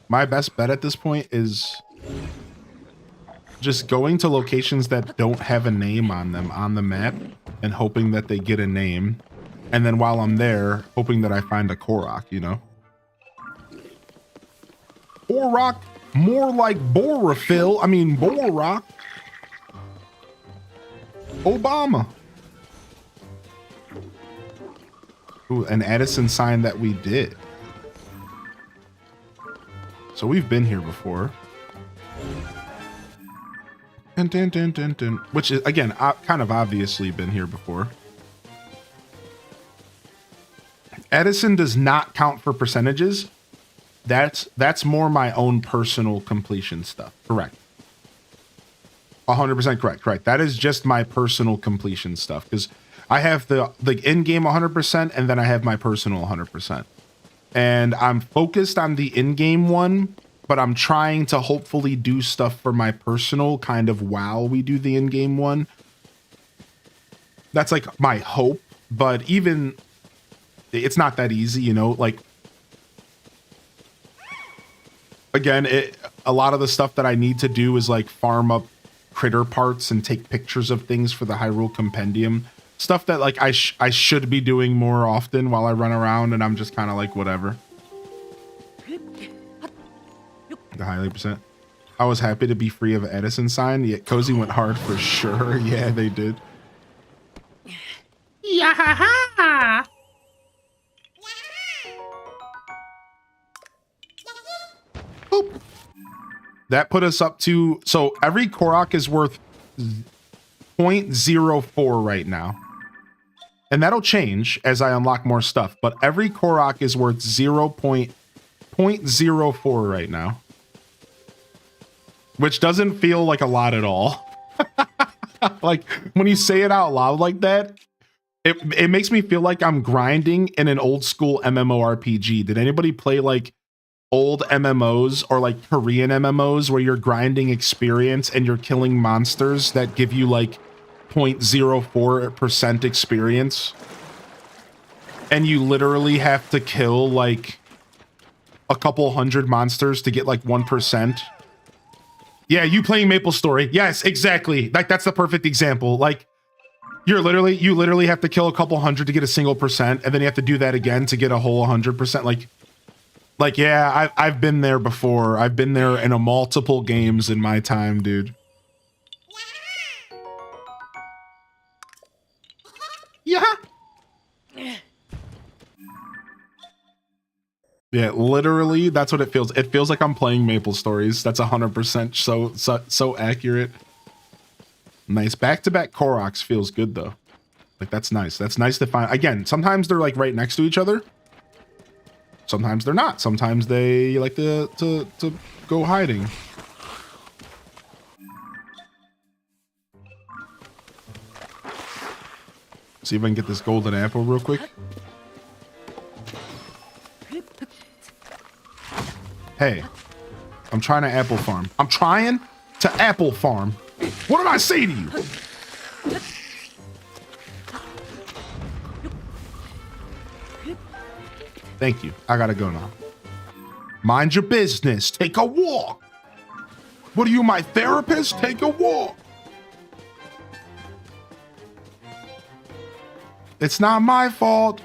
my best bet at this point is just going to locations that don't have a name on them on the map and hoping that they get a name. And then while I'm there, hoping that I find a Korok, you know? Korok, more like Borophyll. I mean, Borok. Obama. Ooh, an Addison sign that we did. So we've been here before. Dun, dun, dun, dun, dun. Which is, again, kind of obviously been here before. Addison does not count for percentages. That's more my own personal completion stuff. Correct. 100% correct. That is just my personal completion stuff because I have the in-game 100% and then I have my personal 100%. And I'm focused on the in-game one, but I'm trying to hopefully do stuff for my personal kind of while we do the in-game one. That's like my hope, but even it's not that easy, you know, like again, a lot of the stuff that I need to do is like farm up critter parts and take pictures of things for the Hyrule Compendium. Stuff that like I should be doing more often while I run around and I'm just kind of like whatever. The highly percent. I was happy to be free of Edison sign. Yet Cozy went hard for sure. Yeah, they did. Boop. That put us up to, so every Korok is worth 0.04 right now. And that'll change as I unlock more stuff, but every Korok is worth 0.04 right now. Which doesn't feel like a lot at all. Like, when you say it out loud like that, it makes me feel like I'm grinding in an old school MMORPG. Did anybody play like old MMOs or like Korean MMOs where you're grinding experience and you're killing monsters that give you like 0.04% experience? And you literally have to kill like a couple hundred monsters to get like 1%. Yeah, you playing MapleStory. Yes, exactly. Like that's the perfect example. Like you literally have to kill a couple hundred to get a single percent, and then you have to do that again to get a whole 100%. Like yeah, I've been there before. I've been there in a multiple games in my time, dude. Yeah. Yeah, literally, that's what it feels. It feels like I'm playing MapleStories. That's 100% so accurate. Nice. Back-to-back Koroks feels good, though. Like, that's nice. That's nice to find. Again, sometimes they're, like, right next to each other. Sometimes they're not. Sometimes they like to go hiding. See if I can get this golden apple real quick. Hey, I'm trying to apple farm. I'm trying to apple farm. What did I say to you? Thank you. I gotta go now. Mind your business. Take a walk. What are you, my therapist? Take a walk. It's not my fault.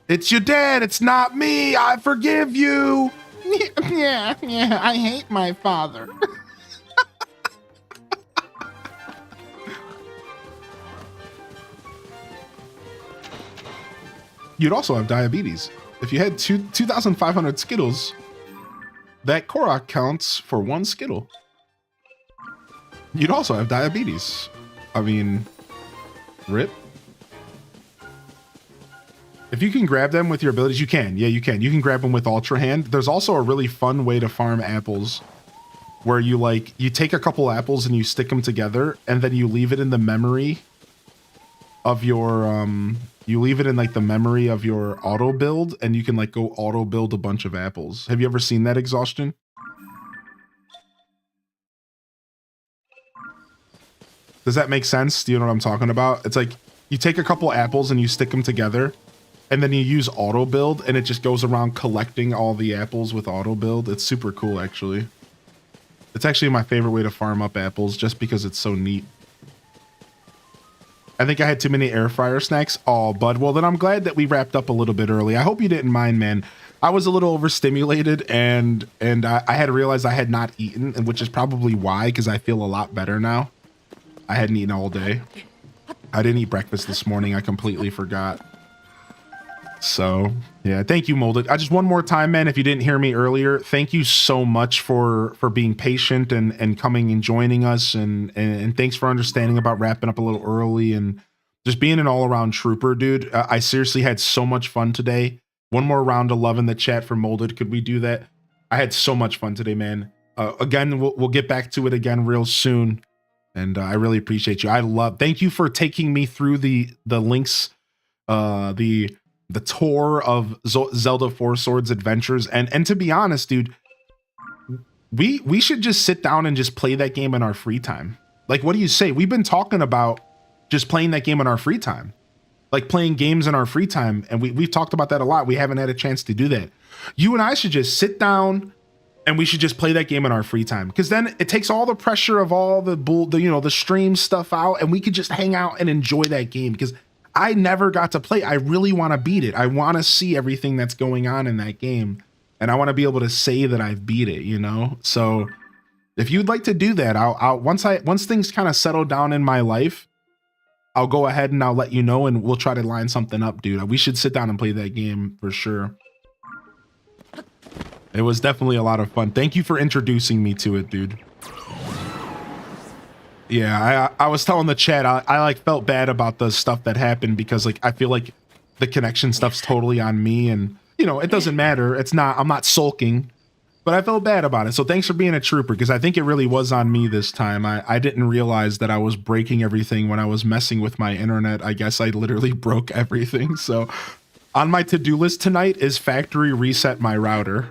It's your dad. It's not me. I forgive you. Yeah, I hate my father. You'd also have diabetes. If you had 2,500 Skittles, that Korok counts for 1 Skittle. You'd also have diabetes. I mean, rip. If you can grab them with your abilities, you can. Yeah, you can. You can grab them with Ultra Hand. There's also a really fun way to farm apples where you take a couple apples and you stick them together and then you leave it in the memory of your, you leave it in like the memory of your auto build and you can like go auto build a bunch of apples. Have you ever seen that, Exhaustion? Does that make sense? Do you know what I'm talking about? It's like you take a couple apples and you stick them together and then you use auto build and it just goes around collecting all the apples with auto build. It's super cool, actually. It's actually my favorite way to farm up apples just because it's so neat. I think I had too many air fryer snacks. Oh, bud. Well, then I'm glad that we wrapped up a little bit early. I hope you didn't mind, man. I was a little overstimulated and I had realized I had not eaten, and which is probably why, because I feel a lot better now. I hadn't eaten all day. I didn't eat breakfast this morning. I completely forgot. So, yeah, thank you, Molded. Just one more time, man, if you didn't hear me earlier, thank you so much for being patient and coming and joining us. And thanks for understanding about wrapping up a little early and just being an all-around trooper, dude. I seriously had so much fun today. One more round of love in the chat for Molded. Could we do that? I had so much fun today, man. Again, we'll get back to it again real soon. And I really appreciate you. Thank you for taking me through the links, the tour of Zelda Four Swords Adventures. And to be honest, dude, we should just sit down and just play that game in our free time. Like, what do you say? We've been talking about just playing that game in our free time, like playing games in our free time. And we've talked about that a lot. We haven't had a chance to do that. You and I should just sit down and we should just play that game in our free time, because then it takes all the pressure of all the stream stuff out, and we could just hang out and enjoy that game, because I never got to play. I really want to beat it. I want to see everything that's going on in that game, and I want to be able to say that I've beat it, you know? So if you'd like to do that, I'll once things kind of settle down in my life, I'll go ahead and I'll let you know, and we'll try to line something up, dude. We should sit down and play that game for sure. It was definitely a lot of fun. Thank you for introducing me to it, dude. Yeah, I was telling the chat, I like felt bad about the stuff that happened because like I feel like the connection stuff's totally on me, and you know, it doesn't matter. I'm not sulking, but I felt bad about it. So thanks for being a trooper, because I think it really was on me this time. I didn't realize that I was breaking everything when I was messing with my internet. I guess I literally broke everything. So on my to-do list tonight is factory reset my router.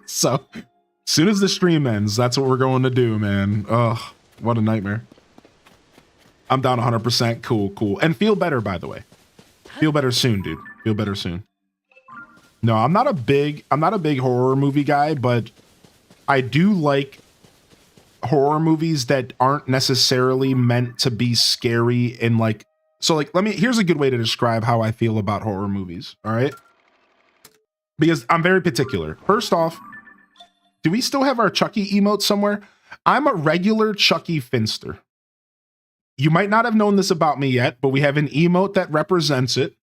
So as soon as the stream ends, that's what we're going to do, man. Ugh, what a nightmare. I'm down 100%. Cool. And feel better, by the way. Feel better soon, dude. Feel better soon. No, I'm not a big horror movie guy, but I do like horror movies that aren't necessarily meant to be scary and like, so like, here's a good way to describe how I feel about horror movies. All right. Because I'm very particular. First off, do we still have our Chucky emote somewhere? I'm a regular Chucky Finster. You might not have known this about me yet, but we have an emote that represents it.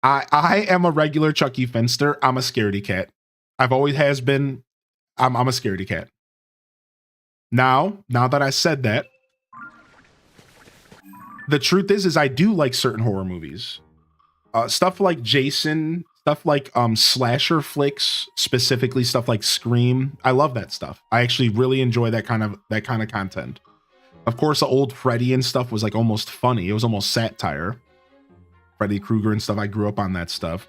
I am a regular Chucky Finster. I'm a scaredy cat. I've always has been. I'm a scaredy cat. Now that I said that, the truth is I do like certain horror movies. Stuff like Jason, stuff like slasher flicks, specifically stuff like Scream. I love that stuff. I actually really enjoy that kind of content. Of course, the old Freddy and stuff was like almost funny. It was almost satire. Freddy Krueger and stuff. I grew up on that stuff.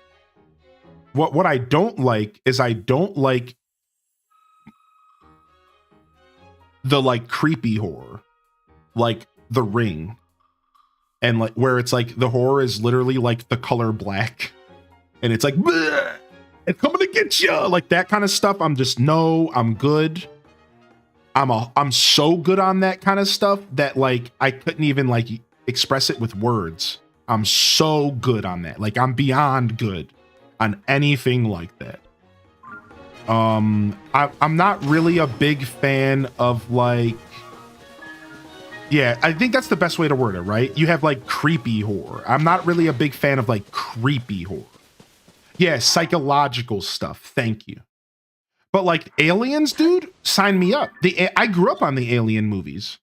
What I don't like is I don't like the like creepy horror, like The Ring, and like where it's like the horror is literally like the color black, and it's like it's coming to get you, like that kind of stuff. I'm just I'm good. I'm so good on that kind of stuff that like I couldn't even like express it with words. I'm so good on that. Like I'm beyond good on anything like that. I'm not really a big fan of like, yeah, I think that's the best way to word it, right? You have like creepy horror. I'm not really a big fan of like creepy horror. Yeah, psychological stuff. Thank you. But like aliens, dude, sign me up. I grew up on the Alien movies.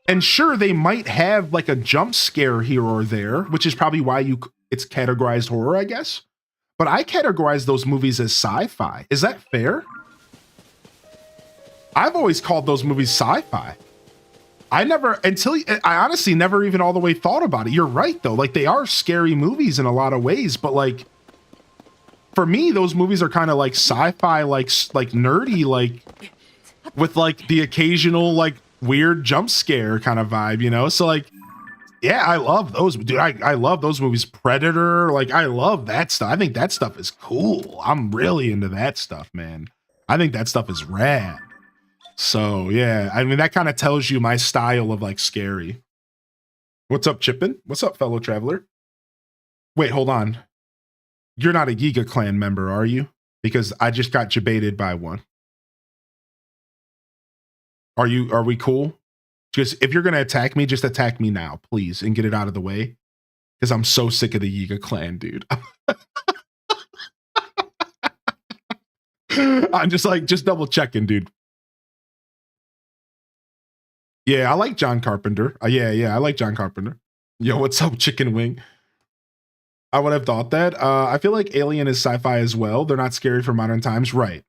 And sure, they might have like a jump scare here or there, which is probably why it's categorized horror, I guess. But I categorize those movies as sci-fi. Is that fair? I've always called those movies sci-fi. I honestly never even all the way thought about it. You're right, though. Like, they are scary movies in a lot of ways, but like, for me, those movies are kind of like sci-fi, like nerdy, like with like the occasional like weird jump scare kind of vibe, you know? So like, yeah, I love those, dude. I love those movies. Predator, like I love that stuff. I think that stuff is cool. I'm really into that stuff, man. I think that stuff is rad. So yeah, I mean, that kind of tells you my style of like scary. What's up, Chippin? What's up, fellow traveler? Wait, hold on. You're not a Giga Clan member, are you? Because I just got debated by one. Are we cool? Just if you're gonna attack me, just attack me now, please, and get it out of the way. Because I'm so sick of the Yiga clan, dude. I'm just double checking, dude. Yeah, I like John Carpenter. Yeah, I like John Carpenter. Yo, what's up, Chicken Wing? I would have thought that. I feel like Alien is sci-fi as well. They're not scary for modern times. Right.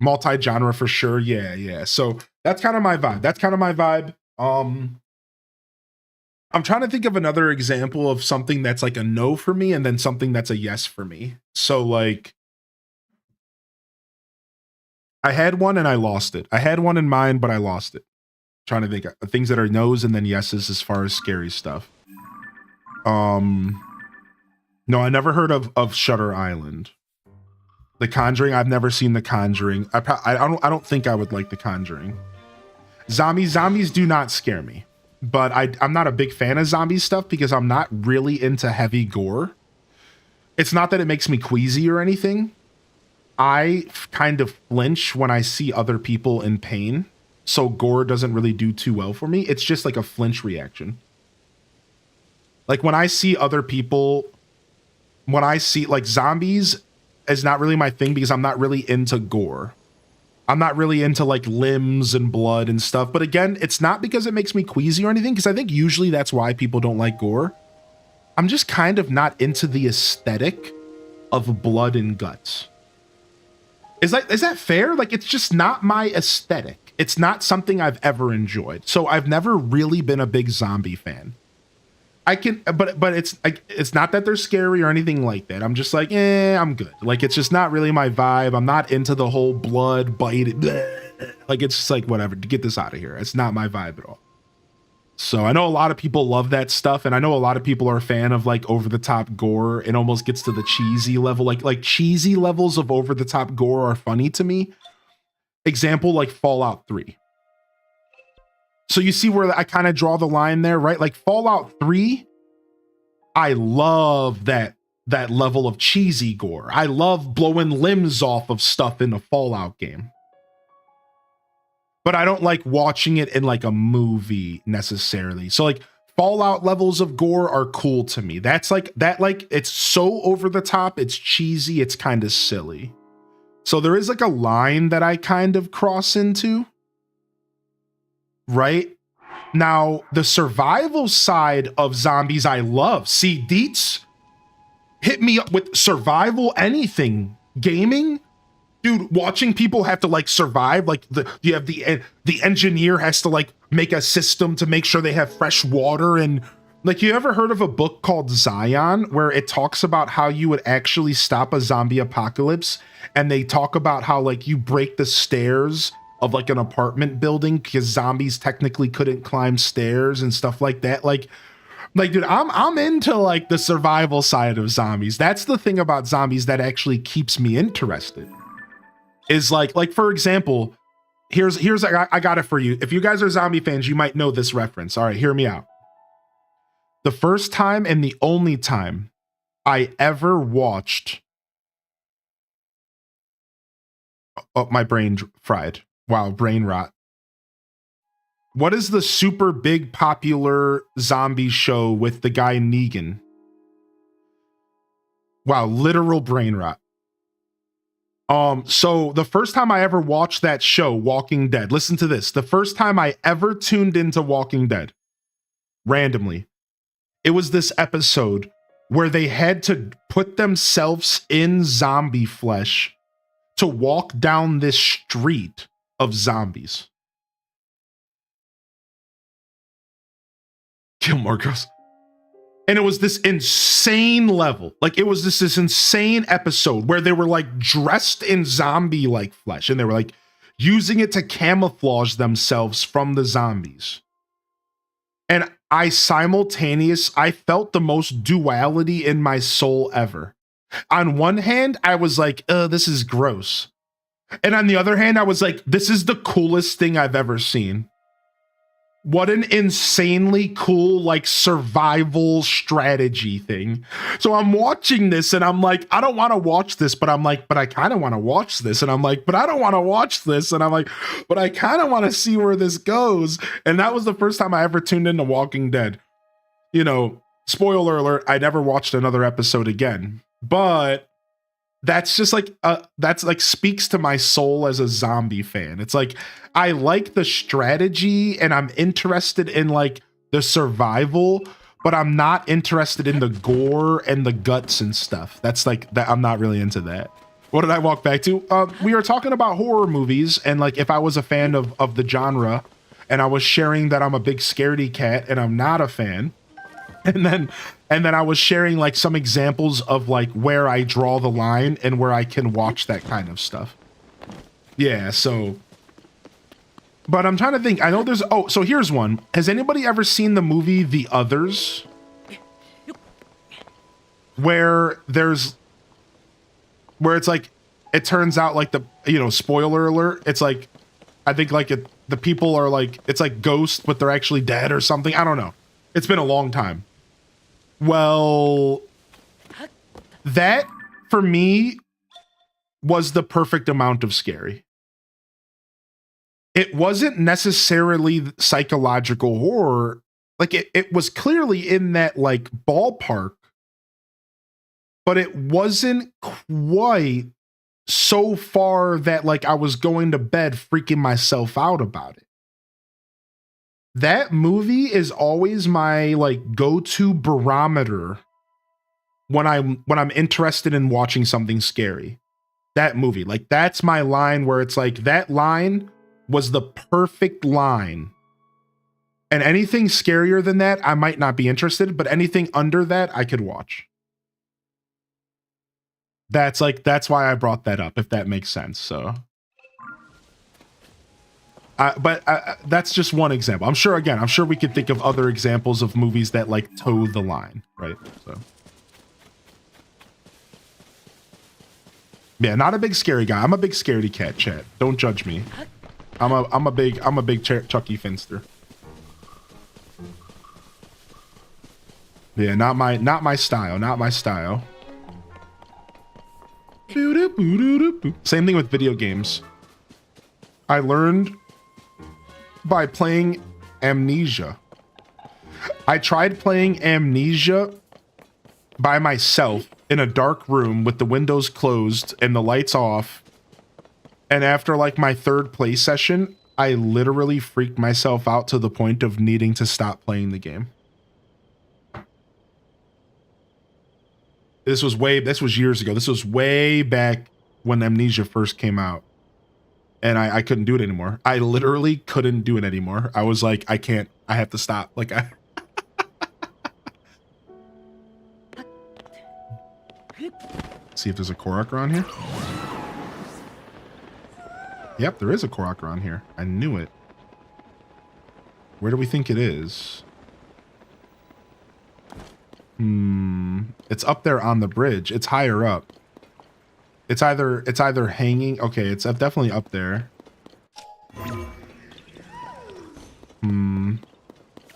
Multi-genre for sure. Yeah. So that's kind of my vibe. I'm trying to think of another example of something that's like a no for me and then something that's a yes for me. So like, I had one and I lost it. I had one in mind, but I lost it. Trying to think of things that are no's and then yeses as far as scary stuff. No, I never heard of Shutter Island. The Conjuring, I've never seen The Conjuring. I don't think I would like The Conjuring. Zombies do not scare me, but I'm not a big fan of zombie stuff because I'm not really into heavy gore. It's not that it makes me queasy or anything. I kind of flinch when I see other people in pain, so gore doesn't really do too well for me. It's just like a flinch reaction. Like when I see other people, when I see like zombies is not really my thing because I'm not really into gore. I'm not really into like limbs and blood and stuff. But again, it's not because it makes me queasy or anything, because I think usually that's why people don't like gore. I'm just kind of not into the aesthetic of blood and guts. Is that fair? Like, it's just not my aesthetic. It's not something I've ever enjoyed. So I've never really been a big zombie fan. But it's not that they're scary or anything like that. I'm just like, I'm good. Like, it's just not really my vibe. I'm not into the whole blood bite. Like, it's just like, whatever, get this out of here. It's not my vibe at all. So I know a lot of people love that stuff, and I know a lot of people are a fan of like over the top gore. It almost gets to the cheesy level. Like cheesy levels of over the top gore are funny to me. Example, like Fallout 3. So you see where I kind of draw the line there, right? Like Fallout 3, I love that level of cheesy gore. I love blowing limbs off of stuff in a Fallout game. But I don't like watching it in like a movie necessarily. So like Fallout levels of gore are cool to me. That's like it's so over the top, it's cheesy, it's kind of silly. So there is like a line that I kind of cross into. Right? Now, the survival side of zombies I love. See, Deets, hit me up with survival anything. Gaming, dude, watching people have to like survive, like you have the engineer has to like make a system to make sure they have fresh water. And like, you ever heard of a book called Zion where it talks about how you would actually stop a zombie apocalypse? And they talk about how like you break the stairs of like an apartment building because zombies technically couldn't climb stairs and stuff like that. Like dude, I'm into like the survival side of zombies. That's the thing about zombies that actually keeps me interested. Is like for example, here's I got it for you. If you guys are zombie fans, you might know this reference. All right, hear me out. The first time and the only time I ever watched. Oh, my brain fried. Wow, brain rot. What is the super big popular zombie show with the guy Negan? Wow, literal brain rot. So the first time I ever watched that show, Walking Dead, listen to this. The first time I ever tuned into Walking Dead, randomly, it was this episode where they had to put themselves in zombie flesh to walk down this street of zombies. Gilmore Girls. And it was this insane level. Like it was this insane episode where they were like dressed in zombie like flesh and they were like using it to camouflage themselves from the zombies. And I felt the most duality in my soul ever. On one hand, I was like, this is gross. And on the other hand, I was like, this is the coolest thing I've ever seen. What an insanely cool, like, survival strategy thing. So I'm watching this and I'm like, I don't want to watch this, but I'm like, but I kind of want to watch this. And I'm like, but I don't want to watch this. And I'm like, but I kind of want to see where this goes. And that was the first time I ever tuned into Walking Dead. You know, spoiler alert, I never watched another episode again. But that's just like that's like speaks to my soul as a zombie fan. It's like I like the strategy and I'm interested in like the survival, but I'm not interested in the gore and the guts and stuff. That's like that. I'm not really into that. What did I walk back to? We were talking about horror movies and like if I was a fan of the genre, and I was sharing that I'm a big scaredy cat and I'm not a fan. And then I was sharing like some examples of like where I draw the line and where I can watch that kind of stuff. Yeah, so. But I'm trying to think. I know there's. Oh, so here's one. Has anybody ever seen the movie The Others? Where it's like, it turns out like spoiler alert. It's like, I think like the people are like, it's like ghosts, but they're actually dead or something. I don't know. It's been a long time. Well, that for me was the perfect amount of scary. It wasn't necessarily psychological horror. Like it was clearly in that like ballpark, but it wasn't quite so far that like I was going to bed freaking myself out about it. That movie is always my like go-to barometer when I'm interested in watching something scary. That movie, like that's my line where it's like that line was the perfect line. And anything scarier than that, I might not be interested, but anything under that, I could watch. That's why I brought that up, if that makes sense. So, but that's just one example. I'm sure we could think of other examples of movies that like toe the line, right? So, yeah, not a big scary guy. I'm a big scaredy cat, chat. Don't judge me. I'm a big Chucky Finster. Yeah, not my style. Not my style. Same thing with video games. I learned by playing Amnesia. I tried playing Amnesia by myself in a dark room with the windows closed and the lights off. And after like my third play session, I literally freaked myself out to the point of needing to stop playing the game. This was years ago. This was way back when Amnesia first came out. And I couldn't do it anymore. I literally couldn't do it anymore. I was like, I have to stop. Like see if there's a Korok around here. Yep, there is a Korok around here. I knew it. Where do we think it is? It's up there on the bridge. It's higher up. It's either hanging. Okay, it's definitely up there.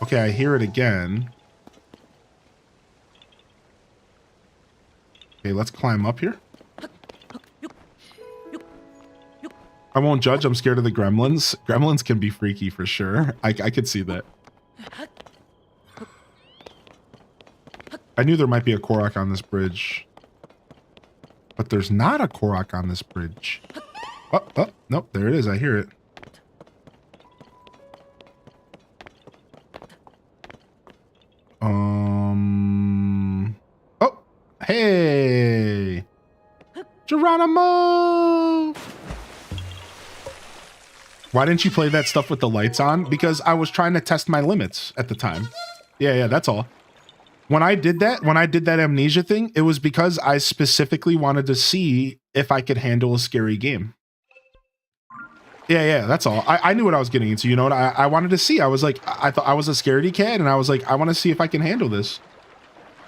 Okay, I hear it again. Okay, let's climb up here. I won't judge. I'm scared of the gremlins. Gremlins can be freaky for sure. I could see that. I knew there might be a Korok on this bridge. But there's not a Korok on this bridge. Oh, nope, there it is. I hear it. Oh, hey! Geronimo! Why didn't you play that stuff with the lights on? Because I was trying to test my limits at the time. Yeah, that's all. When I did that Amnesia thing, it was because I specifically wanted to see if I could handle a scary game. Yeah, that's all. I knew what I was getting into. You know what? I wanted to see. I was like, I thought I was a scaredy cat, and I was like, I want to see if I can handle this.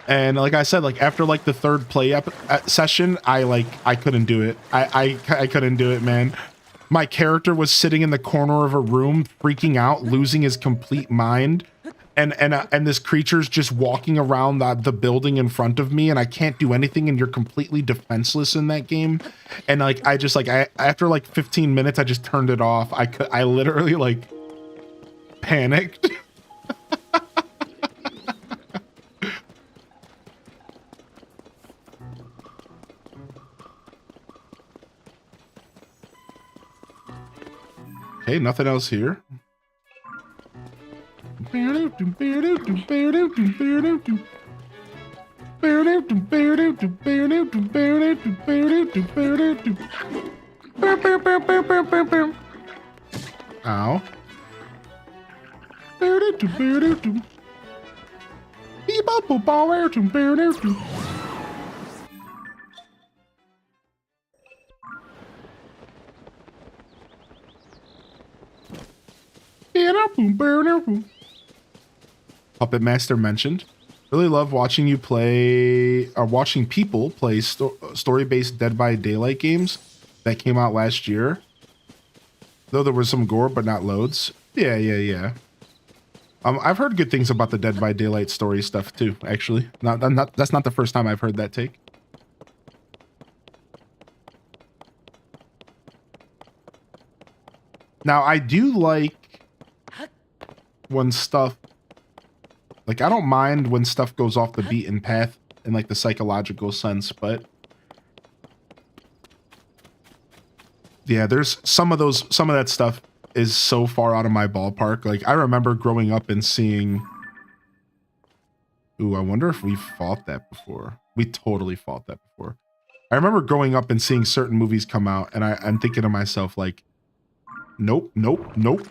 And like I said, like after like the third play session, I couldn't do it. I couldn't do it, man. My character was sitting in the corner of a room, freaking out, losing his complete mind. And this creature's just walking around the building in front of me, and I can't do anything, and you're completely defenseless in that game. And like after like 15 minutes, I just turned it off. I literally like panicked. Okay, nothing else here. Ow. Puppet Master mentioned. Really love watching you play, or watching people play story-based Dead by Daylight games that came out last year. Though there was some gore, but not loads. Yeah. I've heard good things about the Dead by Daylight story stuff too. Actually, that's not the first time I've heard that take. Now I do like when stuff Like, I don't mind when stuff goes off the beaten path in like the psychological sense, but yeah, there's some of that stuff is so far out of my ballpark. Like, I remember growing up and seeing, ooh, I wonder if we fought that before. We totally fought that before. I remember growing up and seeing certain movies come out, and I'm thinking to myself, like, nope, nope, nope.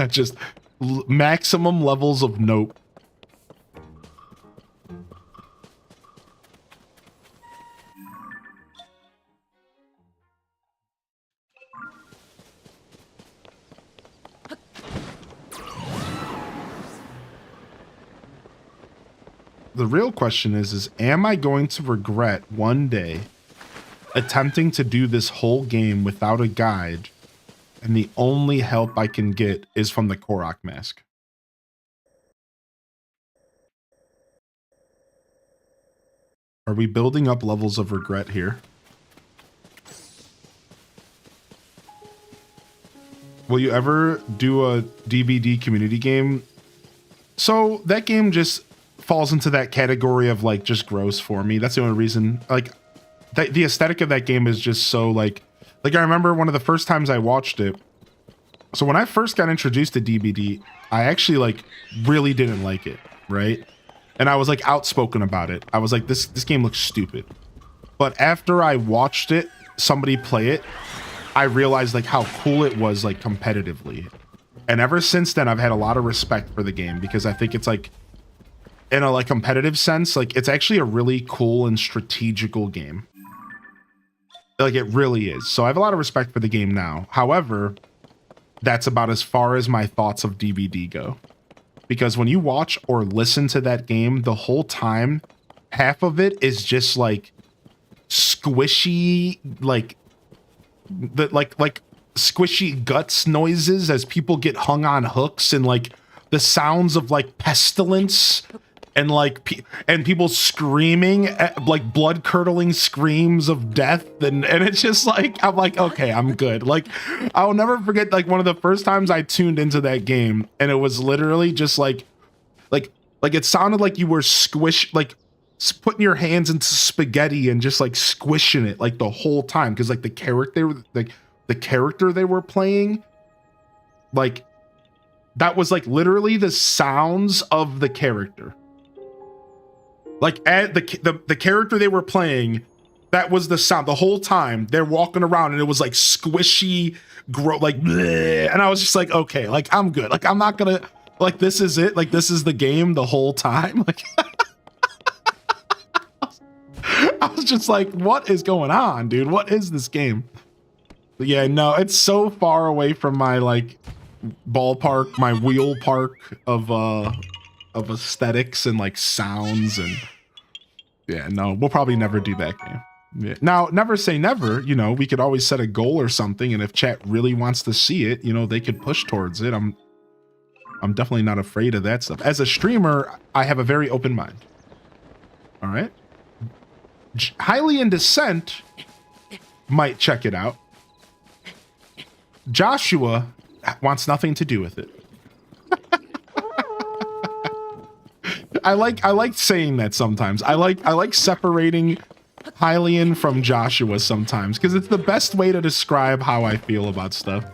Just maximum levels of nope. The real question is am I going to regret one day attempting to do this whole game without a guide, and the only help I can get is from the Korok mask? Are we building up levels of regret here? Will you ever do a DBD community game? So that game just falls into that category of like just gross for me. That's the only reason. Like the aesthetic of that game is just so like I remember one of the first times I watched it. So when I first got introduced to DBD, I actually like really didn't like it, right? And I was like outspoken about it. I was like, this game looks stupid. But after I watched it, somebody play it, I realized like how cool it was like competitively. And ever since then, I've had a lot of respect for the game because I think it's like, in a like competitive sense, like it's actually a really cool and strategical game. Like it really is. So I have a lot of respect for the game now. However, that's about as far as my thoughts of DBD go. Because when you watch or listen to that game, the whole time, half of it is just like squishy, like squishy guts noises as people get hung on hooks, and like the sounds of like pestilence and like and people screaming like blood curdling screams of death, and it's just like I'm like, okay, I'm good. Like I'll never forget like one of the first times I tuned into that game, and it was literally just like it sounded like you were putting your hands into spaghetti and just like squishing it like the whole time, because like the character they were playing, like that was like literally the sounds of the character. Like at the character they were playing, that was the sound the whole time. They're walking around and it was like squishy, like bleh, and I was just like, okay, like I'm good. Like I'm not gonna like this is it. Like this is the game the whole time. Like I was just like, what is going on, dude? What is this game? But yeah, no, it's so far away from my like ballpark, my wheel park of aesthetics and like sounds, and yeah, no, we'll probably never do that game. Yeah. Now, never say never, you know, we could always set a goal or something, and if chat really wants to see it, you know, they could push towards it. I'm definitely not afraid of that stuff. As a streamer, I have a very open mind. All right. Highly in Descent might check it out. Joshua wants nothing to do with it. I like saying that sometimes. I like separating Hylian from Joshua sometimes, because it's the best way to describe how I feel about stuff.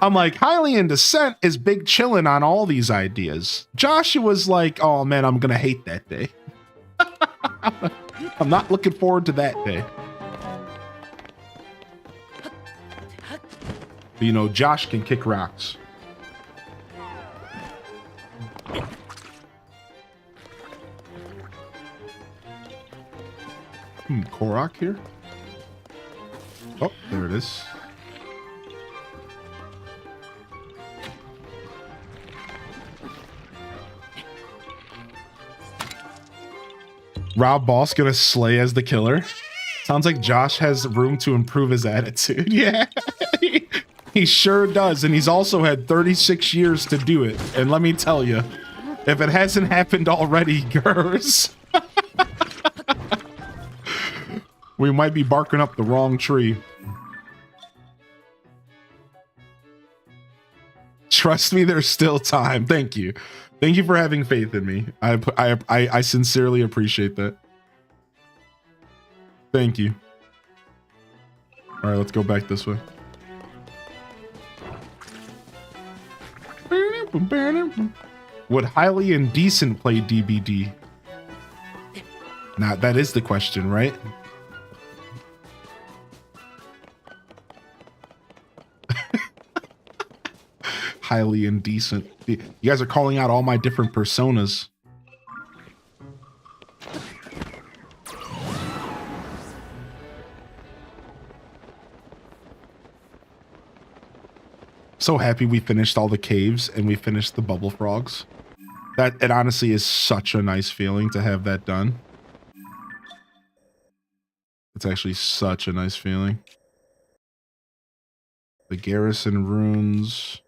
I'm like, Hylian Descent is big chillin' on all these ideas. Joshua's like, oh man, I'm gonna hate that day. I'm not looking forward to that day. But, you know, Josh can kick rocks. Korok here? Oh, there it is. Rob Boss gonna slay as the killer. Sounds like Josh has room to improve his attitude. Yeah, he sure does. And he's also had 36 years to do it. And let me tell you, if it hasn't happened already, girls, we might be barking up the wrong tree. Trust me, there's still time. Thank you. Thank you for having faith in me. I sincerely appreciate that. Thank you. All right, let's go back this way. Would highly indecent play DBD? Now, that is the question, right? Highly indecent. You guys are calling out all my different personas. So happy we finished all the caves and we finished the bubble frogs. That it honestly is such a nice feeling to have that done. It's actually such a nice feeling. The garrison runes.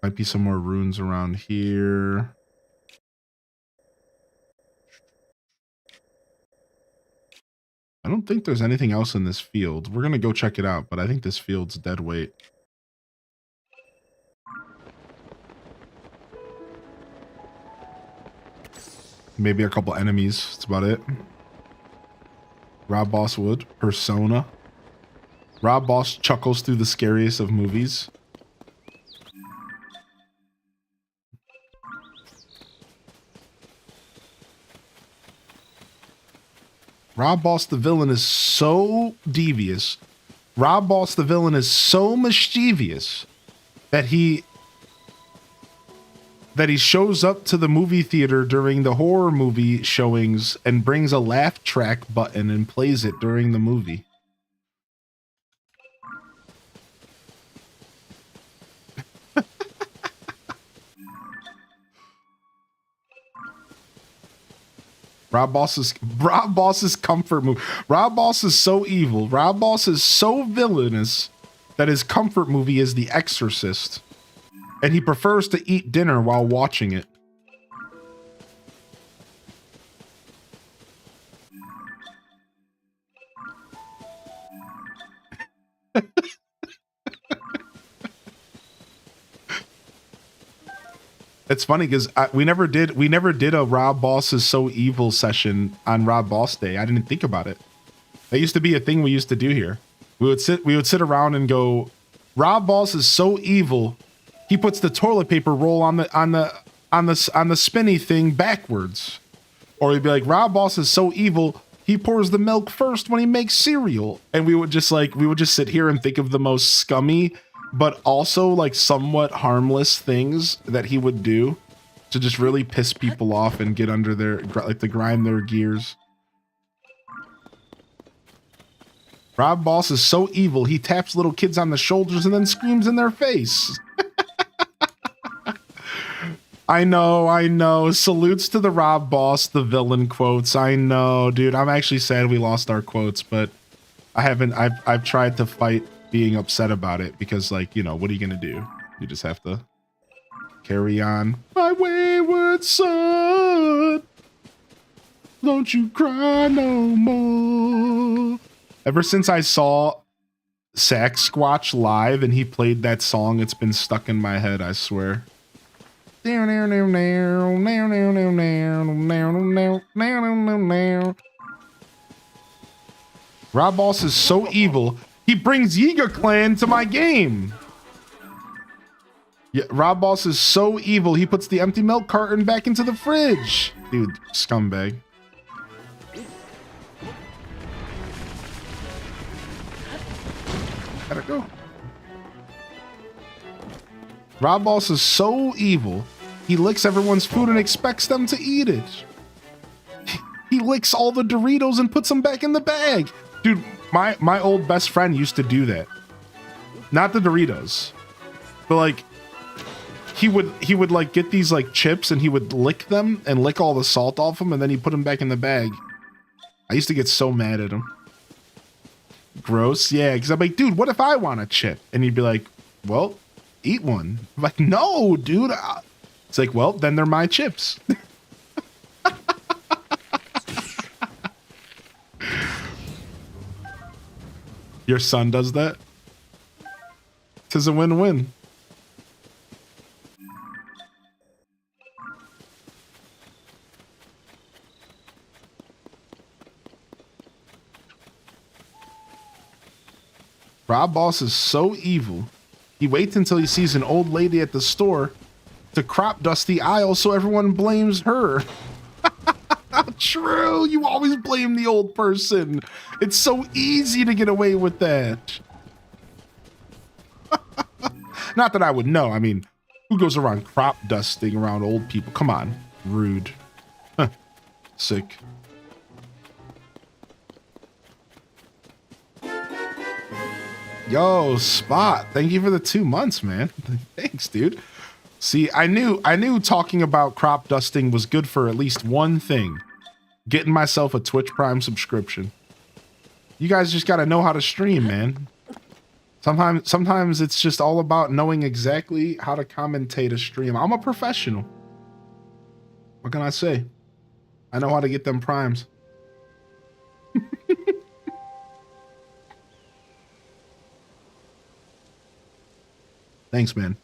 Might be some more runes around here. I don't think there's anything else in this field. We're gonna go check it out, but I think this field's dead weight. Maybe a couple enemies. That's about it. Rob Boss would. Persona. Rob Boss chuckles through the scariest of movies. Rob Boss the villain is so devious. Rob Boss the villain is so mischievous that he shows up to the movie theater during the horror movie showings and brings a laugh track button and plays it during the movie. Rob Boss's comfort movie. Rob Boss is so evil. Rob Boss is so villainous that his comfort movie is The Exorcist. And he prefers to eat dinner while watching it. It's funny because we never did a Rob Boss is so evil session on Rob Boss Day. I didn't think about it. That used to be a thing we used to do here. We would sit around and go, Rob Boss is so evil. He puts the toilet paper roll on the spinny thing backwards. Or he'd be like, Rob Boss is so evil. He pours the milk first when he makes cereal. And we would just sit here and think of the most scummy but also like somewhat harmless things that he would do to just really piss people off and get under their, like, to grind their gears. Rob Boss is so evil, he taps little kids on the shoulders and then screams in their face. I know. Salutes to the Rob Boss, the villain quotes. I know, dude. I'm actually sad we lost our quotes, but I've tried to fight being upset about it because, like, you know, what are you gonna do? You just have to carry on. My wayward son, don't you cry no more. Ever since I saw Sasquatch live and he played that song, it's been stuck in my head, I swear. Rob Boss is so evil. He brings Yiga Clan to my game. Yeah, Rob Boss is so evil. He puts the empty milk carton back into the fridge. Dude, scumbag. Gotta go. Rob Boss is so evil. He licks everyone's food and expects them to eat it. He licks all the Doritos and puts them back in the bag. Dude, my old best friend used to do that. Not the Doritos, but like he would like get these like chips and he would lick them and lick all the salt off them and then he'd put them back in the bag. I used to get so mad at him. Gross. Yeah, because I'm like, dude, what if I want a chip? And he'd be like, well, eat one. I'm like, no, dude. It's like, well, then they're my chips. Your son does that? Tis a win-win. Rob Boss is so evil. He waits until he sees an old lady at the store to crop dust the aisle so everyone blames her. True, you always blame the old person. It's so easy to get away with that. Not that I would know. I mean, who goes around crop dusting around old people? Come on. Rude. Sick. Yo, Spot. Thank you for the 2 months, man. Thanks, dude. See, I knew talking about crop dusting was good for at least one thing. Getting myself a Twitch Prime subscription. You guys just got to know how to stream, man. Sometimes it's just all about knowing exactly how to commentate a stream. I'm a professional. What can I say? I know how to get them primes. Thanks, man.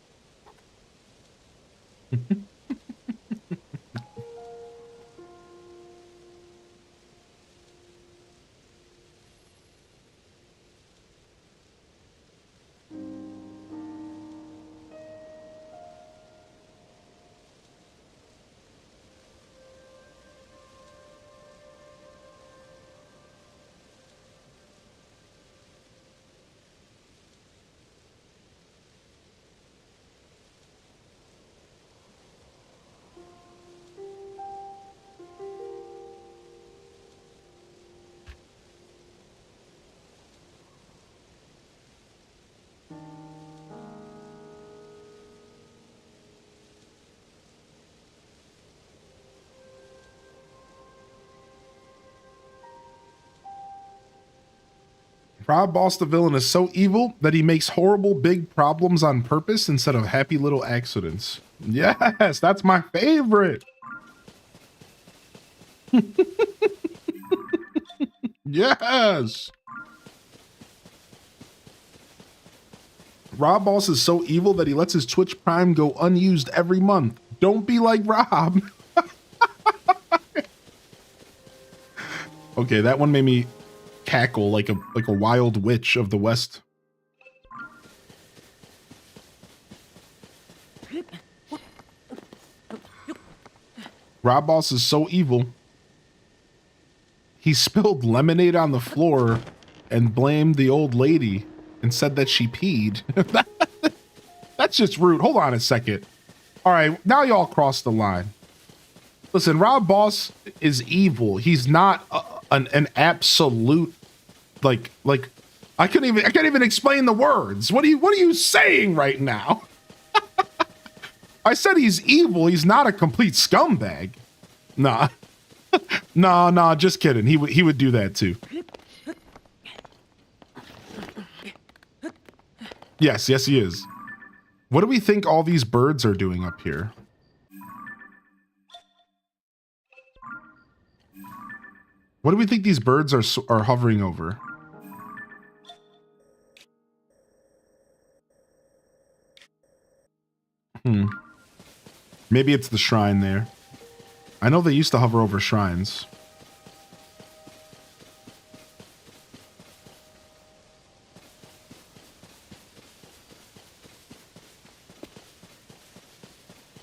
Rob Boss the villain is so evil that he makes horrible big problems on purpose instead of happy little accidents. Yes, that's my favorite. Yes. Rob Boss is so evil that he lets his Twitch Prime go unused every month. Don't be like Rob. Okay, that one made me cackle like a wild witch of the West. Rob Boss is so evil. He spilled lemonade on the floor and blamed the old lady and said that she peed. That's just rude. Hold on a second. All right, now y'all crossed the line. Listen, Rob Boss is evil. He's not an absolute like I can't even explain the words. What are you saying right now? I said he's evil. He's not a complete scumbag. Nah. Nah, just kidding. He would do that too. Yes, he is. What do we think all these birds are doing up here? What do we think these birds are hovering over? Maybe it's the shrine there. I know they used to hover over shrines.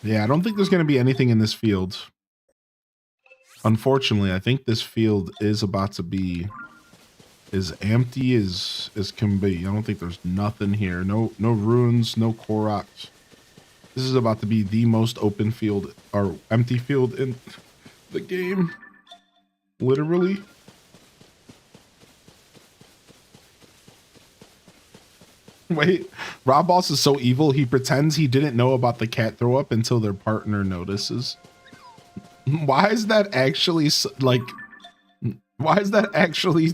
Yeah, I don't think there's going to be anything in this field. Unfortunately, I think this field is about to be as empty as can be. I don't think there's nothing here. No ruins, no Koroks. This is about to be the most open field or empty field in the game. Literally. Wait, Rob Boss is so evil, he pretends he didn't know about the cat throw up until their partner notices. Why is that actually like? Why is that actually?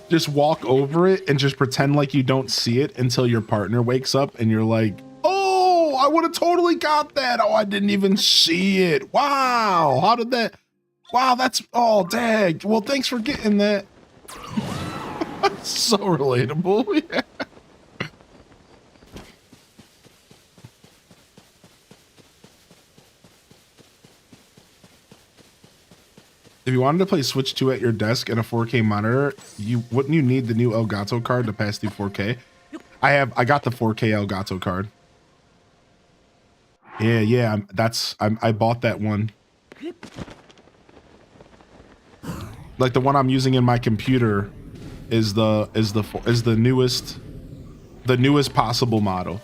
Just walk over it and just pretend like you don't see it until your partner wakes up and you're like, oh, I would have totally got that. Oh, I didn't even see it. Wow. How did that? Wow, that's, oh, dang. Well, thanks for getting that. So relatable. Yeah. If you wanted to play Switch 2 at your desk and a 4K monitor, wouldn't you need the new Elgato card to pass through 4K? I got the 4K Elgato card. Yeah, I bought that one. Like the one I'm using in my computer is the newest possible model.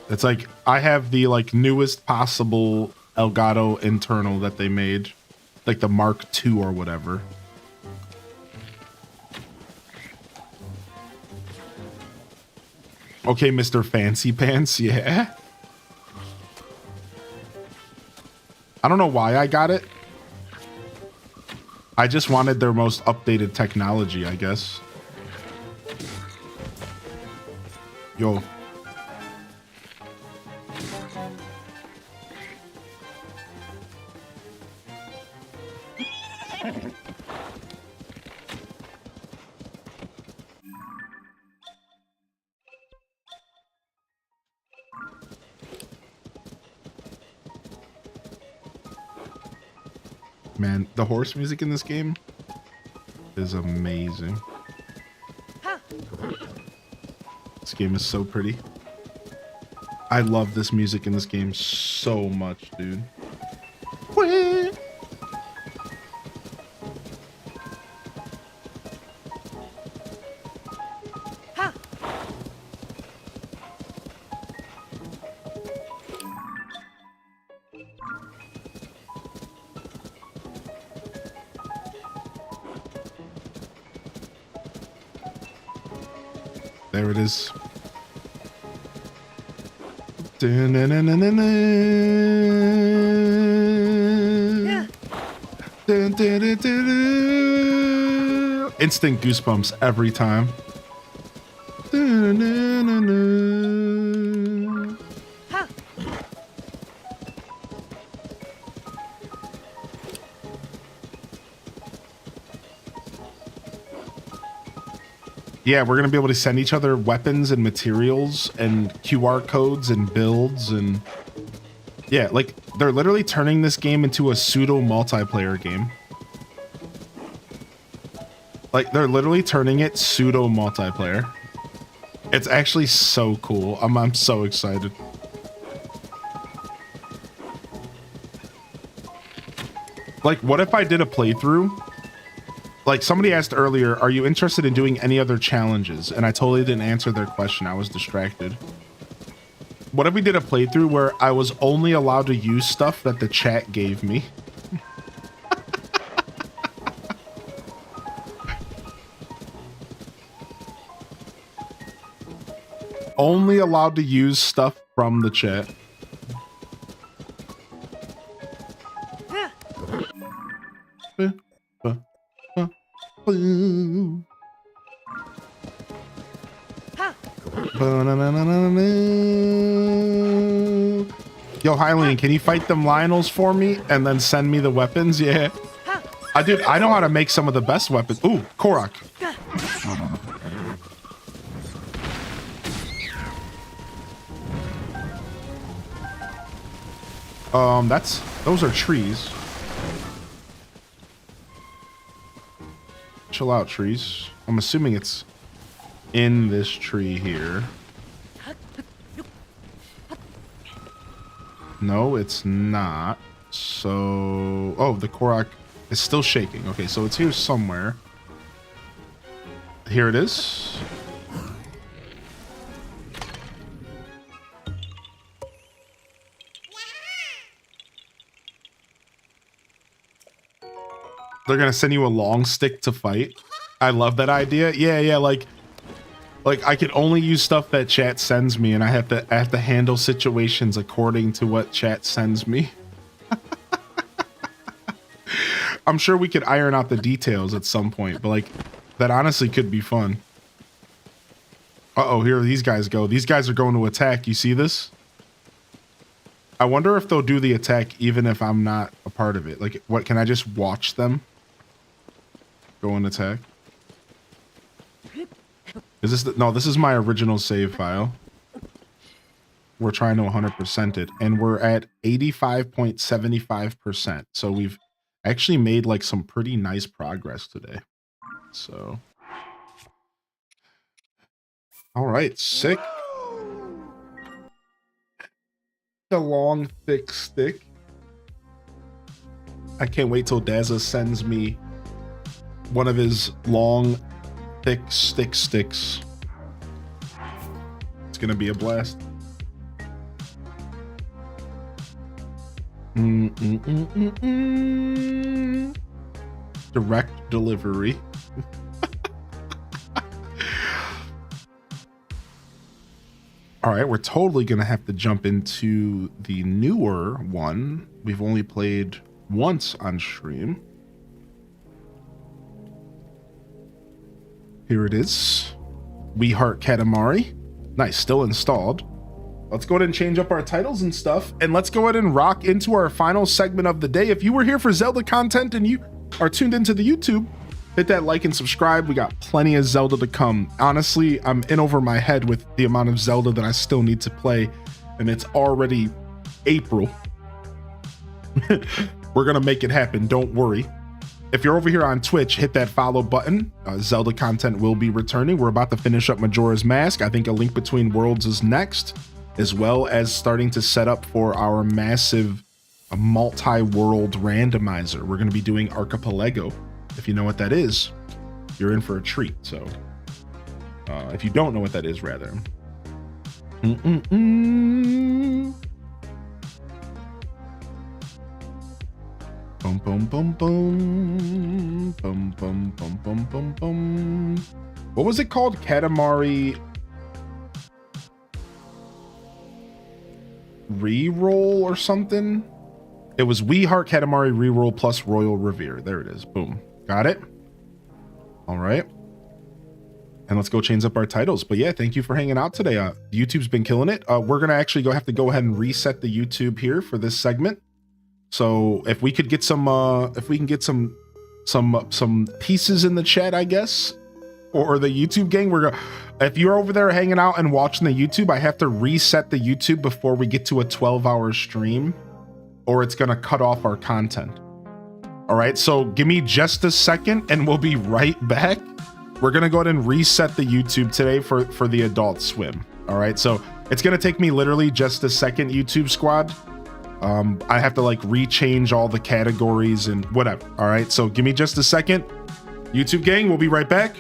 It's like I have the like newest possible Elgato internal that they made, like the Mark II or whatever. Okay, Mr. Fancy Pants, yeah. I don't know why I got it. I just wanted their most updated technology, I guess. Yo. Man, the horse music in this game is amazing. This game is so pretty. I love this music in this game so much, dude. Whee! There it is. Instant goosebumps every time. Yeah, we're gonna be able to send each other weapons and materials and QR codes and builds and yeah, like they're literally turning this game into a pseudo multiplayer game. Like they're literally turning it pseudo multiplayer. It's actually so cool. I'm so excited. Like, what if I did a playthrough? Like somebody asked earlier, are you interested in doing any other challenges? And I totally didn't answer their question. I was distracted. What if we did a playthrough where I was only allowed to use stuff that the chat gave me? Only allowed to use stuff from the chat. Yo, Hylian, can you fight them Lionels for me and then send me the weapons? Yeah. I know how to make some of the best weapons. Ooh, Korok. Those are trees. Chill out, trees. I'm assuming it's in this tree here. No, it's not. So, oh, the Korok is still shaking. Okay, so it's here somewhere. Here it is. They're gonna send you a long stick to fight. I love that idea. Yeah, like I can only use stuff that chat sends me, and I have to handle situations according to what chat sends me. I'm sure we could iron out the details at some point, but like that honestly could be fun. Uh-oh, here these guys go. These guys are going to attack. You see this? I wonder if they'll do the attack even if I'm not a part of it. Like, what, can I just watch them go and attack? Is this no, this is my original save file. We're trying to 100% it, and we're at 85.75%. So we've I actually made like some pretty nice progress today. So, all right, sick. The long, thick stick. I can't wait till Dazza sends me one of his long, thick sticks. It's gonna be a blast. Direct delivery. All right, we're totally gonna have to jump into the newer one. We've only played once on stream. Here it is. We Heart Katamari. Nice, still installed. Let's go ahead and change up our titles and stuff, and let's go ahead and rock into our final segment of the day. If you were here for Zelda content and you are tuned into the YouTube, hit that like and subscribe. We got plenty of Zelda to come. Honestly, I'm in over my head with the amount of Zelda that I still need to play, and it's already April. We're gonna make it happen, don't worry. If you're over here on Twitch, hit that follow button. Zelda content will be returning. We're about to finish up Majora's Mask. I think A Link Between Worlds is next, as well as starting to set up for our massive multi-world randomizer. We're going to be doing Archipelago. If you know what that is, you're in for a treat. So if you don't know what that is, rather. Boom, boom, boom, boom. Boom, boom, boom, boom, boom, boom. What was it called? Katamari Reroll or something? It was We Heart Katamari Reroll plus Royal Revere. There it is. Boom. Got it. All right. And let's go change up our titles. But yeah, thank you for hanging out today. YouTube's been killing it. We're gonna actually have to go ahead and reset the YouTube here for this segment. So if we could get some, if we can get some pieces in the chat, I guess, or the YouTube gang, if you're over there hanging out and watching the YouTube, I have to reset the YouTube before we get to a 12-hour stream, or it's gonna cut off our content. All right, so give me just a second and we'll be right back. We're gonna go ahead and reset the YouTube today for the Adult Swim. All right, so it's gonna take me literally just a second, YouTube squad. I have to like rechange all the categories and whatever. All right, so give me just a second. YouTube gang, we'll be right back.